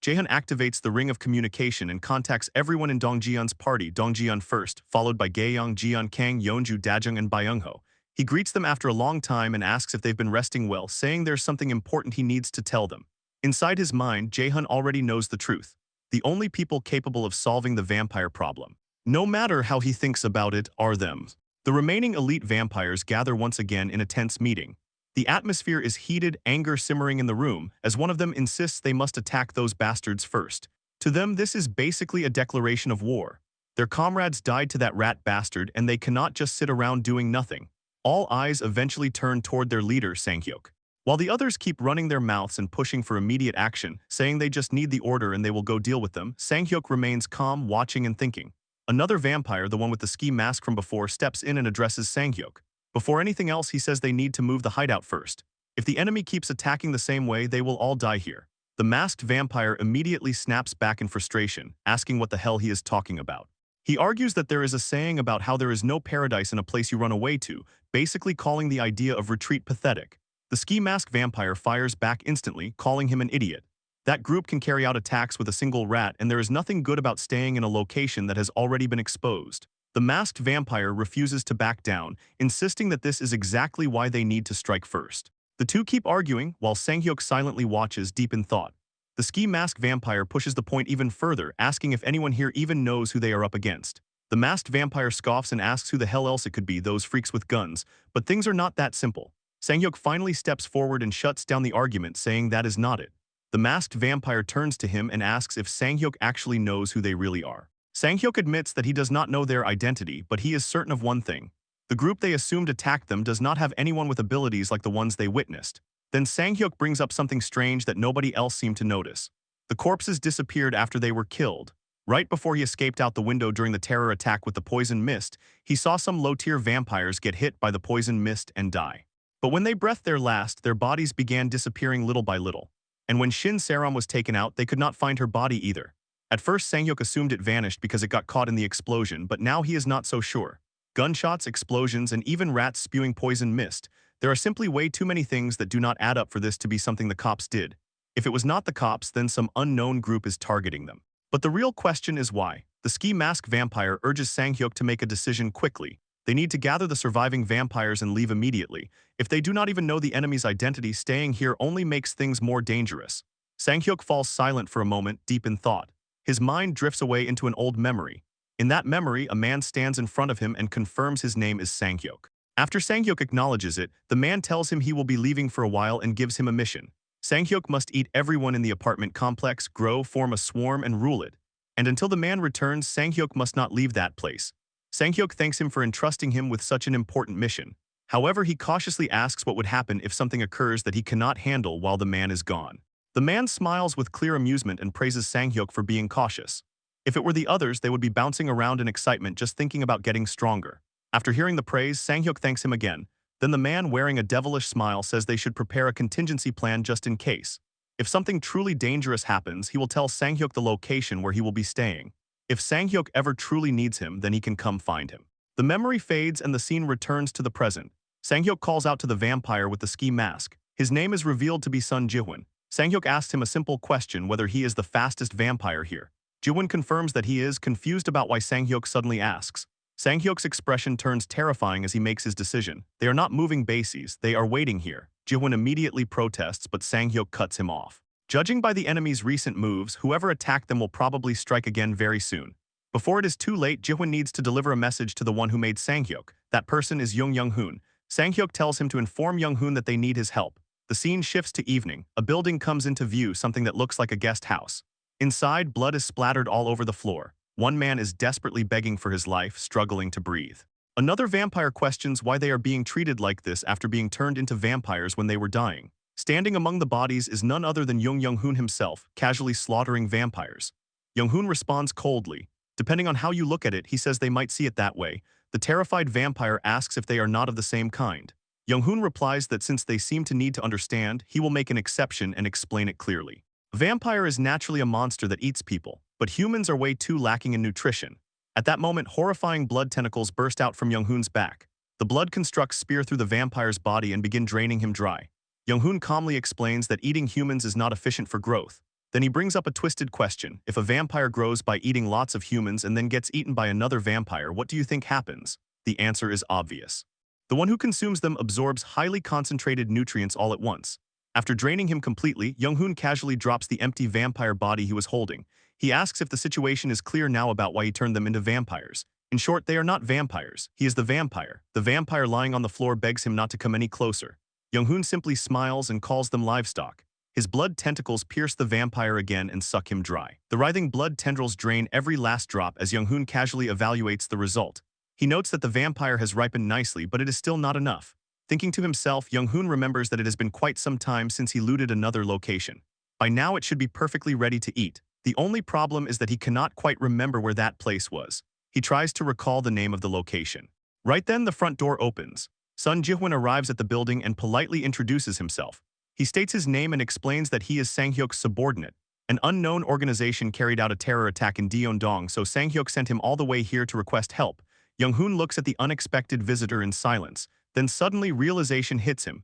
Jaehyun activates the ring of communication and contacts everyone in Dongjeon's party, Dongjeon first, followed by Gaeyong, Jiyeon, Kang, Yeonju, Dajung, and Byung-ho. He greets them after a long time and asks if they've been resting well, saying there's something important he needs to tell them. Inside his mind, Jaehyun already knows the truth. The only people capable of solving the vampire problem, no matter how he thinks about it, are them. The remaining elite vampires gather once again in a tense meeting. The atmosphere is heated, anger simmering in the room, as one of them insists they must attack those bastards first. To them, this is basically a declaration of war. Their comrades died to that rat bastard, and they cannot just sit around doing nothing. All eyes eventually turn toward their leader, Sang-hyuk. While the others keep running their mouths and pushing for immediate action, saying they just need the order and they will go deal with them, Sang-hyuk remains calm, watching and thinking. Another vampire, the one with the ski mask from before, steps in and addresses Sang-hyuk. Before anything else, he says they need to move the hideout first. If the enemy keeps attacking the same way, they will all die here. The masked vampire immediately snaps back in frustration, asking what the hell he is talking about. He argues that there is a saying about how there is no paradise in a place you run away to, basically calling the idea of retreat pathetic. The ski mask vampire fires back instantly, calling him an idiot. That group can carry out attacks with a single rat, and there is nothing good about staying in a location that has already been exposed. The masked vampire refuses to back down, insisting that this is exactly why they need to strike first. The two keep arguing, while Sang-hyuk silently watches, deep in thought. The ski mask vampire pushes the point even further, asking if anyone here even knows who they are up against. The masked vampire scoffs and asks who the hell else it could be, those freaks with guns, but things are not that simple. Sang-hyuk finally steps forward and shuts down the argument, saying that is not it. The masked vampire turns to him and asks if Sang-hyuk actually knows who they really are. Sang-hyuk admits that he does not know their identity, but he is certain of one thing. The group they assumed attacked them does not have anyone with abilities like the ones they witnessed. Then Sang-hyuk brings up something strange that nobody else seemed to notice. The corpses disappeared after they were killed. Right before he escaped out the window during the terror attack with the poison mist, he saw some low-tier vampires get hit by the poison mist and die. But when they breathed their last, their bodies began disappearing little by little. And when Shin Saram was taken out, they could not find her body either. At first, Sanghyuk assumed it vanished because it got caught in the explosion, but now he is not so sure. Gunshots, explosions, and even rats spewing poison mist. There are simply way too many things that do not add up for this to be something the cops did. If it was not the cops, then some unknown group is targeting them. But the real question is why. The ski mask vampire urges Sanghyuk to make a decision quickly. They need to gather the surviving vampires and leave immediately. If they do not even know the enemy's identity, staying here only makes things more dangerous. Sanghyuk falls silent for a moment, deep in thought. His mind drifts away into an old memory. In that memory, a man stands in front of him and confirms his name is Sanghyuk. After Sanghyuk acknowledges it, the man tells him he will be leaving for a while and gives him a mission. Sanghyuk must eat everyone in the apartment complex, grow, form a swarm, and rule it. And until the man returns, Sanghyuk must not leave that place. Sanghyuk thanks him for entrusting him with such an important mission. However, he cautiously asks what would happen if something occurs that he cannot handle while the man is gone. The man smiles with clear amusement and praises Sanghyuk for being cautious. If it were the others, they would be bouncing around in excitement just thinking about getting stronger. After hearing the praise, Sanghyuk thanks him again. Then the man wearing a devilish smile says they should prepare a contingency plan just in case. If something truly dangerous happens, he will tell Sanghyuk the location where he will be staying. If Sanghyuk ever truly needs him, then he can come find him. The memory fades and the scene returns to the present. Sanghyuk calls out to the vampire with the ski mask. His name is revealed to be Sun Jihwan. Sanghyuk asks him a simple question whether he is the fastest vampire here. Jihwan confirms that he is, confused about why Sanghyuk suddenly asks. Sanghyuk's expression turns terrifying as he makes his decision. They are not moving bases, they are waiting here. Jihwan immediately protests, but Sanghyuk cuts him off. Judging by the enemy's recent moves, whoever attacked them will probably strike again very soon. Before it is too late, Jihwan needs to deliver a message to the one who made Sanghyuk. That person is Young-Hoon. Sanghyuk tells him to inform Young-Hoon that they need his help. The scene shifts to evening. A building comes into view, something that looks like a guest house. Inside, blood is splattered all over the floor. One man is desperately begging for his life, struggling to breathe. Another vampire questions why they are being treated like this after being turned into vampires when they were dying. Standing among the bodies is none other than Young-Hoon himself, casually slaughtering vampires. Young-Hoon responds coldly. Depending on how you look at it, he says they might see it that way. The terrified vampire asks if they are not of the same kind. Young-Hoon replies that since they seem to need to understand, he will make an exception and explain it clearly. A vampire is naturally a monster that eats people, but humans are way too lacking in nutrition. At that moment, horrifying blood tentacles burst out from Young-Hoon's back. The blood constructs spear through the vampire's body and begin draining him dry. Young-Hoon calmly explains that eating humans is not efficient for growth. Then he brings up a twisted question. If a vampire grows by eating lots of humans and then gets eaten by another vampire, what do you think happens? The answer is obvious. The one who consumes them absorbs highly concentrated nutrients all at once. After draining him completely, Young-Hoon casually drops the empty vampire body he was holding. He asks if the situation is clear now about why he turned them into vampires. In short, they are not vampires. He is the vampire. The vampire lying on the floor begs him not to come any closer. Young-Hoon simply smiles and calls them livestock. His blood tentacles pierce the vampire again and suck him dry. The writhing blood tendrils drain every last drop as Young-Hoon casually evaluates the result. He notes that the vampire has ripened nicely, but it is still not enough. Thinking to himself, Young-Hoon remembers that it has been quite some time since he looted another location. By now it should be perfectly ready to eat. The only problem is that he cannot quite remember where that place was. He tries to recall the name of the location. Right then, the front door opens. Sun Jihwan arrives at the building and politely introduces himself. He states his name and explains that he is Sanghyuk's subordinate. An unknown organization carried out a terror attack in Deondong, so Sanghyuk sent him all the way here to request help. Young-Hoon looks at the unexpected visitor in silence. Then suddenly realization hits him.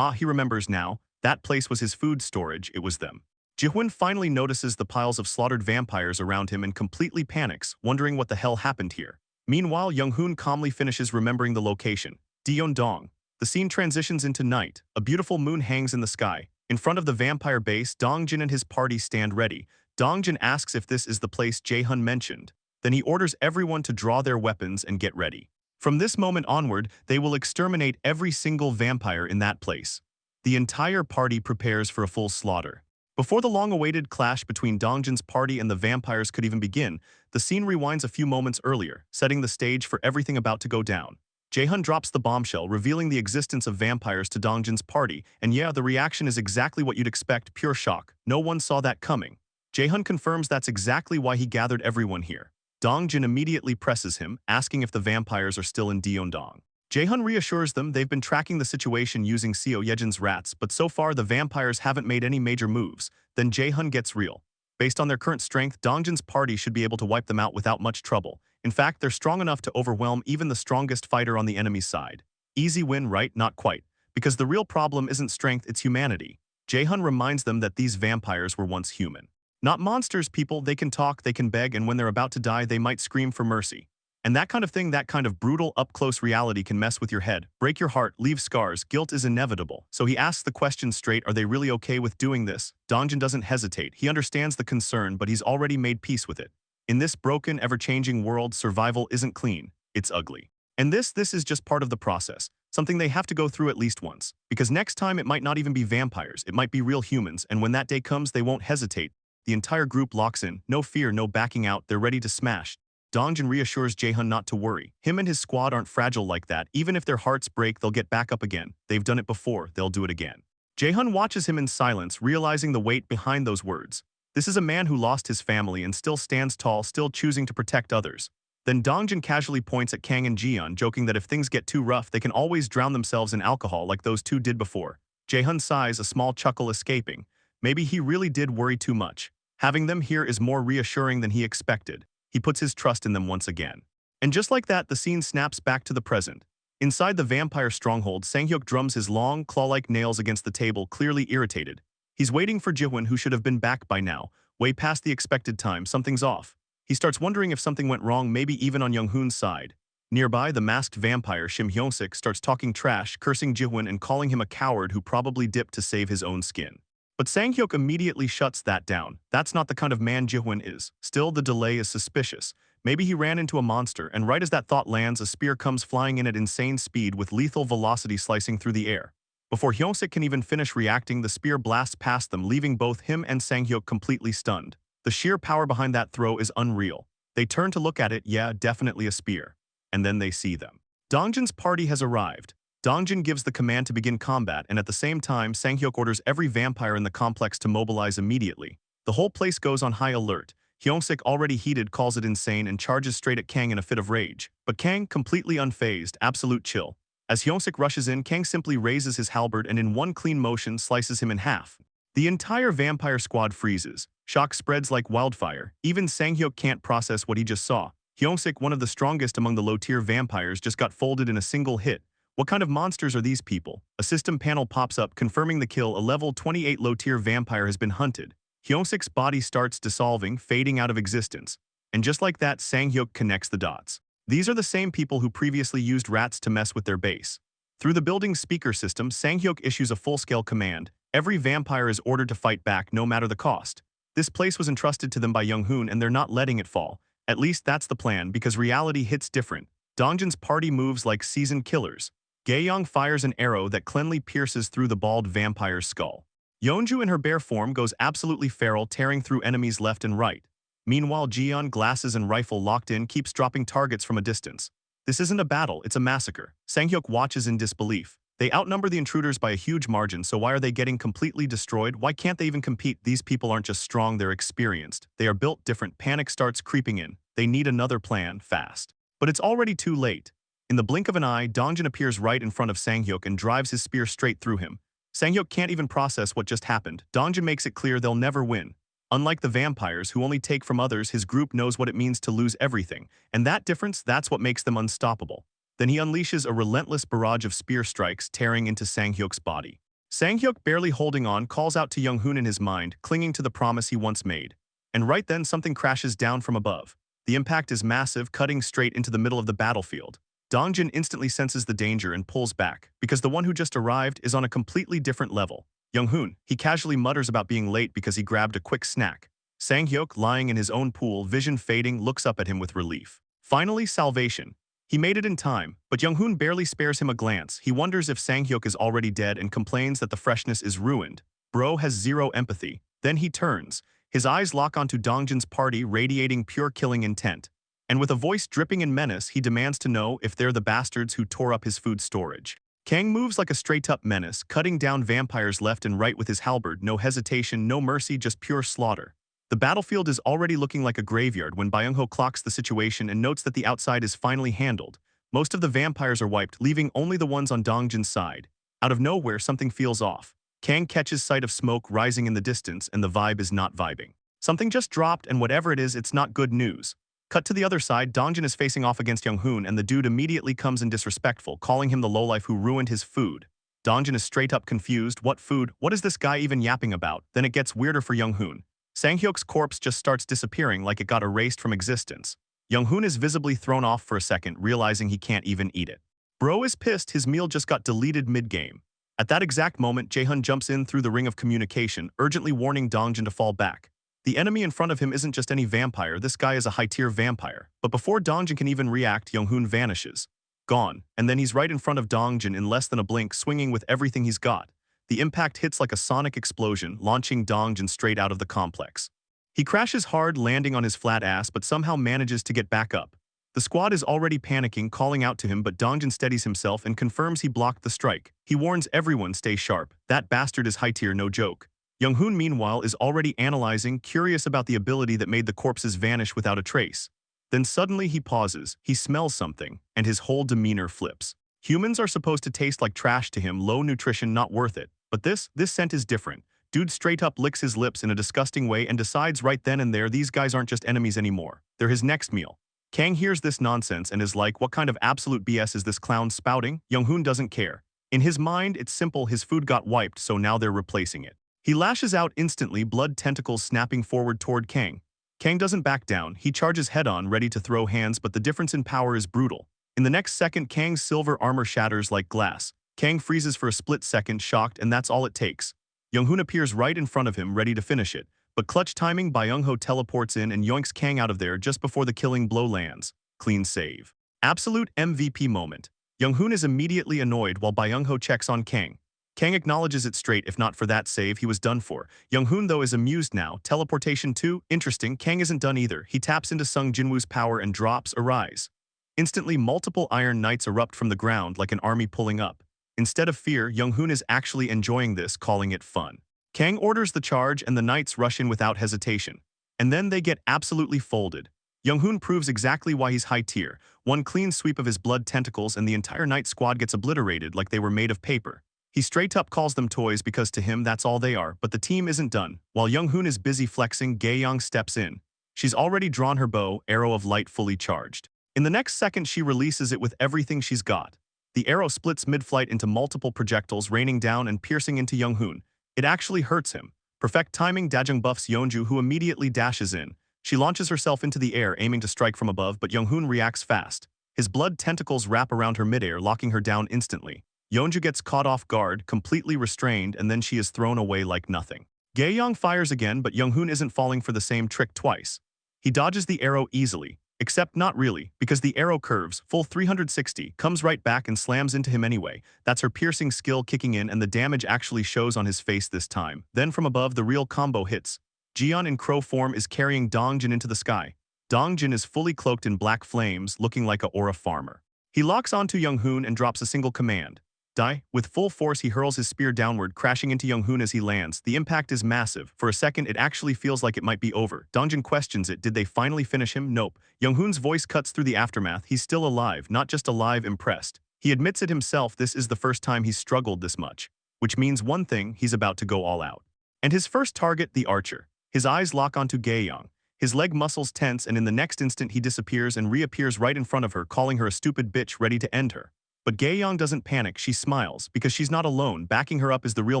He remembers now. That place was his food storage, it was them. Jihwan finally notices the piles of slaughtered vampires around him and completely panics, wondering what the hell happened here. Meanwhile, Young-Hoon calmly finishes remembering the location. Deondong. The scene transitions into night. A beautiful moon hangs in the sky. In front of the vampire base, Dongjin and his party stand ready. Dongjin asks if this is the place Jae-hun mentioned. Then he orders everyone to draw their weapons and get ready. From this moment onward, they will exterminate every single vampire in that place. The entire party prepares for a full slaughter. Before the long-awaited clash between Dongjin's party and the vampires could even begin, the scene rewinds a few moments earlier, setting the stage for everything about to go down. Jae-hun drops the bombshell, revealing the existence of vampires to Dongjin's party, and yeah, the reaction is exactly what you'd expect, pure shock. No one saw that coming. Jae-hun confirms that's exactly why he gathered everyone here. Dongjin immediately presses him, asking if the vampires are still in Deondong. Jae-hun reassures them they've been tracking the situation using Seo Yejin's rats, but so far the vampires haven't made any major moves. Then Jae-hun gets real. Based on their current strength, Dongjin's party should be able to wipe them out without much trouble. In fact, they're strong enough to overwhelm even the strongest fighter on the enemy's side. Easy win, right? Not quite. Because the real problem isn't strength, it's humanity. Jae-hun reminds them that these vampires were once human. Not monsters, people. They can talk, they can beg, and when they're about to die, they might scream for mercy. And that kind of thing, that kind of brutal, up-close reality can mess with your head, break your heart, leave scars. Guilt is inevitable. So he asks the question straight, are they really okay with doing this? Dongjin doesn't hesitate. He understands the concern, but he's already made peace with it. In this broken, ever-changing world, survival isn't clean. It's ugly. And this is just part of the process. Something they have to go through at least once. Because next time it might not even be vampires, it might be real humans, and when that day comes, they won't hesitate. The entire group locks in. No fear, no backing out. They're ready to smash. Dongjin reassures Jae-hun not to worry. Him and his squad aren't fragile like that. Even if their hearts break, they'll get back up again. They've done it before, they'll do it again. Jae-hun watches him in silence, realizing the weight behind those words. This is a man who lost his family and still stands tall, still choosing to protect others. Then Dongjin casually points at Kang and Jiyeon, joking that if things get too rough, they can always drown themselves in alcohol like those two did before. Jae-hun sighs, a small chuckle escaping. Maybe he really did worry too much. Having them here is more reassuring than he expected. He puts his trust in them once again. And just like that, the scene snaps back to the present. Inside the vampire stronghold, Sang-hyuk drums his long, claw-like nails against the table, clearly irritated. He's waiting for Jihoon, who should have been back by now. Way past the expected time, something's off. He starts wondering if something went wrong, maybe even on Young-hoon's side. Nearby, the masked vampire Shim Hyung-sik starts talking trash, cursing Jihoon and calling him a coward who probably dipped to save his own skin. But Sang-hyuk immediately shuts that down. That's not the kind of man Jihoon is. Still, the delay is suspicious. Maybe he ran into a monster, and right as that thought lands, a spear comes flying in at insane speed with lethal velocity slicing through the air. Before Hyung-sik can even finish reacting, the spear blasts past them, leaving both him and Sang-hyuk completely stunned. The sheer power behind that throw is unreal. They turn to look at it, yeah, definitely a spear. And then they see them. Dongjin's party has arrived. Dongjin gives the command to begin combat, and at the same time, Sang-hyuk orders every vampire in the complex to mobilize immediately. The whole place goes on high alert. Hyung-sik, already heated, calls it insane and charges straight at Kang in a fit of rage. But Kang, completely unfazed, absolute chill. As Hyung-sik rushes in, Kang simply raises his halberd and in one clean motion slices him in half. The entire vampire squad freezes. Shock spreads like wildfire. Even Sang-hyuk can't process what he just saw. Hyung-sik, one of the strongest among the low-tier vampires, just got folded in a single hit. What kind of monsters are these people? A system panel pops up confirming the kill. A level 28 low-tier vampire has been hunted. Hyung-sik's body starts dissolving, fading out of existence. And just like that, Sang-hyuk connects the dots. These are the same people who previously used rats to mess with their base. Through the building's speaker system, Sang-hyuk issues a full-scale command. Every vampire is ordered to fight back, no matter the cost. This place was entrusted to them by Young-hoon, and they're not letting it fall. At least that's the plan, because reality hits different. Dongjin's party moves like seasoned killers. Gaeyong fires an arrow that cleanly pierces through the bald vampire's skull. Yeonju in her bare form goes absolutely feral, tearing through enemies left and right. Meanwhile, Jiyeon, glasses and rifle locked in, keeps dropping targets from a distance. This isn't a battle, it's a massacre. Sang-hyuk watches in disbelief. They outnumber the intruders by a huge margin, so why are they getting completely destroyed? Why can't they even compete? These people aren't just strong, they're experienced. They are built different. Panic starts creeping in. They need another plan, fast. But it's already too late. In the blink of an eye, Dongjin appears right in front of Sang-hyuk and drives his spear straight through him. Sang-hyuk can't even process what just happened. Dongjin makes it clear they'll never win. Unlike the vampires, who only take from others, his group knows what it means to lose everything. And that difference, that's what makes them unstoppable. Then he unleashes a relentless barrage of spear strikes, tearing into Sang-hyuk's body. Sang-hyuk, barely holding on, calls out to Young-hoon in his mind, clinging to the promise he once made. And right then, something crashes down from above. The impact is massive, cutting straight into the middle of the battlefield. Dongjin instantly senses the danger and pulls back, because the one who just arrived is on a completely different level. Young-hoon, he casually mutters about being late because he grabbed a quick snack. Sang-hyuk, lying in his own pool, vision fading, looks up at him with relief. Finally, salvation. He made it in time, but Young-hoon barely spares him a glance. He wonders if Sang-hyuk is already dead and complains that the freshness is ruined. Bro has zero empathy. Then he turns. His eyes lock onto Dongjin's party, radiating pure killing intent. And with a voice dripping in menace, he demands to know if they're the bastards who tore up his food storage. Kang moves like a straight-up menace, cutting down vampires left and right with his halberd. No hesitation, no mercy, just pure slaughter. The battlefield is already looking like a graveyard when Byung-ho clocks the situation and notes that the outside is finally handled. Most of the vampires are wiped, leaving only the ones on Dongjin's side. Out of nowhere, something feels off. Kang catches sight of smoke rising in the distance, and the vibe is not vibing. Something just dropped, and whatever it is, it's not good news. Cut to the other side, Dongjin is facing off against Young-hoon, and the dude immediately comes in disrespectful, calling him the lowlife who ruined his food. Dongjin is straight up confused. What food? What is this guy even yapping about? Then it gets weirder for Young-hoon. Sang-hyuk's corpse just starts disappearing like it got erased from existence. Young-hoon is visibly thrown off for a second, realizing he can't even eat it. Bro is pissed, his meal just got deleted mid-game. At that exact moment, Jae-hun jumps in through the ring of communication, urgently warning Dongjin to fall back. The enemy in front of him isn't just any vampire, this guy is a high-tier vampire. But before Dongjin can even react, Young-hoon vanishes. Gone, and then he's right in front of Dongjin in less than a blink, swinging with everything he's got. The impact hits like a sonic explosion, launching Dongjin straight out of the complex. He crashes hard, landing on his flat ass, but somehow manages to get back up. The squad is already panicking, calling out to him, but Dongjin steadies himself and confirms he blocked the strike. He warns everyone, stay sharp. That bastard is high-tier, no joke. Young-hoon, meanwhile, is already analyzing, curious about the ability that made the corpses vanish without a trace. Then suddenly he pauses, he smells something, and his whole demeanor flips. Humans are supposed to taste like trash to him, low nutrition, not worth it. But this scent is different. Dude straight up licks his lips in a disgusting way and decides right then and there these guys aren't just enemies anymore. They're his next meal. Kang hears this nonsense and is like, what kind of absolute BS is this clown spouting? Young-hoon doesn't care. In his mind, it's simple, his food got wiped, so now they're replacing it. He lashes out instantly, blood tentacles snapping forward toward Kang. Kang doesn't back down, he charges head-on, ready to throw hands, but the difference in power is brutal. In the next second, Kang's silver armor shatters like glass. Kang freezes for a split second, shocked, and that's all it takes. Young-hoon appears right in front of him, ready to finish it. But clutch timing, Byung-ho teleports in and yoinks Kang out of there just before the killing blow lands. Clean save. Absolute MVP moment. Young-hoon is immediately annoyed while Byung-ho checks on Kang. Kang acknowledges it straight, if not for that save, he was done for. Young-hoon, though, is amused now. Teleportation 2? Interesting, Kang isn't done either. He taps into Sung Jinwoo's power and drops Arise. Instantly, multiple Iron Knights erupt from the ground like an army pulling up. Instead of fear, Young-hoon is actually enjoying this, calling it fun. Kang orders the charge and the Knights rush in without hesitation. And then they get absolutely folded. Young-hoon proves exactly why he's high tier. One clean sweep of his blood tentacles and the entire Knight squad gets obliterated like they were made of paper. He straight up calls them toys because to him that's all they are, but the team isn't done. While Young-hoon is busy flexing, Gae-young steps in. She's already drawn her bow, arrow of light fully charged. In the next second, she releases it with everything she's got. The arrow splits mid-flight into multiple projectiles, raining down and piercing into Young-hoon. It actually hurts him. Perfect timing, Dajung buffs Yeonju, who immediately dashes in. She launches herself into the air, aiming to strike from above, but Young-hoon reacts fast. His blood tentacles wrap around her midair, locking her down instantly. Yeonju gets caught off guard, completely restrained, and then she is thrown away like nothing. Gae-young fires again, but Young-hoon isn't falling for the same trick twice. He dodges the arrow easily, except not really, because the arrow curves, full 360, comes right back and slams into him anyway. That's her piercing skill kicking in, and the damage actually shows on his face this time. Then from above, the real combo hits. Jiyeon in crow form is carrying Dongjin into the sky. Dongjin is fully cloaked in black flames, looking like a aura farmer. He locks onto Young-hoon and drops a single command. Die. With full force, he hurls his spear downward, crashing into Young-hoon as he lands. The impact is massive. For a second, it actually feels like it might be over. Dongjin questions it. Did they finally finish him? Nope. Young-hoon's voice cuts through the aftermath. He's still alive, not just alive, impressed. He admits it himself, this is the first time he's struggled this much. Which means one thing, he's about to go all out. And his first target, the archer. His eyes lock onto Gae-young. His leg muscles tense, and in the next instant he disappears and reappears right in front of her, calling her a stupid bitch, ready to end her. But Gae-young doesn't panic, she smiles, because she's not alone. Backing her up is the real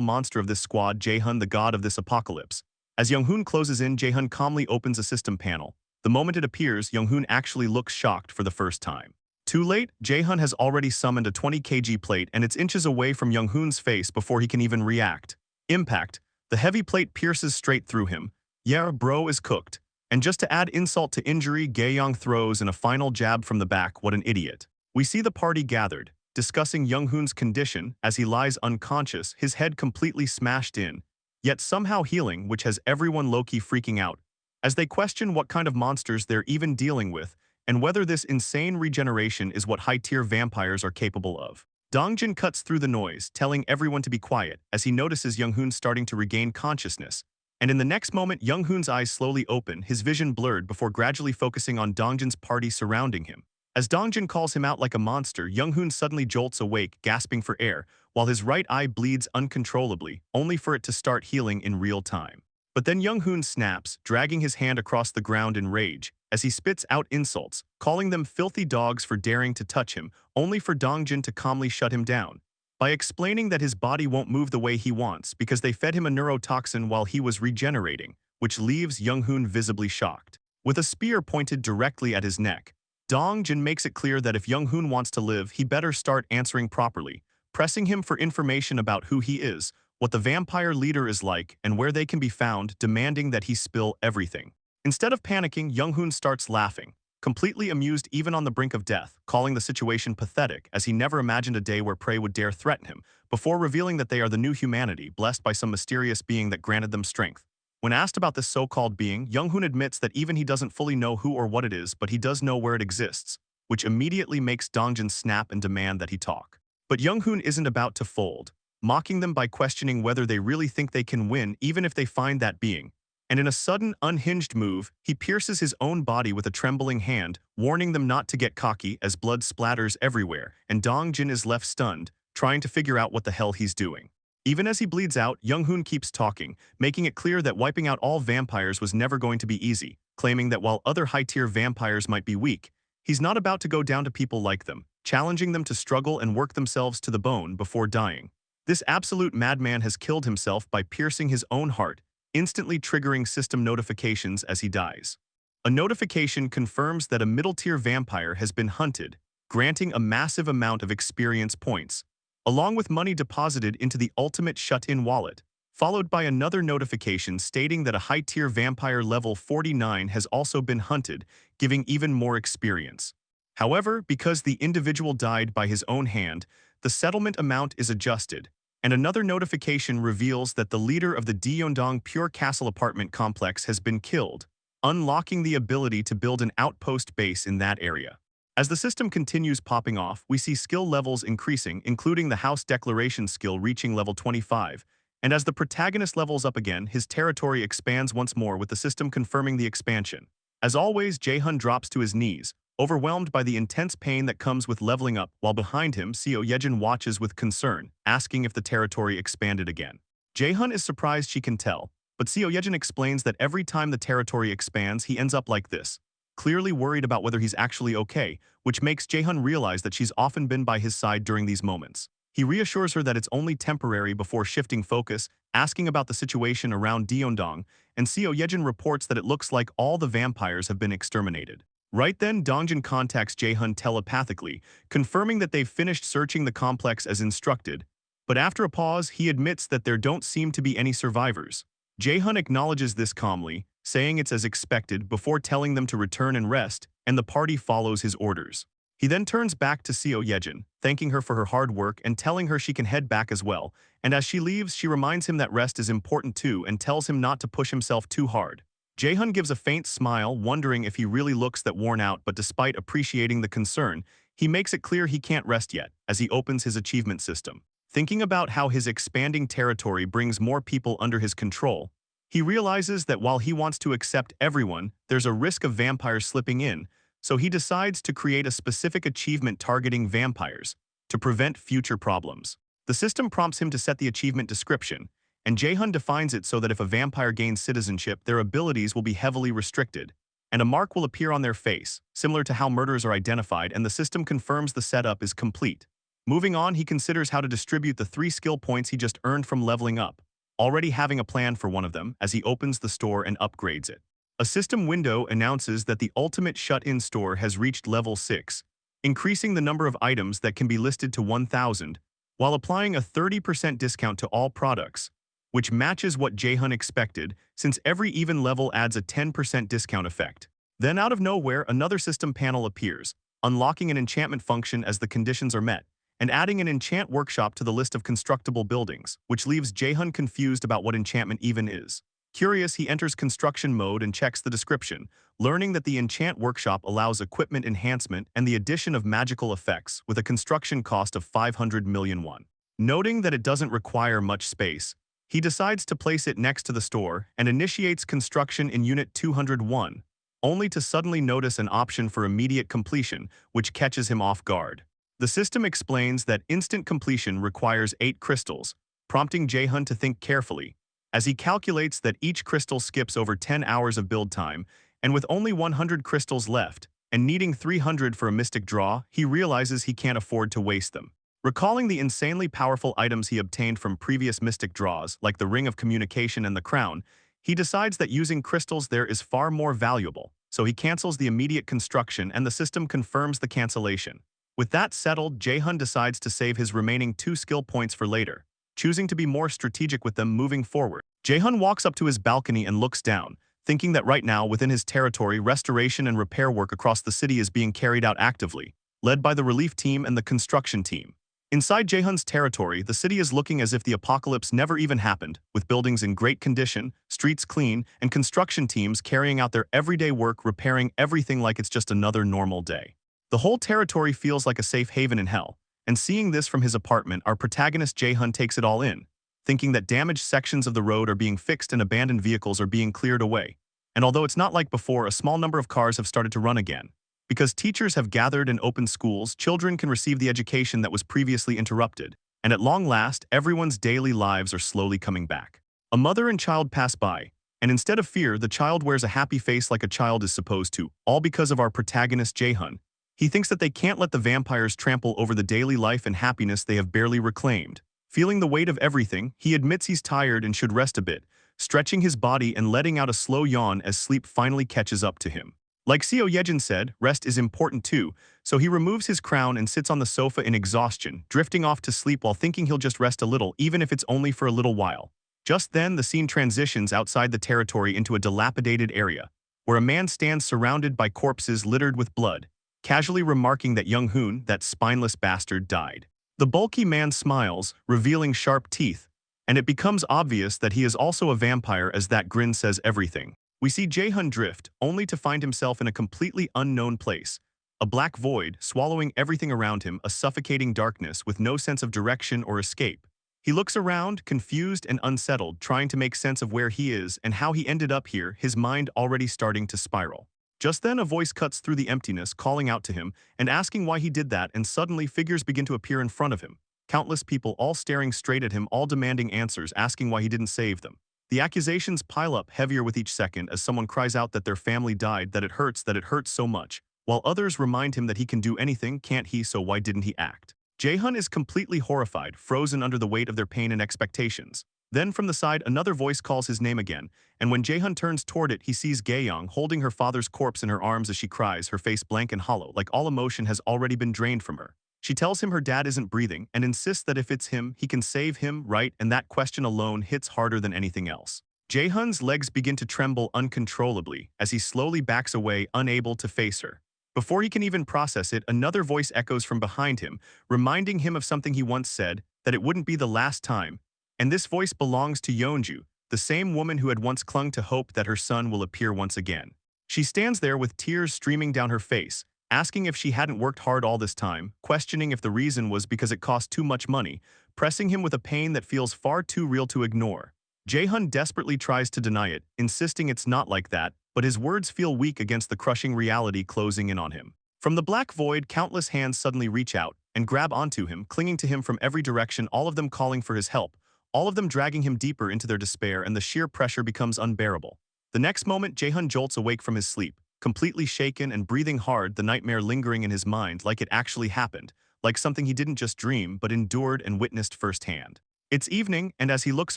monster of this squad, Jae-hun, the god of this apocalypse. As Young-hoon closes in, Jae-hun calmly opens a system panel. The moment it appears, Young-hoon actually looks shocked for the first time. Too late, Jae-hun has already summoned a 20 kg plate and it's inches away from Young-hoon's face before he can even react. Impact. The heavy plate pierces straight through him. Yeah, bro is cooked. And just to add insult to injury, Gae-young throws in a final jab from the back. What an idiot. We see the party gathered, discussing Young-hoon's condition as he lies unconscious, his head completely smashed in, yet somehow healing, which has everyone low-key freaking out, as they question what kind of monsters they're even dealing with and whether this insane regeneration is what high-tier vampires are capable of. Dongjin cuts through the noise, telling everyone to be quiet as he notices Young-hoon starting to regain consciousness, and in the next moment Young-hoon's eyes slowly open, his vision blurred before gradually focusing on Dongjin's party surrounding him. As Dongjin calls him out like a monster, Young-hoon suddenly jolts awake, gasping for air, while his right eye bleeds uncontrollably, only for it to start healing in real time. But then Young-hoon snaps, dragging his hand across the ground in rage, as he spits out insults, calling them filthy dogs for daring to touch him, only for Dongjin to calmly shut him down. By explaining that his body won't move the way he wants because they fed him a neurotoxin while he was regenerating, which leaves Young-hoon visibly shocked. With a spear pointed directly at his neck, Dongjin makes it clear that if Young-hoon wants to live, he better start answering properly, pressing him for information about who he is, what the vampire leader is like, and where they can be found, demanding that he spill everything. Instead of panicking, Young-hoon starts laughing, completely amused even on the brink of death, calling the situation pathetic as he never imagined a day where prey would dare threaten him, before revealing that they are the new humanity, blessed by some mysterious being that granted them strength. When asked about this so-called being, Young-hoon admits that even he doesn't fully know who or what it is, but he does know where it exists, which immediately makes Dongjin snap and demand that he talk. But Young-hoon isn't about to fold, mocking them by questioning whether they really think they can win even if they find that being. And in a sudden, unhinged move, he pierces his own body with a trembling hand, warning them not to get cocky as blood splatters everywhere, and Dongjin is left stunned, trying to figure out what the hell he's doing. Even as he bleeds out, Young-hoon keeps talking, making it clear that wiping out all vampires was never going to be easy, claiming that while other high-tier vampires might be weak, he's not about to go down to people like them, challenging them to struggle and work themselves to the bone before dying. This absolute madman has killed himself by piercing his own heart, instantly triggering system notifications as he dies. A notification confirms that a middle-tier vampire has been hunted, granting a massive amount of experience points, along with money deposited into the ultimate shut-in wallet, followed by another notification stating that a high-tier vampire level 49 has also been hunted, giving even more experience. However, because the individual died by his own hand, the settlement amount is adjusted, and another notification reveals that the leader of the Deondong Pure Castle apartment complex has been killed, unlocking the ability to build an outpost base in that area. As the system continues popping off, we see skill levels increasing, including the House Declaration skill reaching level 25, and as the protagonist levels up again, his territory expands once more with the system confirming the expansion. As always, Jae-hun drops to his knees, overwhelmed by the intense pain that comes with leveling up, while behind him, Seo Yejin watches with concern, asking if the territory expanded again. Jae-hun is surprised she can tell, but Seo Yejin explains that every time the territory expands, he ends up like this, clearly worried about whether he's actually okay, which makes Jae-hun realize that she's often been by his side during these moments. He reassures her that it's only temporary before shifting focus, asking about the situation around Deondong, and Seo Yejin reports that it looks like all the vampires have been exterminated. Right then, Dongjin contacts Jae-hun telepathically, confirming that they've finished searching the complex as instructed, but after a pause, he admits that there don't seem to be any survivors. Jae-hun acknowledges this calmly, saying it's as expected before telling them to return and rest, and the party follows his orders. He then turns back to Seo Yejin, thanking her for her hard work and telling her she can head back as well, and as she leaves, she reminds him that rest is important too and tells him not to push himself too hard. Jae-hun gives a faint smile, wondering if he really looks that worn out, but despite appreciating the concern, he makes it clear he can't rest yet, as he opens his achievement system. Thinking about how his expanding territory brings more people under his control, he realizes that while he wants to accept everyone, there's a risk of vampires slipping in, so he decides to create a specific achievement targeting vampires, to prevent future problems. The system prompts him to set the achievement description, and Jae-hun defines it so that if a vampire gains citizenship, their abilities will be heavily restricted, and a mark will appear on their face, similar to how murders are identified, and the system confirms the setup is complete. Moving on, he considers how to distribute the 3 skill points he just earned from leveling up, already having a plan for one of them as he opens the store and upgrades it. A system window announces that the ultimate shut-in store has reached level 6, increasing the number of items that can be listed to 1,000, while applying a 30% discount to all products, which matches what Jae-hun expected, since every even level adds a 10% discount effect. Then out of nowhere, another system panel appears, unlocking an enchantment function as the conditions are met, and adding an enchant workshop to the list of constructible buildings, which leaves Jae-hun confused about what enchantment even is. Curious, he enters construction mode and checks the description, learning that the enchant workshop allows equipment enhancement and the addition of magical effects with a construction cost of 500 million won. Noting that it doesn't require much space, he decides to place it next to the store and initiates construction in Unit 201, only to suddenly notice an option for immediate completion, which catches him off guard. The system explains that instant completion requires 8 crystals, prompting Jae-hun to think carefully, as he calculates that each crystal skips over 10 hours of build time, and with only 100 crystals left, and needing 300 for a mystic draw, he realizes he can't afford to waste them. Recalling the insanely powerful items he obtained from previous mystic draws, like the Ring of Communication and the Crown, he decides that using crystals there is far more valuable, so he cancels the immediate construction and the system confirms the cancellation. With that settled, Jae-hun decides to save his remaining 2 skill points for later, choosing to be more strategic with them moving forward. Jae-hun walks up to his balcony and looks down, thinking that right now within his territory restoration and repair work across the city is being carried out actively, led by the relief team and the construction team. Inside Jae-hun's territory, the city is looking as if the apocalypse never even happened, with buildings in great condition, streets clean, and construction teams carrying out their everyday work repairing everything like it's just another normal day. The whole territory feels like a safe haven in hell, and seeing this from his apartment, our protagonist Jae-hun takes it all in, thinking that damaged sections of the road are being fixed and abandoned vehicles are being cleared away. And although it's not like before, a small number of cars have started to run again. Because teachers have gathered and opened schools, children can receive the education that was previously interrupted, and at long last, everyone's daily lives are slowly coming back. A mother and child pass by, and instead of fear, the child wears a happy face like a child is supposed to, all because of our protagonist Jae-hun. He thinks that they can't let the vampires trample over the daily life and happiness they have barely reclaimed. Feeling the weight of everything, he admits he's tired and should rest a bit, stretching his body and letting out a slow yawn as sleep finally catches up to him. Like Seo Yejin said, rest is important too, so he removes his crown and sits on the sofa in exhaustion, drifting off to sleep while thinking he'll just rest a little, even if it's only for a little while. Just then, the scene transitions outside the territory into a dilapidated area, where a man stands surrounded by corpses littered with blood, casually remarking that young Hoon, that spineless bastard, died. The bulky man smiles, revealing sharp teeth, and it becomes obvious that he is also a vampire as that grin says everything. We see Jae-hun drift, only to find himself in a completely unknown place. A black void, swallowing everything around him, a suffocating darkness with no sense of direction or escape. He looks around, confused and unsettled, trying to make sense of where he is and how he ended up here, his mind already starting to spiral. Just then, a voice cuts through the emptiness, calling out to him and asking why he did that, and suddenly figures begin to appear in front of him. Countless people all staring straight at him, all demanding answers, asking why he didn't save them. The accusations pile up heavier with each second as someone cries out that their family died, that it hurts so much, while others remind him that he can do anything, can't he, so why didn't he act? Jae-hun is completely horrified, frozen under the weight of their pain and expectations. Then from the side, another voice calls his name again, and when Jae-hun turns toward it, he sees Gae-young holding her father's corpse in her arms as she cries, her face blank and hollow, like all emotion has already been drained from her. She tells him her dad isn't breathing and insists that if it's him, he can save him, right? And that question alone hits harder than anything else. Jae-hun's legs begin to tremble uncontrollably as he slowly backs away, unable to face her. Before he can even process it, another voice echoes from behind him, reminding him of something he once said, that it wouldn't be the last time. And this voice belongs to Yeonju, the same woman who had once clung to hope that her son will appear once again. She stands there with tears streaming down her face, asking if she hadn't worked hard all this time, questioning if the reason was because it cost too much money, pressing him with a pain that feels far too real to ignore. Jae-hun desperately tries to deny it, insisting it's not like that, but his words feel weak against the crushing reality closing in on him. From the black void, countless hands suddenly reach out and grab onto him, clinging to him from every direction, all of them calling for his help, all of them dragging him deeper into their despair, and the sheer pressure becomes unbearable. The next moment, Jae-hun jolts awake from his sleep, completely shaken and breathing hard, the nightmare lingering in his mind like it actually happened, like something he didn't just dream but endured and witnessed firsthand. It's evening, and as he looks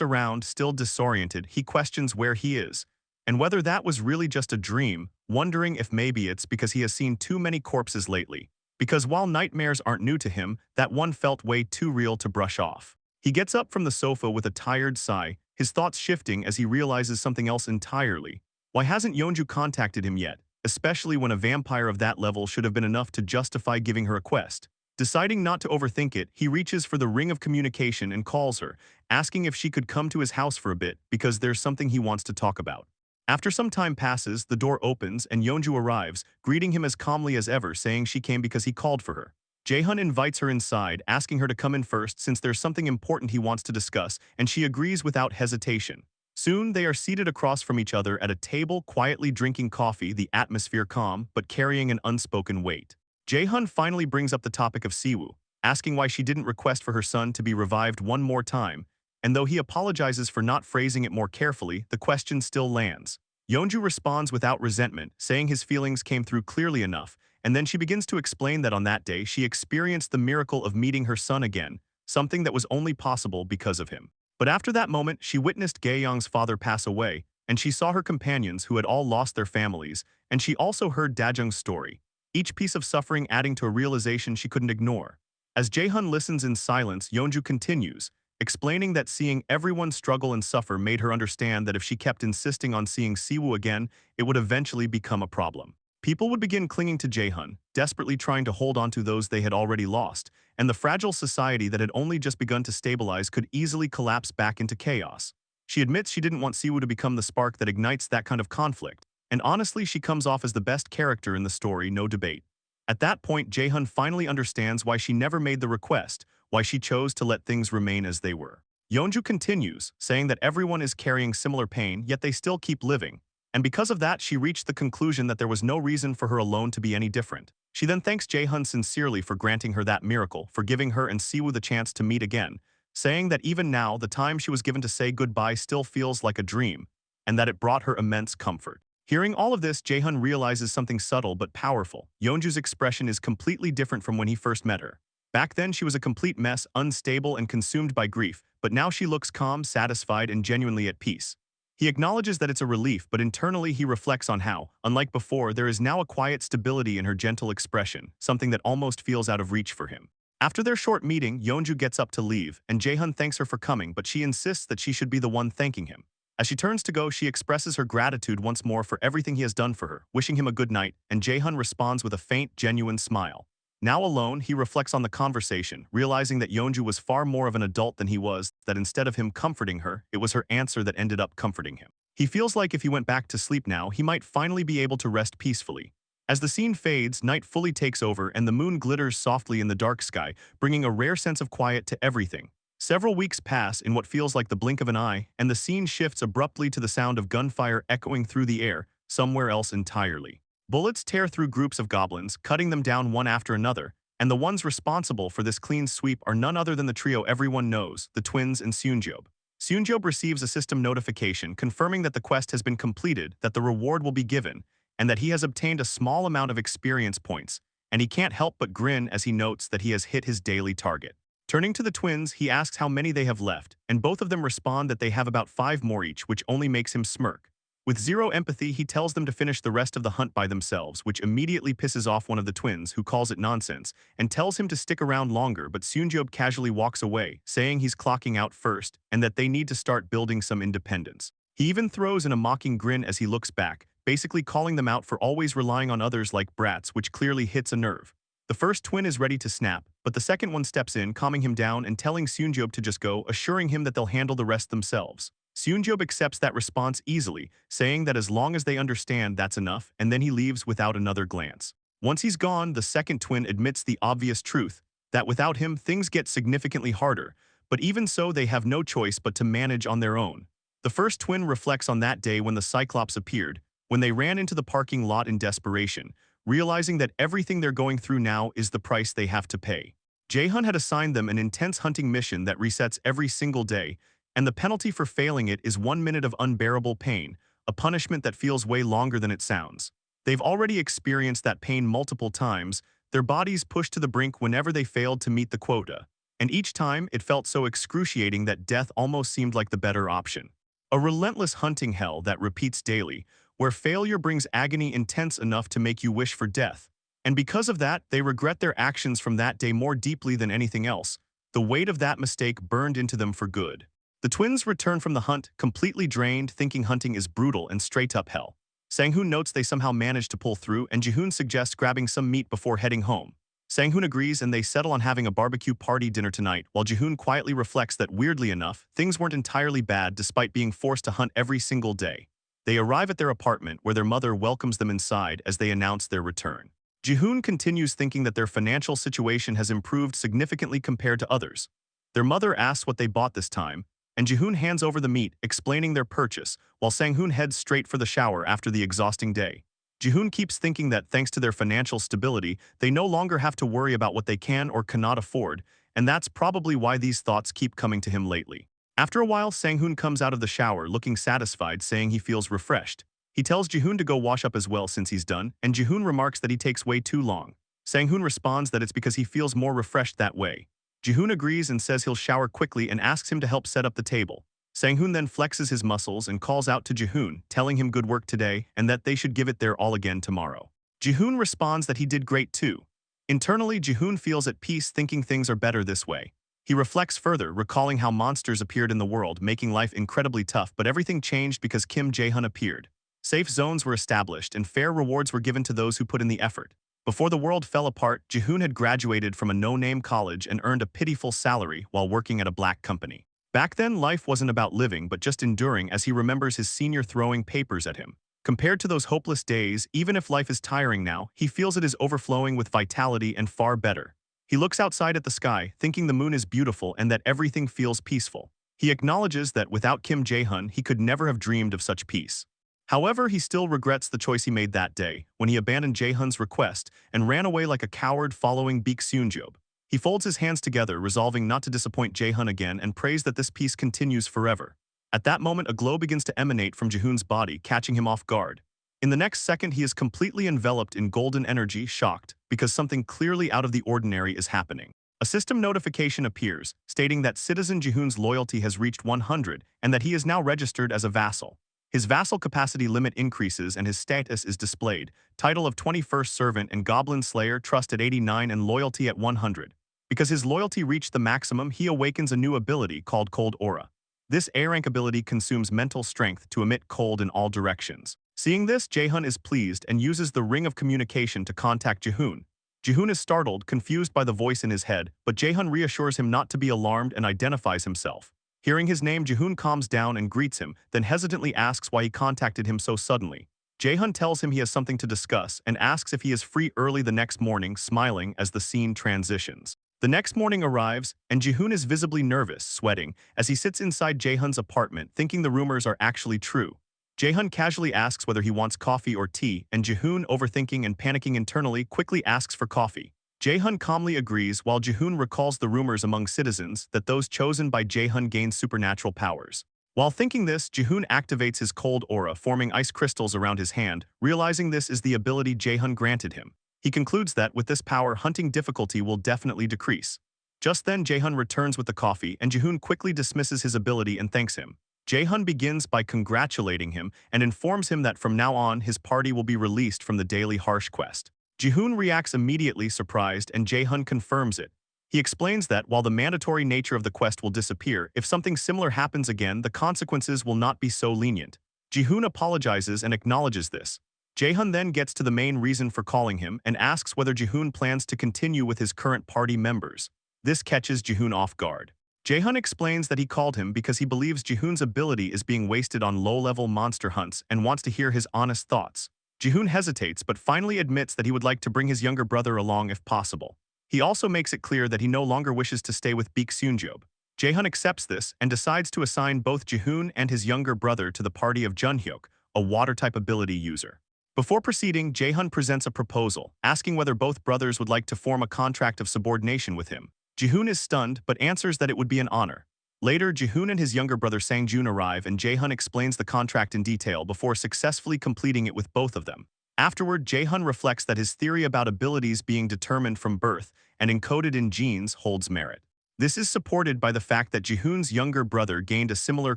around, still disoriented, he questions where he is, and whether that was really just a dream, wondering if maybe it's because he has seen too many corpses lately. Because while nightmares aren't new to him, that one felt way too real to brush off. He gets up from the sofa with a tired sigh, his thoughts shifting as he realizes something else entirely. Why hasn't Yeonju contacted him yet? Especially when a vampire of that level should have been enough to justify giving her a quest. Deciding not to overthink it, he reaches for the Ring of Communication and calls her, asking if she could come to his house for a bit because there's something he wants to talk about. After some time passes, the door opens and Yeonju arrives, greeting him as calmly as ever, saying she came because he called for her. Jae-hun invites her inside, asking her to come in first since there's something important he wants to discuss, and she agrees without hesitation. Soon, they are seated across from each other at a table, quietly drinking coffee, the atmosphere calm, but carrying an unspoken weight. Jae-hun finally brings up the topic of Siwoo, asking why she didn't request for her son to be revived one more time, and though he apologizes for not phrasing it more carefully, the question still lands. Yeonju responds without resentment, saying his feelings came through clearly enough, and then she begins to explain that on that day she experienced the miracle of meeting her son again, something that was only possible because of him. But after that moment, she witnessed Gae-young's father pass away, and she saw her companions who had all lost their families, and she also heard Dajung's story, each piece of suffering adding to a realization she couldn't ignore. As Jae-hun listens in silence, Yeonju continues, explaining that seeing everyone struggle and suffer made her understand that if she kept insisting on seeing Siwoo again, it would eventually become a problem. People would begin clinging to Jae-hun, desperately trying to hold on to those they had already lost, and the fragile society that had only just begun to stabilize could easily collapse back into chaos. She admits she didn't want Siwoo to become the spark that ignites that kind of conflict, and honestly she comes off as the best character in the story, no debate. At that point, Jae-hun finally understands why she never made the request, why she chose to let things remain as they were. Yeonju continues, saying that everyone is carrying similar pain, yet they still keep living. And because of that, she reached the conclusion that there was no reason for her alone to be any different. She then thanks Jae-hun sincerely for granting her that miracle, for giving her and Siwoo the chance to meet again, saying that even now, the time she was given to say goodbye still feels like a dream, and that it brought her immense comfort. Hearing all of this, Jae-hun realizes something subtle but powerful. Yeonju's expression is completely different from when he first met her. Back then, she was a complete mess, unstable and consumed by grief, but now she looks calm, satisfied, and genuinely at peace. He acknowledges that it's a relief, but internally he reflects on how, unlike before, there is now a quiet stability in her gentle expression, something that almost feels out of reach for him. After their short meeting, Yeonju gets up to leave, and Jae-hun thanks her for coming, but she insists that she should be the one thanking him. As she turns to go, she expresses her gratitude once more for everything he has done for her, wishing him a good night, and Jae-hun responds with a faint, genuine smile. Now alone, he reflects on the conversation, realizing that Yeonju was far more of an adult than he was, that instead of him comforting her, it was her answer that ended up comforting him. He feels like if he went back to sleep now, he might finally be able to rest peacefully. As the scene fades, night fully takes over and the moon glitters softly in the dark sky, bringing a rare sense of quiet to everything. Several weeks pass in what feels like the blink of an eye, and the scene shifts abruptly to the sound of gunfire echoing through the air, somewhere else entirely. Bullets tear through groups of goblins, cutting them down one after another, and the ones responsible for this clean sweep are none other than the trio everyone knows, the twins and Seunjob. Seunjob receives a system notification confirming that the quest has been completed, that the reward will be given, and that he has obtained a small amount of experience points, and he can't help but grin as he notes that he has hit his daily target. Turning to the twins, he asks how many they have left, and both of them respond that they have about 5 more each, which only makes him smirk. With zero empathy, he tells them to finish the rest of the hunt by themselves, which immediately pisses off one of the twins, who calls it nonsense, and tells him to stick around longer, but Seunjob casually walks away, saying he's clocking out first, and that they need to start building some independence. He even throws in a mocking grin as he looks back, basically calling them out for always relying on others like brats, which clearly hits a nerve. The first twin is ready to snap, but the second one steps in, calming him down and telling Seunjob to just go, assuring him that they'll handle the rest themselves. Seunjob accepts that response easily, saying that as long as they understand, that's enough, and then he leaves without another glance. Once he's gone, the second twin admits the obvious truth, that without him, things get significantly harder, but even so, they have no choice but to manage on their own. The first twin reflects on that day when the Cyclops appeared, when they ran into the parking lot in desperation, realizing that everything they're going through now is the price they have to pay. Jae-hun had assigned them an intense hunting mission that resets every single day, and the penalty for failing it is 1 minute of unbearable pain, a punishment that feels way longer than it sounds. They've already experienced that pain multiple times, their bodies pushed to the brink whenever they failed to meet the quota, and each time it felt so excruciating that death almost seemed like the better option. A relentless hunting hell that repeats daily, where failure brings agony intense enough to make you wish for death. And because of that, they regret their actions from that day more deeply than anything else. The weight of that mistake burned into them for good. The twins return from the hunt, completely drained, thinking hunting is brutal and straight-up hell. Sang-hoon notes they somehow managed to pull through, and Ji-hoon suggests grabbing some meat before heading home. Sang-hoon agrees, and they settle on having a barbecue party dinner tonight, while Ji-hoon quietly reflects that, weirdly enough, things weren't entirely bad despite being forced to hunt every single day. They arrive at their apartment, where their mother welcomes them inside as they announce their return. Ji-hoon continues thinking that their financial situation has improved significantly compared to others. Their mother asks what they bought this time, and Jihoon hands over the meat, explaining their purchase, while Sang-hoon heads straight for the shower after the exhausting day. Jihoon keeps thinking that thanks to their financial stability, they no longer have to worry about what they can or cannot afford, and that's probably why these thoughts keep coming to him lately. After a while, Sang-hoon comes out of the shower looking satisfied, saying he feels refreshed. He tells Jihoon to go wash up as well since he's done, and Jihoon remarks that he takes way too long. Sang-hoon responds that it's because he feels more refreshed that way. Jihoon agrees and says he'll shower quickly and asks him to help set up the table. Sang-hoon then flexes his muscles and calls out to Jihoon, telling him good work today and that they should give it their all again tomorrow. Jihoon responds that he did great too. Internally, Jihoon feels at peace, thinking things are better this way. He reflects further, recalling how monsters appeared in the world, making life incredibly tough, but everything changed because Kim Jae-hun appeared. Safe zones were established and fair rewards were given to those who put in the effort. Before the world fell apart, Jihoon had graduated from a no-name college and earned a pitiful salary while working at a black company. Back then, life wasn't about living but just enduring, as he remembers his senior throwing papers at him. Compared to those hopeless days, even if life is tiring now, he feels it is overflowing with vitality and far better. He looks outside at the sky, thinking the moon is beautiful and that everything feels peaceful. He acknowledges that without Kim Jae-hun, he could never have dreamed of such peace. However, he still regrets the choice he made that day, when he abandoned Jae-hun's request and ran away like a coward following Baek Seunjob. He folds his hands together, resolving not to disappoint Jae-hun again, and prays that this peace continues forever. At that moment, a glow begins to emanate from Jihoon's body, catching him off guard. In the next second, he is completely enveloped in golden energy, shocked, because something clearly out of the ordinary is happening. A system notification appears, stating that Citizen Jihoon's loyalty has reached 100 and that he is now registered as a vassal. His vassal capacity limit increases and his status is displayed, title of 21st Servant and Goblin Slayer, trust at 89 and loyalty at 100. Because his loyalty reached the maximum, he awakens a new ability called Cold Aura. This A-rank ability consumes mental strength to emit cold in all directions. Seeing this, Jae-hun is pleased and uses the ring of communication to contact Jihoon. Jihoon is startled, confused by the voice in his head, but Jae-hun reassures him not to be alarmed and identifies himself. Hearing his name, Jihoon calms down and greets him, then hesitantly asks why he contacted him so suddenly. Jae-hun tells him he has something to discuss and asks if he is free early the next morning, smiling as the scene transitions. The next morning arrives, and Jihoon is visibly nervous, sweating, as he sits inside Jae-hun's apartment, thinking the rumors are actually true. Jae-hun casually asks whether he wants coffee or tea, and Jihoon, overthinking and panicking internally, quickly asks for coffee. Jae-hun calmly agrees, while Jihoon recalls the rumors among citizens that those chosen by Jae-hun gain supernatural powers. While thinking this, Jihoon activates his cold aura, forming ice crystals around his hand, realizing this is the ability Jae-hun granted him. He concludes that with this power, hunting difficulty will definitely decrease. Just then, Jae-hun returns with the coffee, and Jihoon quickly dismisses his ability and thanks him. Jae-hun begins by congratulating him and informs him that from now on, his party will be released from the daily harsh quest. Jihoon reacts immediately, surprised, and Jae-hun confirms it. He explains that while the mandatory nature of the quest will disappear, if something similar happens again, the consequences will not be so lenient. Jihoon apologizes and acknowledges this. Jae-hun then gets to the main reason for calling him and asks whether Jihoon plans to continue with his current party members. This catches Jihoon off guard. Jae-hun explains that he called him because he believes Jihoon's ability is being wasted on low-level monster hunts and wants to hear his honest thoughts. Jihoon hesitates but finally admits that he would like to bring his younger brother along if possible. He also makes it clear that he no longer wishes to stay with Baek Seunjob. Jae-hun accepts this and decides to assign both Jihoon and his younger brother to the party of Junhyuk, a water-type ability user. Before proceeding, Jae-hun presents a proposal, asking whether both brothers would like to form a contract of subordination with him. Jihoon is stunned but answers that it would be an honor. Later, Jihoon and his younger brother Sang-joon arrive and Jae-hun explains the contract in detail before successfully completing it with both of them. Afterward, Jae-hun reflects that his theory about abilities being determined from birth and encoded in genes holds merit. This is supported by the fact that Jihoon's younger brother gained a similar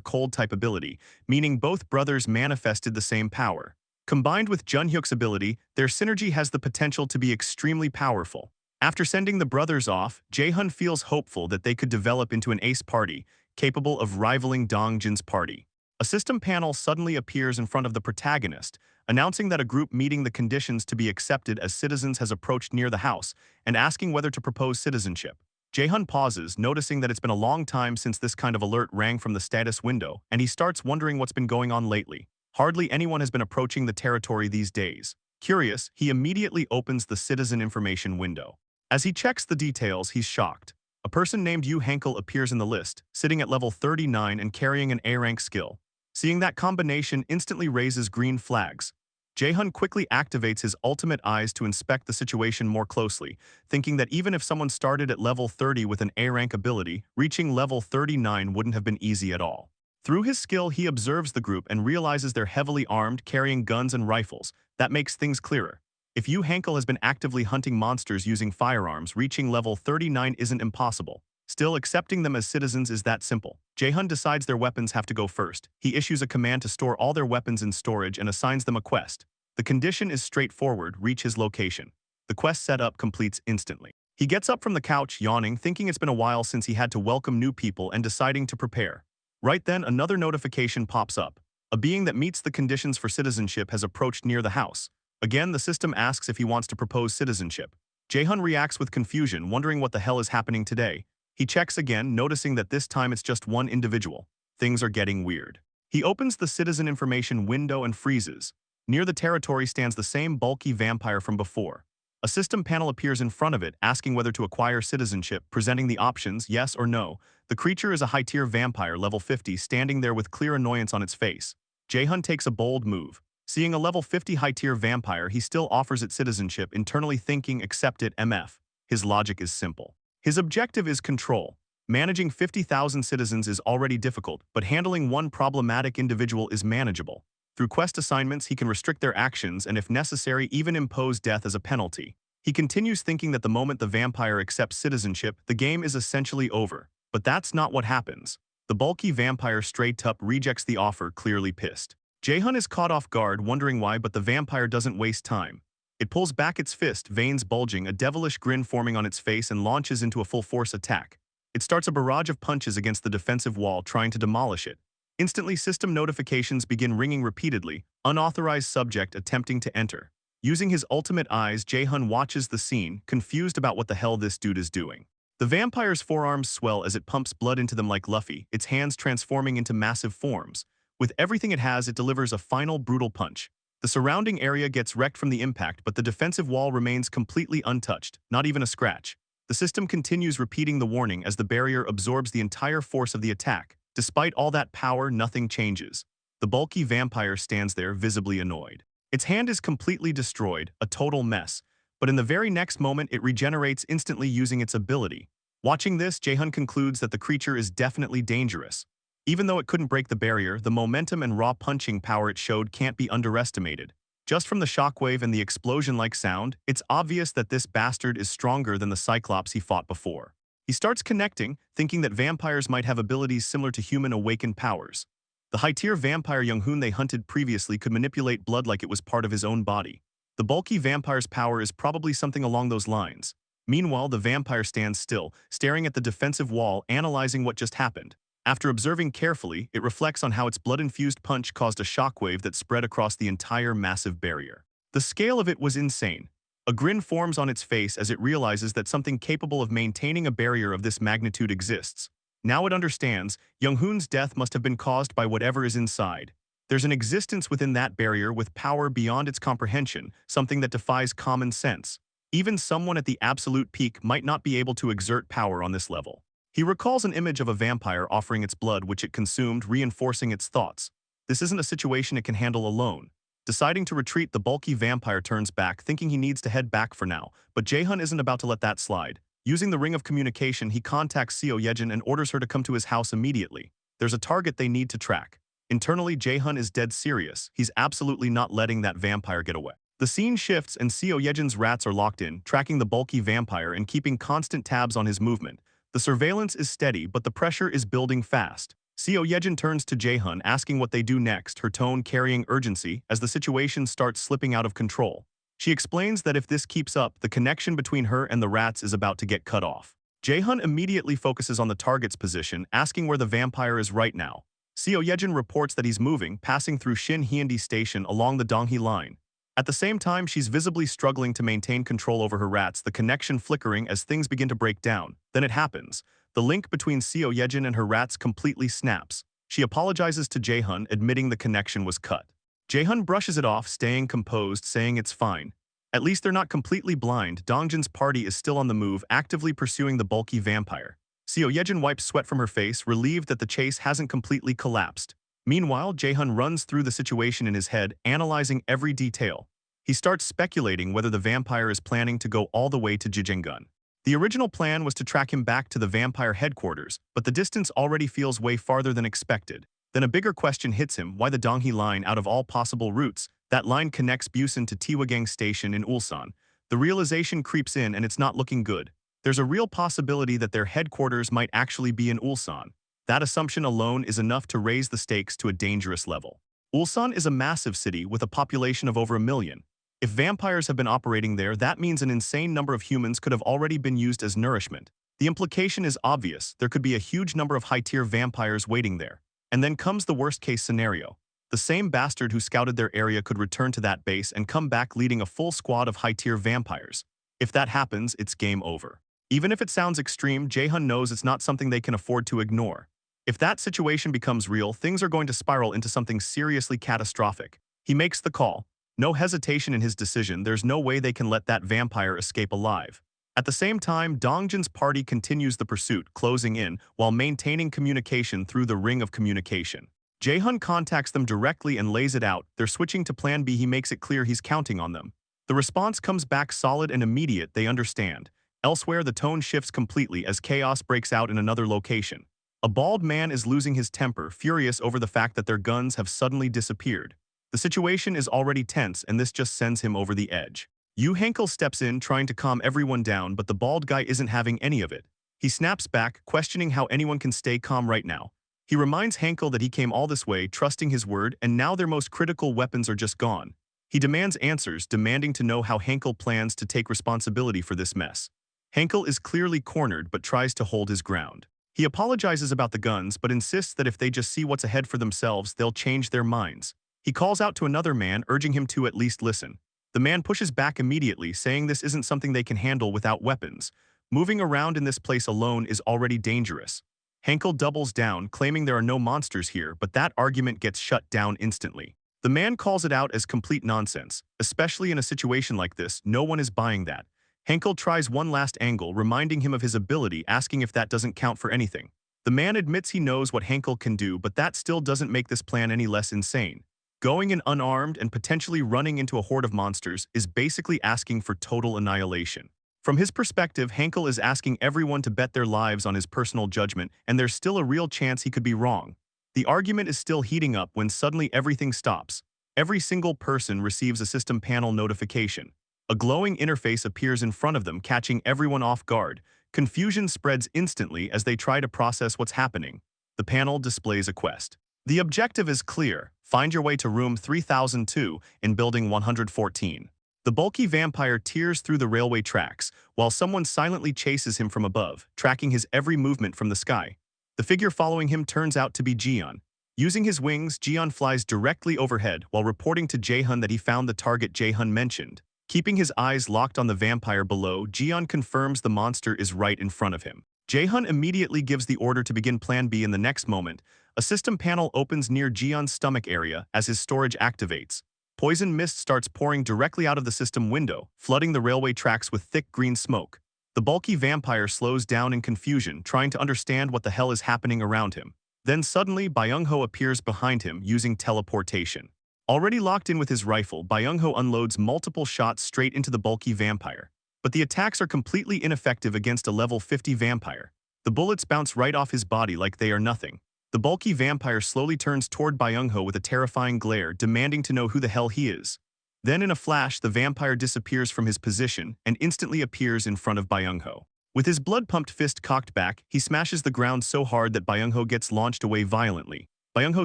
cold-type ability, meaning both brothers manifested the same power. Combined with Junhyuk's ability, their synergy has the potential to be extremely powerful. After sending the brothers off, Jae-hun feels hopeful that they could develop into an ace party, capable of rivaling Dongjin's party. A system panel suddenly appears in front of the protagonist, announcing that a group meeting the conditions to be accepted as citizens has approached near the house and asking whether to propose citizenship. Jae-hun pauses, noticing that it's been a long time since this kind of alert rang from the status window, and he starts wondering what's been going on lately. Hardly anyone has been approaching the territory these days. Curious, he immediately opens the citizen information window. As he checks the details, he's shocked. A person named Yu Henkel appears in the list, sitting at level 39 and carrying an A-rank skill. Seeing that combination instantly raises green flags. Jae-hun quickly activates his ultimate eyes to inspect the situation more closely, thinking that even if someone started at level 30 with an A-rank ability, reaching level 39 wouldn't have been easy at all. Through his skill, he observes the group and realizes they're heavily armed, carrying guns and rifles. That makes things clearer. If Yu Henkel has been actively hunting monsters using firearms, reaching level 39 isn't impossible. Still, accepting them as citizens is that simple. Jae-hun decides their weapons have to go first. He issues a command to store all their weapons in storage and assigns them a quest. The condition is straightforward: reach his location. The quest setup completes instantly. He gets up from the couch, yawning, thinking it's been a while since he had to welcome new people and deciding to prepare. Right then, another notification pops up. A being that meets the conditions for citizenship has approached near the house. Again, the system asks if he wants to propose citizenship. Jae-hun reacts with confusion, wondering what the hell is happening today. He checks again, noticing that this time it's just one individual. Things are getting weird. He opens the citizen information window and freezes. Near the territory stands the same bulky vampire from before. A system panel appears in front of it, asking whether to acquire citizenship, presenting the options, yes or no. The creature is a high-tier vampire, level 50, standing there with clear annoyance on its face. Jae-hun takes a bold move. Seeing a level 50 high-tier vampire, he still offers it citizenship, internally thinking, accept it, MF. His logic is simple. His objective is control. Managing 50,000 citizens is already difficult, but handling one problematic individual is manageable. Through quest assignments, he can restrict their actions and, if necessary, even impose death as a penalty. He continues thinking that the moment the vampire accepts citizenship, the game is essentially over. But that's not what happens. The bulky vampire straight up rejects the offer, clearly pissed. Jae-hun is caught off guard, wondering why, but the vampire doesn't waste time. It pulls back its fist, veins bulging, a devilish grin forming on its face, and launches into a full-force attack. It starts a barrage of punches against the defensive wall, trying to demolish it. Instantly, system notifications begin ringing repeatedly, unauthorized subject attempting to enter. Using his ultimate eyes, Jae-hun watches the scene, confused about what the hell this dude is doing. The vampire's forearms swell as it pumps blood into them like Luffy, its hands transforming into massive forms. With everything it has, it delivers a final brutal punch. The surrounding area gets wrecked from the impact, but the defensive wall remains completely untouched, not even a scratch. The system continues repeating the warning as the barrier absorbs the entire force of the attack. Despite all that power, nothing changes. The bulky vampire stands there, visibly annoyed. Its hand is completely destroyed, a total mess. But in the very next moment, it regenerates instantly using its ability. Watching this, Jae-hun concludes that the creature is definitely dangerous. Even though it couldn't break the barrier, the momentum and raw punching power it showed can't be underestimated. Just from the shockwave and the explosion-like sound, it's obvious that this bastard is stronger than the Cyclops he fought before. He starts connecting, thinking that vampires might have abilities similar to human awakened powers. The high-tier vampire Young-hoon they hunted previously could manipulate blood like it was part of his own body. The bulky vampire's power is probably something along those lines. Meanwhile, the vampire stands still, staring at the defensive wall, analyzing what just happened. After observing carefully, it reflects on how its blood-infused punch caused a shockwave that spread across the entire massive barrier. The scale of it was insane. A grin forms on its face as it realizes that something capable of maintaining a barrier of this magnitude exists. Now it understands, Young-hoon's death must have been caused by whatever is inside. There's an existence within that barrier with power beyond its comprehension, something that defies common sense. Even someone at the absolute peak might not be able to exert power on this level. He recalls an image of a vampire offering its blood, which it consumed, reinforcing its thoughts. This isn't a situation it can handle alone. Deciding to retreat, the bulky vampire turns back, thinking he needs to head back for now, but Jae-hun isn't about to let that slide. Using the ring of communication, he contacts Seo Yejin and orders her to come to his house immediately. There's a target they need to track. Internally, Jae-hun is dead serious. He's absolutely not letting that vampire get away. The scene shifts and Seo Yejin's rats are locked in, tracking the bulky vampire and keeping constant tabs on his movement. The surveillance is steady, but the pressure is building fast. Seo Yejin turns to Jae-hun, asking what they do next, her tone carrying urgency as the situation starts slipping out of control. She explains that if this keeps up, the connection between her and the rats is about to get cut off. Jae-hun immediately focuses on the target's position, asking where the vampire is right now. Seo Yejin reports that he's moving, passing through Shin Hyundai Station along the Donghae line. At the same time, she's visibly struggling to maintain control over her rats, the connection flickering as things begin to break down. Then it happens. The link between Seo Yejin and her rats completely snaps. She apologizes to Jae-hun, admitting the connection was cut. Jae-hun brushes it off, staying composed, saying it's fine. At least they're not completely blind. Dongjin's party is still on the move, actively pursuing the bulky vampire. Seo Yejin wipes sweat from her face, relieved that the chase hasn't completely collapsed. Meanwhile, Jae-hun runs through the situation in his head, analyzing every detail. He starts speculating whether the vampire is planning to go all the way to Jijengun. The original plan was to track him back to the vampire headquarters, but the distance already feels way farther than expected. Then a bigger question hits him: why the Donghae line out of all possible routes? That line connects Busan to Tiwagang Station in Ulsan. The realization creeps in and it's not looking good. There's a real possibility that their headquarters might actually be in Ulsan. That assumption alone is enough to raise the stakes to a dangerous level. Ulsan is a massive city with a population of over 1 million. If vampires have been operating there, that means an insane number of humans could have already been used as nourishment. The implication is obvious: there could be a huge number of high-tier vampires waiting there. And then comes the worst-case scenario. The same bastard who scouted their area could return to that base and come back leading a full squad of high-tier vampires. If that happens, it's game over. Even if it sounds extreme, Jae-hun knows it's not something they can afford to ignore. If that situation becomes real, things are going to spiral into something seriously catastrophic. He makes the call. No hesitation in his decision. There's no way they can let that vampire escape alive. At the same time, Dongjin's party continues the pursuit, closing in, while maintaining communication through the ring of communication. Jae-hun contacts them directly and lays it out. They're switching to Plan B. He makes it clear he's counting on them. The response comes back solid and immediate. They understand. Elsewhere, the tone shifts completely as chaos breaks out in another location. A bald man is losing his temper, furious over the fact that their guns have suddenly disappeared. The situation is already tense, and this just sends him over the edge. Yu Hankel steps in, trying to calm everyone down, but the bald guy isn't having any of it. He snaps back, questioning how anyone can stay calm right now. He reminds Hankel that he came all this way, trusting his word, and now their most critical weapons are just gone. He demands answers, demanding to know how Hankel plans to take responsibility for this mess. Hankel is clearly cornered but tries to hold his ground. He apologizes about the guns but insists that if they just see what's ahead for themselves, they'll change their minds. He calls out to another man, urging him to at least listen. The man pushes back immediately, saying this isn't something they can handle without weapons. Moving around in this place alone is already dangerous. Hankel doubles down, claiming there are no monsters here, but that argument gets shut down instantly. The man calls it out as complete nonsense. Especially in a situation like this, no one is buying that. Hankel tries one last angle, reminding him of his ability, asking if that doesn't count for anything. The man admits he knows what Hankel can do, but that still doesn't make this plan any less insane. Going in unarmed and potentially running into a horde of monsters is basically asking for total annihilation. From his perspective, Hankel is asking everyone to bet their lives on his personal judgment, and there's still a real chance he could be wrong. The argument is still heating up when suddenly everything stops. Every single person receives a system panel notification. A glowing interface appears in front of them, catching everyone off guard. Confusion spreads instantly as they try to process what's happening. The panel displays a quest. The objective is clear: find your way to room 3002 in building 114. The bulky vampire tears through the railway tracks, while someone silently chases him from above, tracking his every movement from the sky. The figure following him turns out to be Jian. Using his wings, Jian flies directly overhead while reporting to Jae-hun that he found the target Jae-hun mentioned. Keeping his eyes locked on the vampire below, Jian confirms the monster is right in front of him. Jae-hun immediately gives the order to begin Plan B. In the next moment, a system panel opens near Jian's stomach area as his storage activates. Poison mist starts pouring directly out of the system window, flooding the railway tracks with thick green smoke. The bulky vampire slows down in confusion, trying to understand what the hell is happening around him. Then suddenly, Byung-ho appears behind him using teleportation. Already locked in with his rifle, Byung-ho unloads multiple shots straight into the bulky vampire. But the attacks are completely ineffective against a level 50 vampire. The bullets bounce right off his body like they are nothing. The bulky vampire slowly turns toward Byung-ho with a terrifying glare, demanding to know who the hell he is. Then in a flash, the vampire disappears from his position and instantly appears in front of Byung-ho. With his blood-pumped fist cocked back, he smashes the ground so hard that Byung-ho gets launched away violently. Byung-ho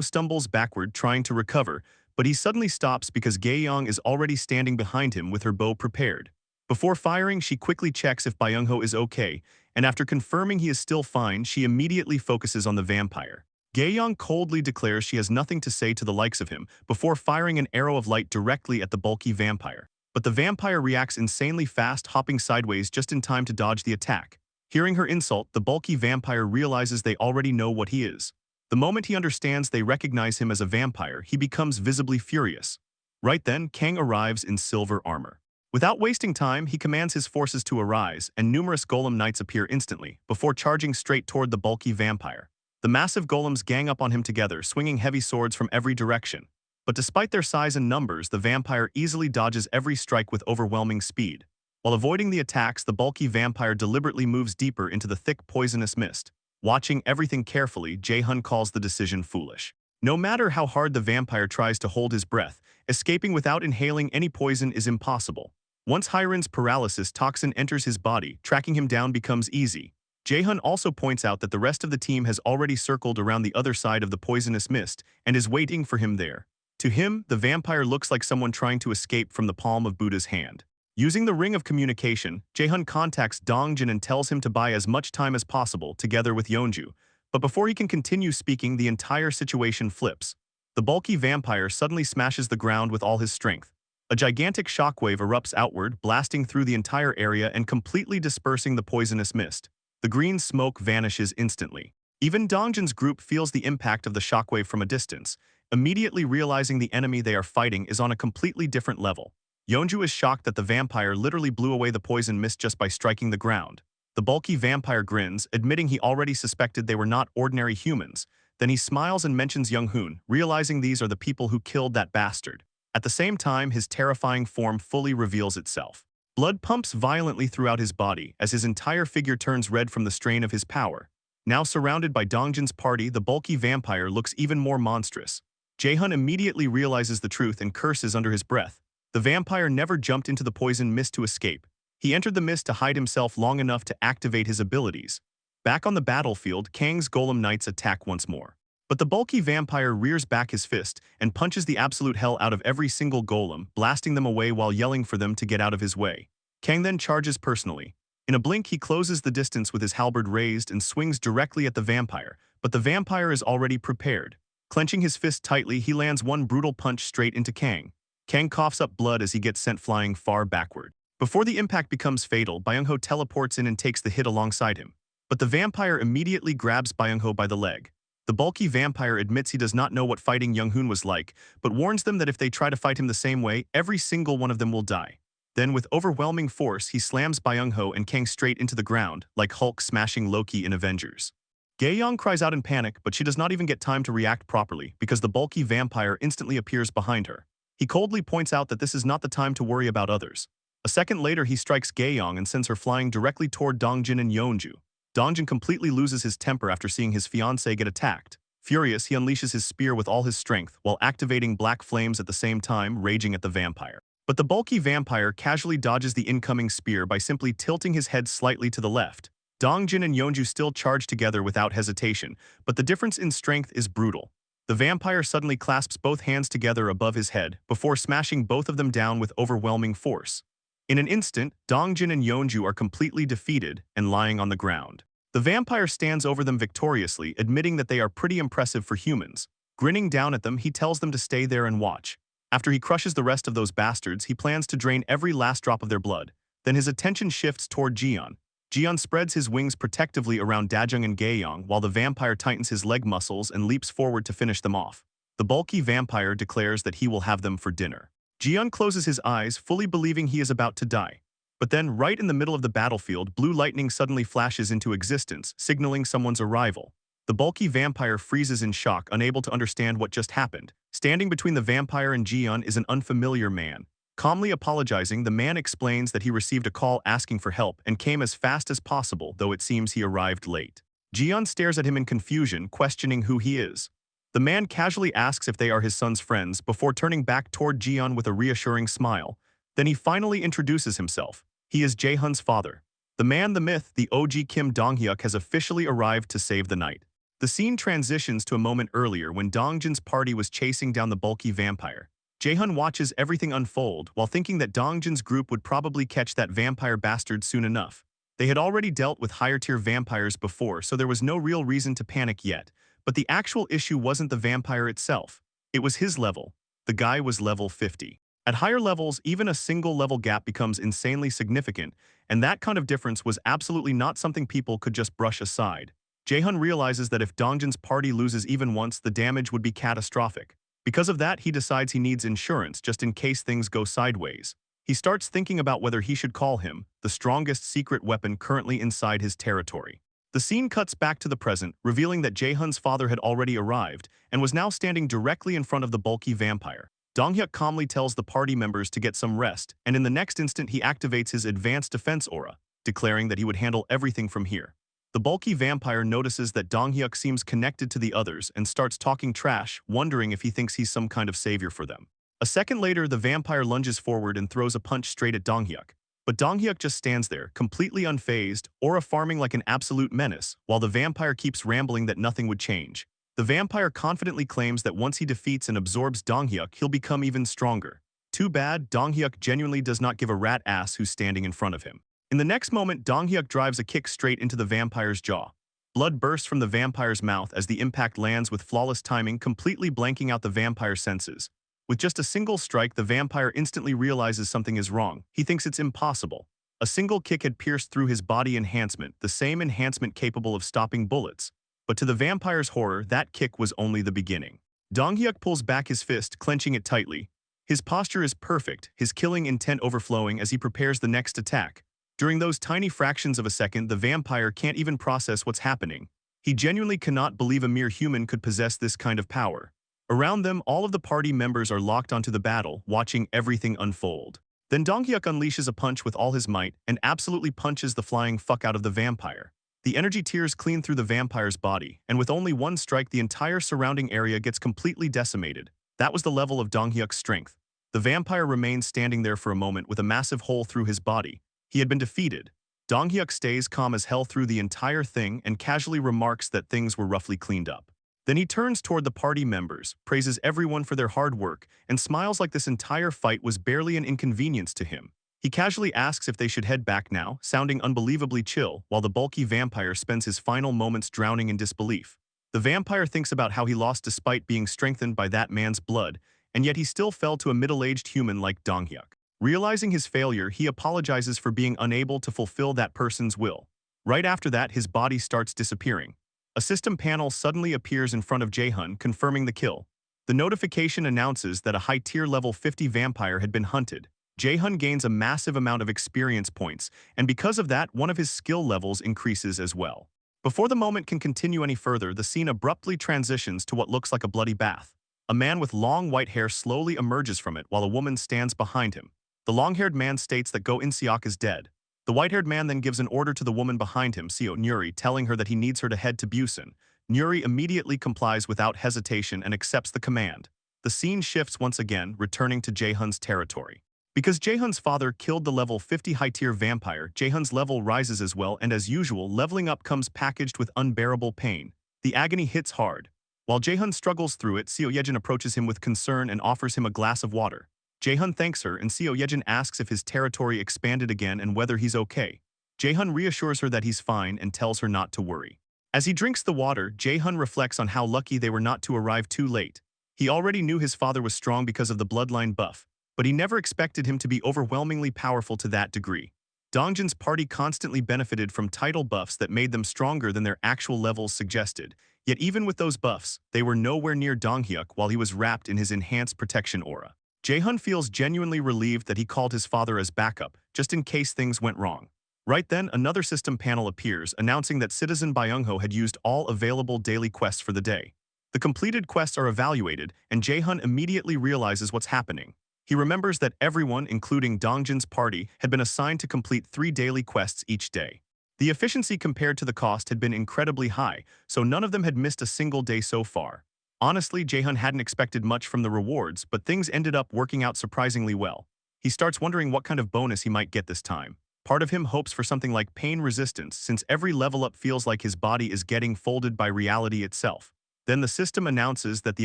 stumbles backward, trying to recover, but he suddenly stops because Gae-yong is already standing behind him with her bow prepared. Before firing, she quickly checks if Byung-ho is okay, and after confirming he is still fine, she immediately focuses on the vampire. Gae-yong coldly declares she has nothing to say to the likes of him before firing an arrow of light directly at the bulky vampire. But the vampire reacts insanely fast, hopping sideways just in time to dodge the attack. Hearing her insult, the bulky vampire realizes they already know what he is. The moment he understands they recognize him as a vampire, he becomes visibly furious. Right then, Kang arrives in silver armor. Without wasting time, he commands his forces to arise, and numerous golem knights appear instantly, before charging straight toward the bulky vampire. The massive golems gang up on him together, swinging heavy swords from every direction. But despite their size and numbers, the vampire easily dodges every strike with overwhelming speed. While avoiding the attacks, the bulky vampire deliberately moves deeper into the thick poisonous mist. Watching everything carefully, Jae-hun calls the decision foolish. No matter how hard the vampire tries to hold his breath, escaping without inhaling any poison is impossible. Once Hiren's paralysis toxin enters his body, tracking him down becomes easy. Jae-hun also points out that the rest of the team has already circled around the other side of the poisonous mist and is waiting for him there. To him, the vampire looks like someone trying to escape from the palm of Buddha's hand. Using the ring of communication, Jae-hun contacts Dongjin and tells him to buy as much time as possible together with Yeonju. But before he can continue speaking, the entire situation flips. The bulky vampire suddenly smashes the ground with all his strength. A gigantic shockwave erupts outward, blasting through the entire area and completely dispersing the poisonous mist. The green smoke vanishes instantly. Even Dongjin's group feels the impact of the shockwave from a distance, immediately realizing the enemy they are fighting is on a completely different level. Yeonju is shocked that the vampire literally blew away the poison mist just by striking the ground. The bulky vampire grins, admitting he already suspected they were not ordinary humans. Then he smiles and mentions Young-hoon, realizing these are the people who killed that bastard. At the same time, his terrifying form fully reveals itself. Blood pumps violently throughout his body as his entire figure turns red from the strain of his power. Now surrounded by Dongjin's party, the bulky vampire looks even more monstrous. Jae-hun immediately realizes the truth and curses under his breath. The vampire never jumped into the poison mist to escape. He entered the mist to hide himself long enough to activate his abilities. Back on the battlefield, Kang's golem knights attack once more. But the bulky vampire rears back his fist and punches the absolute hell out of every single golem, blasting them away while yelling for them to get out of his way. Kang then charges personally. In a blink, he closes the distance with his halberd raised and swings directly at the vampire, but the vampire is already prepared. Clenching his fist tightly, he lands one brutal punch straight into Kang. Kang coughs up blood as he gets sent flying far backward. Before the impact becomes fatal, Byung-ho teleports in and takes the hit alongside him. But the vampire immediately grabs Byung-ho by the leg. The bulky vampire admits he does not know what fighting Young-hoon was like, but warns them that if they try to fight him the same way, every single one of them will die. Then, with overwhelming force, he slams Byung-ho and Kang straight into the ground, like Hulk smashing Loki in Avengers. Gae-young cries out in panic, but she does not even get time to react properly, because the bulky vampire instantly appears behind her. He coldly points out that this is not the time to worry about others. A second later, he strikes Gae-young and sends her flying directly toward Dongjin and Yeonju. Dongjin completely loses his temper after seeing his fiancée get attacked. Furious, he unleashes his spear with all his strength, while activating black flames at the same time, raging at the vampire. But the bulky vampire casually dodges the incoming spear by simply tilting his head slightly to the left. Dongjin and Yeonju still charge together without hesitation, but the difference in strength is brutal. The vampire suddenly clasps both hands together above his head, before smashing both of them down with overwhelming force. In an instant, Dongjin and Yeonju are completely defeated and lying on the ground. The vampire stands over them victoriously, admitting that they are pretty impressive for humans. Grinning down at them, he tells them to stay there and watch. After he crushes the rest of those bastards, he plans to drain every last drop of their blood. Then his attention shifts toward Jiyeon. Jiyeon spreads his wings protectively around Dajung and Gae-young, while the vampire tightens his leg muscles and leaps forward to finish them off. The bulky vampire declares that he will have them for dinner. Jiyeon closes his eyes, fully believing he is about to die. But then, right in the middle of the battlefield, blue lightning suddenly flashes into existence, signaling someone's arrival. The bulky vampire freezes in shock, unable to understand what just happened. Standing between the vampire and Jiyeon is an unfamiliar man. Calmly apologizing, the man explains that he received a call asking for help and came as fast as possible, though it seems he arrived late. Jiyeon stares at him in confusion, questioning who he is. The man casually asks if they are his son's friends before turning back toward Jiyeon with a reassuring smile. Then he finally introduces himself. He is Jae-hun's father. The man, the myth, the OG Kim Dong-hyuk has officially arrived to save the night. The scene transitions to a moment earlier when Dongjin's party was chasing down the bulky vampire. Jae-hun watches everything unfold while thinking that Dongjin's group would probably catch that vampire bastard soon enough. They had already dealt with higher-tier vampires before, so there was no real reason to panic yet. But the actual issue wasn't the vampire itself. It was his level. The guy was level 50. At higher levels, even a single level gap becomes insanely significant, and that kind of difference was absolutely not something people could just brush aside. Jae-hun realizes that if Dongjin's party loses even once, the damage would be catastrophic. Because of that, he decides he needs insurance just in case things go sideways. He starts thinking about whether he should call him the strongest secret weapon currently inside his territory. The scene cuts back to the present, revealing that Jae-hun's father had already arrived and was now standing directly in front of the bulky vampire. Dong-hyuk calmly tells the party members to get some rest, and in the next instant he activates his advanced defense aura, declaring that he would handle everything from here. The bulky vampire notices that Dong-hyuk seems connected to the others and starts talking trash, wondering if he thinks he's some kind of savior for them. A second later, the vampire lunges forward and throws a punch straight at Dong-hyuk. But Dong-hyuk just stands there, completely unfazed, aura farming like an absolute menace, while the vampire keeps rambling that nothing would change. The vampire confidently claims that once he defeats and absorbs Dong-hyuk, he'll become even stronger. Too bad, Dong-hyuk genuinely does not give a rat ass who's standing in front of him. In the next moment, Dong-hyuk drives a kick straight into the vampire's jaw. Blood bursts from the vampire's mouth as the impact lands with flawless timing, completely blanking out the vampire's senses. With just a single strike, the vampire instantly realizes something is wrong. He thinks it's impossible. A single kick had pierced through his body enhancement, the same enhancement capable of stopping bullets. But to the vampire's horror, that kick was only the beginning. Dong-hyuk pulls back his fist, clenching it tightly. His posture is perfect, his killing intent overflowing as he prepares the next attack. During those tiny fractions of a second, the vampire can't even process what's happening. He genuinely cannot believe a mere human could possess this kind of power. Around them, all of the party members are locked onto the battle, watching everything unfold. Then Dong-hyuk unleashes a punch with all his might and absolutely punches the flying fuck out of the vampire. The energy tears clean through the vampire's body, and with only one strike, the entire surrounding area gets completely decimated. That was the level of Dong-hyuk's strength. The vampire remains standing there for a moment with a massive hole through his body. He had been defeated. Dong-hyuk stays calm as hell through the entire thing and casually remarks that things were roughly cleaned up. Then he turns toward the party members, praises everyone for their hard work, and smiles like this entire fight was barely an inconvenience to him. He casually asks if they should head back now, sounding unbelievably chill, while the bulky vampire spends his final moments drowning in disbelief. The vampire thinks about how he lost despite being strengthened by that man's blood, and yet he still fell to a middle-aged human like Dong-hyuk. Realizing his failure, he apologizes for being unable to fulfill that person's will. Right after that, his body starts disappearing. A system panel suddenly appears in front of Jae-hun, confirming the kill. The notification announces that a high-tier level 50 vampire had been hunted. Jae-hun gains a massive amount of experience points, and because of that, one of his skill levels increases as well. Before the moment can continue any further, the scene abruptly transitions to what looks like a bloody bath. A man with long white hair slowly emerges from it while a woman stands behind him. The long-haired man states that Go In-seok is dead. The white-haired man then gives an order to the woman behind him, Seo Nuri, telling her that he needs her to head to Busan. Nuri immediately complies without hesitation and accepts the command. The scene shifts once again, returning to Jae-hun's territory. Because Jae-hun's father killed the level 50 high-tier vampire, Jae-hun's level rises as well, and as usual, leveling up comes packaged with unbearable pain. The agony hits hard. While Jae-hun struggles through it, Seo Yejin approaches him with concern and offers him a glass of water. Jae-hun thanks her, and Seo Yejin asks if his territory expanded again and whether he's okay. Jae-hun reassures her that he's fine and tells her not to worry. As he drinks the water, Jae-hun reflects on how lucky they were not to arrive too late. He already knew his father was strong because of the bloodline buff, but he never expected him to be overwhelmingly powerful to that degree. Dongjin's party constantly benefited from title buffs that made them stronger than their actual levels suggested, yet even with those buffs, they were nowhere near Dong-hyuk while he was wrapped in his enhanced protection aura. Jae-hun feels genuinely relieved that he called his father as backup, just in case things went wrong. Right then, another system panel appears, announcing that Citizen Byung-ho had used all available daily quests for the day. The completed quests are evaluated, and Jae-hun immediately realizes what's happening. He remembers that everyone, including Dongjin's party, had been assigned to complete 3 daily quests each day. The efficiency compared to the cost had been incredibly high, so none of them had missed a single day so far. Honestly, Jae-hun hadn't expected much from the rewards, but things ended up working out surprisingly well. He starts wondering what kind of bonus he might get this time. Part of him hopes for something like pain resistance, since every level up feels like his body is getting folded by reality itself. Then the system announces that the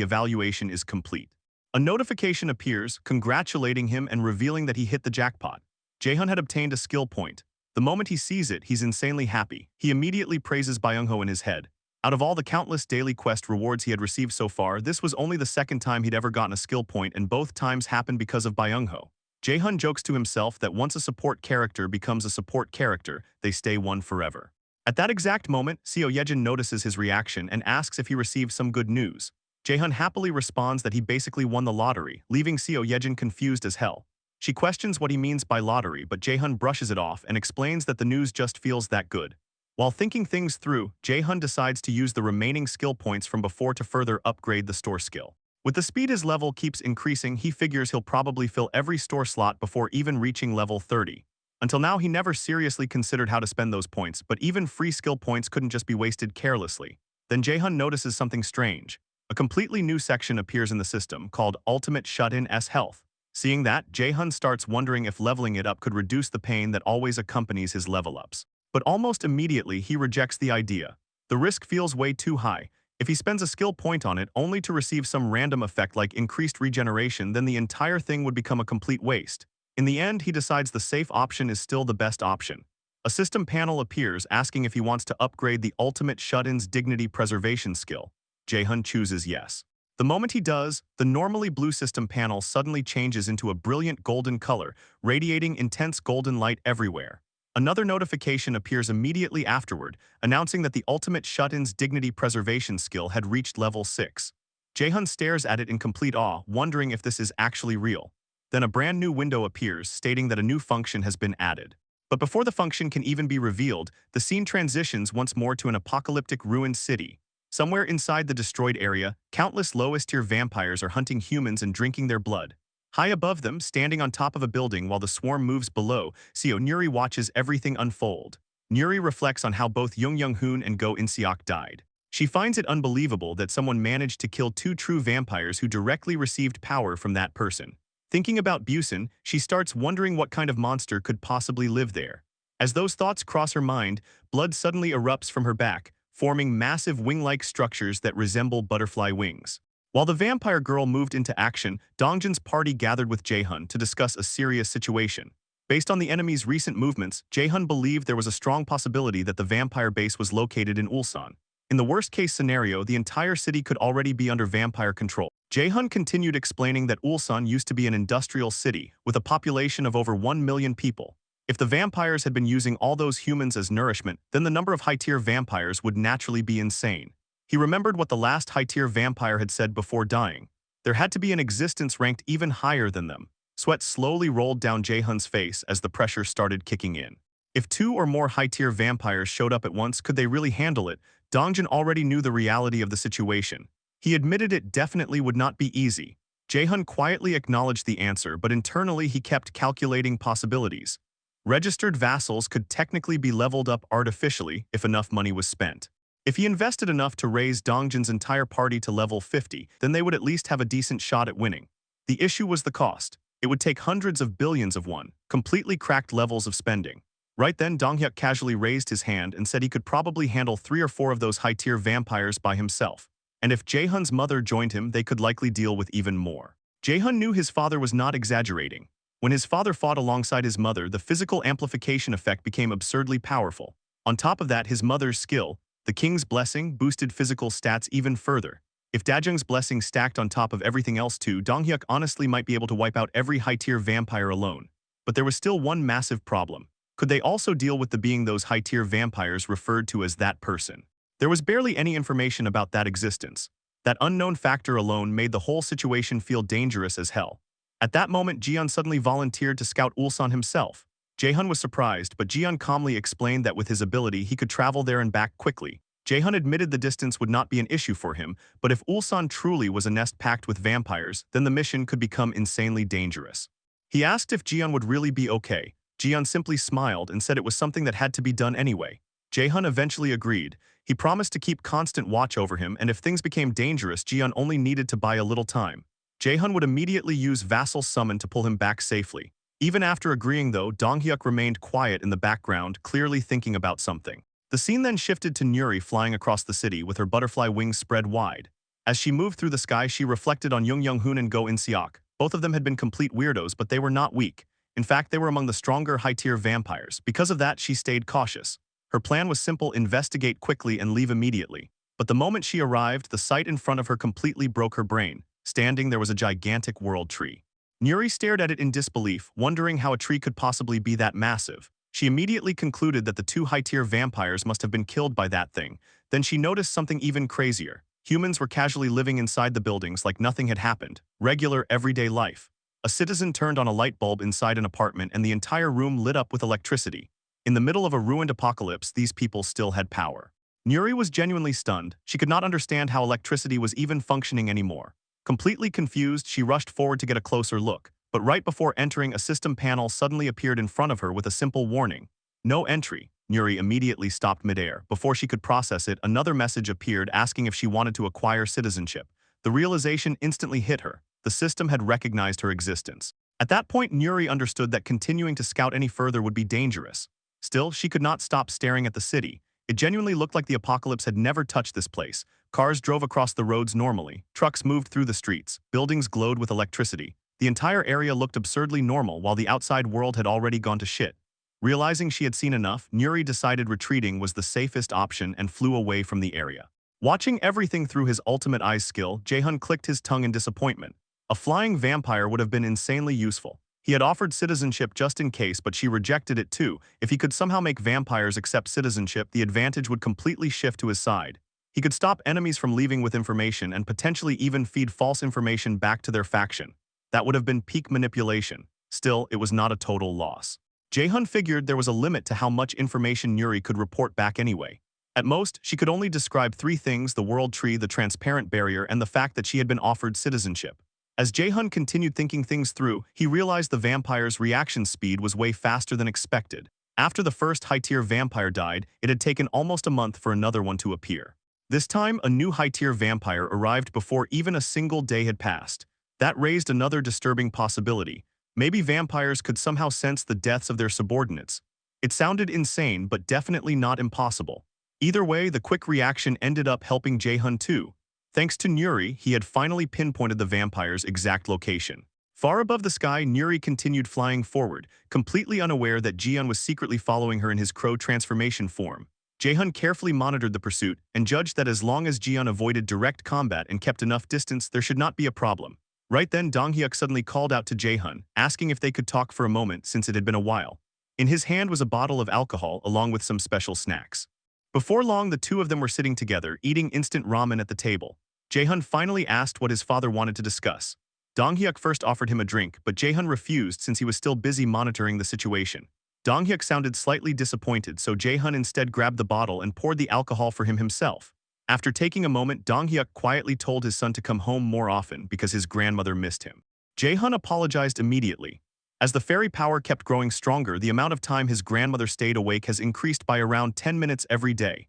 evaluation is complete. A notification appears, congratulating him and revealing that he hit the jackpot. Jae-hun had obtained a skill point. The moment he sees it, he's insanely happy. He immediately praises Byung-ho in his head. Out of all the countless daily quest rewards he had received so far, this was only the second time he'd ever gotten a skill point, and both times happened because of Byung-ho. Jae-hun jokes to himself that once a support character becomes a support character, they stay one forever. At that exact moment, Seo Yejin notices his reaction and asks if he received some good news. Jae-hun happily responds that he basically won the lottery, leaving Seo Yejin confused as hell. She questions what he means by lottery, but Jae-hun brushes it off and explains that the news just feels that good. While thinking things through, Jae-hun decides to use the remaining skill points from before to further upgrade the store skill. With the speed his level keeps increasing, he figures he'll probably fill every store slot before even reaching level 30. Until now, he never seriously considered how to spend those points, but even free skill points couldn't just be wasted carelessly. Then Jae-hun notices something strange. A completely new section appears in the system called Ultimate Shut-in S Health. Seeing that, Jae-hun starts wondering if leveling it up could reduce the pain that always accompanies his level-ups. But almost immediately, he rejects the idea. The risk feels way too high. If he spends a skill point on it only to receive some random effect like increased regeneration, then the entire thing would become a complete waste. In the end, he decides the safe option is still the best option. A system panel appears asking if he wants to upgrade the Ultimate Shut-in's Dignity Preservation skill. Jae-hun chooses yes. The moment he does, the normally blue system panel suddenly changes into a brilliant golden color, radiating intense golden light everywhere. Another notification appears immediately afterward, announcing that the Ultimate Shut-in's Dignity Preservation skill had reached level 6. Jae-hun stares at it in complete awe, wondering if this is actually real. Then a brand new window appears, stating that a new function has been added. But before the function can even be revealed, the scene transitions once more to an apocalyptic ruined city. Somewhere inside the destroyed area, countless lowest-tier vampires are hunting humans and drinking their blood. High above them, standing on top of a building while the swarm moves below, Nuri watches everything unfold. Nuri reflects on how both Jung Young-hoon and Go In-seok died. She finds it unbelievable that someone managed to kill two true vampires who directly received power from that person. Thinking about Busan, she starts wondering what kind of monster could possibly live there. As those thoughts cross her mind, blood suddenly erupts from her back, forming massive wing-like structures that resemble butterfly wings. While the vampire girl moved into action, Dongjin's party gathered with Jae-hun to discuss a serious situation. Based on the enemy's recent movements, Jae-hun believed there was a strong possibility that the vampire base was located in Ulsan. In the worst-case scenario, the entire city could already be under vampire control. Jae-hun continued explaining that Ulsan used to be an industrial city, with a population of over 1 million people. If the vampires had been using all those humans as nourishment, then the number of high-tier vampires would naturally be insane. He remembered what the last high-tier vampire had said before dying. There had to be an existence ranked even higher than them. Sweat slowly rolled down Jae-hun's face as the pressure started kicking in. If 2 or more high-tier vampires showed up at once, could they really handle it? Dongjin already knew the reality of the situation. He admitted it definitely would not be easy. Jae-hun quietly acknowledged the answer, but internally he kept calculating possibilities. Registered vassals could technically be leveled up artificially if enough money was spent. If he invested enough to raise Dongjin's entire party to level 50, then they would at least have a decent shot at winning. The issue was the cost. It would take hundreds of billions of won, completely cracked levels of spending. Right then, Donghyuk casually raised his hand and said he could probably handle 3 or 4 of those high-tier vampires by himself. And if Jae-hun's mother joined him, they could likely deal with even more. Jae-hun knew his father was not exaggerating. When his father fought alongside his mother, the physical amplification effect became absurdly powerful. On top of that, his mother's skill, the king's blessing, boosted physical stats even further. If Dajung's blessing stacked on top of everything else too, Donghyuk honestly might be able to wipe out every high-tier vampire alone. But there was still one massive problem. Could they also deal with the being those high-tier vampires referred to as that person? There was barely any information about that existence. That unknown factor alone made the whole situation feel dangerous as hell. At that moment, Jian suddenly volunteered to scout Ulsan himself. Jae-hun was surprised, but Jian calmly explained that with his ability, he could travel there and back quickly. Jae-hun admitted the distance would not be an issue for him, but if Ulsan truly was a nest packed with vampires, then the mission could become insanely dangerous. He asked if Jian would really be okay. Jian simply smiled and said it was something that had to be done anyway. Jae-hun eventually agreed. He promised to keep constant watch over him, and if things became dangerous, Jian only needed to buy a little time. Jae-hun would immediately use Vassal Summon to pull him back safely. Even after agreeing though, Donghyuk remained quiet in the background, clearly thinking about something. The scene then shifted to Nuri flying across the city with her butterfly wings spread wide. As she moved through the sky, she reflected on Jung Young-hoon and Go In-seok. Both of them had been complete weirdos, but they were not weak. In fact, they were among the stronger high-tier vampires. Because of that, she stayed cautious. Her plan was simple: investigate quickly and leave immediately. But the moment she arrived, the sight in front of her completely broke her brain. Standing, there was a gigantic world tree. Nuri stared at it in disbelief, wondering how a tree could possibly be that massive. She immediately concluded that the 2 high-tier vampires must have been killed by that thing. Then she noticed something even crazier. Humans were casually living inside the buildings like nothing had happened. Regular, everyday life. A citizen turned on a light bulb inside an apartment and the entire room lit up with electricity. In the middle of a ruined apocalypse, these people still had power. Nuri was genuinely stunned. She could not understand how electricity was even functioning anymore. Completely confused, she rushed forward to get a closer look, but right before entering, a system panel suddenly appeared in front of her with a simple warning. No entry. Nuri immediately stopped midair. Before she could process it, another message appeared asking if she wanted to acquire citizenship. The realization instantly hit her. The system had recognized her existence. At that point, Nuri understood that continuing to scout any further would be dangerous. Still, she could not stop staring at the city. It genuinely looked like the apocalypse had never touched this place. Cars drove across the roads normally, trucks moved through the streets, buildings glowed with electricity. The entire area looked absurdly normal while the outside world had already gone to shit. Realizing she had seen enough, Nuri decided retreating was the safest option and flew away from the area. Watching everything through his ultimate eyes skill, Jaehun clicked his tongue in disappointment. A flying vampire would have been insanely useful. He had offered citizenship just in case, but she rejected it too. If he could somehow make vampires accept citizenship, the advantage would completely shift to his side. He could stop enemies from leaving with information and potentially even feed false information back to their faction. That would have been peak manipulation. Still, it was not a total loss. Jaehun figured there was a limit to how much information Nuri could report back anyway. At most, she could only describe three things: the world tree, the transparent barrier, and the fact that she had been offered citizenship. As Jaehun continued thinking things through, he realized the vampire's reaction speed was way faster than expected. After the first high-tier vampire died, it had taken almost a month for another one to appear. This time, a new high-tier vampire arrived before even a single day had passed. That raised another disturbing possibility. Maybe vampires could somehow sense the deaths of their subordinates. It sounded insane, but definitely not impossible. Either way, the quick reaction ended up helping Jaehun too. Thanks to Nuri, he had finally pinpointed the vampire's exact location. Far above the sky, Nuri continued flying forward, completely unaware that Jian was secretly following her in his crow transformation form. Jaehun carefully monitored the pursuit and judged that as long as Jian avoided direct combat and kept enough distance, there should not be a problem. Right then, Donghyuk suddenly called out to Jaehun, asking if they could talk for a moment since it had been a while. In his hand was a bottle of alcohol along with some special snacks. Before long, the two of them were sitting together, eating instant ramen at the table. Jaehun finally asked what his father wanted to discuss. Donghyuk first offered him a drink, but Jaehun refused since he was still busy monitoring the situation. Donghyuk sounded slightly disappointed, so Jaehun instead grabbed the bottle and poured the alcohol for him himself. After taking a moment, Donghyuk quietly told his son to come home more often because his grandmother missed him. Jaehun apologized immediately. As the fairy power kept growing stronger, the amount of time his grandmother stayed awake has increased by around 10 minutes every day.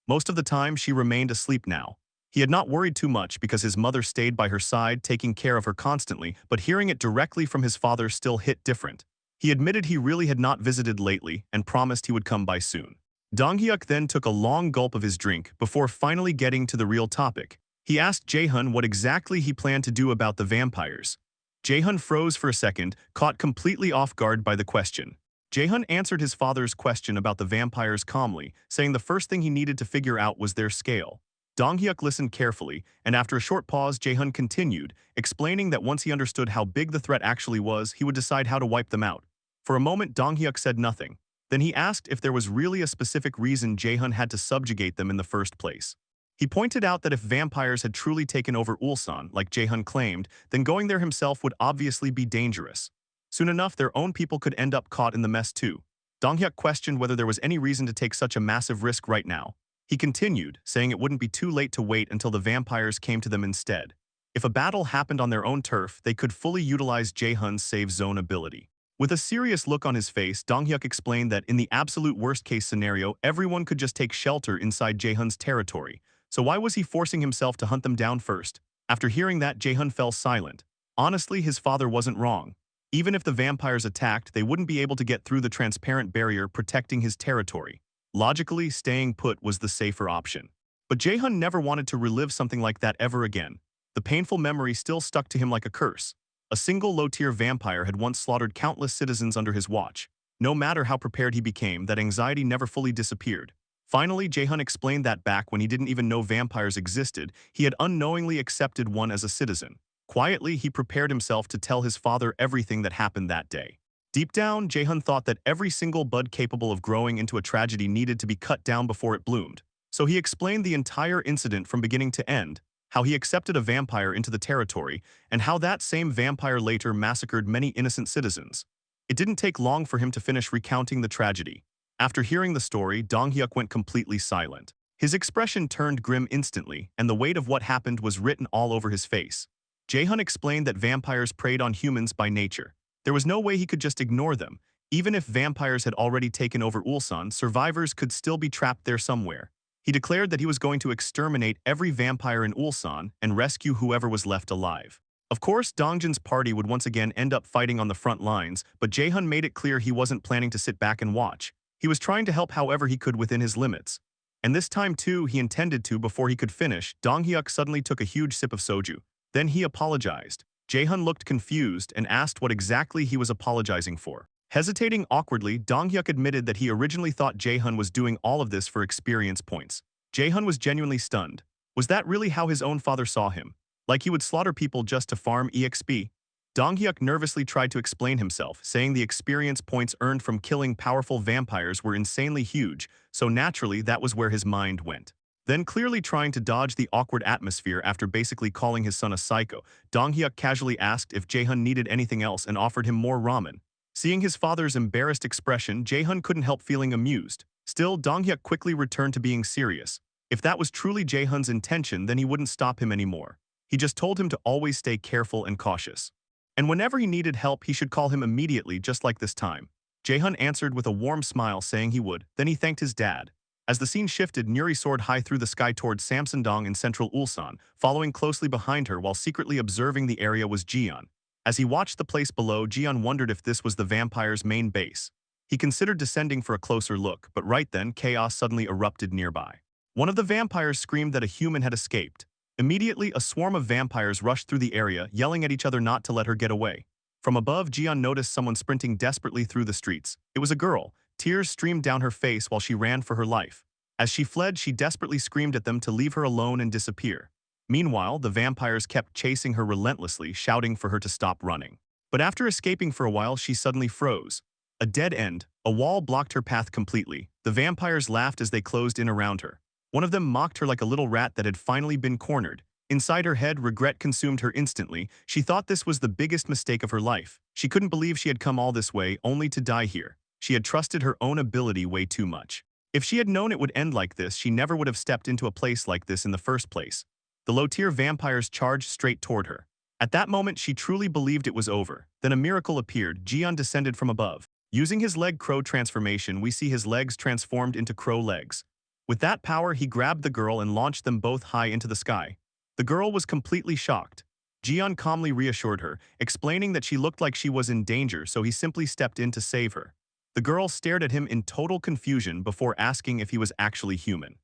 Most of the time, she remained asleep now. He had not worried too much because his mother stayed by her side, taking care of her constantly, but hearing it directly from his father still hit different. He admitted he really had not visited lately and promised he would come by soon. Donghyuk then took a long gulp of his drink before finally getting to the real topic. He asked Jaehun what exactly he planned to do about the vampires. Jaehun froze for a second, caught completely off guard by the question. Jaehun answered his father's question about the vampires calmly, saying the first thing he needed to figure out was their scale. Donghyuk listened carefully, and after a short pause, Jaehun continued, explaining that once he understood how big the threat actually was, he would decide how to wipe them out. For a moment, Donghyuk said nothing. Then he asked if there was really a specific reason Jaehun had to subjugate them in the first place. He pointed out that if vampires had truly taken over Ulsan, like Jaehun claimed, then going there himself would obviously be dangerous. Soon enough, their own people could end up caught in the mess too. Donghyuk questioned whether there was any reason to take such a massive risk right now. He continued, saying it wouldn't be too late to wait until the vampires came to them instead. If a battle happened on their own turf, they could fully utilize Jaehun's save zone ability. With a serious look on his face, Donghyuk explained that in the absolute worst-case scenario, everyone could just take shelter inside Jaehun's territory. So why was he forcing himself to hunt them down first? After hearing that, Jaehun fell silent. Honestly, his father wasn't wrong. Even if the vampires attacked, they wouldn't be able to get through the transparent barrier protecting his territory. Logically, staying put was the safer option. But Jaehun never wanted to relive something like that ever again. The painful memory still stuck to him like a curse. A single low-tier vampire had once slaughtered countless citizens under his watch. No matter how prepared he became, that anxiety never fully disappeared. Finally, Jaehun explained that back when he didn't even know vampires existed, he had unknowingly accepted one as a citizen. Quietly, he prepared himself to tell his father everything that happened that day. Deep down, Jaehun thought that every single bud capable of growing into a tragedy needed to be cut down before it bloomed. So he explained the entire incident from beginning to end. how he accepted a vampire into the territory, and how that same vampire later massacred many innocent citizens. It didn't take long for him to finish recounting the tragedy. After hearing the story, Dong-hyuk went completely silent. His expression turned grim instantly, and the weight of what happened was written all over his face. Jae-hun explained that vampires preyed on humans by nature. There was no way he could just ignore them. Even if vampires had already taken over Ulsan, survivors could still be trapped there somewhere. He declared that he was going to exterminate every vampire in Ulsan and rescue whoever was left alive. Of course, Dongjin's party would once again end up fighting on the front lines, but Jae-hun made it clear he wasn't planning to sit back and watch. He was trying to help however he could within his limits. And this time too, he intended to before he could finish. Dong-hyuk suddenly took a huge sip of soju. Then he apologized. Jae-hun looked confused and asked what exactly he was apologizing for. Hesitating awkwardly, Dong-hyuk admitted that he originally thought Jae-hun was doing all of this for experience points. Jae-hun was genuinely stunned. Was that really how his own father saw him? Like he would slaughter people just to farm EXP? Dong-hyuk nervously tried to explain himself, saying the experience points earned from killing powerful vampires were insanely huge, so naturally that was where his mind went. Then, clearly trying to dodge the awkward atmosphere after basically calling his son a psycho, Dong-hyuk casually asked if Jae-hun needed anything else and offered him more ramen. Seeing his father's embarrassed expression, Jae-hun couldn't help feeling amused. Still, Dong-hyuk quickly returned to being serious. If that was truly Jae-hun's intention, then he wouldn't stop him anymore. He just told him to always stay careful and cautious. And whenever he needed help, he should call him immediately, just like this time. Jae-hun answered with a warm smile, saying he would. Then he thanked his dad. As the scene shifted, Nuri soared high through the sky towards Samsundong in central Ulsan, following closely behind her while secretly observing the area was Jian. As he watched the place below, Jian wondered if this was the vampire's main base. He considered descending for a closer look, but right then, chaos suddenly erupted nearby. One of the vampires screamed that a human had escaped. Immediately, a swarm of vampires rushed through the area, yelling at each other not to let her get away. From above, Jian noticed someone sprinting desperately through the streets. It was a girl. Tears streamed down her face while she ran for her life. As she fled, she desperately screamed at them to leave her alone and disappear. Meanwhile, the vampires kept chasing her relentlessly, shouting for her to stop running. But after escaping for a while, she suddenly froze. A dead end, a wall blocked her path completely. The vampires laughed as they closed in around her. One of them mocked her like a little rat that had finally been cornered. Inside her head, regret consumed her instantly. She thought this was the biggest mistake of her life. She couldn't believe she had come all this way, only to die here. She had trusted her own ability way too much. If she had known it would end like this, she never would have stepped into a place like this in the first place. The low-tier vampires charged straight toward her. At that moment, she truly believed it was over. Then a miracle appeared. Jian descended from above. Using his leg crow transformation, we see his legs transformed into crow legs. With that power, he grabbed the girl and launched them both high into the sky. The girl was completely shocked. Jian calmly reassured her, explaining that she looked like she was in danger, so he simply stepped in to save her. The girl stared at him in total confusion before asking if he was actually human.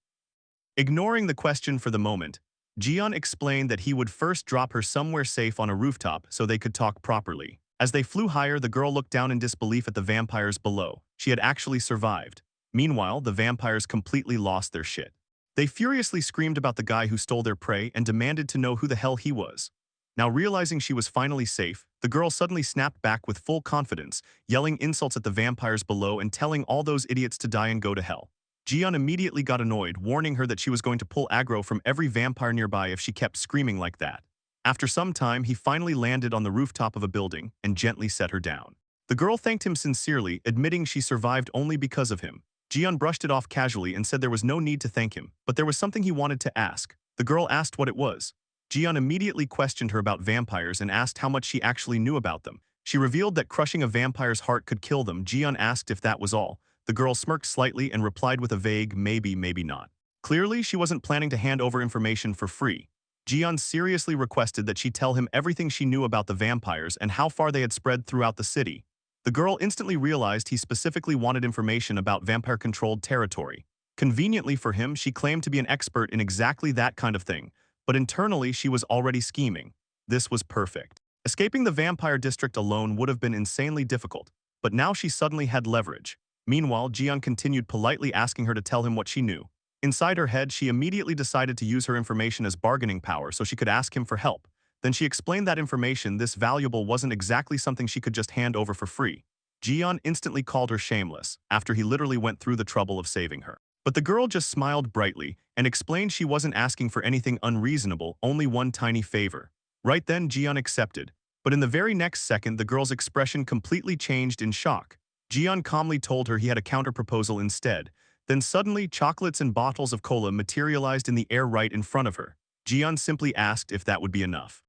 Ignoring the question for the moment, Jian explained that he would first drop her somewhere safe on a rooftop so they could talk properly. As they flew higher, the girl looked down in disbelief at the vampires below. She had actually survived. Meanwhile, the vampires completely lost their shit. They furiously screamed about the guy who stole their prey and demanded to know who the hell he was. Now realizing she was finally safe, the girl suddenly snapped back with full confidence, yelling insults at the vampires below and telling all those idiots to die and go to hell. Jian immediately got annoyed, warning her that she was going to pull aggro from every vampire nearby if she kept screaming like that. After some time, he finally landed on the rooftop of a building and gently set her down. The girl thanked him sincerely, admitting she survived only because of him. Jian brushed it off casually and said there was no need to thank him, but there was something he wanted to ask. The girl asked what it was. Jian immediately questioned her about vampires and asked how much she actually knew about them. She revealed that crushing a vampire's heart could kill them. Jian asked if that was all. The girl smirked slightly and replied with a vague maybe, maybe not. Clearly, she wasn't planning to hand over information for free. Jian seriously requested that she tell him everything she knew about the vampires and how far they had spread throughout the city. The girl instantly realized he specifically wanted information about vampire-controlled territory. Conveniently for him, she claimed to be an expert in exactly that kind of thing, but internally she was already scheming. This was perfect. Escaping the vampire district alone would have been insanely difficult, but now she suddenly had leverage. Meanwhile, Jian continued politely asking her to tell him what she knew. Inside her head, she immediately decided to use her information as bargaining power so she could ask him for help. Then she explained that information, this valuable, wasn't exactly something she could just hand over for free. Jian instantly called her shameless, after he literally went through the trouble of saving her. But the girl just smiled brightly and explained she wasn't asking for anything unreasonable, only one tiny favor. Right then, Jian accepted. But in the very next second, the girl's expression completely changed in shock. Jian calmly told her he had a counterproposal instead. Then suddenly, chocolates and bottles of cola materialized in the air right in front of her. Jian simply asked if that would be enough.